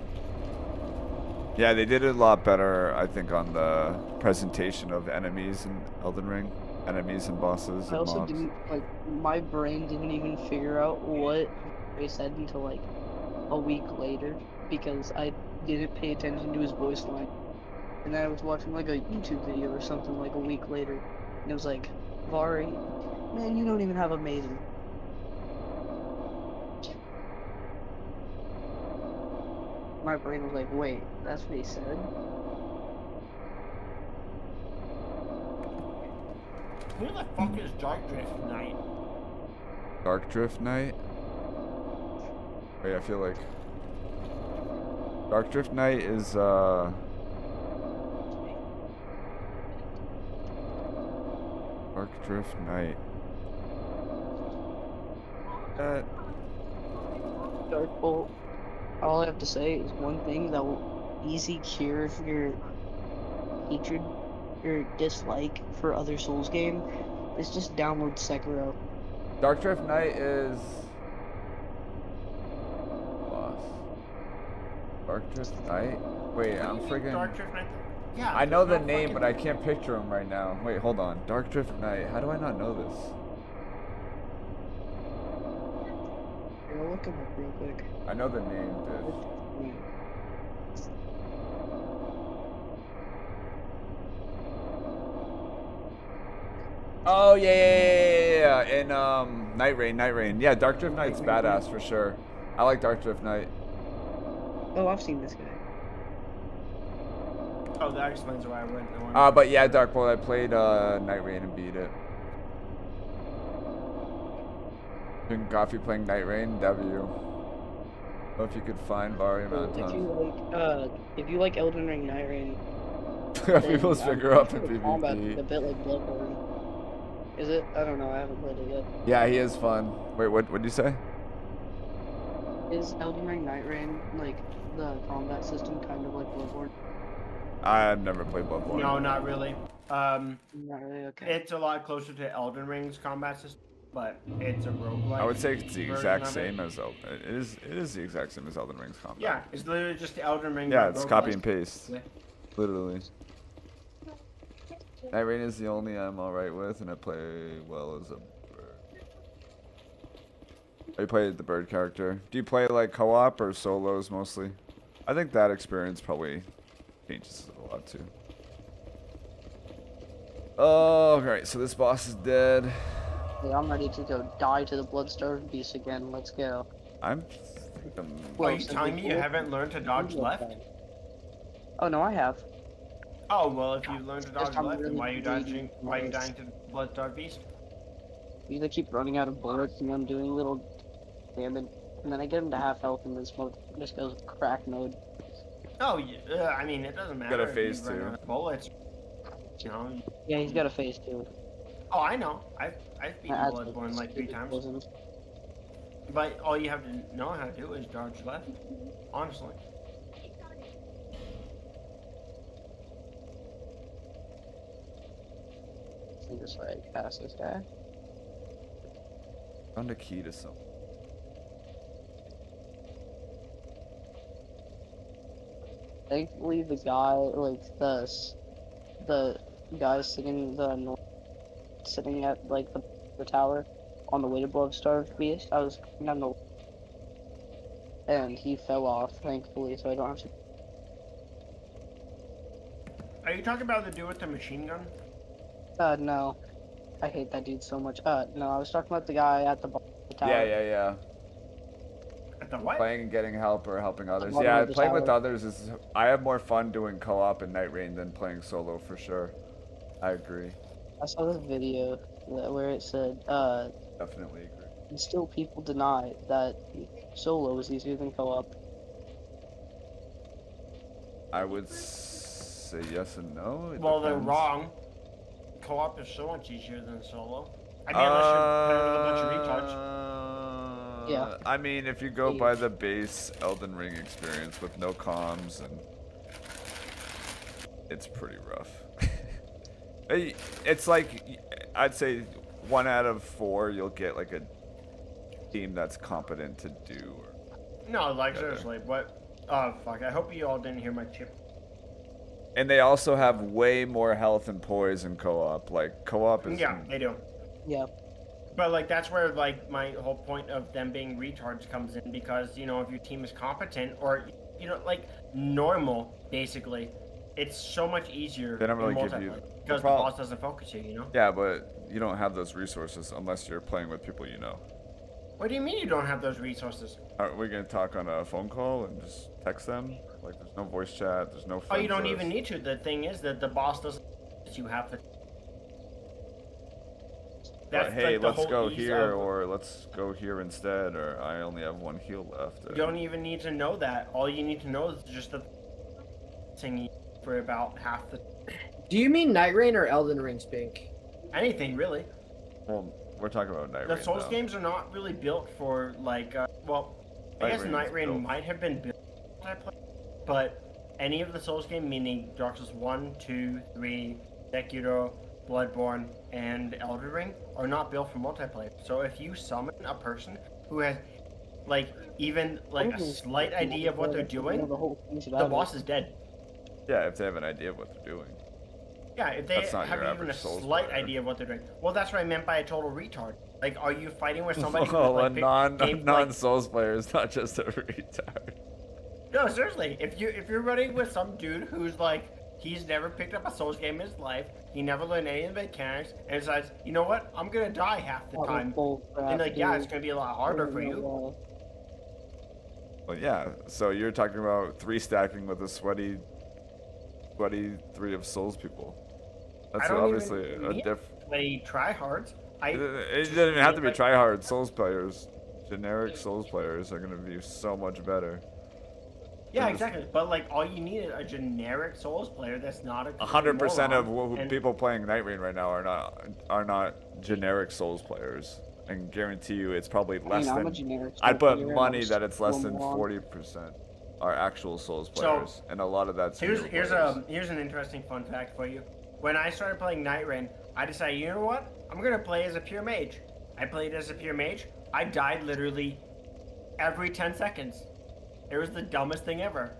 Yeah, they did it a lot better, I think, on the presentation of enemies in Elden Ring. Enemies and bosses. I and also mobs. didn't, like, my brain didn't even figure out what they said until like a week later, because I didn't pay attention to his voice line. And then I was watching like a YouTube video or something like a week later, and it was like, Vari, man, you don't even have a maiden. My brain was like, wait, that's what he said? Who the fuck is Dark Drift Knight? Dark Drift Knight? Wait, I feel like... Dark Drift Knight is, Dark Drift Knight. Dark Bolt. All I have to say is one thing that will easy cure your hatred or dislike for other Souls game is just download Sekiro. Dark Drift Knight is boss. Dark Drift Knight? Wait, I'm friggin'. Dark Drift Knight? Yeah. I know the there's no name, fucking- but I can't picture him right now. Wait, hold on. Dark Drift Knight. How do I not know this? Here, I'll look him up real quick. I know the name, dude. Oh yeah. In Night Rain. Yeah, Dark Drift Knight's badass for sure. I like Dark Drift Knight. Oh, I've seen this guy. Oh, that explains why I wouldn't know him. But yeah, Dark Boy, I played Night Rain and beat it. Been Goffy playing Night Rain, W. If you could find Vari amount of times. If you like Elden Ring Night Rain, people's figure up in the combat is a PvP. bit like Bloodborne. Is it? I don't know. I haven't played it yet. Yeah, he is fun. Wait, what did you say? Is Elden Ring Night Rain like the combat system kind of like Bloodborne? I've never played Bloodborne. No, not really. Not really. Okay. It's a lot closer to Elden Ring's combat system, but it's a roguelike. I would say it's the version exact of it. same as Elden. It is the exact same as Elden Ring's combat. Yeah, it's literally just Elden Ring. Yeah, but it's copy and roguelike. paste. Yeah. Literally. Night Rain is the only I'm alright with, and I play well as a bird. I play the bird character. Do you play like co-op or solos mostly? I think that experience probably changes it a lot too. Oh, alright, so this boss is dead. Hey, I'm ready to go die to the Bloodstarved Beast again. Let's go. I'm... Are you telling me you haven't learned to dodge left? Oh no, I have. Oh well, if you learned to dodge I'm left, then really why are you greedy. dodging? Why are you dying to Bloodstarved Beast? Because I keep running out of bullets and I'm doing little damage, and then I get him to half health and this mode just goes crack mode. Oh yeah, I mean it doesn't matter. Got a if phase you run two. out of bullets. You know. Yeah, he's got a phase too. Oh, I know. I've beaten That's Bloodborne like 3 times. Wasn't. But all you have to know how to do is dodge left. Honestly. So just like pass this guy. Found a key to something. Thankfully, the guy, like the guy sitting at like the tower on the way to Bloodstarved Beast. I was on the and he fell off. Thankfully, so I don't have to. Are you talking about the dude with the machine gun? No, I hate that dude so much. No, I was talking about the guy at the tower. Yeah. At the what? Playing and getting help or helping others. bottom Yeah, of the playing with tower. others is... I have more fun doing co-op in Night Rain than playing solo for sure. I agree. I saw this video where it said, Definitely agree. and still people deny that solo is easier than co-op. I would say yes and no. It Well, they're depends. wrong. Co-op is so much easier than solo. I mean, unless you're playing with a bunch of retards. Yeah. I mean, if you go by the base Elden Ring experience with no comms, and it's pretty rough. It's like, I'd say 1 out of 4 you'll get like a team that's competent to do. No, like seriously, what? Oh fuck! I hope you all didn't hear my chip. And they also have way more health and poise in co-op. Like co-op is... Yeah, they do. Yeah. But like that's where like my whole point of them being retards comes in, because you know if your team is competent or you know like normal basically, it's so much easier. They don't really in give you... multiplayer because the boss doesn't focus you, you know. Yeah, but you don't have those resources unless you're playing with people you know. What do you mean you don't have those resources? Are we gonna talk on a phone call and just text them? Like, there's no voice chat, there's no. Oh, you friends don't list. even need to. The thing is that the boss doesn't. You have to. But, hey, like the let's whole go ease here, of- or let's go here instead, or I only have 1 heal left. You don't even need to know that. All you need to know is just the thing for about half the. Do you mean Night Rain or Elden Ring, Spink? Anything really. Well, we're talking about Night The Rain Souls now. games are not really built for like. Well, I Night guess Rain Night is Rain built. might have been built. I played, but any of the Souls game, meaning Dark Souls 1, 2, 3, Sekiro, Bloodborne, and Elden Ring are not built for multiplayer. So if you summon a person who has, like, even like a slight idea of what they're doing, the boss is dead. Yeah, if they have an idea of what they're doing. Yeah, if they That's not have your even a average Souls slight player. idea of what they're doing. Well, that's what I meant by a total retard. Like, are you fighting with somebody who Well, like, a non-Souls player is not just a retard. No, seriously. If you're running with some dude who's like, he's never picked up a Souls game in his life, he never learned any of the mechanics, and decides, you know what, I'm gonna die half the time. And like, yeah, it's gonna be a lot harder for you. Well, yeah. So you're talking about 3 stacking with a sweaty 3 of Souls people. That's obviously a diff. They try hard. It doesn't even have to be tryhard. Souls players, generic Souls players are gonna be so much better. Yeah, exactly. But like, all you need is a generic Souls player that's not a 100% of people playing nightreign right now are not generic Souls players. I can guarantee you, it's probably less than. I'd put money that it's less than 40% are actual Souls players, and a lot of that's. Here's an interesting fun fact for you. When I started playing nightreign, I decided, you know what? I'm gonna play as a pure mage. I played as a pure mage. I died literally every 10 seconds. It was the dumbest thing ever.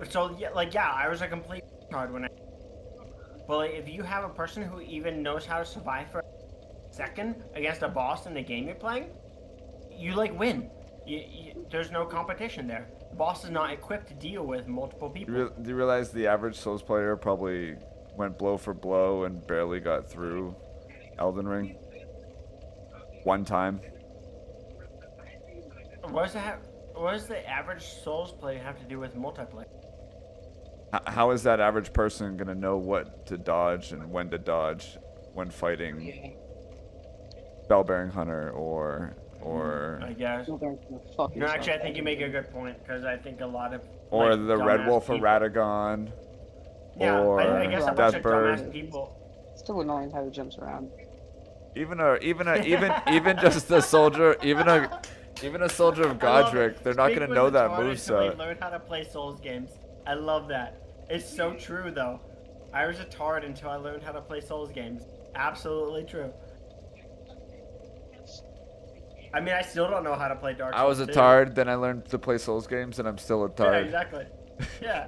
So yeah, I was a complete retard when I. But like, if you have a person who even knows how to survive for a second against a boss in the game you're playing, you like win. There's no competition there. The boss is not equipped to deal with multiple people. Do you realize the average Souls player probably went blow for blow and barely got through Elden Ring? One time. What does the average Souls player have to do with multiplayer? How is that average person gonna know what to dodge and when to dodge when fighting Bellbearing Hunter or I guess. No, actually, I think you make a good point, because I think a lot of or like, the Red Wolf people, of Radagon. Yeah, or I guess a bunch of Deathbird. dumbass people. Still annoying how he jumps around. Even just the soldier, even a soldier of Godric, they're not gonna know that moveset. Learn how to play Souls games. I love that. It's so true, though. I was a tard until I learned how to play Souls games. Absolutely true. I mean, I still don't know how to play Dark Souls. I was a tard, then I learned to play Souls games, and I'm still a tard. Yeah, exactly. Yeah.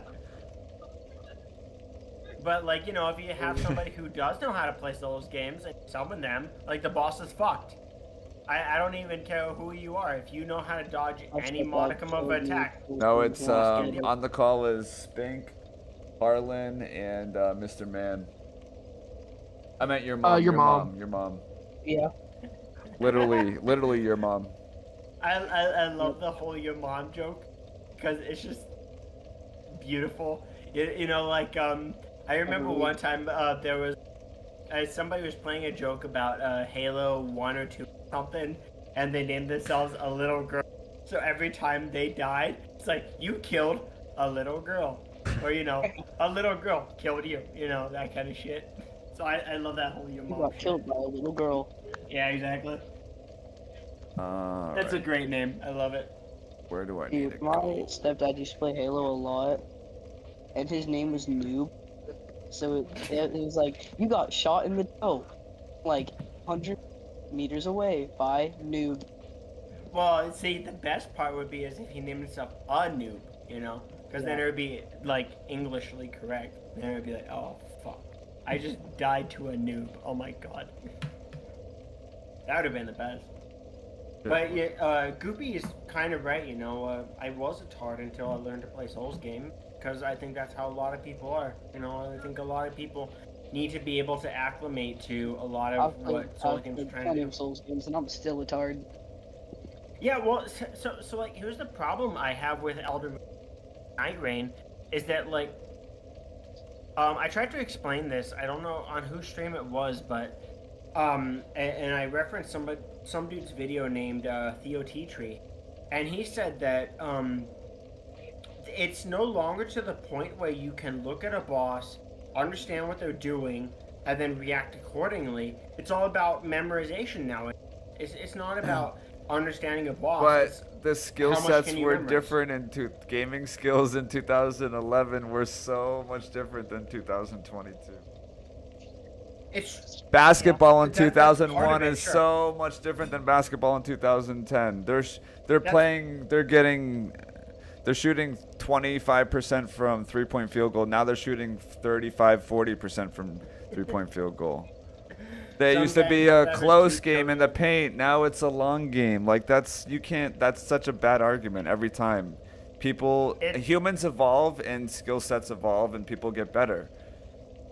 But, like, you know, if you have somebody who does know how to play Souls games and summon them, like, the boss is fucked. I don't even care who you are. If you know how to dodge any modicum of attack. No, it's on the call is Spink, Harlan, and Mr. Man. I meant your mom. Your mom. Your mom. Yeah. Literally your mom. I love the whole your mom joke, because it's just beautiful. You know, like, I remember one time there was somebody was playing a joke about Halo 1 or 2 or something, and they named themselves a little girl. So every time they died, it's like, you killed a little girl. Or, you know, a little girl killed you. You know, that kind of shit. So I love that whole your mom. You got killed by a little girl. Yeah, exactly. That's a great name. I love it. Where do I need to My go? stepdad used to play Halo a lot, and his name was Noob. So it was like, you got shot in the toe, like 100 meters away by Noob. Well, see, the best part would be is if he named himself a noob, you know? Because then it would be, like, Englishly correct. Then it would be like, oh, fuck. I just died to a noob. Oh my god. That would have been the best. But yeah, Goopy is kind of right, you know. I was a tard until I learned to play Souls game, because I think that's how a lot of people are. You know, I think a lot of people need to be able to acclimate to a lot of what Souls games are trying to do. Souls games, and I'm still a tard. Yeah, well, so like, here's the problem I have with Elden Nightreign, is that, like, I tried to explain this, I don't know on whose stream it was, but, and I referenced some dude's video named Theo T Tree, and he said that it's no longer to the point where you can look at a boss, understand what they're doing, and then react accordingly. It's all about memorization now. It's not about understanding a boss. But the skill sets were different gaming skills in 2011 were so much different than 2022. It's Basketball in that's part 2001 of it, is sure. so much different than basketball in 2010. They're shooting 25% from 3-point field goal. Now they're shooting 40% from 3-point field goal. They used to be a close game in the paint. Now it's a long game. Like that's such a bad argument every time. Humans evolve and skill sets evolve and people get better.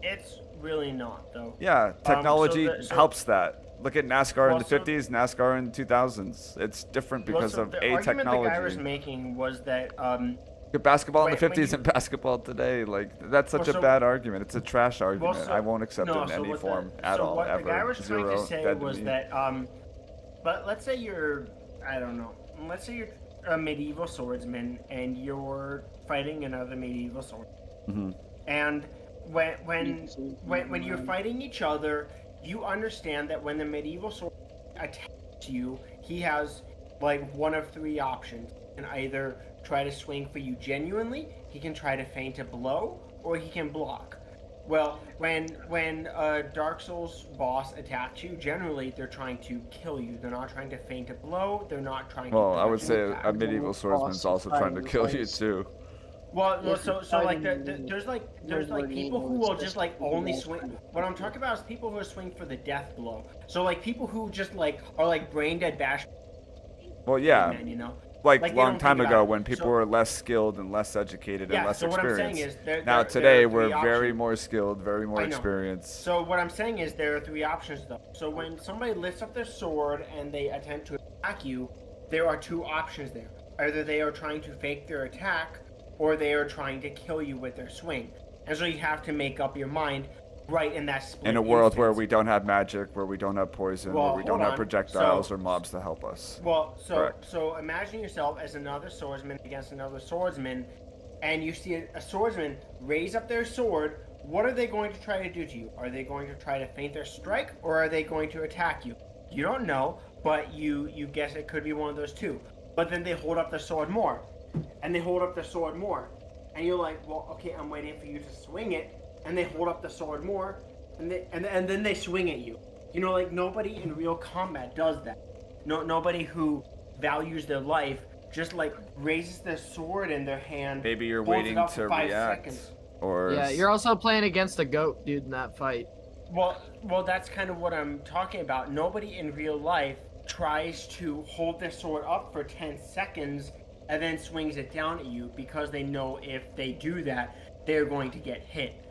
It's really not though. Yeah, technology so helps that. Look at NASCAR in Well, the so- 50s, NASCAR in the 2000s. It's different because so of the a argument technology. the guy was making was that Look at basketball in the when 50s you- and basketball today. Like that's such Well, a so- bad argument. It's a trash argument. so- I won't accept no, it in so any what form the, at so all, what ever. the guy was trying Zero, to say dead to was me. that but let's say you're, I don't know, let's say you're a medieval swordsman and you're fighting another medieval sword. Mhm. And when you're fighting each other, you understand that when the medieval sword attacks you, he has like one of three options. He can either try to swing for you genuinely, he can try to feint a blow, or he can block. Well, when a Dark Souls boss attacks you, generally they're trying to kill you. They're not trying to feint a blow. They're not trying to. Well, I would dodge an say attack. a medieval swordsman's also trying to kill you too. Well, so like there's like people who will just like only swing. What I'm talking about is people who swing for the death blow. So like people who just like are like brain dead bash. Well, yeah. Men, you know. Like they long don't time think ago about it. when people So- were less skilled and less educated Yeah, and less so what I'm saying experienced. is there Now are today three we're very options. more skilled, very more I know. experienced. So what I'm saying is there are three options though. So when somebody lifts up their sword and they attempt to attack you, there are two options there. Either they are trying to fake their attack, or they are trying to kill you with their swing. And so you have to make up your mind right in that split In a world where instance. we don't have magic, where we don't have poison, Well, where we don't hold have on. projectiles So- or mobs to help us. Well, Correct. so imagine yourself as another swordsman against another swordsman, and you see a swordsman raise up their sword. What are they going to try to do to you? Are they going to try to feint their strike, or are they going to attack you? You don't know, but you guess it could be one of those two. But then they hold up their sword more, and they hold up their sword more, and you're like, well, okay, I'm waiting for you to swing it, and they hold up the sword more, and then they swing at you. You know, like nobody in real combat does that. Nobody who values their life just like raises their sword in their hand. Maybe you're holds it waiting up for to 5 react. seconds. Or Yeah, you're also playing against a goat dude in that fight. Well, that's kind of what I'm talking about. Nobody in real life tries to hold their sword up for 10 seconds and then swings it down at you because they know if they do that, they're going to get hit.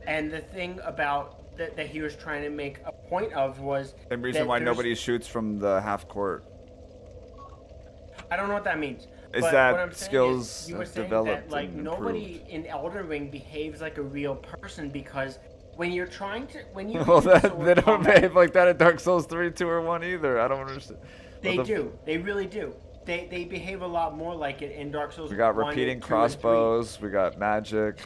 And the thing about that he was trying to make a point of was the reason that why there's- nobody shoots from the half court. I don't know what that means. Is but that what I'm saying skills is, you were have saying developed that like and nobody in Elden Ring behaves like a real person because when you're trying to Well, they don't behave like that in Dark Souls 3, 2, or 1 either. I don't understand. They What the do. They really do. They behave a lot more like it in Dark Souls. We got 1, repeating 2, and 3. crossbows. We got magic.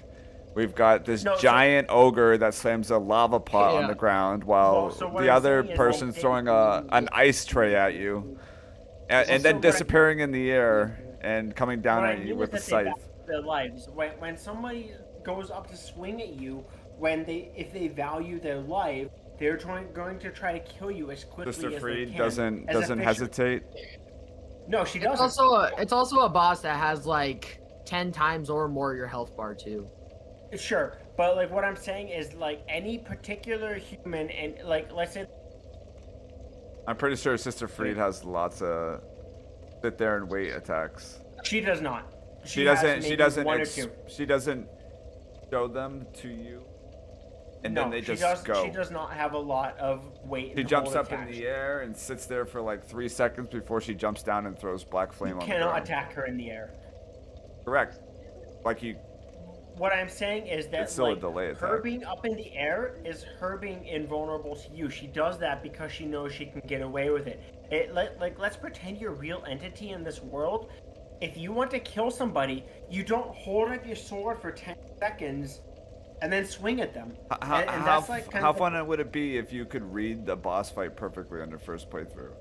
We've got this No, so- giant ogre that slams a lava pot on Yeah. the ground while Well, so what the I'm other saying is, person's like, throwing an ice tray at you, and so then what I- disappearing in the air and coming down What I at you mean with a is that they scythe. value their lives. When somebody goes up to swing at you, if they value their life, they're going to try to kill you as quickly Sister as they Freed can. doesn't as efficient- hesitate. No, she It's doesn't. it's also a boss that has like 10 times or more your health bar too. Sure, but like what I'm saying is like any particular human, and like let's say I'm pretty sure Sister Freed has lots of sit there and wait attacks. she does not. She has doesn't. maybe She doesn't. one or two. She doesn't show them to you, and No, then they she just does. go. She does not have a lot of weight. She and jumps hold up in attached. the air and sits there for like 3 seconds before she jumps down and throws black flame on the Cannot ground. attack her in the air. Correct. Like you. What I'm saying is that It's still a like, delay her attack. being up in the air is her being invulnerable to you. She does that because she knows she can get away with it. Let's pretend you're a real entity in this world. If you want to kill somebody, you don't hold up your sword for 10 seconds and then swing at them. And that's like kind how of fun would it be if you could read the boss fight perfectly on your first playthrough?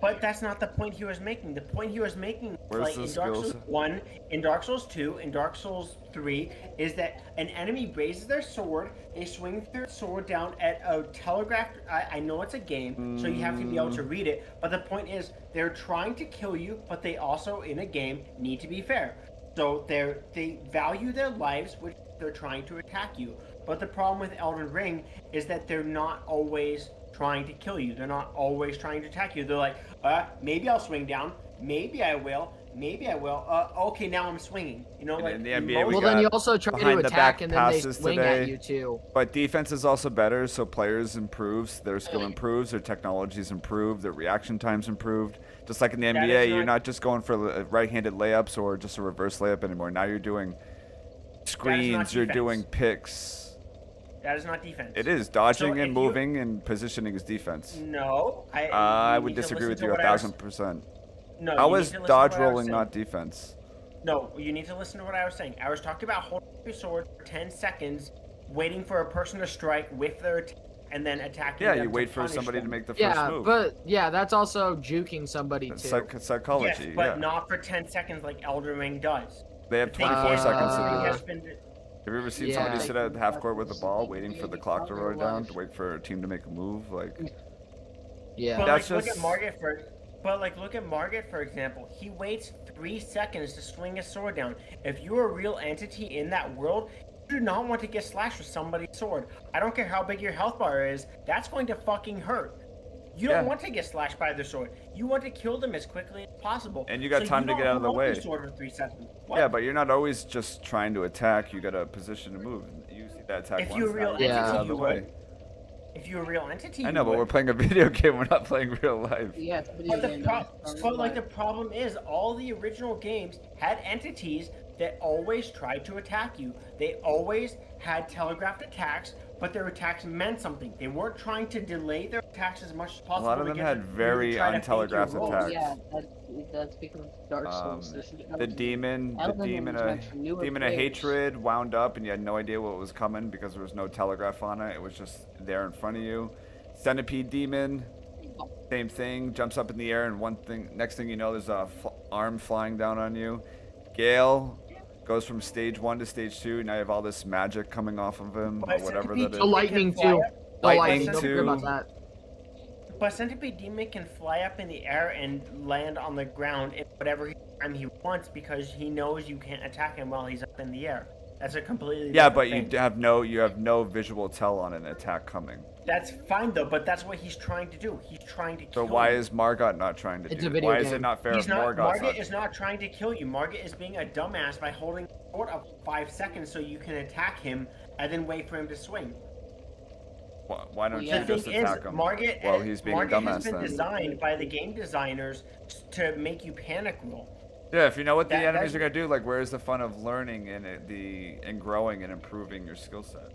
But that's not the point he was making. The point he was making, Where's like the in Dark skills? Souls 1, in Dark Souls 2, in Dark Souls 3, is that an enemy raises their sword, they swing their sword down at a telegraphed. I know it's a game, so you have to be able to read it. But the point is, they're trying to kill you, but they also, in a game, need to be fair. So they value their lives, which they're trying to attack you. But the problem with Elden Ring is that they're not always trying to kill you. They're not always trying to attack you. They're like, maybe I'll swing down. Maybe I will. Maybe I will. Okay, now I'm swinging. You know, like in the NBA, well, then you also try to attack and then they swing at you too. But defense is also better, so players improves, their skill improves, their technologies improve, their reaction times improved. Just like in the NBA, you're not just going for right-handed layups or just a reverse layup anymore. Now you're doing screens, you're doing picks. That is not defense. It is. Dodging and moving and positioning is defense. No, I would disagree with you 1,000%. No, how is dodge rolling not defense? No, you need to listen to what I was saying. I was talking about holding your sword for 10 seconds, waiting for a person to strike with their attack, and then attacking them. Yeah, you wait for somebody to make the first move. Yeah, but that's also juking somebody too. Psychology, yes, but not for 10 seconds like Elden Ring does. They have 24 seconds to do that. Have you ever seen somebody sit at half court with the ball, waiting for the clock to roll down, to wait for a team to make a move? Like, yeah, but that's look at Margit look at Margit, for example. He waits 3 seconds to swing his sword down. If you're a real entity in that world, you do not want to get slashed with somebody's sword. I don't care how big your health bar is. That's going to fucking hurt. You don't want to get slashed by their sword. You want to kill them as quickly as possible. And you got time to get out of the way. Your sword for 3 seconds. What? Yeah, but you're not always just trying to attack. You got a position to move. You see that attack if once, you're a real now you get out of entity, the way. If you're a real entity, I know, but we're playing a video game. We're not playing real life. Yeah, it's a video game. But like the problem is, all the original games had entities that always tried to attack you. They always had telegraphed attacks, but their attacks meant something. They weren't trying to delay their attacks as much as possible. A lot of them had very untelegraphed attacks. Yeah, that's because of Dark Souls. The demon of hatred wound up, and you had no idea what was coming because there was no telegraph on it. It was just there in front of you. Centipede demon, same thing. Jumps up in the air, and next thing you know, there's a arm flying down on you. Gale goes from stage 1 to stage 2. Now you have all this magic coming off of him, or whatever that is. The lightning too. Lightning don't too. forget about that. But Centipede Demon can fly up in the air and land on the ground in whatever time he wants because he knows you can't attack him while he's up in the air. That's a completely different thing. you have no visual tell on an attack coming. That's fine though, but that's what he's trying to do. He's trying to kill So why you. is Margot not trying to do it? video Why game. is it not fair if Margit is not trying to kill you. Margit is being a dumbass by holding the sword up 5 seconds so you can attack him and then wait for him to swing. Why don't you The just thing attack is, him? Margit He's being a has dumbass been then. designed by the game designers to make you panic roll. Yeah, if you know what the enemies are gonna do, like where's the fun of learning and growing and improving your skill set?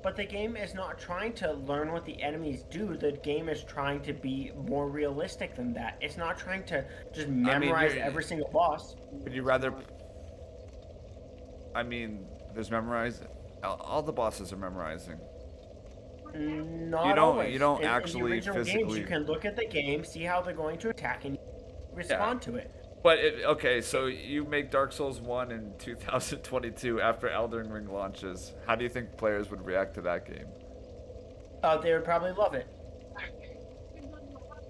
But the game is not trying to learn what the enemies do. The game is trying to be more realistic than that. It's not trying to just memorize every single boss. Would you rather? I mean, there's memorize. All the bosses are memorizing. Not always. You don't in actually the original physically. games, you can look at the game, see how they're going to attack, and respond to it. But okay, so you make Dark Souls 1 in 2022 after Elden Ring launches. How do you think players would react to that game? They would probably love it.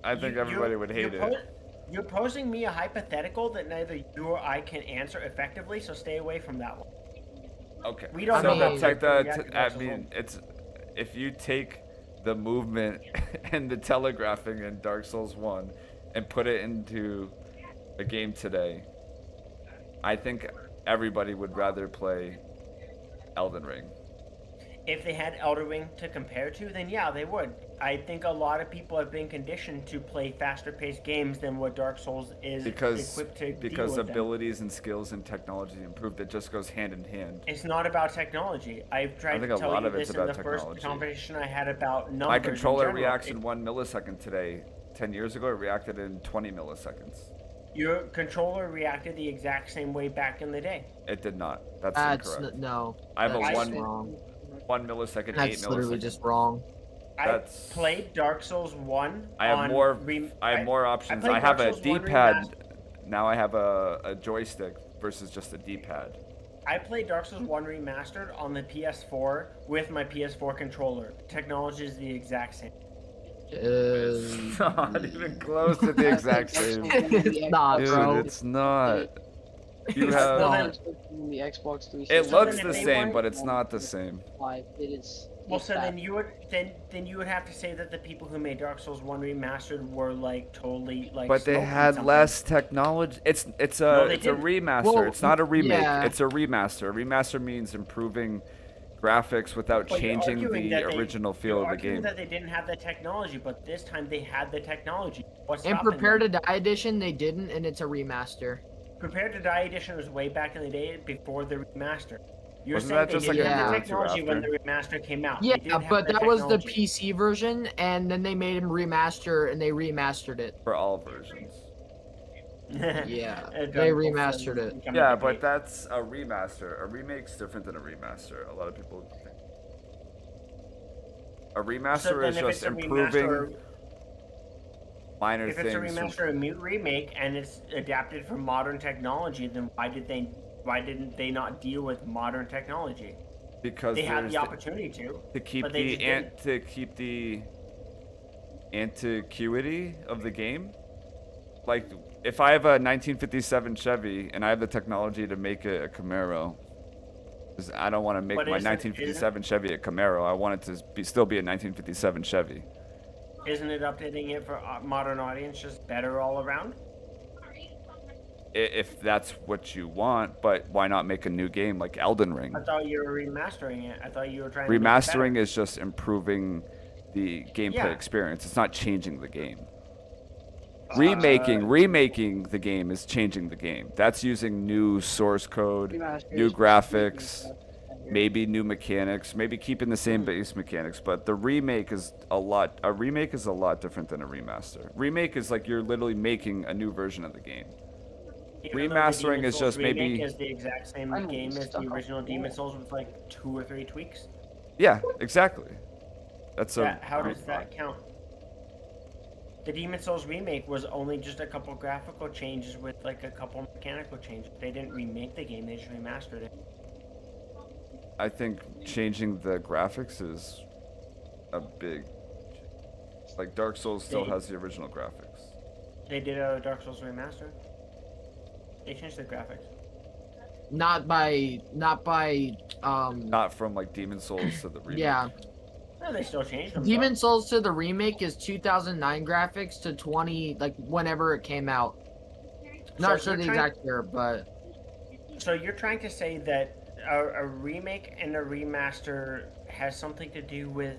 I think everybody would hate it. You're posing me a hypothetical that neither you or I can answer effectively, so stay away from that one. Okay. We don't so know. it's if you take the movement and the telegraphing in Dark Souls 1 and put it into a game today, I think everybody would rather play Elden Ring. If they had Elden Ring to compare to, then yeah, they would. I think a lot of people have been conditioned to play faster-paced games than what Dark Souls is equipped to because deal with abilities and skills and technology improved. It just goes hand in hand. It's not about technology. I've tried to tell you this in the first conversation I had about numbers. My controller reacts in 1 millisecond today. 10 years ago, it reacted in 20 milliseconds. Your controller reacted the exact same way back in the day. It did not. That's incorrect. No. I have a that's 1 millisecond, that's 8 literally milliseconds. just wrong. That's. played Dark Souls 1. I have on more. rem- I have more options. played I have Dark a Souls 1 D-pad. remastered. Now I have a joystick versus just a D-pad. I played Dark Souls 1 remastered on the PS4 with my PS4 controller. Technology is the exact same. It's not even close to the exact same. It's not, Dude, bro. it's not. You Well, have. the Xbox 360. It looks then the if they same, weren't- but it's not the same. Live, it is. Well, it's so bad. then you would have to say that the people who made Dark Souls 1 remastered were like totally like. But they smoking had something. less technology. It's No, a they it's a didn't. remaster. Well, It's not a remake. yeah. It's a remaster. A remaster means improving graphics without But you're changing arguing the that original you're feel of the arguing game. that they didn't have the technology, but this time they had the technology. What's In stopping Prepare them? to Die Edition, they didn't, and it's a remaster. Prepare to Die Edition was way back in the day before the remaster. You're Wasn't saying that they just like didn't a have year the or two technology when after? the remaster came out. Yeah, They didn't have but the that was the technology. PC version, and then they made him remaster, and they remastered it. For all versions. Yeah, Dark they Souls remastered it. become Yeah, a but debate. that's a remaster. A remake's different than a remaster. A lot of people think. A So remaster then is if just it's a improving remaster, minor if things. it's a remaster or a mute remake and it's adapted from modern technology, then why didn't they not deal with modern technology? Because They had there's the opportunity to keep but they just didn't. the antiquity of the game. Like, if I have a 1957 Chevy and I have the technology to make it a Camaro, 'cause I don't want to make But my isn't- 1957 Chevy a Camaro. I want it to still be a 1957 Chevy. Isn't it updating it for modern audience just better all around? If that's what you want, but why not make a new game like Elden Ring? I thought you were remastering it. I thought you were trying to make it Remastering better. is just improving the gameplay Yeah. experience. It's not changing the game. Remaking the game is changing the game. That's using new source code, new graphics, maybe new mechanics, maybe keeping the same base mechanics, but the remake is a lot different than a remaster. Remake is like you're literally making a new version of the game. Even though the Remastering Demon is Souls just remake maybe is the exact same I'm game as stuck the on original that. Demon Souls with like 2 or 3 tweaks. Yeah, exactly. That's How does that count? The Demon Souls remake was only just a couple graphical changes with like a couple mechanical changes. They didn't remake the game; they just remastered it. I think changing the graphics is a big. Like Dark Souls still They- has the original graphics. They did a Dark Souls remaster. They changed the graphics. Not by Not from like Demon Souls to the remake. yeah. No, they still changed them. Demon Souls to the remake is 2009 graphics to 20 like whenever it came out. Not sure you're the trying- exact year, but So you're trying to say that a remake and a remaster has something to do with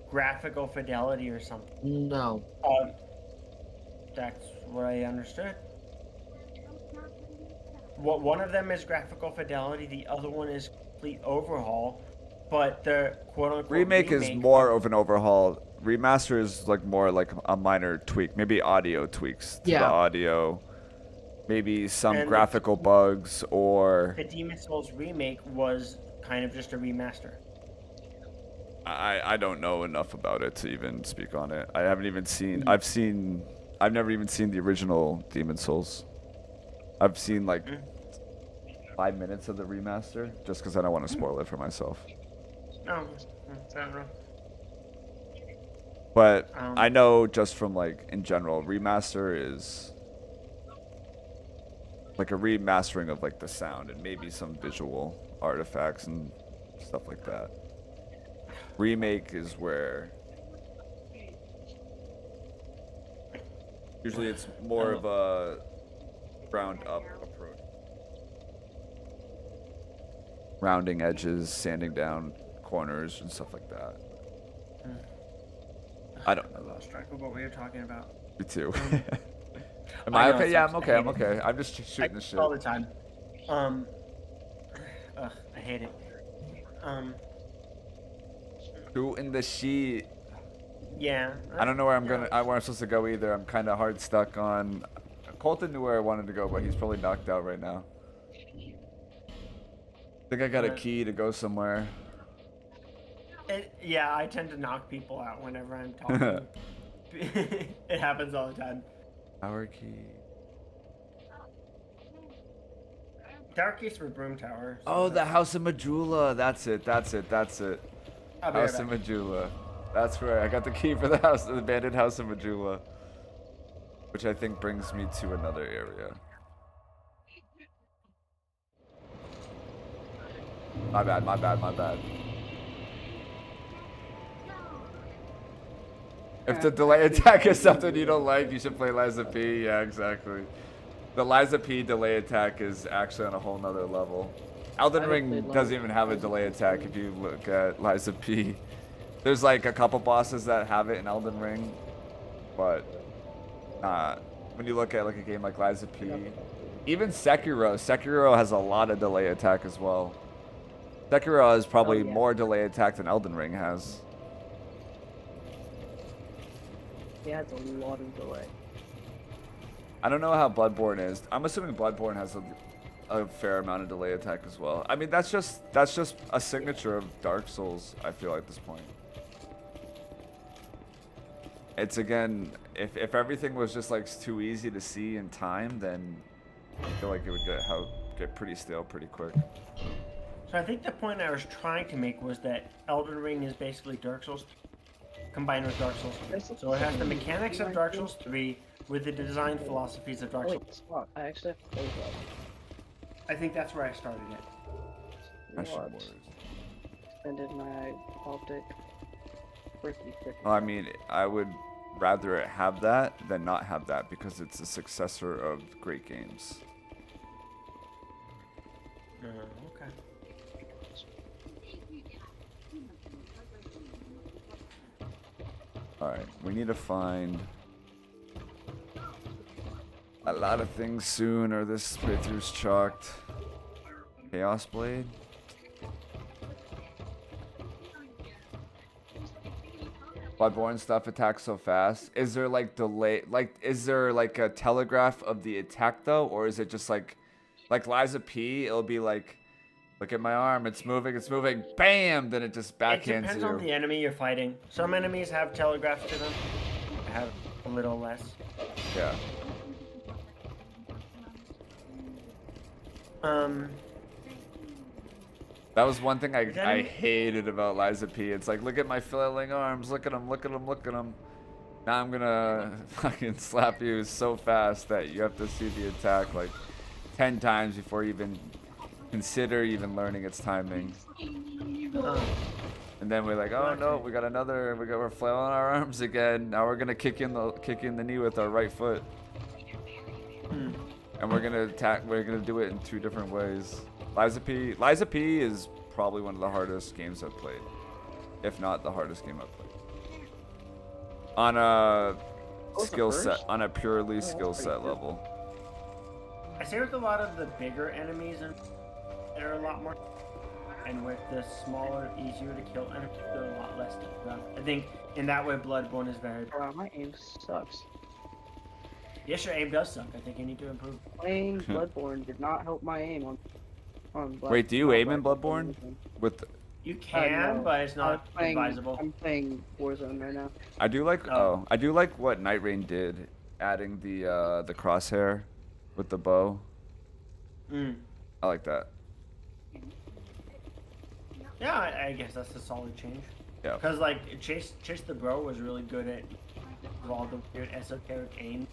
graphical fidelity or something? no. That's what I understood. One of them is graphical fidelity, the other one is complete overhaul, but the quote-unquote Remake is more of an overhaul. Remaster is like more like a minor tweak, maybe audio tweaks to the Yeah. audio, maybe some And the- graphical bugs or The Demon Souls remake was kind of just a remaster. I don't know enough about it to even speak on it. I haven't even seen. I've never even seen the original Demon Souls. I've seen like 5 minutes of the remaster just because I don't want to spoil it for myself. No, fair enough. But I know just from like in general, remaster is like a remastering of like the sound and maybe some visual artifacts and stuff like that. Remake is where usually it's more of a ground up approach. Rounding edges, sanding down corners and stuff like that. I don't know. I lost track of what we were talking about. Me too. Am I I know, okay? Yeah, I'm sometimes okay. I I'm hate it. okay. I'm just shooting the shit. All the time. I hate it. Shooting the shit. Yeah. I don't know where where I'm supposed to go either. I'm kind of hard stuck on. Colton knew where I wanted to go, but he's probably knocked out right now. I think I got a key to go somewhere. Yeah, I tend to knock people out whenever I'm talking. It happens all the time. Tower key. Tower keys for Broom Tower. So Oh, the House of Majula. That's it. I'll be right House of back. Majula. That's right. I got the key for the house, the abandoned House of Majula, which I think brings me to another area. My bad. If the delay attack is something you don't like, you should play Liza P. Yeah, exactly. The Liza P delay attack is actually on a whole nother level. Elden Ring doesn't even have a delay attack if you look at Liza P. There's like a couple bosses that have it in Elden Ring, but when you look at like a game like Liza P, even Sekiro has a lot of delay attack as well. Sekiro has probably more delay attack than Elden Ring has. Yeah, it's a lot of delay. I don't know how Bloodborne is. I'm assuming Bloodborne has a fair amount of delay attack as well. I mean, that's just a signature of Dark Souls, I feel at this point. It's again, if everything was just like too easy to see in time, then I feel like it would get pretty stale pretty quick. So I think the point I was trying to make was that Elden Ring is basically Dark Souls combined with Dark Souls 3. So it has the mechanics of Dark Souls 3 with the design philosophies of Dark Souls. Wait, I actually have to play that. I think that's where I started it. Extended my optic. Well, I mean, I would rather it have that than not have that because it's a successor of great games. Okay. Alright, we need to find a lot of things soon or this playthrough's chalked. Chaos Blade? Bloodborne stuff attacks so fast. Is there like delay, is there like a telegraph of the attack though? Or is it just like Liza P, it'll be like, look at my arm, it's moving, bam, then it just backhands you. It depends on the enemy you're fighting. Some enemies have telegraphs to them. I have a little less. Yeah. That was one thing I hated about Liza P. It's like, look at my flailing arms, look at them. Now I'm gonna fucking slap you so fast that you have to see the attack like 10 times before you even consider learning its timing. And then we're like, oh no, we're flailing our arms again. Now we're gonna kick in the knee with our right foot. And we're gonna do it in 2 different ways. Liza P is probably one of the hardest games I've played. If not the hardest game I've played. On a skill set, on a purely skill set level. I say with a lot of the bigger enemies, they're a lot more, and with the smaller, easier to kill enemies, they're a lot less difficult. I think in that way, Bloodborne is very. Wow, my aim sucks. Yes, your aim does suck. I think you need to improve. Playing Bloodborne did not help my aim on Bloodborne. Wait, do you aim in Bloodborne? You can, no. but it's not advisable. I'm playing Warzone right now. I do like what nightreign did, adding the crosshair with the bow. I like that. Yeah, I guess that's a solid change. Yeah. Because like Chase the Bro was really good at all the weird esoteric aim.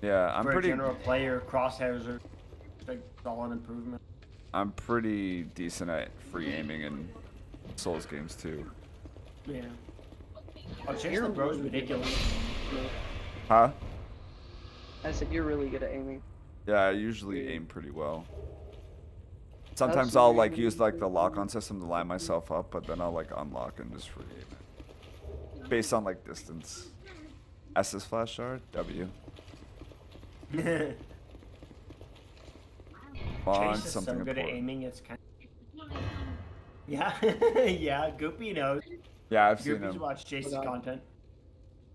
Yeah, I'm For pretty. a general player, crosshairs are like solid improvement. I'm pretty decent at free aiming in Souls games too. Yeah. Oh, Chase the Bro is ridiculous. Huh? I said you're really good at aiming. Yeah, I usually aim pretty well. Sometimes I'll like use like the lock-on system to line myself up, but then I'll like unlock and just free aim it. Based on like distance. S is flash shard, W. Chase is so good at aiming, it's kind of... Yeah, yeah, Goopy knows. Yeah, I've seen Goopy's him. watched Chase's content.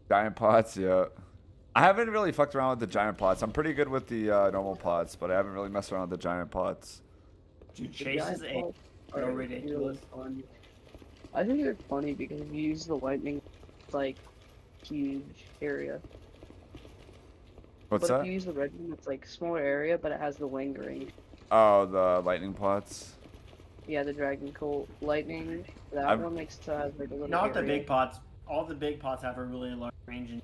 Giant pots, yeah. I haven't really fucked around with the giant pots. I'm pretty good with the normal pots, but I haven't really messed around with the giant pots. Dude, Chase's aim so ridiculous. I think they're funny because if you use the lightning, it's like huge area. What's but that? if you use the red one, it's like smaller area, but it has the lingering. Oh, the lightning pots. Yeah, the dragon colt lightning. That one makes it has like a little. Not the area. big pots. All the big pots have a really large range.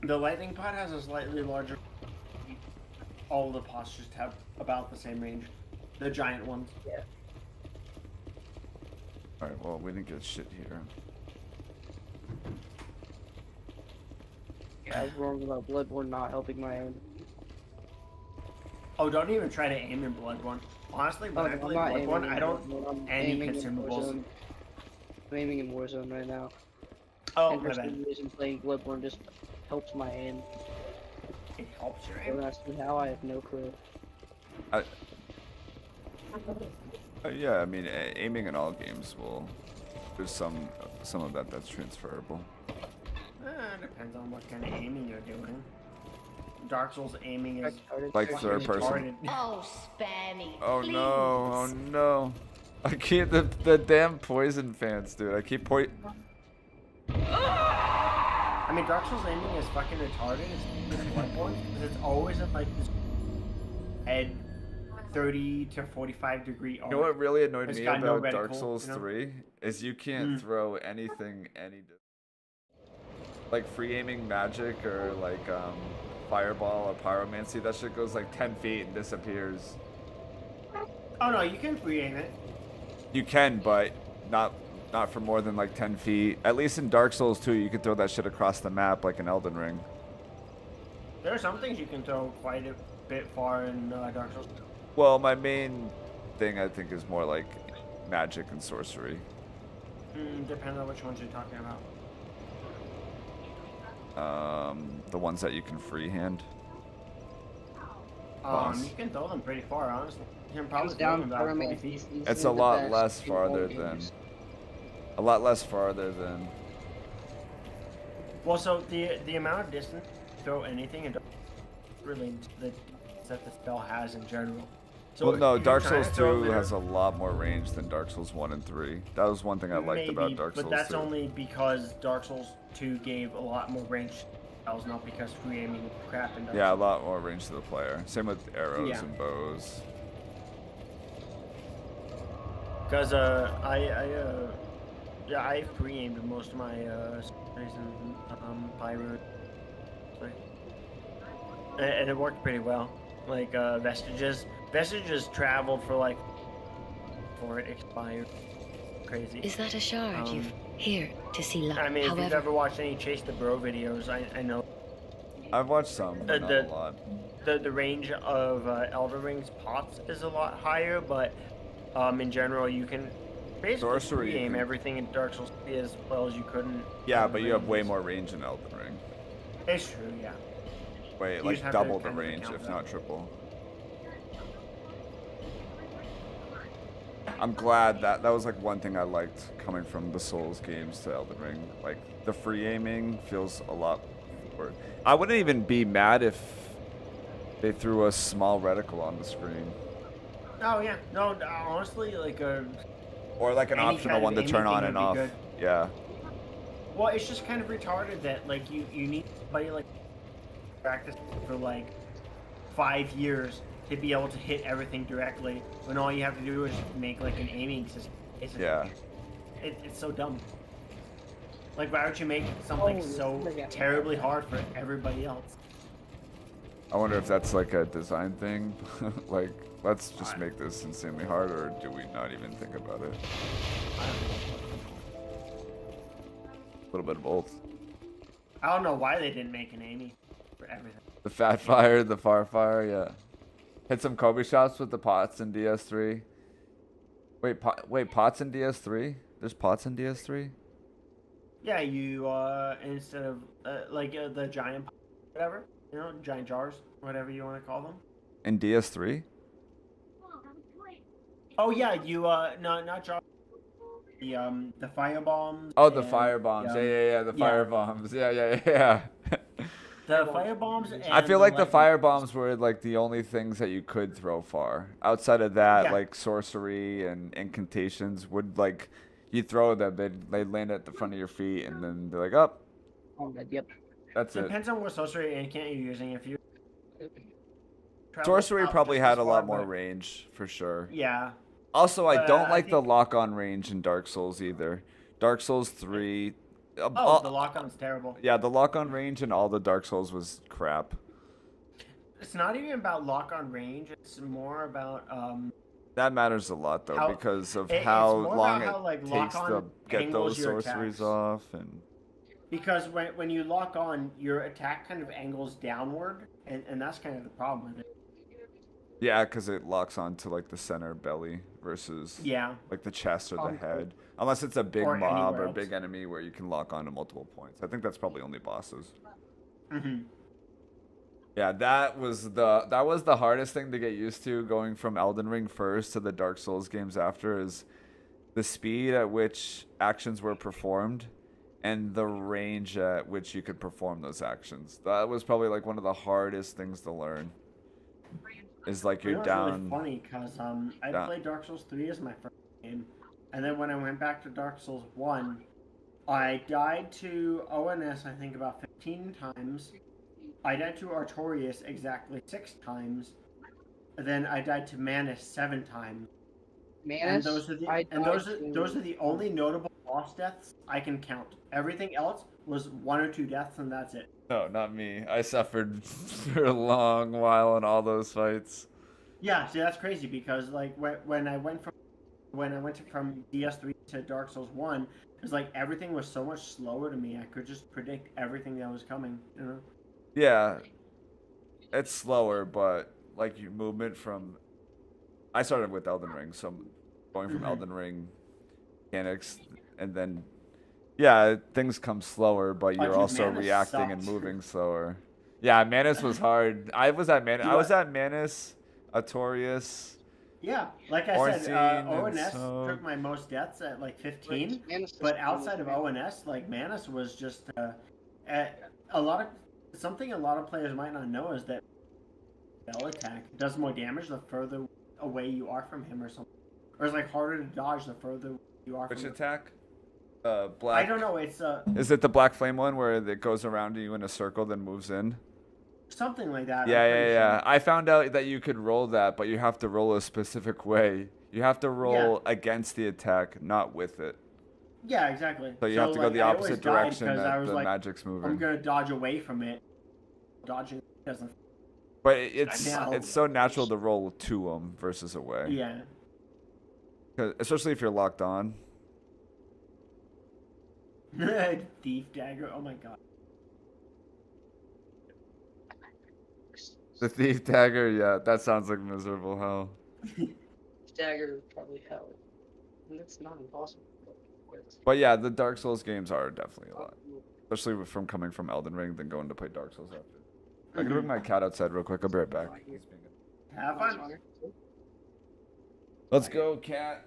The lightning pot has a slightly larger. All the pots just have about the same range. The giant ones. Yeah. Alright, well, we didn't get shit here. Yeah, I was wrong about Bloodborne not helping my aim. Oh, don't even try to aim in Bloodborne. Honestly, when I play Bloodborne, I don't any consumables. I'm aiming in Warzone right now. Oh, and my for some bad. reason playing Bloodborne just helps my aim. It helps your aim? Don't ask me how, I have no clue. Yeah, I mean, aiming in all games will. There's some of that that's transferable. Depends on what kind of aiming you're doing. Dark Souls aiming is Like third person. Oh, spare me. Oh no! Oh no! I keep the damn poison fans, dude. I keep I mean, Dark Souls aiming is fucking retarded. It's Bloodborne because it's always in like this head 30 to 45 degree arc. You know what really annoyed It's me got no about Dark reticle, Souls you know? 3 is you can't throw anything like free aiming magic or like fireball or pyromancy. That shit goes like 10 feet and disappears. Oh no, you can free aim it. You can, but not for more than like 10 feet. At least in Dark Souls 2, you can throw that shit across the map like in Elden Ring. There are some things you can throw quite a bit far in Dark Souls. Well, my main thing I think is more like magic and sorcery. Depends on which ones you're talking about. The ones that you can freehand. You can throw them pretty far, honestly. You can probably throw them about 40 feet. It's a lot less farther than. A lot less farther than. Well, so the amount of distance you throw anything in really the that the spell has in general. So Well, no, if Dark you're trying Souls to throw 2 has a lot more range than Dark Souls 1 and 3. That was one thing I liked about Dark Souls 2. But that's only because Dark Souls 2 gave a lot more range spells, not because free aiming was crap in Dark Yeah, a Souls. lot more range to the player. Same with arrows Yeah. and bows. Because I free aimed most of my and pyro, and it worked pretty well. Like vestiges traveled for like before it expired. Crazy. Is that a shard you've here to see luck? I mean, if you've However, ever watched any Chase the Bro videos, I know. I've watched some, but not a lot. The range of Elder Ring's pots is a lot higher, but in general you can basically Sorcery, free aim everything in Dark Souls 3 as well as you couldn't. Yeah, but you have way more range in Elden Ring. It's true, yeah. Wait, You like just have to double the kind of range, account if for not that. triple. I'm glad that was like one thing I liked coming from the Souls games to Elden Ring. Like the free aiming feels a lot. I wouldn't even be mad if they threw a small reticle on the screen, Oh yeah, no, honestly, like or like an any optional kind one of to turn aiming on thing and would off. be good. Yeah. Well, it's just kind of retarded that like you need somebody like practice for like 5 years to be able to hit everything directly when all you have to do is make like an aiming system. Yeah. It's so dumb. Like, why would you make something so terribly hard for everybody else? I wonder if that's like a design thing. Like, let's just make this insanely hard, or do we not even think about it? A little bit of both. I don't know why they didn't make an aiming for everything. The fat fire, the far fire, yeah. Hit some Kobe shots with the pots in DS3. Wait, pots in DS3? There's pots in DS3? Yeah, you instead of the giant, whatever, giant jars, whatever you want to call them. In DS3? Oh yeah, you not jars. The fire bombs. Oh, the and fire bombs. the, Yeah. The fire bombs. Yeah. The fire bombs and I feel like the lightning fire bombs. bombs were like the only things that you could throw far. Outside of that, Yeah. like sorcery and incantations would like you throw them, they'd land at the front of your feet, and then be like, "Up." Oh, yep. That's it. Depends on what sorcery and can't you're using. If you Sorcery probably had a lot more but- range for sure. Yeah. Also, I But, don't I like the think- lock-on range in Dark Souls either. Dark Souls 3. Oh, the lock-on's terrible. Yeah, the lock-on range in all the Dark Souls was crap. It's not even about lock-on range. It's more about That matters a lot though, How- because of it's how more long about it how, like, takes to lock-on get angles those your sorceries attacks. off, and because when you lock on, your attack kind of angles downward, and that's kind of the problem with it. yeah, because it locks onto like the center belly versus Yeah. like the chest or the head. Unless it's a big Or mob anywhere or else. big enemy where you can lock onto multiple points. I think that's probably only bosses. Mm-hmm. Yeah, that was the hardest thing to get used to going from Elden Ring first to the Dark Souls games after, is the speed at which actions were performed and the range at which you could perform those actions. That was probably like one of the hardest things to learn. Is like You you're know, down. It's really funny because I down- played Dark Souls 3 as my first game, and then when I went back to Dark Souls 1, I died to ONS I think about 15 times. I died to Artorias exactly 6 times. And then I died to Manus 7 times. Manus, And those are the I those died to- are the only notable boss deaths I can count. Everything else was 1 or 2 deaths, and that's it. No, not me. I suffered for a long while in all those fights. Yeah, see that's crazy because like when I went from DS3 to Dark Souls 1, it was like everything was so much slower to me. I could just predict everything that was coming. You know? Yeah, it's slower, but like your movement from. I started with Elden Ring, so I'm going from Mhm. Elden Ring mechanics, and then yeah, things come slower, but Oh, you're dude, also Manus reacting and sucked. moving slower. Yeah, Manus was hard. I was at Dude, Manus, Artorias. Yeah, like I Ornstein said, and ONS so- took my most deaths at like 15, Manus is but cool outside with of me. ONS, like Manus was just a lot of something a lot of players might not know is that spell attack does more damage the further away you are from him or something, or it's like harder to dodge the further you are Which from him. attack? Black. I don't know. It's Is it the black flame one where it goes around you in a circle then moves in? something like that. Yeah, I'm yeah, pretty yeah. sure. I found out that you could roll that, but you have to roll a specific way. You have to roll against the attack, not with it. Yeah, exactly. So you have to go like, the I always opposite died direction because I that was the like, magic's I'm moving. gonna dodge away from it. Dodging doesn't. But it's Now- it's so natural to roll to them versus away. Yeah. 'Cause- especially if you're locked on. Thief dagger. Oh my god. The thief dagger, yeah, that sounds like miserable hell. Dagger would probably hell. And it's not impossible. But yeah, the Dark Souls games are definitely a lot. Especially from coming from Elden Ring, then going to play Dark Souls after. I'm gonna bring my cat outside real quick. I'll be right back. Have fun. Let's go, cat.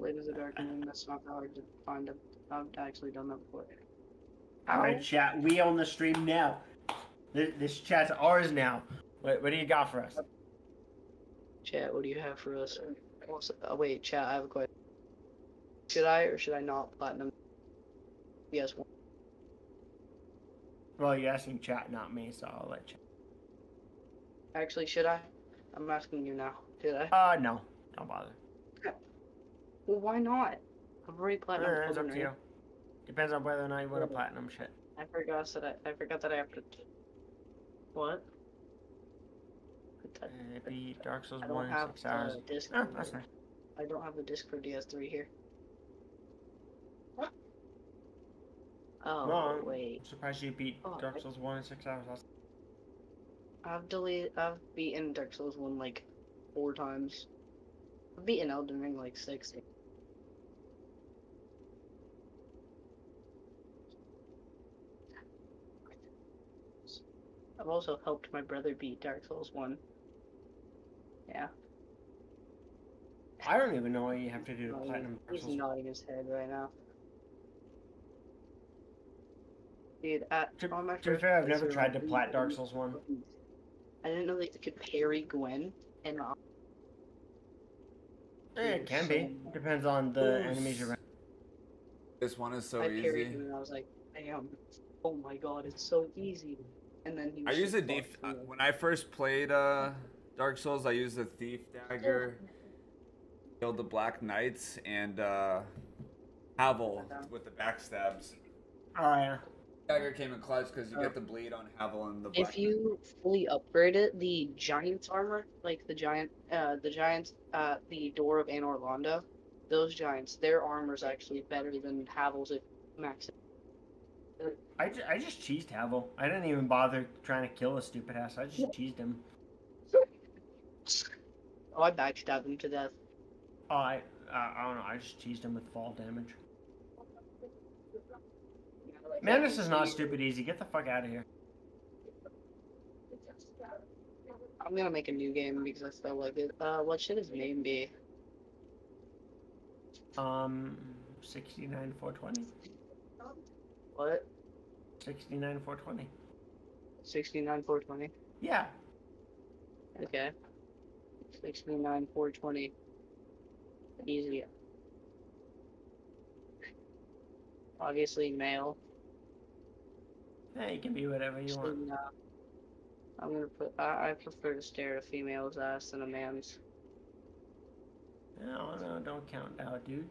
Late as a dark moon, that's not hard to find. I've actually done that before. All right, chat. We own the stream now. This chat's ours now. What do you got for us? Chat, what do you have for us? Also, wait, chat, I have a question. Should I or should I not platinum? Yes. Well, you're asking chat, not me, so I'll let you. Actually, should I? I'm asking you now. Should I? No. Don't bother. Well, why not? I've already platinum. It's up to you. Depends on whether or not you want to platinum shit. I forgot that I have to. What? Beat Dark Souls I don't 1 in have 6 hours. disc. Oh, that's nice. I don't have the disc for DS3 here. Oh, Well, wait. I'm surprised you beat Dark Souls 1 in 6 hours. I've beaten Dark Souls 1 like 4 times. I've beaten Elden Ring like 6. I've also helped my brother beat Dark Souls 1. Yeah. I don't even know what you have to do to platinum Dark He's Souls. nodding his head right now. Dude, on my To be first fair, I've never playthrough, tried to plat Dark Souls 1. I didn't know they could parry Gwen, and It can be. Depends on the enemies around. This one is so I parried easy. him, and I was like, damn, oh my god, it's so easy. And then he I was use just a thief when I first played Dark Souls. I used a thief dagger, killed the Black Knights, and Havel with the backstabs. Oh yeah. Dagger came in clutch because you get the bleed on Havel and the Black. If you fully upgrade it, the Giant's armor, like the Door of Anor Londo, those giants, their armor's actually better than Havel's at max. I just cheesed Havel. I didn't even bother trying to kill a stupid ass. I just cheesed him. Oh, I backstabbed him to death. Oh, I don't know. I just cheesed him with fall damage. Man, this is not stupid easy. Get the fuck out of here. I'm gonna make a new game because I still like it. What should his name be? 69,420. What? 69,420. 69,420. Yeah. Okay. 69,420. Easy. Obviously male. Yeah, you can be whatever you want. No. I'm gonna put. I prefer to stare at a female's ass than a man's. No, don't count out, dude.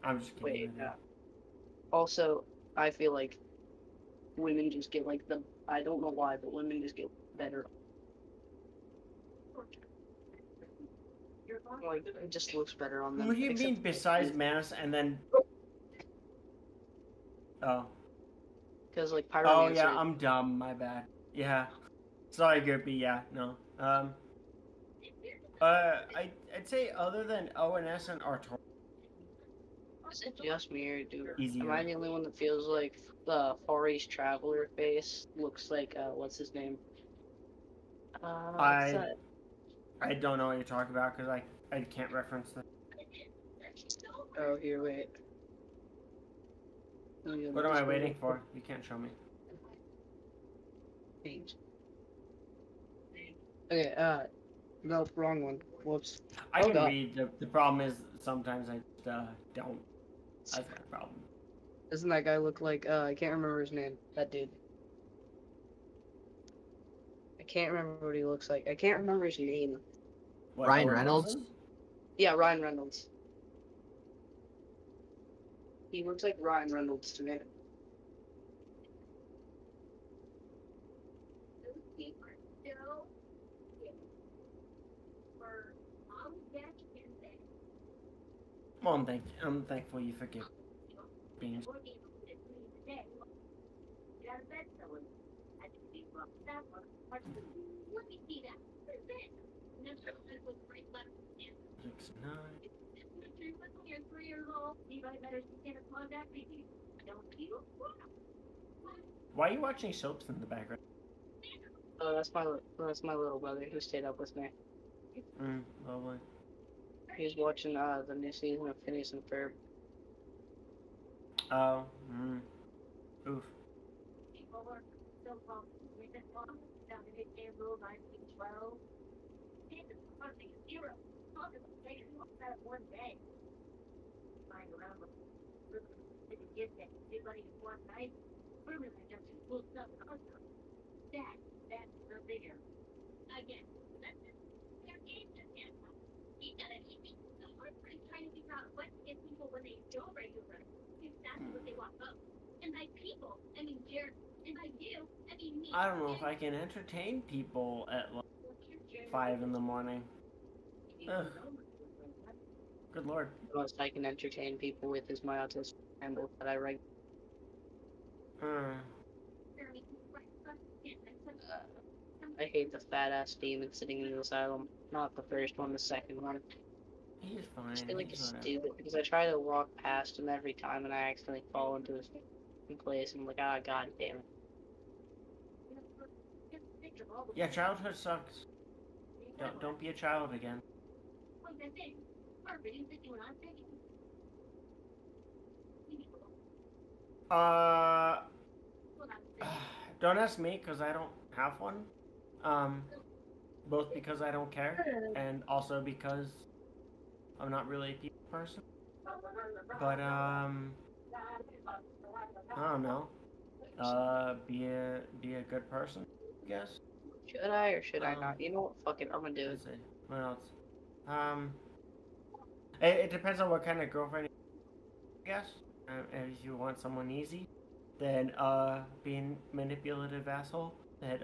I'm just kidding. Wait, also, I feel like women just get like I don't know why, but women just get better. Like, it just looks better on them. What do you mean besides mass and then... Oh. Because, like, pyromancer... Oh, yeah, I'm dumb, my bad. Yeah. Sorry, Grippy, yeah, no. I'd say other than ONS and Artor. Is it just me or Easier. am I the only one that feels like the Far East Traveler face looks like, what's his name? I don't know what you're talking about because I can't reference that. Oh, here, wait. What am I waiting for? You can't show me. Okay, no, wrong one. Whoops. I can read. The problem is sometimes I just, don't. That's my problem. Doesn't that guy look like, I can't remember his name. That dude. I can't remember what he looks like. I can't remember his name. What, Ryan Reynolds? Yeah, Ryan Reynolds. He looks like Ryan Reynolds to me. Well, I'm thankful you forgive me. Why are you watching soaps in the background? Oh, that's my little brother who stayed up with me. Lovely. He was watching the new season of Phineas and Ferb. Oh, oof. I don't know if I can entertain people at like 5 in the morning. Ugh. Good lord. The most I can entertain people with is my autistic handle that I write. I hate the fat ass demon sitting in the asylum. Not the first one, the second one. He's fine. I feel like it's stupid because I try to walk past him every time and I accidentally fall into his place and I'm like, ah, god damn it. Yeah, childhood sucks. Don't be a child again. Don't ask me because I don't have one. Both because I don't care and also because I'm not really a people person. But I don't know. Be a good person, I guess. Should I or should I not? You know what? Fuck it. I'm gonna do it. Let's see. What else? It depends on what kind of girlfriend you I guess. If you want someone easy, then being manipulative asshole that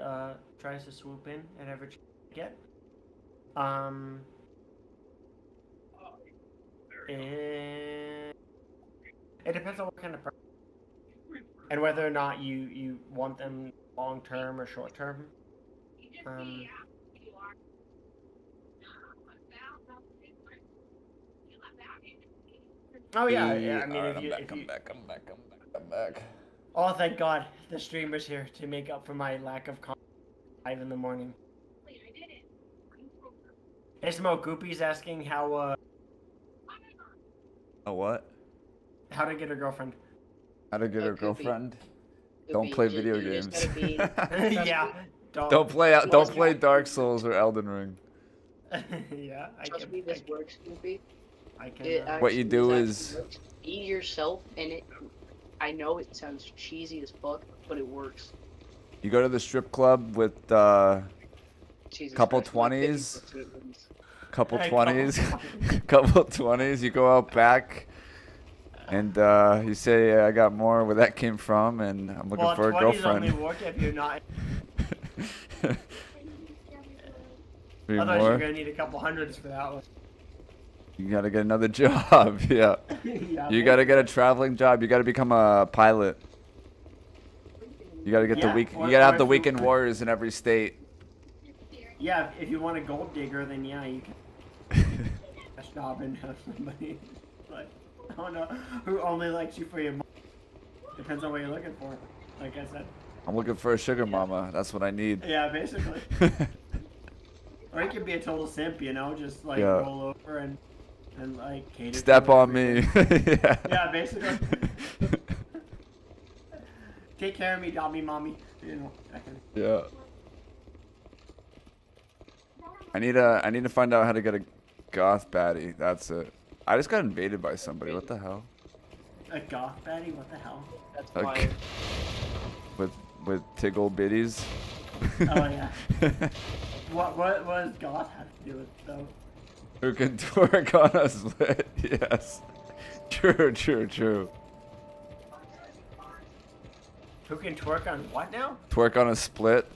tries to swoop in at every chance you get. It depends on what kind of person and whether or not you want them long term or short term. Oh yeah, yeah. I mean, Alright, if you I'm back. Oh, thank God, the streamer's here to make up for my lack of content. 5 in the morning. Hey, Smoke, Goopy's asking how A what? how to get a girlfriend. How to get a Goopy. girlfriend? Goopy, Don't play you video just games. gotta be- Yeah. Don't play Dark Souls or Elden Ring. Yeah, Trust me, this works, Goopy. I can. What you do This is actually works. Be yourself, and it. I know it sounds cheesy as fuck, but it works. you go to the strip club with Jesus couple Christ, my 20s, couple Hey, 20s, couple 20s. You go out back, and you say, "I got more where that came from, and I'm looking for a 20s girlfriend." only work if you're not. Three Otherwise, more. you're gonna need a couple hundreds for that one. You gotta get another job. Yeah. Yeah, You gotta get a traveling job. You gotta become a pilot. You gotta get Yeah, the week. or- You gotta or have the if you- weekend warriors in every state. Yeah, if you want a gold digger, then yeah, you can. A job and have somebody. But I don't know who only likes you for your money. Depends on what you're looking for. Like I said. I'm looking for a sugar mama. That's what I need. Yeah, basically. Or you could be a total simp, you know, just like Yeah. roll over and like cater. to Step on everything. me. Yeah. Yeah, basically. Take care of me, Dobby mommy. You know. Yeah. I need to find out how to get a goth baddie. That's it. I just got invaded by somebody. What the hell? A goth baddie? What the hell? That's Okay. fire. With tiggle bitties. Oh yeah. What does goth have to do with it, though? Who can twerk on a split? Yes. True. Who can twerk on what now? Twerk on a split.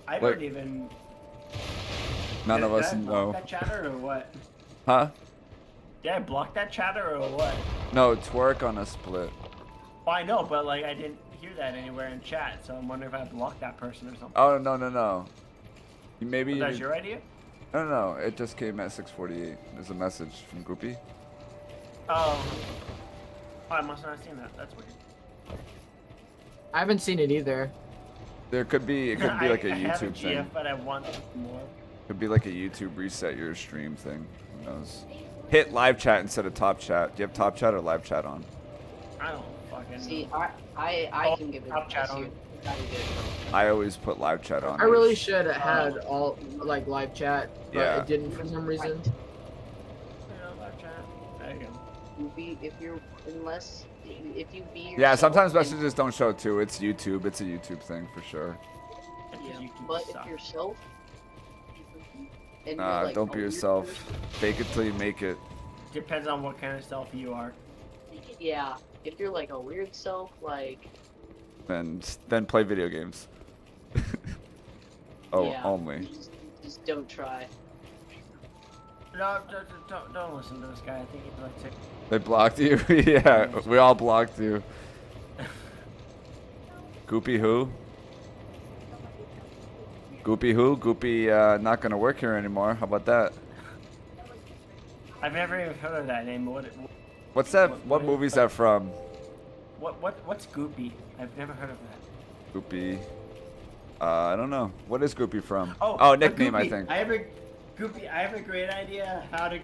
I What? don't even. None of Did us I block know. that chatter or what? Huh? Did I block that chatter or what? No, twerk on a split. Well, I know, but like I didn't hear that anywhere in chat, so I'm wondering if I blocked that person or something. Oh no. Maybe. Was you that did- your idea? No. It just came at 6:48. There's a message from Goopy. Oh, I must not have seen that. That's weird. I haven't seen it either. It could be like a I have a YouTube GF, thing. but I want more. Could be like a YouTube reset your stream thing. Who knows? Hit live chat instead of top chat. Do you have top chat or live chat on? I don't fucking See, know. I can give it Top chat a on. I always put live chat on. I really should have had all like live chat, but Yeah. it didn't for some reason. There you go. If you be yourself. Yeah, sometimes and- messages don't show too. It's YouTube. It's a YouTube thing for sure. Yeah, but if yourself. And you're, Nah, like, don't a be weird yourself. person, Fake it till you make it. Depends on what kind of self you are. Yeah, if you're like a weird self, like. Then play video games. Oh, yeah, only. Just don't try. No, don't listen to this guy. I think he's like sick. They blocked you? Yeah, we all blocked you. Goopy who? Goopy who? Goopy not gonna work here anymore. How about that? I've never even heard of that name. What's that? What movie's that from? What's Goopy? I've never heard of that. Goopy. I don't know. What is Goopy from? Oh, nickname, I Goopy. think. I have a great idea how to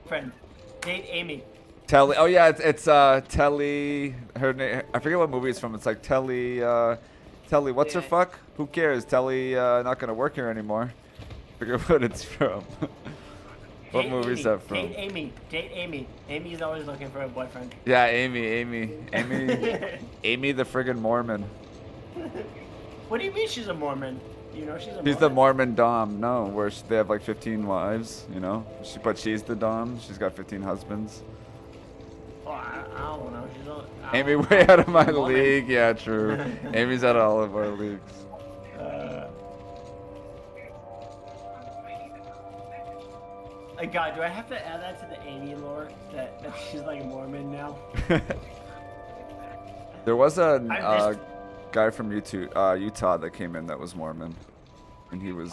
friend date Amy. Telly. Oh yeah, it's Telly. Her name. I forget what movie it's from. It's like Telly. Telly. What's her fuck? Who cares? Telly. Not gonna work here anymore. Forget what it's from. What Date movie is Amy. that from? Date Amy. Date Amy. Amy's always looking for a boyfriend. Yeah, Amy, Amy the friggin' Mormon. What do you mean she's a Mormon? You know she's a Mormon. She's the Mormon dom. No, where they have like 15 wives. You know, but she's the dom. She's got 15 husbands. Oh, I don't know. She's a, Amy way out of my league. Yeah, true. Amy's out of all of our leagues. God, do I have to add that to the Amy lore? That she's like Mormon now? There was a guy from Utah that came in that was Mormon, and he was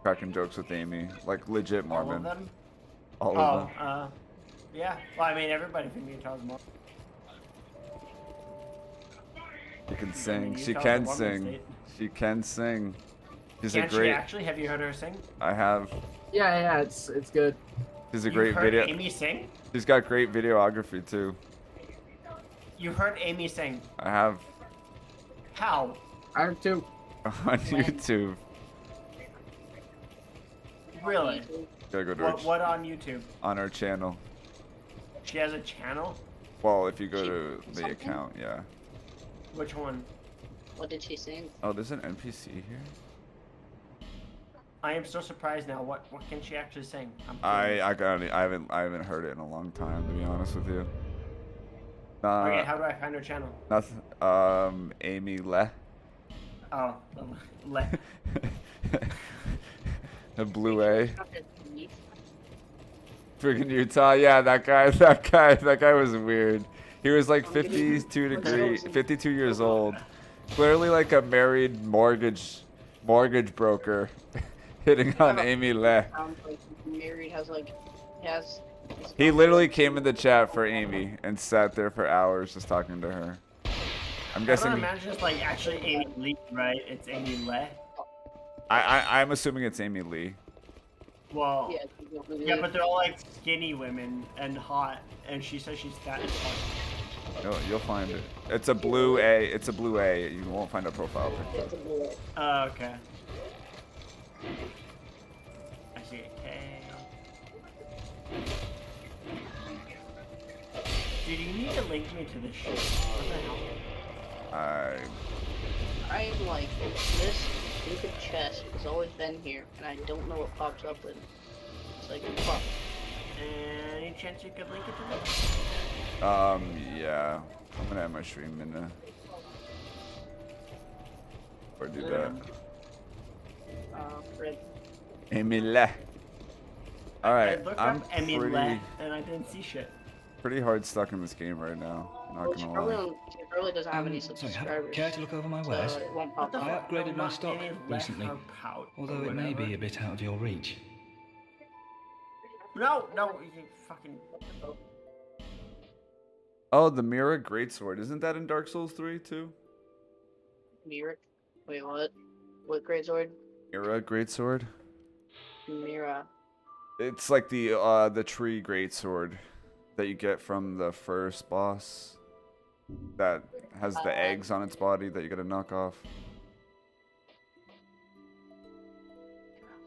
cracking jokes with Amy, like legit Mormon. All of them? All of them. Yeah. Well, I mean, everybody from Utah is Mormon. She can sing. She Utah's can a Mormon sing. state. She can sing. She's Can a great. she actually? Have you heard her sing? I have. Yeah, it's good. She's a You've great heard video. Amy sing? She's got great videography too. You heard Amy sing? I have. How? I have too. On YouTube. Really? Gotta go to What on YouTube? on our channel. She has a channel? Well, if you go to the account, yeah. Which one? What did she sing? Oh, there's an NPC here. I am so surprised now. What can she actually sing? I haven't heard it in a long time, to be honest with you. Okay, how do I find her channel? Nothing. Amy Le. Oh, Le. The Blue A. Freaking Utah, yeah, that guy was weird. He was like 52 years old. Clearly like a married mortgage broker hitting on Amy Le. Married has He literally came in the chat for Amy and sat there for hours just talking to her. I'm guessing. I don't imagine it's like actually Amy Lee, right? It's Amy Le. I'm assuming it's Amy Lee. Well, yeah, but they're all like skinny women and hot, and she says she's fat as fuck. You'll find it. It's a blue A. It's a blue A. You won't find a profile picture. Oh, okay. I see it. Okay. Dude, you need to link me to this shit. What the hell? I am like, this stupid chest has always been here, and I don't know what pops up with. It's like, fuck. Any chance you could link it to me? Yeah. I'm gonna have my stream in there. Or do that. Fred. Amy Le. Alright, I looked I'm up Amy Le, and I didn't see shit. pretty hard stuck in this game right now. Not gonna lie. She probably doesn't have any subscribers. Care to look over my wares? So it won't pop I up. upgraded my stock recently, although it may be a bit out of your reach. No, you fucking. Oh, the Mira Greatsword. Isn't that in Dark Souls 3 too? Mira? Wait, what? What great sword? Mira Greatsword? Mira. It's like the tree greatsword that you get from the first boss that has the eggs on its body that you gotta knock off.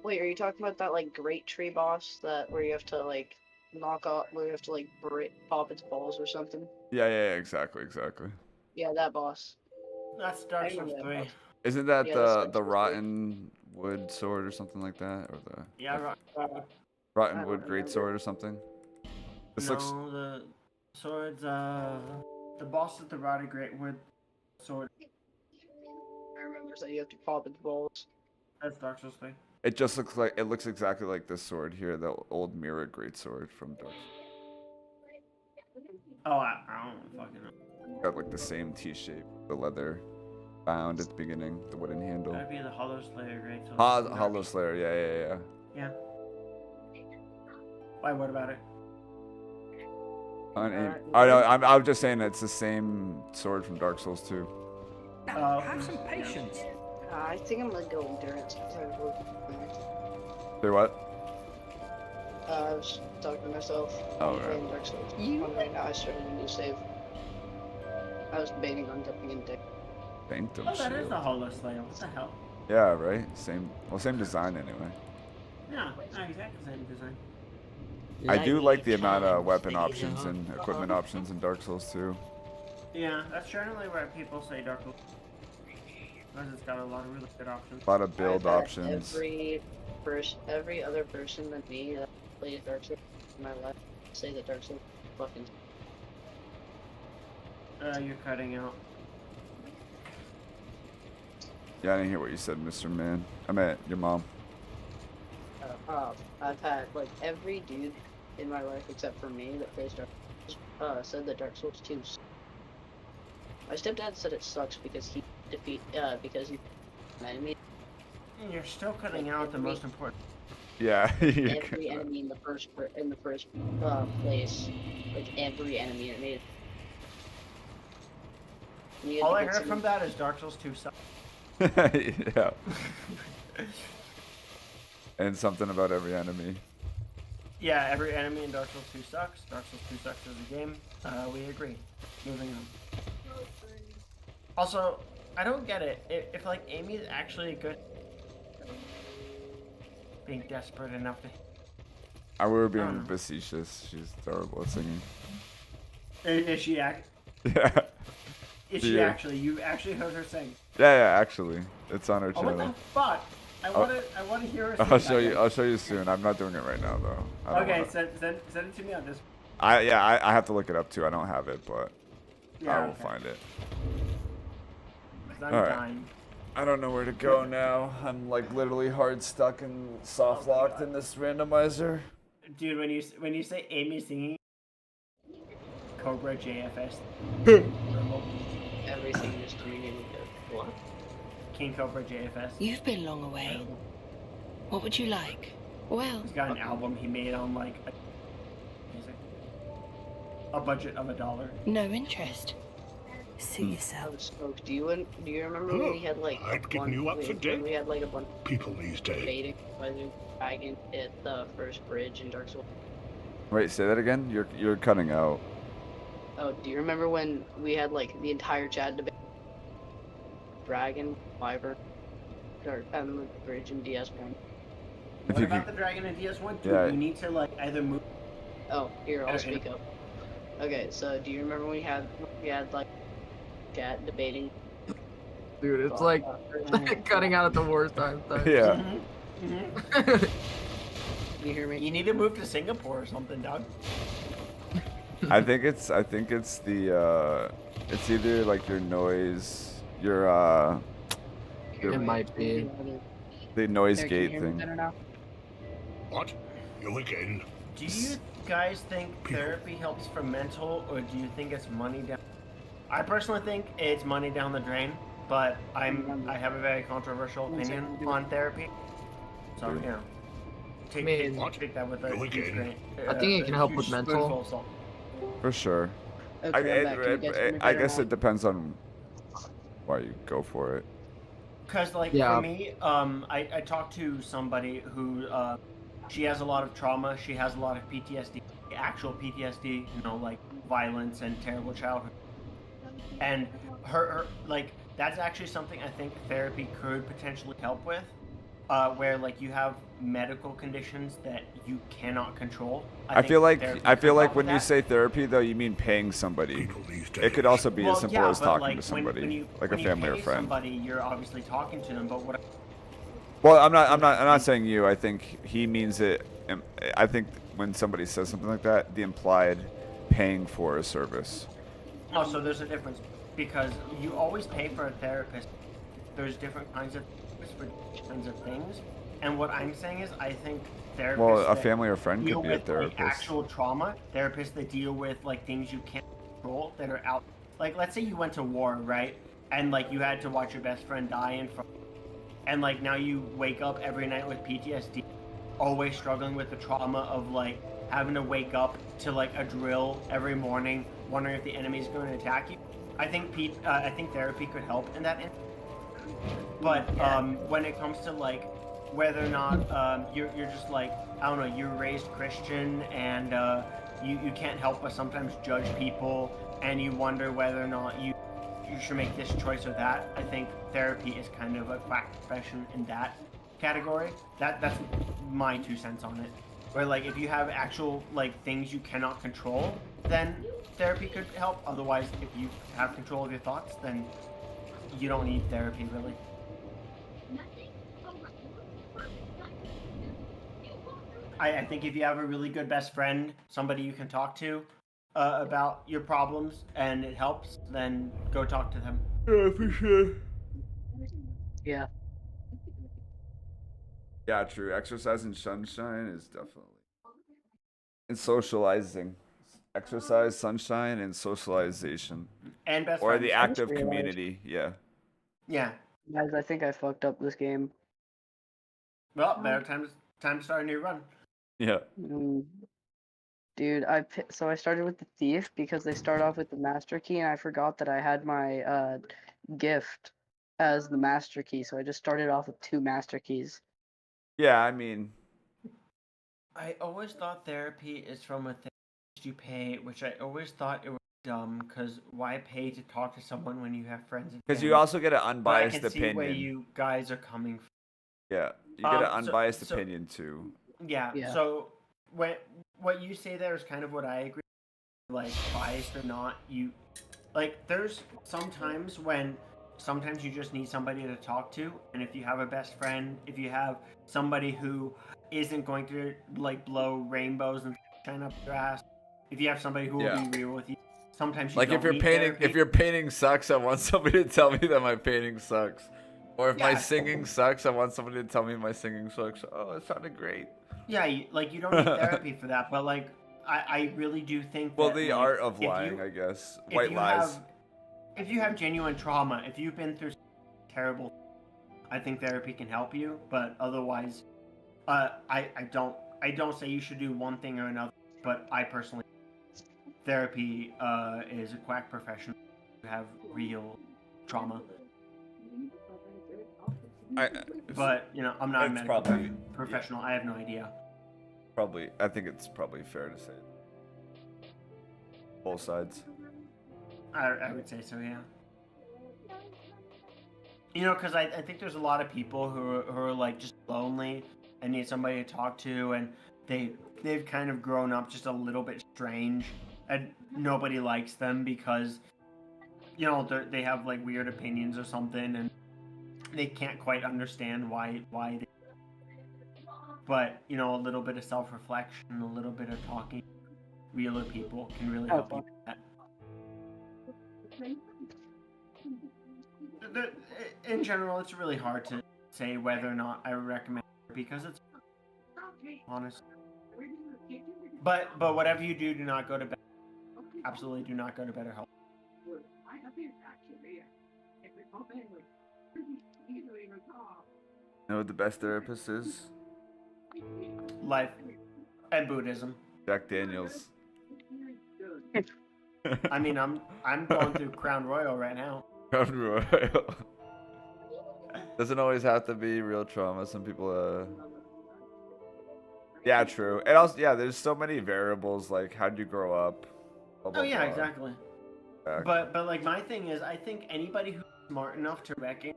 Wait, are you talking about that like great tree boss where you have to like knock off, where you have to like pop its balls or something? Yeah, exactly. Yeah, that boss. That's Dark Souls 3. Isn't that Yeah, the rotten wood sword or something like that, or the Yeah, rotten wood greatsword or something? This looks. The swords. The boss is the rotted great wood sword. I remember that you have to pop its balls. That's Dark Souls 3. It just looks exactly like this sword here, the old Mira greatsword from Dark Souls. Oh, I don't fucking know. Got like the same T-shape, the leather bound at the beginning, the wooden handle. That'd be the Hollow Slayer great sword. Hollow Slayer, yeah. Yeah. Why? What about it? I'm just saying it's the same sword from Dark Souls 2. Have some patience. I think I'm gonna go endurance. Say what? I was talking to myself. Oh, I'm playing Dark Souls. Right now I started a new save. I was debating on jumping in deck. Phantom Oh, that is shield. the Hollow Slayer. What the hell? Yeah, right? Same design anyway. Yeah, not exactly the same design. I do like the amount of times, weapon ladies options and equipment options in Dark Souls 2. Yeah, that's generally where people say Dark Souls. Because it's got a lot of really good options. A lot of build I bet options. Every other person than me that plays Dark Souls in my life say that Dark Souls is fucking. You're cutting out. Yeah, I didn't hear what you said, Mr. Man. I meant your mom. I've had like every dude in my life except for me that plays Dark Souls said that Dark Souls 2 sucks. My stepdad said it sucks because he because he's an enemy. You're still cutting out the most important. Yeah. Every enemy in the first place, like every enemy it made. All I heard from that is Dark Souls 2 sucks. Yeah. And something about every enemy. Yeah, every enemy in Dark Souls 2 sucks. Dark Souls 2 sucks as a game. We agree. Moving on. Also, I don't get it. If like Amy is actually good, being desperate enough to. We were being facetious. She's terrible at singing. Is she Yeah. Is she actually? You actually heard her sing? Yeah, actually. It's on her Oh, channel. what the fuck? I want to hear her sing. I'll show you soon. I'm not doing it right now though. Okay, send it to me on this. I have to look it up too. I don't have it, but Yeah, I will okay. find it. 'Cause I'm Alright. dying. I don't know where to go now. I'm like literally hard stuck and soft locked in this randomizer. Dude, when you say Amy singing, Cobra JFS. Everything is turning into what? King Cobra JFS. You've been long away. What would you like? Well, He's got an album he made on like a budget of $1. no interest. Suit yourself. Smokes, do you remember when we had like I'd given you up for dead. we had like a bunch People these days. debating whether dragon hit the first bridge in Dark Souls? Wait, say that again? You're cutting out. Oh, do you remember when we had like the entire chat debate? Dragon, Wyvern, and the bridge in DS1. What about the dragon in DS1? Dude, Yeah. you need to like either move. Oh, here, I'll Okay. speak up. Okay, so do you remember when we had like chat debating? Dude, it's like cutting out at the worst time. Yeah. You hear me? You need to move to Singapore or something, dog. I think it's the it's either like your noise, It might be. the noise There, can you gate hear me thing. better now? What? You again? Do you guys think therapy helps for mental, or do you think it's money down? I personally think it's money down the drain, but I have a very controversial opinion on therapy. So you know, take that with a huge grain. I think it can help with huge mental. spoonful of salt. For sure. Okay, I'm back. Can you guys hear me I better guess now? it depends on why you go for it. Cause like Yeah. for me, I talked to somebody who she has a lot of trauma. She has a lot of PTSD, actual PTSD. You know, like violence and terrible childhood. And her like that's actually something I think therapy could potentially help with. Where like you have medical conditions that you cannot control. I feel like therapy I could feel like help when with you that. say therapy though, you mean paying somebody. It could also be Well, as simple yeah, as but, talking like, to somebody, like a when you family or pay friend. Somebody, you're obviously talking to them, but what? Well, I'm not saying you. I think he means it. I think when somebody says something like that, the implied paying for a service. Oh, so there's a difference because you always pay for a therapist. There's different kinds of therapists for different kinds of things, and what I'm saying is, I think therapists. Well, a that family or friend deal could be a with, therapist. Like, actual trauma therapists that deal with like things you can't control that are out. Like, let's say you went to war, right? And like you had to watch your best friend die in front. And like now you wake up every night with PTSD, always struggling with the trauma of like having to wake up to like a drill every morning, wondering if the enemy is going to attack you. I think therapy could help in that. But when it comes to like whether or not you're just like, I don't know, you're raised Christian and you can't help but sometimes judge people, and you wonder whether or not you should make this choice or that. I think therapy is kind of a quack profession in that category. That's my 2 cents on it. Where like if you have actual like things you cannot control, then therapy could help. Otherwise, if you have control of your thoughts, then you don't need therapy really. I think if you have a really good best friend, somebody you can talk to about your problems, and it helps, then go talk to them. Yeah, for sure. Yeah. Yeah, true. Exercise and sunshine is definitely. And socializing. Exercise, sunshine, and socialization. And best or friends. the I just active realized- community. Yeah. Yeah. Guys, I think I fucked up this game. Well, better time to start a new run. Yeah. Dude, so I started with the thief because they start off with the master key, and I forgot that I had my gift as the master key, so I just started off with 2 master keys. Yeah, I mean, I always thought therapy is from a therapist you pay, which I always thought it was dumb, because why pay to talk to someone when you have friends? because you also get an But I unbiased can see where opinion. you guys are coming from. Yeah, you get an So- unbiased so- opinion too. Yeah. Yeah. So what you say there is kind of what I agree. Like biased or not, you like there's sometimes sometimes you just need somebody to talk to, and if you have a best friend, if you have somebody who isn't going to like blow rainbows and shine up your ass, if you have somebody who will be real with you, sometimes you Like don't if your need painting, therapy. if your painting sucks, I want somebody to tell me that my painting sucks. Or if my Yeah. singing sucks, I want somebody to tell me my singing sucks. Oh, it sounded great. Yeah, you don't need therapy for that, but like I really do think Well, that, the like, art of if you- lying, I guess. if White you lies. if you have genuine trauma, if you've been through terrible, I think therapy can help you. But otherwise, I don't say you should do one thing or another. But I personally, therapy is a quack profession who have real trauma. But I'm not a It's medical probably- professional. I have no idea. Probably, I think it's probably fair to say. Both sides. I would say so, yeah. Because I think there's a lot of people who are like just lonely and need somebody to talk to, and they've kind of grown up just a little bit strange, and nobody likes them because they have like weird opinions or something, and they can't quite understand why they. But a little bit of self-reflection, a little bit of talking, realer people can really help you with that. In general, it's really hard to say whether or not I recommend it because it's honest. But whatever you do not go to bed. Absolutely, do not go to bed or help. You know what the best therapist is? Life and Buddhism. Jack Daniels. I mean, I'm going through Crown Royal right now. Crown Royal. Doesn't always have to be real trauma. Some people, yeah, true. And also, yeah, there's so many variables. Like, how did you grow up? Blah, blah, Oh yeah, blah. exactly. Yeah. But like my thing is, I think anybody who's smart enough to recognize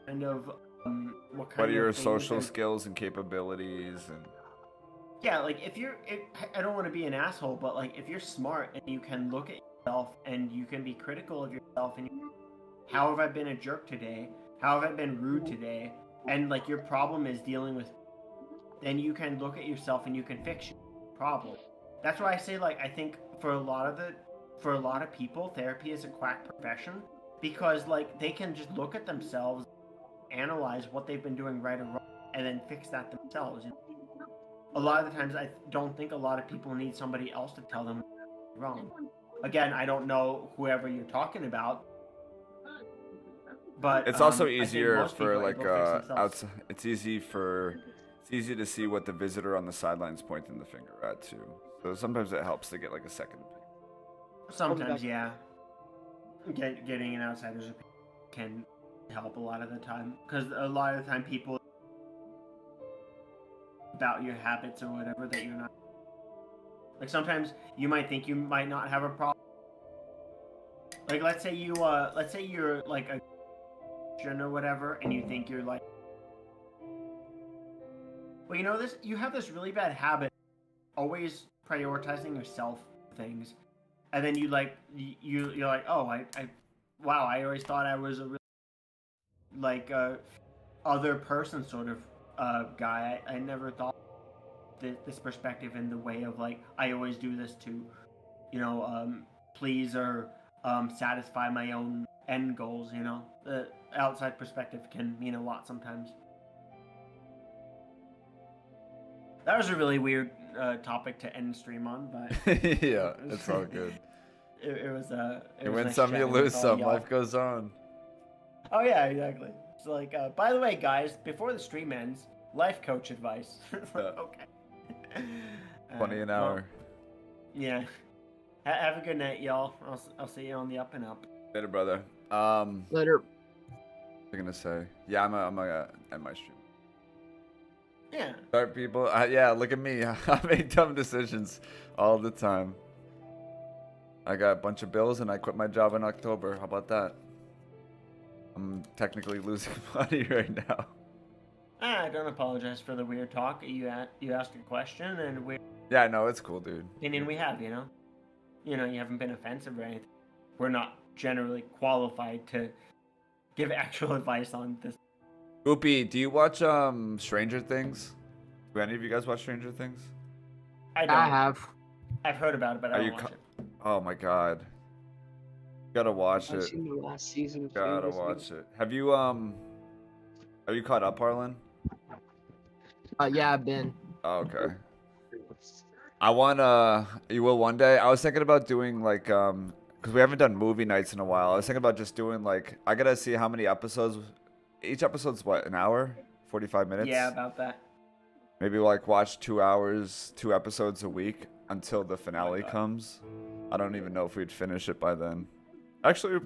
kind of what kind What are of your things social they're- skills and capabilities? And Yeah, like if I don't want to be an asshole, but like if you're smart and you can look at yourself and you can be critical of yourself and how have I been a jerk today? How have I been rude today? And like your problem is dealing with, then you can look at yourself and you can fix your problem. That's why I say like I think for a lot of people, therapy is a quack profession because like they can just look at themselves, analyze what they've been doing right or wrong, and then fix that themselves. A lot of the times, I don't think a lot of people need somebody else to tell them wrong. Again, I don't know whoever you're talking about, but it's also I think easier most for people are like able to fix themselves. outside. It's easy to see what the visitor on the sidelines pointing the finger at too. So sometimes it helps to get like a second opinion. Sometimes, yeah. Getting an outsider's opinion can help a lot of the time because a lot of the time people about your habits or whatever that you're not. Like sometimes you might think you might not have a problem. Like let's say you're like a or whatever, and you think you're like, well, you know this. You have this really bad habit, always prioritizing yourself things, and then you're like, oh, wow, I always thought I was a really like other person sort of guy. I never thought this perspective in the way of like I always do this to, please or satisfy my own end goals. The outside perspective can mean a lot sometimes. That was a really weird topic to end stream on, but yeah, it's all good. It was you win some, you lose some. Life goes on. Oh yeah, exactly. So like, by the way, guys, before the stream ends, life coach advice. Okay. 20 an hour. Well, yeah. Have a good night, y'all. I'll see you on the up and up. Later, brother. Later. What was I gonna say? Yeah, I'm gonna end my stream. Yeah. Start people. Yeah, look at me. I make dumb decisions all the time. I got a bunch of bills and I quit my job in October. How about that? I'm technically losing money right now. I don't apologize for the weird talk. You asked a question and weird. Yeah, no, it's cool, dude. Opinion we have, you haven't been offensive or anything. We're not generally qualified to give actual advice on this. Oopie, do you watch Stranger Things? Do any of you guys watch Stranger Things? I don't. I have. I've heard about it, but I don't watch it. Oh my god. You gotta watch I've it. seen the last season of Gotta Stranger watch Things. it. Have you caught up, Harlan? Yeah, I've been. Oh, okay. I wanna. You will one day. I was thinking about doing like because we haven't done movie nights in a while. I was thinking about just doing like I gotta see how many episodes. Each episode's what, an hour, 45 minutes. Yeah, about that. Maybe like watch 2 hours, 2 episodes a week until the finale comes. I don't even know if we'd finish it by then. Actually,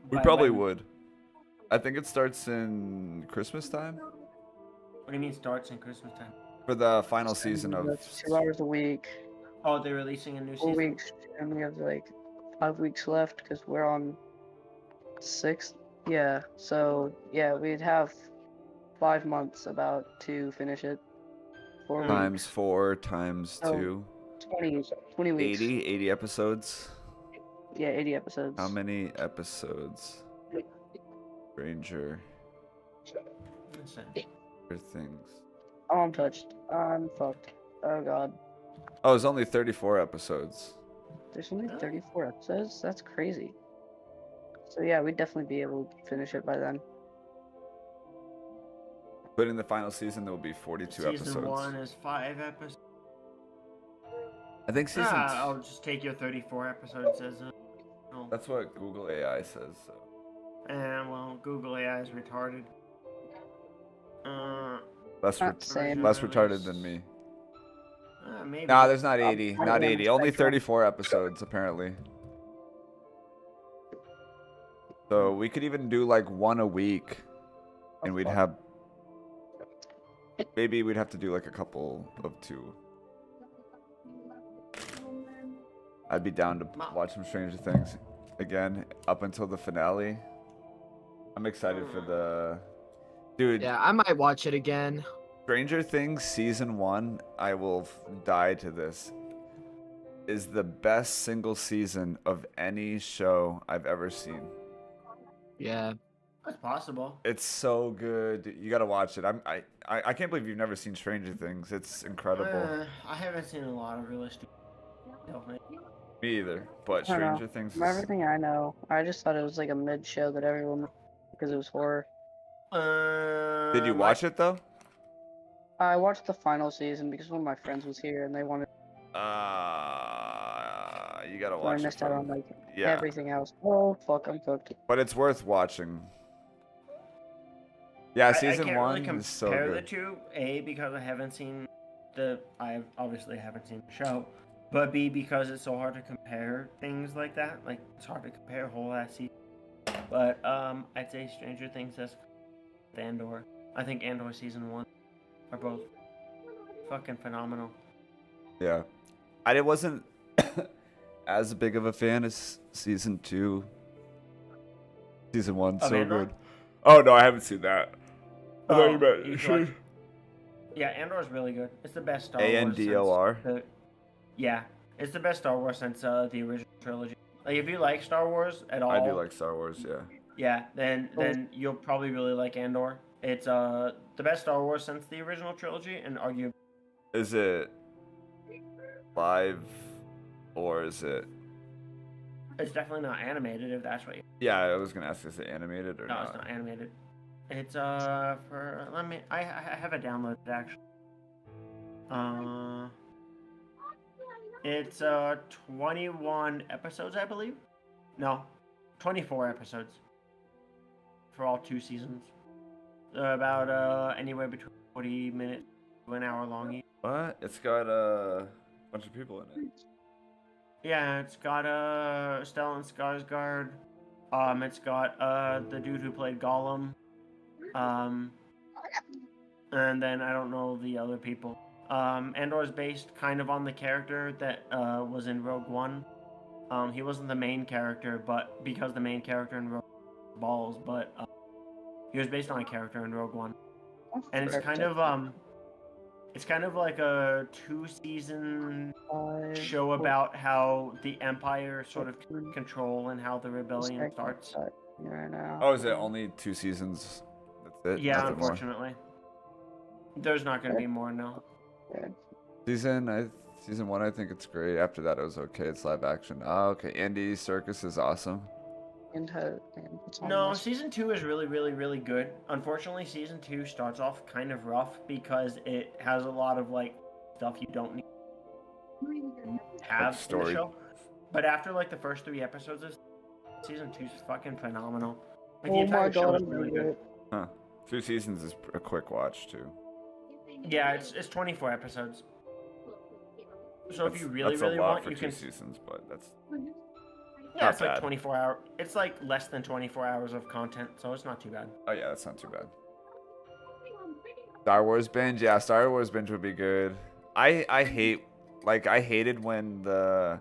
we probably would. I think it starts in Christmas time. What do you mean starts in Christmas time? For the final season of. 2 hours a week. Oh, they're releasing a new 4 season? weeks, and we have like 5 weeks left because we're on 6th. Yeah, so yeah, we'd have 5 months about to finish it. 4 weeks. Times 4 times 2. 20 weeks. 80 episodes. Yeah, 80 episodes. How many episodes? Stranger Things. Oh, I'm touched. I'm fucked. Oh god. Oh, it's only 34 episodes. There's only 34 episodes? That's crazy. So yeah, we'd definitely be able to finish it by then. But in the final season, there will be 42 episodes. Season 1 is 5 episodes. I think season. I'll just take your 34 episodes as a. Oh. That's what Google AI says. So. Well, Google AI is retarded. Less retarded than me. Maybe. Nah, there's not 80. Not 80. Only 34 episodes, apparently. So we could even do like 1 a week. And we'd have... Maybe we'd have to do like a couple of 2. I'd be down to watch some Stranger Things again up until the finale. I'm excited for the... Dude. Yeah, I might watch it again. Stranger Things Season 1, I will die to this, is the best single season of any show I've ever seen. Yeah. That's possible. It's so good. You gotta watch it. I can't believe you've never seen Stranger Things. It's incredible. I haven't seen a lot of realistic. Me either. But I don't know. Stranger Things From is... everything I know, I just thought it was like a mid show that everyone because it was horror. Did you watch it though? I watched the final season because one of my friends was here and they wanted. You gotta So I watch it. missed out on like Yeah. everything else. Oh fuck, I'm cooked. But it's worth watching. Yeah, I season can't 1 really is so compare good. the two. A, because I haven't seen I obviously haven't seen the show. But B, because it's so hard to compare things like that. Like, it's hard to compare whole ass season. But, I'd say Stranger Things has Andor. I think Andor season 1 are both fucking phenomenal. Yeah. Wasn't as big of a fan as season 2. Season 1, Of so Andor? good. Oh, no, I haven't seen that. I thought you meant... you should watch- Yeah, Andor's really good. It's the best Star Wars. Andor? Yeah, it's the best Star Wars since the original trilogy. Like, if you like Star Wars at all, I do like Star Wars, yeah. Yeah, then you'll probably really like Andor. It's the best Star Wars since the original trilogy, and arguably. Is it live or is it? It's definitely not animated, if that's what you. Yeah, I was gonna ask, is it animated or No, not? it's not animated. It's for I have it downloaded actually. It's 21 episodes, I believe. No, 24 episodes for all 2 seasons. They're about anywhere between 40 minutes to an hour long each. What? It's got a bunch of people in it. Yeah, it's got Stellan Skarsgård. It's got the dude who played Gollum. And then I don't know the other people. Andor is based kind of on the character that was in Rogue One. He wasn't the main character, but because the main character in Rogue Balls, but he was based on a character in Rogue One. And it's kind of like a 2-season show about how the Empire sort of control and how the rebellion starts. Oh, is it only 2 seasons? That's it? Yeah, Nothing more? unfortunately. There's not going to be more now. Season 1, I think it's great. After that, it was okay. It's live action. Oh, okay. Andy Serkis is awesome. No, season 2 is really, really, really good. Unfortunately, season 2 starts off kind of rough because it has a lot of like stuff you don't need to have in the show. But after like the first 3 episodes, season 2 is fucking phenomenal. Like, the entire show is really good. Huh. 2 seasons is a quick watch too. Yeah, it's 24 episodes. So if you really, that's really a lot want, for you 2 can. seasons, but that's. Yeah, not it's like bad. 24 hour. It's like less than 24 hours of content, so it's not too bad. Oh yeah, that's not too bad. Star Wars binge, yeah, Star Wars binge would be good. I hated when the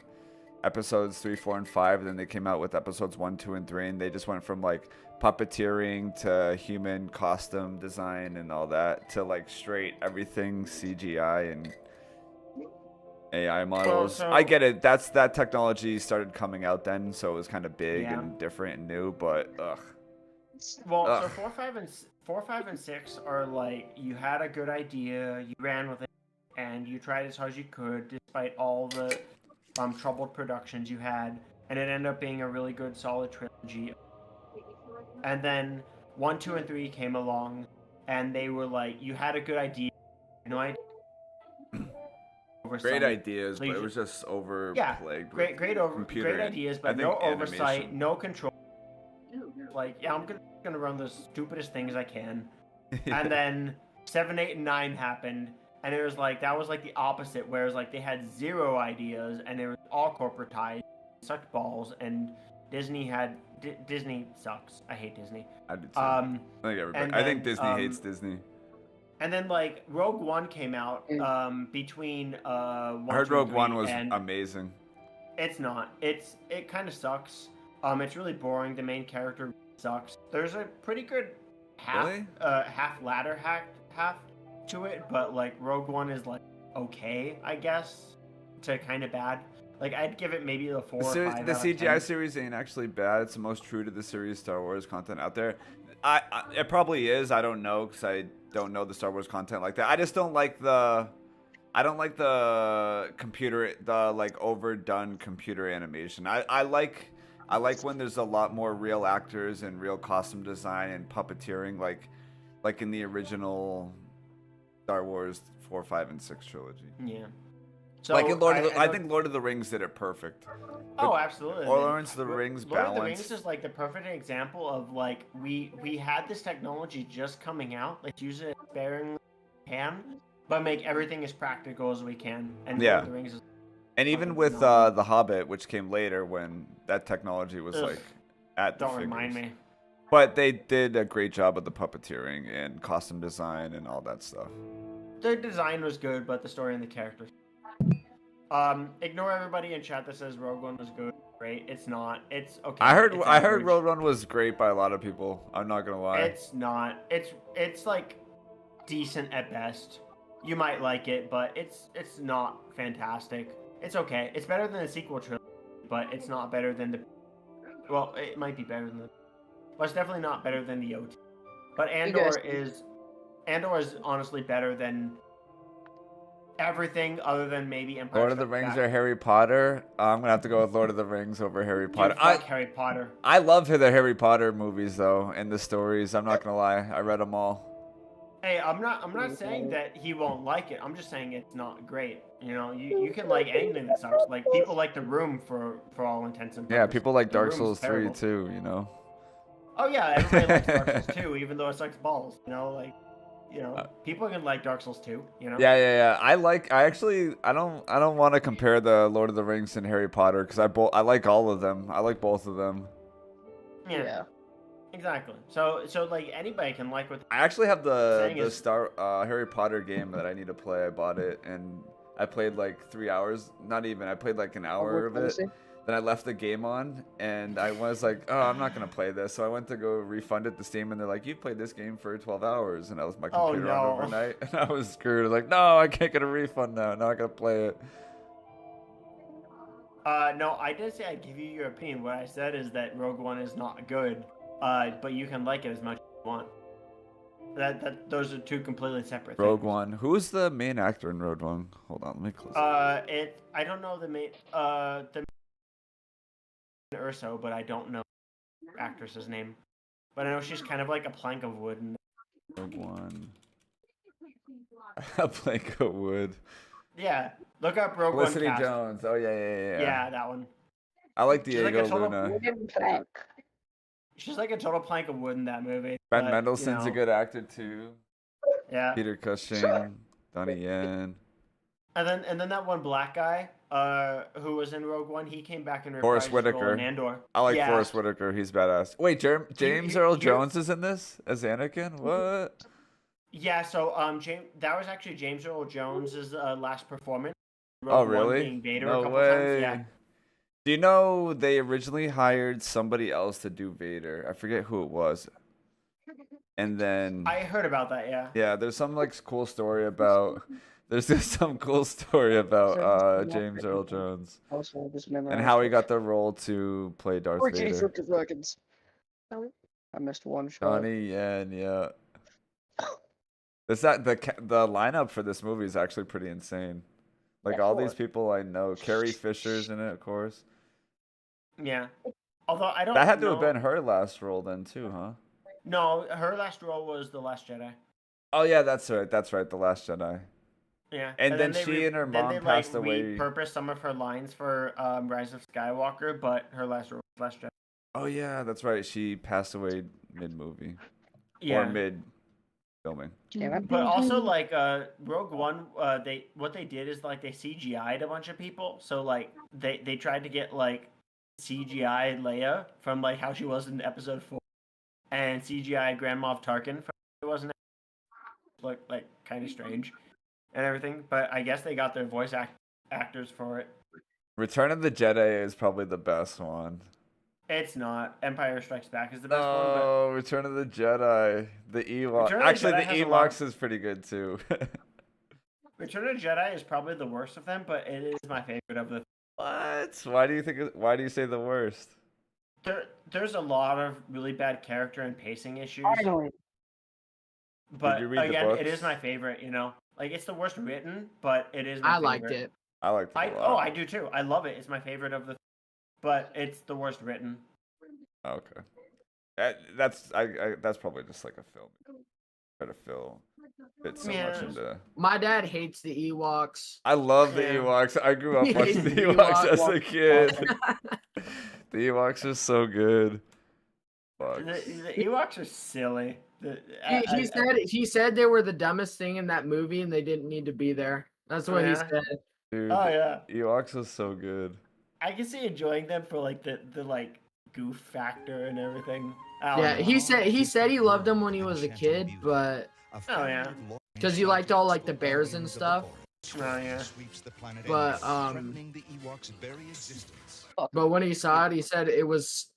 episodes 3, 4, and 5, then they came out with episodes 1, 2, and 3, and they just went from like puppeteering to human costume design and all that to like straight everything CGI and AI models. I get it. That technology started coming out then, so it was kind of big and different and new. But Well, so 4, 5, and 6 are like you had a good idea, you ran with it, and you tried as hard as you could, despite all the troubled productions you had, and it ended up being a really good, solid trilogy. And then 1, 2, and 3 came along, and they were like, you had a good idea, no idea. great ideas, but it was just overplayed. Great ideas, but no oversight, no control. Like, yeah, I'm gonna run the stupidest things I can. And then 7, 8, and 9 happened, and it was like that was like the opposite, whereas like they had 0 ideas and they were all corporatized, sucked balls, and Disney sucks. I hate Disney. I do too. I think Disney hates Disney. And then like Rogue One came out between 1, I heard 2, Rogue 3, One was and amazing. It's not. It kind of sucks. It's really boring. The main character sucks. There's a pretty good half ladder half to it, but like Rogue One is like okay, I guess, to kind of bad. Like I'd give it maybe a 4 or 5. The CGI series ain't actually bad. It's the most true to the series Star Wars content out there. It probably is. I don't know because I don't know the Star Wars content like that. I just don't like the computer, the like overdone computer animation. I like when there's a lot more real actors and real costume design and puppeteering, like in the original Star Wars 4, 5, and 6 trilogy. Yeah. So like in I think Lord of the Rings did it perfect. Oh, absolutely. Lord of the Rings Lord balance. of the Rings is like the perfect example of like we had this technology just coming out. Let's use it sparingly can, but make everything as practical as we can. And Lord of the Rings is and even with The Hobbit, which came later when that technology was like at the Don't remind me. But they did a great job with the puppeteering and costume design and all that stuff. the design was good, but the story and the characters. Ignore everybody in chat that says Rogue One was good. Great, it's not. It's okay. I heard it's Rogue average. One was great by a lot of people. I'm not gonna lie. It's not. It's like decent at best. You might like it, but it's not fantastic. It's okay. It's better than the sequel trilogy, but it's not better than the. Well, it might be better than the. But it's definitely not better than the OT. But Andor is honestly better than everything other than maybe Empire. Lord of the Rings or Harry Potter? I'm gonna have to go with Lord of the Rings over Harry Potter. Fuck Harry Potter. I love the Harry Potter movies though, and the stories. I'm not gonna lie, I read them all. Hey, I'm not saying that he won't like it. I'm just saying it's not great. You know, you can like anything that sucks. Like people like The Room for all intents and purposes. Yeah, people like The Dark Room's Souls 3 terrible. too. You know. Oh yeah, everybody likes Dark Souls 2, even though it sucks balls. You know, like, you know, people can like Dark Souls 2. You know. Yeah. I don't want to compare the Lord of the Rings and Harry Potter because I like all of them. I like both of them. Yeah. Exactly. So like anybody can like what. I actually have the is- Harry Potter game that I need to play. I bought it and I played like 3 hours. Not even. I played like an hour of it. Then I left the game on and I was like, oh, I'm not gonna play this. So I went to go refund it to Steam and they're like, you've played this game for 12 hours, and I was my computer on overnight and I was screwed. I was like, no, I can't get a refund now. Now I gotta play it. No, I did say I'd give you your opinion. What I said is that Rogue One is not good, but you can like it as much as you want. Those are two completely separate things. Rogue One. Who's the main actor in Rogue One? Hold on, let me close. I don't know the Urso, but I don't know the actress's name. But I know she's kind of like a plank of wood. Rogue One. A plank of wood. Yeah, look up Rogue Felicity One cast. Jones. Oh yeah. Yeah, that one. I like She's like Diego a total Luna. She's like a total plank of wood in that movie. Ben but, Mendelsohn's a good actor too. Yeah. Peter Cushing, Donnie Yen. And then that one black guy, who was in Rogue One, he came back in Forrest reprised his role Whitaker. in Andor. I like Yeah. Forrest Whitaker. He's badass. Wait, James Earl Jones is in this as Anakin? What? Yeah, so that was actually James Earl Jones's last performance. Oh, Rogue One really? being Vader a No couple way. times. Yeah. Do you know they originally hired somebody else to do Vader? I forget who it was. And then I heard about that. Yeah. yeah, there's some like cool story about. There's just some cool story about James Earl Jones and how he got the role to play Darth Vader. I missed one shot. Donnie Yen, yeah. The lineup for this movie is actually pretty insane. Like all these people I know. Carrie Fisher's in it, of course. Yeah. Although I don't. That had to know... have been her last role then too, huh? No, her last role was The Last Jedi. Oh yeah, that's right. That's right. The Last Jedi. Yeah. And then she and her mom passed away. They repurposed some of her lines for Rise of Skywalker, but her last role was Last Jedi. Oh yeah, that's right. She passed away mid-movie. Yeah. Or mid-filming. But also, like, Rogue One, what they did is, like, they CGI'd a bunch of people. So, like, they tried to get, like, CGI Leia from, like, how she was in Episode 4. And CGI Grand Moff Tarkin from how it wasn't. Looked, like, kind of strange. And everything. But I guess they got their voice actors for it. Return of the Jedi is probably the best one. It's not. Empire Strikes Back is the best one. Oh, Return of the Jedi. The Ewoks. Actually, the Ewoks is pretty good too. Return of the Jedi is probably the worst of them, but it is my favorite of the. What? Why do you say the worst? There's a lot of really bad character and pacing issues. But Did you read the again, it books? is my favorite. You know, like it's the worst written, but it is. My I favorite. liked it. I liked it a lot. I do too. I love it. It's my favorite of the. But it's the worst written. Okay. That's probably just like a film. Try to fit so much into. My dad hates the Ewoks. I love the Ewoks. I grew up watching the Ewoks as a kid. The Ewoks are so good. The Ewoks are silly. He said they were the dumbest thing in that movie and they didn't need to be there. That's what he said. Dude, Oh, yeah. Ewoks was so good. I can see enjoying them for like the like goof factor and everything. I don't Yeah, know. he said he loved them when he was a kid, but Oh yeah. because you liked all like the bears and stuff. Oh yeah. But but when he saw it, he said it was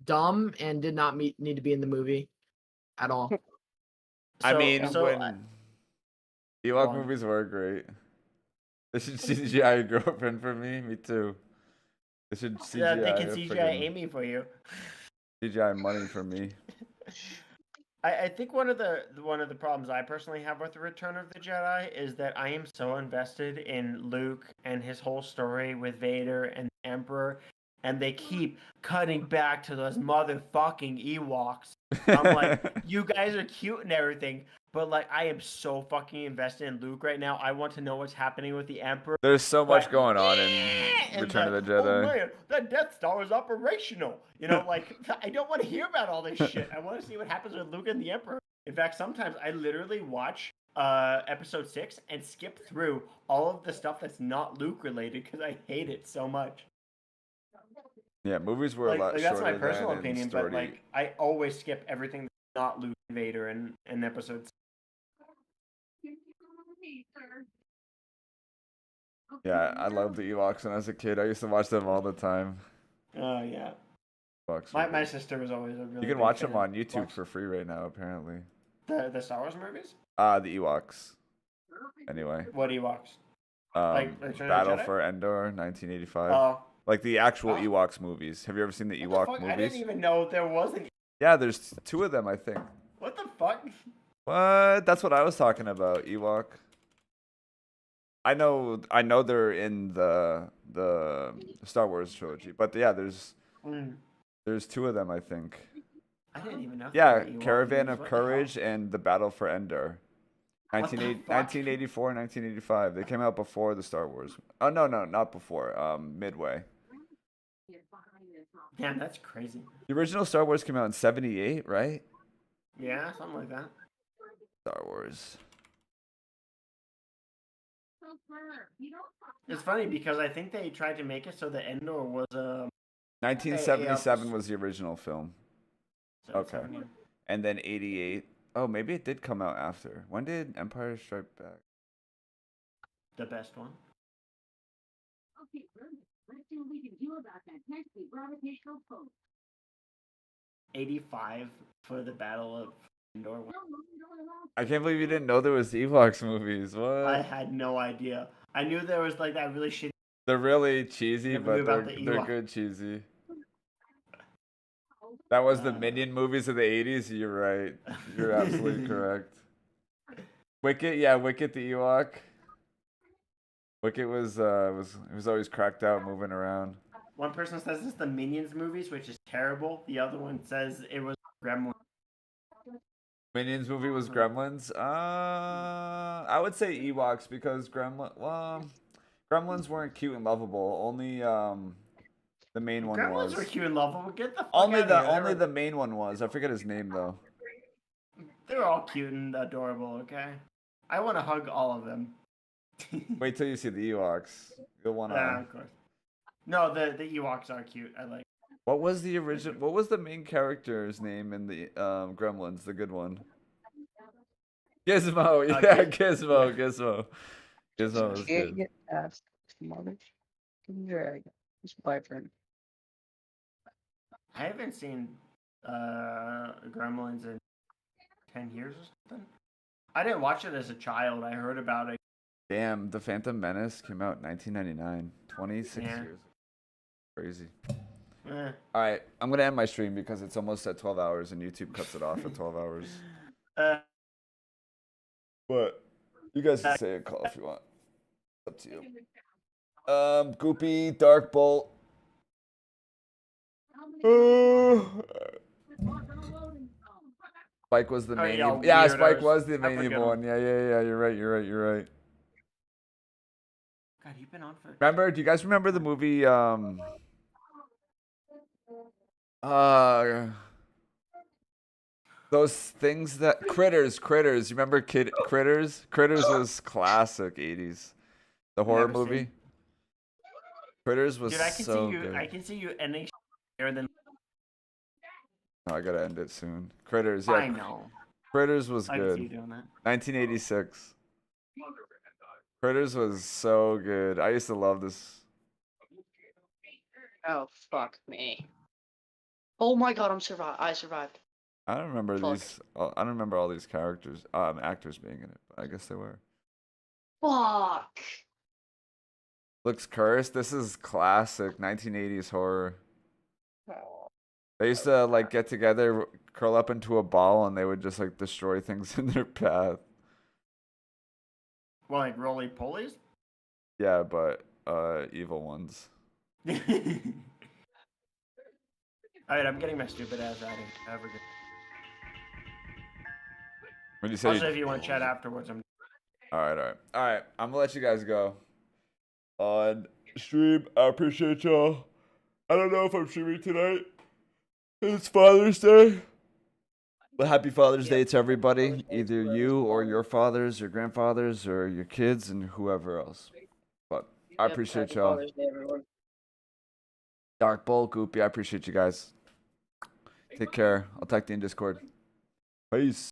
dumb and did not need to be in the movie at all. I mean, when Ewok movies were great. They should CGI a girlfriend for me. Me too. They should CGI. Yeah, they can CGI Amy for you. CGI money for me. I think one of the problems I personally have with the Return of the Jedi is that I am so invested in Luke and his whole story with Vader and the Emperor, and they keep cutting back to those motherfucking Ewoks. I'm like, you guys are cute and everything, but like I am so fucking invested in Luke right now. I want to know what's happening with the Emperor. There's so much going on in Return of the Jedi. Oh man, that Death Star is operational. You know, like I don't want to hear about all this shit. I want to see what happens with Luke and the Emperor. In fact, sometimes I literally watch episode 6 and skip through all of the stuff that's not Luke related because I hate it so much. Yeah, movies were a lot shorter. That's my personal than opinion, but like I always skip everything that's not Luke and Vader in episodes. Yeah, I loved the Ewoks when I was a kid. I used to watch them all the time. Oh yeah. My sister was always a really. You can watch them on YouTube for free right now, apparently. The Star Wars movies? The Ewoks. Anyway. What Ewoks? Battle for Endor, 1985. Oh. Like the actual Ewoks movies. Have you ever seen the Ewok movies? I didn't even know there was an. Yeah, there's 2 of them, I think. What the fuck? What? That's what I was talking about, Ewok. I know they're in the Star Wars trilogy, but yeah, there's 2 of them, I think. I didn't even know. Yeah, Caravan of Courage and the Battle for Endor. 1984, 1985. They came out before the Star Wars. Oh no, not before. Midway. Damn, that's crazy. The original Star Wars came out in 78, right? Yeah, something like that. Star Wars. It's funny because I think they tried to make it so the Endor was 1977 was the original film. Okay. And then 88. Oh, maybe it did come out after. When did Empire Strike Back? The best one. Okay, let's see what we can do about that pesky gravitational pull. 85 for the Battle of Endor. I can't believe you didn't know there was Ewoks movies. What? I had no idea. I knew there was like that really shitty. They're really cheesy, but they're good cheesy. That was the Minion movies of the 80s. You're right. You're absolutely correct. Wicket, yeah, Wicket the Ewok. Wicket was always cracked out, moving around. One person says it's the Minions movies, which is terrible. The other one says it was Gremlins. Minions movie was Gremlins. I would say Ewoks because Gremlins weren't cute and lovable. Only the main one was. Gremlins were cute and lovable. Get the fuck only out of here. the main one was. I forget his name though. They were all cute and adorable. Okay, I want to hug all of them. Wait till you see the Ewoks. You'll wanna. Yeah, of course. No, the Ewoks are cute. I like. What was the original? What was the main character's name in the Gremlins? The good one. Gizmo. Yeah, Gizmo. Gizmo. Gizmo was good. Get asked, mother. Drag. His boyfriend. I haven't seen Gremlins in 10 years or something. I didn't watch it as a child. I heard about it. Damn, The Phantom Menace came out in 1999. 26 years. Crazy. Alright, I'm going to end my stream because it's almost at 12 hours and YouTube cuts it off at 12 hours. But you guys can say a call if you want. Up to you. Goopy, Dark Bolt. Spike was the main evil. Yeah, Spike was the main evil one. Yeah, you're right. God, you've been on for... Remember, do you guys remember the movie, those things that... Critters. You remember Critters? Critters was classic 80s. The horror movie. Critters was Dude, so good. I can see you ending here and then Oh, I gotta end it soon. Critters, yeah. I know. Critters was I can good. see you doing that. 1986. Critters was so good. I used to love this. Oh fuck me. Oh my god, I survived. I don't remember Fuck. these. I don't remember all these characters, actors being in it. But I guess they were. Fuck. Looks cursed. This is classic 1980s horror. They used to like get together, curl up into a ball, and they would just like destroy things in their path. Well, like roly polies? Yeah, but evil ones. Alright, I'm getting my stupid ass out of here. When you say Also, if you want to chat afterwards, I'm. All right. I'm gonna let you guys go. On stream, I appreciate y'all. I don't know if I'm streaming tonight. It's Father's Day. But happy Father's Day to everybody, either you or your fathers, your grandfathers, or your kids, and whoever else. But I appreciate Happy y'all. Father's Day, everyone. Dark Bull, Goopy, I appreciate you guys. Take care. I'll talk to you in Discord. Peace.